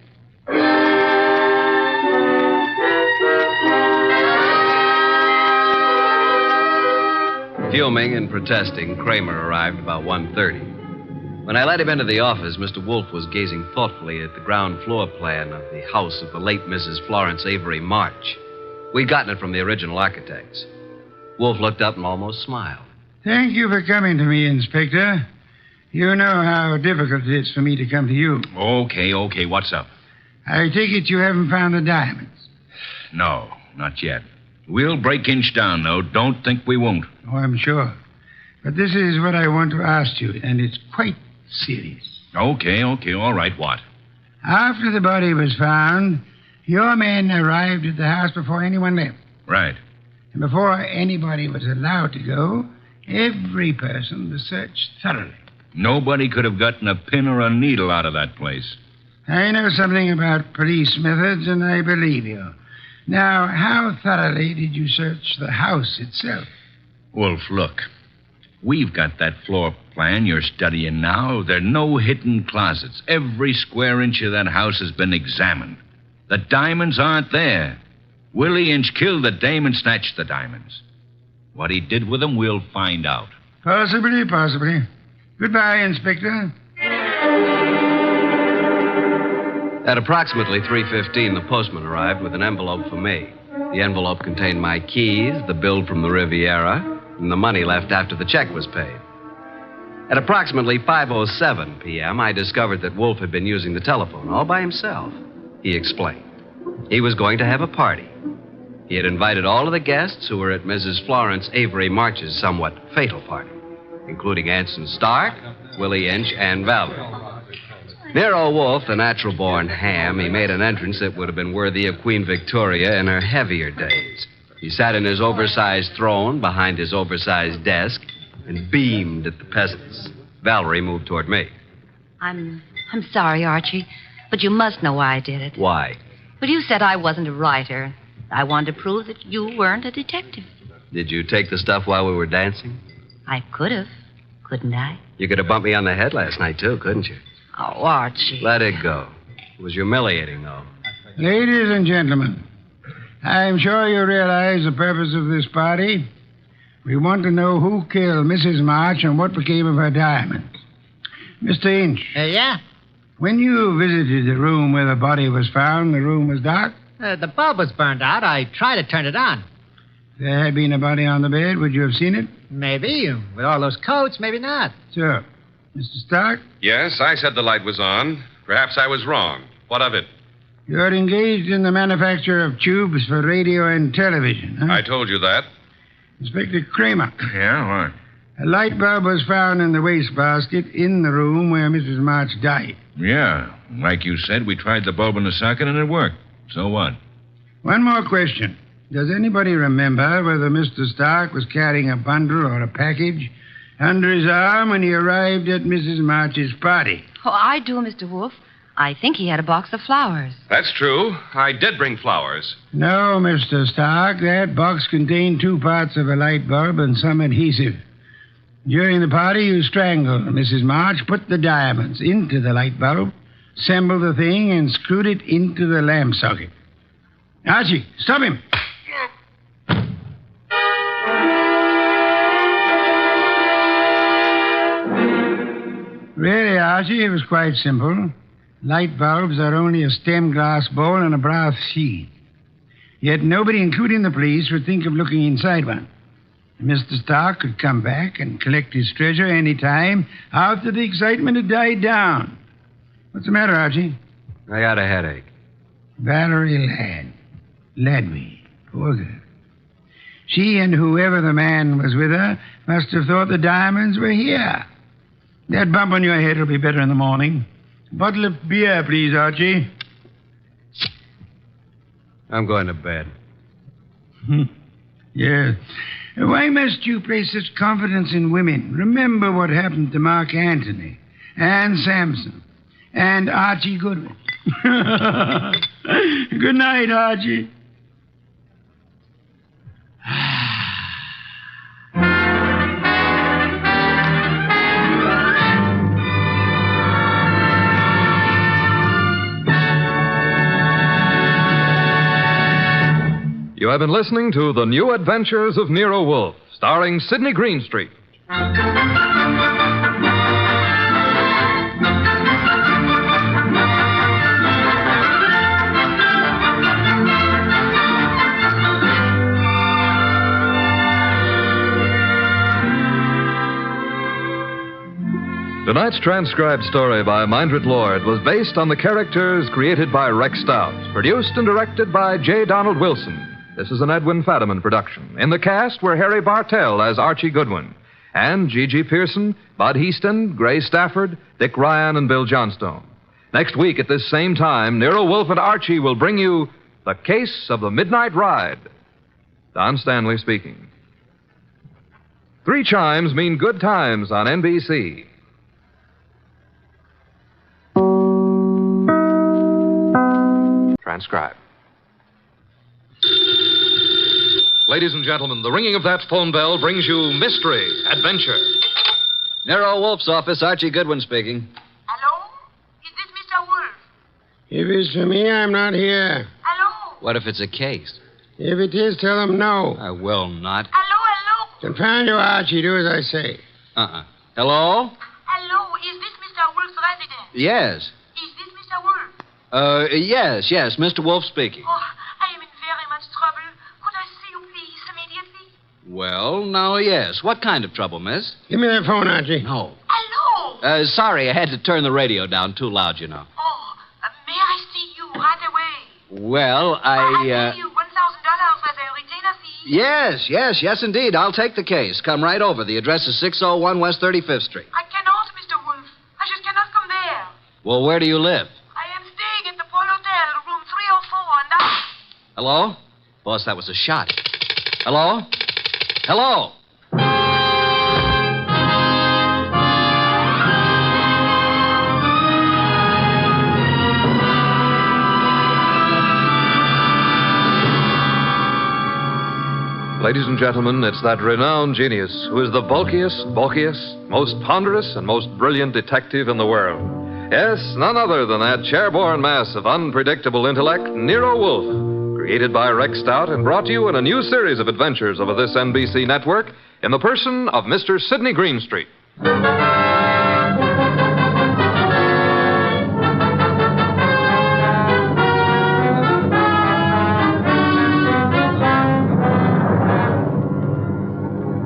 Fuming and protesting, Kramer arrived about 1:30. When I let him into the office, Mr. Wolfe was gazing thoughtfully at the ground floor plan of the house of the late Mrs. Florence Avery March. We'd gotten it from the original architects. Wolfe looked up and almost smiled. Thank you for coming to me, Inspector. You know how difficult it is for me to come to you. Okay. What's up? I take it you haven't found the diamonds. No, not yet. We'll break inch down, though. Don't think we won't. Oh, I'm sure. But this is what I want to ask you, and it's quite serious. Okay. All right, what? After the body was found, your men arrived at the house before anyone left. Right. And before anybody was allowed to go, every person was searched thoroughly. Nobody could have gotten a pin or a needle out of that place. I know something about police methods, and I believe you. Now, how thoroughly did you search the house itself? Wolf, look. We've got that floor plan you're studying now. There are no hidden closets. Every square inch of that house has been examined. The diamonds aren't there. Willie Inch killed the dame and snatched the diamonds. What he did with them, we'll find out. Possibly. Goodbye, Inspector. At approximately 3:15, the postman arrived with an envelope for me. The envelope contained my keys, the bill from the Riviera, and the money left after the check was paid. At approximately 5:07 p.m., I discovered that Wolfe had been using the telephone all by himself. He explained. He was going to have a party. He had invited all of the guests who were at Mrs. Florence Avery March's somewhat fatal party, including Anson Stark, Willie Inch, and Valerie. Nero Wolfe, the natural-born ham, he made an entrance that would have been worthy of Queen Victoria in her heavier days. He sat in his oversized throne behind his oversized desk and beamed at the peasants. Valerie moved toward me. I'm sorry, Archie, but you must know why I did it. Why? Well, you said I wasn't a writer. I wanted to prove that you weren't a detective. Did you take the stuff while we were dancing? I could have, couldn't I? You could have bumped me on the head last night, too, couldn't you? Oh, Archie. Let it go. It was humiliating, though. Ladies and gentlemen, I'm sure you realize the purpose of this party. We want to know who killed Mrs. March and what became of her diamonds. Mr. Inch. Yeah? When you visited the room where the body was found, the room was dark? The bulb was burned out. I tried to turn it on. If there had been a body on the bed, would you have seen it? Maybe. With all those coats, maybe not. Sure. Mr. Stark? Yes, I said the light was on. Perhaps I was wrong. What of it? You're engaged in the manufacture of tubes for radio and television, huh? I told you that. Inspector Kramer. Yeah, what? A light bulb was found in the wastebasket in the room where Mrs. March died. Yeah. Like you said, we tried the bulb in the socket and it worked. So what? One more question. Does anybody remember whether Mr. Stark was carrying a bundle or a package under his arm when he arrived at Mrs. March's party? Oh, I do, Mr. Wolfe. I think he had a box of flowers. That's true. I did bring flowers. No, Mr. Stark. That box contained 2 parts of a light bulb and some adhesive. During the party, you strangled Mrs. March, put the diamonds into the light bulb, assembled the thing, and screwed it into the lamp socket. Archie, stop him. Really, Archie, it was quite simple. Light bulbs are only a stem glass bowl and a brass sheet. Yet nobody, including the police, would think of looking inside one. Mr. Stark could come back and collect his treasure any time after the excitement had died down. What's the matter, Archie? I got a headache. Valerie Ladby. Poor girl. She and whoever the man was with her must have thought the diamonds were here. That bump on your head will be better in the morning. A bottle of beer, please, Archie. I'm going to bed. Yes. Why must you place such confidence in women? Remember what happened to Mark Antony, and Samson, and Archie Goodwin. Good night, Archie. You have been listening to The New Adventures of Nero Wolfe, starring Sidney Greenstreet. Tonight's transcribed story by Mindred Lord was based on the characters created by Rex Stout, produced and directed by J. Donald Wilson. This is an Edwin Fadiman production. In the cast were Harry Bartell as Archie Goodwin, and G.G. Pearson, Bud Heaston, Gray Stafford, Dick Ryan, and Bill Johnstone. Next week at this same time, Nero Wolfe and Archie will bring you The Case of the Midnight Ride. Don Stanley speaking. 3 chimes mean good times on NBC. Transcribe. Ladies and gentlemen, the ringing of that phone bell brings you mystery, adventure. Nero Wolfe's office, Archie Goodwin speaking. Hello? Is this Mr. Wolfe? If it's for me, I'm not here. Hello? What if it's a case? If it is, tell them no. I will not. Hello? Confound you, Archie. Do as I say. Hello? Hello? Is this Mr. Wolfe's residence? Yes. Is this Mr. Wolfe? Yes. Mr. Wolfe speaking. Oh, I am in very much trouble. Could I see you, please, immediately? Well, now, yes. What kind of trouble, miss? Give me that phone, Archie. No. Hello? Sorry, I had to turn the radio down too loud, you know. Oh, may I see you right away? Well, I'll pay you $1,000 as a retainer fee. Yes, indeed. I'll take the case. Come right over. The address is 601 West 35th Street. I cannot, Mr. Wolfe. I just cannot come there. Well, where do you live? I am staying at the Pole Hotel, room 304, and I... Hello? Boss, that was a shot. Hello? Hello? Ladies and gentlemen, it's that renowned genius who is the bulkiest, most ponderous, and most brilliant detective in the world. Yes, none other than that chairborne mass of unpredictable intellect, Nero Wolfe, created by Rex Stout and brought to you in a new series of adventures over this NBC network in the person of Mr. Sidney Greenstreet.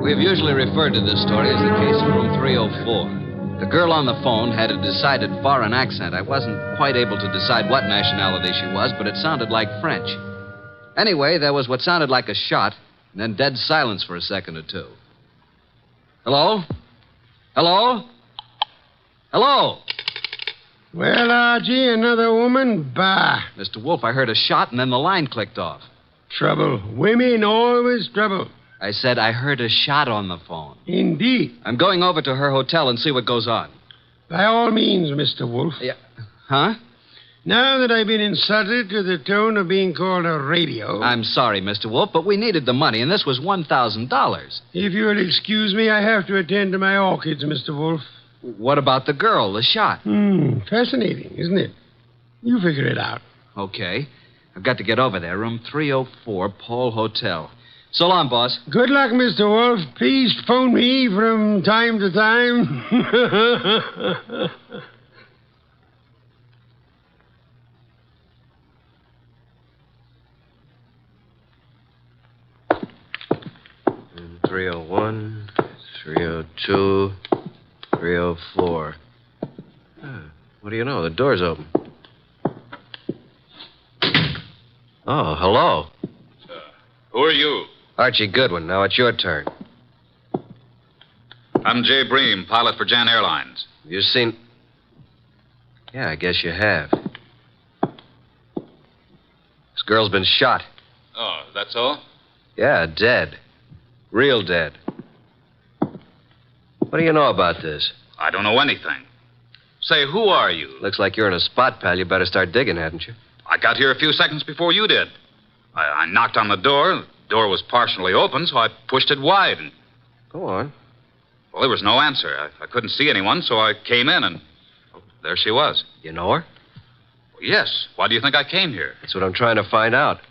We've usually referred to this story as the case of room 304. The girl on the phone had a decided foreign accent. I wasn't quite able to decide what nationality she was, but it sounded like French. Anyway, there was what sounded like a shot, and then dead silence for a second or two. Hello? Hello? Hello? Well, Archie, another woman? Bah. Mr. Wolfe, I heard a shot, and then the line clicked off. Trouble. Women always trouble. I said I heard a shot on the phone. Indeed. I'm going over to her hotel and see what goes on. By all means, Mr. Wolfe. Yeah. Huh? Now that I've been insulted to the tone of being called a radio... I'm sorry, Mr. Wolfe, but we needed the money, and this was $1,000. If you'll excuse me, I have to attend to my orchids, Mr. Wolfe. What about the girl, the shot? Fascinating, isn't it? You figure it out. Okay. I've got to get over there. Room 304, Paul Hotel. So long, boss. Good luck, Mr. Wolfe. Please phone me from time to time. Room 301, 302, 304. What do you know? The door's open. Oh, hello. Who are you? Archie Goodwin. Now it's your turn. I'm Jay Bream, pilot for Jan Airlines. You seen... Yeah, I guess you have. This girl's been shot. Oh, that's all? Yeah, dead. Real dead. What do you know about this? I don't know anything. Say, who are you? Looks like you're in a spot, pal. You better start digging, hadn't you? I got here a few seconds before you did. I knocked on the door. The door was partially open, so I pushed it wide. And... Go on. Well, there was no answer. I couldn't see anyone, so I came in, and there she was. You know her? Well, yes. Why do you think I came here? That's what I'm trying to find out.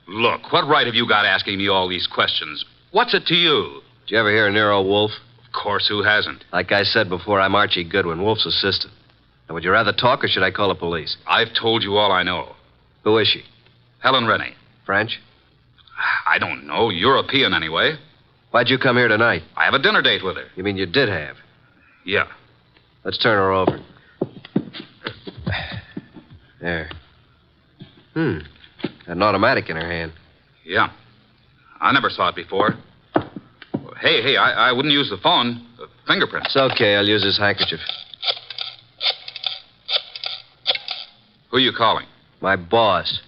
Look, what right have you got asking me all these questions? What's it to you? Did you ever hear of Nero Wolfe? Of course, who hasn't? Like I said before, I'm Archie Goodwin, Wolfe's assistant. Now, would you rather talk, or should I call the police? I've told you all I know. Who is she? Helen Rennie. French? I don't know. European, anyway. Why'd you come here tonight? I have a dinner date with her. You mean you did have? Yeah. Let's turn her over. There. Got an automatic in her hand. Yeah. I never saw it before. Hey, I wouldn't use the phone. The fingerprints. It's okay. I'll use his handkerchief. Who are you calling? My boss.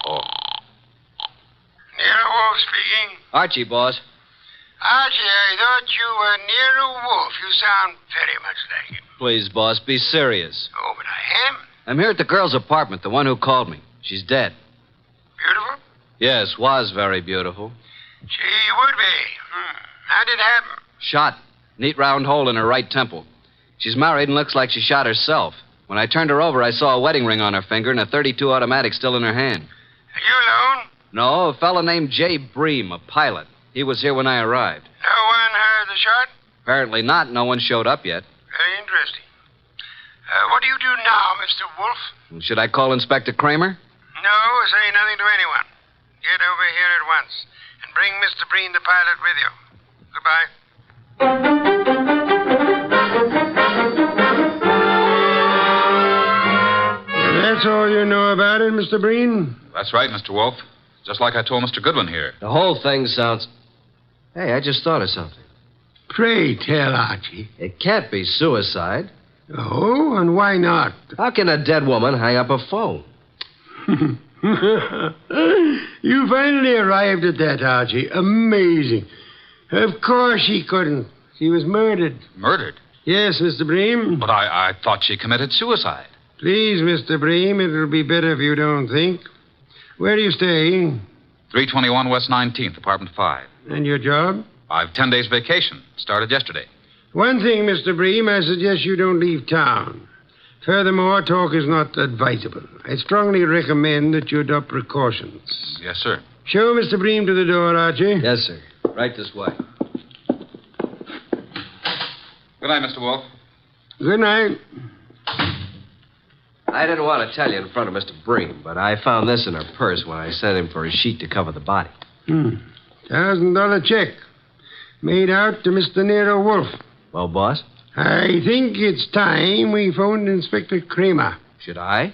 Oh. Nero Wolfe speaking. Archie, boss. Archie, I thought you were Nero Wolfe. You sound very much like him. Please, boss, be serious. Oh, but I am. I'm here at the girl's apartment, the one who called me. She's dead. Beautiful? Yes, was very beautiful. She would be. How did it happen? Shot. Neat round hole in her right temple. She's married and looks like she shot herself. When I turned her over, I saw a wedding ring on her finger and a .32 automatic still in her hand. Are you alone? No, a fellow named Jay Bream, a pilot. He was here when I arrived. No one heard the shot? Apparently not. No one showed up yet. Very interesting. What do you do now, Mr. Wolfe? Should I call Inspector Kramer? No, say nothing to anyone. Get over here at once and bring Mr. Breen, the pilot, with you. Goodbye. That's all you know about it, Mr. Breen? That's right, Mr. Wolfe. Just like I told Mr. Goodwin here. The whole thing sounds... Hey, I just thought of something. Pray tell, Archie. It can't be suicide. Oh, and why not? How can a dead woman hang up a phone? You finally arrived at that, Archie. Amazing. Of course she couldn't. She was murdered. Murdered? Yes, Mr. Bream. But I thought she committed suicide. Please, Mr. Bream, it'll be better if you don't think. Where do you stay? 321 West 19th, apartment 5. And your job? I've 10 days vacation. Started yesterday. One thing, Mr. Bream, I suggest you don't leave town. Furthermore, talk is not advisable. I strongly recommend that you adopt precautions. Yes, sir. Show Mr. Bream to the door, Archie. Yes, sir. Right this way. Good night, Mr. Wolfe. Good night. I didn't want to tell you in front of Mr. Bream, but I found this in her purse when I sent him for a sheet to cover the body. $1,000 check. Made out to Mr. Nero Wolfe. Well, boss? I think it's time we phoned Inspector Kramer. Should I?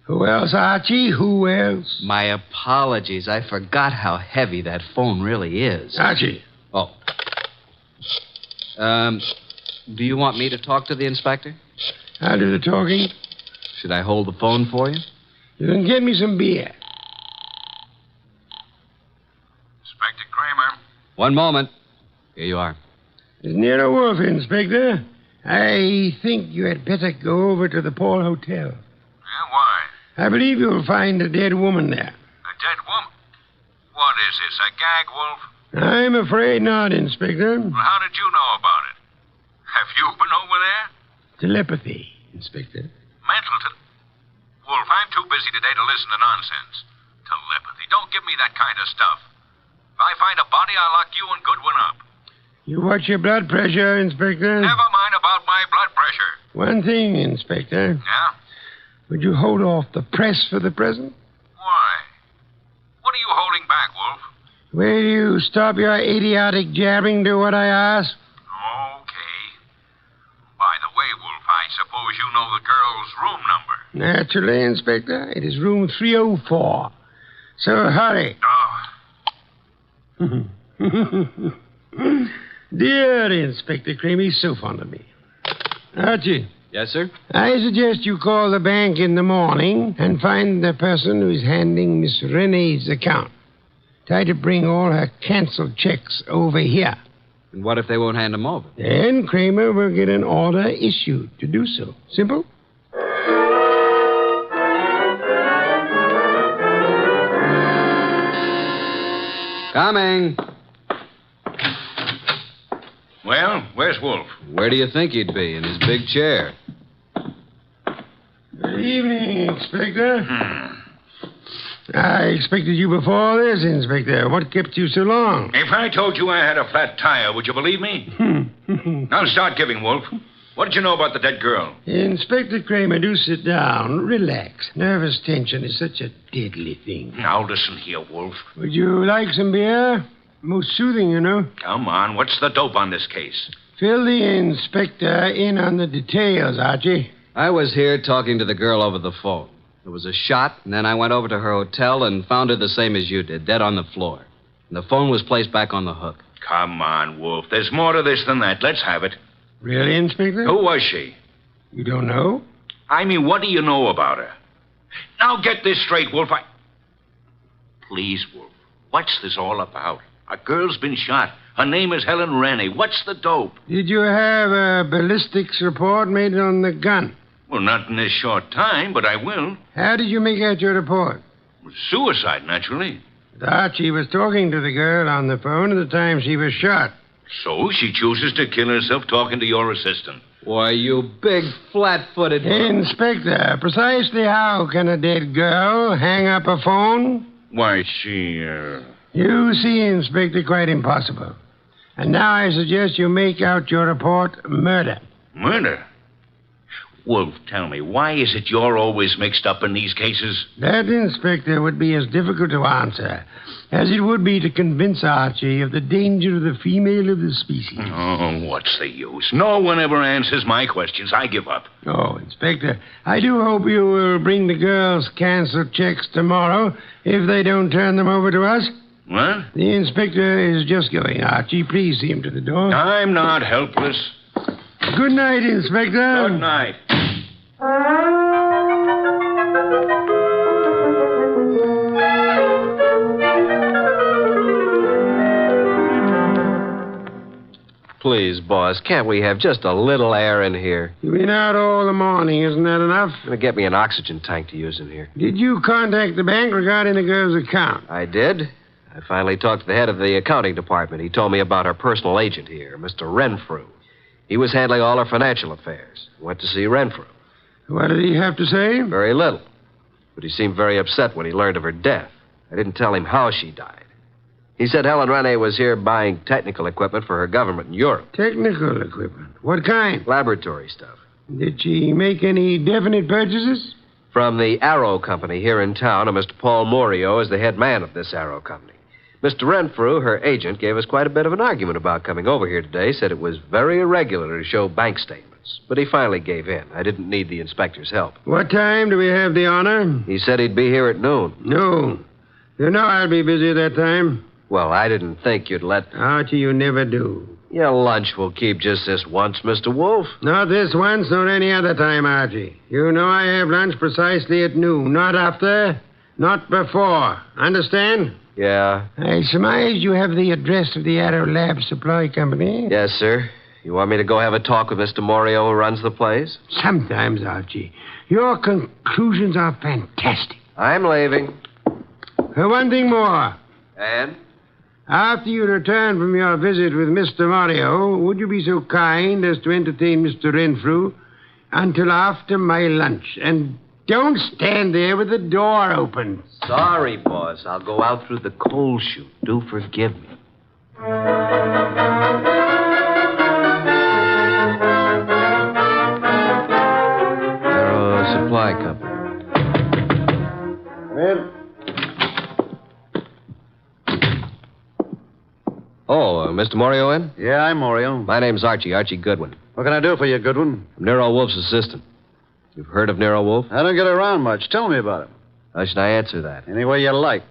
Who else, Archie? Who else? My apologies. I forgot how heavy that phone really is. Archie. Oh. Do you want me to talk to the inspector? I'll do the talking. Should I hold the phone for you? You can get me some beer. Inspector Kramer. One moment. Here you are. It's Nero Wolfe, Inspector. I think you had better go over to the Paul Hotel. Yeah, why? I believe you'll find a dead woman there. A dead woman? What is this, a gag, Wolf? I'm afraid not, Inspector. Well, how did you know about it? Have you been over there? Telepathy, Inspector. Mental listen to nonsense. Telepathy. Don't give me that kind of stuff. If I find a body, I'll lock you and Goodwin up. You watch your blood pressure, Inspector? Never mind about my blood pressure. One thing, Inspector. Yeah? Would you hold off the press for the present? Why? What are you holding back, Wolf? Will you stop your idiotic jabbing to what I ask? Okay. By the way, Wolf, I suppose you know the girl's room number. Naturally, Inspector. It is room 304. So hurry. Oh. Dear Inspector Crane, he's so fond of me. Archie. Yes, sir? I suggest you call the bank in the morning and find the person who is handling Miss Renee's account. Try to bring all her canceled checks over here. And what if they won't hand them over? Then Kramer will get an order issued to do so. Simple? Coming. Well, where's Wolf? Where do you think he'd be? In his big chair. Good evening, Inspector. I expected you before this, Inspector. What kept you so long? If I told you I had a flat tire, would you believe me? Now start giving, Wolf. What did you know about the dead girl? Inspector Kramer, do sit down. Relax. Nervous tension is such a deadly thing. Now listen here, Wolf. Would you like some beer? Most soothing, you know. Come on, what's the dope on this case? Fill the inspector in on the details, Archie. I was here talking to the girl over the phone. There was a shot, and then I went over to her hotel and found her the same as you did, dead on the floor. And the phone was placed back on the hook. Come on, Wolf. There's more to this than that. Let's have it. Really, Inspector? Who was she? You don't know? I mean, what do you know about her? Now get this straight, Wolf. Please, Wolf. What's this all about? A girl's been shot. Her name is Helen Rennie. What's the dope? Did you have a ballistics report made on the gun? Well, not in this short time, but I will. How did you make out your report? Suicide, naturally. Archie was talking to the girl on the phone at the time she was shot. So she chooses to kill herself talking to your assistant. Why, you big, flat-footed... Inspector, precisely how can a dead girl hang up a phone? Why, she, You see, Inspector, quite impossible. And now I suggest you make out your report murder. Murder? Wolf, tell me, why is it you're always mixed up in these cases? That, Inspector, would be as difficult to answer as it would be to convince Archie of the danger of the female of the species. Oh, what's the use? No one ever answers my questions. I give up. Oh, Inspector, I do hope you will bring the girls' canceled checks tomorrow if they don't turn them over to us. What? The inspector is just going, Archie. Please see him to the door. I'm not helpless. Good night, Inspector. Good night. Please, boss, can't we have just a little air in here? You've been out all the morning, isn't that enough? Gonna get me an oxygen tank to use in here. Did you contact the bank regarding the girl's account? I did. I finally talked to the head of the accounting department. He told me about our personal agent here, Mr. Renfrew. He was handling all our financial affairs. Went to see Renfrew. What did he have to say? Very little. But he seemed very upset when he learned of her death. I didn't tell him how she died. He said Helen Rennie was here buying technical equipment for her government in Europe. Technical equipment? What kind? Laboratory stuff. Did she make any definite purchases? From the Arrow Company here in town, and Mr. Paul Morio is the head man of this Arrow Company. Mr. Renfrew, her agent, gave us quite a bit of an argument about coming over here today, said it was very irregular to show bank statements. But he finally gave in. I didn't need the inspector's help. What time do we have the honor? He said he'd be here at noon. Noon? You know I'll be busy at that time. Well, I didn't think you'd let... Archie, you never do. Your lunch will keep just this once, Mr. Wolfe. Not this once, nor any other time, Archie. You know I have lunch precisely at noon. Not after, not before. Understand? Yeah. I surmise you have the address of the Arrow Lab Supply Company. Yes, sir. You want me to go have a talk with Mr. Morio who runs the place? Sometimes, Archie. Your conclusions are fantastic. I'm leaving. One thing more. And? After you return from your visit with Mr. Morio, would you be so kind as to entertain Mr. Renfrew until after my lunch? And Don't stand there with the door open. Sorry, boss. I'll go out through the coal chute. Do forgive me. Nero Supply Company. Come in. Oh, Mr. Morio in? Yeah, I'm Morio. My name's Archie Goodwin. What can I do for you, Goodwin? I'm Nero Wolfe's assistant. You've heard of Nero Wolfe? I don't get around much. Tell me about him. How should I answer that? Any way you like.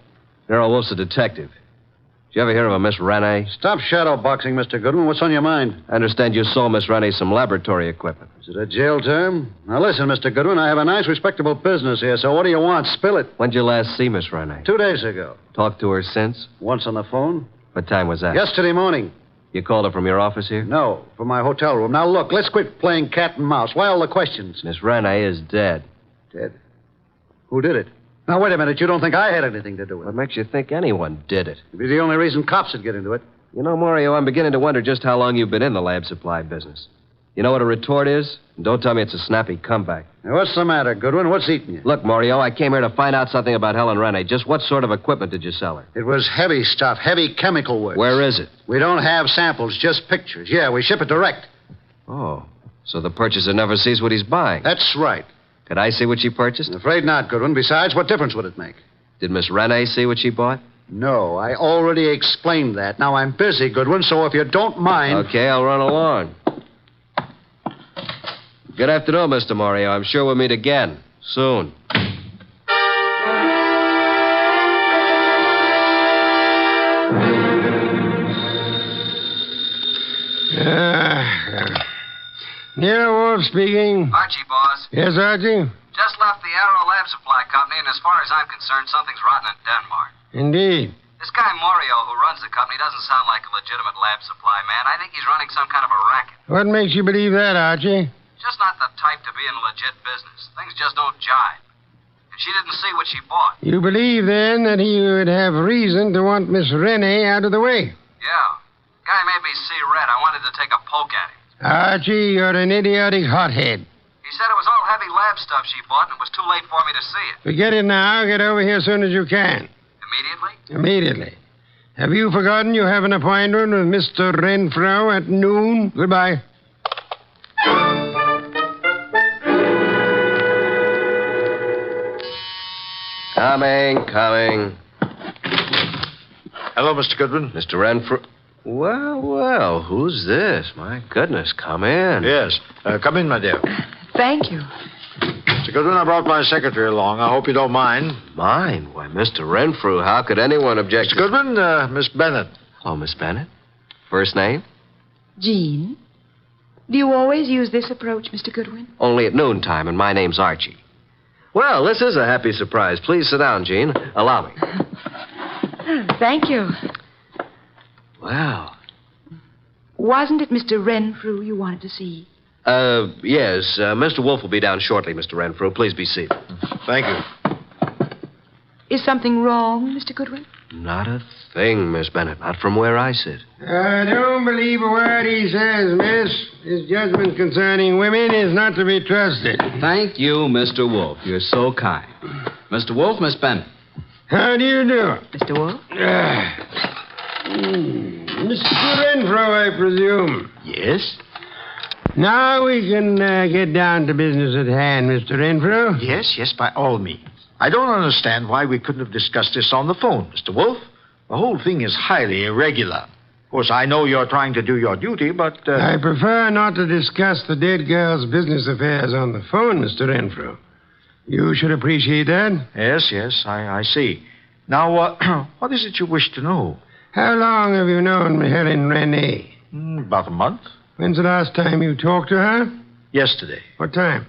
Nero Wolfe's a detective. Did you ever hear of a Miss Renee? Stop shadowboxing, Mr. Goodwin. What's on your mind? I understand you sold Miss Renee some laboratory equipment. Is it a jail term? Now, listen, Mr. Goodwin, I have a nice, respectable business here, so what do you want? Spill it. When'd you last see Miss Renee? 2 days ago. Talked to her since? Once on the phone. What time was that? Yesterday morning. You called her from your office here? No, from my hotel room. Now, look, let's quit playing cat and mouse. Why all the questions? Miss Renee is dead. Dead? Who did it? Now, wait a minute. You don't think I had anything to do with it? What makes you think anyone did it? It'd be the only reason cops would get into it. You know, Mario, I'm beginning to wonder just how long you've been in the lab supply business. You know what a retort is? And don't tell me it's a snappy comeback. Now, what's the matter, Goodwin? What's eating you? Look, Mario, I came here to find out something about Helen Renee. Just what sort of equipment did you sell her? It was heavy stuff, heavy chemical work. Where is it? We don't have samples, just pictures. Yeah, we ship it direct. Oh, so the purchaser never sees what he's buying. That's right. Could I see what she purchased? I'm afraid not, Goodwin. Besides, what difference would it make? Did Miss Renee see what she bought? No, I already explained that. Now, I'm busy, Goodwin, so if you don't mind... Okay, I'll run along. Good afternoon, Mr. Mario. I'm sure we'll meet again. Soon. Nero Wolfe speaking. Archie, boss. Yes, Archie? Just left the Arrow Lab Supply Company, and as far as I'm concerned, something's rotten in Denmark. Indeed. This guy Morio, who runs the company, doesn't sound like a legitimate lab supply man. I think he's running some kind of a racket. What makes you believe that, Archie? Just not the type to be in a legit business. Things just don't jive. And she didn't see what she bought. You believe, then, that he would have reason to want Miss Renee out of the way? Yeah. Guy made me see red. I wanted to take a poke at him. Archie, you're an idiotic hothead. He said it was all heavy lab stuff she bought, and it was too late for me to see it. Forget it now. Get over here as soon as you can. Immediately? Immediately. Have you forgotten you have an appointment with Mr. Renfro at noon? Goodbye. Coming. Hello, Mr. Goodwin. Mr. Renfro. Well, who's this? My goodness, come in. Yes. Come in, my dear. Thank you. Mr. Goodwin, I brought my secretary along. I hope you don't mind. Mind? Why, Mr. Renfrew, how could anyone object? Mr. Goodwin, Miss Bennett. Oh, Miss Bennett. First name? Jean. Do you always use this approach, Mr. Goodwin? Only at noontime, and my name's Archie. Well, this is a happy surprise. Please sit down, Jean. Allow me. Thank you. Well. Wasn't it Mr. Renfrew you wanted to see? Yes. Mr. Wolfe will be down shortly, Mr. Renfrew. Please be seated. Thank you. Is something wrong, Mr. Goodwin? Not a thing, Miss Bennett. Not from where I sit. I don't believe a word he says, miss. His judgment concerning women is not to be trusted. Thank you, Mr. Wolfe. You're so kind. Mr. Wolfe, Miss Bennett. How do you do? Mr. Wolfe? Mr. Renfro, I presume. Yes? Now we can get down to business at hand, Mr. Renfro. Yes, by all means. I don't understand why we couldn't have discussed this on the phone, Mr. Wolfe. The whole thing is highly irregular. Of course, I know you're trying to do your duty, but... I prefer not to discuss the dead girl's business affairs on the phone, Mr. Renfro. You should appreciate that. Yes, I see. Now, what is it you wish to know? How long have you known Helen Renee? About a month. When's the last time you talked to her? Yesterday. What time?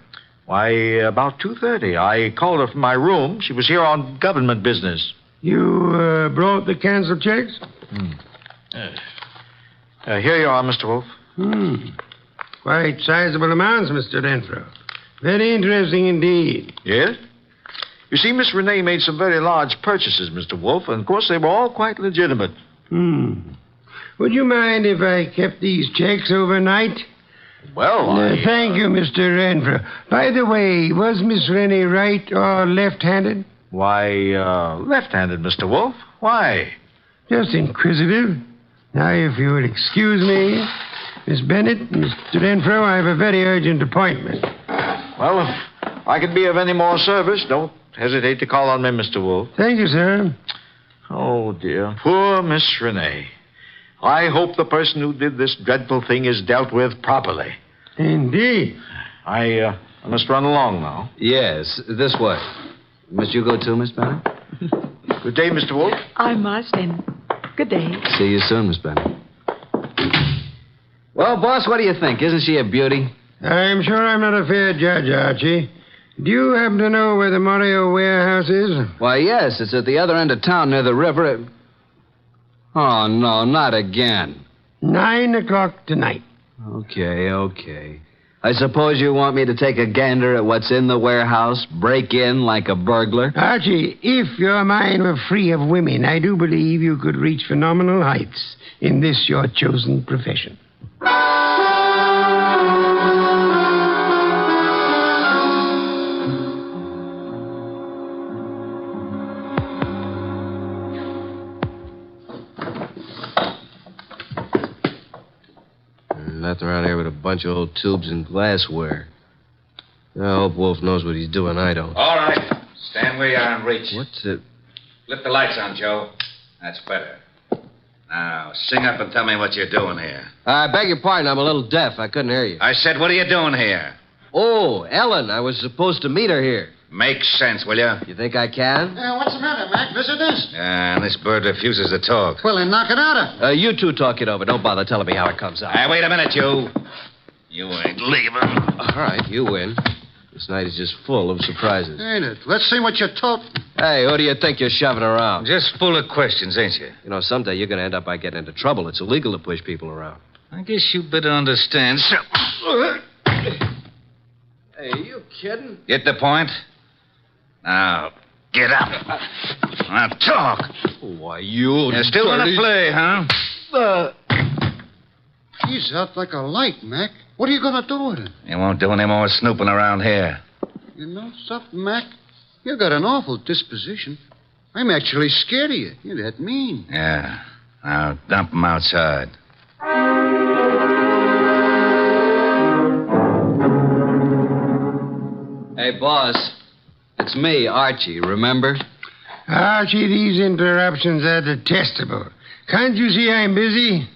Why, about 2:30. I called her from my room. She was here on government business. You brought the canceled checks? Here you are, Mr. Wolfe. Quite sizable amounts, Mr. Renfro. Very interesting indeed. Yes? You see, Miss Renee made some very large purchases, Mr. Wolfe, and of course they were all quite legitimate. Would you mind if I kept these checks overnight? Well, Thank you, Mr. Renfrew. By the way, was Miss Rennie right or left-handed? Why, left-handed, Mr. Wolfe. Why? Just inquisitive. Now, if you would excuse me, Miss Bennett, Mr. Renfrew, I have a very urgent appointment. Well, if I could be of any more service, don't hesitate to call on me, Mr. Wolfe. Thank you, sir. Oh, dear. Poor Miss Renee. I hope the person who did this dreadful thing is dealt with properly. Indeed. I must run along now. Yes, this way. Must you go too, Miss Bennett? Good day, Mr. Wolfe. I must, and good day. See you soon, Miss Bennett. Well, boss, what do you think? Isn't she a beauty? I'm sure I'm not a fair judge, Archie. Do you happen to know where the Morio warehouse is? Why, yes, it's at the other end of town near the river. Oh, no, not again. 9 o'clock tonight. Okay. I suppose you want me to take a gander at what's in the warehouse, break in like a burglar? Archie, if your mind were free of women, I do believe you could reach phenomenal heights in this your chosen profession. Nothing around here but a bunch of old tubes and glassware. I hope Wolf knows what he's doing. I don't. All right. Stand where you are and reach. What's it? Flip the lights on, Joe. That's better. Now, sing up and tell me what you're doing here. I beg your pardon. I'm a little deaf. I couldn't hear you. I said, what are you doing here? Oh, Ellen. I was supposed to meet her here. Make sense, will you? You think I can? What's the matter, Mac? Visitors? And this bird refuses to talk. Well, then knock it out of. You two talk it over. Don't bother telling me how it comes out. Wait a minute, you. You ain't leaving. All right, you win. This night is just full of surprises. Ain't it? Let's see what you're talking. Hey, who do you think you're shoving around? Just full of questions, ain't you? You know, someday you're going to end up by getting into trouble. It's illegal to push people around. I guess you better understand. Hey, are you kidding? Get the point? Now, get up. Now, talk. Why, you... You're still going to play, huh? He's out like a light, Mac. What are you going to do with him? You won't do any more snooping around here. You know something, Mac? You got an awful disposition. I'm actually scared of you. You're that mean. Yeah. Now, dump him outside. Hey, boss. It's me, Archie, remember? Archie, these interruptions are detestable. Can't you see I'm busy?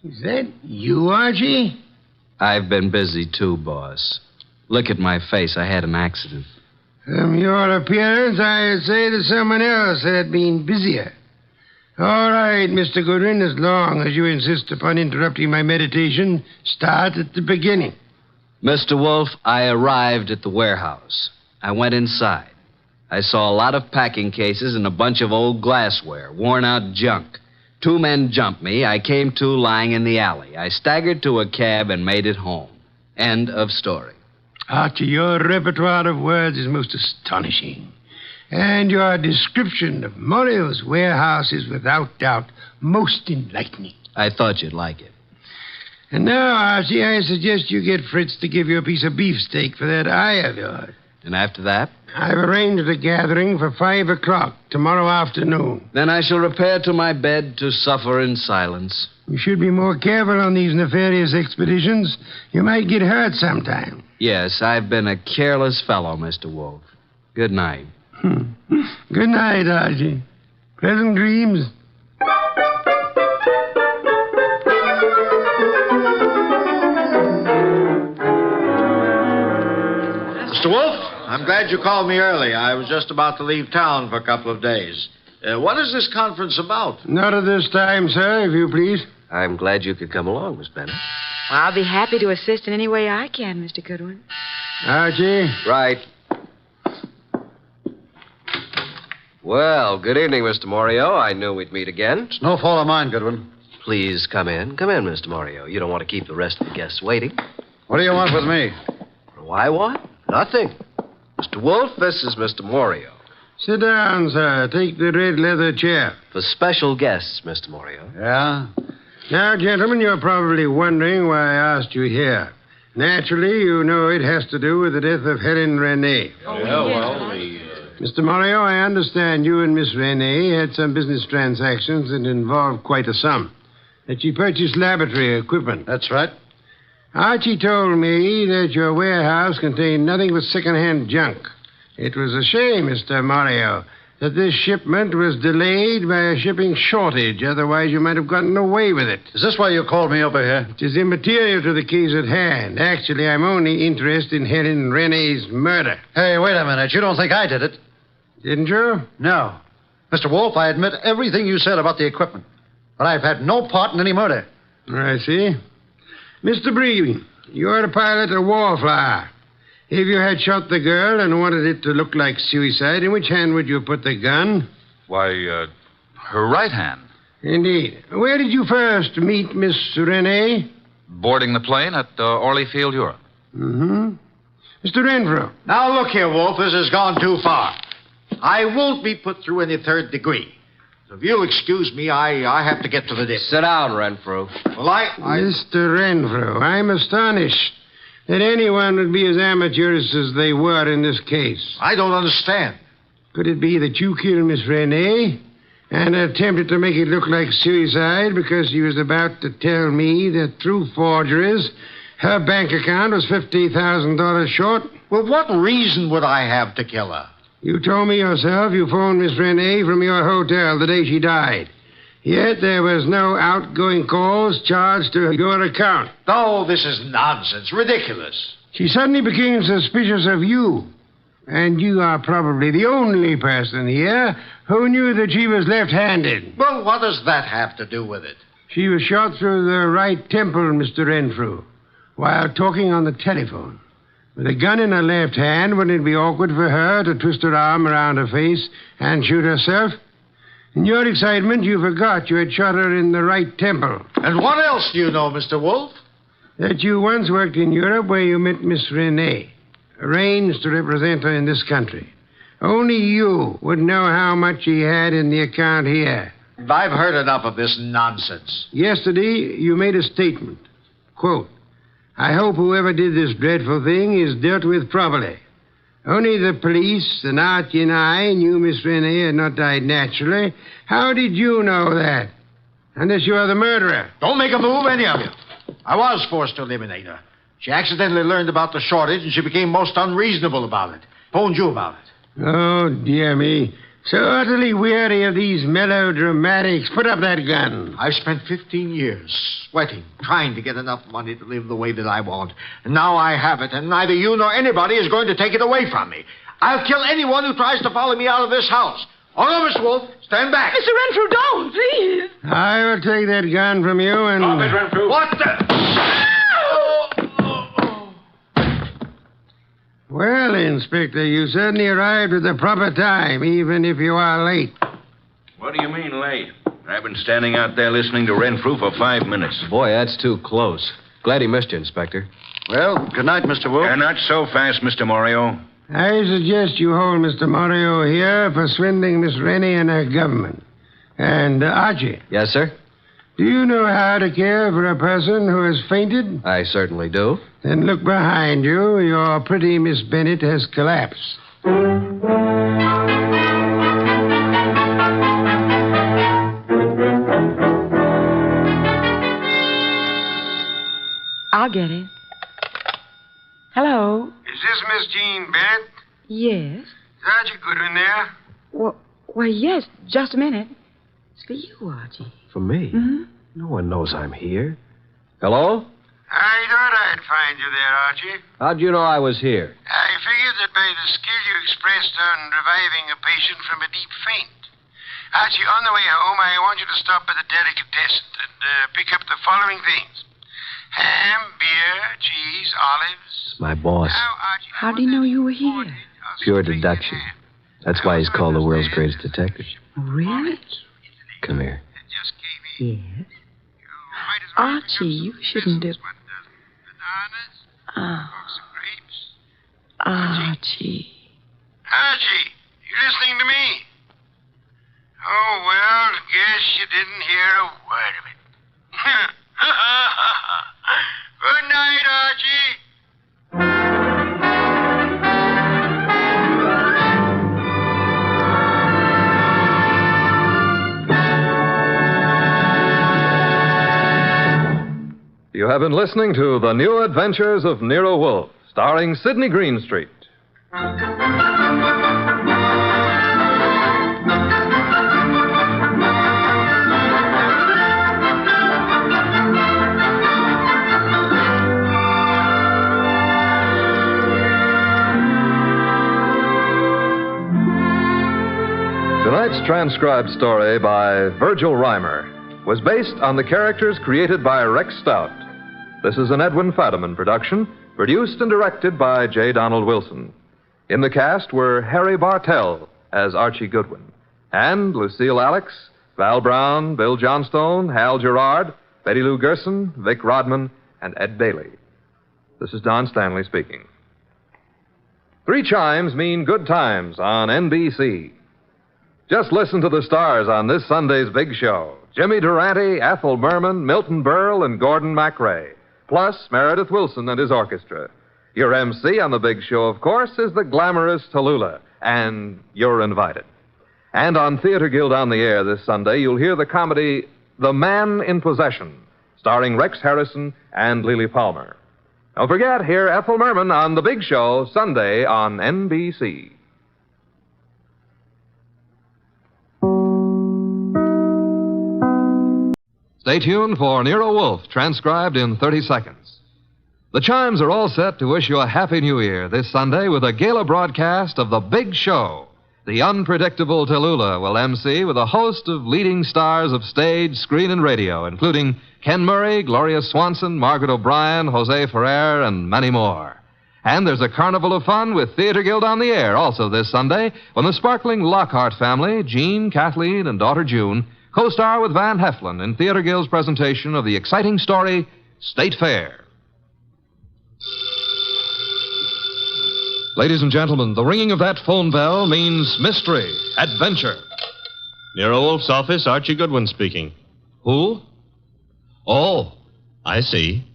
Is that you, Archie? I've been busy too, boss. Look at my face. I had an accident. From your appearance, I'd say that someone else had been busier. All right, Mr. Goodwin, as long as you insist upon interrupting my meditation, start at the beginning. Mr. Wolfe, I arrived at the warehouse. I went inside. I saw a lot of packing cases and a bunch of old glassware, worn-out junk. 2 men jumped me. I came to lying in the alley. I staggered to a cab and made it home. End of story. Archie, your repertoire of words is most astonishing. And your description of Morio's warehouse is without doubt most enlightening. I thought you'd like it. And now, Archie, I suggest you get Fritz to give you a piece of beefsteak for that eye of yours. And after that? I've arranged a gathering for 5 o'clock tomorrow afternoon. Then I shall repair to my bed to suffer in silence. You should be more careful on these nefarious expeditions. You might get hurt sometime. Yes, I've been a careless fellow, Mr. Wolfe. Good night. Good night, Archie. Pleasant dreams. Mr. Wolfe, I'm glad you called me early. I was just about to leave town for a couple of days. What is this conference about? Not at this time, sir, if you please. I'm glad you could come along, Miss Bennett. Well, I'll be happy to assist in any way I can, Mr. Goodwin. Archie? Right. Well, good evening, Mr. Morio. I knew we'd meet again. It's no fault of mine, Goodwin. Please come in. Come in, Mr. Morio. You don't want to keep the rest of the guests waiting. What do you want with me? Why, what? Nothing. Mr. Wolfe, this is Mr. Morio. Sit down, sir. Take the red leather chair. For special guests, Mr. Morio. Yeah? Now, gentlemen, you're probably wondering why I asked you here. Naturally, you know it has to do with the death of Helen Renee. Mr. Morio, I understand you and Miss Renee had some business transactions that involved quite a sum. That she purchased laboratory equipment. That's right. Archie told me that your warehouse contained nothing but second-hand junk. It was a shame, Mr. Morio, that this shipment was delayed by a shipping shortage. Otherwise, you might have gotten away with it. Is this why you called me over here? It is immaterial to the case at hand. Actually, I'm only interested in Helen Renee's murder. Hey, wait a minute. You don't think I did it? Didn't you? No. Mr. Wolfe, I admit everything you said about the equipment. But I've had no part in any murder. I see. Mr. Bree, you're to pilot a wallflower. If you had shot the girl and wanted it to look like suicide, in which hand would you put the gun? Why, her right hand. Indeed. Where did you first meet Miss Renee? Boarding the plane at Orlyfield, Europe. Mm-hmm. Mr. Renfrew. Now, look here, Wolfe. This has gone too far. I won't be put through any third degree. So if you'll excuse me, I have to get to the dip. Sit down, Renfrew. Well, Mr. Renfrew, I'm astonished that anyone would be as amateurish as they were in this case. I don't understand. Could it be that you killed Miss Renee and attempted to make it look like suicide because she was about to tell me that through forgeries, her bank account was $50,000 short? Well, what reason would I have to kill her? You told me yourself you phoned Miss Renee from your hotel the day she died. Yet there was no outgoing calls charged to your account. Oh, this is nonsense. Ridiculous. She suddenly became suspicious of you. And you are probably the only person here who knew that she was left-handed. Well, what does that have to do with it? She was shot through the right temple, Mr. Renfrew, while talking on the telephone. With a gun in her left hand, wouldn't it be awkward for her to twist her arm around her face and shoot herself? In your excitement, you forgot you had shot her in the right temple. And what else do you know, Mr. Wolfe? That you once worked in Europe where you met Miss Renee, arranged to represent her in this country. Only you would know how much she had in the account here. I've heard enough of this nonsense. Yesterday, you made a statement. Quote, I hope whoever did this dreadful thing is dealt with properly. Only the police, and Archie and I knew Miss Renee had not died naturally. How did you know that? Unless you are the murderer. Don't make a move, any of you. I was forced to eliminate her. She accidentally learned about the shortage, and she became most unreasonable about it. Phoned you about it. Oh, dear me. So utterly weary of these melodramatics. Put up that gun. I've spent 15 years sweating, trying to get enough money to live the way that I want. And now I have it, and neither you nor anybody is going to take it away from me. I'll kill anyone who tries to follow me out of this house. Oh, no, Mr. Wolfe. Stand back. Mr. Renfrew, don't, please. I will take that gun from you and... Stop it, Renfrew. What the... Well, Inspector, you certainly arrived at the proper time, even if you are late. What do you mean late? I've been standing out there listening to Renfrew for 5 minutes. Boy, that's too close. Glad he missed you, Inspector. Well, good night, Mr. Wolfe. Not so fast, Mr. Morio. I suggest you hold Mr. Morio here for swindling Miss Rennie and her government. And, Archie. Yes, sir? Do you know how to care for a person who has fainted? I certainly do. Then look behind you. Your pretty Miss Bennett has collapsed. I'll get it. Hello? Is this Miss Jean Bennett? Yes. Is Archie Goodwin there? Well, yes. Just a minute. It's for you, Archie. For me? Mm-hmm. No one knows I'm here. Hello? I thought I'd find you there, Archie. How'd you know I was here? I figured that by the skill you expressed on reviving a patient from a deep faint. Archie, on the way home, I want you to stop at the delicatessen and pick up the following things. Ham, beer, cheese, olives. My boss. How do you know you were here? Pure deduction. That's why he's called the world's greatest detective. Really? Come here. Yes. Archie, you shouldn't have... Oh. Archie. Archie, you listening to me? Oh, well, guess you didn't hear a word of it. have been listening to The New Adventures of Nero Wolfe, starring Sidney Greenstreet. Tonight's transcribed story by Virgil Reimer was based on the characters created by Rex Stout. This is an Edwin Fadiman production, produced and directed by J. Donald Wilson. In the cast were Harry Bartell as Archie Goodwin, and Lucille Alex, Val Brown, Bill Johnstone, Hal Gerard, Betty Lou Gerson, Vic Rodman, and Ed Daly. This is Don Stanley speaking. 3 chimes mean good times on NBC. Just listen to the stars on this Sunday's big show. Jimmy Durante, Ethel Merman, Milton Berle, and Gordon MacRae. Plus Meredith Wilson and his orchestra. Your MC on the big show, of course, is the glamorous Tallulah. And you're invited. And on Theater Guild on the Air this Sunday, you'll hear the comedy The Man in Possession, starring Rex Harrison and Lily Palmer. Don't forget, hear Ethel Merman on the big show Sunday on NBC. Stay tuned for Nero Wolfe, transcribed in 30 seconds. The chimes are all set to wish you a Happy New Year this Sunday with a gala broadcast of The Big Show. The unpredictable Tallulah will MC with a host of leading stars of stage, screen, and radio, including Ken Murray, Gloria Swanson, Margaret O'Brien, Jose Ferrer, and many more. And there's a carnival of fun with Theater Guild on the Air also this Sunday when the sparkling Lockhart family, Jean, Kathleen, and daughter June, co-star with Van Heflin in Theater Guild's presentation of the exciting story, State Fair. Ladies and gentlemen, the ringing of that phone bell means mystery, adventure. Nero Wolfe's office, Archie Goodwin speaking. Who? Oh, I see.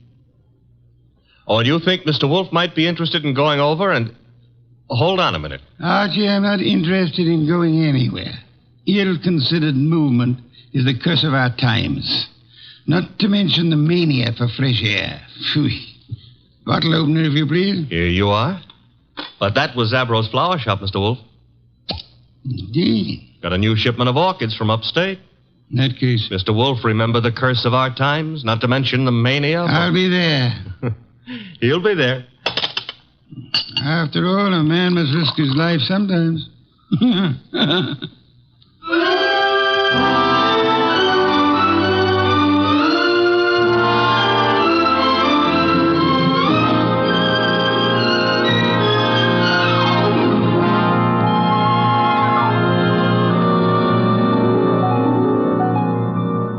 Oh, and you think Mr. Wolfe might be interested in going over and... Hold on a minute. Archie, I'm not interested in going anywhere. Ill-considered movement is the curse of our times. Not to mention the mania for fresh air. Phew. Bottle opener, if you please. Here you are. But that was Zabro's flower shop, Mr. Wolfe. Indeed. Got a new shipment of orchids from upstate. In that case... Mr. Wolfe, remember the curse of our times? Not to mention the mania? I'll be there. He'll be there. After all, a man must risk his life sometimes.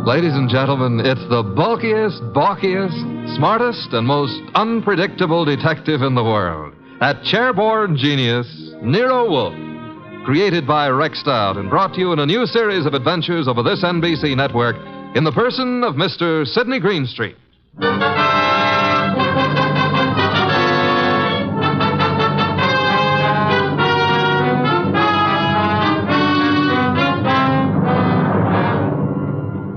Ladies and gentlemen, it's the bulkiest, balkiest, smartest, and most unpredictable detective in the world. That chairborne genius, Nero Wolfe. Created by Rex Stout and brought to you in a new series of adventures over this NBC network in the person of Mr. Sidney Greenstreet.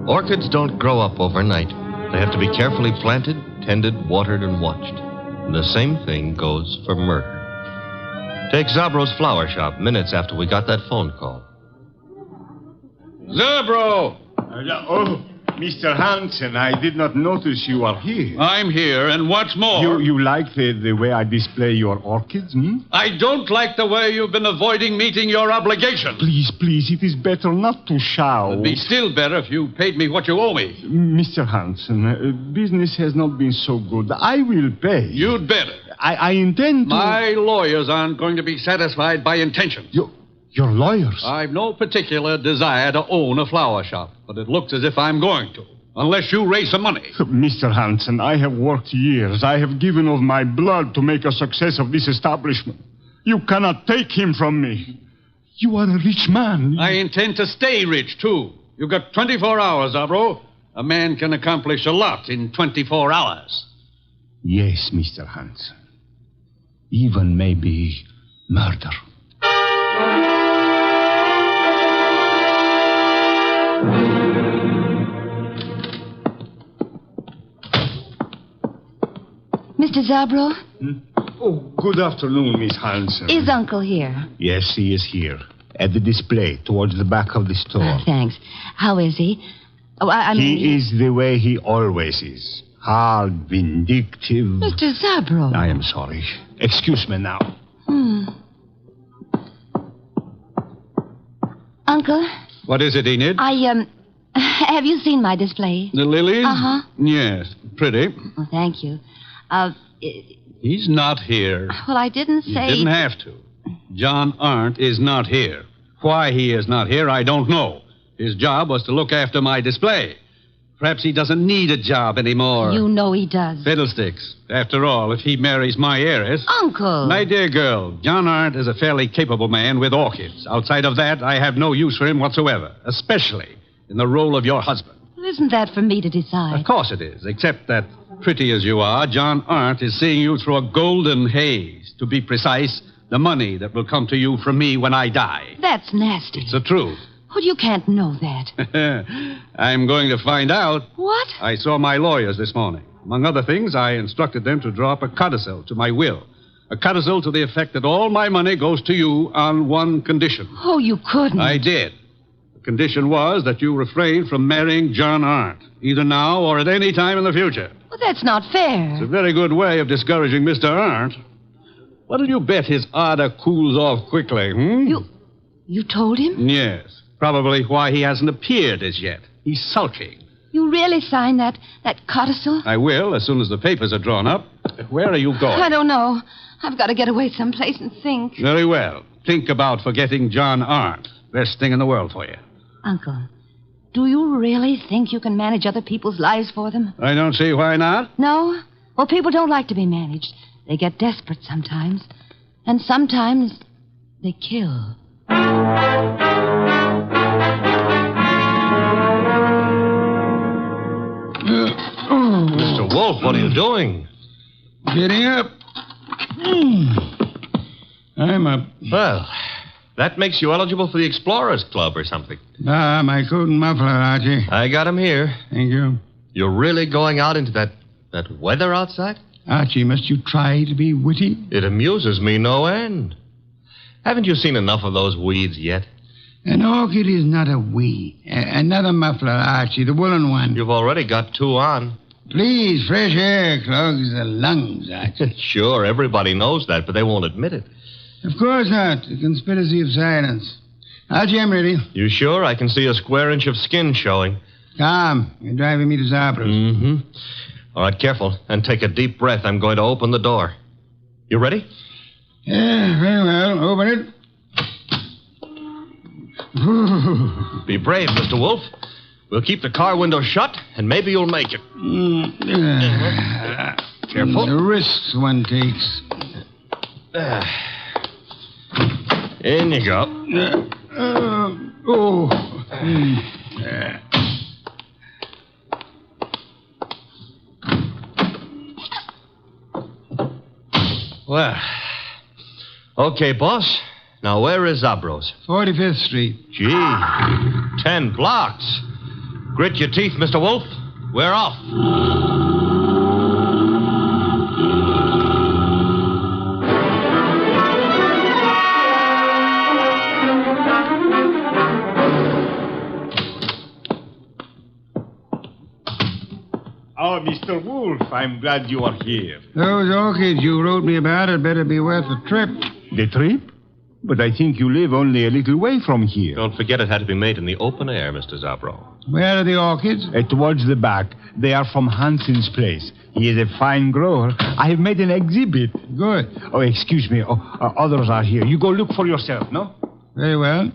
Orchids don't grow up overnight. They have to be carefully planted, tended, watered, and watched. And the same thing goes for murder. Take Zabro's flower shop minutes after we got that phone call. Zabro! Oh, Mr. Hansen, I did not notice you are here. I'm here, and what's more... You like the way I display your orchids, hmm? I don't like the way you've been avoiding meeting your obligation. Please, it is better not to shout. It'd be still better if you paid me what you owe me. Mr. Hansen, business has not been so good. I will pay. You'd better. I intend to... My lawyers aren't going to be satisfied by intentions. Your lawyers? I've no particular desire to own a flower shop, but it looks as if I'm going to, unless you raise some money. Mr. Hansen, I have worked years. I have given of my blood to make a success of this establishment. You cannot take him from me. You are a rich man. I intend to stay rich, too. You've got 24 hours, Zabro. A man can accomplish a lot in 24 hours. Yes, Mr. Hansen. Even maybe murder. Mr. Zabro? Oh, good afternoon, Miss Hanson. Is Uncle here? Yes, he is here. At the display, towards the back of the store. Thanks. How is he? Oh, I mean... He is the way he always is. Hard, vindictive. Mr. Zabro. I am sorry. Excuse me now. Uncle? What is it, Enid? Have you seen my display? The lilies? Uh-huh. Yes, pretty. Oh, thank you. He's not here. Well, I didn't say... You didn't have to. John Arndt is not here. Why he is not here, I don't know. His job was to look after my display. Perhaps he doesn't need a job anymore. You know he does. Fiddlesticks. After all, if he marries my heiress... Uncle! My dear girl, John Arndt is a fairly capable man with orchids. Outside of that, I have no use for him whatsoever, especially in the role of your husband. Well, isn't that for me to decide? Of course it is, except that, pretty as you are, John Arndt is seeing you through a golden haze. To be precise, the money that will come to you from me when I die. That's nasty. It's the truth. Well, you can't know that. I'm going to find out. What? I saw my lawyers this morning. Among other things, I instructed them to draw up a codicil to my will. A codicil to the effect that all my money goes to you on one condition. Oh, you couldn't. I did. The condition was that you refrain from marrying John Arndt, either now or at any time in the future. Well, that's not fair. It's a very good way of discouraging Mr. Arndt. What'll you bet his ardor cools off quickly, You told him? Yes. Probably why he hasn't appeared as yet. He's sulking. You really signed that codicil? I will, as soon as the papers are drawn up. Where are you going? I don't know. I've got to get away someplace and think. Very well. Think about forgetting John Arndt. Best thing in the world for you. Uncle, do you really think you can manage other people's lives for them? I don't see why not. No? Well, people don't like to be managed. They get desperate sometimes. And sometimes they kill. Mr. Wolfe, what are you doing? Getting up. I'm up. Well, that makes you eligible for the Explorers Club or something. My coat and muffler, Archie. I got him here. Thank you. You're really going out into that weather outside? Archie, must you try to be witty? It amuses me no end. Haven't you seen enough of those weeds yet? An orchid is not a weed. Another muffler, Archie, the woolen one. You've already got two on. Please, fresh air clogs the lungs, Archie. Sure, everybody knows that, but they won't admit it. Of course not. A conspiracy of silence. Archie, I'm ready. You sure? I can see a square inch of skin showing. Come. You're driving me to Zabro's. Mm-hmm. All right, careful. And take a deep breath. I'm going to open the door. You ready? Yeah, very well. Open it. Be brave, Mr. Wolfe. We'll keep the car window shut, and maybe you'll make it. Careful. The risks one takes. In you go. Well, okay, boss. Now, where is Zabro's? 45th Street. Gee, 10 blocks. Grit your teeth, Mr. Wolfe. We're off. Oh, Mr. Wolfe, I'm glad you are here. Those orchids you wrote me about had better be worth the trip. The trip? But I think you live only a little way from here. Don't forget it had to be made in the open air, Mr. Zabro. Where are the orchids? Towards the back. They are from Hanson's place. He is a fine grower. I have made an exhibit. Good. Oh, excuse me. Others are here. You go look for yourself, no? Very well.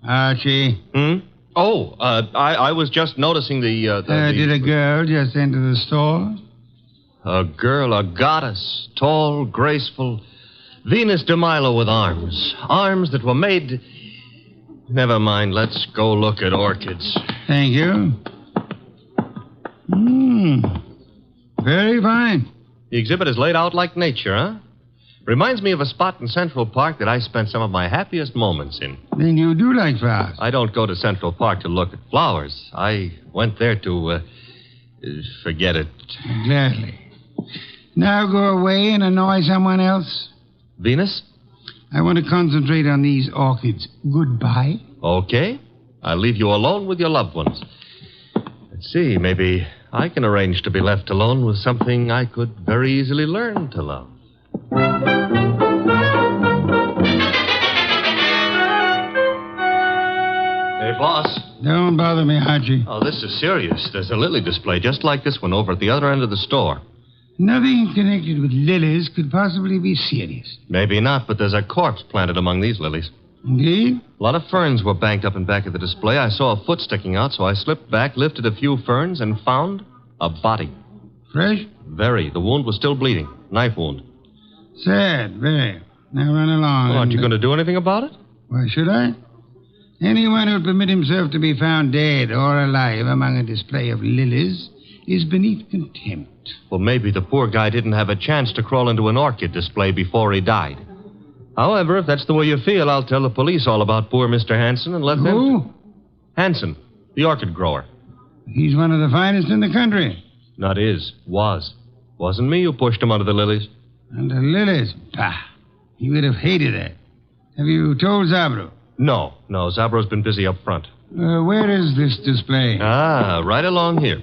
Archie. Oh, I was just noticing the Did a girl just enter the store? A girl, a goddess, tall, graceful, Venus de Milo with arms. Arms that were made... Never mind, let's go look at orchids. Thank you. Very fine. The exhibit is laid out like nature, huh? Reminds me of a spot in Central Park that I spent some of my happiest moments in. Then you do like flowers. I don't go to Central Park to look at flowers. I went there to, forget it. Gladly. Now go away and annoy someone else? Venus? I want to concentrate on these orchids. Goodbye. Okay. I'll leave you alone with your loved ones. Let's see, maybe I can arrange to be left alone with something I could very easily learn to love. Hey, boss. Don't bother me, Archie. Oh, this is serious. There's a lily display just like this one over at the other end of the store. Nothing connected with lilies could possibly be serious. Maybe not, but there's a corpse planted among these lilies. Indeed? A lot of ferns were banked up in back of the display. I saw a foot sticking out, so I slipped back, lifted a few ferns, and found a body. Fresh? Very. The wound was still bleeding. Knife wound. Sad, very. Now run along. Well, aren't you going to do anything about it? Why should I? Anyone who'll permit himself to be found dead or alive among a display of lilies is beneath contempt. Well, maybe the poor guy didn't have a chance to crawl into an orchid display before he died. However, if that's the way you feel, I'll tell the police all about poor Mr. Hanson and let them... Who? Hanson, the orchid grower. He's one of the finest in the country. Not is. Was. Wasn't me who pushed him under the lilies. Under lilies? Bah. He would have hated that. Have you told Zabro? No. Zabro's been busy up front. Where is this display? Ah, right along here.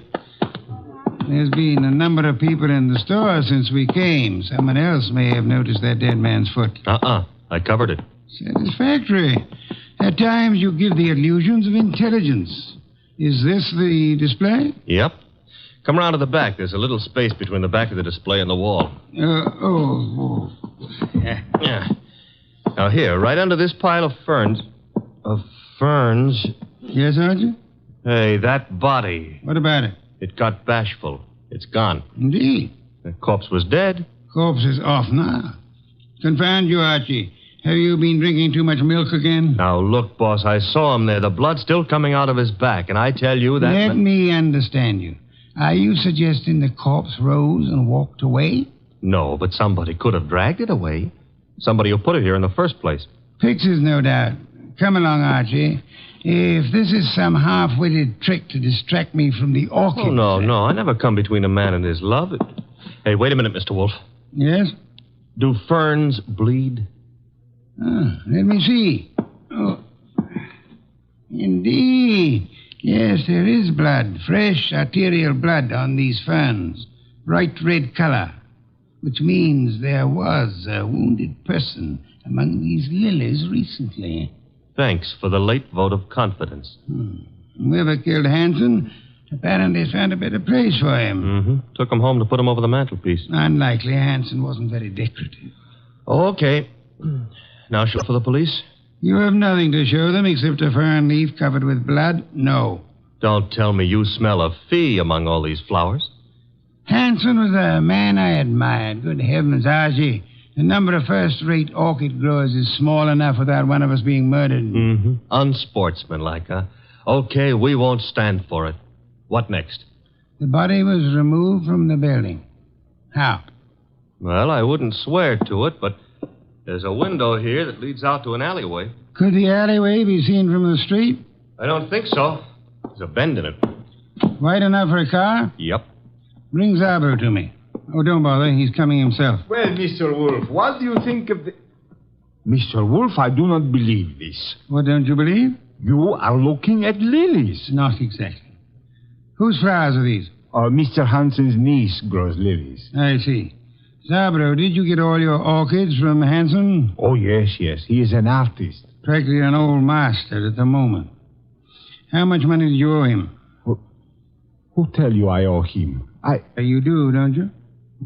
There's been a number of people in the store since we came. Someone else may have noticed that dead man's foot. I covered it. Satisfactory. At times you give the illusions of intelligence. Is this the display? Yep. Come around to the back. There's a little space between the back of the display and the wall. Yeah. Now here, right under this pile of ferns... Yes, Archie? Hey, that body. What about it? It got bashful. It's gone. Indeed. The corpse was dead. Corpse is off now. Confound you, Archie. Have you been drinking too much milk again? Now, look, boss, I saw him there. The blood's still coming out of his back, and I tell you that... Let me understand you. Are you suggesting the corpse rose and walked away? No, but somebody could have dragged it away. Somebody who put it here in the first place. Pictures, no doubt. Come along, Archie. If this is some half-witted trick to distract me from the orchid... Oh, no. I never come between a man and his love. Hey, wait a minute, Mr. Wolfe. Yes? Do ferns bleed? Let me see. Oh. Indeed. Yes, there is blood. Fresh arterial blood on these ferns. Bright red color. Which means there was a wounded person among these lilies recently. Thanks for the late vote of confidence. Whoever killed Hanson apparently found a better place for him. Mm-hmm. Took him home to put him over the mantelpiece. Unlikely. Hanson wasn't very decorative. Okay. Now show for the police? You have nothing to show them except a fern leaf covered with blood? No. Don't tell me you smell a fee among all these flowers. Hanson was a man I admired. Good heavens, Archie. The number of first-rate orchid growers is small enough without one of us being murdered. Mm-hmm. Unsportsmanlike, huh? Okay, we won't stand for it. What next? The body was removed from the building. How? Well, I wouldn't swear to it, but there's a window here that leads out to an alleyway. Could the alleyway be seen from the street? I don't think so. There's a bend in it. Wide enough for a car? Yep. Bring Zabro to me. Oh, don't bother. He's coming himself. Well, Mr. Wolfe, what do you think of the... Mr. Wolfe, I do not believe this. What don't you believe? You are looking at lilies. Not exactly. Whose flowers are these? Mr. Hanson's niece grows lilies. I see. Zabro, did you get all your orchids from Hanson? Oh, yes. He is an artist. Practically an old master at the moment. How much money did you owe him? Who tell you I owe him? You do, don't you?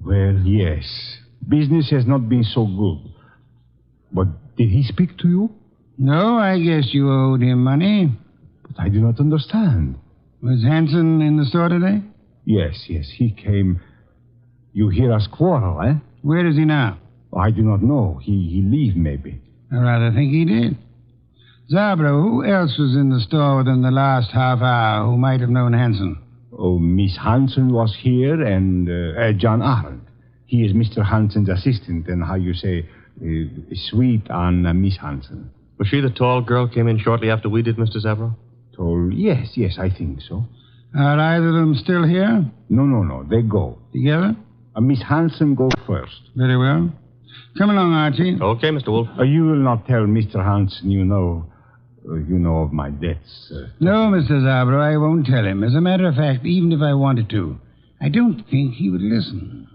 Well, yes. Business has not been so good. But did he speak to you? No, I guess you owed him money. But I do not understand. Was Hanson in the store today? Yes, he came. You hear us quarrel, eh? Where is he now? I do not know. He leave, maybe. I rather think he did. Zabro, who else was in the store within the last half hour who might have known Hanson? Oh, Miss Hanson was here, and John Arnold. He is Mr. Hanson's assistant, and how you say, sweet on Miss Hanson. Was she the tall girl came in shortly after we did, Mr. Zabro? Tall? Yes, I think so. Are either of them still here? No. They go. Together? Miss Hansen goes first. Very well. Come along, Archie. Okay, Mr. Wolfe. You will not tell Mr. Hansen you know of my debts. No, Mr. Zabro, I won't tell him. As a matter of fact, even if I wanted to, I don't think he would listen.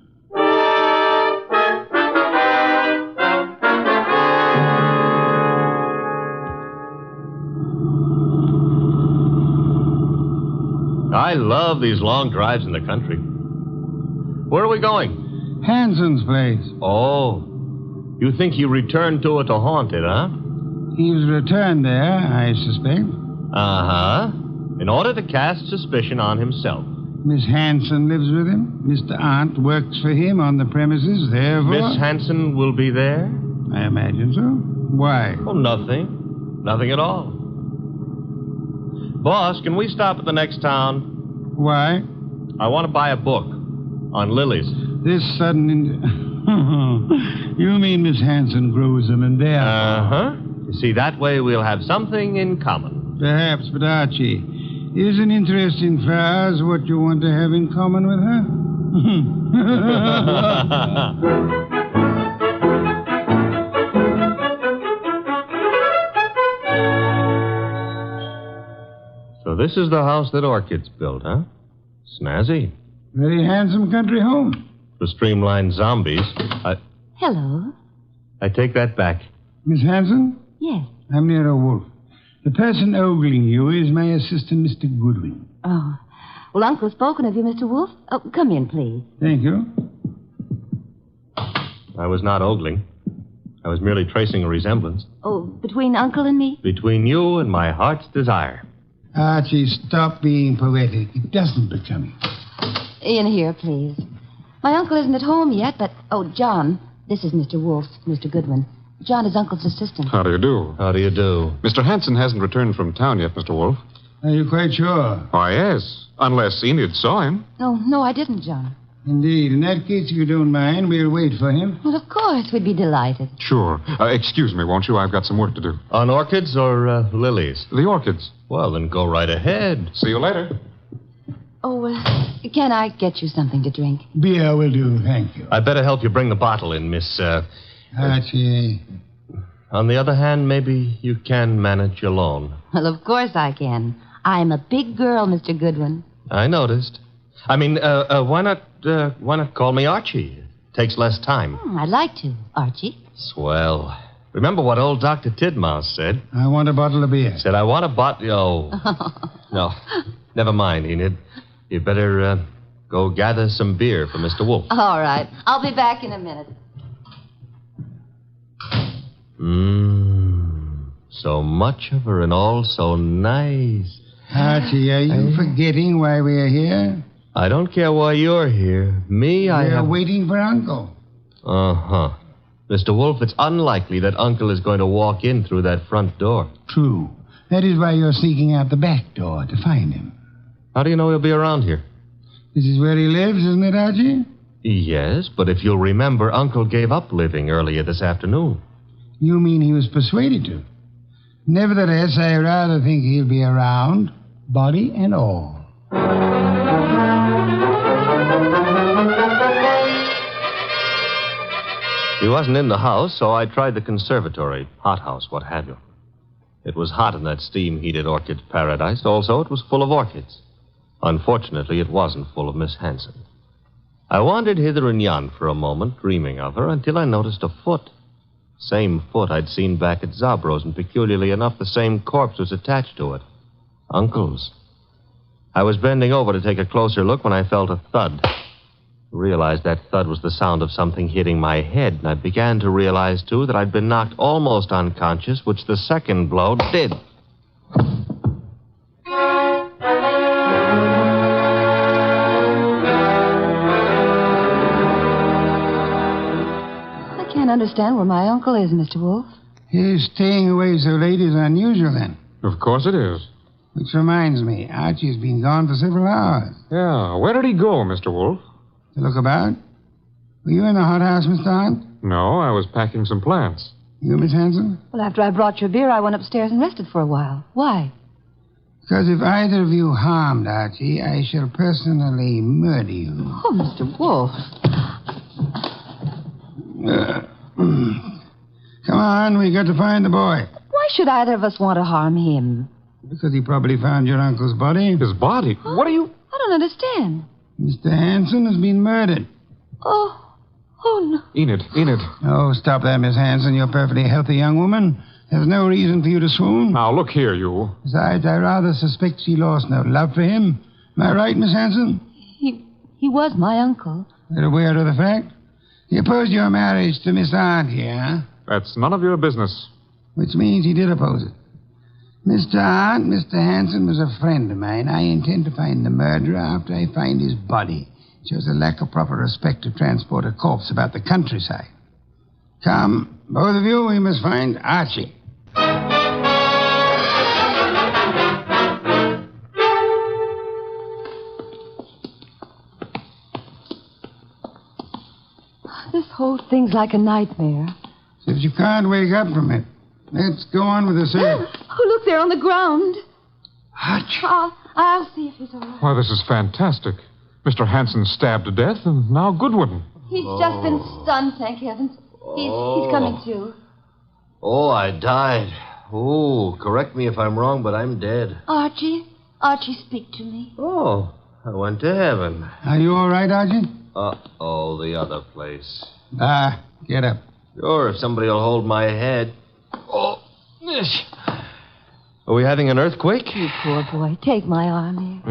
I love these long drives in the country. Where are we going? Hansen's place. Oh. You think he returned to it to haunt it, huh? He was returned there, I suspect. Uh-huh. In order to cast suspicion on himself. Miss Hansen lives with him. Mr. Arndt works for him on the premises, therefore... Miss Hansen will be there? I imagine so. Why? Oh, nothing. Nothing at all. Boss, can we stop at the next town? Why? I want to buy a book on lilies. This sudden... You mean Miss Hansen grows them and therefore... Uh-huh. You see, that way we'll have something in common. Perhaps, but Archie, is an interest in flowers what you want to have in common with her? So this is the house that Orchids built, huh? Snazzy. Very handsome country home. The streamlined zombies. Hello. I take that back. Miss Hansen? Yes. I'm Nero Wolfe. The person ogling you is my assistant, Mr. Goodwin. Oh. Well, Uncle's spoken of you, Mr. Wolfe. Oh, come in, please. Thank you. I was not ogling. I was merely tracing a resemblance. Oh, between Uncle and me? Between you and my heart's desire. Archie, stop being poetic. It doesn't become you. In here, please. My uncle isn't at home yet, but... Oh, John, this is Mr. Wolfe, Mr. Goodwin. John is Uncle's assistant. How do you do? How do you do? Mr. Hansen hasn't returned from town yet, Mr. Wolfe. Are you quite sure? Why, yes. Unless Enid saw him. No, I didn't, John. Indeed. In that case, if you don't mind, we'll wait for him. Well, of course. We'd be delighted. Sure. Excuse me, won't you? I've got some work to do. On orchids or lilies? The orchids. Well, then go right ahead. See you later. Oh, can I get you something to drink? Beer will do, thank you. I'd better help you bring the bottle in, Miss... Archie. On the other hand, maybe you can manage alone. Well, of course I can. I'm a big girl, Mr. Goodwin. I noticed. I mean, why not call me Archie? It takes less time. I'd like to, Archie. Swell. Remember what old Dr. Tidmouse said? I want a bottle of beer. Said, I want a bottle... Oh. No. Never mind, Enid. You'd better go gather some beer for Mr. Wolfe. All right. I'll be back in a minute. So much of her and all so nice. Archie, are you forgetting why we're here? I don't care why you're here. We're waiting for Uncle. Uh-huh. Mr. Wolfe, it's unlikely that Uncle is going to walk in through that front door. True. That is why you're sneaking out the back door to find him. How do you know he'll be around here? This is where he lives, isn't it, Archie? Yes, but if you'll remember, Uncle gave up living earlier this afternoon. You mean he was persuaded to? Nevertheless, I rather think he'll be around, body and all. He wasn't in the house, so I tried the conservatory, hothouse, what have you. It was hot in that steam-heated orchid paradise. Also, it was full of orchids. Unfortunately, it wasn't full of Miss Hansen. I wandered hither and yon for a moment, dreaming of her, until I noticed a foot. Same foot I'd seen back at Zabro's, and peculiarly enough, the same corpse was attached to it. Uncle's. I was bending over to take a closer look when I felt a thud. Realized that thud was the sound of something hitting my head, and I began to realize, too, that I'd been knocked almost unconscious, which the second blow did. I can't understand where my uncle is, Mr. Wolfe. His staying away so late is unusual, then. Of course it is. Which reminds me, Archie's been gone for several hours. Yeah, where did he go, Mr. Wolfe? To look about? Were you in the hothouse, Mr. Hunt? No, I was packing some plants. You, Miss Hansen? Well, after I brought your beer, I went upstairs and rested for a while. Why? Because if either of you harmed Archie, I shall personally murder you. Oh, Mr. Wolfe. Come on, we got to find the boy. Why should either of us want to harm him? Because he probably found your uncle's body. His body? What are you... I don't understand. Mr. Hanson has been murdered. Oh no. Enid. Oh, stop that, Miss Hanson. You're a perfectly healthy young woman. There's no reason for you to swoon. Now, look here, you. Besides, I rather suspect she lost no love for him. Am I right, Miss Hanson? He was my uncle. You're aware of the fact? He opposed your marriage to Miss Aunt here, huh? That's none of your business. Which means he did oppose it. Mr. Aunt, Mr. Hanson was a friend of mine. I intend to find the murderer after I find his body. It shows a lack of proper respect to transport a corpse about the countryside. Come, both of you, we must find Archie. This whole thing's like a nightmare. If you can't wake up from it, let's go on with the search. Oh, look, they're on the ground. Archie. I'll see if he's all right. Why, this is fantastic. Mr. Hanson stabbed to death, and now Goodwin. He's just been stunned, thank heavens. He's coming to. Oh, I died. Oh, correct me if I'm wrong, but I'm dead. Archie, speak to me. Oh, I went to heaven. Are you all right, Archie? Uh-oh, the other place. Get up. Sure, if somebody will hold my head. Oh, are we having an earthquake? You poor boy. Take my arm here.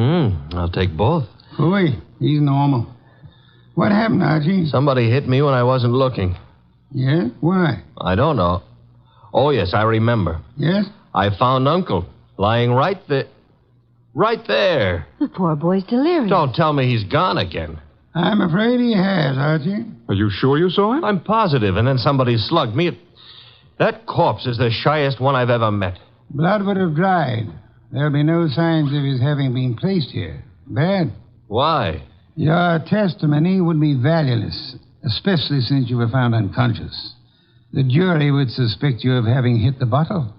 I'll take both. Ooh, he's normal. What happened, Archie? Somebody hit me when I wasn't looking. Yeah? Why? I don't know. Oh, yes, I remember. Yes? I found Uncle lying right there. Right there. The poor boy's delirious. Don't tell me he's gone again. I'm afraid he has, Archie. Are you sure you saw him? I'm positive, and then somebody slugged me. That corpse is the shyest one I've ever met. Blood would have dried. There'll be no signs of his having been placed here. Bad. Why? Your testimony would be valueless, especially since you were found unconscious. The jury would suspect you of having hit the bottle.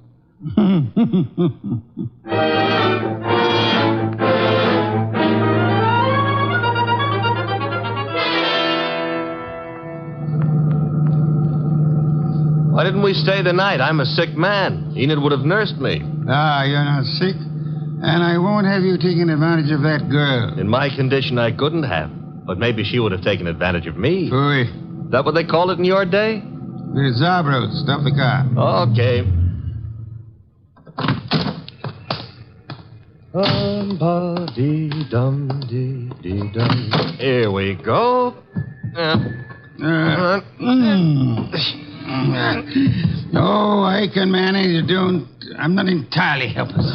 Why didn't we stay the night? I'm a sick man. Enid would have nursed me. You're not sick. And I won't have you taking advantage of that girl. In my condition, I couldn't have. But maybe she would have taken advantage of me. Ooh. Is that what they called it in your day? There's Zabros. Stop the car. Okay. Here we go. Oh, I can manage. I'm not entirely helpless.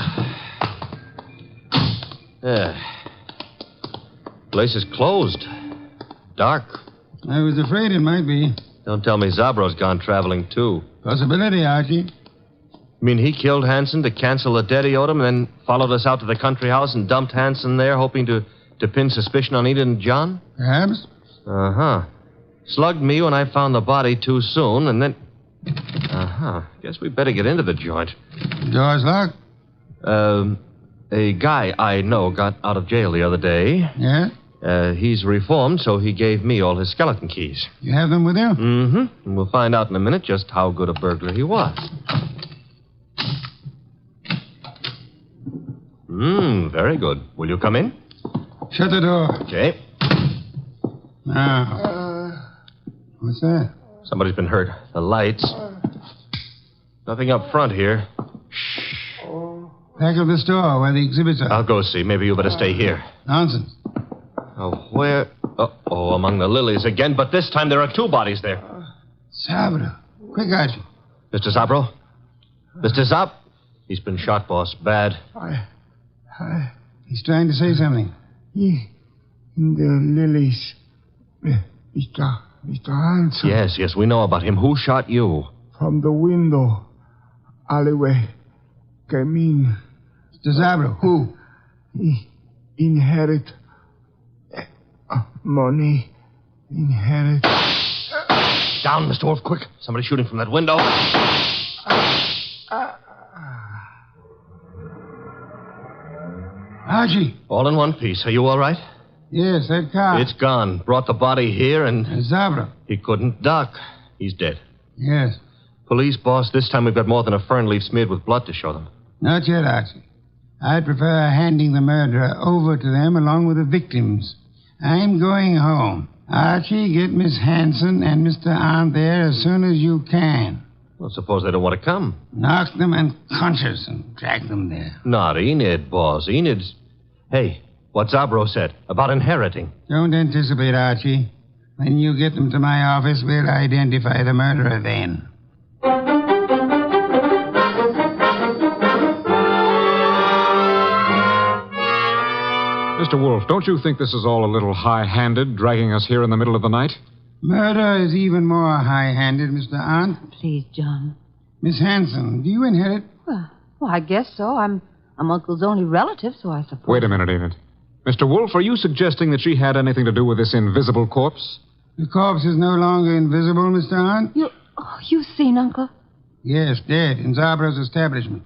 Place is closed. Dark. I was afraid it might be. Don't tell me Zabro's gone traveling, too. Possibility, Archie. You mean he killed Hanson to cancel the debt he owed him, and then followed us out to the country house and dumped Hanson there, hoping to pin suspicion on Enid and John? Perhaps. Uh-huh. Slugged me when I found the body too soon, and then... Guess we better get into the joint. Door's locked? A guy I know got out of jail the other day. Yeah? He's reformed, so he gave me all his skeleton keys. You have them with you? Mm-hmm. And we'll find out in a minute just how good a burglar he was. Very good. Will you come in? Shut the door. Okay. Now. What's that? Somebody's been hurt. The lights. Nothing up front here. Back of the store where the exhibits are. I'll go see. Maybe you better stay here. Nonsense. Oh, where? Uh-oh, among the lilies again, but this time there are two bodies there. Sabro. Quick, Archie. Mr. Zabro? Mr. Zab? He's been shot, boss. Bad. He's trying to say something. In the lilies. Mr. Hanson. Yes, we know about him. Who shot you? From the window. Alleyway. Came in. Mr. Zabro, who? He inherit money. Inherit. Down, Mr. Wolfe, quick. Somebody's shooting from that window. Archie. All in one piece. Are you all right? Yes, that car. It's gone. Brought the body here and... Zabro. He couldn't duck. He's dead. Yes. Police, boss, this time we've got more than a fern leaf smeared with blood to show them. Not yet, Archie. I'd prefer handing the murderer over to them along with the victims. I'm going home. Archie, get Miss Hanson and Mr. Arndt there as soon as you can. Well, suppose they don't want to come. Knock them unconscious and drag them there. Not Enid, boss. Enid's... Hey, what Zabro said about inheriting. Don't anticipate, Archie. When you get them to my office, we'll identify the murderer then. Mr. Wolfe, don't you think this is all a little high-handed, dragging us here in the middle of the night? Murder is even more high-handed, Mr. Arndt. Please, John. Miss Hanson, do you inherit? Well, I guess so. I'm Uncle's only relative, so I suppose. Wait a minute, Enid. Mr. Wolfe, are you suggesting that she had anything to do with this invisible corpse? The corpse is no longer invisible, Mr. Arndt. You've seen Uncle? Yes, dead in Zabro's establishment.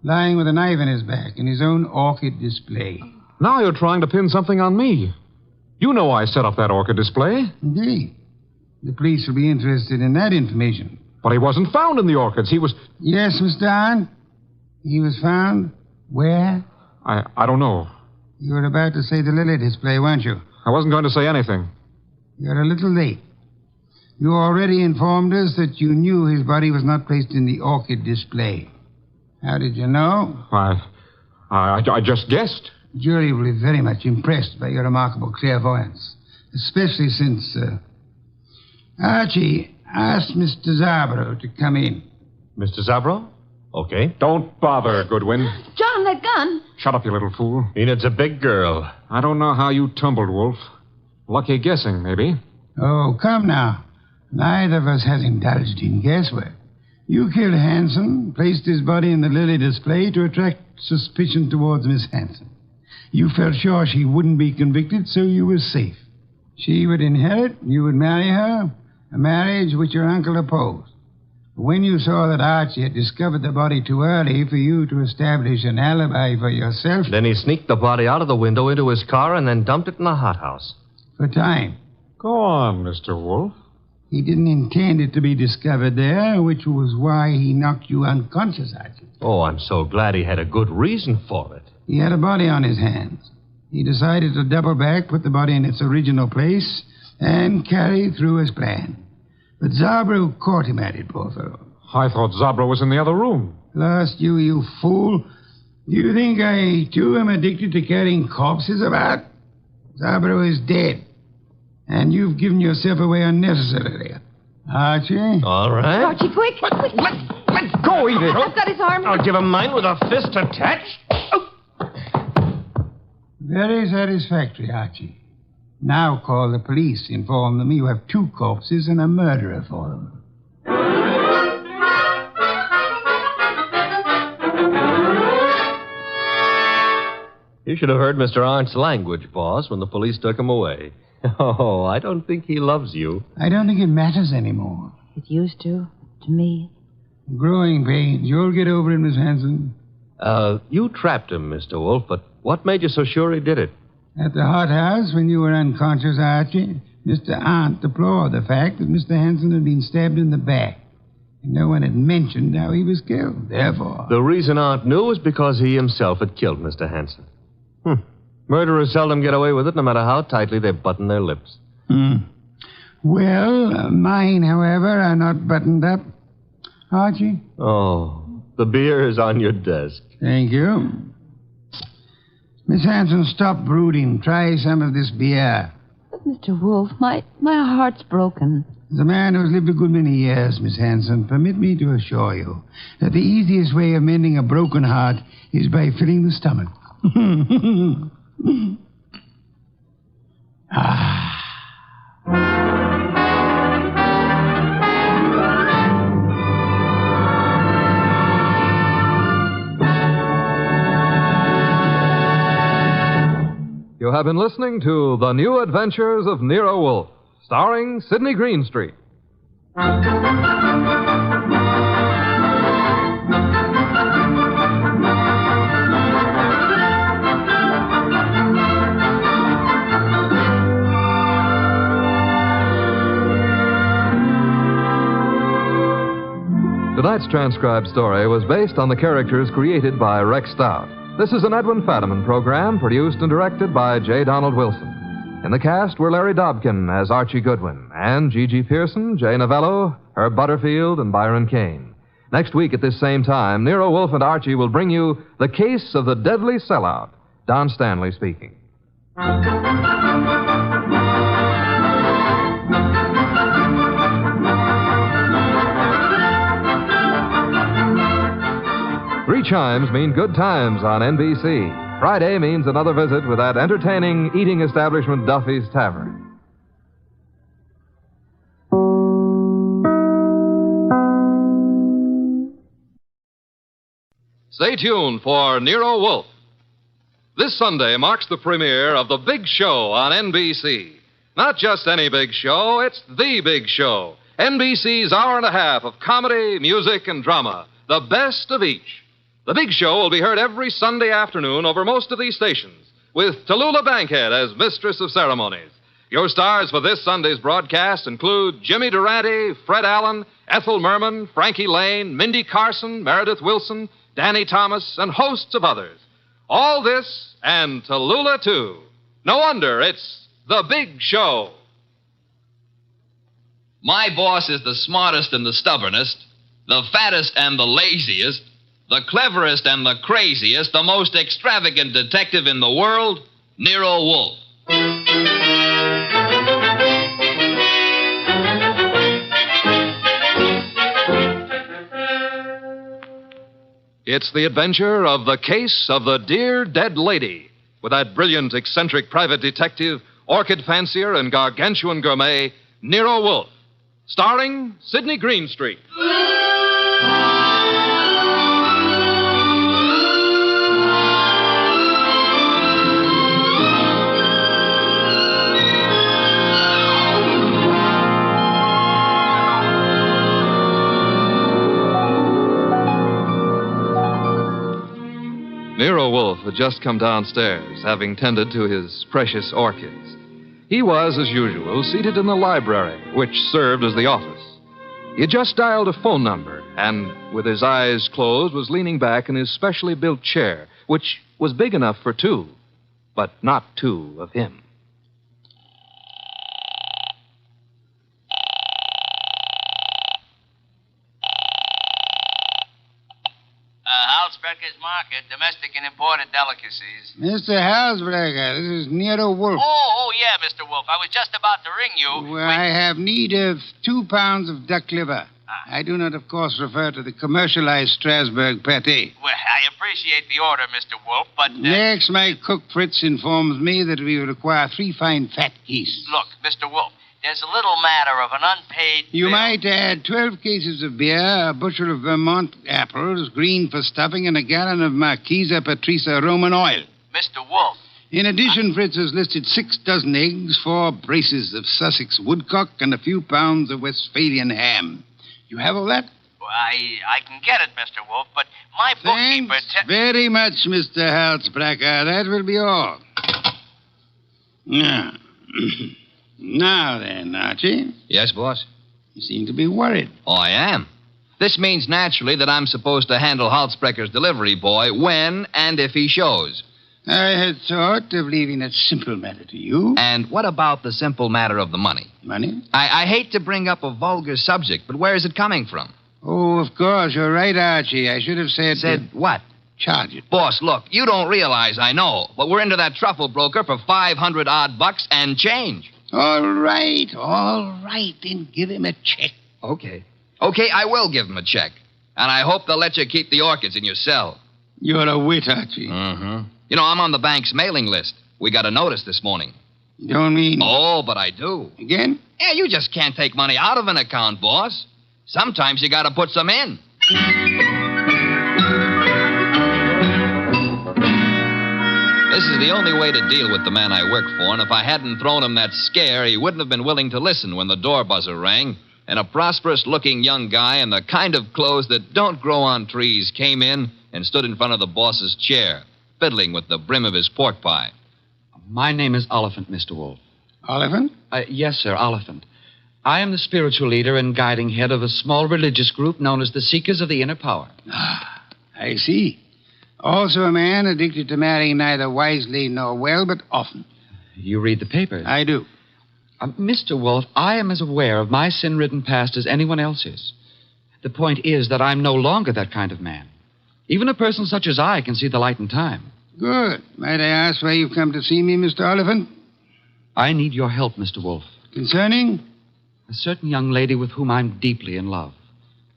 Lying with a knife in his back in his own orchid display. Now you're trying to pin something on me. You know I set up that orchid display. Indeed. The police will be interested in that information. But he wasn't found in the orchids. He was... Yes, Mr. Arndt. He was found where? I don't know. You were about to say the lily display, weren't you? I wasn't going to say anything. You're a little late. You already informed us that you knew his body was not placed in the orchid display. How did you know? I just guessed. The jury will be very much impressed by your remarkable clairvoyance, especially since Archie asked Mr. Zabro to come in. Mr. Zabro? Okay. Don't bother, Goodwin. John, that gun. Shut up, you little fool. Enid's a big girl. I don't know how you tumbled, Wolfe. Lucky guessing, maybe. Oh, come now. Neither of us has indulged in guesswork. You killed Hanson, placed his body in the lily display to attract suspicion towards Miss Hanson. You felt sure she wouldn't be convicted, so you were safe. She would inherit, you would marry her, a marriage which your uncle opposed. But when you saw that Archie had discovered the body too early for you to establish an alibi for yourself... Then he sneaked the body out of the window into his car and then dumped it in the hothouse. For time. Go on, Mr. Wolfe. He didn't intend it to be discovered there, which was why he knocked you unconscious, Archie. Oh, I'm so glad he had a good reason for it. He had a body on his hands. He decided to double back, put the body in its original place, and carry through his plan. But Zabro caught him at it, poor fellow. I thought Zabro was in the other room. Lost you fool. Do you think I, too, am addicted to carrying corpses about? Zabro is dead. And you've given yourself away unnecessarily. Archie? All right. Archie, quick. Let go, Edith. I've got his arm. I'll give him mine with a fist attached. Oh. Very satisfactory, Archie. Now call the police. Inform them you have 2 corpses and a murderer for them. You should have heard Mr. Arndt's language, boss, when the police took him away. Oh, I don't think he loves you. I don't think it matters anymore. It used to me. Growing pains. You'll get over it, Miss Hanson. You trapped him, Mr. Wolfe, but what made you so sure he did it? At the hothouse, when you were unconscious, Archie, Mr. Arndt deplored the fact that Mr. Hanson had been stabbed in the back. And no one had mentioned how he was killed. Therefore... The reason Arndt knew was because he himself had killed Mr. Hanson. Murderers seldom get away with it, no matter how tightly they button their lips. Well, mine, however, are not buttoned up. Archie? Oh, the beer is on your desk. Thank you. Miss Hanson, stop brooding. Try some of this beer. But, Mr. Wolfe, my heart's broken. As a man who has lived a good many years, Miss Hanson, permit me to assure you that the easiest way of mending a broken heart is by filling the stomach. You have been listening to The New Adventures of Nero Wolfe, starring Sidney Greenstreet. Tonight's transcribed story was based on the characters created by Rex Stout. This is an Edwin Fadiman program produced and directed by J. Donald Wilson. In the cast were Larry Dobkin as Archie Goodwin and Gigi Pearson, Jay Novello, Herb Butterfield, and Byron Kane. Next week at this same time, Nero Wolfe and Archie will bring you The Case of the Deadly Sellout. Don Stanley speaking. Three chimes mean good times on NBC. Friday means another visit with that entertaining eating establishment Duffy's Tavern. Stay tuned for Nero Wolfe. This Sunday marks the premiere of The Big Show on NBC. Not just any big show, it's the big show. NBC's hour and a half of comedy, music, and drama. The best of each. The Big Show will be heard every Sunday afternoon over most of these stations, with Tallulah Bankhead as Mistress of Ceremonies. Your stars for this Sunday's broadcast include Jimmy Durante, Fred Allen, Ethel Merman, Frankie Lane, Mindy Carson, Meredith Wilson, Danny Thomas, and hosts of others. All this and Tallulah, too. No wonder it's The Big Show. My boss is the smartest and the stubbornest, the fattest and the laziest, the cleverest and the craziest, the most extravagant detective in the world, Nero Wolfe. It's the adventure of The Case of the Dear Dead Lady, with that brilliant, eccentric private detective, orchid fancier, and gargantuan gourmet, Nero Wolfe, starring Sidney Greenstreet. Nero Wolfe had just come downstairs, having tended to his precious orchids. He was, as usual, seated in the library, which served as the office. He had just dialed a phone number, and, with his eyes closed, was leaning back in his specially built chair, which was big enough for two, but not two of him. Halsbrecher's Market, domestic and imported delicacies. Mr. Halsbrecher, this is Nero Wolfe. Oh, yeah, Mr. Wolfe. I was just about to ring you. Well, I have need of 2 pounds of duck liver. I do not, of course, refer to the commercialized Strasbourg pâté. Well, I appreciate the order, Mr. Wolfe, but... Next, my cook Fritz informs me that we will require 3 fine fat geese. Look, Mr. Wolfe, there's a little matter of an unpaid You bill. might add 12 cases of beer, a bushel of Vermont apples, green for stuffing, and a gallon of Marquesa Patrisa Roman oil. Mr. Wolfe. In addition, Fritz has listed 6 dozen eggs, 4 braces of Sussex woodcock, and a few pounds of Westphalian ham. You have all that? Well, I can get it, Mr. Wolfe, but my bookkeeper... Thanks very much, Mr. Halsbrecher. That will be all. Now... Now then, Archie. Yes, boss? You seem to be worried. Oh, I am. This means naturally that I'm supposed to handle Halsbrecher's delivery boy when and if he shows. I had thought of leaving that simple matter to you. And what about the simple matter of the money? Money? I hate to bring up a vulgar subject, but where is it coming from? Oh, of course. You're right, Archie. I should have said... Said what? Charge it. Boss, look, you don't realize I know, but we're into that truffle broker for $500 and change. All right. Then give him a check. Okay, I will give him a check. And I hope they'll let you keep the orchids in your cell. You're a wit, Archie. Mm-hmm. You know, I'm on the bank's mailing list. We got a notice this morning. You don't mean... Oh, but I do. Again? Yeah, you just can't take money out of an account, boss. Sometimes you gotta put some in. This is the only way to deal with the man I work for, and if I hadn't thrown him that scare, he wouldn't have been willing to listen when the door buzzer rang, and a prosperous-looking young guy in the kind of clothes that don't grow on trees came in and stood in front of the boss's chair, fiddling with the brim of his pork pie. My name is Oliphant, Mr. Wolfe. Oliphant? Yes, sir, Oliphant. I am the spiritual leader and guiding head of a small religious group known as the Seekers of the Inner Power. I see. Also a man addicted to marrying neither wisely nor well, but often. You read the papers? I do. Mr. Wolfe, I am as aware of my sin-ridden past as anyone else is. The point is that I'm no longer that kind of man. Even a person such as I can see the light in time. Good. Might I ask why you've come to see me, Mr. Oliphant? I need your help, Mr. Wolfe. Concerning? A certain young lady with whom I'm deeply in love.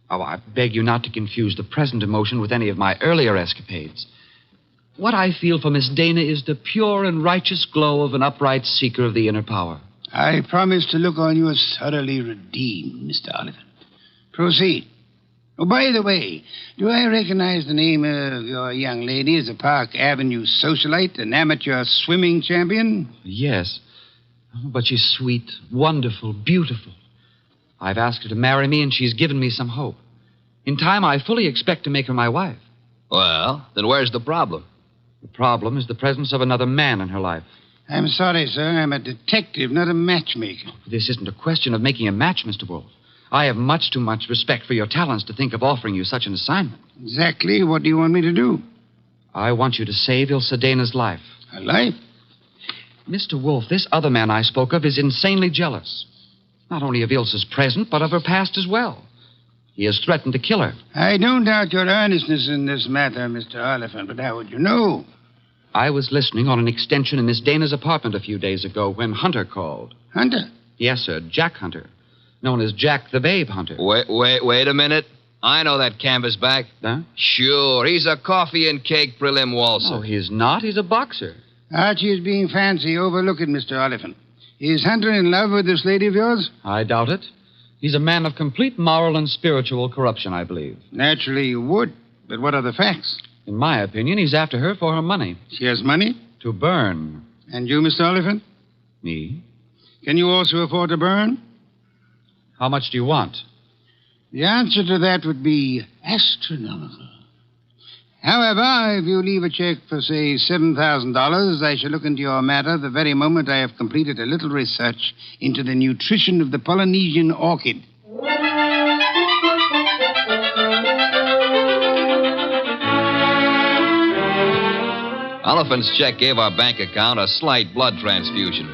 Oh, I beg you not to confuse the present emotion with any of my earlier escapades. What I feel for Miss Dana is the pure and righteous glow of an upright seeker of the inner power. I promise to look on you as thoroughly redeemed, Mr. Oliphant. Proceed. Oh, by the way, do I recognize the name of your young lady as a Park Avenue socialite, an amateur swimming champion? Yes. But she's sweet, wonderful, beautiful. I've asked her to marry me, and she's given me some hope. In time, I fully expect to make her my wife. Well, then where's the problem? The problem is the presence of another man in her life. I'm sorry, sir. I'm a detective, not a matchmaker. This isn't a question of making a match, Mr. Wolfe. I have much too much respect for your talents to think of offering you such an assignment. Exactly. What do you want me to do? I want you to save Ilse Dana's life. Her life? Mr. Wolfe, this other man I spoke of is insanely jealous. Not only of Ilse's present, but of her past as well. He has threatened to kill her. I don't doubt your earnestness in this matter, Mr. Oliphant, but how would you know? I was listening on an extension in Miss Dana's apartment a few days ago when Hunter called. Hunter? Yes, sir, Jack Hunter. Known as Jack the Babe Hunter. Wait a minute. I know that canvasback. Huh? Sure, he's a coffee and cake prelim waltzer. Oh, he's not. He's a boxer. Archie is being fancy. Overlook it, Mr. Oliphant. Is Hunter in love with this lady of yours? I doubt it. He's a man of complete moral and spiritual corruption, I believe. Naturally you would. But what are the facts? In my opinion, he's after her for her money. She has money? To burn. And you, Mr. Oliphant? Me? Can you also afford to burn? How much do you want? The answer to that would be astronomical. However, if you leave a check for, say, $7,000, I shall look into your matter the very moment I have completed a little research into the nutrition of the Polynesian orchid. Oliphant's check gave our bank account a slight blood transfusion.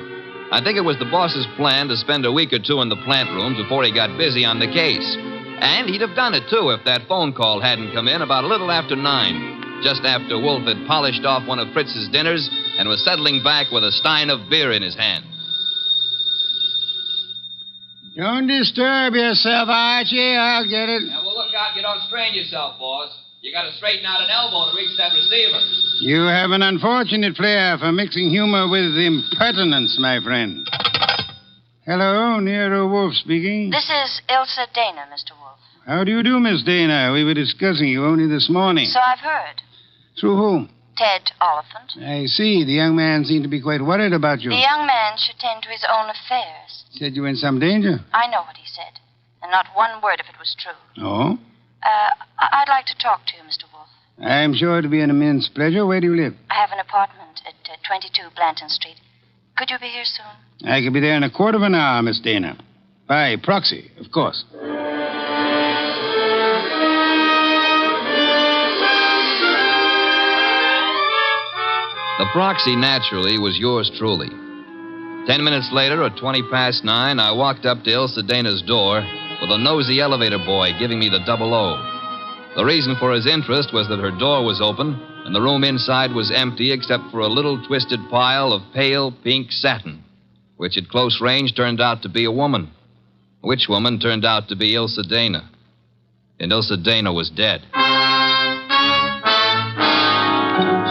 I think it was the boss's plan to spend a week or two in the plant rooms before he got busy on the case. And he'd have done it, too, if that phone call hadn't come in about a little after 9, just after Wolfe had polished off one of Fritz's dinners and was settling back with a stein of beer in his hand. Don't disturb yourself, Archie. I'll get it. Now, well, look out you don't strain yourself, boss. You got to straighten out an elbow to reach that receiver. You have an unfortunate flair for mixing humor with impertinence, my friend. Hello, Nero Wolfe speaking. This is Ilse Dana, Mr. Wolfe. How do you do, Miss Dana? We were discussing you only this morning. So I've heard. Through whom? Ted Oliphant. I see. The young man seemed to be quite worried about you. The young man should tend to his own affairs. Said you were in some danger? I know what he said, and not one word of it was true. Oh? I'd like to talk to you, Mr. Wolfe. I'm sure it'll be an immense pleasure. Where do you live? I have an apartment at 22 Blanton Street. Could you be here soon? I could be there in a quarter of an hour, Miss Dana. By proxy, of course. The proxy, naturally, was yours truly. 10 minutes later, at 20 past 9, I walked up to Ilse Dana's door with a nosy elevator boy giving me the 00. The reason for his interest was that her door was open and the room inside was empty except for a little twisted pile of pale pink satin, which at close range turned out to be a woman. Which woman turned out to be Ilse Dana. And Ilse Dana was dead.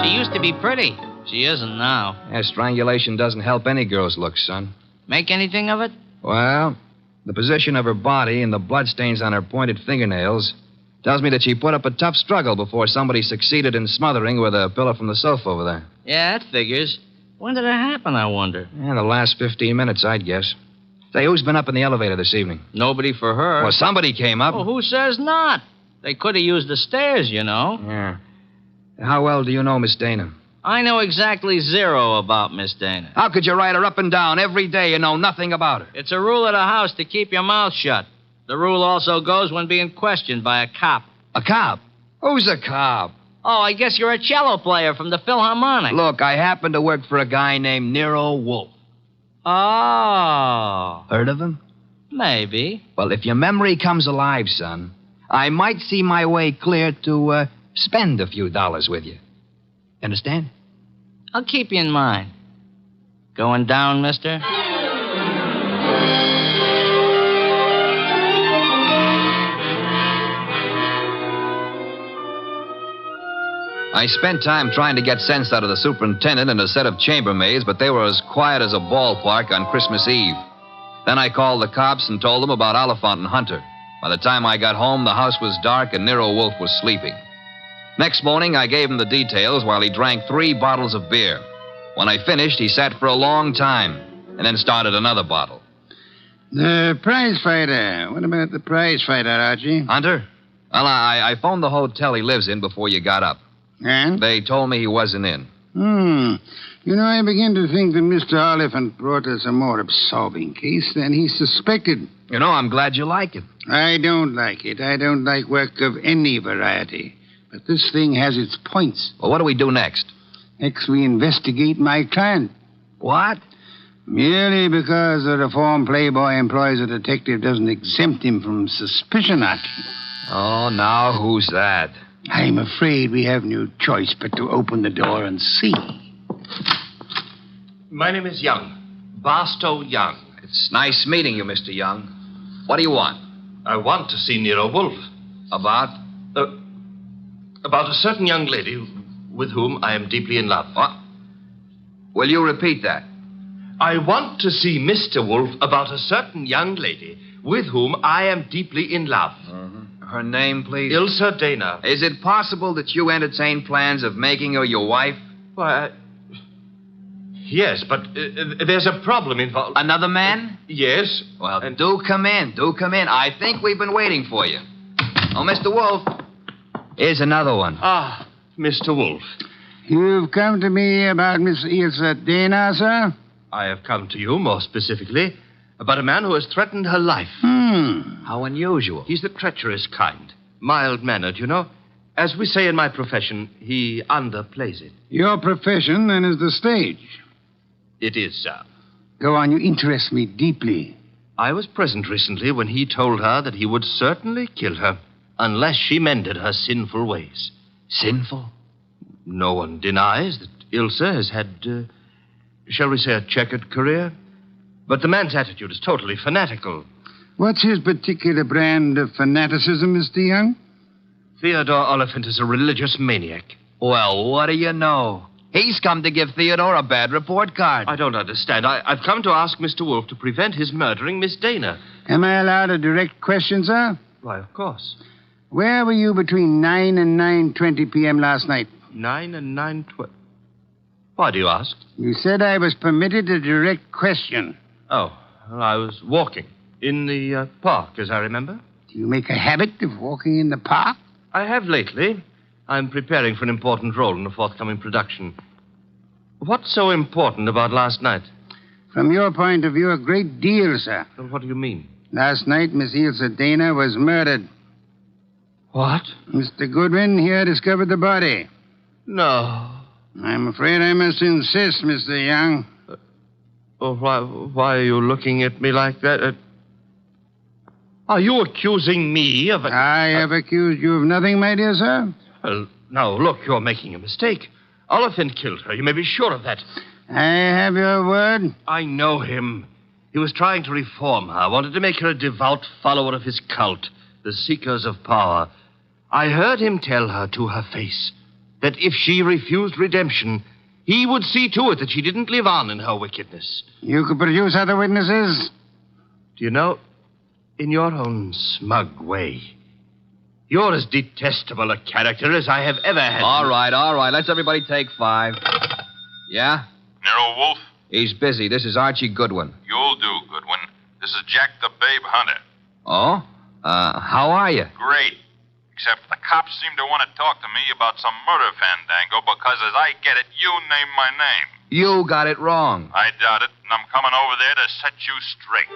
She used to be pretty. She isn't now. Yeah, strangulation doesn't help any girl's looks, son. Make anything of it? Well, the position of her body and the bloodstains on her pointed fingernails tells me that she put up a tough struggle before somebody succeeded in smothering with a pillow from the sofa over there. Yeah, that figures. When did it happen, I wonder? Yeah, the last 15 minutes, I'd guess. Say, who's been up in the elevator this evening? Nobody for her. Well, somebody came up. Well, who says not? They could have used the stairs, you know. Yeah. How well do you know Miss Dana? I know exactly zero about Miss Dana. How could you write her up and down every day and know nothing about her? It's a rule of the house to keep your mouth shut. The rule also goes when being questioned by a cop. A cop? Who's a cop? Oh, I guess you're a cello player from the Philharmonic. Look, I happen to work for a guy named Nero Wolfe. Oh. Heard of him? Maybe. Well, if your memory comes alive, son, I might see my way clear to spend a few dollars with you. Understand? I'll keep you in mind. Going down, mister? I spent time trying to get sense out of the superintendent and a set of chambermaids, but they were as quiet as a ballpark on Christmas Eve. Then I called the cops and told them about Oliphant and Hunter. By the time I got home, the house was dark and Nero Wolfe was sleeping. Next morning, I gave him the details while he drank 3 bottles of beer. When I finished, he sat for a long time and then started another bottle. The prize fighter. What about the prize fighter, Archie? Hunter? Well, I phoned the hotel he lives in before you got up. And? They told me he wasn't in. You know, I begin to think that Mr. Oliphant brought us a more absorbing case than he suspected. You know, I'm glad you like it. I don't like it. I don't like work of any variety. But this thing has its points. Well, what do we do next? Next, we investigate my client. What? Merely because a reformed playboy employs a detective doesn't exempt him from suspicion, Archie. Oh, now who's that? I'm afraid we have no choice but to open the door and see. My name is Young. Barstow Young. It's nice meeting you, Mr. Young. What do you want? I want to see Nero Wolfe. About? About a certain young lady with whom I am deeply in love. What? Will you repeat that? I want to see Mr. Wolfe about a certain young lady with whom I am deeply in love. Her name, please? Ilsa Dana. Is it possible that you entertain plans of making her your wife? Why, yes, but there's a problem involved. Another man? Yes. Well, do come in. Do come in. I think we've been waiting for you. Oh, Mr. Wolfe. Here's another one. Ah, Mr. Wolfe. You've come to me about Miss Ilsa Dana, sir? I have come to you, more specifically, about a man who has threatened her life. How unusual. He's the treacherous kind. Mild-mannered, you know. As we say in my profession, he underplays it. Your profession, then, is the stage. It is, sir. Go on, you interest me deeply. I was present recently when he told her that he would certainly kill her unless she mended her sinful ways. Sinful? No one denies that Ilsa has had, shall we say, a checkered career. But the man's attitude is totally fanatical. What's his particular brand of fanaticism, Mr. Young? Theodore Oliphant is a religious maniac. Well, what do you know? He's come to give Theodore a bad report card. I don't understand. I've come to ask Mr. Wolfe to prevent his murdering Miss Dana. Am I allowed a direct question, sir? Why, of course. Where were you between 9 and 9:20 p.m. last night? 9 and 9:20. Why do you ask? You said I was permitted a direct question. Oh, well, I was walking in the park, as I remember. Do you make a habit of walking in the park? I have lately. I'm preparing for an important role in a forthcoming production. What's so important about last night? From your point of view, a great deal, sir. Well, what do you mean? Last night, Miss Ilsa Dana was murdered. What? Mr. Goodwin here discovered the body. No. I'm afraid I must insist, Mr. Young. Why are you looking at me like that? Are you accusing me of... I have accused you of nothing, my dear sir. Well, now, look, you're making a mistake. Oliphant killed her. You may be sure of that. I have your word. I know him. He was trying to reform her, wanted to make her a devout follower of his cult, the Seekers of Power. I heard him tell her to her face that if she refused redemption, he would see to it that she didn't live on in her wickedness. You could produce other witnesses? Do you know, in your own smug way, you're as detestable a character as I have ever had. All right. Let's everybody take 5. Yeah? Nero Wolfe? He's busy. This is Archie Goodwin. You'll do, Goodwin. This is Jack the Babe Hunter. Oh? How are you? Great. Except the cops seem to want to talk to me about some murder fandango because, as I get it, you named my name. You got it wrong. I doubt it, and I'm coming over there to set you straight.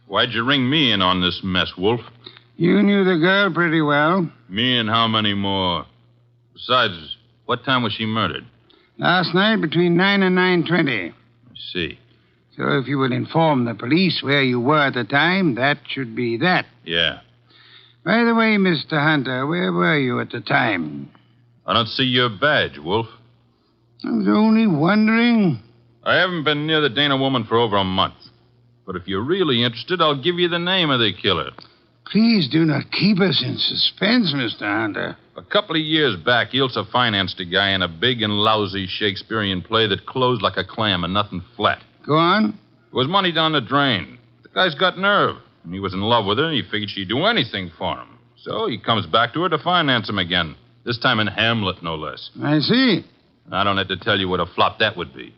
Why'd you ring me in on this mess, Wolf? You knew the girl pretty well. Me and how many more? Besides, what time was she murdered? Last night between 9 and 9:20. I see. So if you would inform the police where you were at the time, that should be that. Yeah. By the way, Mr. Hunter, where were you at the time? I don't see your badge, Wolf. I was only wondering. I haven't been near the Dana woman for over a month. But if you're really interested, I'll give you the name of the killer. Please do not keep us in suspense, Mr. Hunter. A couple of years back, Ilsa financed a guy in a big and lousy Shakespearean play that closed like a clam and nothing flat. Go on. It was money down the drain. The guy's got nerve. And he was in love with her, and he figured she'd do anything for him. So he comes back to her to finance him again. This time in Hamlet, no less. I see. I don't have to tell you what a flop that would be.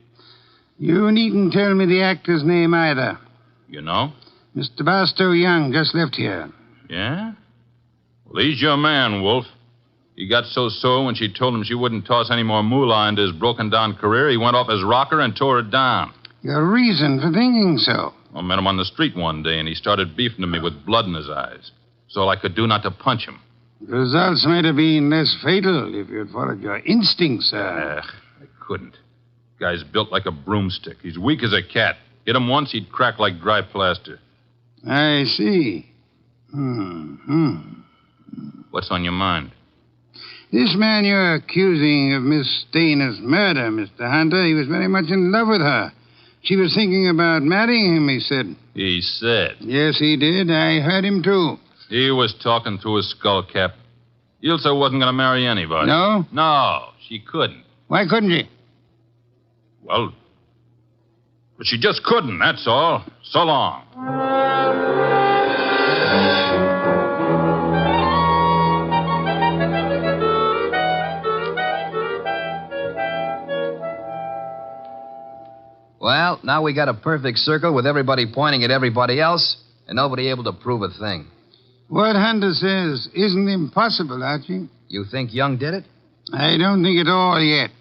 You needn't tell me the actor's name either. You know? Mr. Barstow Young just left here. Yeah? Well, he's your man, Wolf. He got so sore when she told him she wouldn't toss any more moolah into his broken-down career, he went off his rocker and tore it down. Your reason for thinking so? I met him on the street one day, and he started beefing to me with blood in his eyes. It's all I could do not to punch him. The results might have been less fatal if you'd followed your instincts, sir. I couldn't. Guy's built like a broomstick. He's weak as a cat. Hit him once, he'd crack like dry plaster. I see. What's on your mind? This man you're accusing of Miss Dana's murder, Mr. Hunter, he was very much in love with her. She was thinking about marrying him, he said. He said? Yes, he did. I heard him, too. He was talking through his skull cap. Ilsa wasn't going to marry anybody. No? No, she couldn't. Why couldn't she? Well, but she just couldn't, that's all. So long. Well, now we got a perfect circle with everybody pointing at everybody else and nobody able to prove a thing. What Hunter says isn't impossible, Archie. You think Young did it? I don't think at all yet.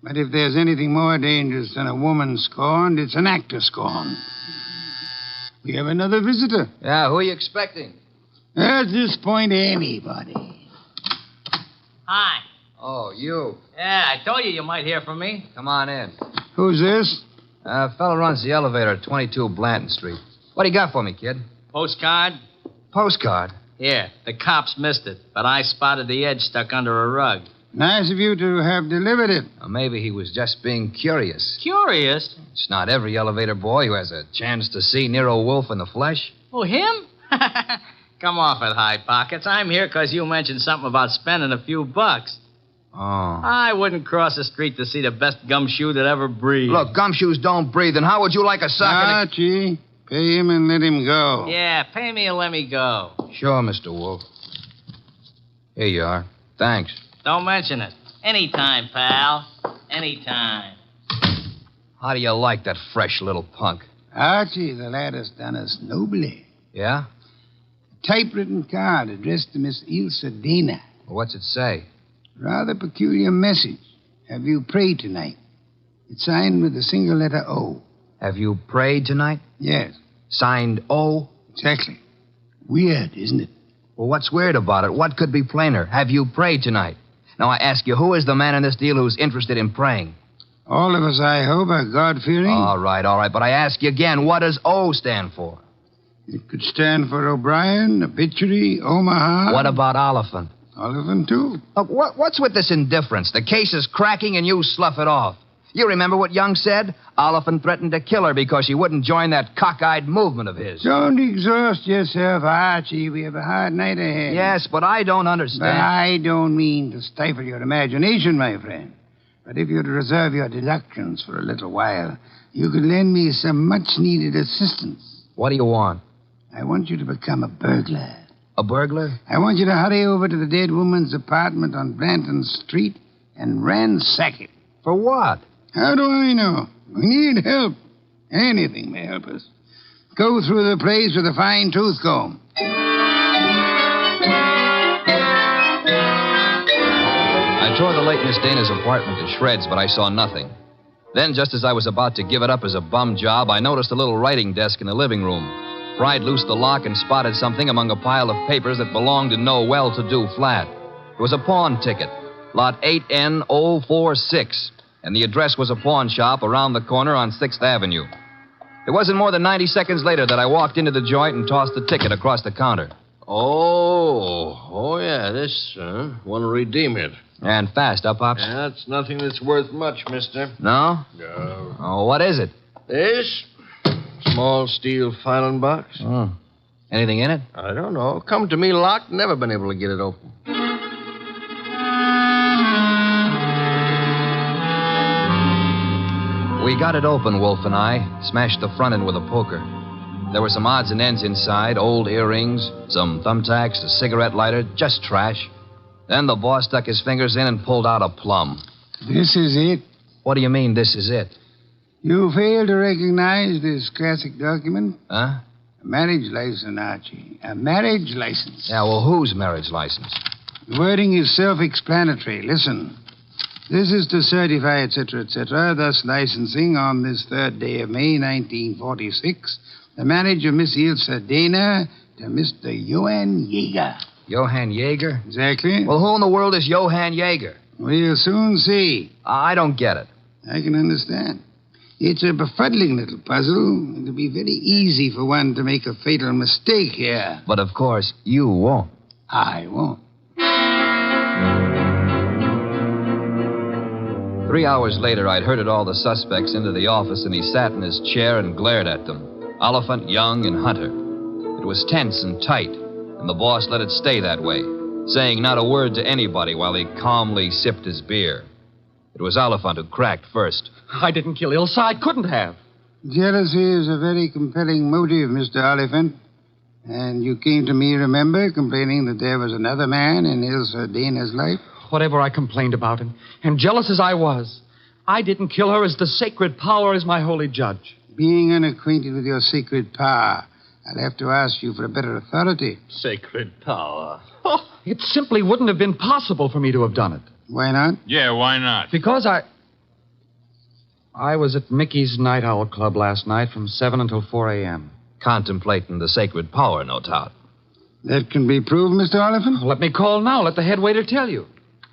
But if there's anything more dangerous than a woman scorned, it's an actor scorned. We have another visitor. Yeah, who are you expecting? At this point, anybody. Hi. Oh, you. Yeah, I told you might hear from me. Come on in. Who's this? Fellow runs the elevator at 22 Blanton Street. What do you got for me, kid? Postcard? Postcard? Yeah, the cops missed it, but I spotted the edge stuck under a rug. Nice of you to have delivered it. Or maybe he was just being curious. Curious? It's not every elevator boy who has a chance to see Nero Wolfe in the flesh. Oh, him? Come off it, High Pockets. I'm here because you mentioned something about spending a few bucks. Oh. I wouldn't cross the street to see the best gumshoe that ever breathed. Look, gumshoes don't breathe, and how would you like a sock? Archie, pay him and let him go. Yeah, pay me and let me go. Sure, Mr. Wolfe. Here you are. Thanks. Don't mention it. Anytime, pal. Anytime. How do you like that fresh little punk? Archie, the lad has done us nobly. Yeah? A typewritten card addressed to Miss Ilsa Dana. Well, what's it say? Rather peculiar message. Have you prayed tonight? It's signed with a single letter O. Have you prayed tonight? Yes. Signed O? Exactly. Weird, isn't it? Well, what's weird about it? What could be plainer? Have you prayed tonight? Now, I ask you, who is the man in this deal who's interested in praying? All of us, I hope, are God-fearing. All right. But I ask you again, what does O stand for? It could stand for O'Brien, Obituary, Omaha. What about Oliphant? Oliphant, too. Look, what's with this indifference? The case is cracking and you slough it off. You remember what Young said? Oliphant threatened to kill her because she wouldn't join that cockeyed movement of his. Don't exhaust yourself, Archie. We have a hard night ahead. Yes, but I don't understand. But I don't mean to stifle your imagination, my friend. But if you'd reserve your deductions for a little while, you could lend me some much-needed assistance. What do you want? I want you to become a burglar. A burglar? I want you to hurry over to the dead woman's apartment on Blanton Street and ransack it. For what? How do I know? We need help. Anything may help us. Go through the place with a fine tooth comb. I tore the late Miss Dana's apartment to shreds, but I saw nothing. Then, just as I was about to give it up as a bum job, I noticed a little writing desk in the living room. Pried loose the lock and spotted something among a pile of papers that belonged to no well-to-do flat. It was a pawn ticket, lot 8N046, and the address was a pawn shop around the corner on 6th Avenue. It wasn't more than 90 seconds later that I walked into the joint and tossed the ticket across the counter. Oh, yeah, this, want to redeem it. And fast, huh, Pops? Yeah, it's nothing that's worth much, mister. No? No. Oh, what is it? This? Small steel filing box. Oh. Anything in it? I don't know. Come to me locked, never been able to get it open. We got it open, Wolfe and I. Smashed the front end with a poker. There were some odds and ends inside, old earrings, some thumbtacks, a cigarette lighter, just trash. Then the boss stuck his fingers in and pulled out a plum. This is it? What do you mean, this is it? You fail to recognize this classic document? Huh? A marriage license, Archie. A marriage license. Yeah, well, whose marriage license? The wording is self-explanatory. Listen. This is to certify, etc., thus licensing on this 3rd day of May, 1946, the marriage of Miss Ilse Dana to Mr. Johann Jaeger. Johann Jaeger? Exactly. Well, who in the world is Johann Jaeger? We'll soon see. I don't get it. I can understand. It's a befuddling little puzzle. It'll be very easy for one to make a fatal mistake here. But, of course, you won't. I won't. 3 hours later, I'd herded all the suspects into the office, and he sat in his chair and glared at them. Oliphant, Young, and Hunter. It was tense and tight, and the boss let it stay that way, saying not a word to anybody while he calmly sipped his beer. It was Oliphant who cracked first. I didn't kill Ilse. I couldn't have. Jealousy is a very compelling motive, Mr. Oliphant. And you came to me, remember, complaining that there was another man in Ilse Dana's life? Whatever I complained about, and jealous as I was, I didn't kill her as the sacred power is my holy judge. Being unacquainted with your sacred power, I'll have to ask you for a better authority. Sacred power? Oh, it simply wouldn't have been possible for me to have done it. Why not? Yeah, why not? Because I was at Mickey's Night Owl Club last night from 7 until 4 a.m. Contemplating the sacred power, no doubt. That can be proved, Mr. Oliphant? Let me call now. Let the head waiter tell you.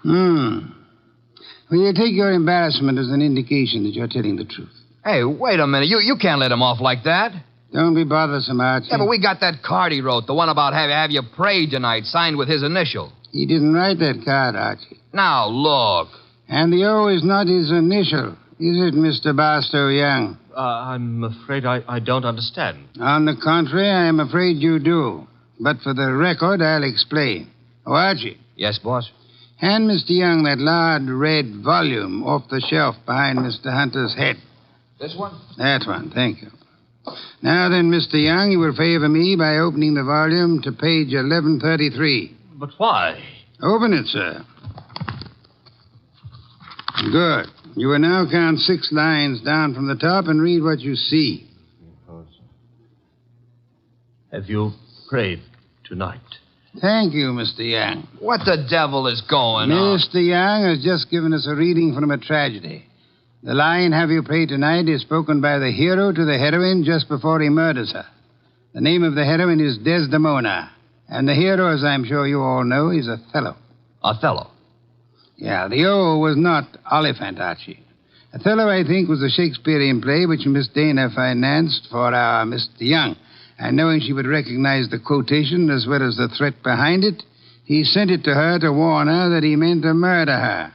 Well, you take your embarrassment as an indication that you're telling the truth. Hey, wait a minute. You can't let him off like that. Don't be bothersome, Archie. Yeah, but we got that card he wrote, the one about have you prayed tonight, signed with his initial. He didn't write that card, Archie. Now, look. And the O is not his initial, is it, Mr. Barstow Young? I'm afraid I don't understand. On the contrary, I am afraid you do. But for the record, I'll explain. Oh, Archie. Yes, boss? Hand Mr. Young that large red volume off the shelf behind Mr. Hunter's head. This one? That one, thank you. Now then, Mr. Young, you will favor me by opening the volume to page 1133. But why? Open it, sir. Good. You will now count 6 lines down from the top and read what you see. Have you prayed tonight? Thank you, Mr. Young. What the devil is going on? Mr. Young has just given us a reading from a tragedy. The line, have you prayed tonight, is spoken by the hero to the heroine just before he murders her. The name of the heroine is Desdemona. And the hero, as I'm sure you all know, is Othello. Othello? Yeah, the O was not Oliphant, Archie. Othello, I think, was a Shakespearean play which Miss Dana financed for our Mr. Young. And knowing she would recognize the quotation as well as the threat behind it, he sent it to her to warn her that he meant to murder her.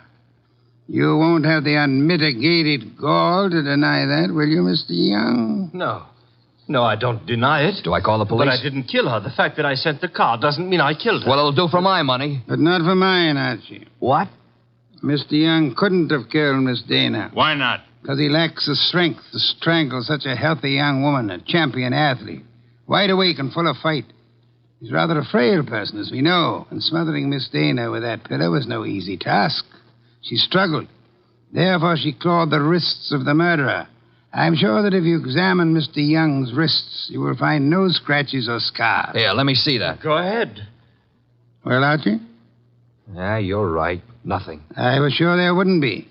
You won't have the unmitigated gall to deny that, will you, Mr. Young? No. No, I don't deny it. Do I call the police? But I didn't kill her. The fact that I sent the card doesn't mean I killed her. Well, it'll do for my money. But not for mine, Archie. What? Mr. Young couldn't have killed Miss Dana. Why not? Because he lacks the strength to strangle such a healthy young woman, a champion athlete. Wide awake and full of fight. He's rather a frail person, as we know, and smothering Miss Dana with that pillow was no easy task. She struggled. Therefore, she clawed the wrists of the murderer. I'm sure that if you examine Mr. Young's wrists, you will find no scratches or scars. Here, let me see that. Go ahead. Well, Archie? Yeah, you're right. Nothing. I was sure there wouldn't be.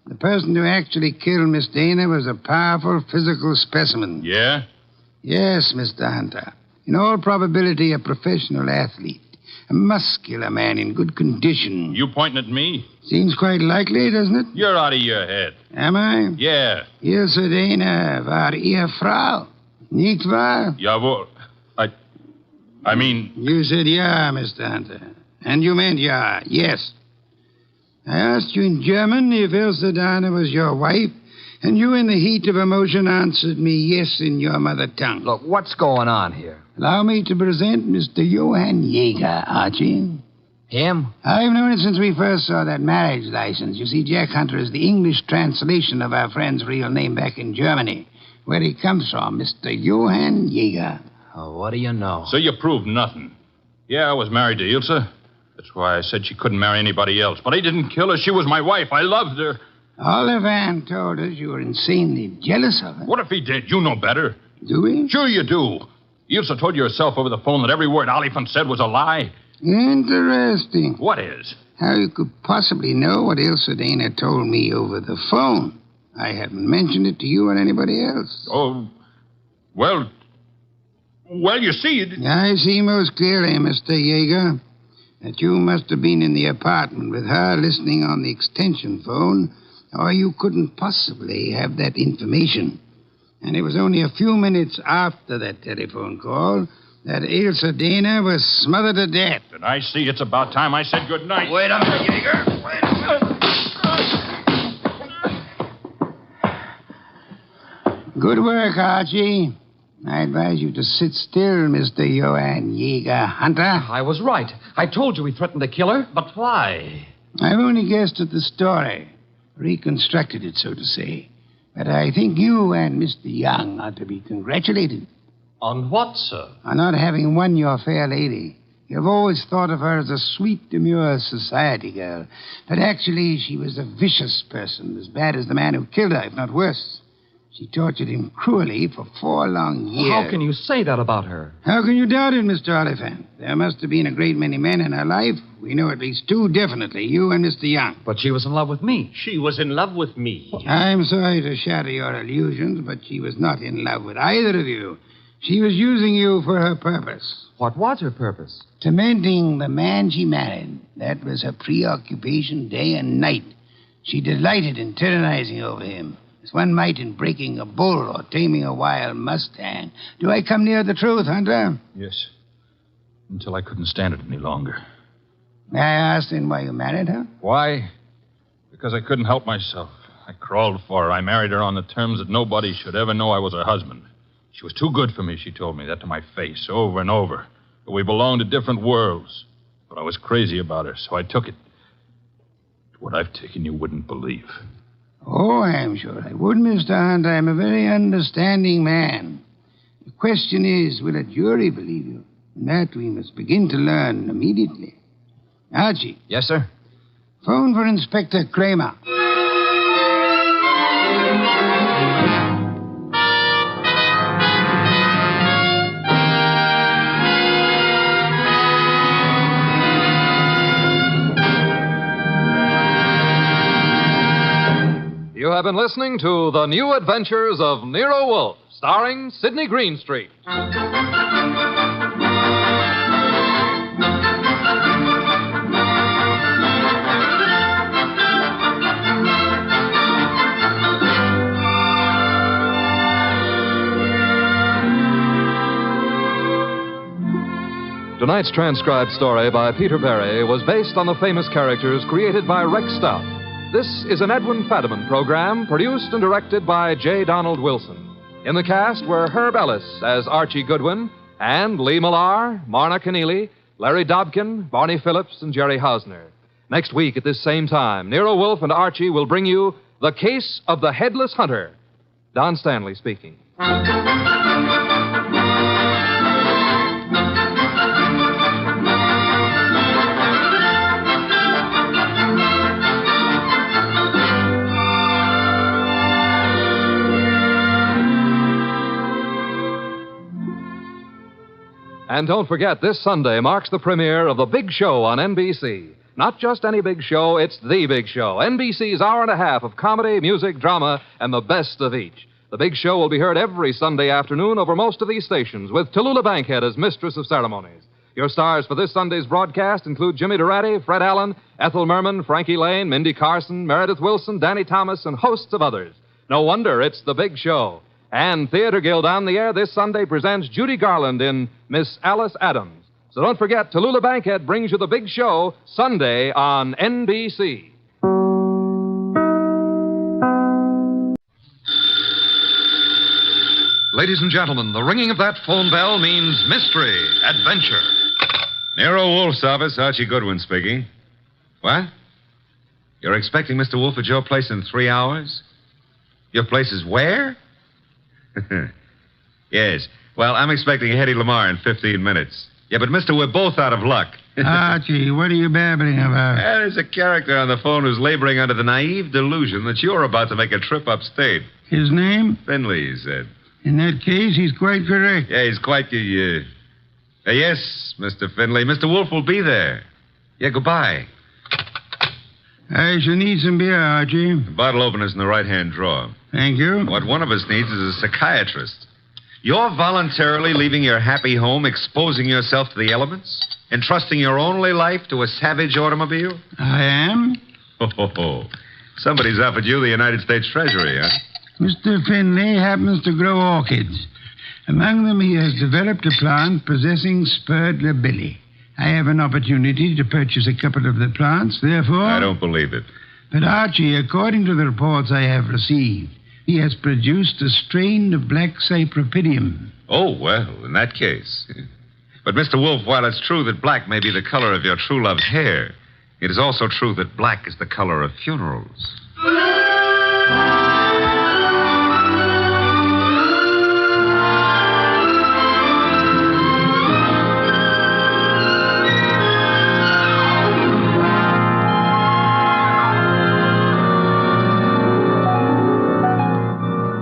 The person who actually killed Miss Dana was a powerful physical specimen. Yeah? Yes, Mr. Hunter. In all probability, a professional athlete. A muscular man in good condition. You pointing at me? Seems quite likely, doesn't it? You're out of your head. Am I? Yeah. Ilse Dana war Ehefrau. Nicht wahr? Jawohl. I mean... You said yeah, Mr. Hunter. And you meant yeah, yes. I asked you in German if Ilse Dana was your wife, and you, in the heat of emotion, answered me yes in your mother tongue. Look, what's going on here? Allow me to present Mr. Johann Jaeger, Archie. Him? I've known it since we first saw that marriage license. You see, Jack Hunter is the English translation of our friend's real name back in Germany, where he comes from, Mr. Johann Jaeger. Oh, what do you know? So you proved nothing. Yeah, I was married to Ilse. That's why I said she couldn't marry anybody else. But I didn't kill her. She was my wife. I loved her. Olivan told us you were insanely jealous of her. What if he did? You know better. Do we? Sure you do. Ilse told you herself over the phone that every word Oliphant said was a lie. Interesting. What is? How you could possibly know what Ilse Dana told me over the phone. I haven't mentioned it to you or anybody else. Oh, well, you see... I see most clearly, Mr. Jaeger, that you must have been in the apartment with her listening on the extension phone, or you couldn't possibly have that information. And it was only a few minutes after that telephone call that Ilse Dana was smothered to death. And I see it's about time I said good night. Wait a minute, Jaeger. Wait a minute. Good work, Archie. I advise you to sit still, Mr. Johann Jaeger Hunter. I was right. I told you he threatened to kill her. But why? I've only guessed at the story. Reconstructed it, so to say. But I think you and Mr. Young ought to be congratulated. On what, sir? On not having won your fair lady. You've always thought of her as a sweet, demure society girl. But actually, she was a vicious person, as bad as the man who killed her, if not worse. She tortured him cruelly for 4 long years. How can you say that about her? How can you doubt it, Mr. Oliphant? There must have been a great many men in her life. We know at least 2 definitely, you and Mr. Young. But she was in love with me. She was in love with me. I'm sorry to shatter your illusions, but she was not in love with either of you. She was using you for her purpose. What was her purpose? Tormenting the man she married. That was her preoccupation day and night. She delighted in tyrannizing over him, as one might in breaking a bull or taming a wild mustang. Do I come near the truth, Hunter? Yes. Until I couldn't stand it any longer. May I ask then why you married her? Why? Because I couldn't help myself. I crawled for her. I married her on the terms that nobody should ever know I was her husband. She was too good for me, she told me that to my face over and over. That we belonged to different worlds. But I was crazy about her, so I took it. What I've taken you wouldn't believe. Oh, I'm sure I would, Mr. Hunt. I'm a very understanding man. The question is, will a jury believe you? And that we must begin to learn immediately. Archie. Yes, sir? Phone for Inspector Kramer. You have been listening to The New Adventures of Nero Wolfe, starring Sidney Greenstreet. Tonight's transcribed story by Peter Berry was based on the famous characters created by Rex Stout. This is an Edwin Fadiman program produced and directed by J. Donald Wilson. In the cast were Herb Ellis as Archie Goodwin and Lee Millar, Marna Keneally, Larry Dobkin, Barney Phillips, and Jerry Hausner. Next week at this same time, Nero Wolfe and Archie will bring you The Case of the Headless Hunter. Don Stanley speaking. And don't forget, this Sunday marks the premiere of The Big Show on NBC. Not just any big show, it's The Big Show. NBC's hour and a half of comedy, music, drama, and the best of each. The Big Show will be heard every Sunday afternoon over most of these stations, with Tallulah Bankhead as mistress of ceremonies. Your stars for this Sunday's broadcast include Jimmy Durante, Fred Allen, Ethel Merman, Frankie Lane, Mindy Carson, Meredith Wilson, Danny Thomas, and hosts of others. No wonder it's The Big Show. And Theater Guild on the Air this Sunday presents Judy Garland in Miss Alice Adams. So don't forget, Tallulah Bankhead brings you The Big Show Sunday on NBC. Ladies and gentlemen, the ringing of that phone bell means mystery, adventure. Nero Wolfe's office, Archie Goodwin speaking. What? You're expecting Mr. Wolfe at your place in 3 hours? Your place is where? Yes. Well, I'm expecting Hedy Lamarr in 15 minutes. Yeah, but, mister, we're both out of luck. Archie, what are you babbling about? There's a character on the phone who's laboring under the naive delusion that you're about to make a trip upstate. His name? Finley, he said. In that case, he's quite correct. Yeah, he's quite yes, Mr. Finley. Mr. Wolfe will be there. Yeah, goodbye. I shall need some beer, Archie. The bottle opener's in the right-hand drawer. Thank you. What one of us needs is a psychiatrist. You're voluntarily leaving your happy home, exposing yourself to the elements, entrusting your only life to a savage automobile? I am. Somebody's offered you the United States Treasury, huh? Mr. Finley happens to grow orchids. Among them, he has developed a plant possessing spurred labilli. I have an opportunity to purchase a couple of the plants, therefore... I don't believe it. But, Archie, according to the reports I have received, he has produced a strain of black cypripedium. Oh, well, in that case. But, Mr. Wolfe, while it's true that black may be the color of your true love's hair, it is also true that black is the color of funerals.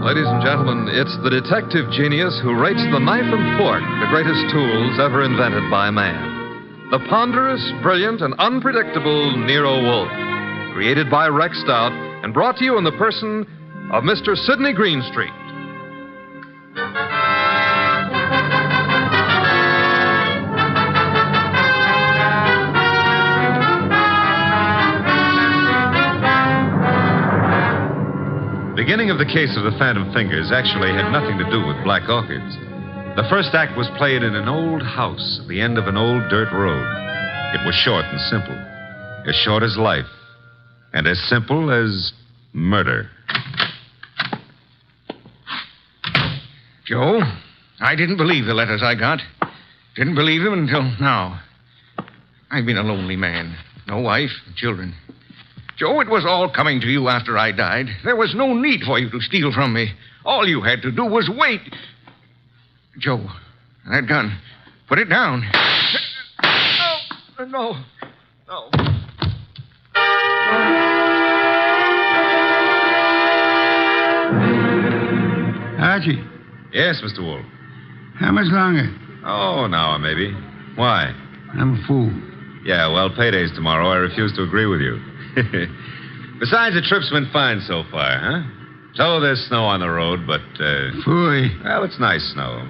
Ladies and gentlemen, it's the detective genius who rates the knife and fork the greatest tools ever invented by man. The ponderous, brilliant, and unpredictable Nero Wolfe. Created by Rex Stout and brought to you in the person of Mr. Sidney Greenstreet. The beginning of the case of the Phantom Fingers actually had nothing to do with black orchids. The first act was played in an old house at the end of an old dirt road. It was short and simple. As short as life. And as simple as murder. Joe, I didn't believe the letters I got. Didn't believe them until now. I've been a lonely man. No wife, children. Joe, it was all coming to you after I died. There was no need for you to steal from me. All you had to do was wait. Joe, that gun. Put it down. No. Archie. Yes, Mr. Wolfe. How much longer? Oh, an hour, maybe. Why? I'm a fool. Yeah, well, payday's tomorrow. I refuse to agree with you. Besides, the trip's been fine so far, huh? So there's snow on the road, but, Phooey. Well, it's nice snow.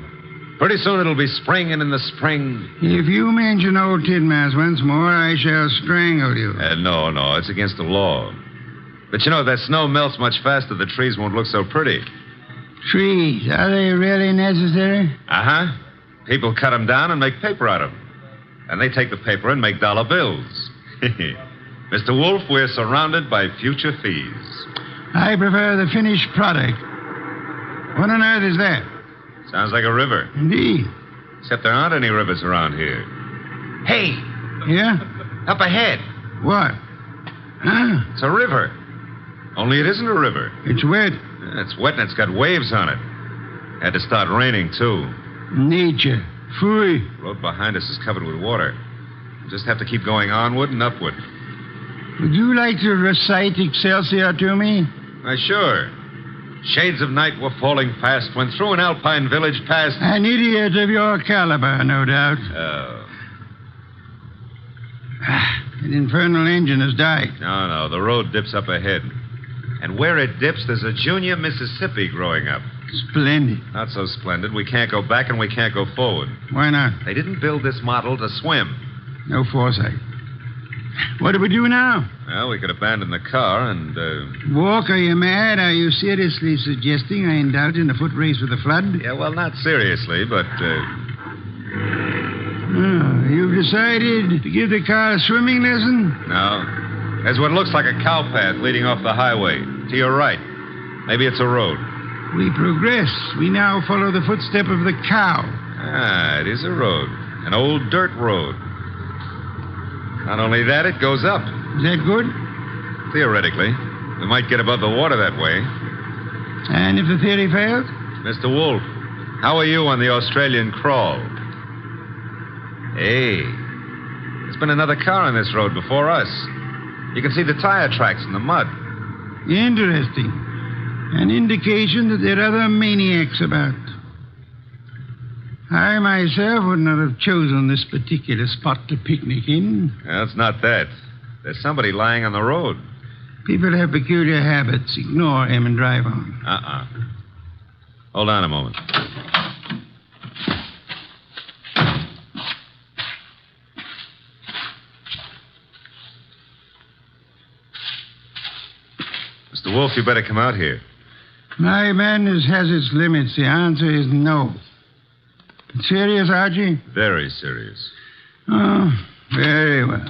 Pretty soon it'll be spring, and in the spring... If you mention old Tidmas once more, I shall strangle you. No, it's against the law. But you know, if that snow melts much faster, the trees won't look so pretty. Trees, are they really necessary? Uh-huh. People cut them down and make paper out of them. And they take the paper and make dollar bills. Mr. Wolfe, we're surrounded by future fees. I prefer the finished product. What on earth is that? Sounds like a river. Indeed. Except there aren't any rivers around here. Hey! Yeah? Up ahead. What? Huh? It's a river. Only it isn't a river. It's wet. Yeah, it's wet and it's got waves on it. Had to start raining, too. Nature. Phooey. The road behind us is covered with water. We'll just have to keep going onward and upward. Would you like to recite Excelsior to me? Why, sure. Shades of night were falling fast when through an alpine village passed... An idiot of your caliber, no doubt. Oh. An infernal engine has died. No, the road dips up ahead. And where it dips, there's a junior Mississippi growing up. Splendid. Not so splendid. We can't go back and we can't go forward. Why not? They didn't build this model to swim. No foresight. What do we do now? Well, we could abandon the car and, Walk, are you mad? Are you seriously suggesting I indulge in a foot race with the flood? Yeah, well, not seriously, but, You've decided to give the car a swimming lesson? No. There's what looks like a cow path leading off the highway. To your right. Maybe it's a road. We progress. We now follow the footstep of the cow. Ah, it is a road. An old dirt road. Not only that, it goes up. Is that good? Theoretically. We might get above the water that way. And if the theory fails? Mr. Wolfe, how are you on the Australian crawl? Hey, there's been another car on this road before us. You can see the tire tracks in the mud. Interesting. An indication that there are other maniacs about. I myself would not have chosen this particular spot to picnic in. Well, it's not that. There's somebody lying on the road. People have peculiar habits. Ignore him and drive on. Hold on a moment. Mr. Wolfe, you better come out here. My madness has its limits. The answer is no. Serious, Archie? Very serious. Oh, very well.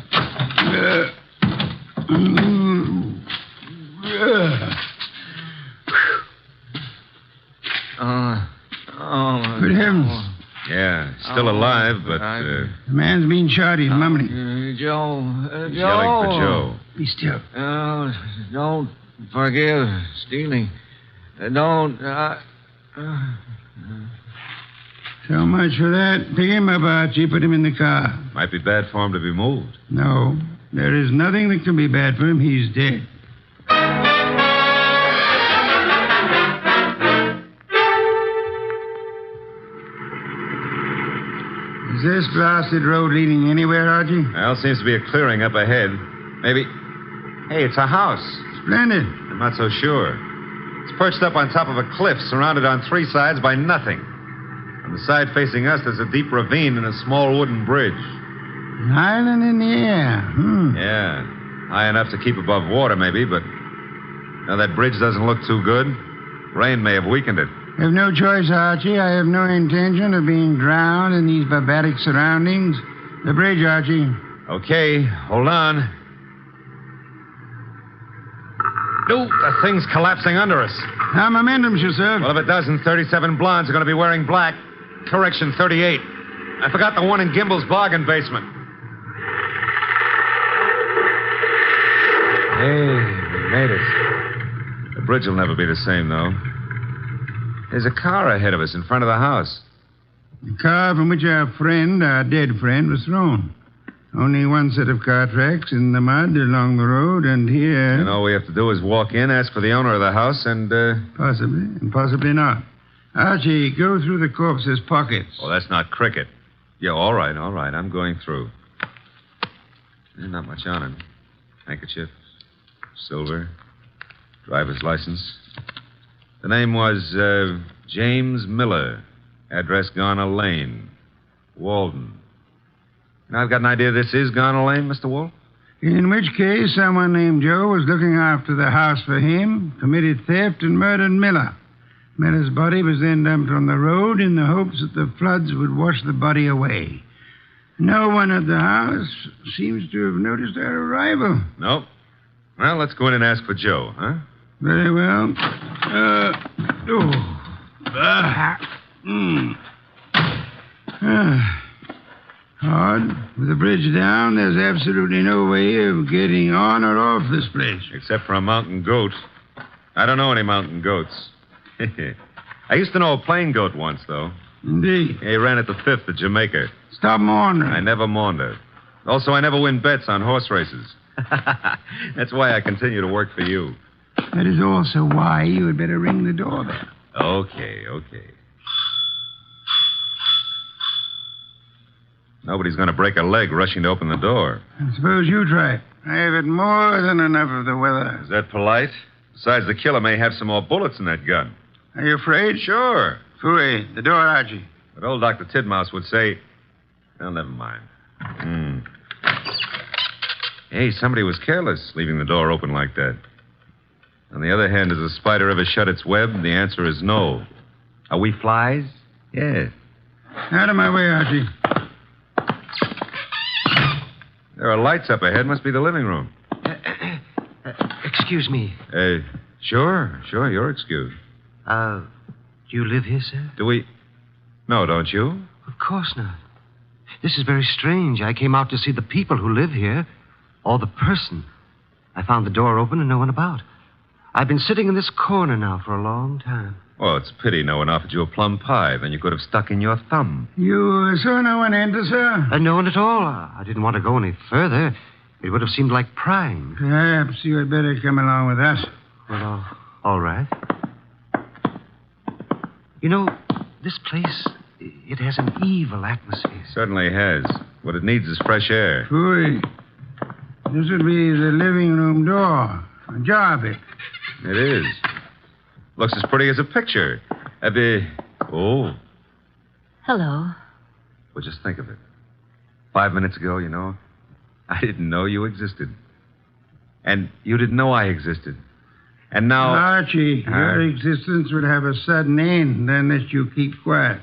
Good heavens. Yeah, still alive, but... The man's been shot. He's mumbling. Joe. He's yelling for Joe. Be still. Don't forgive stealing. Don't... So much for that. Pick him up, Archie. Put him in the car. Might be bad for him to be moved. No. There is nothing that can be bad for him. He's dead. Is this blasted road leading anywhere, Archie? Well, seems to be a clearing up ahead. Maybe... Hey, it's a house. Splendid. I'm not so sure. It's perched up on top of a cliff, surrounded on three sides by nothing. On the side facing us, there's a deep ravine and a small wooden bridge. An island in the air. Yeah. High enough to keep above water, maybe, but... Now, that bridge doesn't look too good. Rain may have weakened it. I have no choice, Archie. I have no intention of being drowned in these barbaric surroundings. The bridge, Archie. Okay, hold on. No, the thing's collapsing under us. How momentum, sir? Well, if it doesn't, 37 blondes are going to be wearing black. Correction, 38. I forgot the one in Gimbel's bargain basement. Hey, we made it. The bridge will never be the same, though. There's a car ahead of us in front of the house. The car from which our dead friend, was thrown. Only one set of car tracks in the mud along the road, and here... And all we have to do is walk in, ask for the owner of the house, and, Possibly, and possibly not. Archie, go through the corpse's pockets. Oh, that's not cricket. Yeah, all right. I'm going through. There's not much on him. Handkerchief, silver, driver's license. The name was, James Miller. Address Garner Lane, Walden. Now, I've got an idea this is Garner Lane, Mr. Wolfe. In which case, someone named Joe was looking after the house for him, committed theft, and murdered Miller. Miller's body was then dumped on the road in the hopes that the floods would wash the body away. No one at the house seems to have noticed our arrival. Nope. Well, let's go in and ask for Joe, huh? Very well. Hard. With the bridge down, there's absolutely no way of getting on or off this place. Except for a mountain goat. I don't know any mountain goats. I used to know a plain goat once, though. Indeed. He ran at the 5th at Jamaica. Stop maundering. I never maunder. Also, I never win bets on horse races. That's why I continue to work for you. That is also why you had better ring the doorbell. Okay. Nobody's going to break a leg rushing to open the door. I suppose you try it. I have had more than enough of the weather. Is that polite? Besides, the killer may have some more bullets in that gun. Are you afraid? Sure. Phooey, the door, Archie. But old Dr. Tidmouse would say... Well, never mind. Hey, somebody was careless leaving the door open like that. On the other hand, does a spider ever shut its web? The answer is no. Are we flies? Yes. Out of my way, Archie. There are lights up ahead. Must be the living room. Excuse me. Sure. You're excused. Do you live here, sir? Do we... No, don't you? Of course not. This is very strange. I came out to see the people who live here, or the person. I found the door open and no one about. I've been sitting in this corner now for a long time. Well, it's a pity no one offered you a plum pie. Then you could have stuck in your thumb. You saw no one enter, sir? No one at all. I didn't want to go any further. It would have seemed like prying. Perhaps you had better come along with us. Well, all right. You know, this place, it has an evil atmosphere. Certainly has. What it needs is fresh air. Phooey. This would be the living room door. Ajar a bit. It is. Looks as pretty as a picture. Oh. Hello. Well, just think of it. 5 minutes ago, you know, I didn't know you existed. And you didn't know I existed. And now... Archie, your existence would have a sudden end unless you keep quiet.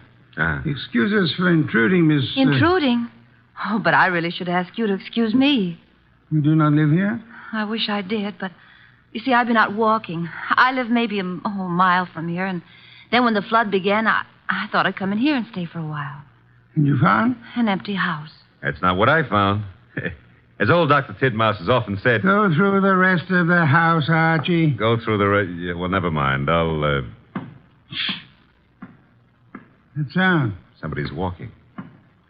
Excuse us for intruding, Miss... Intruding? Oh, but I really should ask you to excuse me. You do not live here? I wish I did, but... You see, I've been out walking. I live maybe a mile from here, and then when the flood began, I thought I'd come in here and stay for a while. And you found? An empty house. That's not what I found. As old Dr. Tidmouse has often said... Go through the rest of the house, Archie. Go through the rest... Yeah, well, never mind. I'll, That sound? Somebody's walking.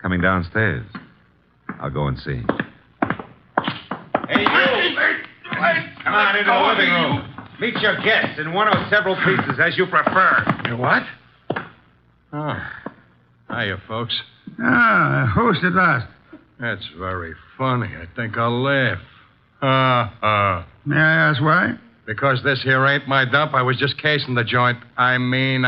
Coming downstairs. I'll go and see. Hey, you! Come on into the living room. Meet your guests in one or several pieces, as you prefer. What? Oh. Hiya, folks. Ah, a host at last. That's very funny. I think I'll laugh. May I ask why? Because this here ain't my dump. I was just casing the joint. I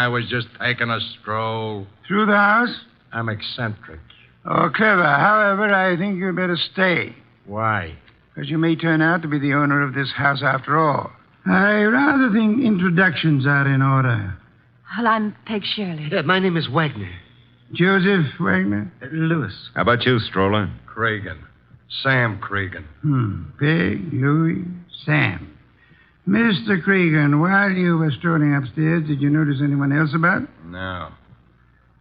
was just taking a stroll. Through the house? I'm eccentric. Oh, clever. However, I think you'd better stay. Why? Because you may turn out to be the owner of this house after all. I rather think introductions are in order. Well, I'm Peg Shirley. My name is Wagner. Joseph Wagner? Lewis. How about you, Stroller? Cregan. Sam Cregan. Peg, Louis, Sam. Mr. Cregan, while you were strolling upstairs, did you notice anyone else about? No.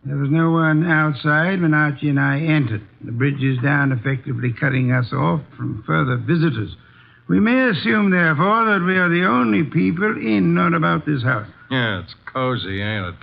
There was no one outside when Archie and I entered. The bridge is down, effectively cutting us off from further visitors. We may assume, therefore, that we are the only people in or about this house. Yeah, it's cozy, ain't it?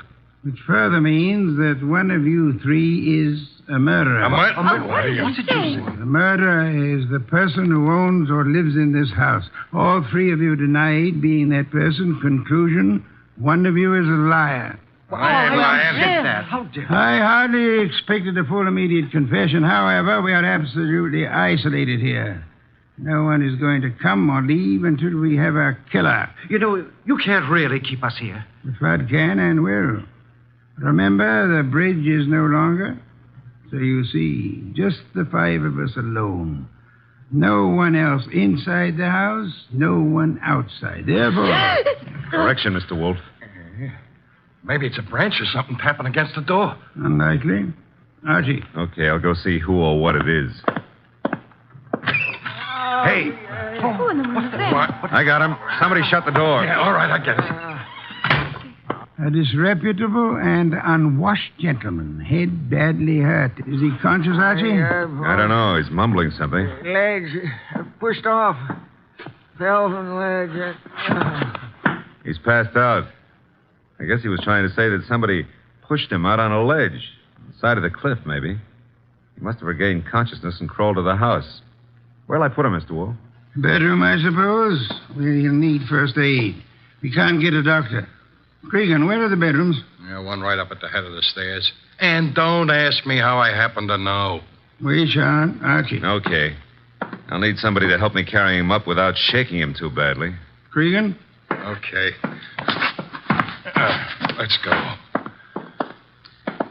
Which further means that one of you three is a murderer. What's it you say? The murderer is the person who owns or lives in this house. All three of you denied being that person. Conclusion, one of you is a liar. How dare I hardly expected a full immediate confession. However, we are absolutely isolated here. No one is going to come or leave until we have our killer. You know, you can't really keep us here. The flood can and will. Remember, the bridge is no longer. So you see, just the five of us alone. No one else inside the house, no one outside. Therefore... Correction, Mr. Wolfe. Maybe it's a branch or something tapping against the door. Unlikely. Archie. Okay, I'll go see who or what it is. Hey! Who in the world is that? What? I got him. Somebody shut the door. Yeah, all right, I get it. A disreputable and unwashed gentleman. Head badly hurt. Is he conscious, Archie? I don't know. He's mumbling something. Legs pushed off. Fell from the ledge. He's passed out. I guess he was trying to say that somebody pushed him out on a ledge. On the side of the cliff, maybe. He must have regained consciousness and crawled to the house. Where'll I put him, Mr. Wolfe? Bedroom, I suppose. Where he'll need first aid. We can't get a doctor. Cregan, where are the bedrooms? Yeah, one right up at the head of the stairs. And don't ask me how I happen to know. Wait, Sean. Archie. Okay. I'll need somebody to help me carry him up without shaking him too badly. Cregan? Okay. Let's go.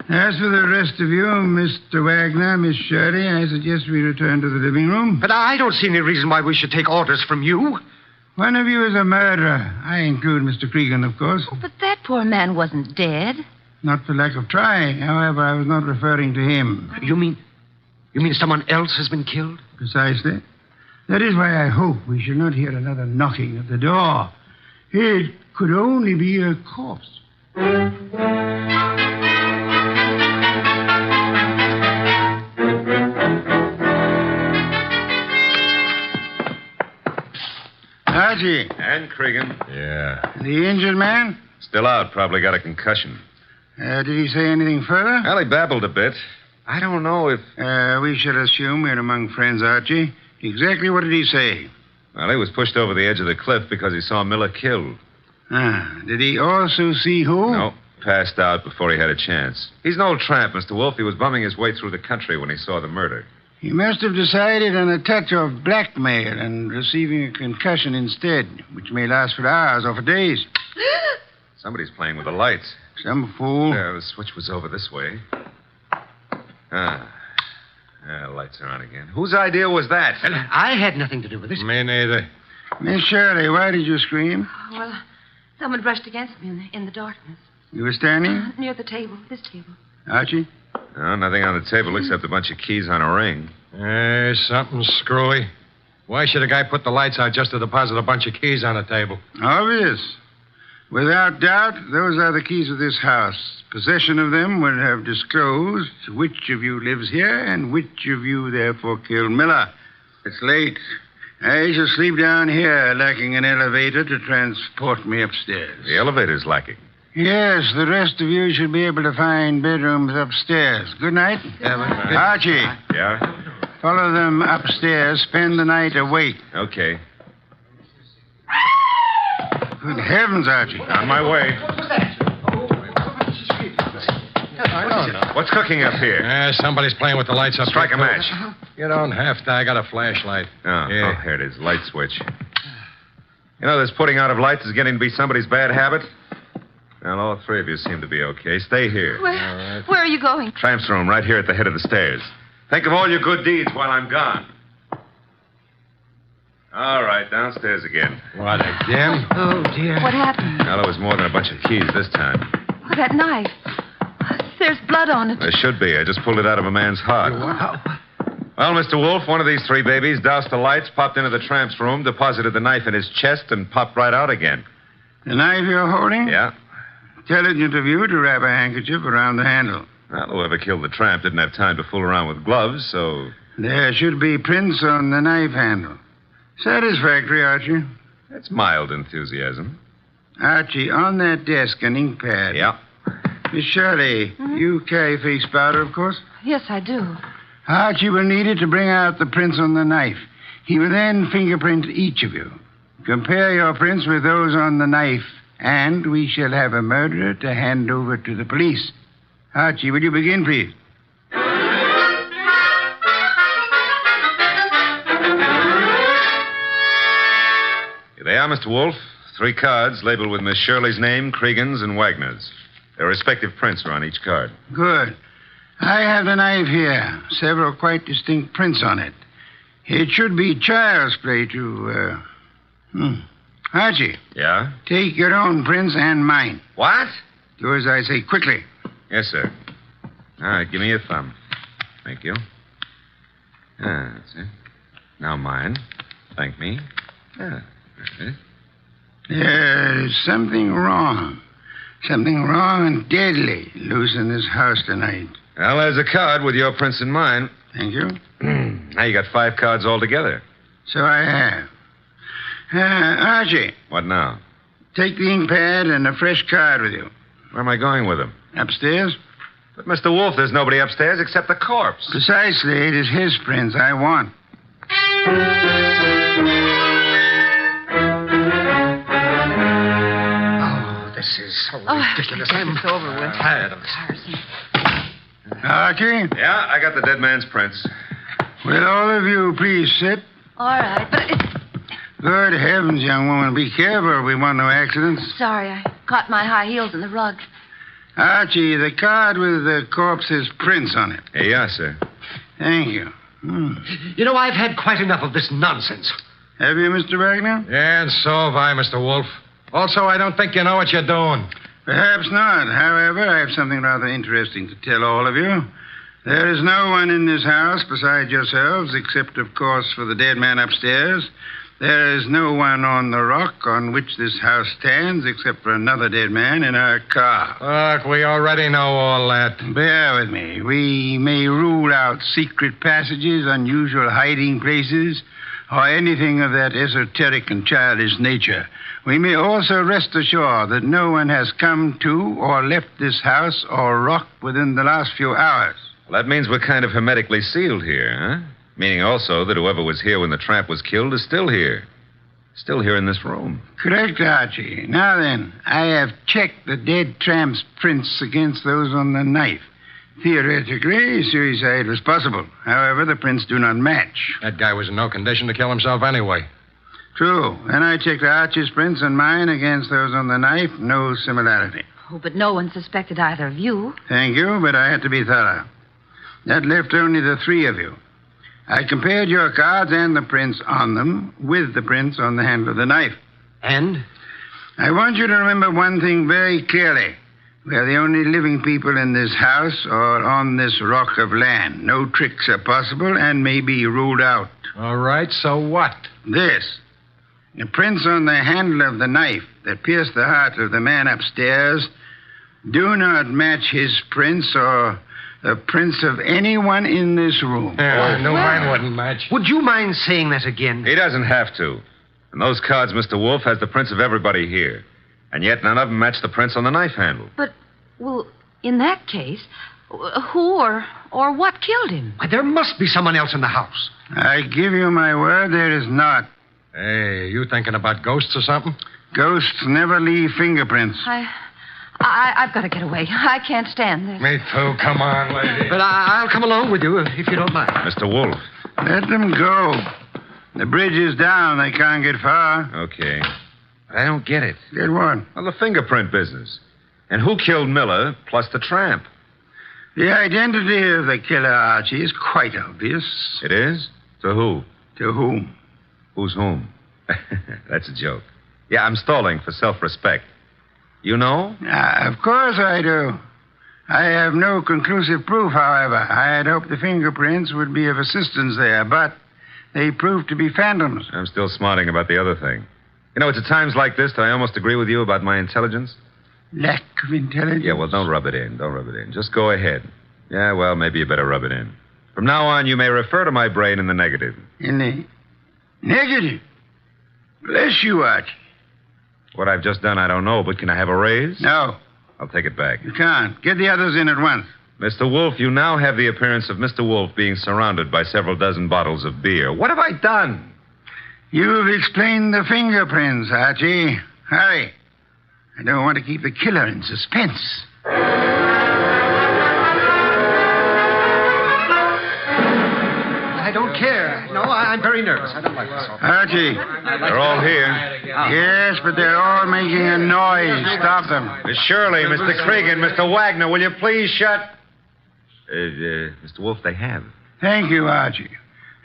As for the rest of you, Mr. Wagner, Miss Shirley, I suggest we return to the living room. But I don't see any reason why we should take orders from you. One of you is a murderer. I include Mr. Cregan, of course. Oh, but that poor man wasn't dead. Not for lack of trying. However, I was not referring to him. You mean someone else has been killed? Precisely. That is why I hope we shall not hear another knocking at the door. It could only be a corpse. Archie. And Cregan. Yeah. The injured man? Still out. Probably got a concussion. Did he say anything further? Well, he babbled a bit. I don't know if... we shall assume we're among friends, Archie. Exactly what did he say? Well, he was pushed over the edge of the cliff because he saw Miller killed. Did he also see who? No. Passed out before he had a chance. He's an old tramp, Mr. Wolfe. He was bumming his way through the country when he saw the murder. He must have decided on a touch of blackmail and receiving a concussion instead, which may last for hours or for days. Somebody's playing with the lights. Some fool. The switch was over this way. The lights are on again. Whose idea was that? I had nothing to do with this. Me neither. Miss Shirley, why did you scream? Oh, well, someone brushed against me in the darkness. You were standing? Near the table, this table. Archie? No, nothing on the table except a bunch of keys on a ring. Something screwy. Why should a guy put the lights out just to deposit a bunch of keys on the table? Obvious. Without doubt, those are the keys of this house. Possession of them would have disclosed which of you lives here and which of you therefore killed Miller. It's late. I shall sleep down here, lacking an elevator to transport me upstairs. The elevator's lacking. Yes, the rest of you should be able to find bedrooms upstairs. Good night. Archie. Yeah? Follow them upstairs. Spend the night awake. Okay. Good heavens, Archie. On my way. What's cooking up here? Somebody's playing with the lights up. Strike a match. You don't have to. I got a flashlight. Oh, here it is. Light switch. You know, this putting out of lights is getting to be somebody's bad habit. Well, all three of you seem to be okay. Stay here. Where are you going? Tramp's room, right here at the head of the stairs. Think of all your good deeds while I'm gone. All right, downstairs again. What, again? Oh, dear. What happened? Well, there was more than a bunch of keys this time. Oh, that knife. There's blood on it. There should be. I just pulled it out of a man's heart. Well, Mr. Wolfe, one of these three babies doused the lights, popped into the tramp's room, deposited the knife in his chest, and popped right out again. The knife you're holding? Yeah. Intelligent of you to wrap a handkerchief around the handle. Well, whoever killed the tramp didn't have time to fool around with gloves, so... There should be prints on the knife handle. Satisfactory, Archie. That's mild enthusiasm. Archie, on that desk, an ink pad. Yeah. Miss Shirley, you carry face powder, of course? Yes, I do. Archie will need it to bring out the prints on the knife. He will then fingerprint each of you. Compare your prints with those on the knife, and we shall have a murderer to hand over to the police. Archie, will you begin, please? Here they are, Mr. Wolfe. 3 cards labeled with Miss Shirley's name, Cregan's, and Wagner's. Their respective prints are on each card. Good. I have the knife here. Several quite distinct prints on it. It should be child's play to, Archie. Yeah? Take your own prints and mine. What? Do as I say quickly. Yes, sir. All right, give me your thumb. Thank you. That's it. Now mine. Thank me. That's it. There's something wrong. Something wrong and deadly loose in this house tonight. Well, there's a card with your prints and mine. Thank you. Now you got 5 cards altogether. So I have. Archie. What now? Take the ink pad and a fresh card with you. Where am I going with them? Upstairs? But, Mr. Wolfe, there's nobody upstairs except the corpse. Precisely. It is his prints I want. so ridiculous. It's over with. Tired of Tiresome. Archie? Yeah, I got the dead man's prints. Will all of you please sit? All right, but it's... Good heavens, young woman, be careful. We want no accidents. Sorry, I caught my high heels in the rug. Archie, the card with the corpse's prints on it. Yes, sir. Thank you. You know, I've had quite enough of this nonsense. Have you, Mr. Wagner? Yeah, and so have I, Mr. Wolfe. Also, I don't think you know what you're doing. Perhaps not. However, I have something rather interesting to tell all of you. There is no one in this house besides yourselves, except, of course, for the dead man upstairs. There is no one on the rock on which this house stands, except for another dead man in our car. Look, we already know all that. Bear with me. We may rule out secret passages, unusual hiding places, or anything of that esoteric and childish nature. We may also rest assured that no one has come to or left this house or rock within the last few hours. Well, that means we're kind of hermetically sealed here, huh? Meaning also that whoever was here when the tramp was killed is still here. Still here in this room. Correct, Archie. Now then, I have checked the dead tramp's prints against those on the knife. Theoretically, suicide was possible. However, the prints do not match. That guy was in no condition to kill himself anyway. True. Then I checked Archie's prints and mine against those on the knife. No similarity. Oh, but no one suspected either of you. Thank you, but I had to be thorough. That left only the three of you. I compared your cards and the prints on them with the prints on the handle of the knife. And? I want you to remember one thing very clearly. We are the only living people in this house or on this rock of land. No tricks are possible and may be ruled out. All right, so what? This. The prints on the handle of the knife that pierced the heart of the man upstairs do not match his prints or the prints of anyone in this room. Yeah, I knew mine wouldn't match. Would you mind saying that again? He doesn't have to. In those cards, Mr. Wolfe has the prints of everybody here. And yet none of them match the prints on the knife handle. But, well, in that case, who or what killed him? Why, there must be someone else in the house. I give you my word, there is not. Hey, you thinking about ghosts or something? Ghosts never leave fingerprints. I've got to get away. I can't stand this. Me too. Come on, lady. But I'll come along with you if you don't mind. Mr. Wolfe. Let them go. The bridge is down. They can't get far. Okay. I don't get it. Get what? Well, the fingerprint business. And who killed Miller plus the tramp? The identity of the killer, Archie, is quite obvious. It is? To who? To whom? Who's whom? That's a joke. Yeah, I'm stalling for self-respect. You know? Of course I do. I have no conclusive proof, however. I had hoped the fingerprints would be of assistance there, but they proved to be phantoms. I'm still smarting about the other thing. You know, it's at times like this that I almost agree with you about my intelligence. Lack of intelligence? Yeah, well, don't rub it in. Don't rub it in. Just go ahead. Yeah, well, maybe you better rub it in. From now on, you may refer to my brain in the negative. In the negative? Bless you, Archie. What I've just done, I don't know, but can I have a raise? No. I'll take it back. You can't. Get the others in at once. Mr. Wolfe, you now have the appearance of Mr. Wolfe being surrounded by several dozen bottles of beer. What have I done? You've explained the fingerprints, Archie. Hurry. I don't want to keep the killer in suspense. I don't care. No, I'm very nervous. I don't like this. Archie. They're all here. Yes, but they're all making a noise. Stop them. Miss Shirley, Mr. Cregan, Mr. Wagner, will you please shut... Mr. Wolfe, they have. Thank you, Archie.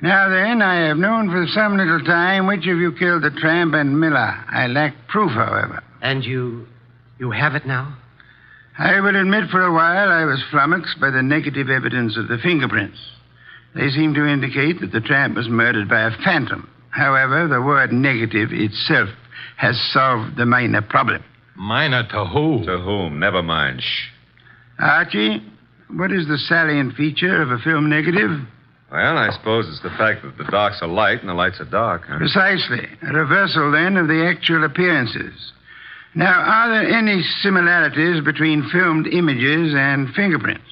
Now then, I have known for some little time which of you killed the tramp and Miller. I lack proof, however. And you have it now? I will admit for a while I was flummoxed by the negative evidence of the fingerprints. They seem to indicate that the tramp was murdered by a phantom. However, the word negative itself has solved the minor problem. Minor to who? To whom? Never mind. Shh. Archie, what is the salient feature of a film negative? Well, I suppose it's the fact that the darks are light and the lights are dark, huh? Precisely. A reversal, then, of the actual appearances. Now, are there any similarities between filmed images and fingerprints?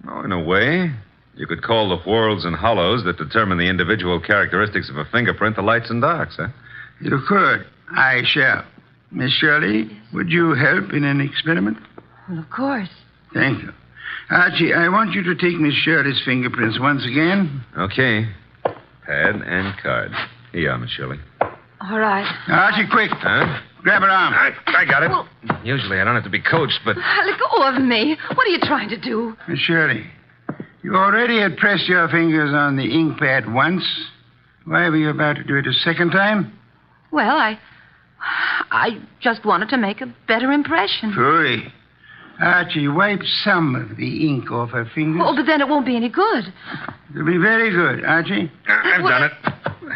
Oh, in a way. You could call the whorls and hollows that determine the individual characteristics of a fingerprint the lights and darks, huh? You could. I shall. Miss Shirley, would you help in an experiment? Well, of course. Thank you. Archie, I want you to take Miss Shirley's fingerprints once again. Okay. Pad and card. Here you are, Miss Shirley. All right. Archie, quick. Huh? Grab her arm. I got it. Well, Usually I don't have to be coached, but... let go of me. What are you trying to do? Miss Shirley, you already had pressed your fingers on the ink pad once. Why were you about to do it a second time? Well, I just wanted to make a better impression. Phooey. Archie, wipe some of the ink off her fingers. Oh, but then it won't be any good. It'll be very good, Archie. I've done it.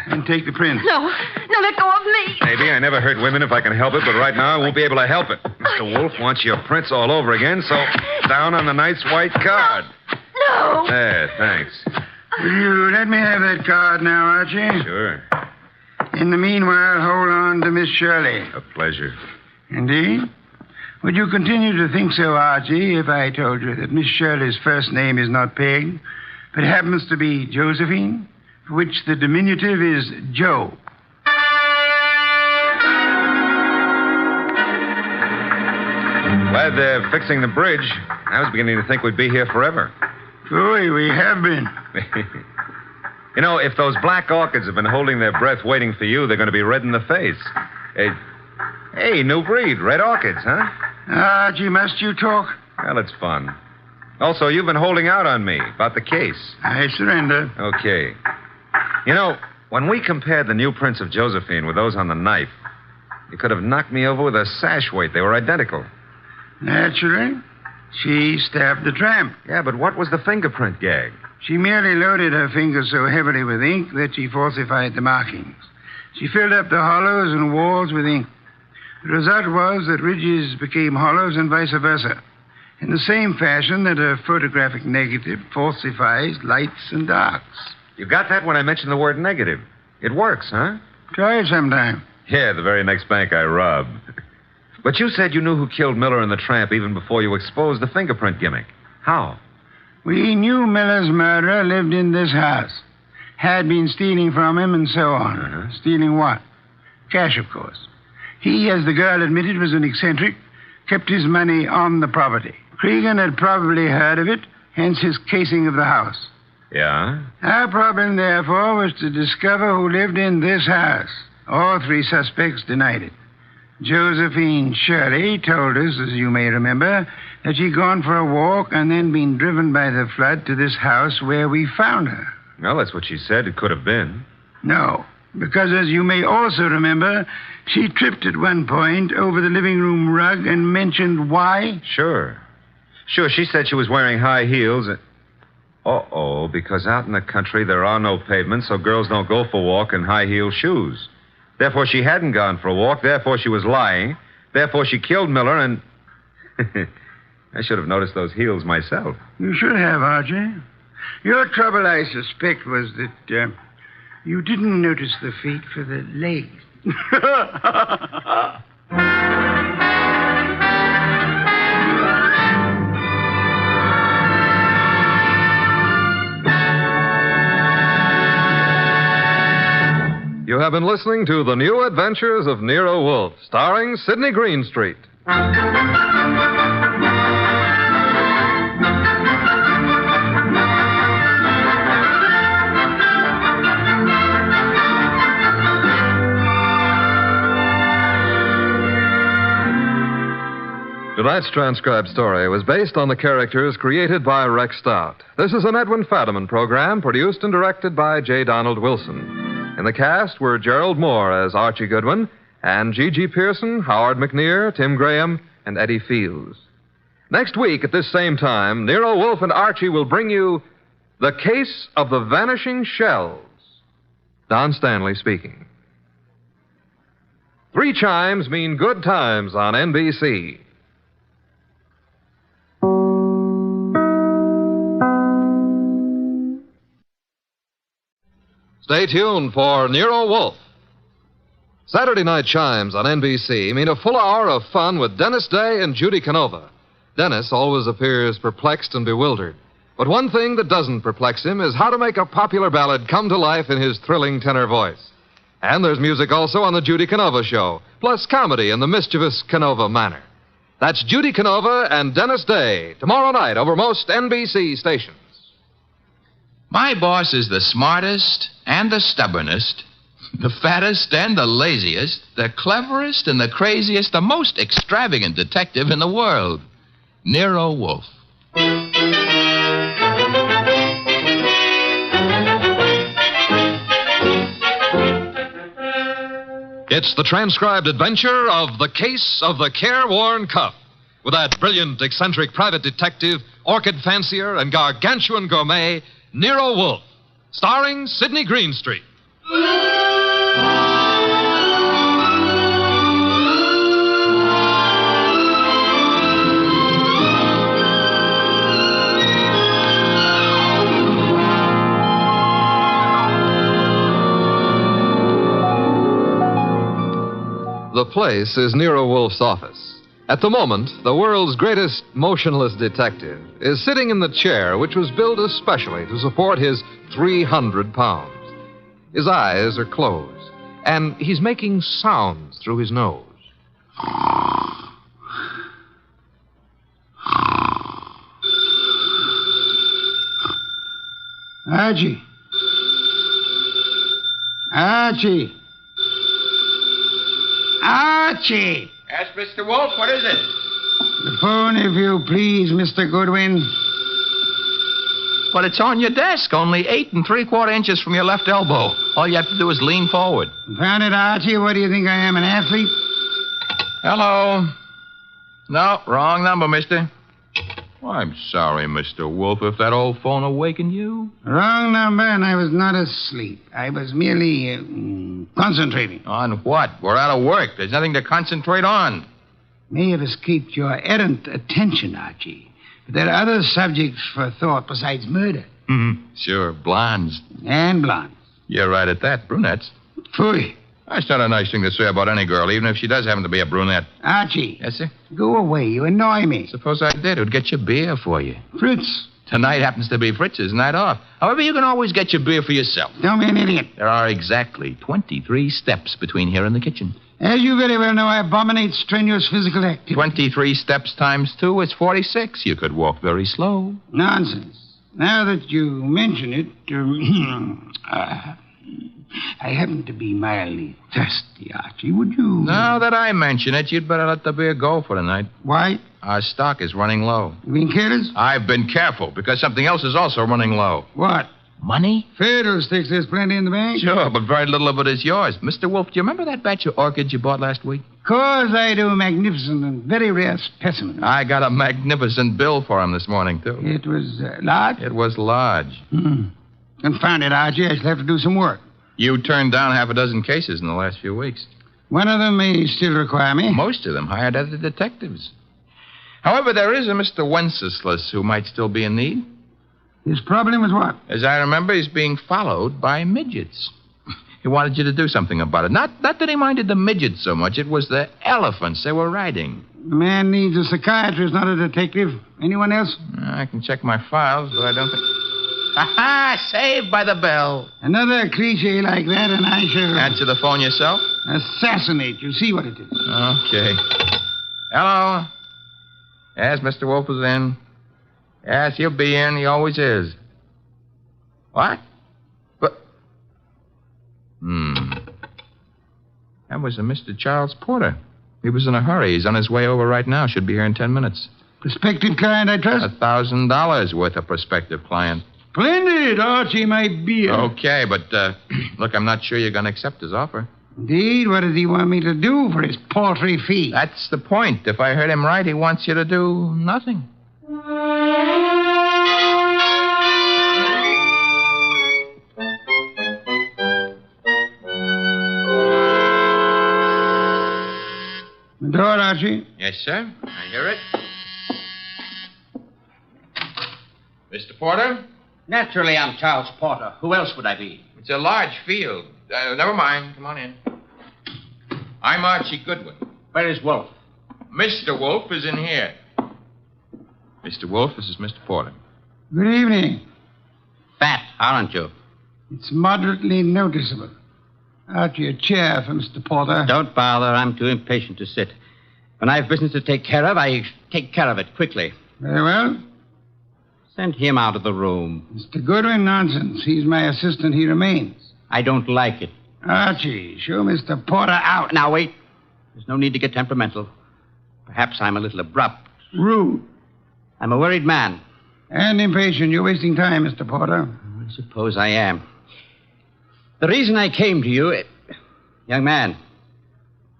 And take the print. No, let go of me. Maybe I never hurt women if I can help it, but right now I won't be able to help it. Mr. Wolfe wants your prints all over again, so down on the nice white card. No. There, thanks. Will you let me have that card now, Archie? Sure. In the meanwhile, hold on to Miss Shirley. A pleasure. Indeed? Would you continue to think so, Archie, if I told you that Miss Shirley's first name is not Peg, but happens to be Josephine, for which the diminutive is Joe? Glad they're fixing the bridge. I was beginning to think we'd be here forever. Boy, we have been. You know, if those black orchids have been holding their breath waiting for you, they're going to be red in the face. Hey, new breed, red orchids, huh? Archie, must you talk? Well, it's fun. Also, you've been holding out on me about the case. I surrender. Okay. You know, when we compared the new prints of Josephine with those on the knife, you could have knocked me over with a sash weight. They were identical. Naturally. She stabbed the tramp. Yeah, but what was the fingerprint gag? She merely loaded her fingers so heavily with ink that she falsified the markings. She filled up the hollows and walls with ink. The result was that ridges became hollows and vice versa, in the same fashion that a photographic negative falsifies lights and darks. You got that when I mentioned the word negative. It works, huh? Try it sometime. Yeah, the very next bank I robbed. But you said you knew who killed Miller and the tramp even before you exposed the fingerprint gimmick. How? We knew Miller's murderer lived in this house, had been stealing from him, and so on. Uh-huh. Stealing what? Cash, of course. He, as the girl admitted, was an eccentric, kept his money on the property. Cregan had probably heard of it, hence his casing of the house. Yeah? Our problem, therefore, was to discover who lived in this house. All three suspects denied it. Josephine Shirley told us, as you may remember, that she'd gone for a walk and then been driven by the flood to this house where we found her. Well, that's what she said. It could have been. No, because as you may also remember, she tripped at one point over the living room rug and mentioned why. Sure, she said she was wearing high heels. Uh-oh, because out in the country there are no pavements, so girls don't go for a walk in high-heel shoes. Therefore, she hadn't gone for a walk. Therefore, she was lying. Therefore, she killed Miller, and... I should have noticed those heels myself. You should have, Archie. Your trouble, I suspect, was that you didn't notice the feet for the legs. You have been listening to The New Adventures of Nero Wolfe, starring Sidney Greenstreet. Tonight's transcribed story was based on the characters created by Rex Stout. This is an Edwin Fadiman program produced and directed by J. Donald Wilson. In the cast were Gerald Moore as Archie Goodwin, and G.G. Pearson, Howard McNear, Tim Graham, and Eddie Fields. Next week at this same time, Nero Wolfe and Archie will bring you The Case of the Vanishing Shells. Don Stanley speaking. 3 chimes mean good times on NBC. Stay tuned for Nero Wolfe. Saturday night chimes on NBC mean a full hour of fun with Dennis Day and Judy Canova. Dennis always appears perplexed and bewildered. But one thing that doesn't perplex him is how to make a popular ballad come to life in his thrilling tenor voice. And there's music also on the Judy Canova Show. Plus plus comedy in the mischievous Canova manner. That's Judy Canova and Dennis Day, tomorrow night over most NBC stations. My boss is the smartest and the stubbornest, the fattest and the laziest, the cleverest and the craziest, the most extravagant detective in the world, Nero Wolfe. It's the transcribed adventure of The Case of the Careworn Cup, with that brilliant, eccentric private detective, orchid fancier, and gargantuan gourmet, Nero Wolfe, starring Sidney Greenstreet. The place is Nero Wolfe's office. At the moment, the world's greatest motionless detective is sitting in the chair which was built especially to support his 300 pounds. His eyes are closed, and he's making sounds through his nose. Archie. Archie. Archie! Yes, Mr. Wolfe, what is it? The phone, if you please, Mr. Goodwin. But it's on your desk, only 8 3/4 inches from your left elbow. All you have to do is lean forward. Found it, Archie? What do you think I am, an athlete? Hello. No, wrong number, mister. Well, I'm sorry, Mr. Wolfe, if that old phone awakened you. Wrong number, and I was not asleep. I was merely concentrating. On what? We're out of work. There's nothing to concentrate on. May have escaped your errant attention, Archie. But there are other subjects for thought besides murder. Mm-hmm. Sure, blondes. And blondes. You're right at that, brunettes. Phooey. That's not a nice thing to say about any girl, even if she does happen to be a brunette. Archie. Yes, sir? Go away. You annoy me. Suppose I did. It would get you beer for you. Fritz. Tonight happens to be Fritz's night off. However, you can always get your beer for yourself. Don't be an idiot. There are exactly 23 steps between here and the kitchen. As you very well know, I abominate strenuous physical activity. 23 steps times 2 is 46. You could walk very slow. Nonsense. Now that you mention it, I happen to be mildly thirsty, Archie. Would you... Now that I mention it, you'd better let the beer go for tonight. Why? Our stock is running low. You being careless? I've been careful, because something else is also running low. What? Money? Fiddlesticks, there's plenty in the bank. Sure, but very little of it is yours. Mr. Wolfe, do you remember that batch of orchids you bought last week? Of course I do. Magnificent and very rare specimen. I got a magnificent bill for him this morning, too. It was large? It was large. Confound it, Archie. I shall have to do some work. You turned down half a dozen cases in the last few weeks. One of them may still require me. Most of them hired other detectives. However, there is a Mr. Wenceslas who might still be in need. His problem is what? As I remember, he's being followed by midgets. He wanted you to do something about it. Not that he minded the midgets so much. It was the elephants they were riding. The man needs a psychiatrist, not a detective. Anyone else? I can check my files, but I don't think... Ha-ha! Saved by the bell. Another cliche like that, and I shall... Answer the phone yourself? Assassinate you. See what it is. Okay. Hello? Yes, Mr. Wolfe is in. Yes, he'll be in. He always is. What? But... That was a Mr. Charles Porter. He was in a hurry. He's on his way over right now. Should be here in 10 minutes. Prospective client, I trust? $1,000 worth of prospective client. Splendid, Archie, my beer. Okay, but, look, I'm not sure you're going to accept his offer. Indeed? What does he want me to do for his paltry fee? That's the point. If I heard him right, he wants you to do nothing. The door, Archie. Yes, sir. I hear it. Mr. Porter? Naturally, I'm Charles Porter. Who else would I be? It's a large field. Never mind. Come on in. I'm Archie Goodwin. Where is Wolfe? Mr. Wolfe is in here. Mr. Wolfe, this is Mr. Porter. Good evening. Fat, aren't you? It's moderately noticeable. Archie, a chair for Mr. Porter. Don't bother. I'm too impatient to sit. When I have business to take care of, I take care of it quickly. Very well. Send him out of the room. Mr. Goodwin, nonsense. He's my assistant. He remains. I don't like it. Archie, show Mr. Porter out. Now, wait. There's no need to get temperamental. Perhaps I'm a little abrupt. Rude. I'm a worried man. And impatient. You're wasting time, Mr. Porter. I suppose I am. The reason I came to you... Young man,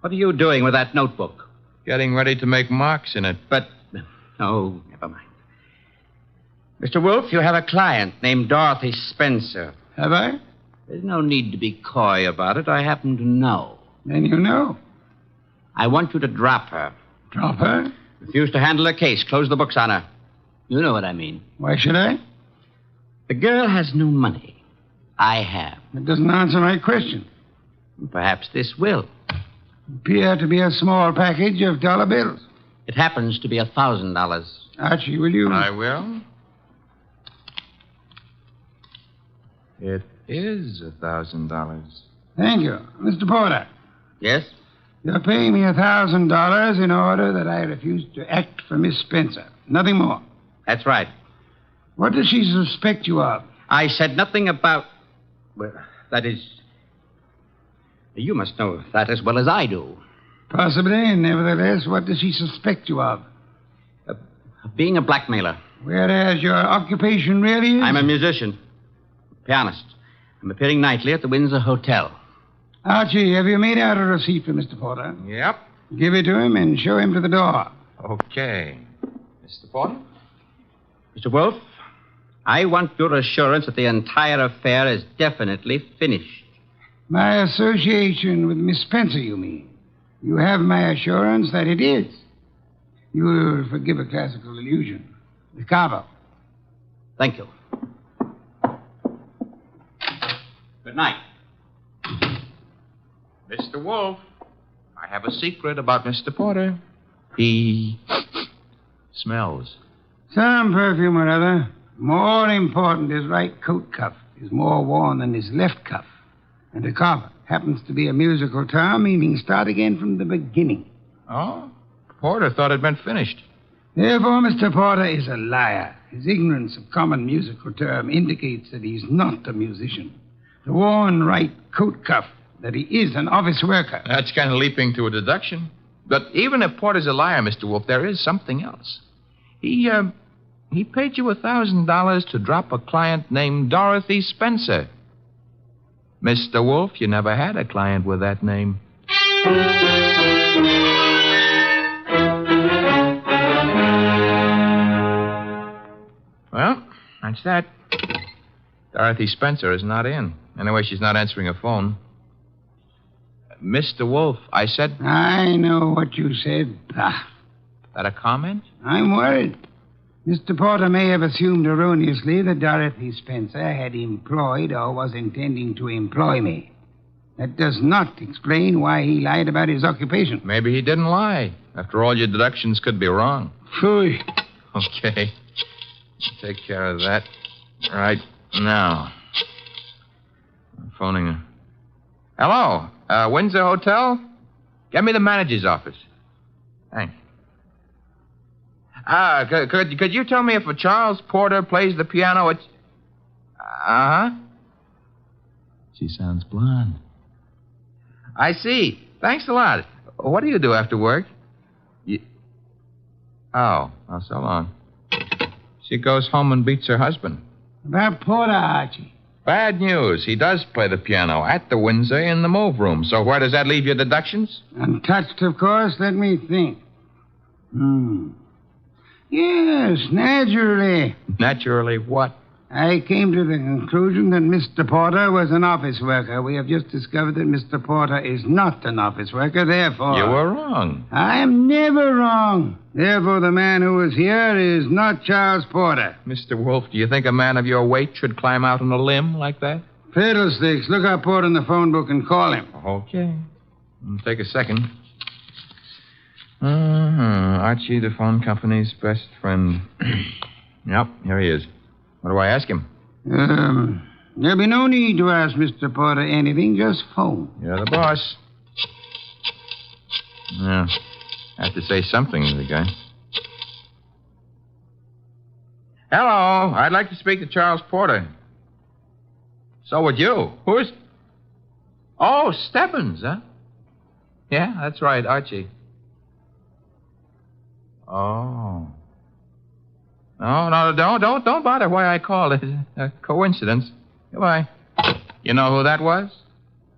what are you doing with that notebook? Getting ready to make marks in it. But... Oh, never mind. Mr. Wolfe, you have a client named Dorothy Spencer. Have I? There's no need to be coy about it. I happen to know. Then you know. I want you to drop her. Drop her? Refuse to handle her case. Close the books on her. You know what I mean. Why should I? The girl has no money. I have. That doesn't answer my question. Perhaps this will. Appear to be a small package of dollar bills. It happens to be $1,000. Archie, will you? I will. It is $1,000. Thank you. Mr. Porter. Yes? You're paying me $1,000 in order that I refuse to act for Miss Spencer. Nothing more. That's right. What does she suspect you of? I said nothing about... Well, that is... You must know that as well as I do. Possibly. Nevertheless, what does she suspect you of? Being a blackmailer. Whereas your occupation really is? I'm a musician. Pianist. I'm appearing nightly at the Windsor Hotel. Archie, have you made out a receipt for Mr. Porter? Yep. Give it to him and show him to the door. Okay. Mr. Porter? Mr. Wolfe, I want your assurance that the entire affair is definitely finished. My association with Miss Spencer, you mean? You have my assurance that it is. You will forgive a classical illusion. The Cabo. Thank you. Good night. Mr. Wolfe, I have a secret about Mr. Porter. He smells. Some perfume or other. More important, his right coat cuff is more worn than his left cuff. And a cover happens to be a musical term meaning start again from the beginning. Oh? Porter thought it'd been finished. Therefore, Mr. Porter is a liar. His ignorance of common musical term indicates that he's not a musician. The worn right coat cuff, that he is an office worker. That's kind of leaping to a deduction. But even if Porter's a liar, Mr. Wolfe, there is something else. He paid you $1,000 to drop a client named Dorothy Spencer. Mr. Wolfe, you never had a client with that name. Well, that's that. Dorothy Spencer is not in. Anyway, she's not answering her phone. Mr. Wolfe, I said... I know what you said. That a comment? I'm worried. Mr. Porter may have assumed erroneously that Dorothy Spencer had employed or was intending to employ me. That does not explain why he lied about his occupation. Maybe he didn't lie. After all, your deductions could be wrong. Phooey. Okay. Take care of that right now. I'm phoning her. Hello? Windsor Hotel? Get me the manager's office. Thanks. Could you tell me if a Charles Porter plays the piano at... Uh-huh. She sounds blonde. I see. Thanks a lot. What do you do after work? Oh, so long. She goes home and beats her husband. About Porter, Archie. Bad news. He does play the piano at the Windsor in the move room. So where does that leave your deductions? Untouched, of course. Let me think. Yes, naturally. Naturally what? I came to the conclusion that Mr. Porter was an office worker. We have just discovered that Mr. Porter is not an office worker, therefore... You were wrong. I am never wrong. Therefore, the man who was here is not Charles Porter. Mr. Wolfe, do you think a man of your weight should climb out on a limb like that? Fiddlesticks. Look up Porter in the phone book and call him. Okay. It'll take a second. Archie, the phone company's best friend. Yep, here he is. What do I ask him? There'll be no need to ask Mr. Porter anything. Just phone. You're the boss. Yeah. I have to say something to the guy. Hello. I'd like to speak to Charles Porter. So would you. Who's... Oh, Stebbins, huh? Yeah, that's right, Archie. Oh. No, don't bother why I called. It's a coincidence. Goodbye. You know who that was?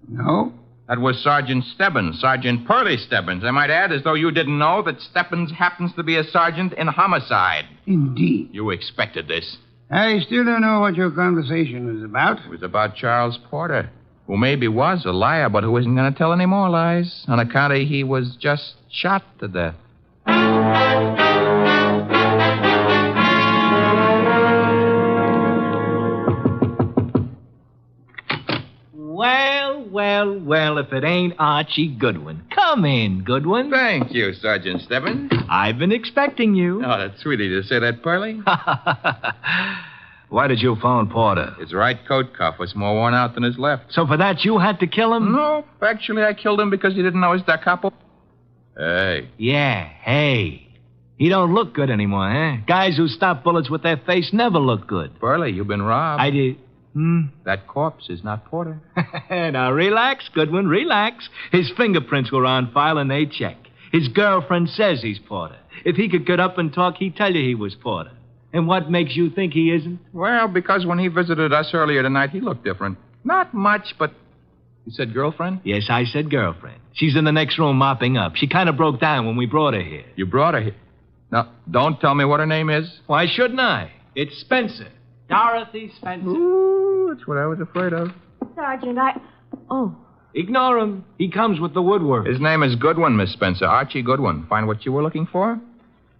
No. That was Sergeant Stebbins, Sergeant Pearlie Stebbins. I might add, as though you didn't know, that Stebbins happens to be a sergeant in homicide. Indeed. You expected this. I still don't know what your conversation was about. It was about Charles Porter, who maybe was a liar, but who isn't going to tell any more lies on account of he was just shot to death. Well, if it ain't Archie Goodwin. Come in, Goodwin. Thank you, Sergeant Stebbins. I've been expecting you. Oh, that's sweet of you to say that, Pearlie. Why did you phone Porter? His right coat cuff was more worn out than his left. So for that, you had to kill him? No, actually, I killed him because he didn't know his da capo. Hey. Yeah, hey. He don't look good anymore, huh? Guys who stop bullets with their face never look good. Pearlie, you've been robbed. I did. That corpse is not Porter. Now, relax, Goodwin, relax. His fingerprints were on file and they check. His girlfriend says he's Porter. If he could get up and talk, he'd tell you he was Porter. And what makes you think he isn't? Well, because when he visited us earlier tonight, he looked different. Not much, but... You said girlfriend? Yes, I said girlfriend. She's in the next room mopping up. She kind of broke down when we brought her here. You brought her here? Now, don't tell me what her name is. Why shouldn't I? It's Spencer. Dorothy Spencer. Ooh, that's what I was afraid of. Sergeant, Oh. Ignore him. He comes with the woodwork. His name is Goodwin, Miss Spencer. Archie Goodwin. Find what you were looking for?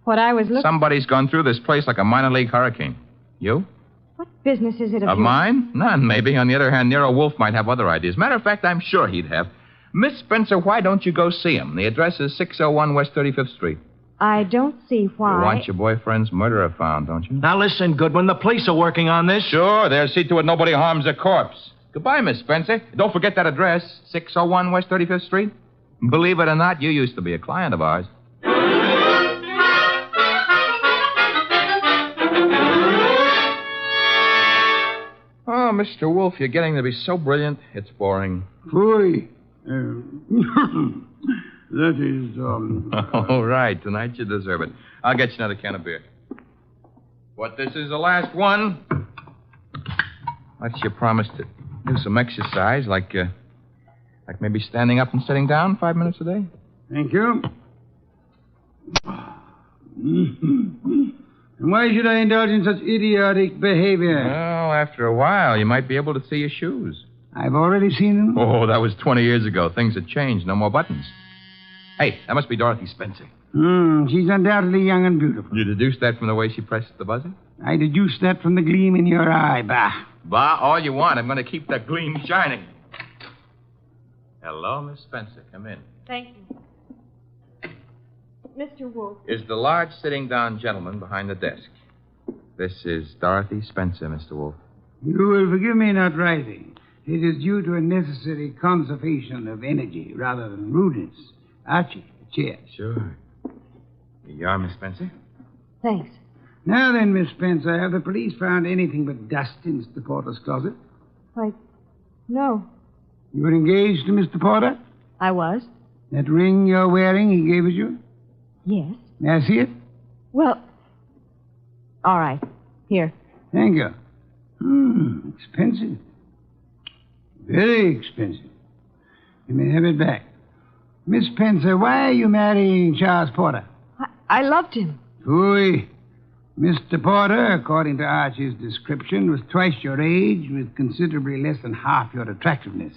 What I was looking... Somebody's gone through this place like a minor league hurricane. You? What business is it of mine? None, maybe. On the other hand, Nero Wolfe might have other ideas. Matter of fact, I'm sure he'd have. Miss Spencer, why don't you go see him? The address is 601 West 35th Street. I don't see why. You want your boyfriend's murderer found, don't you? Now listen, Goodwin, the police are working on this. Sure, they'll see to it nobody harms a corpse. Goodbye, Miss Spencer. Don't forget that address, 601 West 35th Street. Believe it or not, you used to be a client of ours. Oh, Mr. Wolfe, you're getting to be so brilliant, it's boring. Boy. That is, All right, tonight you deserve it. I'll get you another can of beer. But this is the last one. What's your promise to do some exercise, like maybe standing up and sitting down 5 minutes a day? Thank you. And why should I indulge in such idiotic behavior? Well, after a while, you might be able to see your shoes. I've already seen them. Oh, that was 20 years ago. Things have changed. No more buttons. Hey, that must be Dorothy Spencer. She's undoubtedly young and beautiful. You deduced that from the way she pressed the buzzer? I deduced that from the gleam in your eye, Bah. Bah, all you want. I'm going to keep that gleam shining. Hello, Miss Spencer. Come in. Thank you. Mr. Wolfe. Is the large sitting-down gentleman behind the desk. This is Dorothy Spencer, Mr. Wolfe. You will forgive me not writing. It is due to a necessary conservation of energy rather than rudeness. Archie, a chair. Sure. Here you are, Miss Spencer. Thanks. Now then, Miss Spencer, have the police found anything but dust in Mr. Porter's closet? Why, no. You were engaged to Mr. Porter? I was. That ring you're wearing, he gave it you? Yes. May I see it? Well, all right. Here. Thank you. Expensive. Very expensive. You may have it back. Miss Spencer, why are you marrying Charles Porter? I loved him. Phooey. Mr. Porter, according to Archie's description, was twice your age with considerably less than half your attractiveness.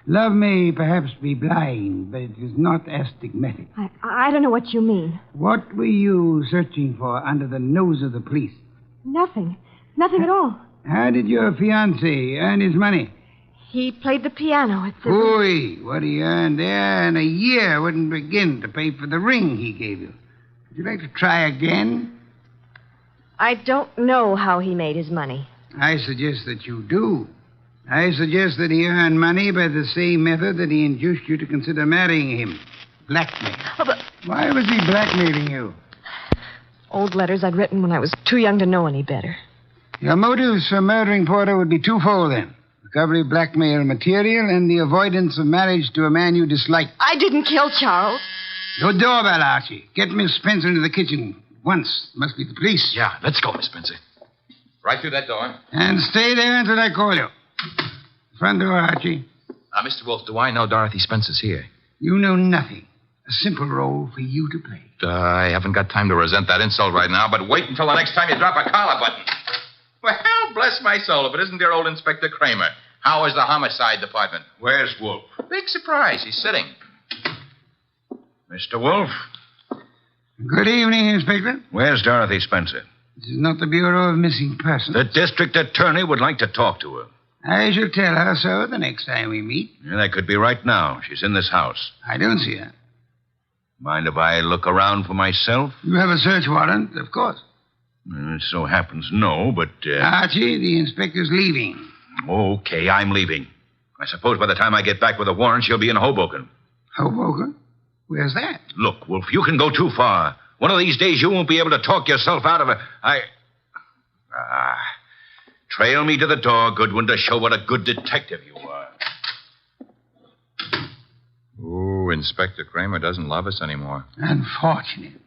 Love may perhaps be blind, but it is not astigmatic. I don't know what you mean. What were you searching for under the nose of the police? Nothing. Nothing at all. How did your fiancé earn his money? He played the piano at the... Phooey. What he earned there in a year wouldn't begin to pay for the ring he gave you. Would you like to try again? I don't know how he made his money. I suggest that you do. I suggest that he earn money by the same method that he induced you to consider marrying him. Blackmail. Oh, but Why was he blackmailing you? old letters I'd written when I was too young to know any better. Your motives for murdering Porter would be twofold, then. Recovery of blackmail material and the avoidance of marriage to a man you dislike. I didn't kill Charles. Your doorbell, Archie. Get Miss Spencer into the kitchen. Once. Must be the police. Yeah, let's go, Miss Spencer. Right through that door. And stay there until I call you. Front door, Archie. Mr. Wolfe, do I know Dorothy Spencer's here? You know nothing. A simple role for you to play. I haven't got time to resent that insult right now, but wait until the next time you drop a collar button. Well, bless my soul, if it isn't dear old Inspector Kramer. How is the homicide department? Where's Wolfe? Big surprise. He's sitting. Mr. Wolfe? Good evening, Inspector. Where's Dorothy Spencer? This is not the Bureau of Missing Persons. The district attorney would like to talk to her. I shall tell her so the next time we meet. Yeah, that could be right now. She's in this house. I don't see her. Mind if I look around for myself? You have a search warrant, of course. It so happens no, but... Archie, the inspector's leaving. Okay, I'm leaving. I suppose by the time I get back with a warrant, she'll be in Hoboken. Hoboken? Where's that? Look, Wolf, you can go too far. One of these days you won't be able to talk yourself out of it. Trail me to the door, Goodwin, to show what a good detective you are. Ooh, Inspector Kramer doesn't love us anymore. Unfortunate.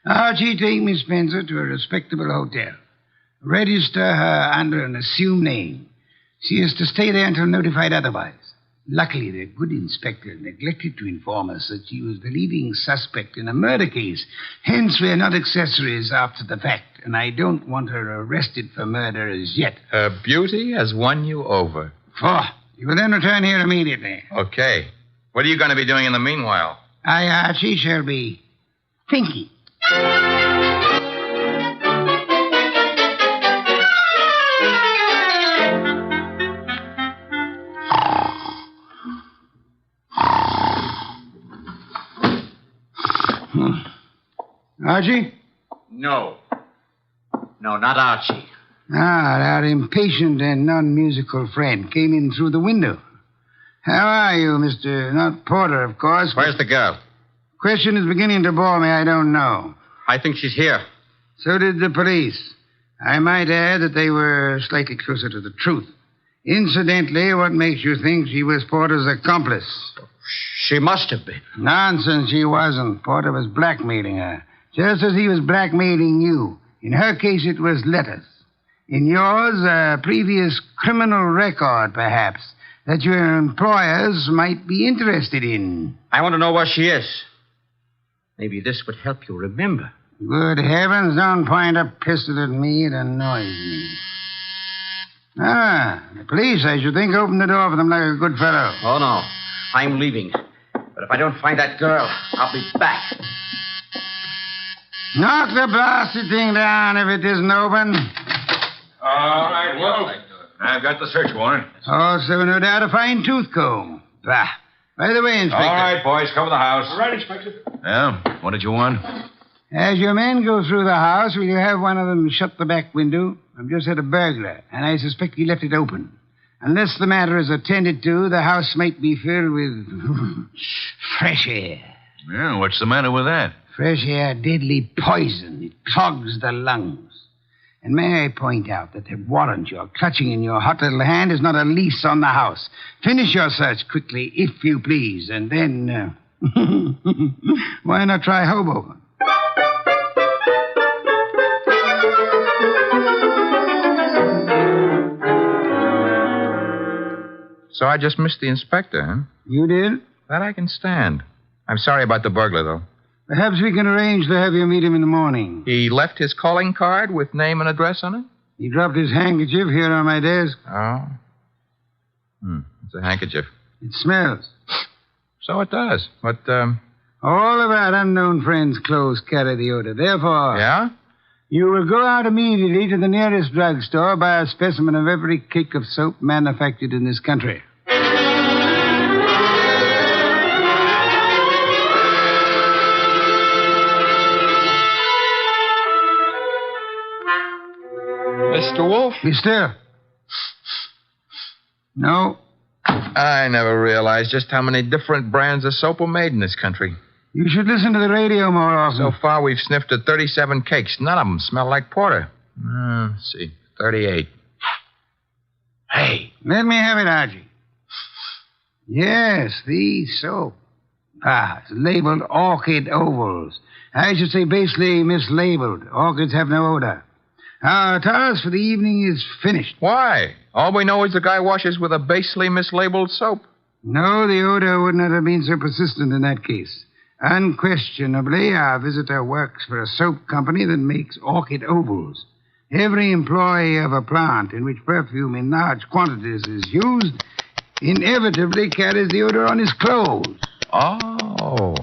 Archie, take Miss Spencer to a respectable hotel. Register her under an assumed name. She is to stay there until notified otherwise. Luckily, the good inspector neglected to inform us that she was the leading suspect in a murder case. Hence, we are not accessories after the fact, and I don't want her arrested for murder as yet. Her beauty has won you over. You will then return here immediately. Okay. What are you going to be doing in the meanwhile? I, Archie, shall be thinking. Archie? No. No, not Archie. Our impatient and non-musical friend came in through the window. How are you, Mr. Not Porter, of course. Where's the girl? Question is beginning to bore me. I don't know. I think she's here. So did the police. I might add that they were slightly closer to the truth. Incidentally, what makes you think she was Porter's accomplice? She must have been. Nonsense, she wasn't. Porter was blackmailing her, just as he was blackmailing you. In her case, it was letters. In yours, a previous criminal record, perhaps, that your employers might be interested in. I want to know where she is. Maybe this would help you remember. Good heavens, don't point a pistol at me. It annoys me. The police, I should think, opened the door for them like a good fellow. Oh, no. I'm leaving. But if I don't find that girl, I'll be back. Knock the blasted thing down if it isn't open. All right, well, I've got the search warrant. Also, no doubt, a fine tooth comb. Bah. By the way, Inspector. All right, boys, cover the house. All right, Inspector. Yeah, what did you want? As your men go through the house, will you have one of them shut the back window? I've just had a burglar, and I suspect he left it open. Unless the matter is attended to, the house might be filled with fresh air. Yeah, what's the matter with that? Fresh air, deadly poison. It clogs the lungs. And may I point out that the warrant you're clutching in your hot little hand is not a lease on the house. Finish your search quickly, if you please, and then, why not try Hoboken? So I just missed the inspector, huh? You did? That I can stand. I'm sorry about the burglar, though. Perhaps we can arrange to have you meet him in the morning. He left his calling card with name and address on it? He dropped his handkerchief here on my desk. Oh. It's a handkerchief. It smells. So it does. But, all of our unknown friends' clothes carry the odor. Therefore... Yeah? You will go out immediately to the nearest drugstore, buy a specimen of every cake of soap manufactured in this country. Mr. Wolfe? Be still. No. I never realized just how many different brands of soap are made in this country. You should listen to the radio more often. So far, we've sniffed at 37 cakes. None of them smell like porter. Let's see. 38. Hey. Let me have it, Archie. Yes, the soap. It's labeled Orchid Ovals. I should say basely mislabeled. Orchids have no odor. Our task for the evening is finished. Why? All we know is the guy washes with a basely mislabeled soap. No, the odor would not have been so persistent in that case. Unquestionably, our visitor works for a soap company that makes orchid ovals. Every employee of a plant in which perfume in large quantities is used inevitably carries the odor on his clothes. Oh.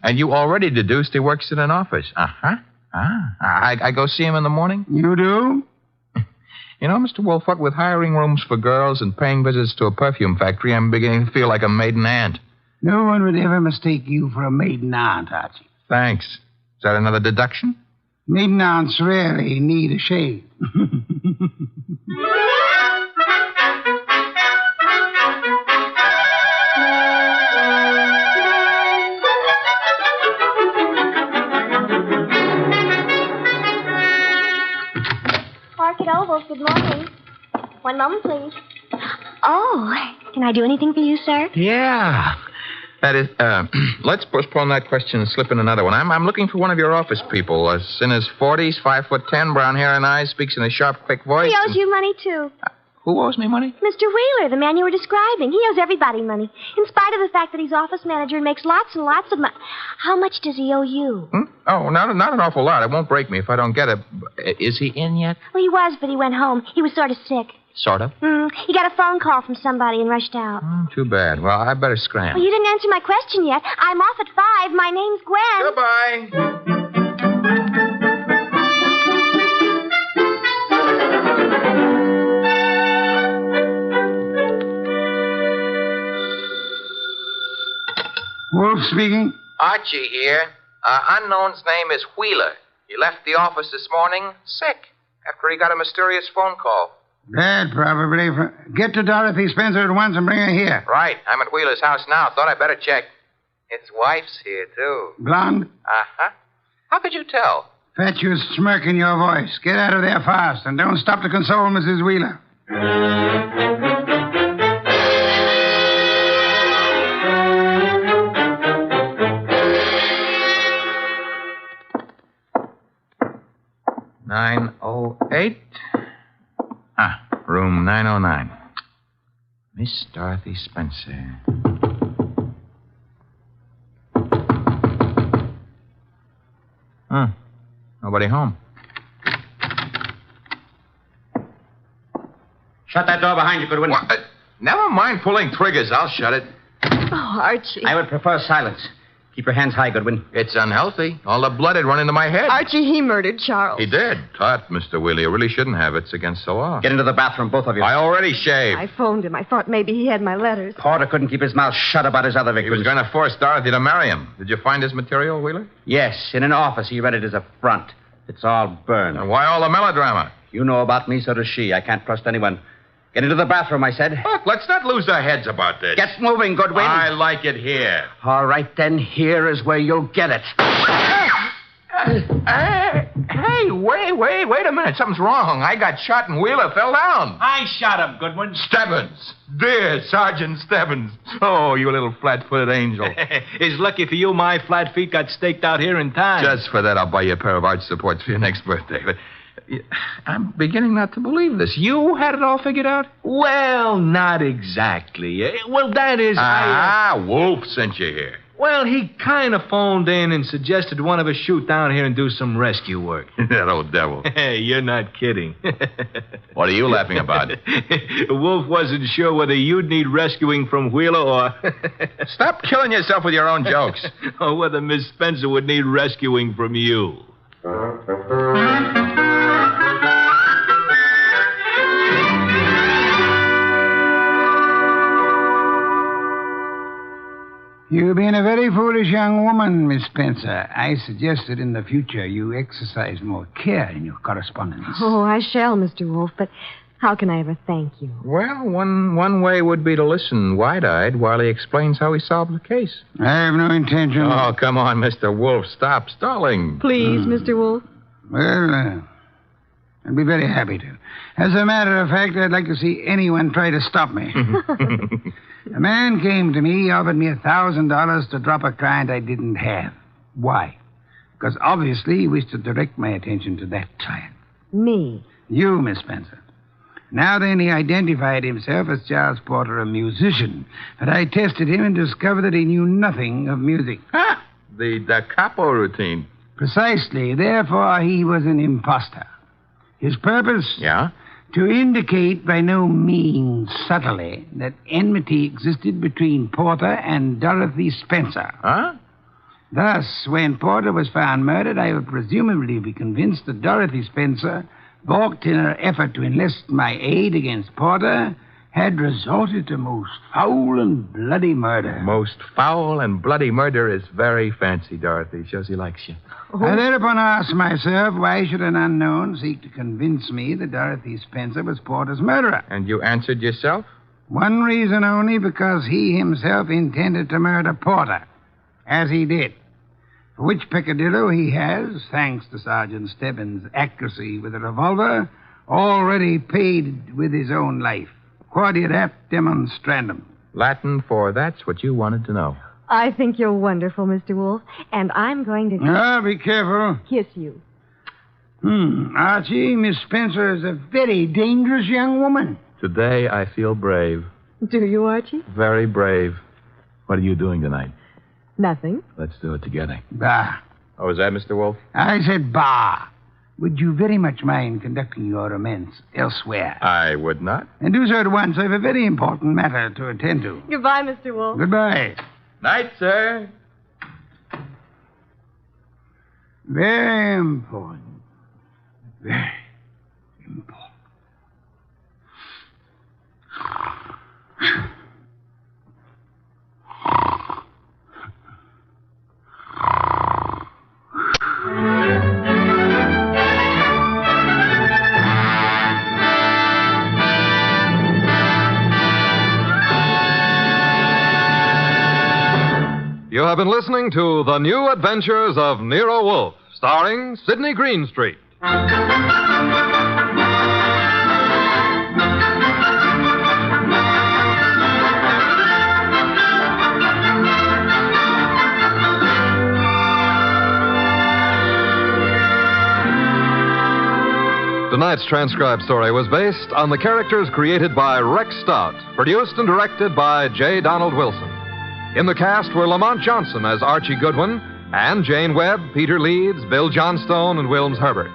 And you already deduced he works in an office. Uh-huh. I go see him in the morning? You do? You know, Mr. Wolfe, what with hiring rooms for girls and paying visits to a perfume factory, I'm beginning to feel like a maiden aunt. No one would ever mistake you for a maiden aunt, Archie. Thanks. Is that another deduction? Maiden aunts rarely need a shave. Orchid Ovals, good morning. One moment, please. Oh, can I do anything for you, sir? Yeah. That is, let's postpone that question and slip in another one. I'm looking for one of your office people. In his 40s, 5'10", brown hair and eyes, speaks in a sharp, quick voice. He owes you money, too. Who owes me money? Mr. Wheeler, the man you were describing. He owes everybody money, in spite of the fact that he's office manager and makes lots and lots of money. How much does he owe you? Oh, not an awful lot. It won't break me if I don't get it. Is he in yet? Well, he was, but he went home. He was sort of sick. Sort of? He got a phone call from somebody and rushed out. Too bad. Well, I better scram. Well, you didn't answer my question yet. I'm off at 5. My name's Gwen. Goodbye. Wolfe speaking. Archie here. Unknown's name is Wheeler. He left the office this morning sick after he got a mysterious phone call. Bad, probably. Get to Dorothy Spencer at once and bring her here. Right. I'm at Wheeler's house now. Thought I'd better check. His wife's here, too. Blonde? Uh-huh. How could you tell? Fatuous smirk in your voice. Get out of there fast, and don't stop to console Mrs. Wheeler. (908) Room 909. Miss Dorothy Spencer. Nobody home. Shut that door behind you, Goodwin. Never mind pulling triggers. I'll shut it. Oh, Archie. I would prefer silence. Keep your hands high, Goodwin. It's unhealthy. All the blood had run into my head. Archie, he murdered Charles. He did. Tut, Mr. Wheeler. You really shouldn't have. It's against the law. Get into the bathroom, both of you. I already shaved. I phoned him. I thought maybe he had my letters. Porter couldn't keep his mouth shut about his other victims. He was going to force Dorothy to marry him. Did you find his material, Wheeler? Yes, in an office. He read it as a front. It's all burned. And why all the melodrama? You know about me, so does she. I can't trust anyone. Get into the bathroom, I said. Look, let's not lose our heads about this. Get moving, Goodwin. I like it here. All right, then. Here is where you'll get it. Hey, wait a minute. Something's wrong. I got shot and Wheeler fell down. I shot him, Goodwin. Stebbins. Dear Sergeant Stebbins. Oh, you little flat-footed angel. It's lucky for you my flat feet got staked out here in time. Just for that, I'll buy you a pair of arch supports for your next birthday. But I'm beginning not to believe this. You had it all figured out? Well, not exactly. Well, that is... Wolfe sent you here. Well, he kind of phoned in and suggested one of us shoot down here and do some rescue work. That old devil. Hey, you're not kidding. What are you laughing about? Wolfe wasn't sure whether you'd need rescuing from Wheeler or... Stop killing yourself with your own jokes. Or whether Miss Spencer would need rescuing from you. You've been a very foolish young woman, Miss Spencer. I suggest that in the future you exercise more care in your correspondence. Oh, I shall, Mr. Wolfe, but How can I ever thank you? Well, one way would be to listen wide-eyed while he explains how he solved the case. I have no intention. Oh, come on, Mr. Wolfe. Stop stalling. Please, Mr. Wolfe. Well, I'd be very happy to. As a matter of fact, I'd like to see anyone try to stop me. A man came to me, offered me $1,000 to drop a client I didn't have. Why? Because obviously he wished to direct my attention to that client. Me? You, Miss Spencer. Now then, he identified himself as Charles Porter, a musician. But I tested him and discovered that he knew nothing of music. Ha! The da capo routine. Precisely. Therefore, he was an imposter. His purpose? Yeah? To indicate by no means subtly that enmity existed between Porter and Dorothy Spencer. Huh? Thus, when Porter was found murdered, I would presumably be convinced that Dorothy Spencer, balked in her effort to enlist my aid against Porter, had resorted to most foul and bloody murder. Most foul and bloody murder is very fancy, Dorothy. Shows he likes you. I thereupon asked myself, why should an unknown seek to convince me that Dorothy Spencer was Porter's murderer? And you answered yourself? One reason only, because he himself intended to murder Porter, as he did. For which peccadillo he has, thanks to Sergeant Stebbins' accuracy with a revolver, already paid with his own life. Quodirat demonstrandum. Latin for that's what you wanted to know. I think you're wonderful, Mr. Wolfe, and I'm going to... Ah, be careful. Kiss you. Archie, Miss Spencer is a very dangerous young woman. Today I feel brave. Do you, Archie? Very brave. What are you doing tonight? Nothing. Let's do it together. Bah. Oh, is that Mr. Wolfe? I said bah. Would you very much mind conducting your romance elsewhere? I would not. And do so at once. I have a very important matter to attend to. Goodbye, Mr. Wolfe. Goodbye. Night, sir. Very important. Very important. You have been listening to The New Adventures of Nero Wolfe, starring Sidney Greenstreet. Tonight's transcribed story was based on the characters created by Rex Stout, produced and directed by J. Donald Wilson. In the cast were Lamont Johnson as Archie Goodwin, and Jane Webb, Peter Leeds, Bill Johnstone, and Wilms Herbert.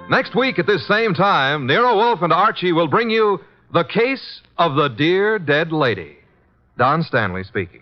Next week at this same time, Nero Wolfe and Archie will bring you The Case of the Dear Dead Lady. Don Stanley speaking.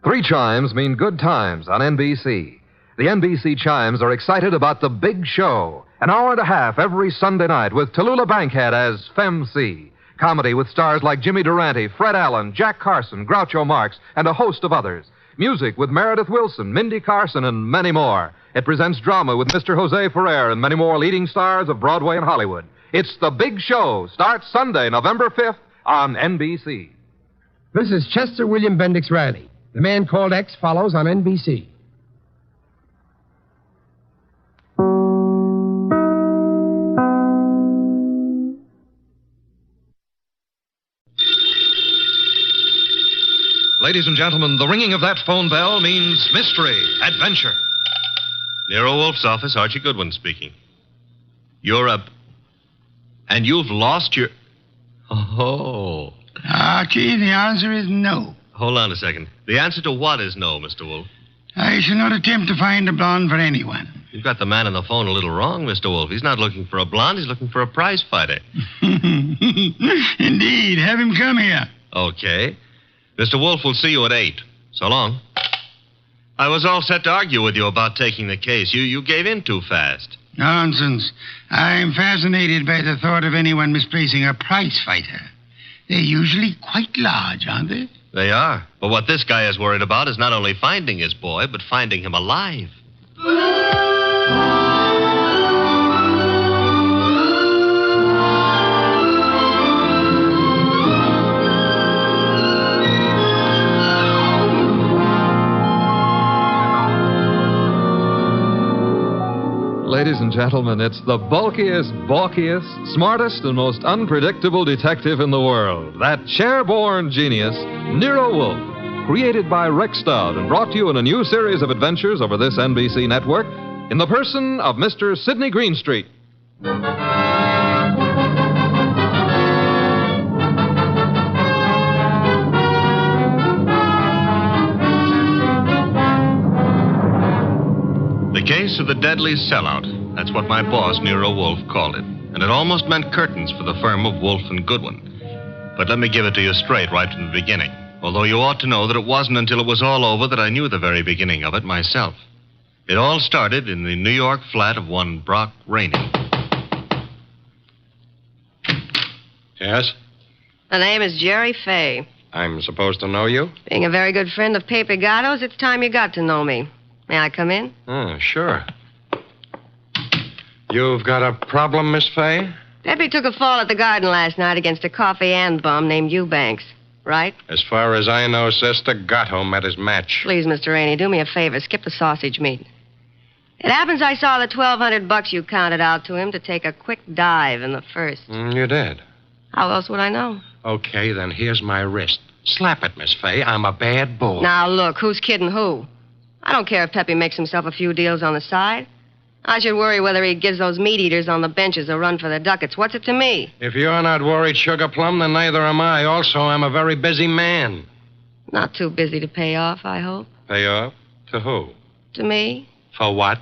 Three chimes mean good times on NBC. The NBC chimes are excited about the big show. An hour and a half every Sunday night with Tallulah Bankhead as Femme C. Comedy with stars like Jimmy Durante, Fred Allen, Jack Carson, Groucho Marx, and a host of others. Music with Meredith Wilson, Mindy Carson, and many more. It presents drama with Mr. Jose Ferrer and many more leading stars of Broadway and Hollywood. It's The Big Show. Starts Sunday, November 5th on NBC. This is Chester William Bendix Riley. The Man Called X follows on NBC. Ladies and gentlemen, the ringing of that phone bell means mystery, adventure. Nero Wolfe's office, Archie Goodwin speaking. You're up. And you've lost your... Oh. Archie, the answer is no. Hold on a second. The answer to what is no, Mr. Wolfe? I shall not attempt to find a blonde for anyone. You've got the man on the phone a little wrong, Mr. Wolfe. He's not looking for a blonde. He's looking for a prize fighter. Indeed. Have him come here. Okay. Mr. Wolfe will see you at 8. So long. I was all set to argue with you about taking the case. You gave in too fast. Nonsense. I'm fascinated by the thought of anyone misplacing a prize fighter. They're usually quite large, aren't they? They are. But what this guy is worried about is not only finding his boy, but finding him alive. Ladies and gentlemen, it's the bulkiest, balkiest, smartest, and most unpredictable detective in the world. That chair-born genius, Nero Wolfe, created by Rex Stout and brought to you in a new series of adventures over this NBC network in the person of Mr. Sidney Greenstreet. The case of the deadly sellout. That's what my boss, Nero Wolfe, called it. And it almost meant curtains for the firm of Wolfe and Goodwin. But let me give it to you straight right from the beginning. Although you ought to know that it wasn't until it was all over that I knew the very beginning of it myself. It all started in the New York flat of one Brock Rainey. Yes? The name is Jerry Fay. I'm supposed to know you? Being a very good friend of Pepe Gatto's, it's time you got to know me. May I come in? Sure. You've got a problem, Miss Fay? Pepe took a fall at the garden last night against a coffee and bum named Eubanks, right? As far as I know, Sister, Gatto met his match. Please, Mr. Rainey, do me a favor. Skip the sausage meat. It happens I saw the $1,200 you counted out to him to take a quick dive in the first. You did? How else would I know? Okay, then here's my wrist. Slap it, Miss Fay. I'm a bad bull. Now, look, who's kidding who? I don't care if Pepe makes himself a few deals on the side. I should worry whether he gives those meat eaters on the benches a run for their ducats. What's it to me? If you're not worried, Sugar Plum, then neither am I. Also, I'm a very busy man. Not too busy to pay off, I hope. Pay off? To who? To me. For what?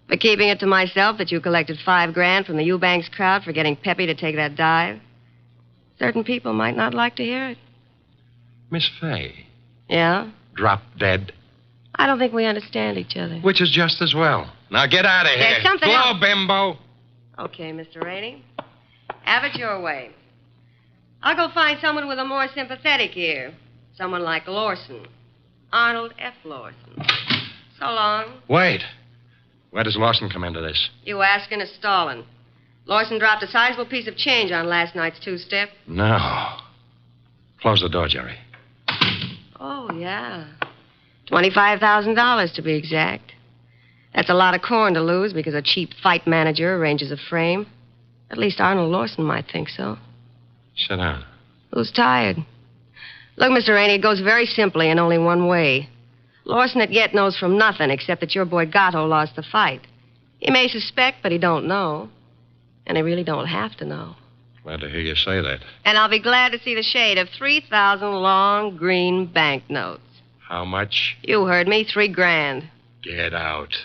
For keeping it to myself that you collected $5,000 from the Eubanks crowd for getting Pepe to take that dive. Certain people might not like to hear it. Miss Fay. Yeah? Drop dead. I don't think we understand each other. Which is just as well. Now get out of here. There's something Blow, else. bimbo. Okay, Mr. Rainey. Have it your way. I'll go find someone with a more sympathetic ear. Someone like Lawson. Arnold F. Lawson. So long. Wait. Where does Lawson come into this? You asking is stalling. Lawson dropped a sizable piece of change on last night's two-step. No. Close the door, Jerry. Oh, yeah. $25,000 to be exact. That's a lot of corn to lose because a cheap fight manager arranges a frame. At least Arnold Lawson might think so. Sit down. Who's tired? Look, Mr. Rainey, it goes very simply and only one way. Lawson at yet knows from nothing except that your boy Gatto lost the fight. He may suspect, but he don't know. And he really don't have to know. Glad to hear you say that. And I'll be glad to see the shade of 3,000 long green banknotes. How much? You heard me, $3,000. Get out.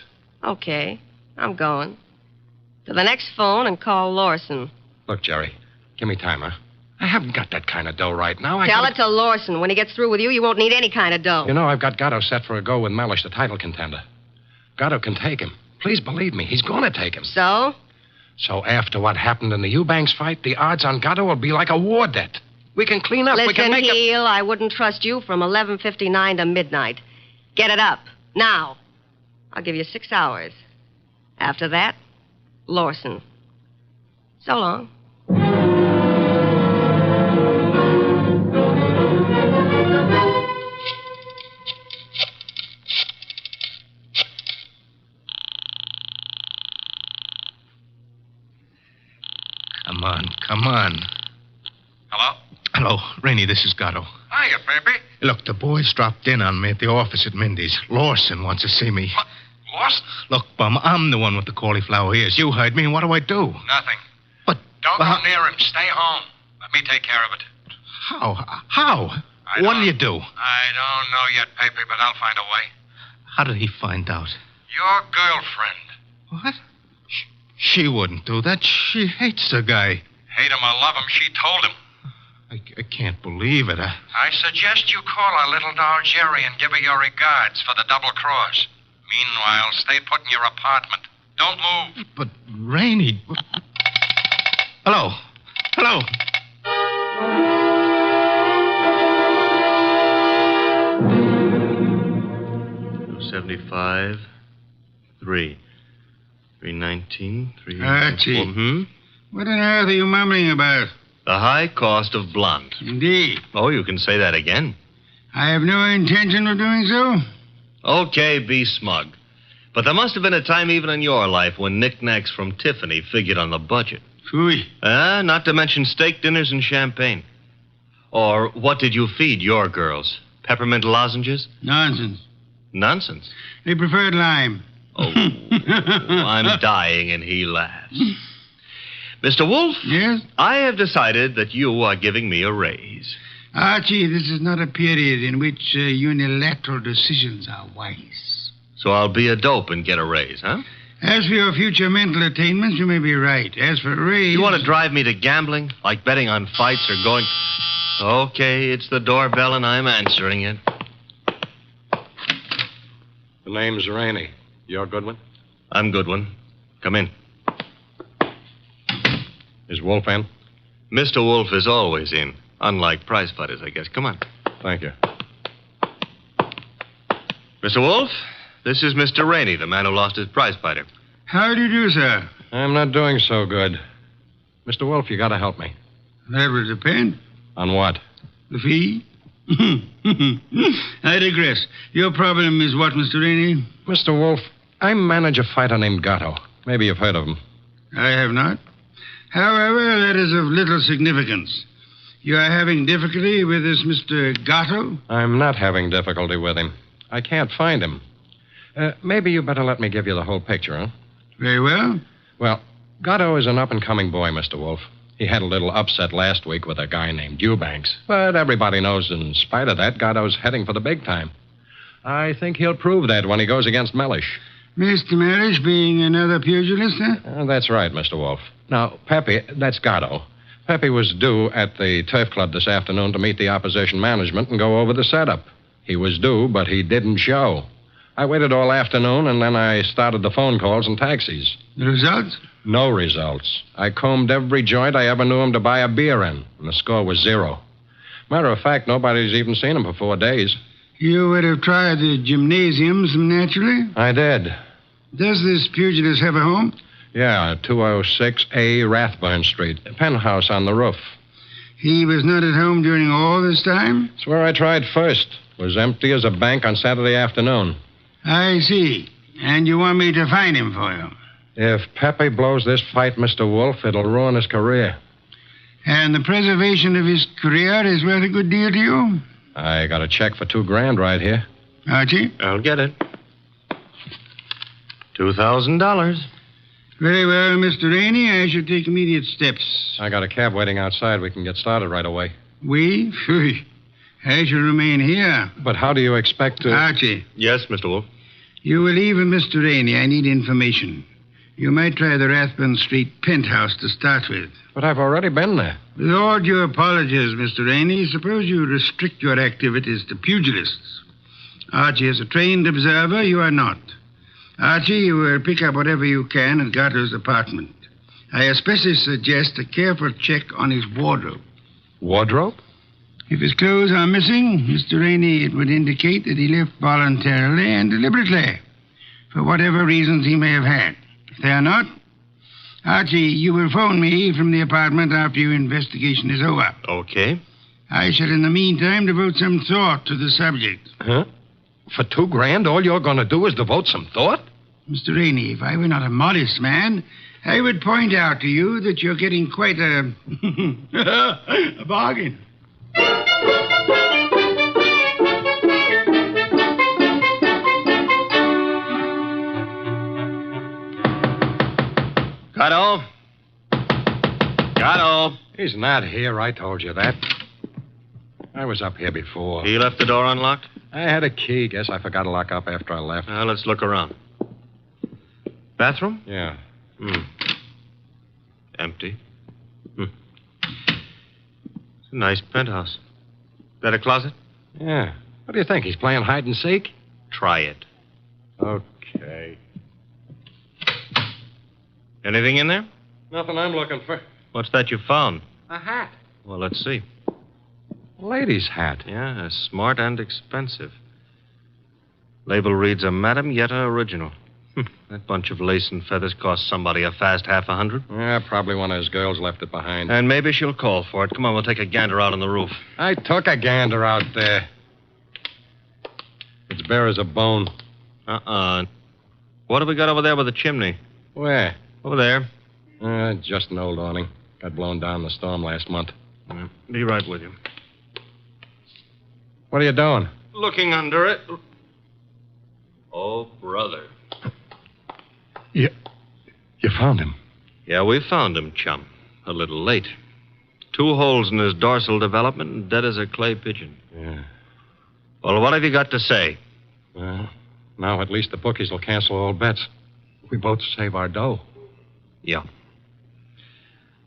Okay, I'm going. To the next phone and call Lawson. Look, Jerry, give me time, huh? I haven't got that kind of dough right now. Tell it to Lawson. When he gets through with you, you won't need any kind of dough. You know, I've got Gatto set for a go with Mellish, the title contender. Gatto can take him. Please believe me, he's going to take him. So? So after what happened in the Eubanks fight, the odds on Gatto will be like a war debt. We can clean up. Listen, we can make Heel, I wouldn't trust you from 11:59 to midnight. Get it up. Now. I'll give you 6 hours. After that, Lawson. So long. Come on. Hello? Hello, Rainey, this is Gatto. Hiya, Pepe. Look, the boys dropped in on me at the office at Mindy's. Lawson wants to see me. What? Lost? Look, Bum, I'm the one with the cauliflower ears. You heard me, and what do I do? Nothing. But... Don't go near him. Stay home. Let me take care of it. How? What'll you do? I don't know yet, Pepe, but I'll find a way. How did he find out? Your girlfriend. What? She wouldn't do that. She hates the guy. Hate him or love him, she told him. I can't believe it. I suggest you call our little doll Jerry and give her your regards for the double cross. Meanwhile, stay put in your apartment. Don't move. But, Rainey... Hello. Hello. 275, 319, 3... Archie. What on earth are you mumbling about? The high cost of blonde. Indeed. Oh, you can say that again. I have no intention of doing so. Okay, be smug. But there must have been a time even in your life when knickknacks from Tiffany figured on the budget. Phooey. Not to mention steak dinners and champagne. Or what did you feed your girls? Peppermint lozenges? Nonsense. Nonsense? They preferred lime. Oh, I'm dying, and he laughs. Mr. Wolfe? Yes? I have decided that you are giving me a raise. Archie, this is not a period in which unilateral decisions are wise. So I'll be a dope and get a raise, huh? As for your future mental attainments, you may be right. As for a raise... You want to drive me to gambling? Like betting on fights or going... Okay, it's the doorbell and I'm answering it. The name's Rainey. You're Goodwin? I'm Goodwin. Come in. Is Wolfe in? Mr. Wolfe is always in. Unlike prize fighters, I guess. Come on. Thank you. Mr. Wolfe, this is Mr. Rainey, the man who lost his prize fighter. How do you do, sir? I'm not doing so good. Mr. Wolfe, you gotta help me. That will depend. On what? The fee? I digress. Your problem is what, Mr. Rainey? Mr. Wolfe, I manage a fighter named Gatto. Maybe you've heard of him. I have not. However, that is of little significance. You are having difficulty with this Mr. Gatto? I'm not having difficulty with him. I can't find him. Maybe you better let me give you the whole picture, huh? Very well. Well, Gatto is an up-and-coming boy, Mr. Wolfe. He had a little upset last week with a guy named Eubanks. But everybody knows in spite of that, Gatto's heading for the big time. I think he'll prove that when he goes against Mellish. Mr. Mellish being another pugilist, huh? That's right, Mr. Wolfe. Now, Pepe, that's Gatto. Pepe was due at the Turf Club this afternoon to meet the opposition management and go over the setup. He was due, but he didn't show. I waited all afternoon, and then I started the phone calls and taxis. The results? No results. I combed every joint I ever knew him to buy a beer in, and the score was 0. Matter of fact, nobody's even seen him for 4 days. You would have tried the gymnasiums, naturally? I did. Does this pugilist have a home? Yeah, 206A Rathburn Street, a penthouse on the roof. He was not at home during all this time? It's where I tried first. It was empty as a bank on Saturday afternoon. I see. And you want me to find him for you? If Pepe blows this fight, Mr. Wolfe, it'll ruin his career. And the preservation of his career is worth a good deal to you? I got a check for $2,000 right here. Archie? I'll get it. $2,000. Very well, Mr. Rainey. I shall take immediate steps. I got a cab waiting outside. We can get started right away. We? I shall remain here. But how do you expect to... Archie. Yes, Mr. Wolfe. You will leave with Mr. Rainey. I need information. You might try the Rathburn Street penthouse to start with. But I've already been there. With all due apologies, Mr. Rainey, suppose you restrict your activities to pugilists. Archie is a trained observer. You are not. Archie, you will pick up whatever you can at Gatto's apartment. I especially suggest a careful check on his wardrobe. Wardrobe? If his clothes are missing, Mr. Rainey, it would indicate that he left voluntarily and deliberately, for whatever reasons he may have had. If they are not, Archie, you will phone me from the apartment after your investigation is over. Okay. I shall, in the meantime, devote some thought to the subject. Huh? For $2,000, all you're going to do is devote some thought? Mr. Rainey, if I were not a modest man, I would point out to you that you're getting quite a bargain. Gatto? Gatto? He's not here. I told you that. I was up here before. He left the door unlocked? I had a key. Guess I forgot to lock up after I left. Now, let's look around. Bathroom? Yeah. Empty. Nice penthouse. That a closet? Yeah. What do you think? He's playing hide and seek? Try it. Okay. Anything in there? Nothing I'm looking for. What's that you found? A hat. Well, let's see. A lady's hat. Yeah, smart and expensive. Label reads a Madame Yetta original. That bunch of lace and feathers cost somebody a fast $100. Yeah, probably one of his girls left it behind. And maybe she'll call for it. Come on, we'll take a gander out on the roof. I took a gander out there. It's bare as a bone. What have we got over there with the chimney? Where? Over there. Just an old awning. Got blown down in the storm last month. Be right with you. What are you doing? Looking under it. Oh, brother. You found him? Yeah, we found him, chum. A little late. 2 holes in his dorsal development and dead as a clay pigeon. Yeah. Well, what have you got to say? Well, now at least the bookies will cancel all bets. We both save our dough. Yeah.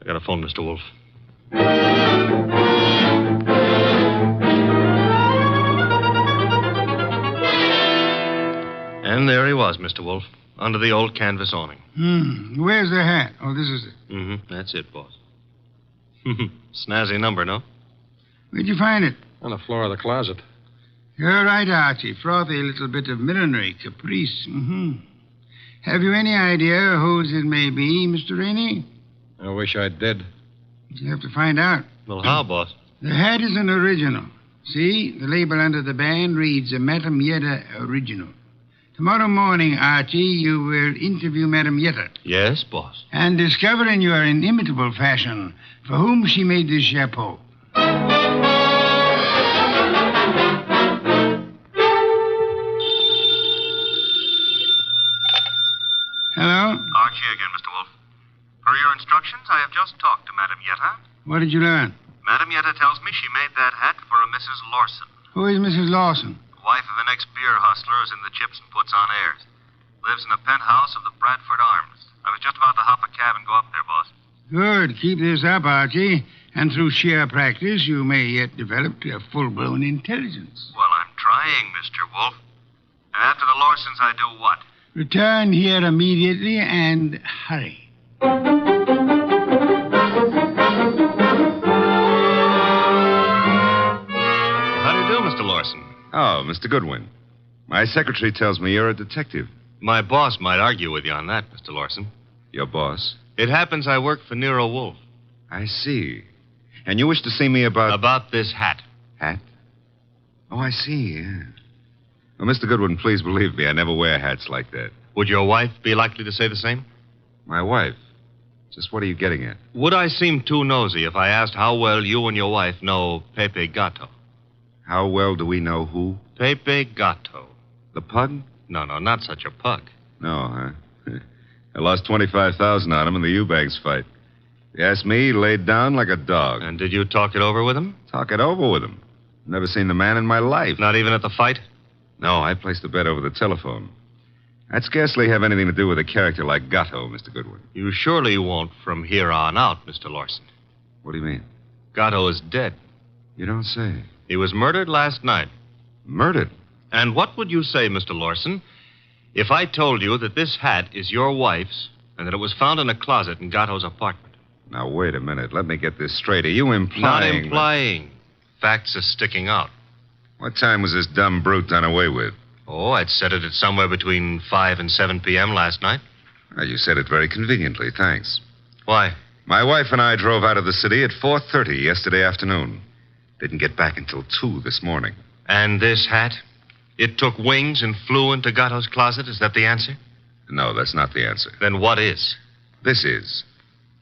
I got a phone, Mr. Wolfe. And there he was, Mr. Wolfe, under the old canvas awning. Where's the hat? Oh, this is it. That's it, boss. Snazzy number, no? Where'd you find it? On the floor of the closet. You're right, Archie. Frothy little bit of millinery caprice. Have you any idea whose it may be, Mr. Rainey? I wish I did. You have to find out. Well, how, boss? The hat is an original. See, the label under the band reads a Madame Yetta original. Tomorrow morning, Archie, you will interview Madame Yetta. Yes, boss. And discover in your inimitable fashion for whom she made this chapeau. Hello? Archie again, Mr. Wolfe. Per your instructions, I have just talked to Madame Yetta. What did you learn? Madame Yetta tells me she made that hat for a Mrs. Lawson. Who is Mrs. Lawson? Wife of an ex-beer hustler who's in the chips and puts on airs. Lives in a penthouse of the Bradford Arms. I was just about to hop a cab and go up there, boss. Good. Keep this up, Archie. And through sheer practice, you may yet develop to a full-blown intelligence. Well, I'm trying, Mr. Wolfe. And after the Lawsons, I do what? Return here immediately and hurry. How do you do, Mr. Lawson? Oh, Mr. Goodwin. My secretary tells me you're a detective. My boss might argue with you on that, Mr. Lawson. Your boss? It happens I work for Nero Wolfe. I see. And you wish to see me about... About this hat. Hat? Oh, I see, yeah. Well, Mr. Goodwin, please believe me, I never wear hats like that. Would your wife be likely to say the same? My wife? Just what are you getting at? Would I seem too nosy if I asked how well you and your wife know Pepe Gato? How well do we know who? Pepe Gato. The pug? No, not such a pug. No, huh? I lost $25,000 on him in the Eubanks fight. If you ask me, he laid down like a dog. And did you talk it over with him? Talk it over with him. Never seen the man in my life. Not even at the fight? No, I placed the bet over the telephone. I'd scarcely have anything to do with a character like Gatto, Mr. Goodwin. You surely won't from here on out, Mr. Lawson. What do you mean? Gatto is dead. You don't say. He was murdered last night. Murdered? And what would you say, Mr. Lawson, if I told you that this hat is your wife's and that it was found in a closet in Gatto's apartment? Now, wait a minute. Let me get this straight. Are you implying... Not implying. Facts are sticking out. What time was this dumb brute done away with? Oh, I'd set it at somewhere between 5 and 7 p.m. last night. Well, you said it very conveniently. Thanks. Why? My wife and I drove out of the city at 4:30 yesterday afternoon. Didn't get back until 2 this morning. And this hat? It took wings and flew into Gatto's closet? Is that the answer? No, that's not the answer. Then what is? This is.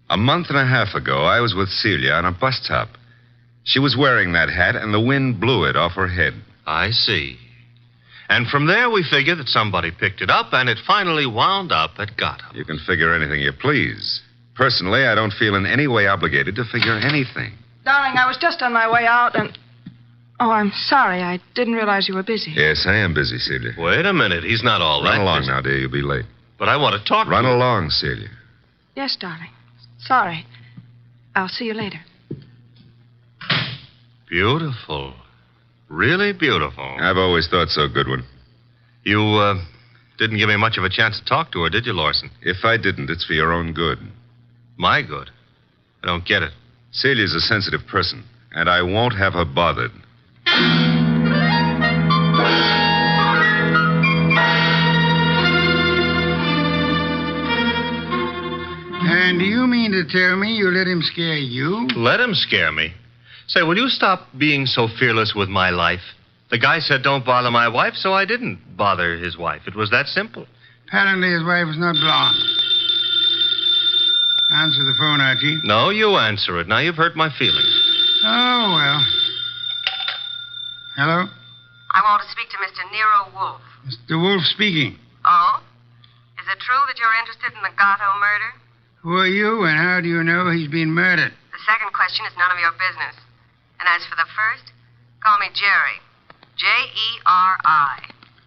A month and a half ago, I was with Celia on a bus top. She was wearing that hat, and the wind blew it off her head. I see. And from there, we figure that somebody picked it up, and it finally wound up at Gatto. You can figure anything you please. Personally, I don't feel in any way obligated to figure anything. Darling, I was just on my way out and... Oh, I'm sorry. I didn't realize you were busy. Yes, I am busy, Celia. Wait a minute. He's not all that Run along busy. now, dear. You'll be late. But I want to talk Run to you. along, Celia. Yes, darling. Sorry. I'll see you later. Beautiful. Really beautiful. I've always thought so, Goodwin. You, didn't give me much of a chance to talk to her, did you, Lawson? If I didn't, it's for your own good. My good? I don't get it. Celia's a sensitive person, and I won't have her bothered. And do you mean to tell me you let him scare you? Let him scare me? Say, will you stop being so fearless with my life? The guy said don't bother my wife, so I didn't bother his wife. It was that simple. Apparently his wife is not blonde. Answer the phone, Archie. No, you answer it. Now you've hurt my feelings. Oh, well. Hello? I want to speak to Mr. Nero Wolfe. Mr. Wolfe speaking. Oh? Is it true that you're interested in the Gatto murder? Who are you, and how do you know he's been murdered? The second question is none of your business. And as for the first, call me Jerry. Jerry.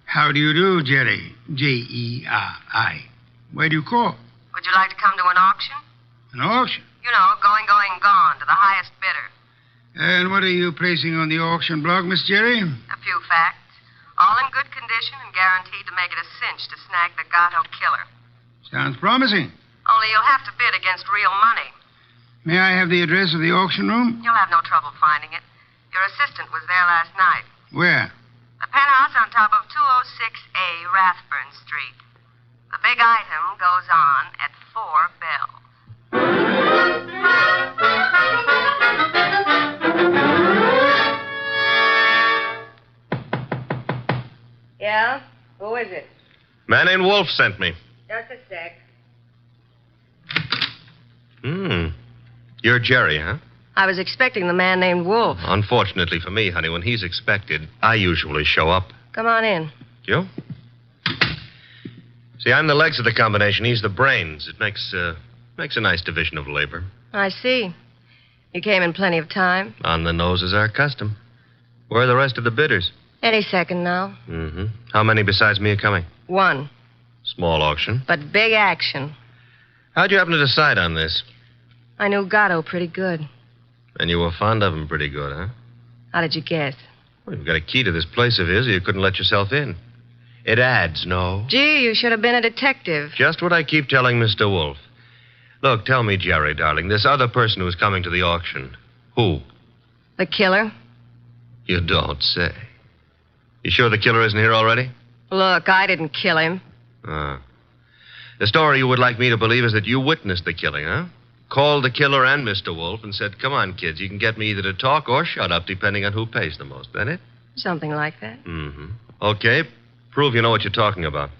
How do you do, Jerry? Jerry. Where do you call? Would you like to come to an auction? An auction? You know, going, gone, to the highest bidder. And what are you placing on the auction block, Miss Jerry? A few facts. All in good condition and guaranteed to make it a cinch to snag the Gatto killer. Sounds promising. Only you'll have to bid against real money. May I have the address of the auction room? You'll have no trouble finding it. Your assistant was there last night. Where? The penthouse on top of 206A Rathburn Street. The big item goes on at 4 bells. Yeah? Who is it? Man named Wolfe sent me. Just a sec. You're Jerry, huh? I was expecting the man named Wolfe. Unfortunately for me, honey, when he's expected, I usually show up. Come on in. You? See, I'm the legs of the combination. He's the brains. It makes a nice division of labor. I see. You came in plenty of time. On the nose is our custom. Where are the rest of the bidders? Any second now. Mm-hmm. How many besides me are coming? 1. Small auction. But big action. How'd you happen to decide on this? I knew Gatto pretty good. And you were fond of him pretty good, huh? How did you guess? Well, you've got a key to this place of his, or you couldn't let yourself in. It adds, no? Gee, you should have been a detective. Just what I keep telling Mr. Wolfe. Look, tell me, Jerry, darling, this other person who's coming to the auction, who? The killer? You don't say. You sure the killer isn't here already? Look, I didn't kill him. The story you would like me to believe is that you witnessed the killing, huh? Called the killer and Mr. Wolfe and said, come on, kids, you can get me either to talk or shut up, depending on who pays the most. That it? Something like that. Mm-hmm. Okay, prove you know what you're talking about.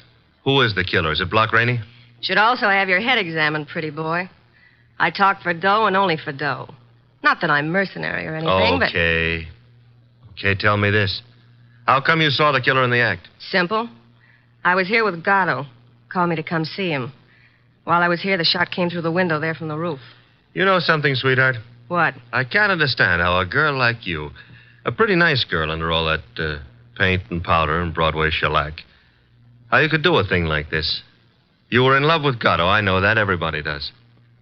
Who is the killer? Is it Block Rainey? Should also have your head examined, pretty boy. I talk for dough and only for dough. Not that I'm mercenary or anything, but... Okay, tell me this. How come you saw the killer in the act? Simple. I was here with Gatto. Called me to come see him. While I was here, the shot came through the window there from the roof. You know something, sweetheart? What? I can't understand how a girl like you, a pretty nice girl under all that paint and powder and Broadway shellac, how you could do a thing like this. You were in love with Gatto, I know that. Everybody does.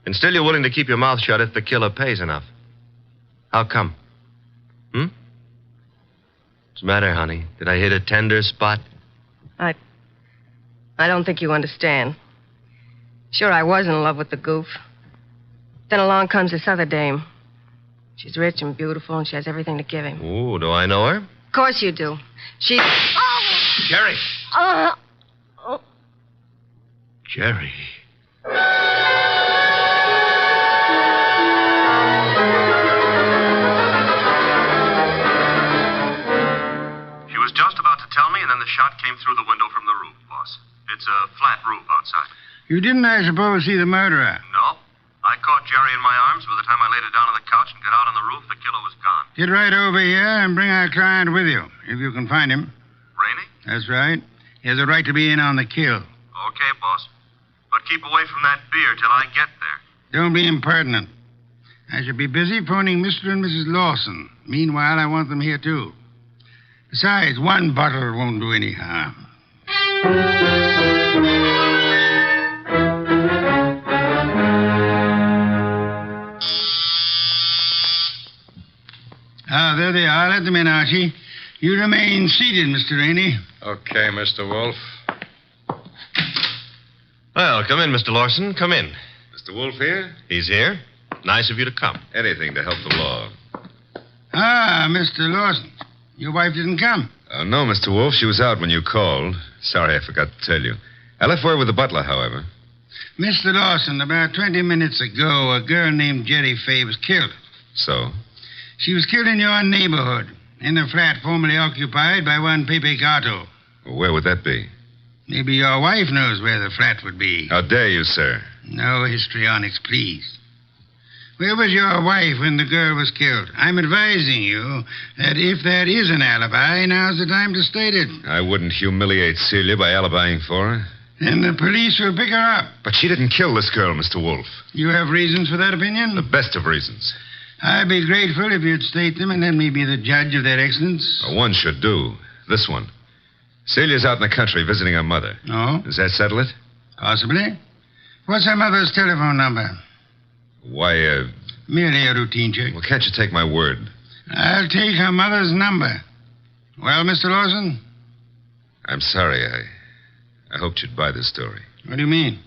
And still you're willing to keep your mouth shut if the killer pays enough. How come? What's the matter, honey? Did I hit a tender spot? I don't think you understand. Sure, I was in love with the goof. Then along comes this other dame. She's rich and beautiful, and she has everything to give him. Ooh, do I know her? Of course you do. She... Jerry! Oh. Jerry. She was just about to tell me, and then the shot came through the window from the roof, boss. It's a flat roof outside. You didn't, I suppose, see the murderer? No. I caught Jerry in my arms. By the time I laid her down on the couch and got out on the roof, the killer was gone. Get right over here and bring our client with you, if you can find him. Rainey? That's right. He has a right to be in on the kill. Okay, boss. But keep away from that beer till I get there. Don't be impertinent. I shall be busy phoning Mr. and Mrs. Lawson. Meanwhile, I want them here, too. Besides, one bottle won't do any harm. there they are. Let them in, Archie. You remain seated, Mr. Rainey. Okay, Mr. Wolfe. Well, come in, Mr. Lawson. Come in. Mr. Wolfe here? He's here. Nice of you to come. Anything to help the law. Ah, Mr. Lawson. Your wife didn't come. No, Mr. Wolfe. She was out when you called. Sorry, I forgot to tell you. I left word with the butler, however. Mr. Lawson, about 20 minutes ago, a girl named Jerry Fay was killed. So? She was killed in your neighborhood, in a flat formerly occupied by one Pepe Gato. Well, where would that be? Maybe your wife knows where the flat would be. How dare you, sir? No histrionics, please. Where was your wife when the girl was killed? I'm advising you that if there is an alibi, now's the time to state it. I wouldn't humiliate Celia by alibying for her. Then the police will pick her up. But she didn't kill this girl, Mr. Wolfe. You have reasons for that opinion? The best of reasons. I'd be grateful if you'd state them and let me be the judge of their excellence. One should do. This one. Celia's out in the country visiting her mother. Oh? Does that settle it? Possibly. What's her mother's telephone number? Why, Merely a routine check. Well, can't you take my word? I'll take her mother's number. Well, Mr. Lawson? I'm sorry. I hoped you'd buy this story. What do you mean?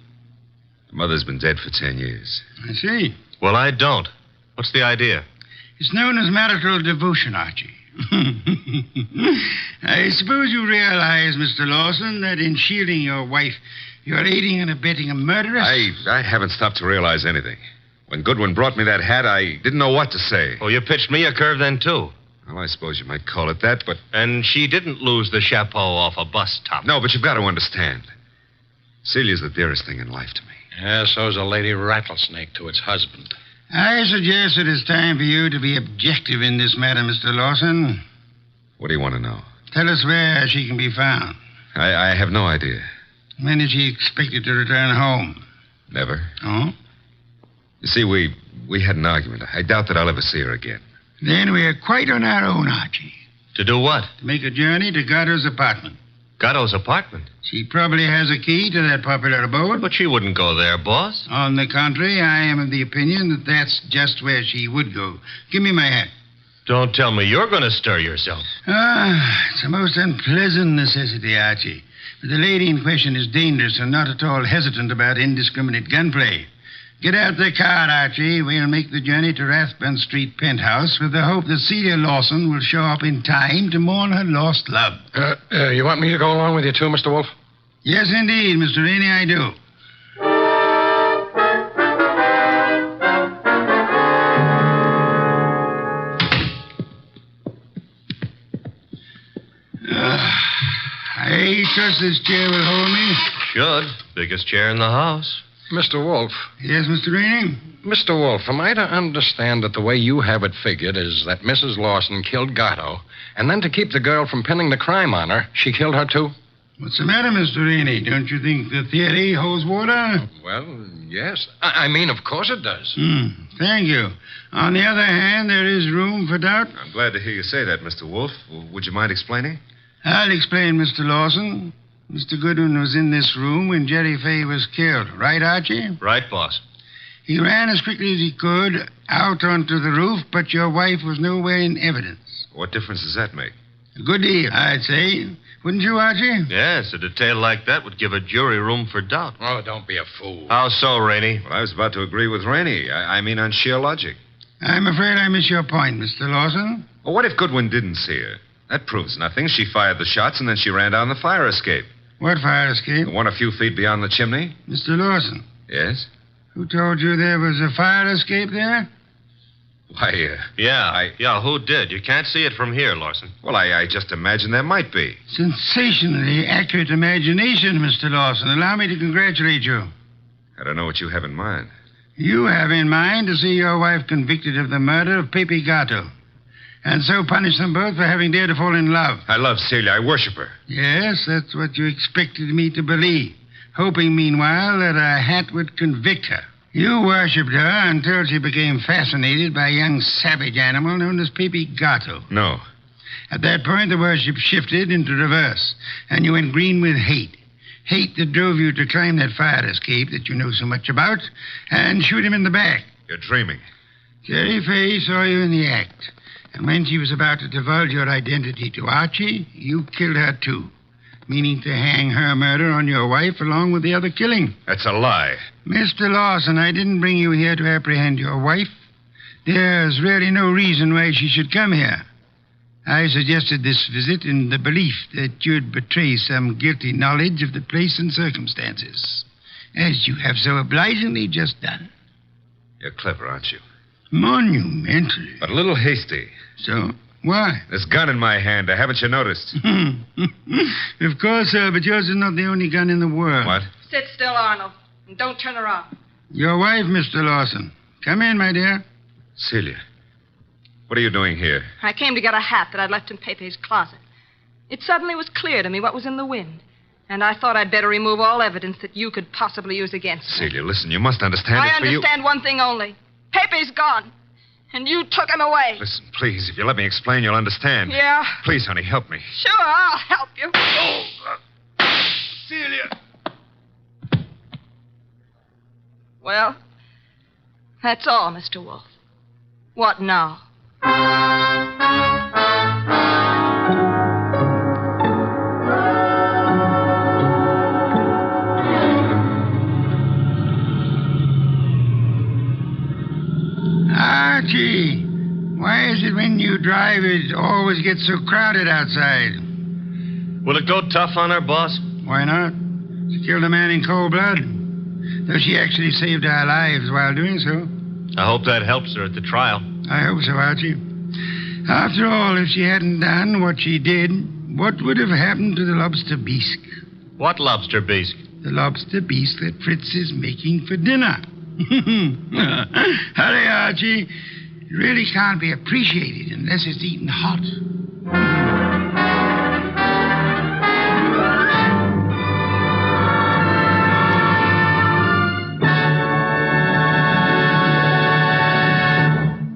The mother's been dead for 10 years. I see. Well, I don't. What's the idea? It's known as marital devotion, Archie. I suppose you realize, Mr. Lawson, that in shielding your wife, you're aiding and abetting a murderess? I haven't stopped to realize anything. When Goodwin brought me that hat, I didn't know what to say. Oh, you pitched me a curve then, too. Well, I suppose you might call it that, but... And she didn't lose the chapeau off a bus top. No, but you've got to understand. Celia's the dearest thing in life to me. Yeah, so's a lady rattlesnake to its husband. I suggest it is time for you to be objective in this matter, Mr. Lawson. What do you want to know? Tell us where she can be found. I have no idea. When is she expected to return home? Never. Oh? You see, we had an argument. I doubt that I'll ever see her again. Then we're quite on our own, Archie. To do what? To make a journey to Gatto's apartment. Gatto's apartment? She probably has a key to that popular abode. But she wouldn't go there, boss. On the contrary, I am of the opinion that that's just where she would go. Give me my hat. Don't tell me you're going to stir yourself. It's a most unpleasant necessity, Archie. But the lady in question is dangerous and not at all hesitant about indiscriminate gunplay. Get out the car, Archie. We'll make the journey to Rathbun Street penthouse with the hope that Celia Lawson will show up in time to mourn her lost love. You want me to go along with you, too, Mr. Wolfe? Yes, indeed, Mr. Rainey, I do. I trust this chair will hold me. Should. Biggest chair in the house. Mr. Wolfe. Yes, Mr. Rainey? Mr. Wolfe, am I to understand that the way you have it figured is that Mrs. Lawson killed Gatto, and then to keep the girl from pinning the crime on her, she killed her, too? What's the matter, Mr. Rainey? Don't you think the theory holds water? Well, yes. I mean, of course it does. Thank you. On the other hand, there is room for doubt. I'm glad to hear you say that, Mr. Wolfe. Would you mind explaining? I'll explain, Mr. Lawson. Mr. Goodwin was in this room when Jerry Fay was killed. Right, Archie? Right, boss. He ran as quickly as he could out onto the roof, but your wife was nowhere in evidence. What difference does that make? A good deal, I'd say. Wouldn't you, Archie? Yes, a detail like that would give a jury room for doubt. Oh, don't be a fool. How so, Rainey? Well, I was about to agree with Rainey. I mean on sheer logic. I'm afraid I miss your point, Mr. Lawson. Well, what if Goodwin didn't see her? That proves nothing. She fired the shots, and then she ran down the fire escape. What fire escape? The one a few feet beyond the chimney. Mr. Lawson. Yes? Who told you there was a fire escape there? Why, Yeah, who did? You can't see it from here, Lawson. Well, I just imagined there might be. Sensationally accurate imagination, Mr. Lawson. Allow me to congratulate you. I don't know what you have in mind. You have in mind to see your wife convicted of the murder of Pepe Gatto. And so punish them both for having dared to fall in love. I love Celia. I worship her. Yes, that's what you expected me to believe. Hoping, meanwhile, that a hat would convict her. You worshipped her until she became fascinated by a young savage animal known as Pepe Gatto. No. At that point, the worship shifted into reverse, and you went green with hate. Hate that drove you to climb that fire escape that you know so much about and shoot him in the back. You're dreaming. Jerry Fay saw you in the act. And when she was about to divulge your identity to Archie, you killed her too, meaning to hang her murder on your wife along with the other killing. That's a lie. Mr. Lawson, I didn't bring you here to apprehend your wife. There's really no reason why she should come here. I suggested this visit in the belief that you'd betray some guilty knowledge of the place and circumstances, as you have so obligingly just done. You're clever, aren't you? Monumentally. But a little hasty. So, why? This gun in my hand, haven't you noticed? Of course, sir, but yours is not the only gun in the world. What? Sit still, Arnold, and don't turn around. Your wife, Mr. Lawson. Come in, my dear. Celia, what are you doing here? I came to get a hat that I'd left in Pepe's closet. It suddenly was clear to me what was in the wind, and I thought I'd better remove all evidence that you could possibly use against me. Celia, listen, you must understand I it's for you. understand one thing only. Pepe's gone, and you took him away. Listen, please, if you let me explain, you'll understand. Yeah? Please, honey, help me. Sure, I'll help you. Celia! Well, that's all, Mr. Wolfe. What now? Archie, why is it when you drive it always gets so crowded outside? Will it go tough on her, boss? Why not? She killed a man in cold blood. Though she actually saved our lives while doing so. I hope that helps her at the trial. I hope so, Archie. After all, if she hadn't done what she did, what would have happened to the lobster bisque? What lobster bisque? The lobster bisque that Fritz is making for dinner. Hurry, Archie. It really can't be appreciated unless it's eaten hot.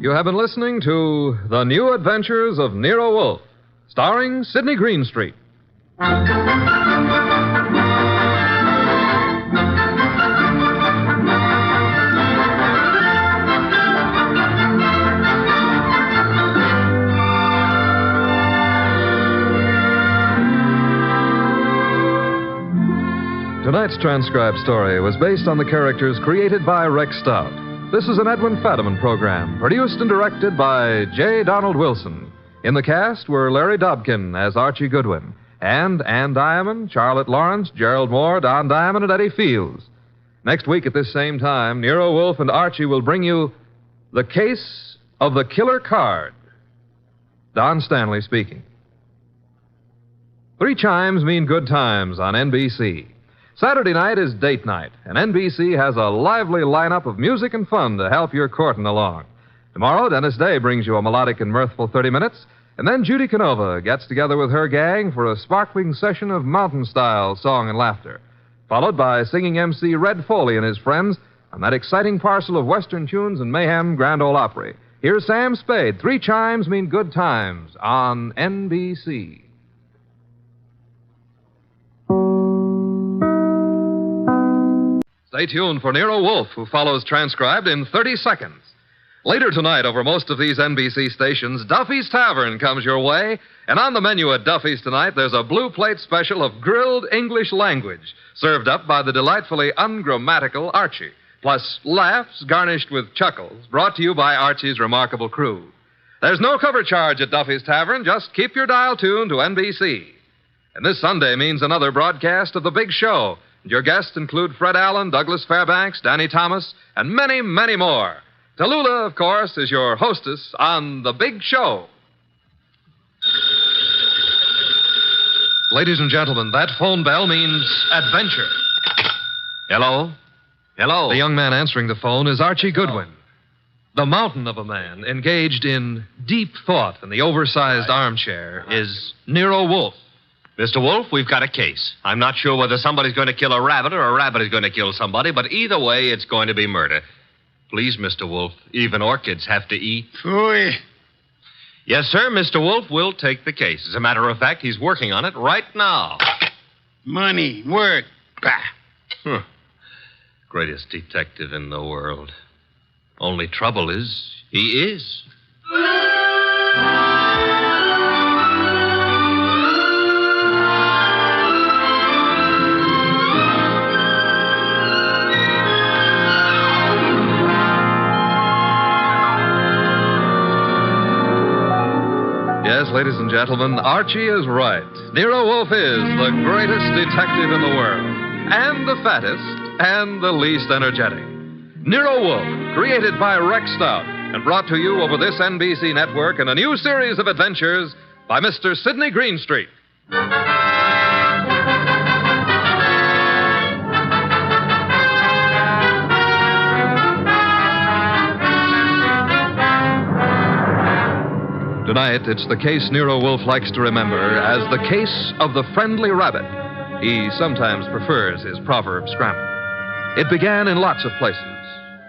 You have been listening to The New Adventures of Nero Wolfe, starring Sidney Greenstreet. Tonight's transcribed story was based on the characters created by Rex Stout. This is an Edwin Fadiman program, produced and directed by J. Donald Wilson. In the cast were Larry Dobkin as Archie Goodwin, and Ann Diamond, Charlotte Lawrence, Gerald Moore, Don Diamond, and Eddie Fields. Next week at this same time, Nero Wolfe and Archie will bring you The Case of the Killer Card. Don Stanley speaking. 3 chimes mean good times on NBC. Saturday night is date night, and NBC has a lively lineup of music and fun to help your courting along. Tomorrow, Dennis Day brings you a melodic and mirthful 30 minutes, and then Judy Canova gets together with her gang for a sparkling session of mountain-style song and laughter, followed by singing MC Red Foley and his friends on that exciting parcel of Western tunes and mayhem Grand Ole Opry. Here's Sam Spade. 3 chimes mean good times on NBC. Stay tuned for Nero Wolfe, who follows transcribed in 30 seconds. Later tonight, over most of these NBC stations, Duffy's Tavern comes your way. And on the menu at Duffy's tonight, there's a blue plate special of grilled English language, served up by the delightfully ungrammatical Archie. Plus laughs garnished with chuckles, brought to you by Archie's remarkable crew. There's no cover charge at Duffy's Tavern. Just keep your dial tuned to NBC. And this Sunday means another broadcast of The Big Show. Your guests include Fred Allen, Douglas Fairbanks, Danny Thomas, and many, many more. Tallulah, of course, is your hostess on The Big Show. Ladies and gentlemen, that phone bell means adventure. Hello? Hello? The young man answering the phone is Archie Goodwin. The mountain of a man engaged in deep thought in the oversized armchair is Nero Wolfe. Mr. Wolfe, we've got a case. I'm not sure whether somebody's going to kill a rabbit or a rabbit is going to kill somebody, but either way, it's going to be murder. Please, Mr. Wolfe, even orchids have to eat. Phooey. Yes, sir, Mr. Wolfe will take the case. As a matter of fact, he's working on it right now. Money, work, bah. Greatest detective in the world. Only trouble is, he is. Yes, ladies and gentlemen, Archie is right. Nero Wolfe is the greatest detective in the world, and the fattest, and the least energetic. Nero Wolfe, created by Rex Stout, and brought to you over this NBC network in a new series of adventures by Mr. Sidney Greenstreet. Tonight, it's the case Nero Wolfe likes to remember as the case of the friendly rabbit. He sometimes prefers his proverb scramble. It began in lots of places.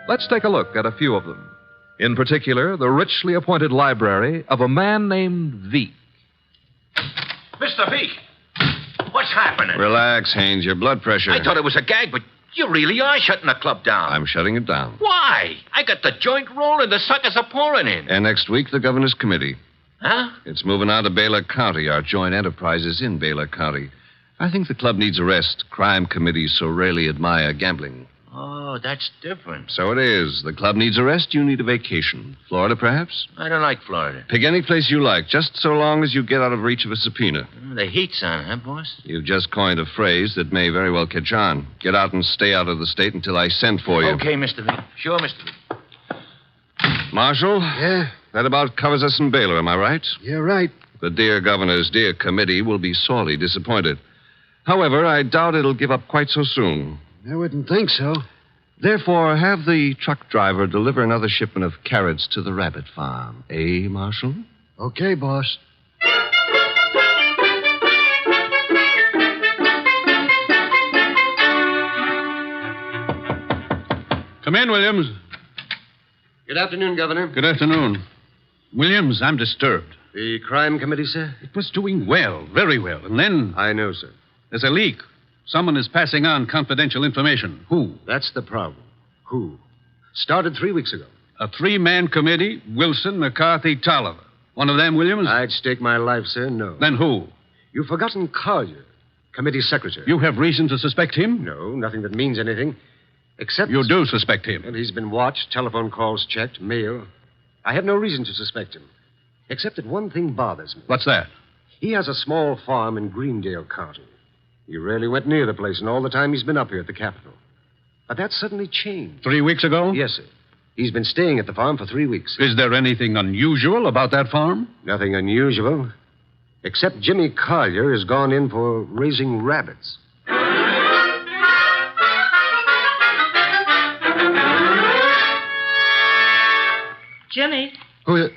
Let's take a look at a few of them. In particular, the richly appointed library of a man named Veek. Mr. Veek, what's happening? Relax, Haynes. Your blood pressure. I thought it was a gag, but you really are shutting the club down. I'm shutting it down. Why? I got the joint rolling. The suckers are pouring in. And next week, the governor's committee. Huh? It's moving out of Baylor County. Our joint enterprise is in Baylor County. I think the club needs a rest. Crime committees so rarely admire gambling. Oh, that's different. So it is. The club needs a rest. You need a vacation. Florida, perhaps? I don't like Florida. Pick any place you like, just so long as you get out of reach of a subpoena. The heat's on, huh, boss? You've just coined a phrase that may very well catch on. Get out and stay out of the state until I send for you. Okay, Mr. Veek. Sure, Mr. Veek. Marshal? Yeah? That about covers us in Baylor, am I right? You're right. The dear governor's dear committee will be sorely disappointed. However, I doubt it'll give up quite so soon. I wouldn't think so. Therefore, have the truck driver deliver another shipment of carrots to the rabbit farm. Eh, Marshal? Okay, boss. Come in, Williams. Good afternoon, Governor. Good afternoon. Williams, I'm disturbed. The crime committee, sir? It was doing well, very well. And then I know, sir. there's a leak. Someone is passing on confidential information. Who? That's the problem. Who? Started 3 weeks ago. A three-man committee, Wilson, McCarthy, Tolliver. One of them, Williams? I'd stake my life, sir, no. Then who? You've forgotten Collier, committee secretary. You have reason to suspect him? No, nothing that means anything. Except... You do suspect him? And he's been watched, telephone calls checked, mail. I have no reason to suspect him. Except that one thing bothers me. What's that? He has a small farm in Greendale County. He rarely went near the place in all the time he's been up here at the Capitol. But that suddenly changed. 3 weeks ago? Yes, sir. He's been staying at the farm for 3 weeks. Is there anything unusual about that farm? Nothing unusual. Except Jimmy Collier has gone in for raising rabbits. Jimmy, Who?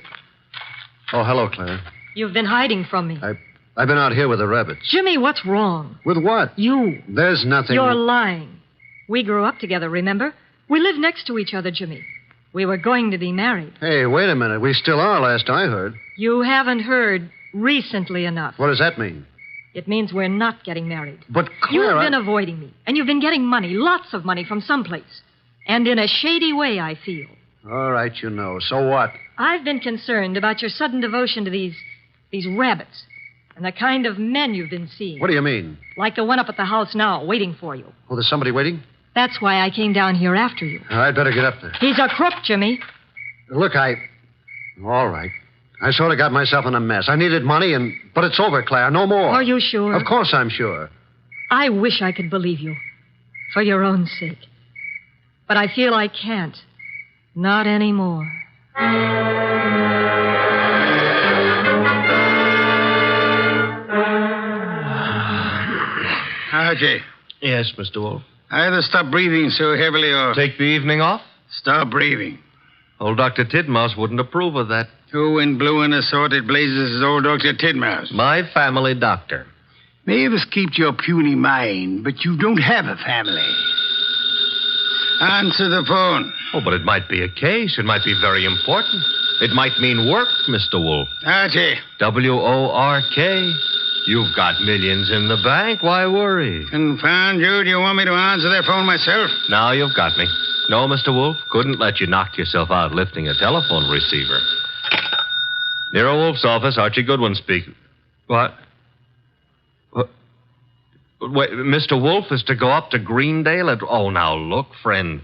Oh, hello, Claire. you've been hiding from me. I've been out here with the rabbits. Jimmy, what's wrong? With what? You. There's nothing. You're lying. We grew up together, remember? We lived next to each other, Jimmy. We were going to be married. Hey, wait a minute. We still are, last I heard. You haven't heard recently enough. What does that mean? It means we're not getting married. But, Claire, You've been avoiding me, and you've been getting money, lots of money from someplace. And in a shady way, I feel. All right, you know. So what? I've been concerned about your sudden devotion to these rabbits and the kind of men you've been seeing. What do you mean? Like the one up at the house now, waiting for you. Oh, there's somebody waiting? That's why I came down here after you. I'd better get up there. He's a crook, Jimmy. Look, all right. I sort of got myself in a mess. I needed money, but it's over, Claire. No more. Are you sure? Of course I'm sure. I wish I could believe you. For your own sake. But I feel I can't. Not anymore. Archie. Yes, Mr. Wolfe. Either stop breathing so heavily or... Take the evening off? Stop breathing. Old Dr. Tidmouse wouldn't approve of that. Who in blue and assorted blazes is old Dr. Tidmouse? My family doctor. Mavis keeps your puny mind, but you don't have a family. Answer the phone. Oh, but it might be a case. It might be very important. It might mean work, Mr. Wolfe. Archie. W-O-R-K. You've got millions in the bank. Why worry? Confound you. Do you want me to answer that phone myself? Now you've got me. No, Mr. Wolfe. Couldn't let you knock yourself out lifting a telephone receiver. Nero Wolfe's office, Archie Goodwin speaking. What? Wait, Mr. Wolfe is to go up to Greendale at... Oh, now, look, friend.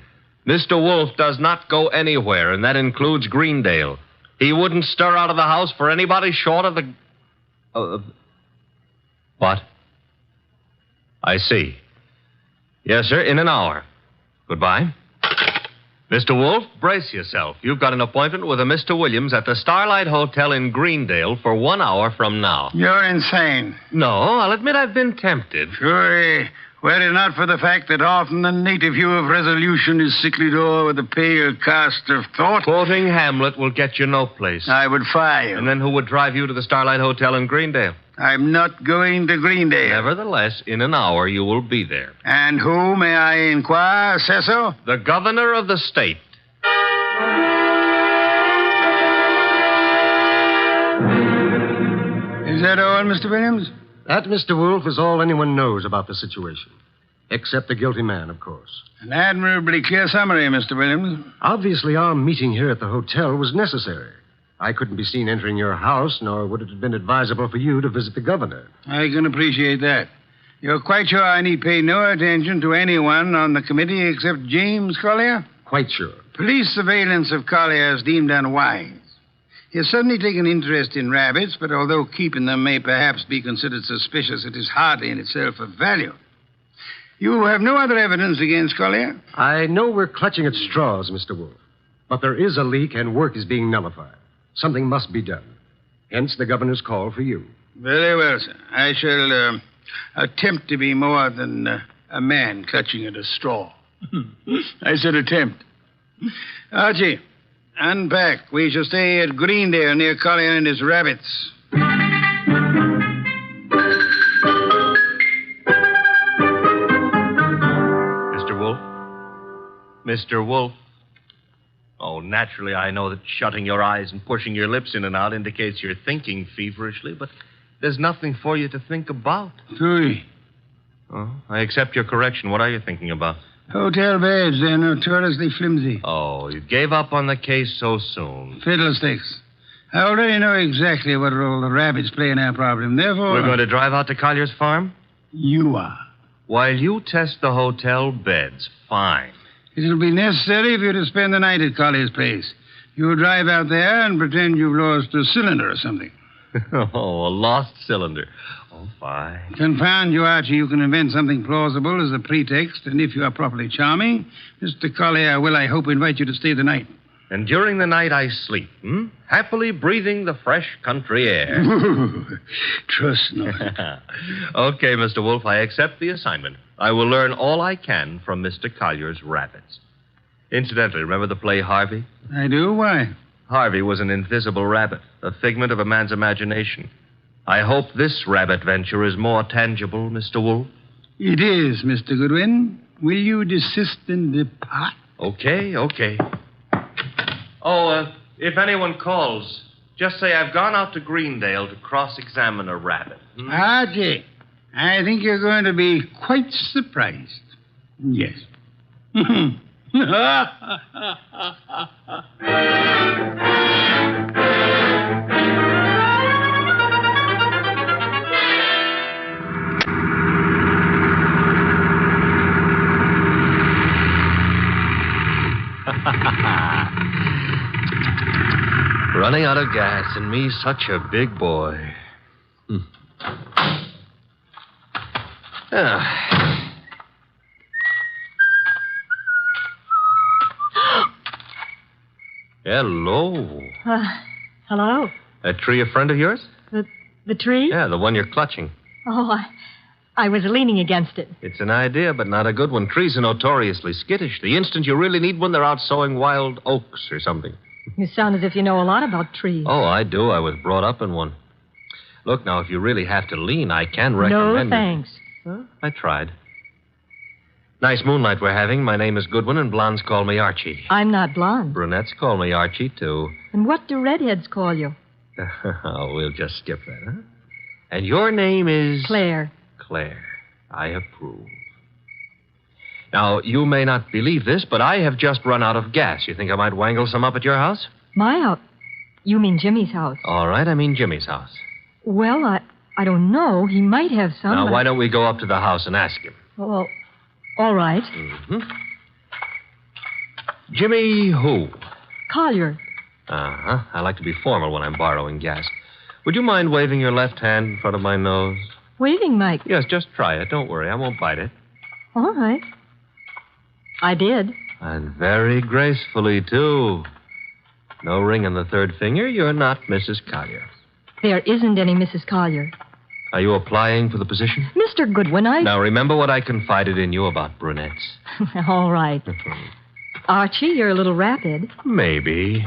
Mr. Wolfe does not go anywhere, and that includes Greendale. He wouldn't stir out of the house for anybody short of the... What? I see. Yes, sir, in an hour. Goodbye. Mr. Wolfe, brace yourself. You've got an appointment with a Mr. Williams at the Starlight Hotel in Greendale for 1 hour from now. You're insane. No, I'll admit I've been tempted. Sure. Were it not for the fact that often the native hue of resolution is sicklied o'er with a pale cast of thought. Quoting Hamlet will get you no place. I would fire you. And then who would drive you to the Starlight Hotel in Greendale? I'm not going to Greendale. Nevertheless, in an hour you will be there. And who, may I inquire, says so? The governor of the state. Is that all, Mr. Williams? That, Mr. Wolfe, is all anyone knows about the situation. Except the guilty man, of course. An admirably clear summary, Mr. Williams. Obviously, our meeting here at the hotel was necessary. I couldn't be seen entering your house, nor would it have been advisable for you to visit the governor. I can appreciate that. You're quite sure I need pay no attention to anyone on the committee except James Collier? Quite sure. Police surveillance of Collier is deemed unwise. He has suddenly taken interest in rabbits, but although keeping them may perhaps be considered suspicious, it is hardly in itself of value. You have no other evidence against Collier? I know we're clutching at straws, Mr. Wolfe. But there is a leak and work is being nullified. Something must be done. Hence the governor's call for you. Very well, sir. I shall attempt to be more than a man clutching at a straw. I said attempt. Archie, unpack. We shall stay at Greendale near Collier and his rabbits. Mr. Wolfe? Mr. Wolfe? Oh, naturally, I know that shutting your eyes and pushing your lips in and out indicates you're thinking feverishly, but there's nothing for you to think about. Three. Oh, I accept your correction. What are you thinking about? Hotel beds. They're notoriously flimsy. Oh, you gave up on the case so soon. Fiddlesticks. I already know exactly what role the rabbits play in our problem. Therefore... We're going to drive out to Collier's farm? You are. While you test the hotel beds, fine. It'll be necessary for you to spend the night at Collier's place. You'll drive out there and pretend you've lost a cylinder or something. Oh, a lost cylinder. Oh, fine. Confound you, Archie. You can invent something plausible as a pretext, and if you are properly charming, Mr. Collier will, I hope, invite you to stay the night. And during the night I sleep, happily breathing the fresh country air. Trust not. Okay, Mr. Wolfe, I accept the assignment. I will learn all I can from Mr. Collier's rabbits. Incidentally, remember the play Harvey? I do? Why? Harvey was an invisible rabbit, a figment of a man's imagination. I hope this rabbit venture is more tangible, Mr. Wolfe. It is, Mr. Goodwin. Will you desist and depart? Okay. Oh, if anyone calls, just say I've gone out to Greendale to cross-examine a rabbit. Archie, I think you're going to be quite surprised. Yes. Running out of gas, and me such a big boy. Hello. Hello? That tree a friend of yours? The tree? Yeah, the one you're clutching. Oh, I was leaning against it. It's an idea, but not a good one. Trees are notoriously skittish. The instant you really need one, they're out sowing wild oaks or something. You sound as if you know a lot about trees. Oh, I do. I was brought up in one. Look, now, if you really have to lean, I can recommend... No, thanks. Well, I tried. Nice moonlight we're having. My name is Goodwin, and blondes call me Archie. I'm not blonde. Brunettes call me Archie, too. And what do redheads call you? Oh, we'll just skip that, huh? And your name is... Claire. Claire. I approve. Now, you may not believe this, but I have just run out of gas. You think I might wangle some up at your house? My house? You mean Jimmy's house? All right, I mean Jimmy's house. Well, I don't know. He might have some. Now, why don't we go up to the house and ask him? Well, all right. Mm-hmm. Jimmy who? Collier. Uh-huh. I like to be formal when I'm borrowing gas. Would you mind waving your left hand in front of my nose? Waving, Mike? Yes, just try it. Don't worry. I won't bite it. All right. I did. And very gracefully, too. No ring on the third finger. You're not Mrs. Collier. There isn't any Mrs. Collier. Are you applying for the position? Mr. Goodwin, Now, remember what I confided in you about brunettes. All right. Archie, you're a little rapid. Maybe.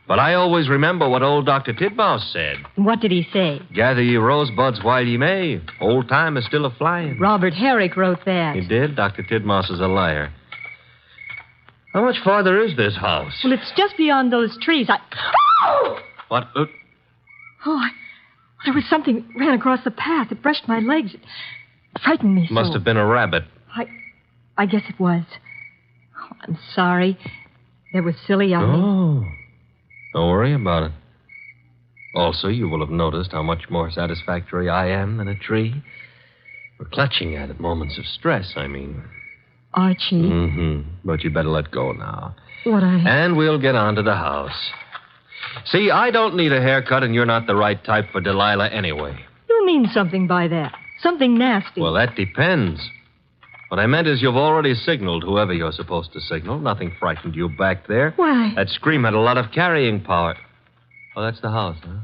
But I always remember what old Dr. Titmouse said. What did he say? Gather ye rosebuds while ye may. Old time is still a-flying. Robert Herrick wrote that. He did? Dr. Titmouse is a liar. How much farther is this house? Well, it's just beyond those trees. What? There was something ran across the path. It brushed my legs. It frightened me so. Must have been a rabbit. I guess it was. Oh, I'm sorry. That was silly of me. Don't worry about it. Also, you will have noticed how much more satisfactory I am than a tree. For clutching at moments of stress, I mean. Archie. Mm-hmm. But you better let go now. And we'll get on to the house. See, I don't need a haircut, and you're not the right type for Delilah anyway. You mean something by that. Something nasty. Well, that depends. What I meant is you've already signaled whoever you're supposed to signal. Nothing frightened you back there. Why? That scream had a lot of carrying power. Oh, that's the house, huh?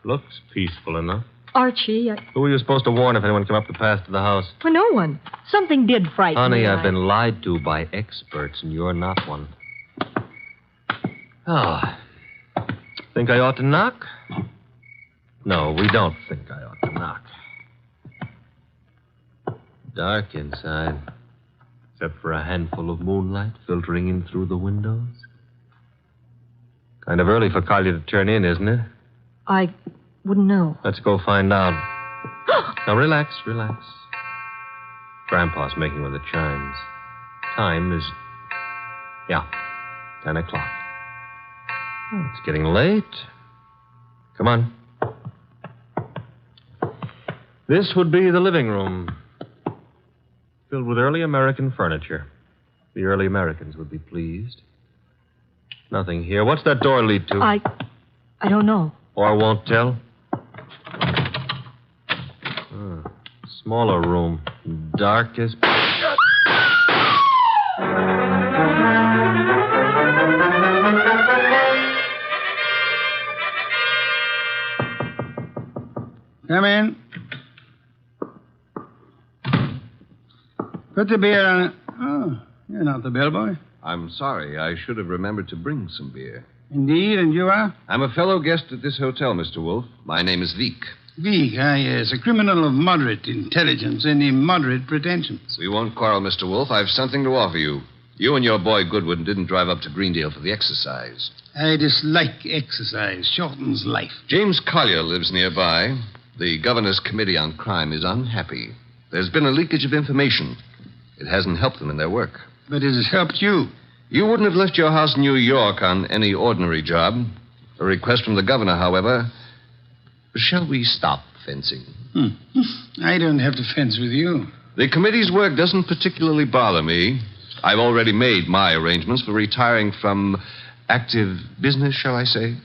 Looks peaceful enough. Archie, Who were you supposed to warn if anyone came up the path to the house? Well, no one. Something did frighten me. Honey, I've been lied to by experts, and you're not one. Think I ought to knock? No, we don't think I ought to knock. Dark inside, except for a handful of moonlight filtering in through the windows. Kind of early for Collier to turn in, isn't it? I wouldn't know. Let's go find out. Now, relax. Grandpa's making with the chimes. Time is, 10 o'clock. Oh, it's getting late. Come on. This would be the living room. Filled with early American furniture. The early Americans would be pleased. Nothing here. What's that door lead to? I don't know. Or won't tell? Smaller room. Dark as... Come in. Put the beer on it. Oh, you're not the bellboy. I'm sorry. I should have remembered to bring some beer. Indeed, and you are? I'm a fellow guest at this hotel, Mr. Wolfe. My name is Veek. Veek, yes. A criminal of moderate intelligence and immoderate pretensions. We won't quarrel, Mr. Wolfe. I've something to offer you. You and your boy Goodwin didn't drive up to Greendale for the exercise. I dislike exercise. Shortens life. James Collier lives nearby. The governor's committee on crime is unhappy. There's been a leakage of information. It hasn't helped them in their work. But it has helped you. You wouldn't have left your house in New York on any ordinary job. A request from the governor, however. Shall we stop fencing? I don't have to fence with you. The committee's work doesn't particularly bother me. I've already made my arrangements for retiring from active business, shall I say.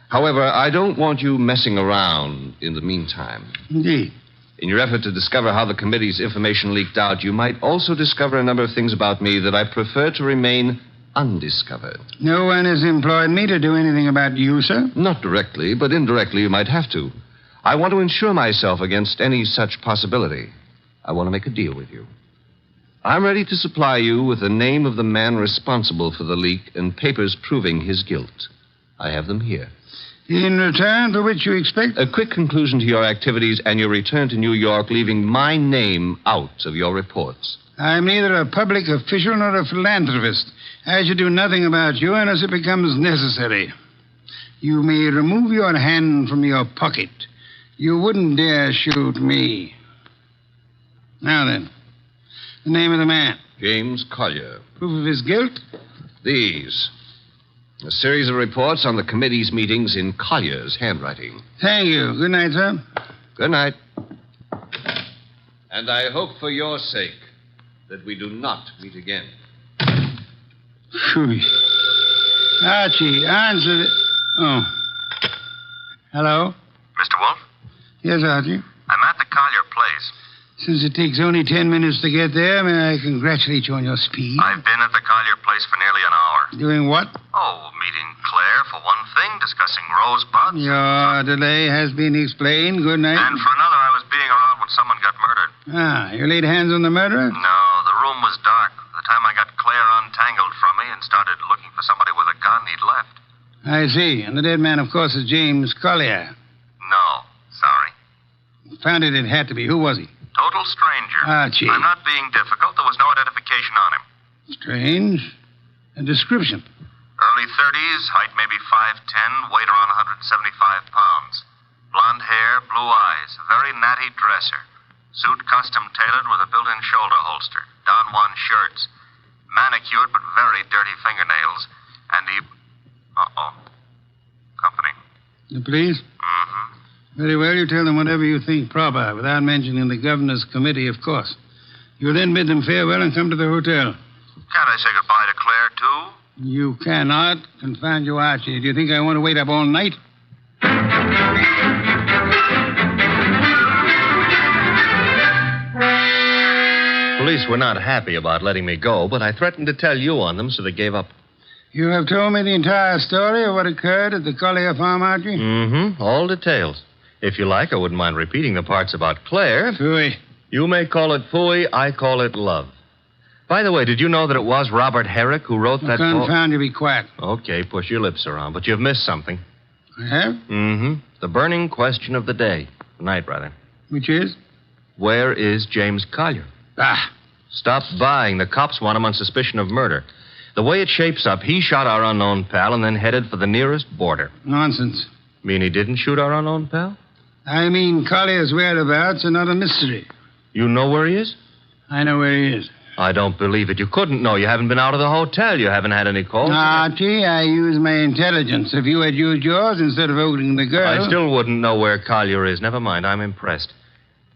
However, I don't want you messing around in the meantime. Indeed. In your effort to discover how the committee's information leaked out, you might also discover a number of things about me that I prefer to remain undiscovered. No one has employed me to do anything about you, sir? Not directly, but indirectly you might have to. I want to insure myself against any such possibility. I want to make a deal with you. I'm ready to supply you with the name of the man responsible for the leak and papers proving his guilt. I have them here. In return for which you expect? A quick conclusion to your activities and your return to New York, leaving my name out of your reports. I'm neither a public official nor a philanthropist. I should do nothing about you unless it becomes necessary. You may remove your hand from your pocket. You wouldn't dare shoot me. Now then, the name of the man. James Collier. Proof of his guilt? These. A series of reports on the committee's meetings in Collier's handwriting. Thank you. Good night, sir. Good night. And I hope for your sake that we do not meet again. Phew. Archie, answer it. Oh. Hello? Mr. Wolfe? Yes, Archie. I'm at the Collier place. Since it takes only 10 minutes to get there, may I congratulate you on your speed? I've been at the Collier place for nearly an hour. Doing what? Oh, meeting Claire for one thing, discussing rosebuds. Your delay has been explained. Good night. And for another, I was being around when someone got murdered. Ah, you laid hands on the murderer? No, the room was dark. By the time I got Claire untangled from me and started looking for somebody with a gun, he'd left. I see. And the dead man, of course, is James Collier. No, sorry. Found it had to be. Who was he? Total stranger. Archie. I'm not being difficult. There was no identification on him. Strange. A description. Early 30s, height maybe 5'10", weight around 175 pounds. Blonde hair, blue eyes, very natty dresser. Suit custom tailored with a built-in shoulder holster. Don Juan shirts. Manicured but very dirty fingernails. And he... Uh-oh. Company. The police? Mm-hmm. Very well, you tell them whatever you think proper, without mentioning the governor's committee, of course. You'll then bid them farewell and come to the hotel. Can't I say goodbye to Claire, too? You cannot. Confound you, Archie. Do you think I want to wait up all night? Police were not happy about letting me go, but I threatened to tell you on them, so they gave up. You have told me the entire story of what occurred at the Collier farm, Archie? Mm-hmm. All details. If you like, I wouldn't mind repeating the parts about Claire. Phooey. You may call it phooey, I call it love. By the way, did you know that it was Robert Herrick who wrote that... Confound you, be quiet. Okay, push your lips around, but you've missed something. I have? Mm-hmm. The burning question of the day. Night, rather. Which is? Where is James Collier? Ah. Stop buying. The cops want him on suspicion of murder. The way it shapes up, he shot our unknown pal and then headed for the nearest border. Nonsense. Mean he didn't shoot our unknown pal? I mean Collier's whereabouts are not a mystery. You know where he is? I know where he is. I don't believe it. You couldn't know. You haven't been out of the hotel. You haven't had any calls. Archie, I use my intelligence. If you had used yours instead of voting the girl... I still wouldn't know where Collier is. Never mind. I'm impressed.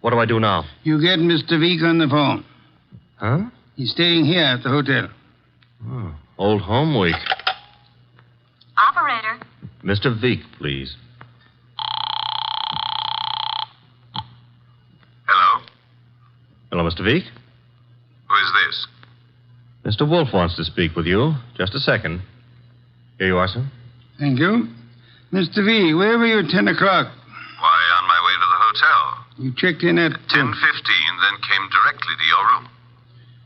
What do I do now? You get Mr. Veek on the phone. Huh? He's staying here at the hotel. Oh, old home week. Operator. Mr. Veek, please. Hello? Hello, Mr. Veek? Who is this? Mr. Wolfe wants to speak with you. Just a second. Here you are, sir. Thank you. Mr. V, where were you at 10 o'clock? Why, on my way to the hotel. You checked in at... 10:15, then came directly to your room.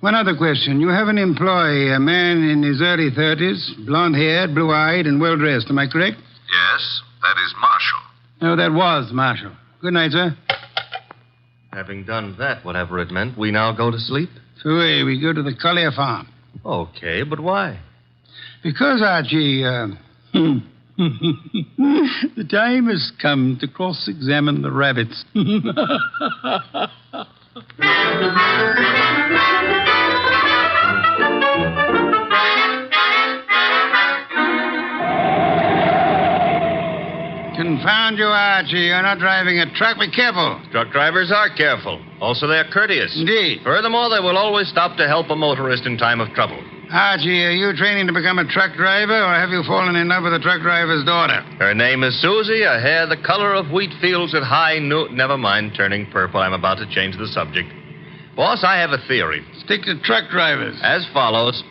One other question. You have an employee, a man in his early 30s, blonde-haired, blue-eyed, and well-dressed. Am I correct? Yes, that is Marshall. No, that was Marshall. Good night, sir. Having done that, whatever it meant, we now go to sleep? Phooey, we go to the Collier farm. Okay, but why? Because, Archie, the time has come to cross-examine the rabbits. Confound you, Archie. You're not driving a truck. Be careful. Truck drivers are careful. Also, they're courteous. Indeed. Furthermore, they will always stop to help a motorist in time of trouble. Archie, are you training to become a truck driver, or have you fallen in love with a truck driver's daughter? Her name is Susie, her hair the color of wheat fields at high noon. Never mind turning purple. I'm about to change the subject. Boss, I have a theory. Stick to truck drivers. As follows.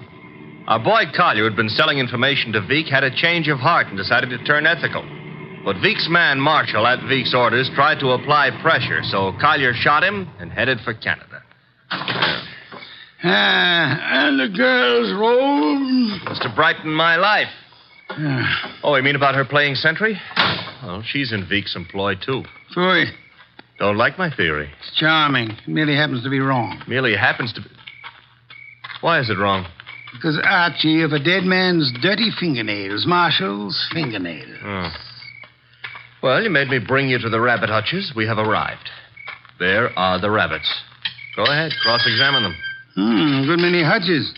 Our boy Collier had been selling information to Veek, had a change of heart, and decided to turn ethical. But Veek's man, Marshall, at Veek's orders, tried to apply pressure, so Collier shot him and headed for Canada. And the girl's room? Was to brighten my life. Oh, you mean about her playing sentry? Well, she's in Veek's employ, too. Phooey. Don't like my theory. It's charming. It merely happens to be wrong. Merely happens to be... Why is it wrong? Because, Archie, of a dead man's dirty fingernails, Marshall's fingernails. Oh. Well, you made me bring you to the rabbit hutches. We have arrived. There are the rabbits. Go ahead, cross-examine them. Good many hutches.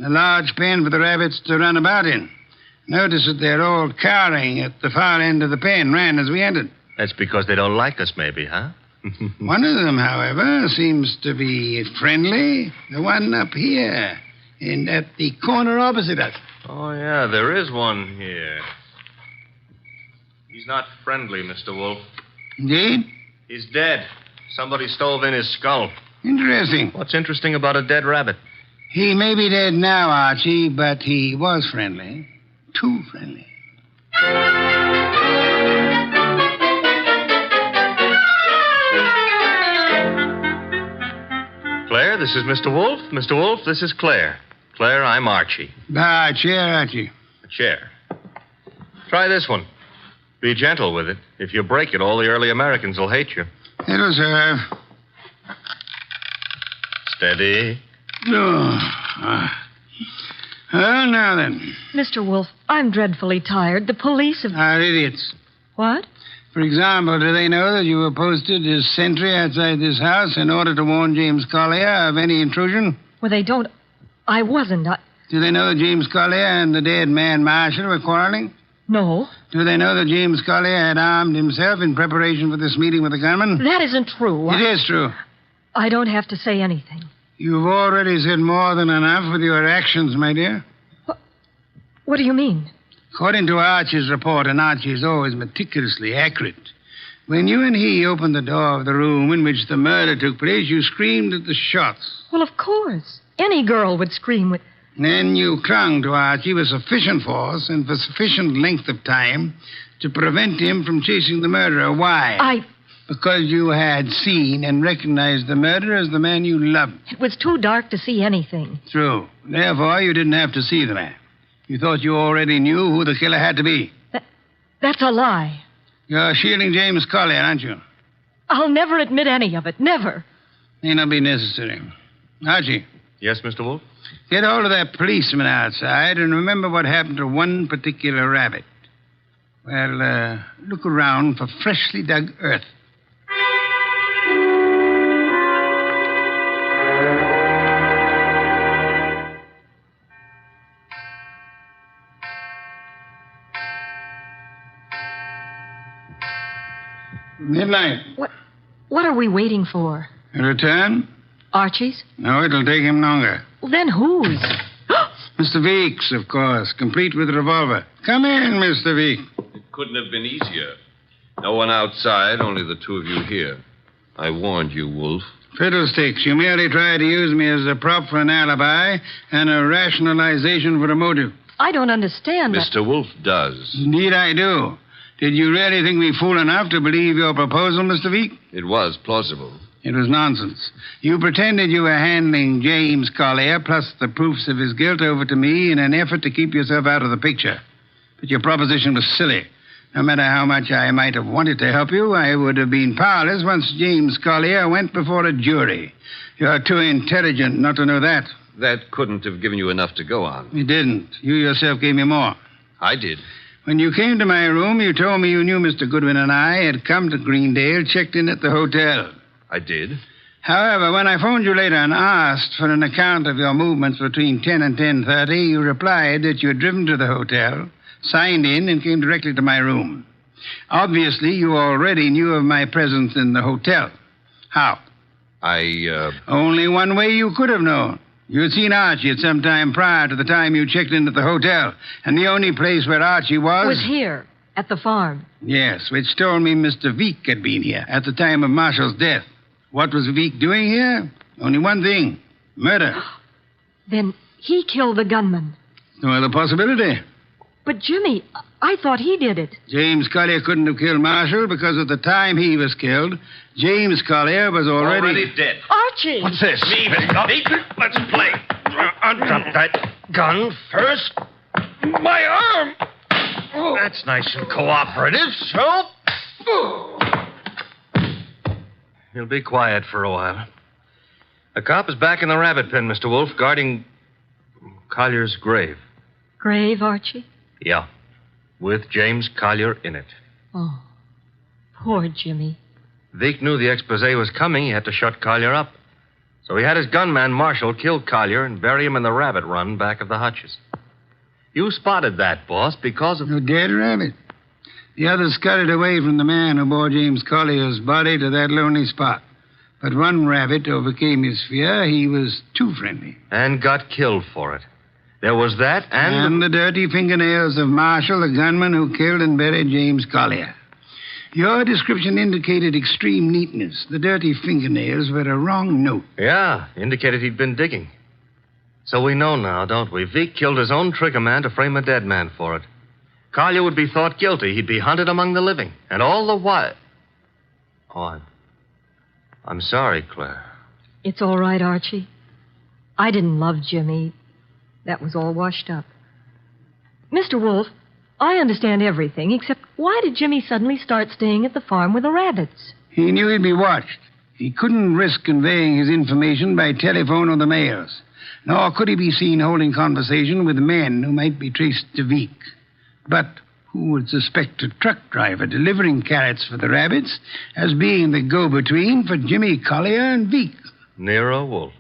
A large pen for the rabbits to run about in. Notice that they're all cowering at the far end of the pen, ran as we entered. That's because they don't like us, maybe, huh? One of them, however, seems to be friendly. The one up here, and at the corner opposite us. Oh, yeah, there is one here. He's not friendly, Mr. Wolfe. Indeed? He's dead. Somebody stove in his skull. Interesting. What's interesting about a dead rabbit? He may be dead now, Archie, but he was friendly. Too friendly. Claire, this is Mr. Wolfe. Mr. Wolfe, this is Claire. Claire, I'm Archie. Chair, Archie. A chair. Try this one. Be gentle with it. If you break it, all the early Americans will hate you. It'll serve. Steady. Well, now then. Mr. Wolfe, I'm dreadfully tired. The police have... Are idiots. What? For example, do they know that you were posted as sentry outside this house in order to warn James Collier of any intrusion? Well, they don't... I wasn't. Do they know that James Collier and the dead man Marshall were quarreling? No. Do they know that James Collier had armed himself in preparation for this meeting with the gunman? That isn't true. It is true. I don't have to say anything. You've already said more than enough with your actions, my dear. What do you mean? According to Archie's report, and Archie is always meticulously accurate, when you and he opened the door of the room in which the murder took place, you screamed at the shots. Well, of course. Any girl would scream with... Then you clung to Archie with sufficient force and for sufficient length of time to prevent him from chasing the murderer. Why? Because you had seen and recognized the murderer as the man you loved. It was too dark to see anything. True. Therefore, you didn't have to see the man. You thought you already knew who the killer had to be. That's a lie. You're shielding James Collier, aren't you? I'll never admit any of it. Never. May not be necessary. Archie. Yes, Mr. Wolfe? Get hold of that policeman outside and remember what happened to one particular rabbit. Well, look around for freshly dug earth. Midnight. What are we waiting for? A return? Archie's? No, it'll take him longer. Well, then whose? Mr. Weeks, of course, complete with revolver. Come in, Mr. Weeks. It couldn't have been easier. No one outside, only the two of you here. I warned you, Wolfe. Fiddlesticks. You merely tried to use me as a prop for an alibi and a rationalization for a motive. I don't understand. Mr. Wolfe does. Indeed, I do. Did you really think me fool enough to believe your proposal, Mr. Week? It was plausible. It was nonsense. You pretended you were handing James Collier plus the proofs of his guilt over to me in an effort to keep yourself out of the picture. But your proposition was silly. No matter how much I might have wanted to help you, I would have been powerless once James Collier went before a jury. You're too intelligent not to know that. That couldn't have given you enough to go on. It didn't. You yourself gave me more. I did. When you came to my room, you told me you knew Mr. Goodwin and I had come to Greendale, checked in at the hotel. I did. However, when I phoned you later and asked for an account of your movements between 10 and 10:30, you replied that you had driven to the hotel, signed in, and came directly to my room. Obviously, you already knew of my presence in the hotel. How? Only one way you could have known. You had seen Archie at some time prior to the time you checked in at the hotel, and the only place where Archie was here, at the farm. Yes, which told me Mr. Veek had been here at the time of Marshall's death. What was Veek doing here? Only one thing. Murder. Then he killed the gunman. No other possibility. But, Jimmy, I thought he did it. James Collier couldn't have killed Marshall because at the time he was killed, James Collier was already dead. Archie! What's this? Leave it. Let's play. Undrop that gun first. My arm! That's nice and cooperative, so... You'll be quiet for a while. The cop is back in the rabbit pen, Mr. Wolfe, guarding Collier's grave. Grave, Archie? Yeah, with James Collier in it. Oh, poor Jimmy. Veek knew the expose was coming. He had to shut Collier up. So he had his gunman, Marshall, kill Collier and bury him in the rabbit run back of the hutches. You spotted that, boss, because of... A dead rabbit. The others scuttled away from the man who bore James Collier's body to that lonely spot. But one rabbit overcame his fear. He was too friendly. And got killed for it. There was that And the dirty fingernails of Marshall, the gunman who killed and buried James Collier. Your description indicated extreme neatness. The dirty fingernails were a wrong note. Yeah, indicated he'd been digging. So we know now, don't we? Vic killed his own trigger man to frame a dead man for it. Collier would be thought guilty. He'd be hunted among the living. And all the while... Oh, I'm sorry, Claire. It's all right, Archie. I didn't love Jimmy. That was all washed up. Mr. Wolfe, I understand everything, except why did Jimmy suddenly start staying at the farm with the rabbits? He knew he'd be watched. He couldn't risk conveying his information by telephone or the mails. Nor could he be seen holding conversation with men who might be traced to Vic. But who would suspect a truck driver delivering carrots for the rabbits as being the go-between for Jimmy Collier and Vic? Nero Wolfe.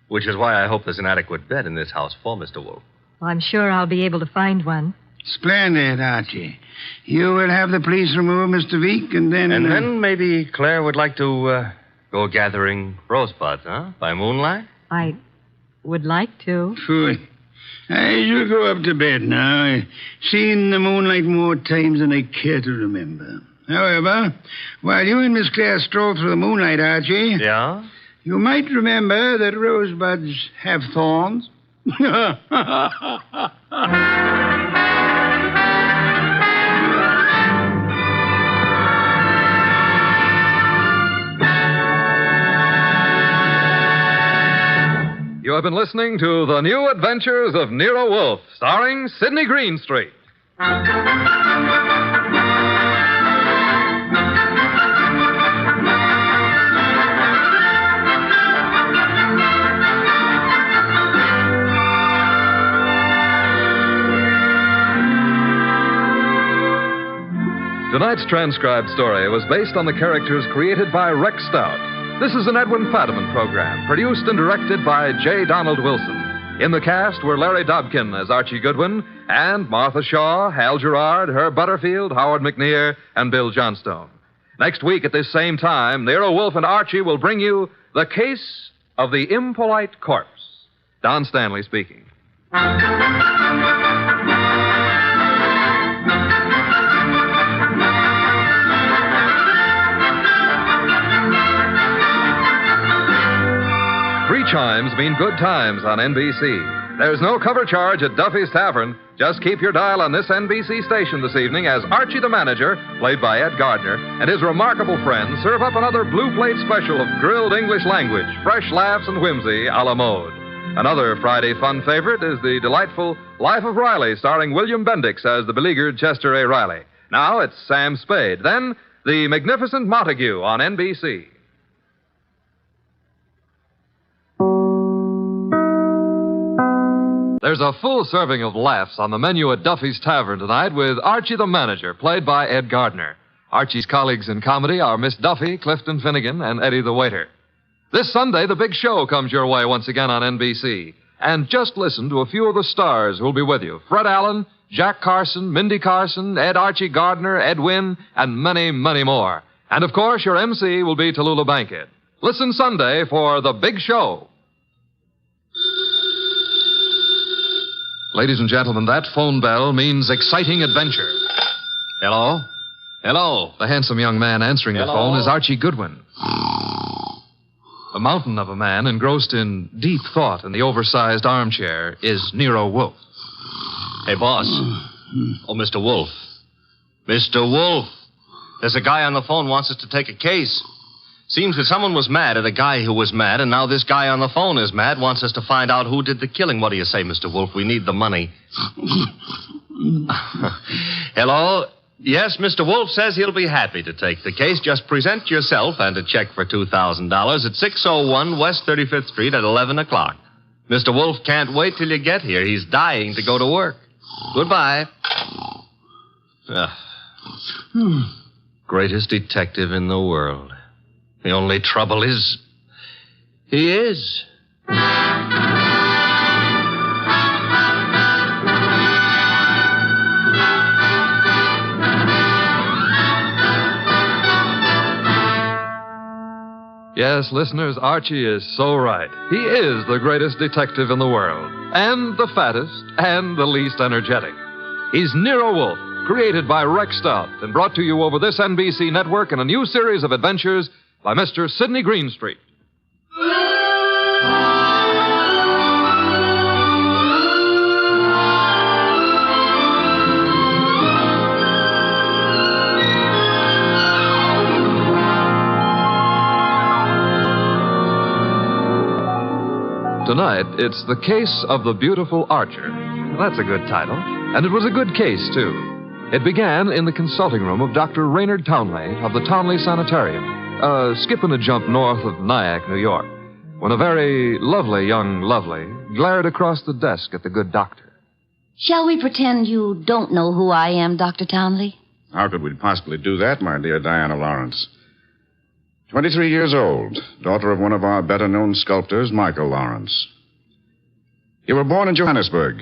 Which is why I hope there's an adequate bed in this house for Mr. Wolfe. I'm sure I'll be able to find one. Splendid, Archie. You will have the police remove Mr. Vic, and then... And then maybe Claire would like to go gathering rosebuds, huh? By moonlight? I would like to. Phooey. I shall go up to bed now. I've seen the moonlight more times than I care to remember. However, while you and Miss Claire stroll through the moonlight, Archie... Yeah? You might remember that rosebuds have thorns. You have been listening to The New Adventures of Nero Wolfe, starring Sidney Greenstreet. Tonight's transcribed story was based on the characters created by Rex Stout. This is an Edwin Fadiman program, produced and directed by J. Donald Wilson. In the cast were Larry Dobkin as Archie Goodwin, and Martha Shaw, Hal Gerard, Herb Butterfield, Howard McNear, and Bill Johnstone. Next week at this same time, Nero Wolfe and Archie will bring you The Case of the Impolite Corpse. Don Stanley speaking. Three chimes mean good times on NBC. There's no cover charge at Duffy's Tavern. Just keep your dial on this NBC station this evening as Archie the Manager, played by Ed Gardner, and his remarkable friends serve up another blue plate special of grilled English language, fresh laughs and whimsy a la mode. Another Friday fun favorite is the delightful Life of Riley, starring William Bendix as the beleaguered Chester A. Riley. Now it's Sam Spade. Then The Magnificent Montague on NBC. There's a full serving of laughs on the menu at Duffy's Tavern tonight with Archie the Manager, played by Ed Gardner. Archie's colleagues in comedy are Miss Duffy, Clifton Finnegan, and Eddie the Waiter. This Sunday, The Big Show comes your way once again on NBC. And just listen to a few of the stars who'll be with you. Fred Allen, Jack Carson, Mindy Carson, Ed Archie Gardner, Ed Wynn, and many, many more. And, of course, your MC will be Tallulah Bankhead. Listen Sunday for The Big Show. Ladies and gentlemen, that phone bell means exciting adventure. Hello? Hello? The handsome young man answering the phone is Archie Goodwin. A mountain of a man engrossed in deep thought in the oversized armchair is Nero Wolfe. Hey, boss. Oh, Mr. Wolfe. Mr. Wolfe. There's a guy on the phone wants us to take a case. Seems that someone was mad at a guy who was mad, and now this guy on the phone is mad, wants us to find out who did the killing. What do you say, Mr. Wolfe? We need the money. Hello? Yes, Mr. Wolfe says he'll be happy to take the case. Just present yourself and a check for $2,000 at 601 West 35th Street at 11 o'clock. Mr. Wolfe can't wait till you get here. He's dying to go to work. Goodbye. Greatest detective in the world. The only trouble is, he is. Yes, listeners, Archie is so right. He is the greatest detective in the world, and the fattest, and the least energetic. He's Nero Wolfe, created by Rex Stout and brought to you over this NBC network in a new series of adventures by Mr. Sidney Greenstreet. Tonight, it's The Case of the Beautiful Archer. That's a good title. And it was a good case, too. It began in the consulting room of Dr. Raynard Townley of the Townley Sanitarium, skipping a jump north of Nyack, New York, when a very lovely young lovely glared across the desk at the good doctor. Shall we pretend you don't know who I am, Dr. Townley? How could we possibly do that, my dear Diana Lawrence? 23 years old, daughter of one of our better-known sculptors, Michael Lawrence. You were born in Johannesburg,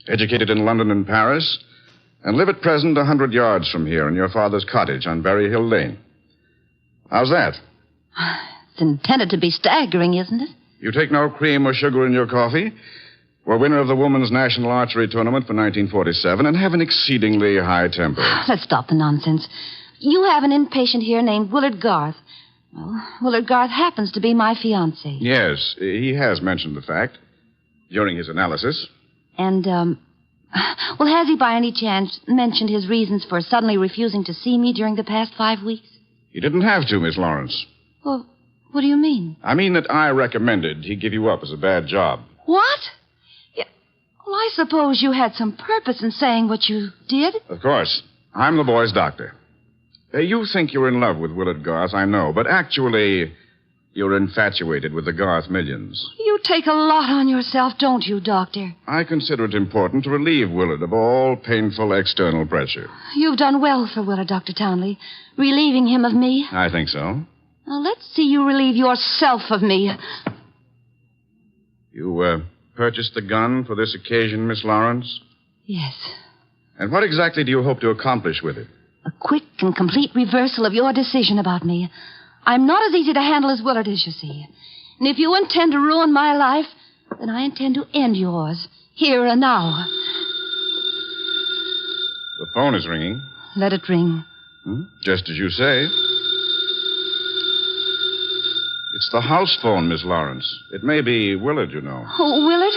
educated in London and Paris, and live at present 100 yards from here in your father's cottage on Berry Hill Lane. How's that? It's intended to be staggering, isn't it? You take no cream or sugar in your coffee, were winner of the Women's National Archery Tournament for 1947, and have an exceedingly high temper. Let's stop the nonsense. You have an inpatient here named Willard Garth. Well, Willard Garth happens to be my fiancé. Yes, he has mentioned the fact during his analysis. And, well, has he by any chance mentioned his reasons for suddenly refusing to see me during the past 5 weeks? He didn't have to, Miss Lawrence. Well, what do you mean? I mean that I recommended he give you up as a bad job. What? Well, I suppose you had some purpose in saying what you did. Of course. I'm the boy's doctor. You think you're in love with Willard Garth, I know, but actually, you're infatuated with the Garth millions. You take a lot on yourself, don't you, Doctor? I consider it important to relieve Willard of all painful external pressure. You've done well for Willard, Dr. Townley, relieving him of me. I think so. Now, let's see you relieve yourself of me. You, purchased the gun for this occasion, Miss Lawrence? Yes. And what exactly do you hope to accomplish with it? A quick and complete reversal of your decision about me. I'm not as easy to handle as Willard is, you see. And if you intend to ruin my life, then I intend to end yours, here and now. The phone is ringing. Let it ring. Just as you say. It's the house phone, Miss Lawrence. It may be Willard, you know. Oh, Willard?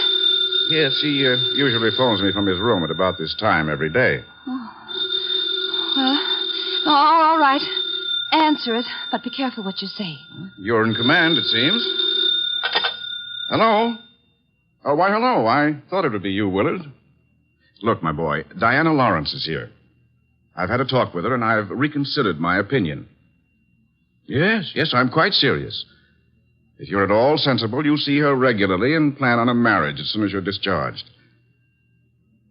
Yes, he usually phones me from his room at about this time every day. Well, all right. Answer it, but be careful what you say. You're in command, it seems. Hello? Oh, why, hello. I thought it would be you, Willard. Look, my boy, Diana Lawrence is here. I've had a talk with her, and I've reconsidered my opinion. Yes, I'm quite serious. If you're at all sensible, you'll see her regularly and plan on a marriage as soon as you're discharged.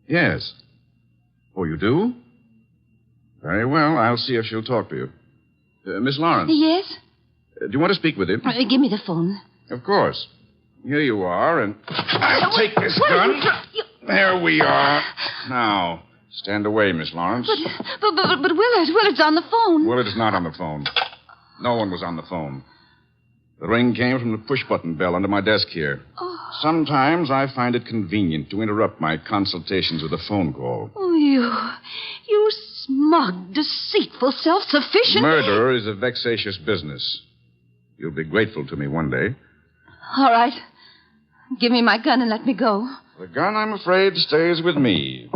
Yes. Oh, you do? Very well. I'll see if she'll talk to you. Miss Lawrence. Yes? Do you want to speak with him? Give me the phone. Of course. Here you are, and I'll take this gun. There we are. Now, stand away, Miss Lawrence. But Willard's on the phone. Willard is not on the phone. No one was on the phone. The ring came from the push-button bell under my desk here. Oh. Sometimes I find it convenient to interrupt my consultations with a phone call. Oh, you smug, deceitful, self-sufficient... Murder is a vexatious business. You'll be grateful to me one day. All right. Give me my gun and let me go. The gun, I'm afraid, stays with me.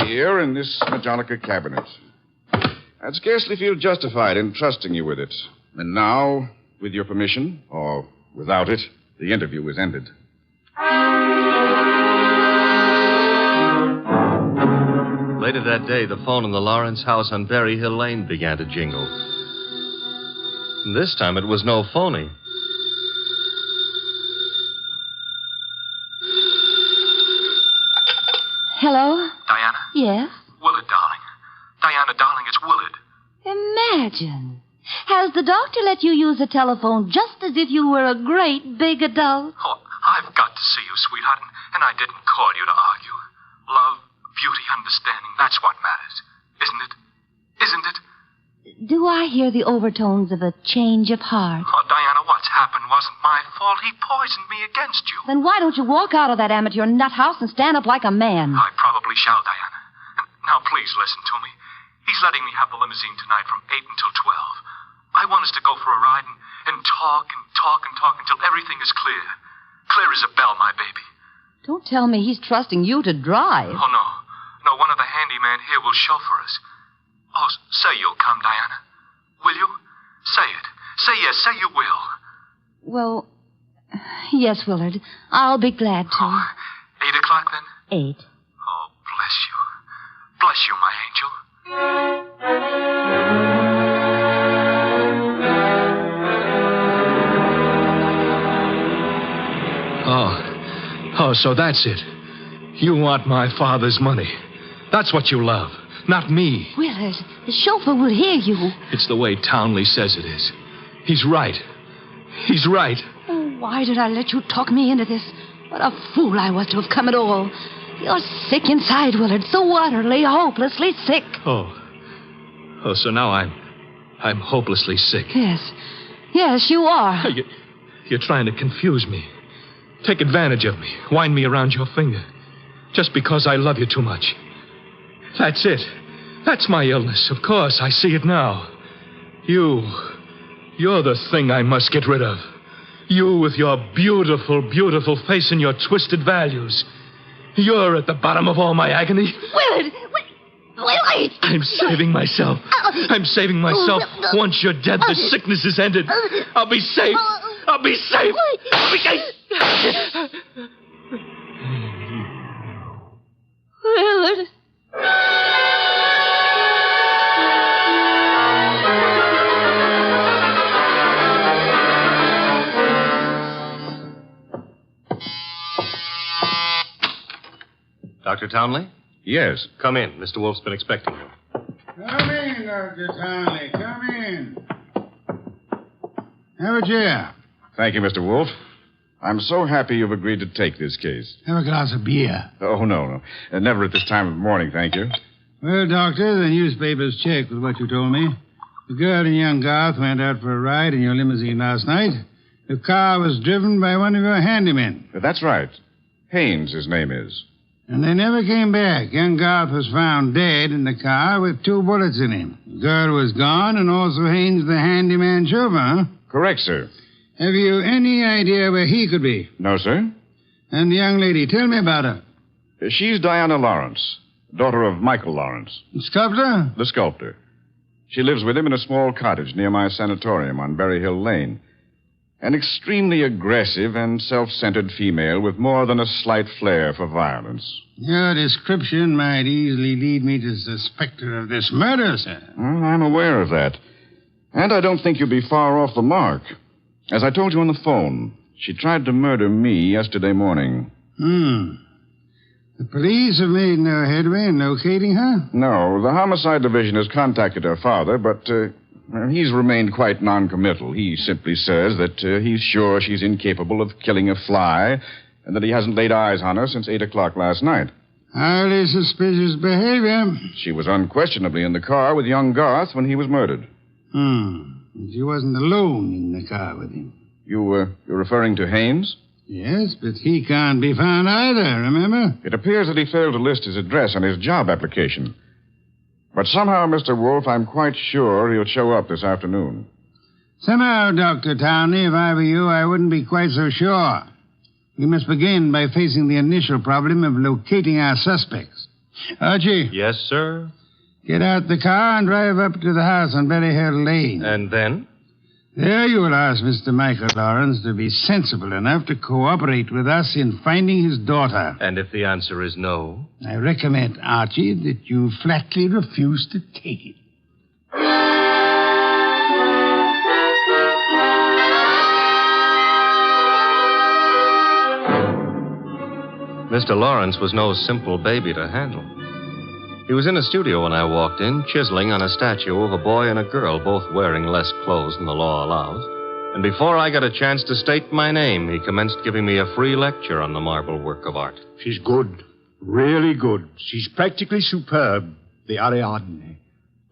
Here in this Majolica cabinet. I'd scarcely feel justified in trusting you with it. And now, with your permission, or without it, the interview is ended. Later that day, the phone in the Lawrence house on Berry Hill Lane began to jingle. And this time it was no phony. Hello? Diana? Yes? Willard, darling. Diana, darling, it's Willard. Imagine. Has the doctor let you use the telephone just as if you were a great big adult? Oh, I've got to see you, sweetheart, and I didn't call you to argue. Love, beauty, understanding, that's what matters. Isn't it? Isn't it? do I hear the overtones of a change of heart? Oh, Diana, what's happened wasn't my fault. He poisoned me against you. Then why don't you walk out of that amateur nut house and stand up like a man? I probably shall, Diana. And now, please listen to me. He's letting me have the limousine tonight from 8 until 12. I want us to go for a ride and talk until everything is clear. Clear as a bell, my baby. Don't tell me he's trusting you to drive. Oh, no. No, one of the handymen here will chauffeur us. Oh, say you'll come, Diana. Will you? Say it. Say yes. Say you will. Well, yes, Willard. I'll be glad to. 8 o'clock, then? 8. Oh, bless you. Bless you, my angel. Oh, so that's it. You want my father's money. That's what you love, not me. Willard, the chauffeur will hear you. It's the way Townley says it is. He's right. He's right. Oh, why did I let you talk me into this? What a fool I was to have come at all. You're sick inside, Willard, so utterly, hopelessly sick. Oh, so now I'm hopelessly sick. Yes, you are. You're trying to confuse me. Take advantage of me. Wind me around your finger. Just because I love you too much. That's it. That's my illness. Of course, I see it now. You're the thing I must get rid of. You with your beautiful, beautiful face and your twisted values. You're at the bottom of all my agony. Willard! Willard! I'm saving myself. I'm saving myself. Once you're dead, the sickness is ended. I'll be safe. I'll be safe. I'll be safe. Willard. Dr. Townley? Yes. Come in. Mr. Wolfe's been expecting you. Come in, Dr. Townley. Come in. Have a chair. Thank you, Mr. Wolfe. I'm so happy you've agreed to take this case. Have a glass of beer. Oh, no. Never at this time of morning, thank you. Well, Doctor, the newspapers check with what you told me. The girl and young Garth went out for a ride in your limousine last night. The car was driven by one of your handymen. That's right. Haynes, his name is. And they never came back. Young Garth was found dead in the car with 2 bullets in him. The girl was gone, and also Haynes, the handyman chauffeur, huh? Correct, sir. Have you any idea where he could be? No, sir. And the young lady, tell me about her. She's Diana Lawrence, daughter of Michael Lawrence. The sculptor? The sculptor. She lives with him in a small cottage near my sanatorium on Berry Hill Lane. An extremely aggressive and self-centered female with more than a slight flair for violence. Your description might easily lead me to suspect her of this murder, sir. Well, I'm aware of that. And I don't think you'll be far off the mark. As I told you on the phone, she tried to murder me yesterday morning. The police have made no headway in locating her? No, the homicide division has contacted her father, but he's remained quite noncommittal. He simply says that he's sure she's incapable of killing a fly and that he hasn't laid eyes on her since 8 o'clock last night. Highly suspicious behavior. She was unquestionably in the car with young Garth when he was murdered. She wasn't alone in the car with him. You're referring to Haynes? Yes, but he can't be found either, remember? It appears that he failed to list his address on his job application. But somehow, Mr. Wolfe, I'm quite sure he'll show up this afternoon. Somehow, Dr. Townley, if I were you, I wouldn't be quite so sure. We must begin by facing the initial problem of locating our suspects. Archie? Yes, sir? Get out the car and drive up to the house on Berry Hill Lane. And then? There you will ask Mr. Michael Lawrence to be sensible enough to cooperate with us in finding his daughter. And if the answer is no? I recommend, Archie, that you flatly refuse to take it. Mr. Lawrence was no simple baby to handle. He was in a studio when I walked in, chiseling on a statue of a boy and a girl, both wearing less clothes than the law allows. And before I got a chance to state my name, he commenced giving me a free lecture on the marble work of art. She's good. Really good. She's practically superb. The Ariadne.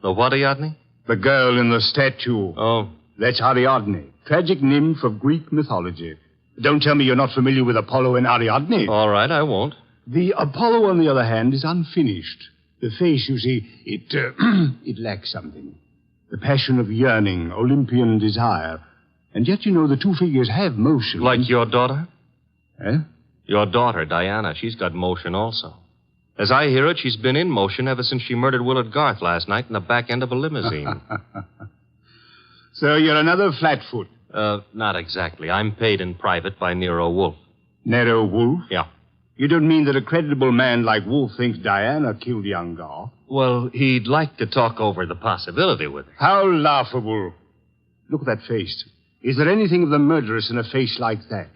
The what, Ariadne? The girl in the statue. Oh. That's Ariadne, tragic nymph of Greek mythology. Don't tell me you're not familiar with Apollo and Ariadne. All right, I won't. The Apollo, on the other hand, is unfinished. The face, you see, it lacks something. The passion of yearning, Olympian desire. And yet, the two figures have motion. Like your daughter? Eh? Your daughter, Diana, she's got motion also. As I hear it, she's been in motion ever since she murdered Willard Garth last night in the back end of a limousine. So you're another flatfoot? Not exactly. I'm paid in private by Nero Wolfe. Nero Wolfe? Yeah. You don't mean that a creditable man like Wolfe thinks Diana killed young Garth? Well, he'd like to talk over the possibility with her. How laughable. Look at that face. Is there anything of the murderous in a face like that?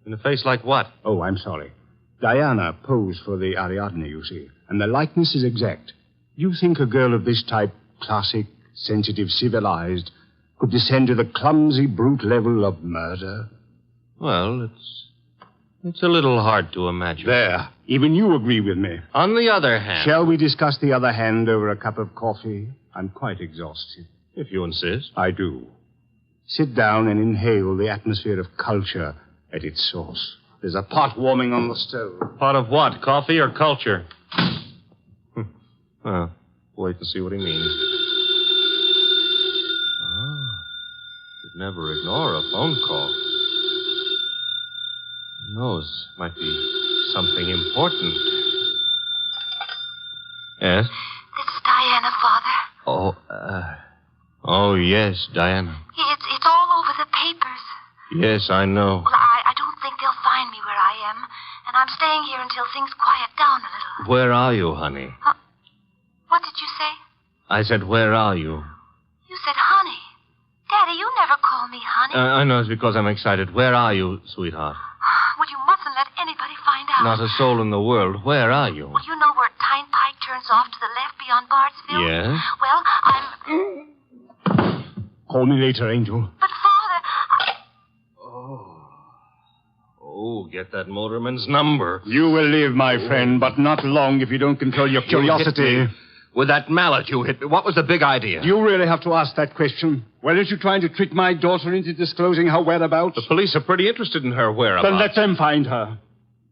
In a face like what? Oh, I'm sorry. Diana posed for the Ariadne, you see, and the likeness is exact. You think a girl of this type, classic, sensitive, civilized, could descend to the clumsy, brute level of murder? Well, it's a little hard to imagine. There. Even you agree with me. On the other hand... Shall we discuss the other hand over a cup of coffee? I'm quite exhausted. If you insist. I do. Sit down and inhale the atmosphere of culture at its source. There's a pot warming on the stove. Pot of what? Coffee or culture? Well, wait and see what he means. Could never ignore a phone call. Who knows? Might be something important. Yes? This is Diana, Father. Oh, yes, Diana. It's all over the papers. Yes, I know. Well, I don't think they'll find me where I am, and I'm staying here until things quiet down a little. Where are you, honey? What did you say? I said, where are you? You said honey. Daddy, you never call me honey. I know it's because I'm excited. Where are you, sweetheart? Well, you mustn't let anybody find out. Not a soul in the world. Where are you? Well, you know where Tyne Pike turns off to the left beyond Bardsville? Yes? Well, I'm... Call me later, Angel. But, Father, Oh, get that motorman's number. You will live, my friend, but not long if you don't control your curiosity. With that mallet you hit me. What was the big idea? Do you really have to ask that question? Weren't you trying to trick my daughter into disclosing her whereabouts? The police are pretty interested in her whereabouts. Then let them find her.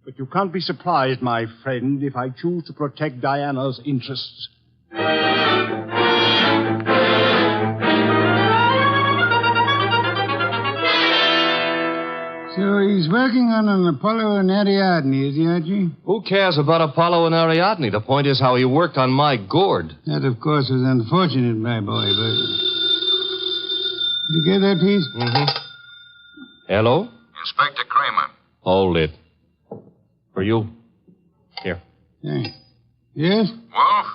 But you can't be surprised, my friend, if I choose to protect Diana's interests. So he's working on an Apollo and Ariadne, is he, Archie? Who cares about Apollo and Ariadne? The point is how he worked on my gourd. That, of course, was unfortunate, my boy, but... You get that piece? Mm-hmm. Hello? Inspector Kramer. Hold it. For you. Here. Thanks. Yes? Wolf?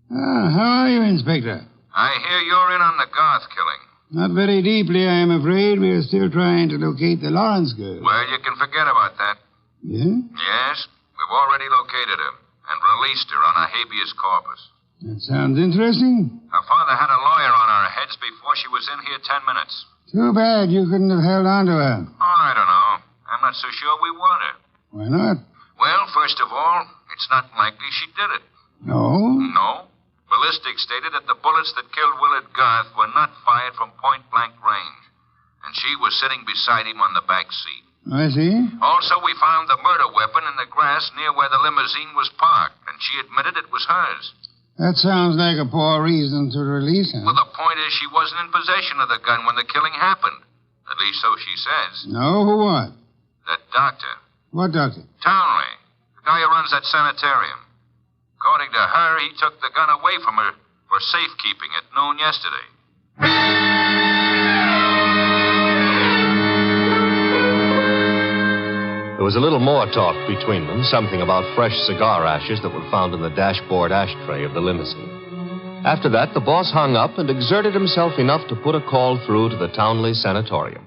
How are you, Inspector? I hear you're in on the Garth killing. Not very deeply, I am afraid. We are still trying to locate the Lawrence girl. Well, you can forget about that. Yeah? Yes, we've already located her and released her on a habeas corpus. That sounds interesting. Her father had a lawyer on our heads before she was in here 10 minutes. Too bad you couldn't have held on to her. Oh, I don't know. I'm not so sure we want her. Why not? Well, first of all, it's not likely she did it. No? No. Ballistics stated that the bullets that killed Willard Garth were not fired from point-blank range. And she was sitting beside him on the back seat. I see. Also, we found the murder weapon in the grass near where the limousine was parked, and she admitted it was hers. That sounds like a poor reason to release her. Well, the point is she wasn't in possession of the gun when the killing happened. At least so she says. No, who what? That doctor. What doctor? Townley. The guy who runs that sanitarium. According to her, he took the gun away from her for safekeeping at noon yesterday. There was a little more talk between them, something about fresh cigar ashes that were found in the dashboard ashtray of the limousine. After that, the boss hung up and exerted himself enough to put a call through to the Townley Sanatorium.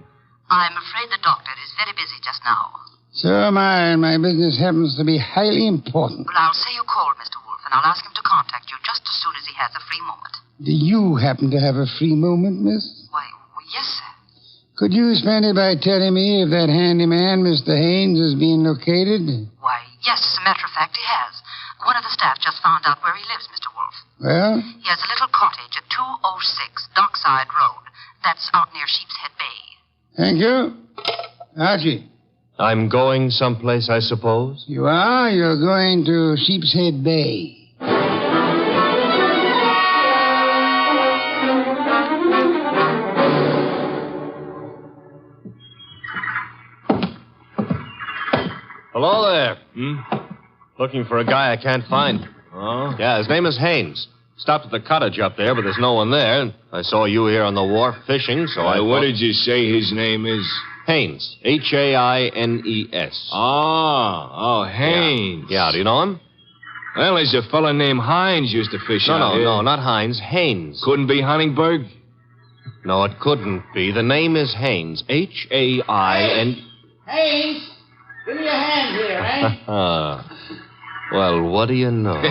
I'm afraid the doctor is very busy just now. So am I, and my business happens to be highly important. Well, I'll say you called, Mr. Wolfe, and I'll ask him to contact you just as soon as he has a free moment. Do you happen to have a free moment, miss? Why, yes, sir. Could you spend it by telling me if that handyman, Mr. Haynes, is being located? Why, yes, as a matter of fact, he has. One of the staff just found out where he lives, Mr. Wolfe. Well? He has a little cottage at 206 Dockside Road. That's out near Sheepshead Bay. Thank you. Archie. I'm going someplace, I suppose? You are? You're going to Sheepshead Bay. Hello there. Looking for a guy I can't find. Oh? Yeah, his name is Haynes. Stopped at the cottage up there, but there's no one there. I saw you here on the wharf fishing, so What did you say his name is? Haynes. Haines. Oh, Haynes. Yeah, do you know him? Well, there's a fella named Hines used to fish out here. No, not Hines. Haynes. Couldn't be Huntingburg? No, it couldn't be. The name is Haynes. Hain. Haynes, give me a hand here, eh? Well, what do you know?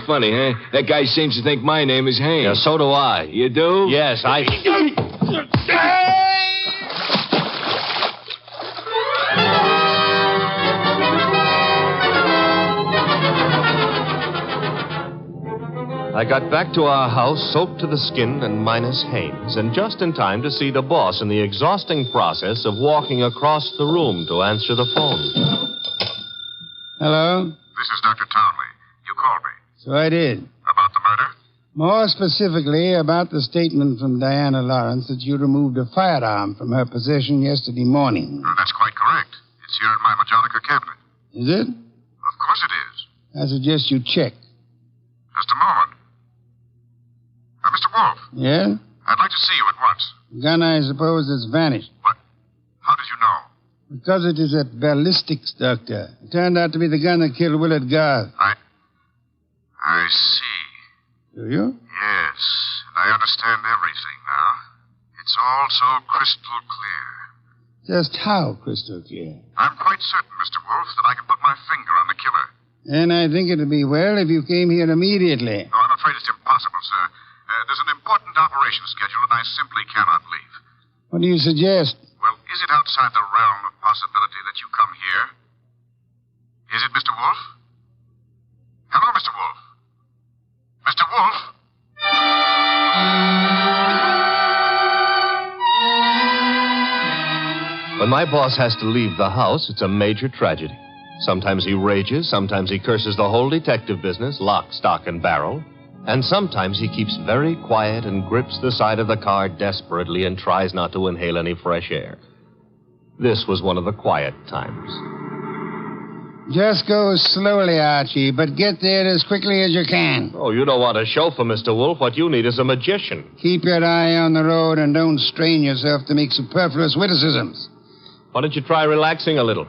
Funny, huh? That guy seems to think my name is Haynes. Yeah, so do I. You do? Yes, I... I got back to our house soaked to the skin and minus Haynes, and just in time to see the boss in the exhausting process of walking across the room to answer the phone. Hello? This is Dr. Townley. You called me. So I did. About the murder? More specifically, about the statement from Diana Lawrence that you removed a firearm from her possession yesterday morning. That's quite correct. It's here in my Majonica cabinet. Is it? Of course it is. I suggest you check. Just a moment. Mr. Wolfe. Yeah? I'd like to see you at once. The gun, I suppose, has vanished. What? How did you know? Because it is a ballistics doctor. It turned out to be the gun that killed Willard Garth. I see. Do you? Yes. I understand everything now. It's all so crystal clear. Just how crystal clear? I'm quite certain, Mr. Wolfe, that I can put my finger on the killer. And I think it would be well if you came here immediately. No, I'm afraid it's impossible, sir. There's an important operation scheduled, and I simply cannot leave. What do you suggest? Well, is it outside the realm of possibility that you come here? Is it, Mr. Wolfe? Hello, Mr. Wolfe. Mr. Wolfe? When my boss has to leave the house, it's a major tragedy. Sometimes he rages, sometimes he curses the whole detective business, lock, stock, and barrel. And sometimes he keeps very quiet and grips the side of the car desperately and tries not to inhale any fresh air. This was one of the quiet times. Just go slowly, Archie, but get there as quickly as you can. Oh, you don't want a chauffeur, Mr. Wolfe. What you need is a magician. Keep your eye on the road and don't strain yourself to make superfluous witticisms. Why don't you try relaxing a little?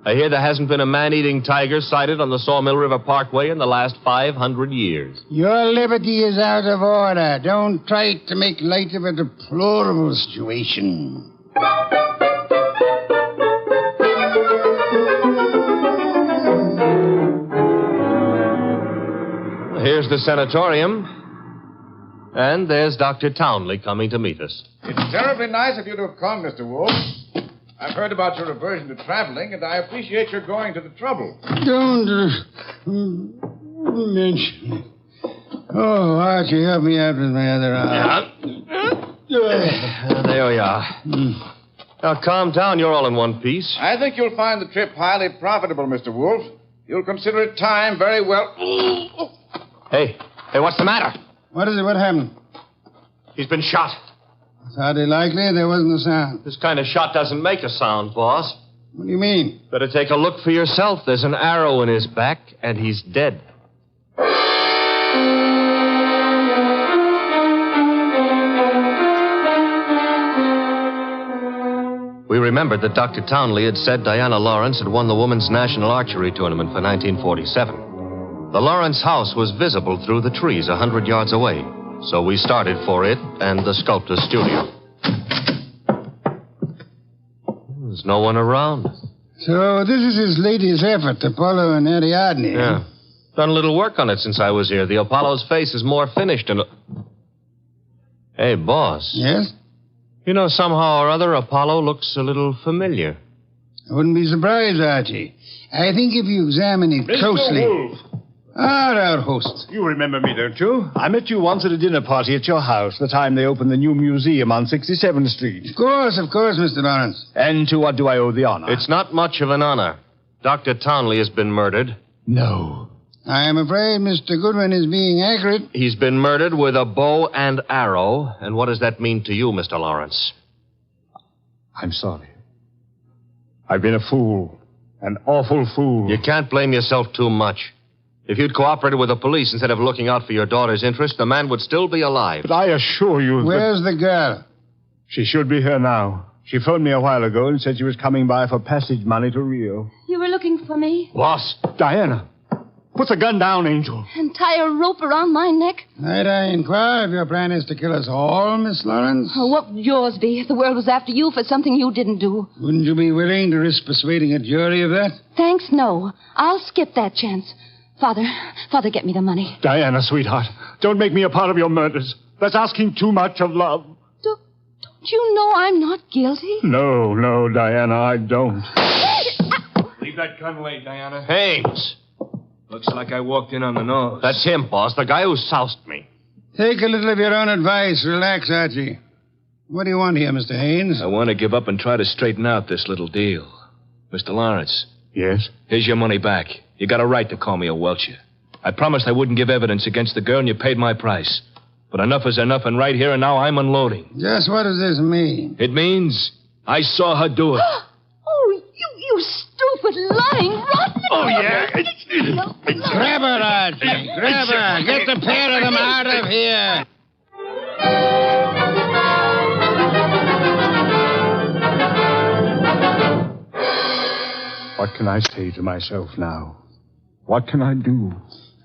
I hear there hasn't been a man-eating tiger sighted on the Sawmill River Parkway in the last 500 years. Your liberty is out of order. Don't try to make light of a deplorable situation. Here's the sanatorium. And there's Dr. Townley coming to meet us. It's terribly nice of you to have come, Mr. Wolfe. I've heard about your aversion to traveling, and I appreciate your going to the trouble. Don't mention it. Oh, Archie, help me out with my other arm. There we are. Now, calm down. You're all in one piece. I think you'll find the trip highly profitable, Mr. Wolfe. You'll consider it time very well. Hey, what's the matter? What is it? What happened? He's been shot. It's hardly likely. There wasn't a sound. This kind of shot doesn't make a sound, boss. What do you mean? Better take a look for yourself. There's an arrow in his back, and he's dead. We remembered that Dr. Townley had said Diana Lawrence had won the Women's National Archery Tournament for 1947. The Lawrence house was visible through the trees 100 yards away, so we started for it and the sculptor's studio. There's no one around. So this is his latest effort, Apollo and Ariadne. Yeah. Done a little work on it since I was here. The Apollo's face is more finished and... Hey, boss. Yes? You know, somehow or other, Apollo looks a little familiar. I wouldn't be surprised, Archie. I think if you examine it closely... Wolfe, Our host. You remember me, don't you? I met you once at a dinner party at your house, the time they opened the new museum on 67th Street. Of course, Mr. Lawrence. And to what do I owe the honor? It's not much of an honor. Dr. Townley has been murdered. No. I am afraid Mr. Goodwin is being accurate. He's been murdered with a bow and arrow. And what does that mean to you, Mr. Lawrence? I'm sorry. I've been a fool. An awful fool. You can't blame yourself too much. If you'd cooperated with the police instead of looking out for your daughter's interest, the man would still be alive. But I assure you Where's the girl? She should be here now. She phoned me a while ago and said she was coming by for passage money to Rio. You were looking for me? Boss, Diana. Put the gun down, Angel. And tie a rope around my neck? Might I inquire if your plan is to kill us all, Miss Lawrence? Oh, what would yours be if the world was after you for something you didn't do? Wouldn't you be willing to risk persuading a jury of that? Thanks, no. I'll skip that chance. Father, get me the money. Diana, sweetheart, don't make me a part of your murders. That's asking too much of love. Don't you know I'm not guilty? No, Diana, I don't. Leave that gun away, Diana. Haynes! Looks like I walked in on the nose. That's him, boss, the guy who soused me. Take a little of your own advice. Relax, Archie. What do you want here, Mr. Haynes? I want to give up and try to straighten out this little deal. Mr. Lawrence. Yes? Here's your money back. You got a right to call me a welcher. I promised I wouldn't give evidence against the girl, and you paid my price. But enough is enough, and right here and now I'm unloading. Just what does this mean? It means I saw her do it. Oh, you stupid, lying, rotten... Oh, yeah? Grab her, Archie. Grab her. Get the pair of them out of here. What can I say to myself now? What can I do?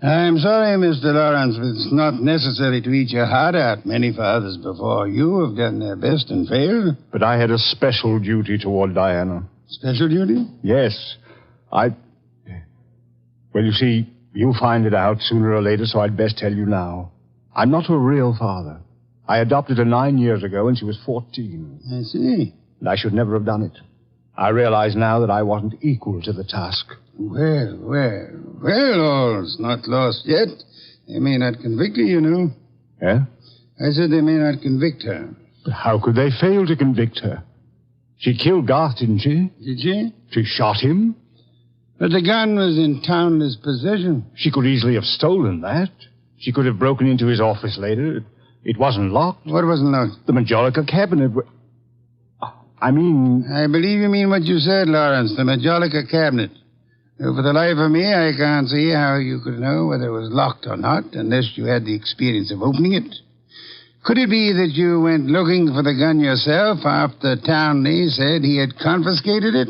I'm sorry, Mr. Lawrence, but it's not necessary to eat your heart out. Many fathers before you have done their best and failed. But I had a special duty toward Diana. Special duty? Yes. Well, you see, you'll find it out sooner or later, so I'd best tell you now. I'm not a real father. I adopted her 9 years ago when she was 14. I see. And I should never have done it. I realize now that I wasn't equal to the task. Well, all's not lost yet. They may not convict her, you know. Yeah? I said they may not convict her. But how could they fail to convict her? She killed Garth, didn't she? Did she? She shot him. But the gun was in Townley's possession. She could easily have stolen that. She could have broken into his office later. It wasn't locked. What wasn't locked? The Majolica cabinet. I believe you mean what you said, Lawrence, the Majolica cabinet. Though for the life of me, I can't see how you could know whether it was locked or not, unless you had the experience of opening it. Could it be that you went looking for the gun yourself after Townley said he had confiscated it?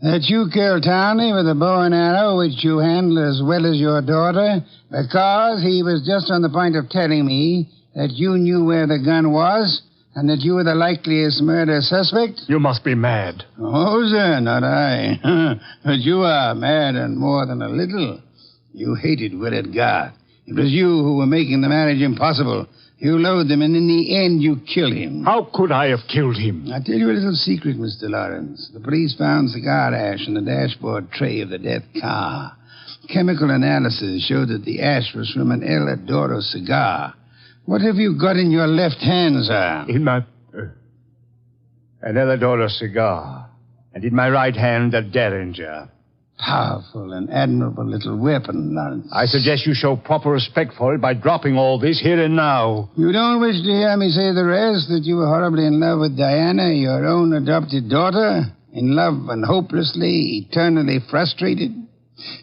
That you killed Townley with a bow and arrow, which you handled as well as your daughter, because he was just on the point of telling me that you knew where the gun was, and that you were the likeliest murder suspect? You must be mad. Oh, sir, not I. But you are mad and more than a little. You hated Willard Garth. It was you who were making the marriage impossible. You loathed him, and in the end, you killed him. How could I have killed him? I'll tell you a little secret, Mr. Lawrence. The police found cigar ash in the dashboard tray of the death car. Chemical analysis showed that the ash was from an El Adoro cigar. What have you got in your left hand, sir? In my... an El Adoro cigar. And in my right hand, a Derringer. Powerful and admirable little weapon, Lawrence. I suggest you show proper respect for it by dropping all this here and now. You don't wish to hear me say the rest, that you were horribly in love with Diana, your own adopted daughter? In love and hopelessly, eternally frustrated?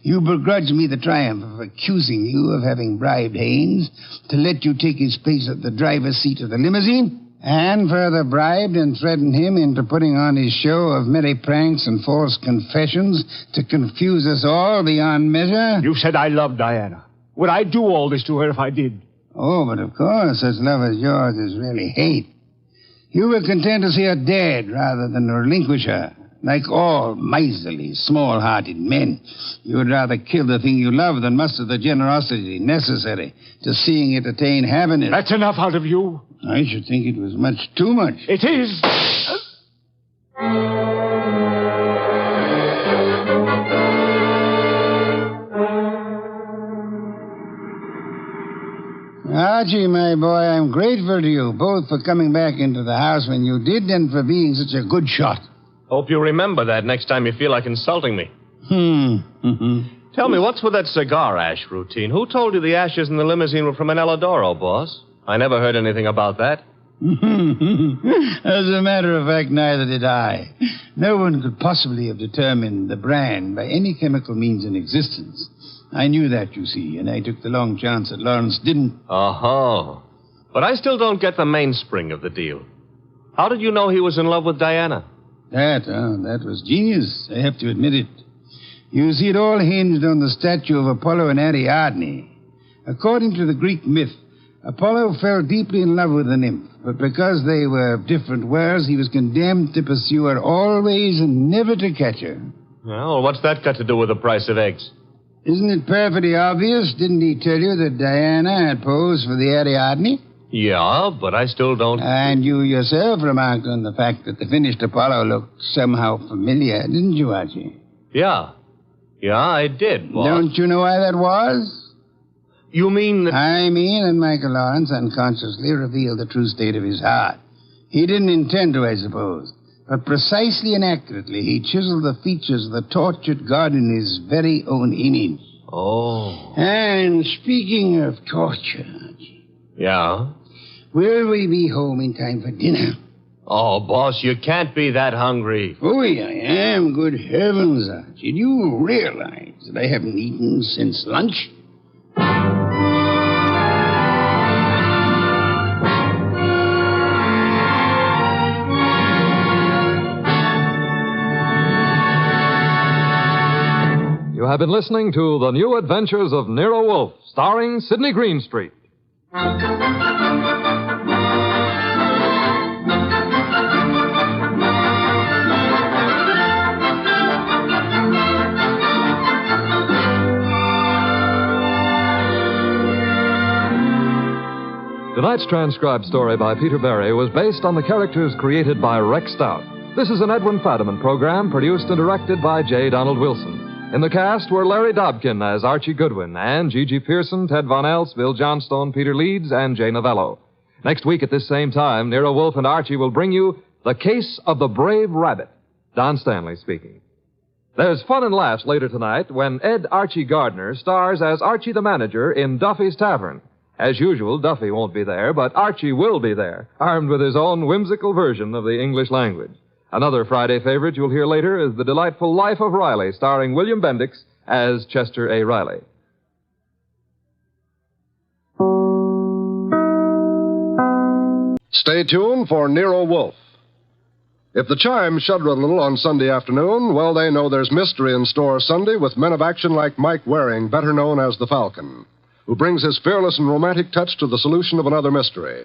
You begrudge me the triumph of accusing you of having bribed Haynes to let you take his place at the driver's seat of the limousine, and further bribed and threatened him into putting on his show of merry pranks and false confessions to confuse us all beyond measure. You said I loved Diana. Would I do all this to her if I did? Oh, but of course, such love as yours is really hate. You were content to see her dead rather than relinquish her. Like all miserly, small-hearted men, you would rather kill the thing you love than muster the generosity necessary to seeing it attain happiness. That's enough out of you. I should think it was much too much. It is. Archie, my boy, I'm grateful to you both for coming back into the house when you did and for being such a good shot. Hope you remember that next time you feel like insulting me. Tell me, what's with that cigar ash routine? Who told you the ashes in the limousine were from an Eladoro, boss? I never heard anything about that. As a matter of fact, neither did I. No one could possibly have determined the brand by any chemical means in existence. I knew that, you see, and I took the long chance that Lawrence didn't. Oh. But I still don't get the mainspring of the deal. How did you know he was in love with Diana? That was genius. I have to admit it. You see, it all hinged on the statue of Apollo and Ariadne. According to the Greek myth, Apollo fell deeply in love with the nymph, but because they were of different worlds, he was condemned to pursue her always and never to catch her. Well, what's that got to do with the price of eggs? Isn't it perfectly obvious? Didn't he tell you that Diana had posed for the Ariadne? Yeah, but I still don't... And you yourself remarked on the fact that the finished Apollo looked somehow familiar, didn't you, Archie? Yeah, I did, boss. Don't you know why that was? You mean that... I mean that Michael Lawrence unconsciously revealed the true state of his heart. He didn't intend to, I suppose. But precisely and accurately, he chiseled the features of the tortured god in his very own image. Oh. And speaking of torture, Archie. Yeah? Will we be home in time for dinner? Oh, boss, you can't be that hungry. Oh, yeah, I am. Good heavens, Archie. Do you realize that I haven't eaten since lunch? You have been listening to The New Adventures of Nero Wolfe, starring Sidney Greenstreet. Tonight's transcribed story by Peter Berry was based on the characters created by Rex Stout. This is an Edwin Fadiman program produced and directed by J. Donald Wilson. In the cast were Larry Dobkin as Archie Goodwin and Gigi Pearson, Ted Von Elst, Bill Johnstone, Peter Leeds, and Jay Novello. Next week at this same time, Nero Wolfe and Archie will bring you The Case of the Brave Rabbit. Don Stanley speaking. There's fun and laughs later tonight when Ed Archie Gardner stars as Archie the manager in Duffy's Tavern. As usual, Duffy won't be there, but Archie will be there, armed with his own whimsical version of the English language. Another Friday favorite you'll hear later is The Delightful Life of Riley, starring William Bendix as Chester A. Riley. Stay tuned for Nero Wolfe. If the chimes shudder a little on Sunday afternoon, well, they know there's mystery in store Sunday with men of action like Mike Waring, better known as the Falcon, who brings his fearless and romantic touch to the solution of another mystery.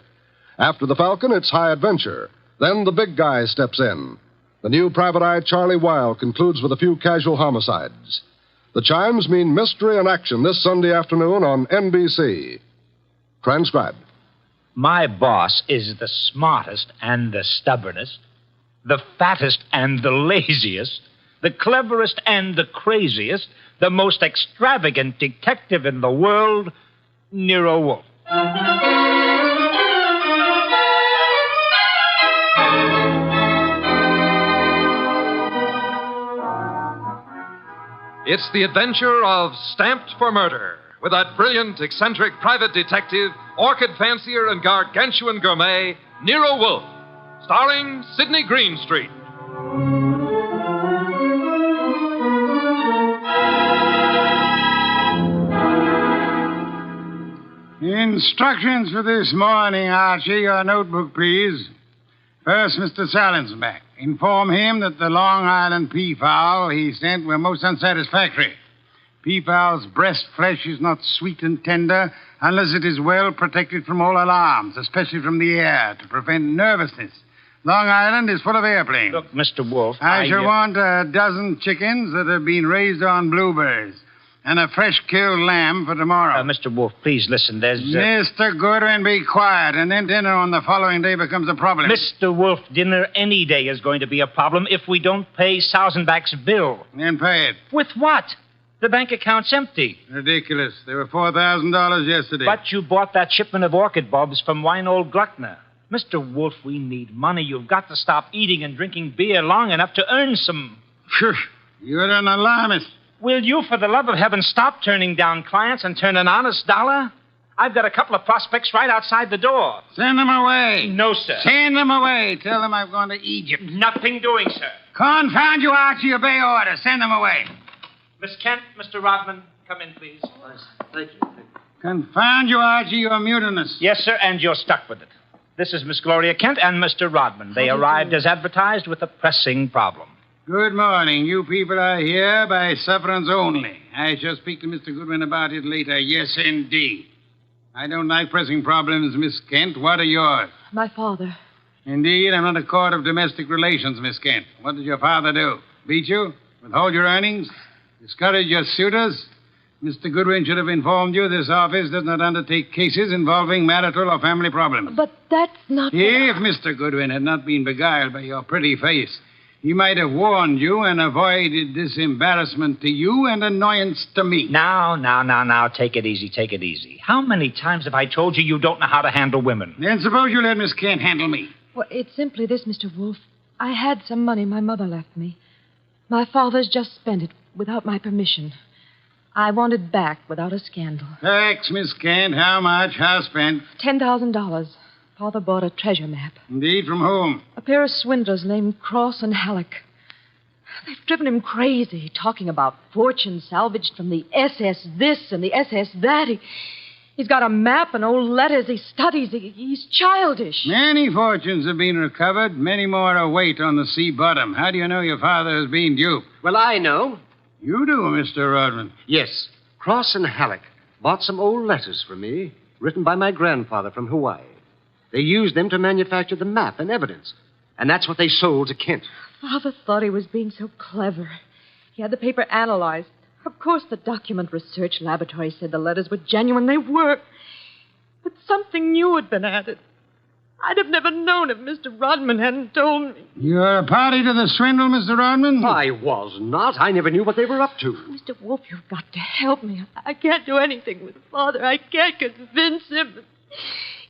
After the Falcon, it's high adventure. Then the big guy steps in. The new private eye Charlie Weil concludes with a few casual homicides. The chimes mean mystery and action this Sunday afternoon on NBC. Transcribed. My boss is the smartest and the stubbornest, the fattest and the laziest, the cleverest and the craziest, the most extravagant detective in the world, Nero Wolfe. It's the adventure of Stamped for Murder, with that brilliant, eccentric private detective, orchid fancier, and gargantuan gourmet, Nero Wolfe, starring Sidney Greenstreet. Instructions for this morning, Archie. Your notebook, please. First, Mr. Salinsbeck. Inform him that the Long Island peafowl he sent were most unsatisfactory. Peafowl's breast flesh is not sweet and tender unless it is well protected from all alarms, especially from the air, to prevent nervousness. Long Island is full of airplanes. Look, Mr. Wolfe, I shall want a dozen chickens that have been raised on blueberries and a fresh-killed lamb for tomorrow. Mr. Wolfe, please listen. There's... Mr. Goodwin, be quiet, and then dinner on the following day becomes a problem. Mr. Wolfe, dinner any day is going to be a problem if we don't pay Sausenbach's bill. Then pay it. With what? The bank account's empty. Ridiculous. There were $4,000 yesterday. But you bought that shipment of orchid bulbs from Winold Gluckner. Mr. Wolfe, we need money. You've got to stop eating and drinking beer long enough to earn some. Phew, you're an alarmist. Will you, for the love of heaven, stop turning down clients and turn an honest dollar? I've got a couple of prospects right outside the door. Send them away. No, sir. Send them away. Tell them I've gone to Egypt. Nothing doing, sir. Confound you, Archie. Obey orders. Send them away. Miss Kent, Mr. Rodman, come in, please. Thank you. Confound you, Archie. You're mutinous. Yes, sir, and you're stuck with it. This is Miss Gloria Kent and Mr. Rodman. They arrived as advertised with a pressing problem. Good morning. You people are here by sufferance only. I shall speak to Mr. Goodwin about it later. Yes, indeed. I don't like pressing problems, Miss Kent. What are yours? My father. Indeed, I'm not a court of domestic relations, Miss Kent. What did your father do? Beat you? Withhold your earnings? Discourage your suitors? Mr. Goodwin should have informed you this office does not undertake cases involving marital or family problems. But that's not... If Mr. Goodwin had not been beguiled by your pretty face, he might have warned you and avoided this embarrassment to you and annoyance to me. Now, take it easy. How many times have I told you you don't know how to handle women? Then suppose you let Miss Kent handle me. Well, it's simply this, Mr. Wolfe. I had some money my mother left me. My father's just spent it without my permission. I want it back without a scandal. Thanks, Miss Kent. How much? How spent? $10,000. Father bought a treasure map. Indeed, from whom? A pair of swindlers named Cross and Halleck. They've driven him crazy, talking about fortunes salvaged from the SS this and the SS that. He's got a map and old letters he studies. He's childish. Many fortunes have been recovered. Many more await on the sea bottom. How do you know your father has been duped? Well, I know. You do, Mr. Rodman. Yes. Cross and Halleck bought some old letters for me, written by my grandfather from Hawaii. They used them to manufacture the map and evidence. And that's what they sold to Kent. Father thought he was being so clever. He had the paper analyzed. Of course, the document research laboratory said the letters were genuine. They were. But something new had been added. I'd have never known if Mr. Rodman hadn't told me. You're a party to the swindle, Mr. Rodman? I was not. I never knew what they were up to. Mr. Wolfe, you've got to help me. I can't do anything with Father. I can't convince him.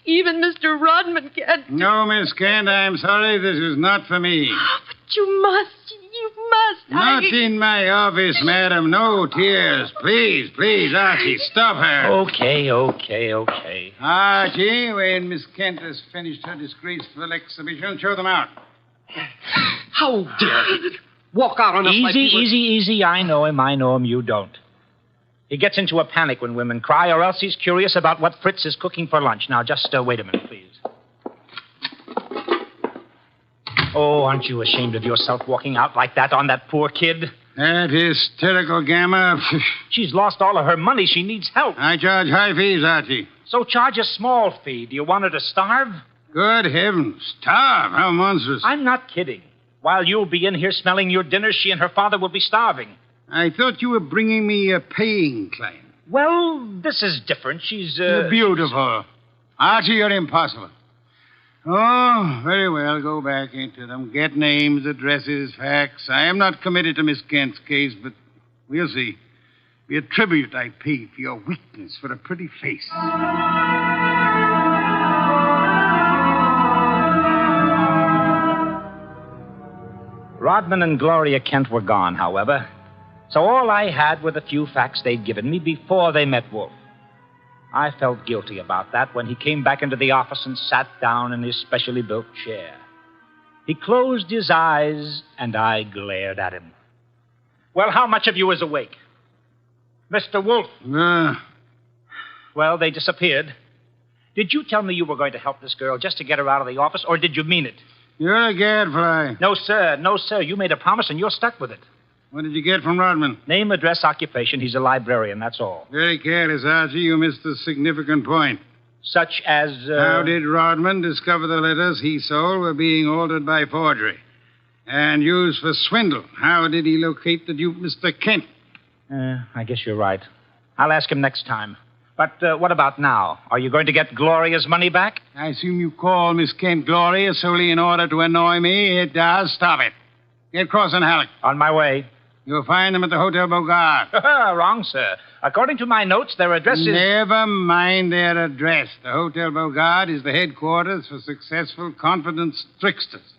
Even Mr. Rodman can't. No, Miss Kent, I'm sorry. This is not for me. Oh, but you must. You must. Not in my office, madam. No tears. Please, Archie, stop her. Okay. Archie, when Miss Kent has finished her disgraceful exhibition, show them out. How dare you walk out on us like we were... Easy. I know him. You don't. He gets into a panic when women cry, or else he's curious about what Fritz is cooking for lunch. Now, just wait a minute, please. Oh, aren't you ashamed of yourself walking out like that on that poor kid? That hysterical gamma. She's lost all of her money. She needs help. I charge high fees, Archie. So charge a small fee. Do you want her to starve? Good heavens. Starve? How monstrous. I'm not kidding. While you'll be in here smelling your dinner, she and her father will be starving. I thought you were bringing me a paying client. Well, this is different. She's, You're beautiful. Archie, you're impossible. Oh, very well. Go back into them. Get names, addresses, facts. I am not committed to Miss Kent's case, but we'll see. Be a tribute I pay for your weakness for a pretty face. Rodman and Gloria Kent were gone, however. So all I had were the few facts they'd given me before they met Wolfe. I felt guilty about that when he came back into the office and sat down in his specially built chair. He closed his eyes, and I glared at him. Well, how much of you is awake? Mr. Wolfe? Well, they disappeared. Did you tell me you were going to help this girl just to get her out of the office, or did you mean it? You're a gadfly. No, sir. You made a promise, and you're stuck with it. What did you get from Rodman? Name, address, occupation. He's a librarian, that's all. Very careless, Archie. You missed a significant point. Such as, How did Rodman discover the letters he sold were being altered by forgery and used for swindle? How did he locate the dupe, Mr. Kent? I guess you're right. I'll ask him next time. But what about now? Are you going to get Gloria's money back? I assume you call Miss Kent Gloria solely in order to annoy me. It does. Stop it. Get Cross and Halleck. On my way. You'll find them at the Hotel Bogart. Wrong, sir. According to my notes, their address is... Never mind their address. The Hotel Bogart is the headquarters for successful, confident tricksters.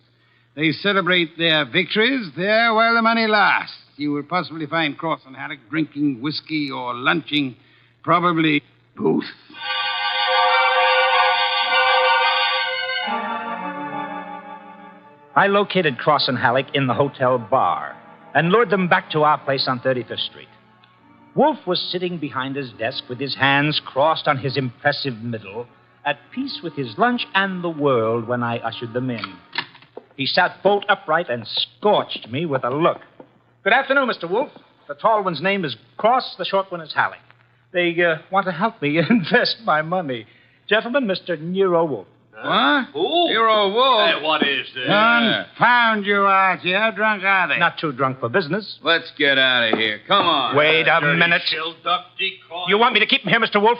They celebrate their victories there while the money lasts. You will possibly find Cross and Halleck drinking whiskey or lunching, probably both. I located Cross and Halleck in the hotel bar and lured them back to our place on 35th Street. Wolfe was sitting behind his desk with his hands crossed on his impressive middle, at peace with his lunch and the world when I ushered them in. He sat bolt upright and scorched me with a look. Good afternoon, Mr. Wolfe. The tall one's name is Cross, the short one is Halleck. They want to help me invest my money. Gentlemen, Mr. Nero Wolfe. What? Who? Nero Wolfe. Hey, what is this? Confound you, Archie. How drunk are they? Not too drunk for business. Let's get out of here. Come on. Wait a minute. You want me to keep him here, Mr. Wolfe?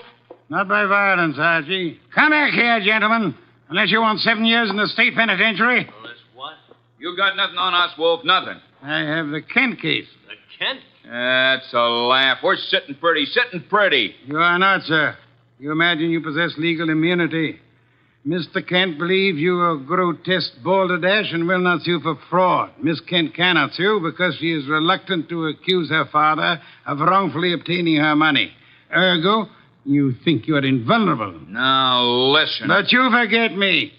Not by violence, Archie. Come back here, gentlemen. Unless you want 7 years in the state penitentiary. What? You got nothing on us, Wolf. Nothing. I have the Kent case. The Kent? That's a laugh. We're sitting pretty. You are not, sir. You imagine you possess legal immunity. Mr. Kent believes you are grotesque balderdash and will not sue for fraud. Miss Kent cannot sue because she is reluctant to accuse her father of wrongfully obtaining her money. Ergo, you think you are invulnerable. Now, listen. But you forget me.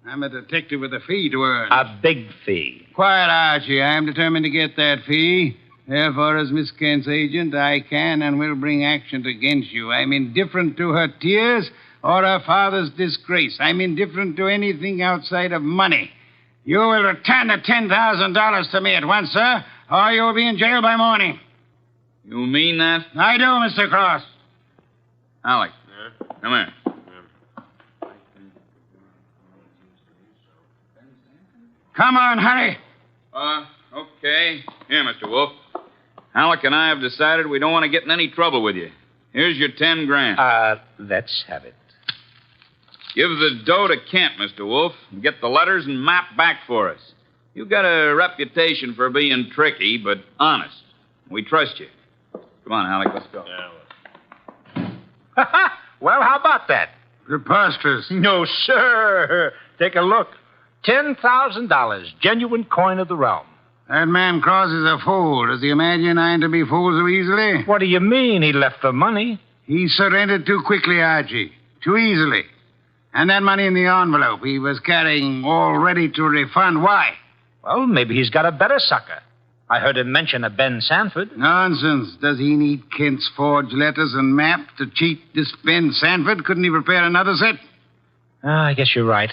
I'm a detective with a fee to earn. A big fee. Quiet, Archie. I am determined to get that fee. Therefore, as Miss Kent's agent, I can and will bring action against you. I'm indifferent to her tears or her father's disgrace. I'm indifferent to anything outside of money. You will return the $10,000 to me at once, sir, or you will be in jail by morning. You mean that? I do, Mr. Cross. Alec. Come here. Come on, hurry. Okay. Here, Mr. Wolfe. Alec and I have decided we don't want to get in any trouble with you. Here's your $10,000. Let's have it. Give the dough to Kent, Mr. Wolfe, and get the letters and map back for us. You've got a reputation for being tricky, but honest. We trust you. Come on, Alec, let's go. Well, how about that? Preposterous. No, sir. Take a look. $10,000, genuine coin of the realm. That man Cross is a fool. Does he imagine I'm to be fooled so easily? What do you mean he left the money? He surrendered too quickly, Archie. Too easily. And that money in the envelope he was carrying all ready to refund. Why? Well, maybe he's got a better sucker. I heard him mention a Ben Sanford. Nonsense. Does he need Kent's forged letters and map to cheat this Ben Sanford? Couldn't he prepare another set? I guess you're right.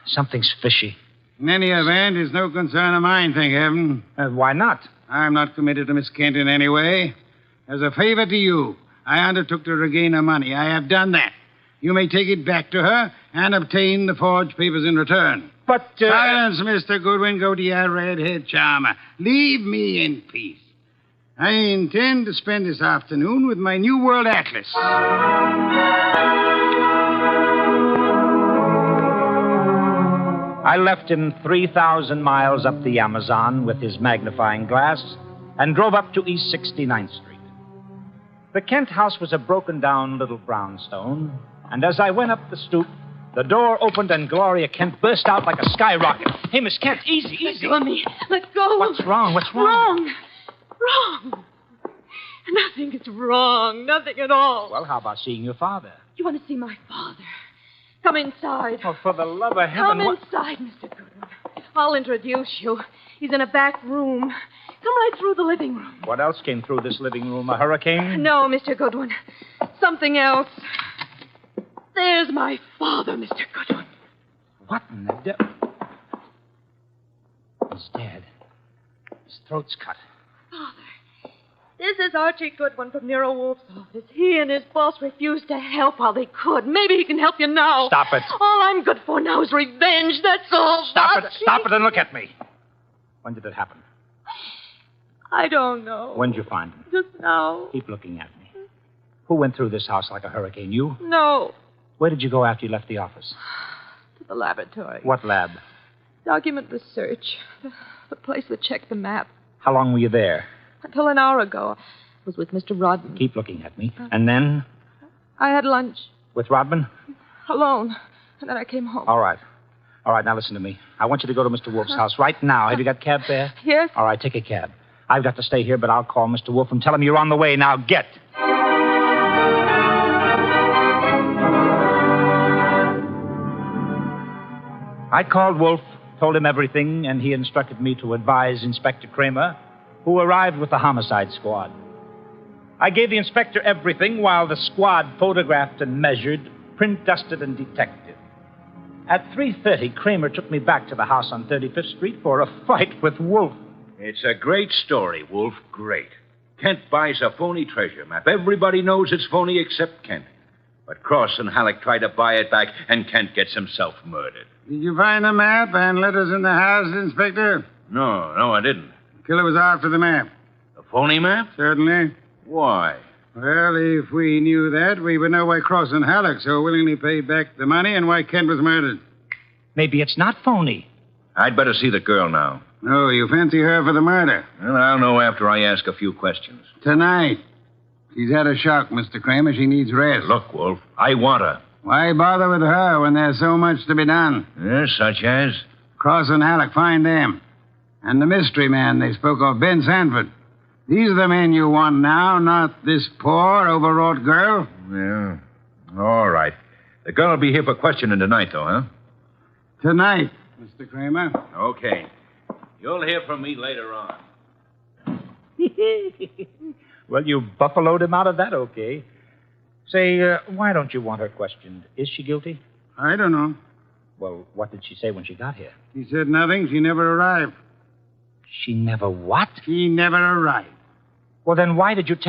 Something's fishy. In any event, it's no concern of mine, thank heaven. Why not? I'm not committed to Miss Kent in any way. As a favor to you, I undertook to regain her money. I have done that. You may take it back to her and obtain the forged papers in return. But, Silence, Mr. Goodwin. Go to your red-haired charmer. Leave me in peace. I intend to spend this afternoon with my New World Atlas. I left him 3,000 miles up the Amazon with his magnifying glass and drove up to East 69th Street. The Kent house was a broken-down little brownstone, and as I went up the stoop, the door opened and Gloria Kent burst out like a skyrocket. Hey, Miss Kent, easy. Let go of me. Let go. What's wrong? Wrong. Nothing is wrong. Nothing at all. Well, how about seeing your father? You want to see my father? Come inside. Oh, for the love of heaven. Come inside, Mr. Goodwin. I'll introduce you. He's in a back room. Come right through the living room. What else came through this living room? A hurricane? No, Mr. Goodwin. Something else. There's my father, Mr. Goodwin. What in the devil? He's dead. His throat's cut. Father, this is Archie Goodwin from Nero Wolfe's office. He and his boss refused to help while they could. Maybe he can help you now. Stop it. All I'm good for now is revenge. That's all. Stop it and look at me. When did it happen? I don't know. When did you find him? Just now. Keep looking at me. Who went through this house like a hurricane? You? No. Where did you go after you left the office? To the laboratory. What lab? Document research. The place that checked the map. How long were you there? Until an hour ago, I was with Mr. Rodman. Keep looking at me. And then, I had lunch with Rodman? alone, and then I came home. All right. All right, now listen to me. I want you to go to Mr. Wolfe's house right now. Have you got a cab there? Yes. All right, take a cab. I've got to stay here, but I'll call Mr. Wolfe and tell him you're on the way. Now, get. I called Wolfe, told him everything, and he instructed me to advise Inspector Kramer, who arrived with the homicide squad. I gave the inspector everything while the squad photographed and measured, print dusted and detected. At 3:30, Kramer took me back to the house on 35th Street for a fight with Wolfe. It's a great story, Wolfe. Great. Kent buys a phony treasure map. Everybody knows it's phony except Kent. But Cross and Halleck try to buy it back, and Kent gets himself murdered. Did you find the map and letters in the house, Inspector? No, I didn't. The killer was after the map. A phony map? Certainly. Why? Well, if we knew that, we would know why Cross and Halleck so willingly paid back the money and why Kent was murdered. Maybe it's not phony. I'd better see the girl now. No, you fancy her for the murder. Well, I'll know after I ask a few questions. Tonight. She's had a shock, Mr. Kramer. She needs rest. Look, Wolfe, I want her. Why bother with her when there's so much to be done? Yes, such as? Cross and Halleck, find them. And the mystery man they spoke of, Ben Sanford. These are the men you want now, not this poor, overwrought girl. Yeah. All right. The girl will be here for questioning tonight, though, huh? Tonight, Mr. Kramer. Okay. You'll hear from me later on. Well, you buffaloed him out of that, okay. Say, why don't you want her questioned? Is she guilty? I don't know. Well, what did she say when she got here? She said nothing. She never arrived. She never what? She never arrived. Well, then why did you tell